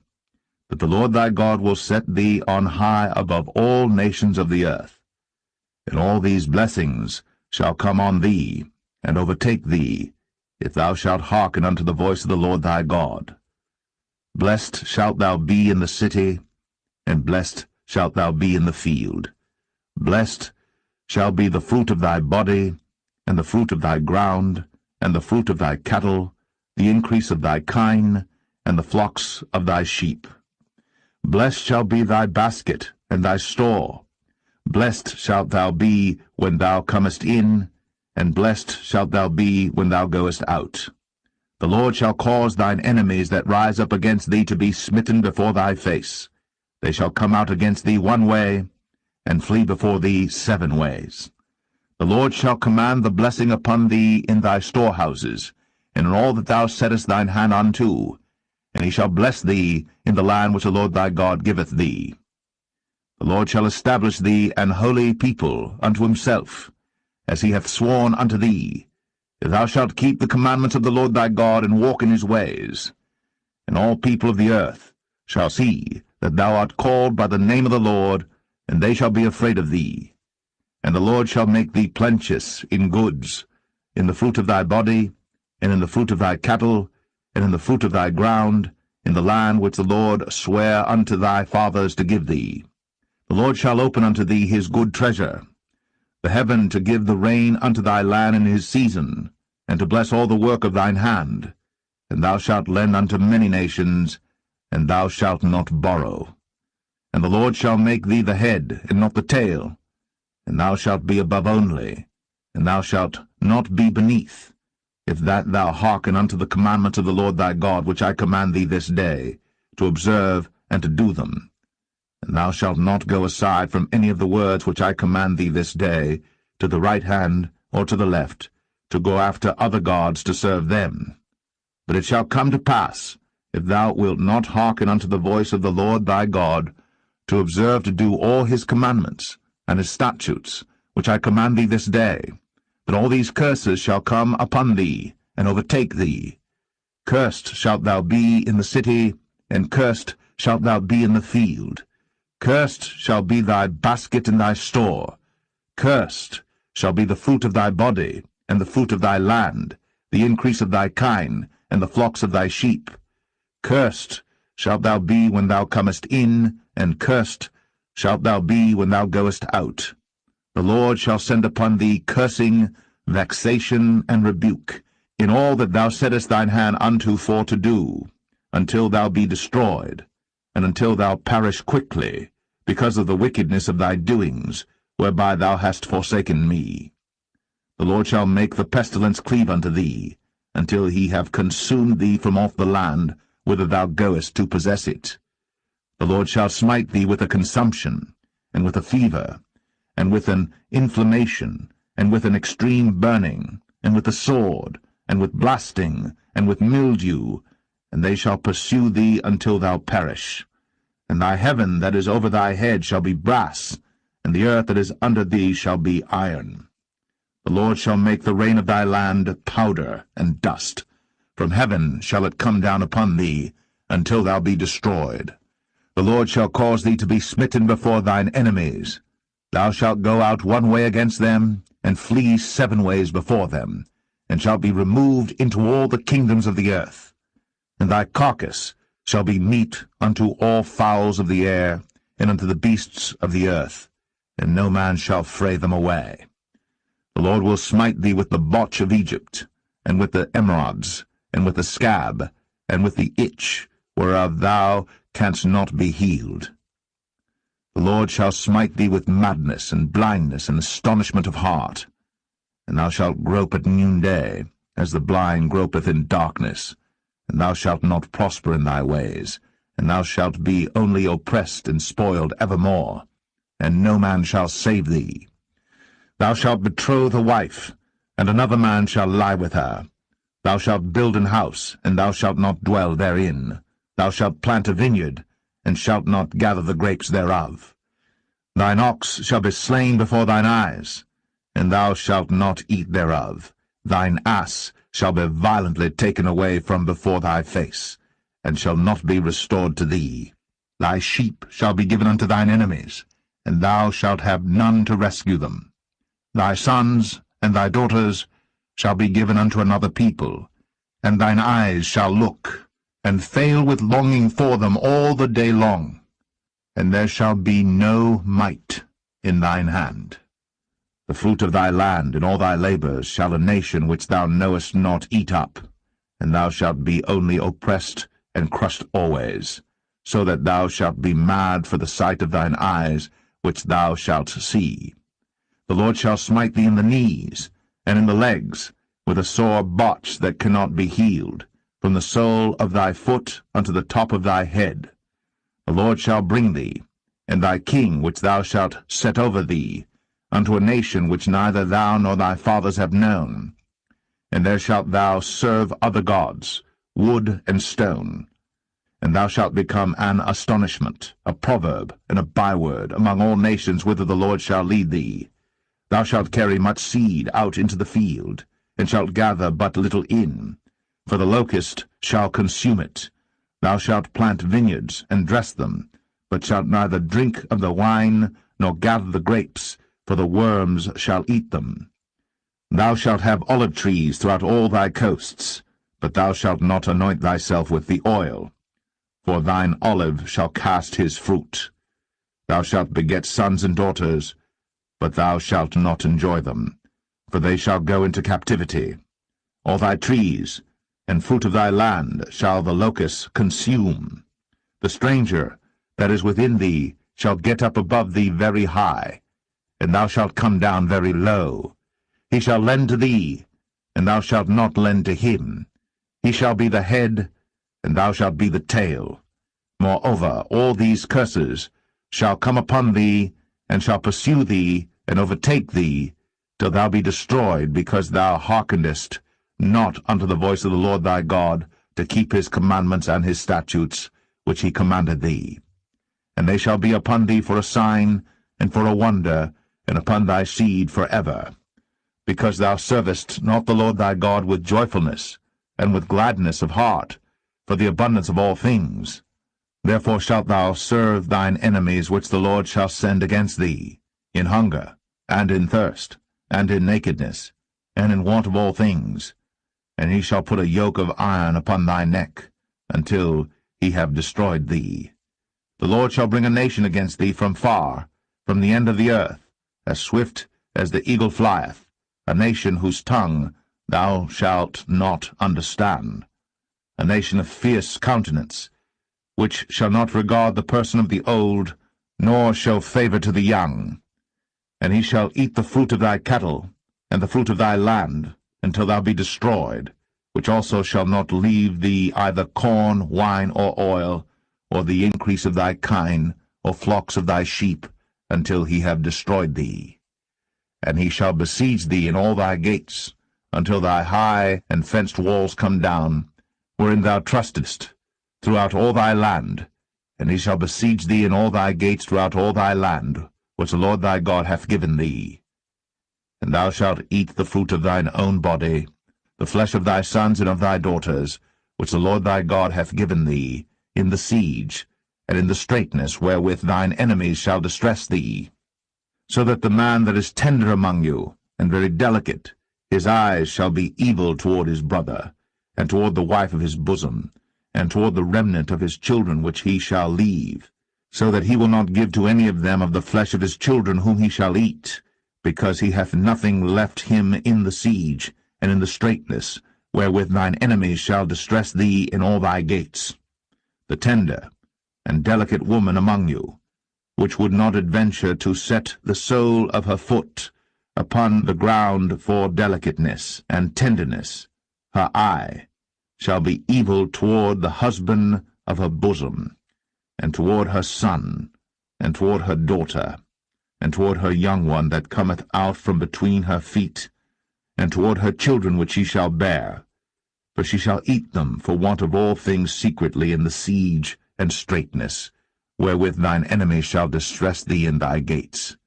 that the Lord thy God will set thee on high above all nations of the earth. And all these blessings shall come on thee, and overtake thee, if thou shalt hearken unto the voice of the Lord thy God. Blessed shalt thou be in the city, and blessed shalt thou be in the field. Blessed shall be the fruit of thy body, and the fruit of thy ground, and the fruit of thy cattle, the increase of thy kine, and the flocks of thy sheep. Blessed shall be thy basket and thy store. Blessed shalt thou be when thou comest in, and blessed shalt thou be when thou goest out. The Lord shall cause thine enemies that rise up against thee to be smitten before thy face. They shall come out against thee one way, and flee before thee 7 ways. The Lord shall command the blessing upon thee in thy storehouses, and in all that thou settest thine hand unto, and he shall bless thee in the land which the Lord thy God giveth thee. The Lord shall establish thee an holy people unto himself, as he hath sworn unto thee, if thou shalt keep the commandments of the Lord thy God, and walk in his ways. And all people of the earth shall see that thou art called by the name of the Lord, and they shall be afraid of thee. And the Lord shall make thee plenteous in goods, in the fruit of thy body, and in the fruit of thy cattle, and in the fruit of thy ground, in the land which the Lord sware unto thy fathers to give thee. The Lord shall open unto thee his good treasure, the heaven to give the rain unto thy land in his season, and to bless all the work of thine hand. And thou shalt lend unto many nations, and thou shalt not borrow. And the Lord shall make thee the head, and not the tail, and thou shalt be above only, and thou shalt not be beneath, if that thou hearken unto the commandments of the Lord thy God, which I command thee this day, to observe and to do them. And thou shalt not go aside from any of the words which I command thee this day, to the right hand or to the left, to go after other gods to serve them. But it shall come to pass, if thou wilt not hearken unto the voice of the Lord thy God, to observe to do all his commandments and his statutes, which I command thee this day, that all these curses shall come upon thee, and overtake thee, Cursed shalt thou be in the city, and cursed shalt thou be in the field. Cursed shall be thy basket and thy store. Cursed shall be the fruit of thy body, and the fruit of thy land, the increase of thy kine, and the flocks of thy sheep. Cursed shalt thou be when thou comest in, and cursed shalt thou be when thou goest out. The Lord shall send upon thee cursing, vexation, and rebuke, in all that thou settest thine hand unto for to do, until thou be destroyed, and until thou perish quickly, because of the wickedness of thy doings, whereby thou hast forsaken me. The Lord shall make the pestilence cleave unto thee, until he have consumed thee from off the land, whither thou goest to possess it. The Lord shall smite thee with a consumption, and with a fever, and with an inflammation, and with an extreme burning, and with a sword, and with blasting, and with mildew, and they shall pursue thee until thou perish. And thy heaven that is over thy head shall be brass, and the earth that is under thee shall be iron. The Lord shall make the rain of thy land powder and dust. From heaven shall it come down upon thee, until thou be destroyed. The Lord shall cause thee to be smitten before thine enemies. Thou shalt go out one way against them, and flee 7 ways before them, and shalt be removed into all the kingdoms of the earth. And thy carcass shall be meat unto all fowls of the air, and unto the beasts of the earth, and no man shall fray them away. The Lord will smite thee with the botch of Egypt, and with the emerods, and with the scab, and with the itch, whereof thou canst not be healed. The Lord shall smite thee with madness, and blindness, and astonishment of heart. And thou shalt grope at noonday, as the blind gropeth in darkness, and thou shalt not prosper in thy ways, and thou shalt be only oppressed and spoiled evermore, and no man shall save thee. Thou shalt betroth a wife, and another man shall lie with her. Thou shalt build an house, and thou shalt not dwell therein. Thou shalt plant a vineyard, and shalt not gather the grapes thereof. Thine ox shall be slain before thine eyes, and thou shalt not eat thereof. Thine ass shall be violently taken away from before thy face, and shall not be restored to thee. Thy sheep shall be given unto thine enemies, and thou shalt have none to rescue them. Thy sons and thy daughters shall be given unto another people, and thine eyes shall look, and fail with longing for them all the day long, and there shall be no might in thine hand. The fruit of thy land and all thy labours shall a nation which thou knowest not eat up, and thou shalt be only oppressed and crushed always, so that thou shalt be mad for the sight of thine eyes which thou shalt see. The Lord shall smite thee in the knees, and in the legs, with a sore botch that cannot be healed, from the sole of thy foot unto the top of thy head. The Lord shall bring thee, and thy king which thou shalt set over thee, unto a nation which neither thou nor thy fathers have known. And there shalt thou serve other gods, wood and stone. And thou shalt become an astonishment, a proverb, and a byword among all nations whither the Lord shall lead thee. Thou shalt carry much seed out into the field, and shalt gather but little in, for the locust shall consume it. Thou shalt plant vineyards, and dress them, but shalt neither drink of the wine, nor gather the grapes, for the worms shall eat them. Thou shalt have olive trees throughout all thy coasts, but thou shalt not anoint thyself with the oil, for thine olive shall cast his fruit. Thou shalt beget sons and daughters, but thou shalt not enjoy them, for they shall go into captivity. All thy trees and fruit of thy land shall the locust consume. The stranger that is within thee shall get up above thee very high, and thou shalt come down very low. He shall lend to thee, and thou shalt not lend to him. He shall be the head, and thou shalt be the tail. Moreover, all these curses shall come upon thee, and shall pursue thee, and overtake thee, till thou be destroyed, because thou hearkenest not unto the voice of the Lord thy God, to keep his commandments and his statutes, which he commanded thee. And they shall be upon thee for a sign, and for a wonder, and upon thy seed for ever, because thou servest not the Lord thy God with joyfulness, and with gladness of heart, for the abundance of all things. Therefore shalt thou serve thine enemies which the Lord shall send against thee, in hunger, and in thirst, and in nakedness, and in want of all things. And he shall put a yoke of iron upon thy neck, until he have destroyed thee. The Lord shall bring a nation against thee from far, from the end of the earth, as swift as the eagle flieth, a nation whose tongue thou shalt not understand, a nation of fierce countenance, which shall not regard the person of the old, nor show favour to the young. And he shall eat the fruit of thy cattle, and the fruit of thy land, until thou be destroyed, which also shall not leave thee either corn, wine, or oil, or the increase of thy kine, or flocks of thy sheep, until he have destroyed thee. And he shall besiege thee in all thy gates, until thy high and fenced walls come down, wherein thou trustest, throughout all thy land. And he shall besiege thee in all thy gates throughout all thy land, which the Lord thy God hath given thee. And thou shalt eat the fruit of thine own body, the flesh of thy sons and of thy daughters, which the Lord thy God hath given thee, in the siege, and in the straitness wherewith thine enemies shall distress thee. So that the man that is tender among you, and very delicate, his eyes shall be evil toward his brother, and toward the wife of his bosom, and toward the remnant of his children which he shall leave, so that he will not give to any of them of the flesh of his children whom he shall eat, because he hath nothing left him in the siege, and in the straitness, wherewith thine enemies shall distress thee in all thy gates. The tender and delicate woman among you, which would not adventure to set the sole of her foot upon the ground for delicateness and tenderness, her eye shall be evil toward the husband of her bosom, and toward her son, and toward her daughter, and toward her young one that cometh out from between her feet, and toward her children which she shall bear. For she shall eat them for want of all things secretly in the siege and straitness, wherewith thine enemies shall distress thee in thy gates.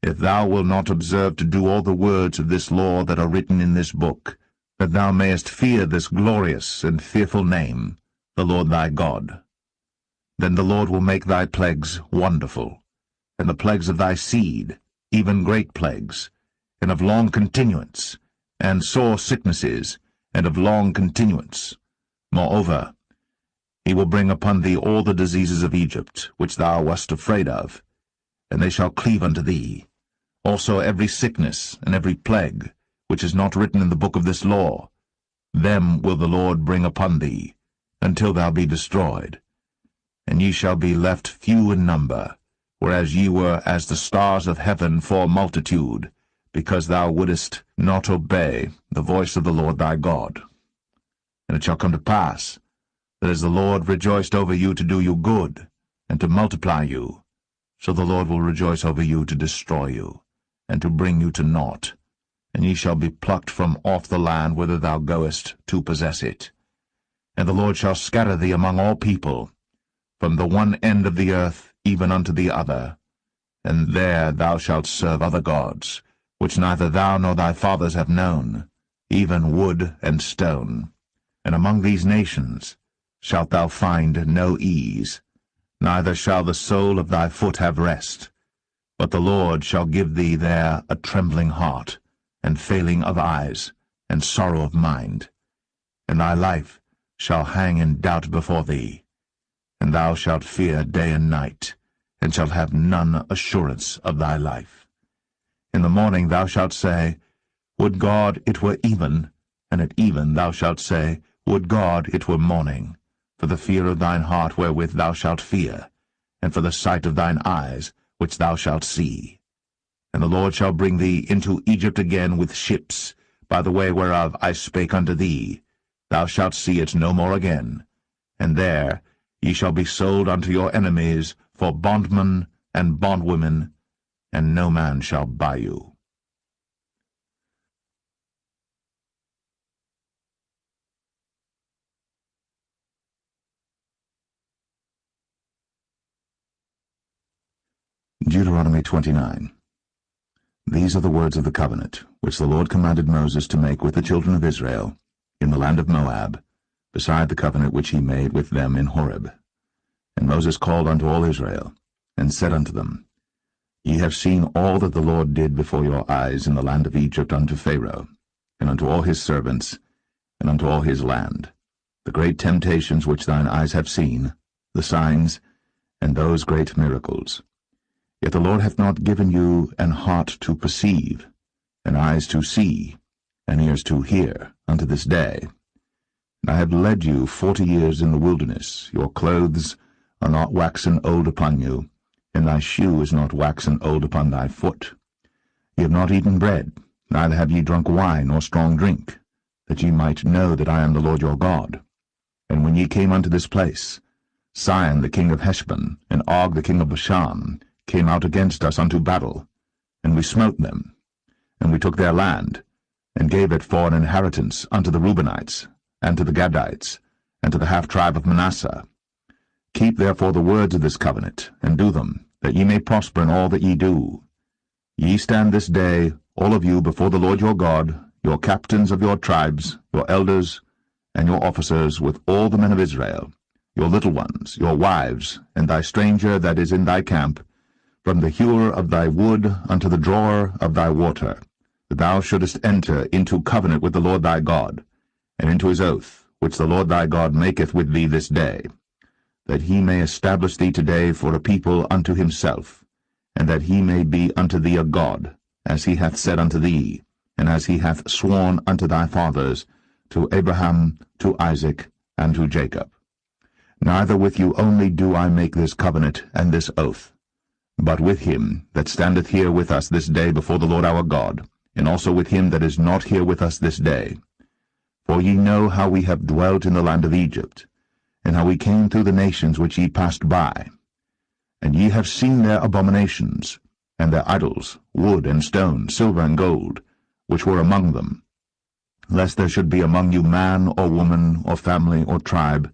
If thou wilt not observe to do all the words of this law that are written in this book, that thou mayest fear this glorious and fearful name, the Lord thy God, then the Lord will make thy plagues wonderful, and the plagues of thy seed, even great plagues, and of long continuance, and sore sicknesses, and of long continuance. Moreover, he will bring upon thee all the diseases of Egypt, which thou wast afraid of, and they shall cleave unto thee. Also every sickness and every plague, which is not written in the book of this law, them will the Lord bring upon thee, until thou be destroyed. And ye shall be left few in number, whereas ye were as the stars of heaven for multitude, because thou wouldest not obey the voice of the Lord thy God. And it shall come to pass, that as the Lord rejoiced over you to do you good, and to multiply you, so the Lord will rejoice over you to destroy you, and to bring you to naught, and ye shall be plucked from off the land whither thou goest to possess it. And the Lord shall scatter thee among all people, from the one end of the earth even unto the other, and there thou shalt serve other gods, which neither thou nor thy fathers have known, even wood and stone. And among these nations shalt thou find no ease, neither shall the sole of thy foot have rest. But the Lord shall give thee there a trembling heart, and failing of eyes, and sorrow of mind. And thy life shall hang in doubt before thee, and thou shalt fear day and night, and shalt have none assurance of thy life. In the morning thou shalt say, Would God it were even, and at even thou shalt say, Would God it were morning, for the fear of thine heart wherewith thou shalt fear, and for the sight of thine eyes which thou shalt see. And the Lord shall bring thee into Egypt again with ships, by the way whereof I spake unto thee. Thou shalt see it no more again, and there ye shall be sold unto your enemies for bondmen and bondwomen, and no man shall buy you. Deuteronomy 29. These are the words of the covenant, which the Lord commanded Moses to make with the children of Israel, in the land of Moab, beside the covenant which he made with them in Horeb. And Moses called unto all Israel, and said unto them, Ye have seen all that the Lord did before your eyes in the land of Egypt unto Pharaoh, and unto all his servants, and unto all his land, the great temptations which thine eyes have seen, the signs, and those great miracles. Yet the Lord hath not given you an heart to perceive, and eyes to see, and ears to hear, unto this day. And I have led you 40 years in the wilderness. Your clothes are not waxen old upon you, and thy shoe is not waxen old upon thy foot. Ye have not eaten bread, neither have ye drunk wine or strong drink, that ye might know that I am the Lord your God. And when ye came unto this place, Sihon the king of Heshbon, and Og the king of Bashan, came out against us unto battle, and we smote them. And we took their land, and gave it for an inheritance unto the Reubenites, and to the Gadites, and to the half-tribe of Manasseh. Keep therefore the words of this covenant, and do them, that ye may prosper in all that ye do. Ye stand this day, all of you, before the Lord your God, your captains of your tribes, your elders, and your officers, with all the men of Israel, your little ones, your wives, and thy stranger that is in thy camp, from the hewer of thy wood unto the drawer of thy water, that thou shouldest enter into covenant with the Lord thy God, and into his oath, which the Lord thy God maketh with thee this day, that he may establish thee today for a people unto himself, and that he may be unto thee a God, as he hath said unto thee, and as he hath sworn unto thy fathers, to Abraham, to Isaac, and to Jacob. Neither with you only do I make this covenant and this oath, but with him that standeth here with us this day before the Lord our God, and also with him that is not here with us this day. For ye know how we have dwelt in the land of Egypt, and how we came through the nations which ye passed by. And ye have seen their abominations, and their idols, wood and stone, silver and gold, which were among them, lest there should be among you man or woman or family or tribe,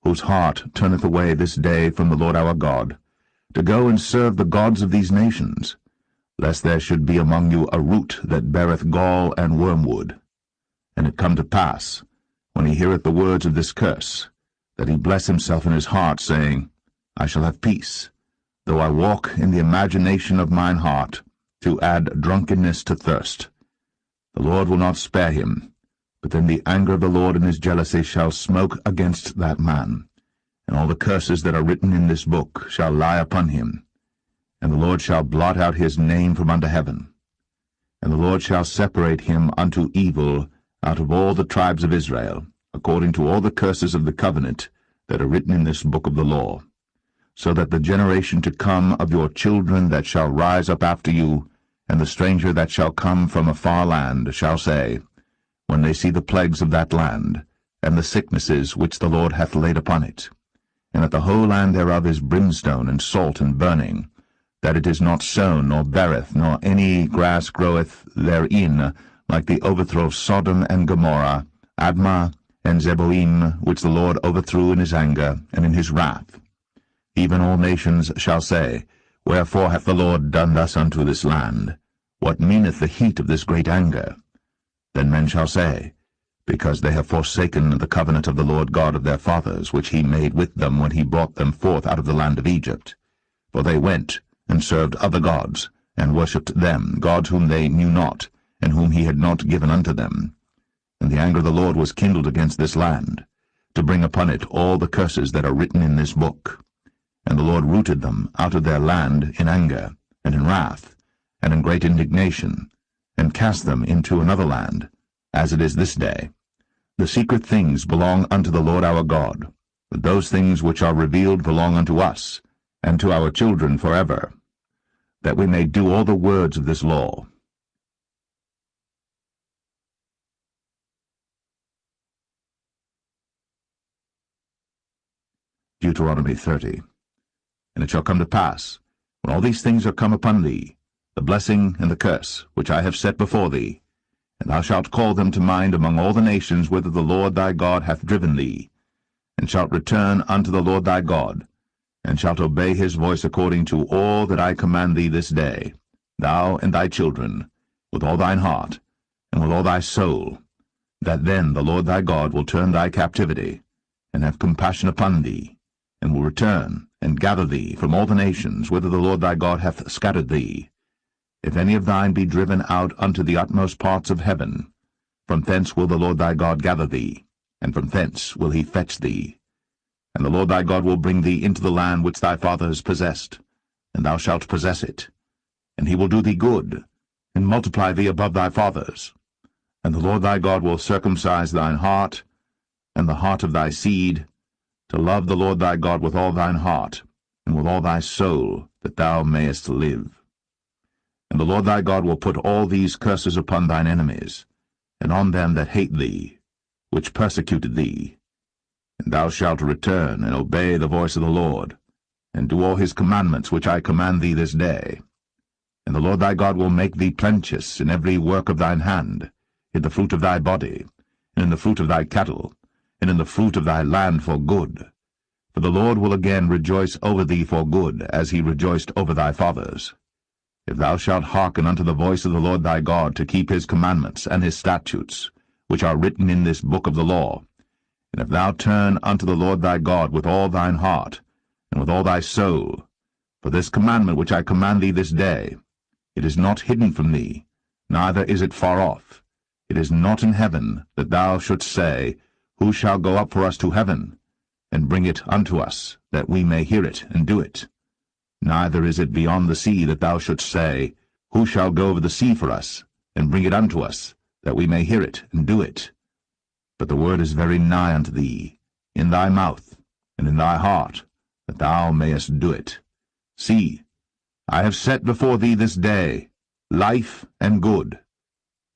whose heart turneth away this day from the Lord our God, to go and serve the gods of these nations, lest there should be among you a root that beareth gall and wormwood. And it come to pass, when he heareth the words of this curse, that he bless himself in his heart, saying, I shall have peace, though I walk in the imagination of mine heart, to add drunkenness to thirst. The Lord will not spare him, but then the anger of the Lord in his jealousy shall smoke against that man, and all the curses that are written in this book shall lie upon him, and the Lord shall blot out his name from under heaven. And the Lord shall separate him unto evil out of all the tribes of Israel, according to all the curses of the covenant that are written in this book of the law, so that the generation to come of your children that shall rise up after you, and the stranger that shall come from a far land, shall say, when they see the plagues of that land, and the sicknesses which the Lord hath laid upon it, and that the whole land thereof is brimstone and salt and burning, that it is not sown, nor beareth, nor any grass groweth therein, like the overthrow of Sodom and Gomorrah, Admah, and Zeboim, which the Lord overthrew in his anger and in his wrath. Even all nations shall say, Wherefore hath the Lord done thus unto this land? What meaneth the heat of this great anger? Then men shall say, Because they have forsaken the covenant of the Lord God of their fathers, which he made with them when he brought them forth out of the land of Egypt. For they went and served other gods, and worshipped them, gods whom they knew not, and whom he had not given unto them. And the anger of the Lord was kindled against this land, to bring upon it all the curses that are written in this book. And the Lord rooted them out of their land in anger, and in wrath, and in great indignation, and cast them into another land, as it is this day. The secret things belong unto the Lord our God, but those things which are revealed belong unto us, and to our children forever, that we may do all the words of this law. Deuteronomy 30. And it shall come to pass, when all these things are come upon thee, the blessing and the curse, which I have set before thee, and thou shalt call them to mind among all the nations whither the Lord thy God hath driven thee, and shalt return unto the Lord thy God, and shalt obey his voice according to all that I command thee this day, thou and thy children, with all thine heart, and with all thy soul, that then the Lord thy God will turn thy captivity, and have compassion upon thee, and will return, and gather thee from all the nations whither the Lord thy God hath scattered thee. If any of thine be driven out unto the utmost parts of heaven, from thence will the Lord thy God gather thee, and from thence will he fetch thee. And the Lord thy God will bring thee into the land which thy fathers possessed, and thou shalt possess it. And he will do thee good, and multiply thee above thy fathers. And the Lord thy God will circumcise thine heart, and the heart of thy seed, to love the Lord thy God with all thine heart, and with all thy soul, that thou mayest live. And the Lord thy God will put all these curses upon thine enemies, and on them that hate thee, which persecuted thee. And thou shalt return and obey the voice of the Lord, and do all his commandments which I command thee this day. And the Lord thy God will make thee plenteous in every work of thine hand, in the fruit of thy body, and in the fruit of thy cattle, and in the fruit of thy land for good. For the Lord will again rejoice over thee for good, as he rejoiced over thy fathers. If thou shalt hearken unto the voice of the Lord thy God, to keep his commandments and his statutes, which are written in this book of the law, and if thou turn unto the Lord thy God with all thine heart, and with all thy soul, for this commandment which I command thee this day, it is not hidden from thee, neither is it far off. It is not in heaven, that thou shouldst say, Who shall go up for us to heaven, and bring it unto us, that we may hear it and do it? Neither is it beyond the sea, that thou shouldst say, Who shall go over the sea for us, and bring it unto us, that we may hear it and do it? But the word is very nigh unto thee, in thy mouth, and in thy heart, that thou mayest do it. See, I have set before thee this day life and good,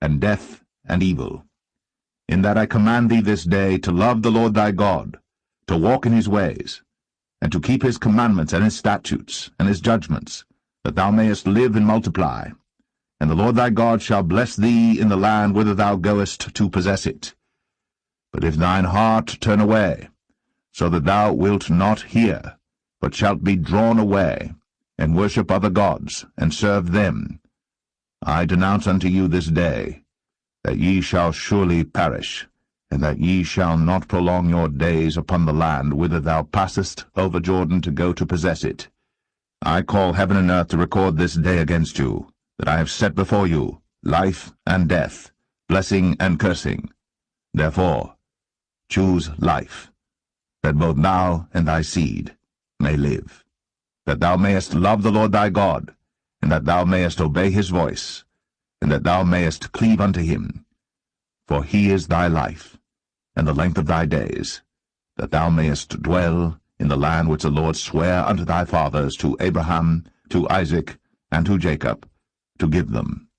and death and evil. In that I command thee this day to love the Lord thy God, to walk in his ways, and to keep his commandments and his statutes and his judgments, that thou mayest live and multiply. And the Lord thy God shall bless thee in the land whither thou goest to possess it. But if thine heart turn away, so that thou wilt not hear, but shalt be drawn away, and worship other gods, and serve them, I denounce unto you this day, that ye shall surely perish, and that ye shall not prolong your days upon the land whither thou passest over Jordan to go to possess it. I call heaven and earth to record this day against you, that I have set before you life and death, blessing and cursing. Therefore choose life, that both thou and thy seed may live, that thou mayest love the Lord thy God, and that thou mayest obey his voice, and that thou mayest cleave unto him. For he is thy life, and the length of thy days, that thou mayest dwell in the land which the Lord sware unto thy fathers, to Abraham, to Isaac, and to Jacob, to give them.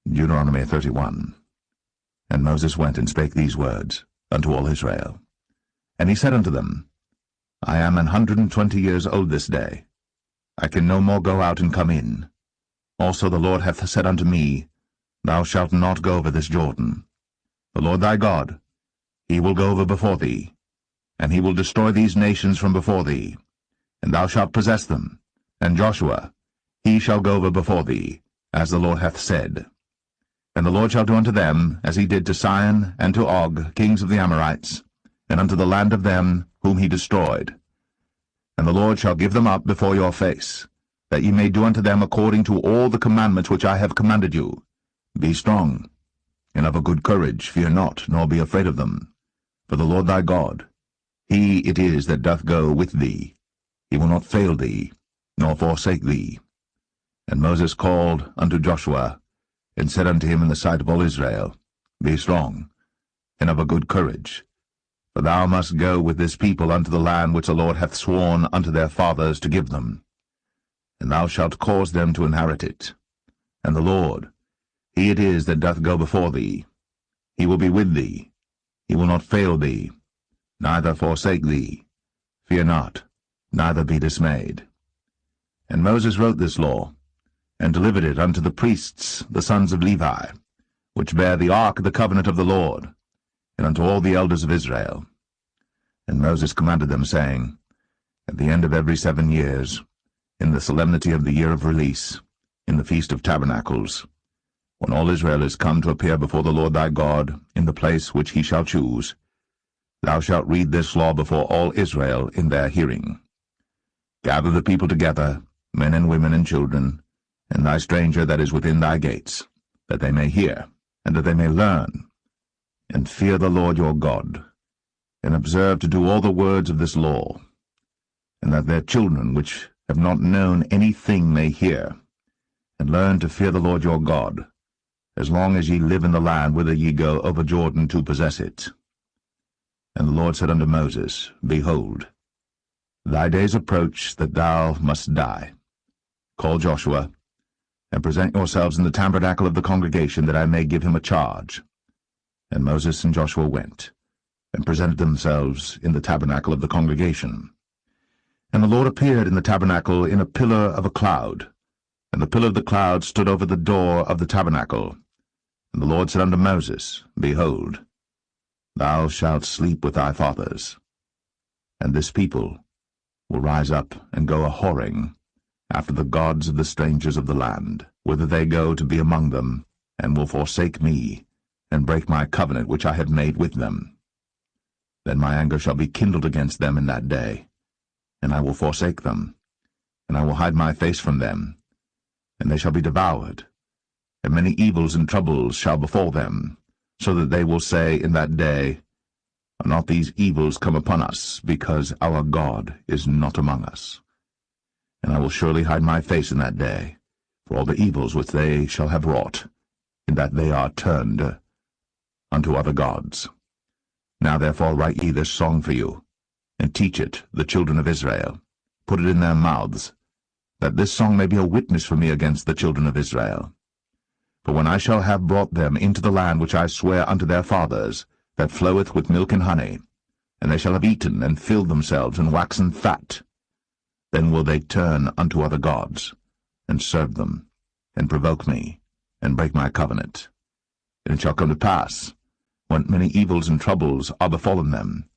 Deuteronomy 31. And Moses went and spake these words unto all Israel. And he said unto them, I am 120 years old this day. I can no more go out and come in. Also the Lord hath said unto me, Thou shalt not go over this Jordan. The Lord thy God, he will go over before thee, and he will destroy these nations from before thee, and thou shalt possess them. And Joshua, he shall go over before thee, as the Lord hath said. And the Lord shall do unto them as he did to Sihon and to Og, kings of the Amorites, and unto the land of them whom he destroyed. And the Lord shall give them up before your face, that ye may do unto them according to all the commandments which I have commanded you. Be strong, and of a good courage, fear not, nor be afraid of them. For the Lord thy God, he it is that doth go with thee. He will not fail thee, nor forsake thee. And Moses called unto Joshua, and said unto him in the sight of all Israel, Be strong, and of a good courage, for thou must go with this people unto the land which the Lord hath sworn unto their fathers to give them. And thou shalt cause them to inherit it. And the Lord, he it is that doth go before thee. He will be with thee. He will not fail thee, neither forsake thee. Fear not, neither be dismayed. And Moses wrote this law, and delivered it unto the priests, the sons of Levi, which bear the ark of the covenant of the Lord, and unto all the elders of Israel. And Moses commanded them, saying, At the end of every 7 years in the solemnity of the year of release, in the Feast of Tabernacles, when all Israel is come to appear before the Lord thy God in the place which he shall choose, thou shalt read this law before all Israel in their hearing. Gather the people together, men and women and children, and thy stranger that is within thy gates, that they may hear, and that they may learn, and fear the Lord your God, and observe to do all the words of this law, and that their children which have not known anything may hear, and learn to fear the Lord your God, as long as ye live in the land whither ye go over Jordan to possess it. And the Lord said unto Moses, Behold, thy days approach that thou must die. Call Joshua, and present yourselves in the tabernacle of the congregation, that I may give him a charge. And Moses and Joshua went, and presented themselves in the tabernacle of the congregation. And the Lord appeared in the tabernacle in a pillar of a cloud, and the pillar of the cloud stood over the door of the tabernacle. And the Lord said unto Moses, Behold, thou shalt sleep with thy fathers, and this people will rise up and go a-whoring after the gods of the strangers of the land, whither they go to be among them, and will forsake me, and break my covenant which I have made with them. Then my anger shall be kindled against them in that day, and I will forsake them, and I will hide my face from them, and they shall be devoured, and many evils and troubles shall befall them, so that they will say in that day, Are not these evils come upon us, because our God is not among us? And I will surely hide my face in that day, for all the evils which they shall have wrought, in that they are turned unto other gods. Now therefore write ye this song for you, and teach it the children of Israel. Put it in their mouths, that this song may be a witness for me against the children of Israel. For when I shall have brought them into the land which I swear unto their fathers, that floweth with milk and honey, and they shall have eaten and filled themselves and waxen fat, then will they turn unto other gods, and serve them, and provoke me, and break my covenant. And it shall come to pass, when many evils and troubles are befallen them,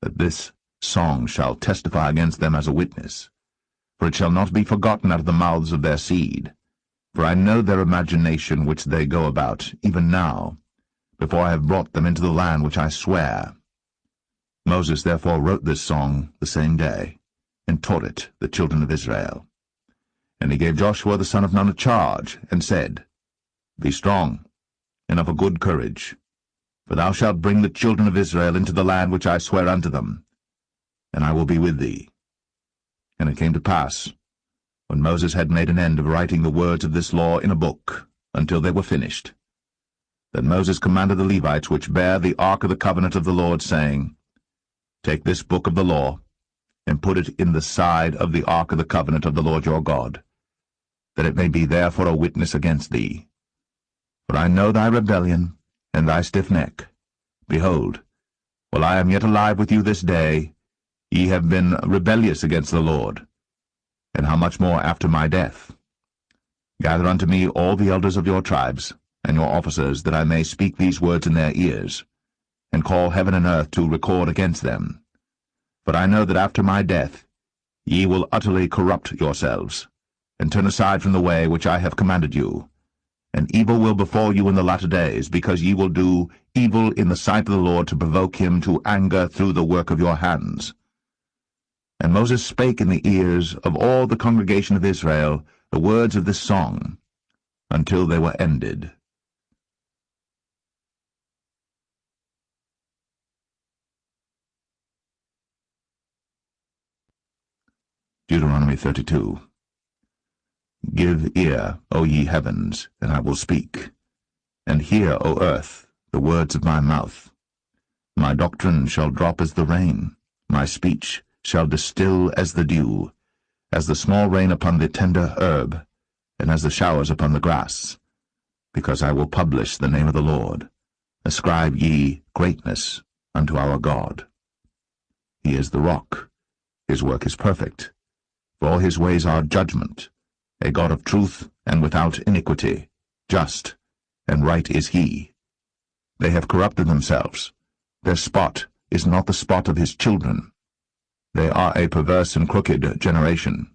that this song shall testify against them as a witness. For it shall not be forgotten out of the mouths of their seed. For I know their imagination which they go about, even now, before I have brought them into the land which I swear. Moses therefore wrote this song the same day, and taught it the children of Israel. And he gave Joshua the son of Nun a charge, and said, Be strong, and of a good courage, for thou shalt bring the children of Israel into the land which I swear unto them, and I will be with thee. And it came to pass, when Moses had made an end of writing the words of this law in a book, until they were finished, that Moses commanded the Levites which bear the ark of the covenant of the Lord, saying, Take this book of the law, and put it in the side of the ark of the covenant of the Lord your God, that it may be there for a witness against thee. For I know thy rebellion, and thy stiff neck. Behold, while I am yet alive with you this day, ye have been rebellious against the Lord, and how much more after my death? Gather unto me all the elders of your tribes, and your officers, that I may speak these words in their ears, and call heaven and earth to record against them. For I know that after my death ye will utterly corrupt yourselves, and turn aside from the way which I have commanded you. And evil will befall you in the latter days, because ye will do evil in the sight of the Lord, to provoke him to anger through the work of your hands. And Moses spake in the ears of all the congregation of Israel the words of this song, until they were ended. Deuteronomy 32. Give ear, O ye heavens, and I will speak, and hear, O earth, the words of my mouth. My doctrine shall drop as the rain, my speech shall distill as the dew, as the small rain upon the tender herb, and as the showers upon the grass. Because I will publish the name of the Lord. Ascribe ye greatness unto our God. He is the rock, his work is perfect, for all his ways are judgment, a God of truth and without iniquity, just and right is he. They have corrupted themselves, their spot is not the spot of his children. They are a perverse and crooked generation.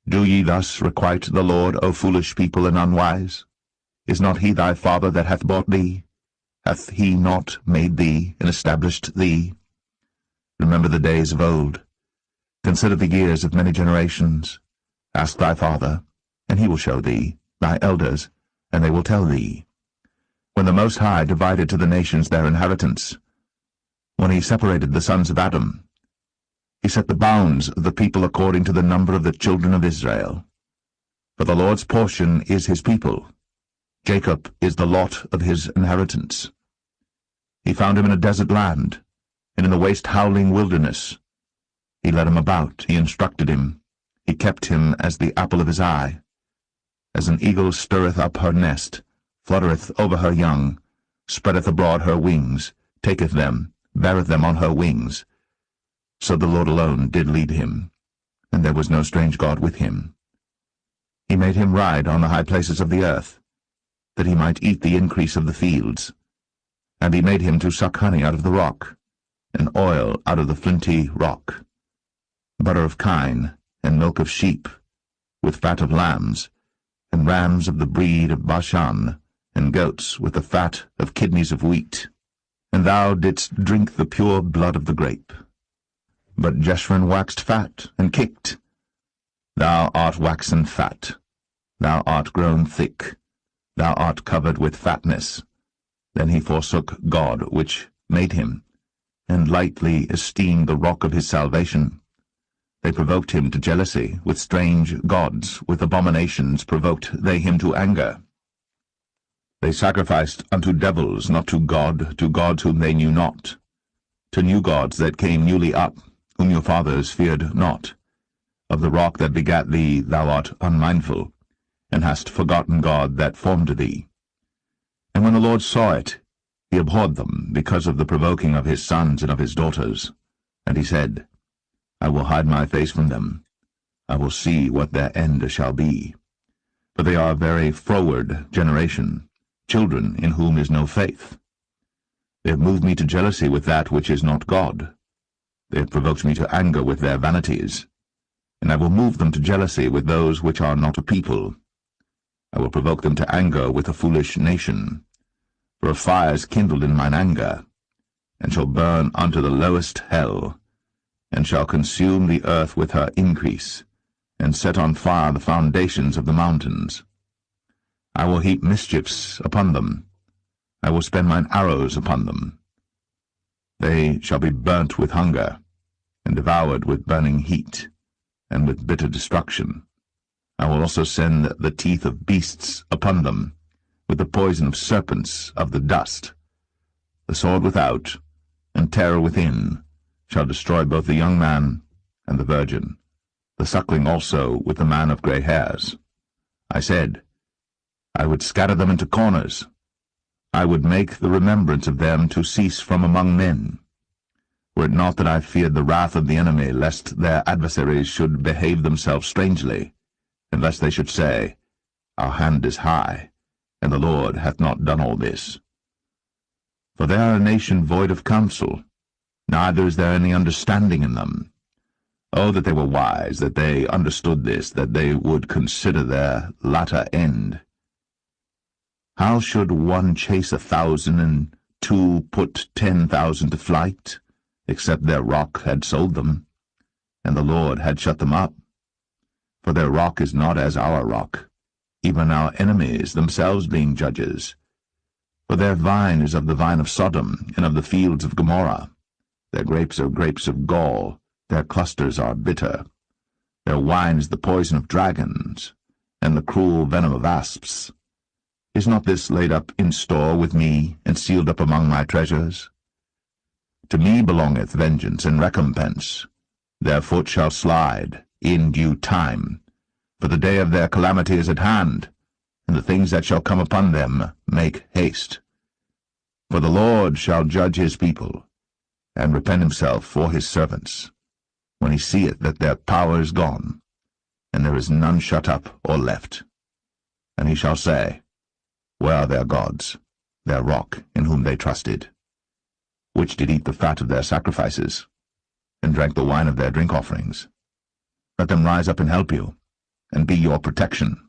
Do ye thus requite the Lord, O foolish people and unwise? Is not he thy father that hath bought thee? Hath he not made thee, and established thee? Remember the days of old. Consider the years of many generations. Ask thy father, and he will show thee, thy elders, and they will tell thee. When the Most High divided to the nations their inheritance, when he separated the sons of Adam, he set the bounds of the people according to the number of the children of Israel. For the Lord's portion is his people. Jacob is the lot of his inheritance. He found him in a desert land, and in the waste howling wilderness. He led him about, he instructed him, he kept him as the apple of his eye. As an eagle stirreth up her nest, fluttereth over her young, spreadeth abroad her wings, taketh them, beareth them on her wings. So the Lord alone did lead him, and there was no strange God with him. He made him ride on the high places of the earth, that he might eat the increase of the fields. And he made him to suck honey out of the rock, and oil out of the flinty rock, butter of kine, and milk of sheep, with fat of lambs, and rams of the breed of Bashan, and goats with the fat of kidneys of wheat. And thou didst drink the pure blood of the grape. But Jeshurun waxed fat, and kicked. Thou art waxen fat, thou art grown thick, thou art covered with fatness. Then he forsook God which made him, and lightly esteemed the rock of his salvation. They provoked him to jealousy, with strange gods, with abominations provoked they him to anger. They sacrificed unto devils, not to gods whom they knew not, to new gods that came newly up, whom your fathers feared not. Of the rock that begat thee thou art unmindful, and hast forgotten God that formed thee. And when the Lord saw it, he abhorred them, because of the provoking of his sons and of his daughters. And he said, I will hide my face from them. I will see what their end shall be. For they are a very froward generation, children in whom is no faith. They have moved me to jealousy with that which is not God. They have provoked me to anger with their vanities. And I will move them to jealousy with those which are not a people. I will provoke them to anger with a foolish nation. For a fire is kindled in mine anger, and shall burn unto the lowest hell, and shall consume the earth with her increase, and set on fire the foundations of the mountains. I will heap mischiefs upon them. I will spend mine arrows upon them. They shall be burnt with hunger, and devoured with burning heat, and with bitter destruction. I will also send the teeth of beasts upon them, with the poison of serpents of the dust. The sword without, and terror within, shall destroy both the young man and the virgin, the suckling also with the man of grey hairs. I said, I would scatter them into corners. I would make the remembrance of them to cease from among men. Were it not that I feared the wrath of the enemy, lest their adversaries should behave themselves strangely, and lest they should say, Our hand is high, and the Lord hath not done all this. For they are a nation void of counsel, neither is there any understanding in them. Oh, that they were wise, that they understood this, that they would consider their latter end. How should one chase 1,000, and two put 10,000 to flight, except their rock had sold them, and the Lord had shut them up? For their rock is not as our rock, even our enemies themselves being judges. For their vine is of the vine of Sodom, and of the fields of Gomorrah. Their grapes are grapes of gall, their clusters are bitter. Their wine is the poison of dragons, and the cruel venom of asps. Is not this laid up in store with me, and sealed up among my treasures? To me belongeth vengeance and recompense. Their foot shall slide in due time, for the day of their calamity is at hand, and the things that shall come upon them make haste. For the Lord shall judge his people, and repent himself for his servants, when he seeth that their power is gone, and there is none shut up or left. And he shall say, Where are their gods, their rock, in whom they trusted, which did eat the fat of their sacrifices, and drank the wine of their drink offerings? Let them rise up and help you. and be your protection.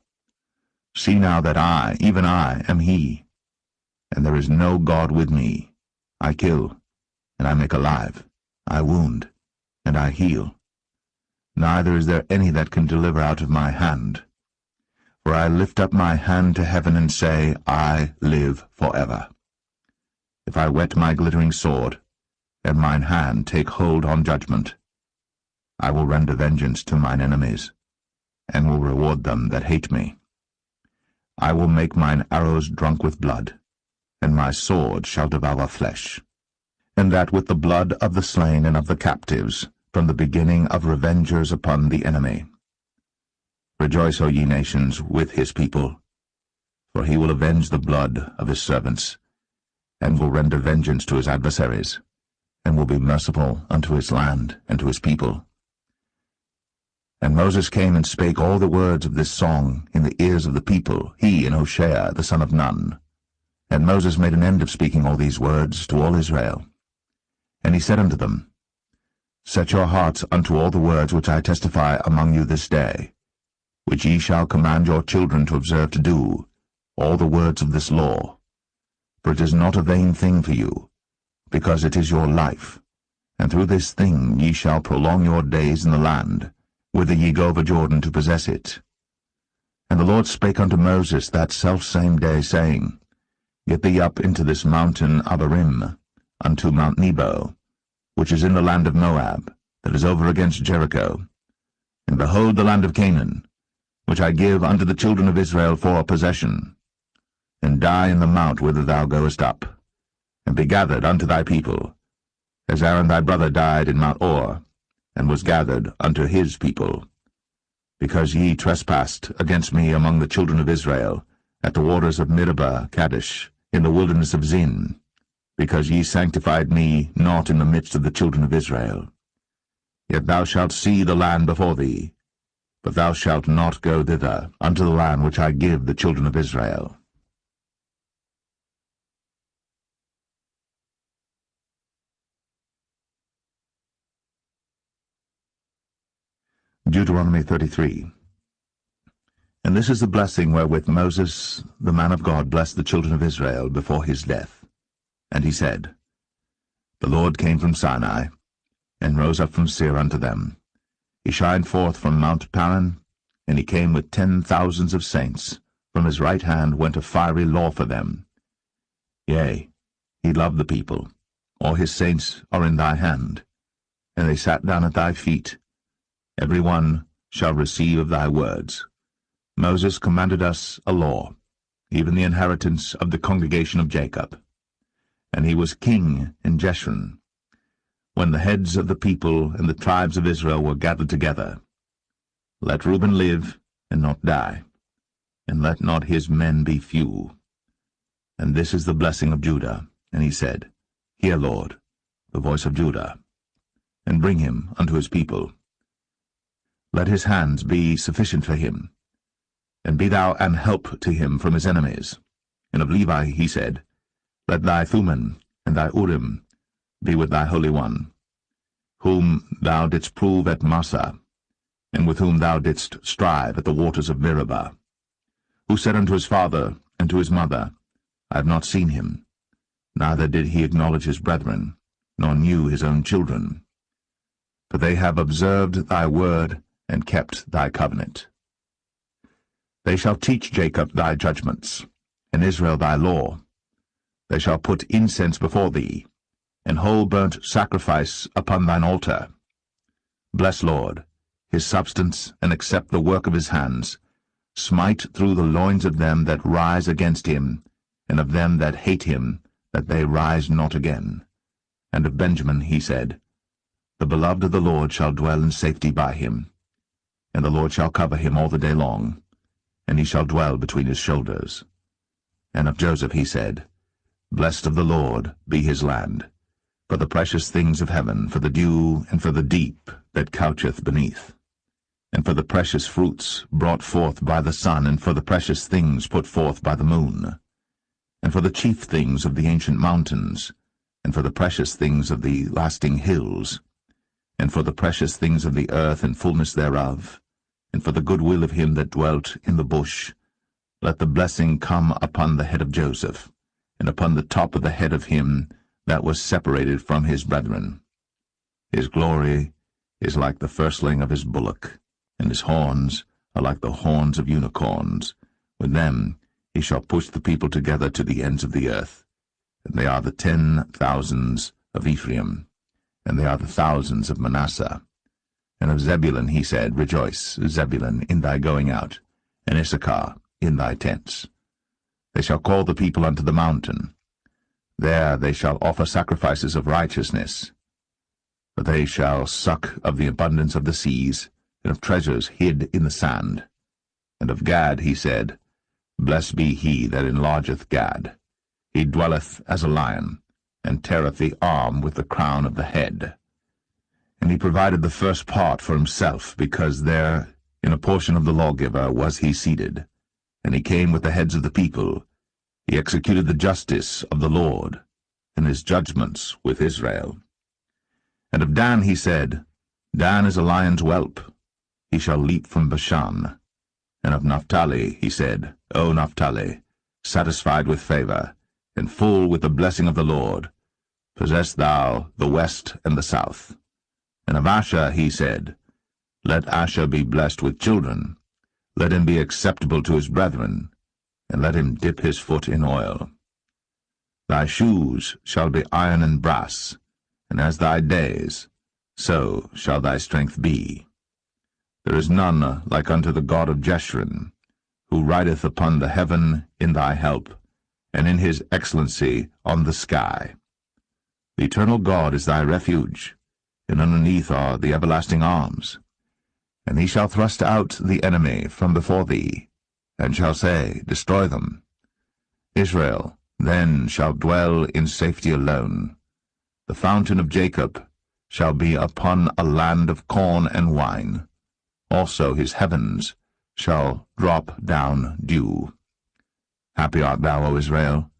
See now that I, even I, am he, and there is no God with me. I kill, and I make alive. I wound, and I heal. Neither is there any that can deliver out of my hand. For I lift up my hand to heaven and say, I live forever. If I whet my glittering sword, and mine hand take hold on judgment, I will render vengeance to mine enemies, and will reward them that hate me. I will make mine arrows drunk with blood, and my sword shall devour flesh, and that with the blood of the slain and of the captives, from the beginning of revengers upon the enemy. Rejoice, O ye nations, with his people, for he will avenge the blood of his servants, and will render vengeance to his adversaries, and will be merciful unto his land and to his people. And Moses came and spake all the words of this song in the ears of the people, he and Hoshea the son of Nun. And Moses made an end of speaking all these words to all Israel. And he said unto them, Set your hearts unto all the words which I testify among you this day, which ye shall command your children to observe to do, all the words of this law. For it is not a vain thing for you, because it is your life, and through this thing ye shall prolong your days in the land, whither ye go over Jordan to possess it. And the Lord spake unto Moses that selfsame day, saying, Get thee up into this mountain Abarim, unto Mount Nebo, which is in the land of Moab, that is over against Jericho. And behold the land of Canaan, which I give unto the children of Israel for a possession. And die in the mount whither thou goest up, and be gathered unto thy people, as Aaron thy brother died in Mount Or, and was gathered unto his people, because ye trespassed against me among the children of Israel, at the waters of Meribah Kadesh, in the wilderness of Zin, because ye sanctified me not in the midst of the children of Israel. Yet thou shalt see the land before thee, but thou shalt not go thither, unto the land which I give the children of Israel. Deuteronomy 33. And this is the blessing wherewith Moses, the man of God, blessed the children of Israel before his death. And he said, The Lord came from Sinai, and rose up from Seir unto them. He shined forth from Mount Paran, and he came with 10,000s of saints. From his right hand went a fiery law for them. Yea, he loved the people. All his saints are in thy hand, and they sat down at thy feet. Every one shall receive of thy words. Moses commanded us a law, even the inheritance of the congregation of Jacob. And he was king in Jeshurun, when the heads of the people and the tribes of Israel were gathered together. Let Reuben live and not die, and let not his men be few. And this is the blessing of Judah. And he said, Hear, Lord, the voice of Judah, and bring him unto his people. Let his hands be sufficient for him, and be thou an help to him from his enemies. And of Levi he said, Let thy Thummim and thy Urim be with thy Holy One, whom thou didst prove at Massah, and with whom thou didst strive at the waters of Meribah, who said unto his father and to his mother, I have not seen him, neither did he acknowledge his brethren, nor knew his own children. For they have observed thy word, and kept thy covenant. They shall teach Jacob thy judgments, and Israel thy law. They shall put incense before thee, and whole burnt sacrifice upon thine altar. Bless, Lord, his substance, and accept the work of his hands. Smite through the loins of them that rise against him, and of them that hate him, that they rise not again. And of Benjamin he said, The beloved of the Lord shall dwell in safety by him, and the Lord shall cover him all the day long, and he shall dwell between his shoulders. And of Joseph he said, Blessed of the Lord be his land, for the precious things of heaven, for the dew, and for the deep that coucheth beneath, and for the precious fruits brought forth by the sun, and for the precious things put forth by the moon, and for the chief things of the ancient mountains, and for the precious things of the lasting hills, and for the precious things of the earth and fullness thereof, and for the good will of him that dwelt in the bush, let the blessing come upon the head of Joseph, and upon the top of the head of him that was separated from his brethren. His glory is like the firstling of his bullock, and his horns are like the horns of unicorns. With them he shall push the people together to the ends of the earth. And they are the 10,000s of Ephraim, and they are the thousands of Manasseh. And of Zebulun he said, Rejoice, Zebulun, in thy going out, and Issachar in thy tents. They shall call the people unto the mountain. There they shall offer sacrifices of righteousness. For they shall suck of the abundance of the seas, and of treasures hid in the sand. And of Gad he said, Blessed be he that enlargeth Gad. He dwelleth as a lion, and teareth the arm with the crown of the head. And he provided the first part for himself, because there in a portion of the lawgiver was he seated. And he came with the heads of the people. He executed the justice of the Lord, and his judgments with Israel. And of Dan he said, Dan is a lion's whelp, he shall leap from Bashan. And of Naphtali he said, O Naphtali, satisfied with favor, and full with the blessing of the Lord, possess thou the west and the south. And of Asher he said, Let Asher be blessed with children, let him be acceptable to his brethren, and let him dip his foot in oil. Thy shoes shall be iron and brass, and as thy days, so shall thy strength be. There is none like unto the God of Jeshurun, who rideth upon the heaven in thy help, and in his excellency on the sky. The eternal God is thy refuge, and underneath are the everlasting arms. And he shall thrust out the enemy from before thee, and shall say, Destroy them. Israel then shall dwell in safety alone. The fountain of Jacob shall be upon a land of corn and wine. Also his heavens shall drop down dew. Happy art thou, O Israel!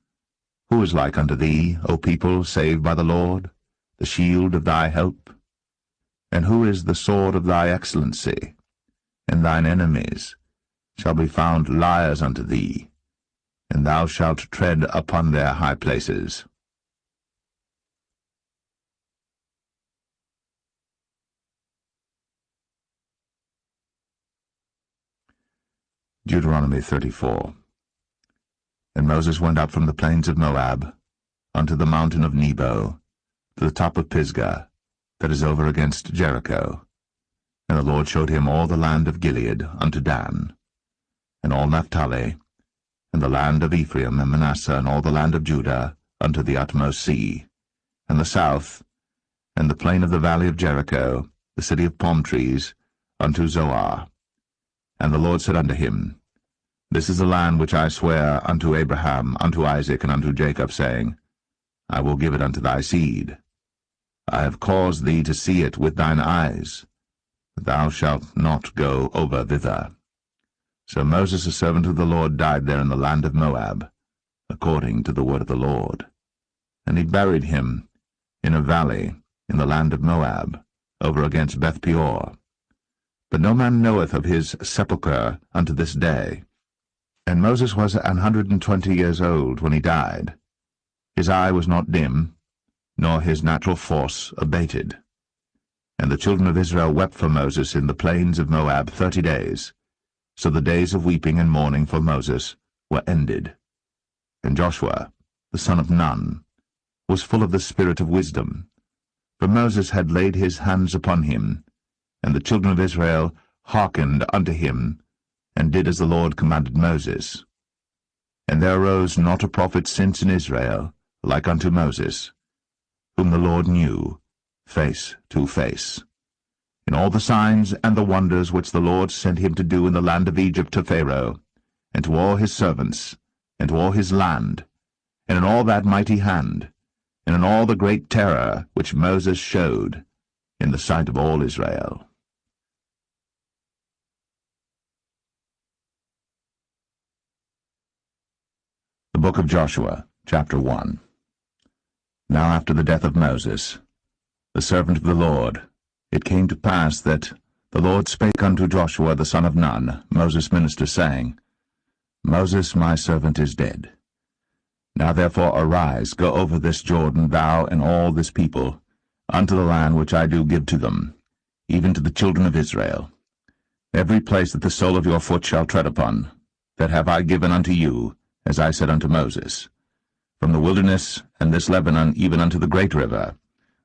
Who is like unto thee, O people saved by the Lord, the shield of thy help? And who is the sword of thy excellency? And thine enemies shall be found liars unto thee, and thou shalt tread upon their high places. Deuteronomy 34. And Moses went up from the plains of Moab unto the mountain of Nebo, to the top of Pisgah, that is over against Jericho. And the Lord showed him all the land of Gilead unto Dan, and all Naphtali, and the land of Ephraim and Manasseh, and all the land of Judah unto the utmost sea, and the south, and the plain of the valley of Jericho, the city of palm trees, unto Zoar. And the Lord said unto him, This is the land which I swear unto Abraham, unto Isaac, and unto Jacob, saying, I will give it unto thy seed. I have caused thee to see it with thine eyes, but thou shalt not go over thither. So Moses, a servant of the Lord, died there in the land of Moab, according to the word of the Lord. And he buried him in a valley in the land of Moab, over against Beth-peor. But no man knoweth of his sepulchre unto this day. And Moses was 120 years old when he died. His eye was not dim, nor his natural force abated. And the children of Israel wept for Moses in the plains of Moab 30 days. So the days of weeping and mourning for Moses were ended. And Joshua, the son of Nun, was full of the spirit of wisdom, for Moses had laid his hands upon him, and the children of Israel hearkened unto him, and did as the Lord commanded Moses. And there arose not a prophet since in Israel, like unto Moses, whom the Lord knew, face to face. In all the signs and the wonders which the Lord sent him to do in the land of Egypt to Pharaoh, and to all his servants, and to all his land, and in all that mighty hand, and in all the great terror which Moses showed in the sight of all Israel. The book of Joshua, chapter 1. Now after the death of Moses, the servant of the Lord, it came to pass that The Lord spake unto Joshua the son of Nun, Moses' minister, saying, Moses my servant is dead. Now therefore arise, go over this Jordan, thou and all this people, unto the land which I do give to them, even to the children of Israel. Every place that the sole of your foot shall tread upon, that have I given unto you, as I said unto Moses, from the wilderness and this Lebanon even unto the great river,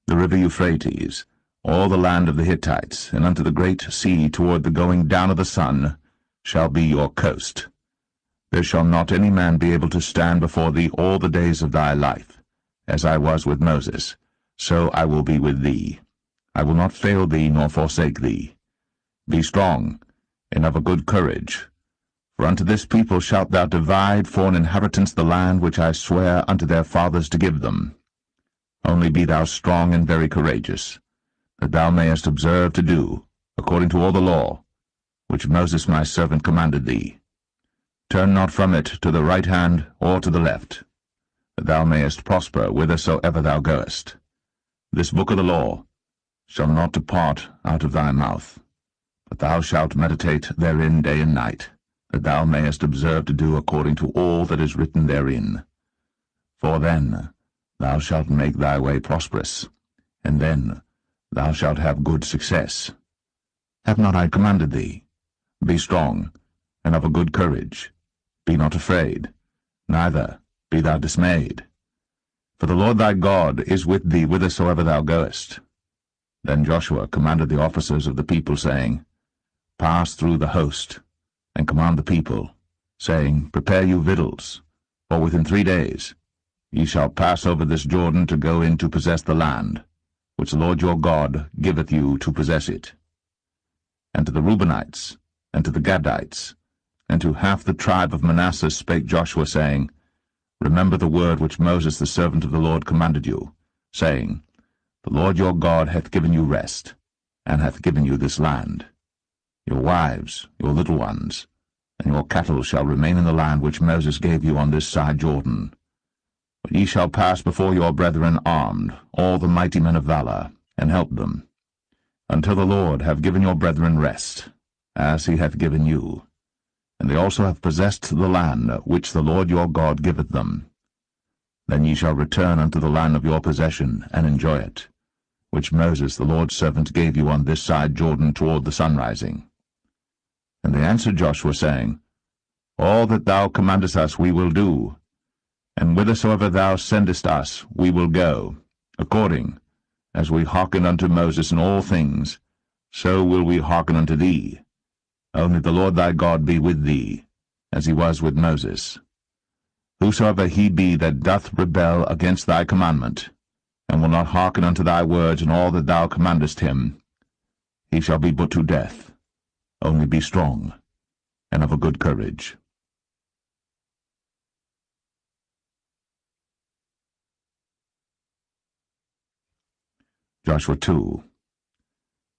the river Euphrates, all the land of the Hittites, and unto the great sea toward the going down of the sun, shall be your coast. There shall not any man be able to stand before thee all the days of thy life. As I was with Moses, so I will be with thee. I will not fail thee nor forsake thee. Be strong, and of a good courage. For unto this people shalt thou divide for an inheritance the land which I swear unto their fathers to give them. Only be thou strong and very courageous, that thou mayest observe to do, according to all the law, which Moses my servant commanded thee. Turn not from it to the right hand or to the left, that thou mayest prosper whithersoever thou goest. This book of the law shall not depart out of thy mouth, but thou shalt meditate therein day and night, that thou mayest observe to do according to all that is written therein. For then thou shalt make thy way prosperous, and then thou shalt have good success. Have not I commanded thee? Be strong, and of a good courage. Be not afraid, neither be thou dismayed. For the Lord thy God is with thee whithersoever thou goest. Then Joshua commanded the officers of the people, saying, Pass through the host, and command the people, saying, Prepare you victuals, for within 3 days ye shall pass over this Jordan to go in to possess the land, which the Lord your God giveth you to possess it. And to the Reubenites, and to the Gadites, and to half the tribe of Manasseh spake Joshua, saying, Remember the word which Moses the servant of the Lord commanded you, saying, The Lord your God hath given you rest, and hath given you this land. Your wives, your little ones, and your cattle shall remain in the land which Moses gave you on this side Jordan. But ye shall pass before your brethren armed, all the mighty men of valor, and help them, until the Lord have given your brethren rest, as he hath given you. And they also have possessed the land which the Lord your God giveth them. Then ye shall return unto the land of your possession, and enjoy it, which Moses the Lord's servant gave you on this side Jordan toward the sunrising. And they answered Joshua, saying, All that thou commandest us we will do, and whithersoever thou sendest us we will go, according as we hearkened unto Moses in all things, so will we hearken unto thee. Only the Lord thy God be with thee, as he was with Moses. Whosoever he be that doth rebel against thy commandment, and will not hearken unto thy words in all that thou commandest him, he shall be put to death. Only be strong, and of a good courage. Joshua 2.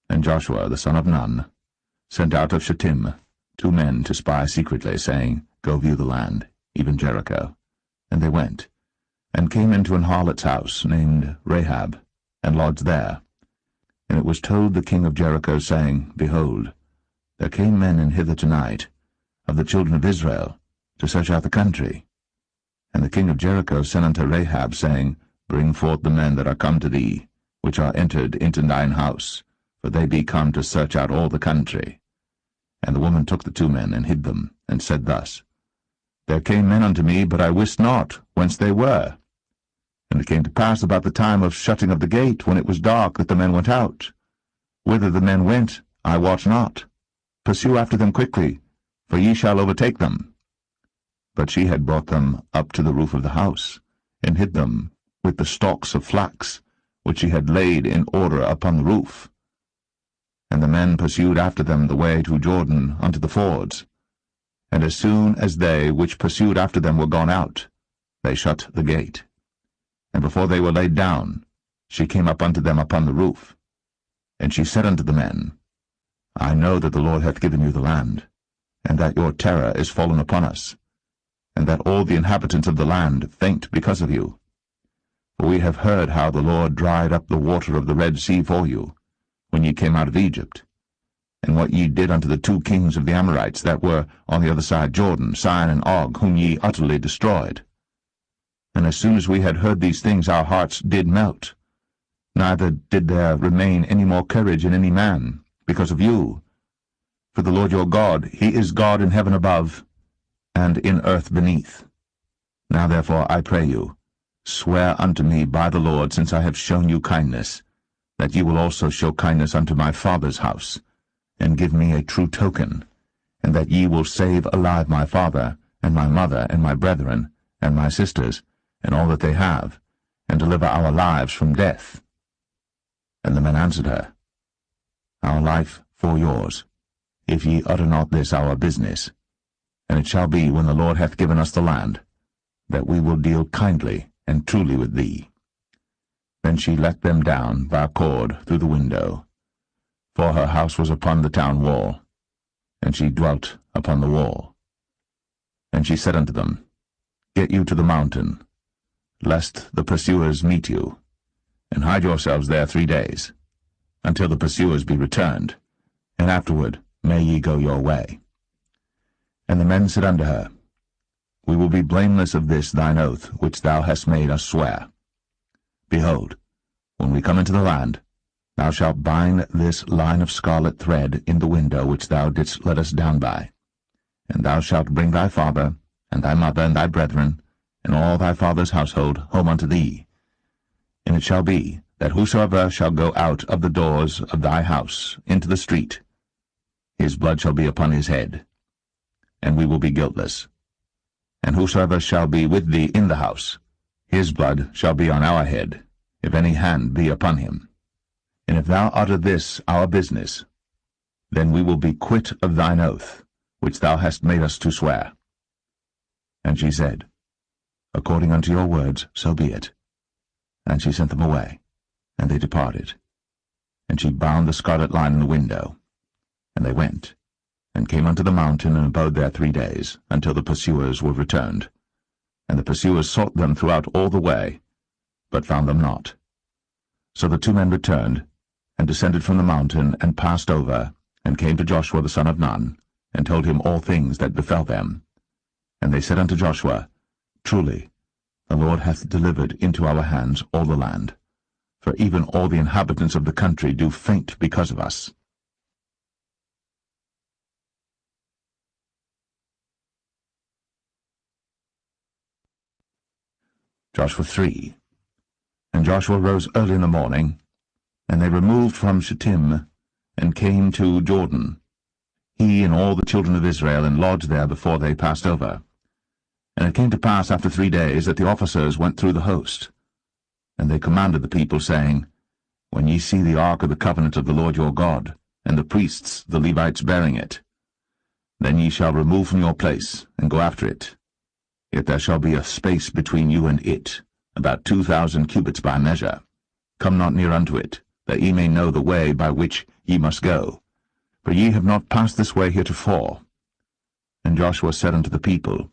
And Joshua the son of Nun sent out of Shittim 2 men to spy secretly, saying, Go view the land, even Jericho. And they went, and came into an harlot's house, named Rahab, and lodged there. And it was told the king of Jericho, saying, Behold, there came men in hither tonight, of the children of Israel, to search out the country. And the king of Jericho sent unto Rahab, saying, Bring forth the men that are come to thee, which are entered into thine house, for they be come to search out all the country. And the woman took the 2 men, and hid them, and said thus, There came men unto me, but I wist not whence they were. And it came to pass about the time of shutting of the gate, when it was dark, that the men went out. Whither the men went, I wot not. Pursue after them quickly, for ye shall overtake them. But she had brought them up to the roof of the house, and hid them with the stalks of flax, which she had laid in order upon the roof. And the men pursued after them the way to Jordan unto the fords. And as soon as they which pursued after them were gone out, they shut the gate. And before they were laid down, she came up unto them upon the roof. And she said unto the men, I know that the Lord hath given you the land, and that your terror is fallen upon us, and that all the inhabitants of the land faint because of you. For we have heard how the Lord dried up the water of the Red Sea for you, when ye came out of Egypt. and what ye did unto the 2 kings of the Amorites that were on the other side Jordan, Sihon and Og, whom ye utterly destroyed. And as soon as we had heard these things, our hearts did melt. Neither did there remain any more courage in any man, because of you. For the Lord your God, he is God in heaven above, and in earth beneath. Now therefore, I pray you, swear unto me by the Lord, since I have shown you kindness, that ye will also show kindness unto my father's house, and give me a true token, and that ye will save alive my father, and my mother, and my brethren, and my sisters, and all that they have, and deliver our lives from death. And the men answered her, Our life for yours, if ye utter not this our business. And it shall be, when the Lord hath given us the land, that we will deal kindly and truly with thee. Then she let them down by a cord through the window, for her house was upon the town wall, and she dwelt upon the wall. And she said unto them, Get you to the mountain, lest the pursuers meet you, and hide yourselves there 3 days, until the pursuers be returned, and afterward may ye go your way. And the men said unto her, We will be blameless of this thine oath, which thou hast made us swear. Behold, when we come into the land, thou shalt bind this line of scarlet thread in the window which thou didst let us down by, and thou shalt bring thy father, and thy mother, and thy brethren, and all thy father's household home unto thee. And it shall be, that whosoever shall go out of the doors of thy house into the street, his blood shall be upon his head, and we will be guiltless. And whosoever shall be with thee in the house, his blood shall be on our head, if any hand be upon him. And if thou utter this our business, then we will be quit of thine oath, which thou hast made us to swear. And she said, According unto your words, so be it. And she sent them away, and they departed. And she bound the scarlet line in the window. And they went, and came unto the mountain, and abode there 3 days, until the pursuers were returned. And the pursuers sought them throughout all the way, but found them not. So the 2 men returned, and descended from the mountain, and passed over, and came to Joshua the son of Nun, and told him all things that befell them. And they said unto Joshua, Truly, the Lord hath delivered into our hands all the land, for even all the inhabitants of the country do faint because of us. Joshua 3. And Joshua rose early in the morning, and they removed from Shittim, and came to Jordan, he and all the children of Israel, and lodged there before they passed over. And it came to pass after 3 days that the officers went through the host. And they commanded the people, saying, When ye see the ark of the covenant of the Lord your God, and the priests, the Levites, bearing it, then ye shall remove from your place, and go after it. Yet there shall be a space between you and it, about 2,000 cubits by measure. Come not near unto it, that ye may know the way by which ye must go. For ye have not passed this way heretofore. And Joshua said unto the people,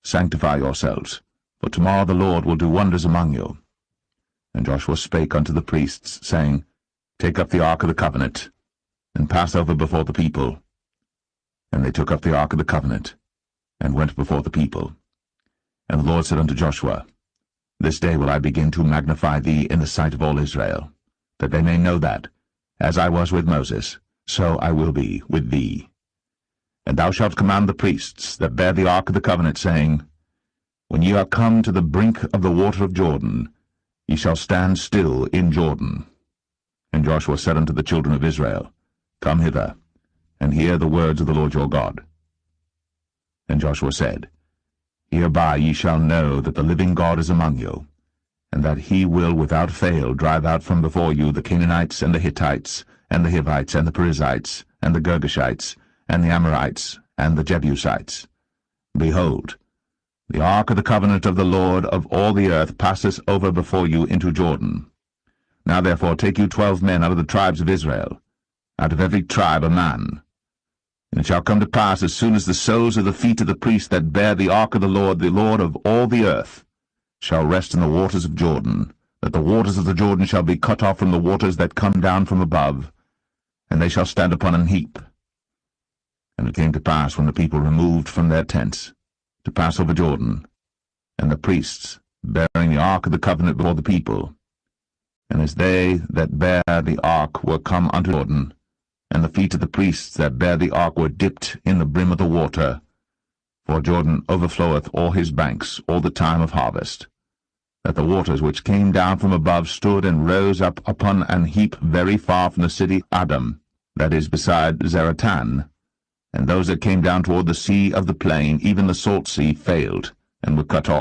Sanctify yourselves, for tomorrow the Lord will do wonders among you. And Joshua spake unto the priests, saying, Take up the ark of the covenant, and pass over before the people. And they took up the ark of the covenant, and went before the people. And the Lord said unto Joshua, This day will I begin to magnify thee in the sight of all Israel, that they may know that, as I was with Moses, so I will be with thee. And thou shalt command the priests that bear the ark of the covenant, saying, When ye are come to the brink of the water of Jordan, ye shall stand still in Jordan. And Joshua said unto the children of Israel, Come hither, and hear the words of the Lord your God. And Joshua said, Hereby ye shall know that the living God is among you, and that he will without fail drive out from before you the Canaanites, and the Hittites, and the Hivites, and the Perizzites, and the Girgashites, and the Amorites, and the Jebusites. Behold, the ark of the covenant of the Lord of all the earth passeth over before you into Jordan. Now therefore take you 12 men out of the tribes of Israel, out of every tribe a man. And it shall come to pass, as soon as the soles of the feet of the priests that bear the ark of the Lord of all the earth, shall rest in the waters of Jordan, that the waters of the Jordan shall be cut off from the waters that come down from above, and they shall stand upon an heap. And it came to pass, when the people removed from their tents, to pass over Jordan, and the priests, bearing the ark of the covenant before the people, and as they that bare the ark were come unto Jordan, and the feet of the priests that bare the ark were dipped in the brim of the water, for Jordan overfloweth all his banks all the time of harvest, that the waters which came down from above stood and rose up upon an heap very far from the city Adam, that is beside Zaratan, and those that came down toward the sea of the plain, even the salt sea, failed, and were cut off.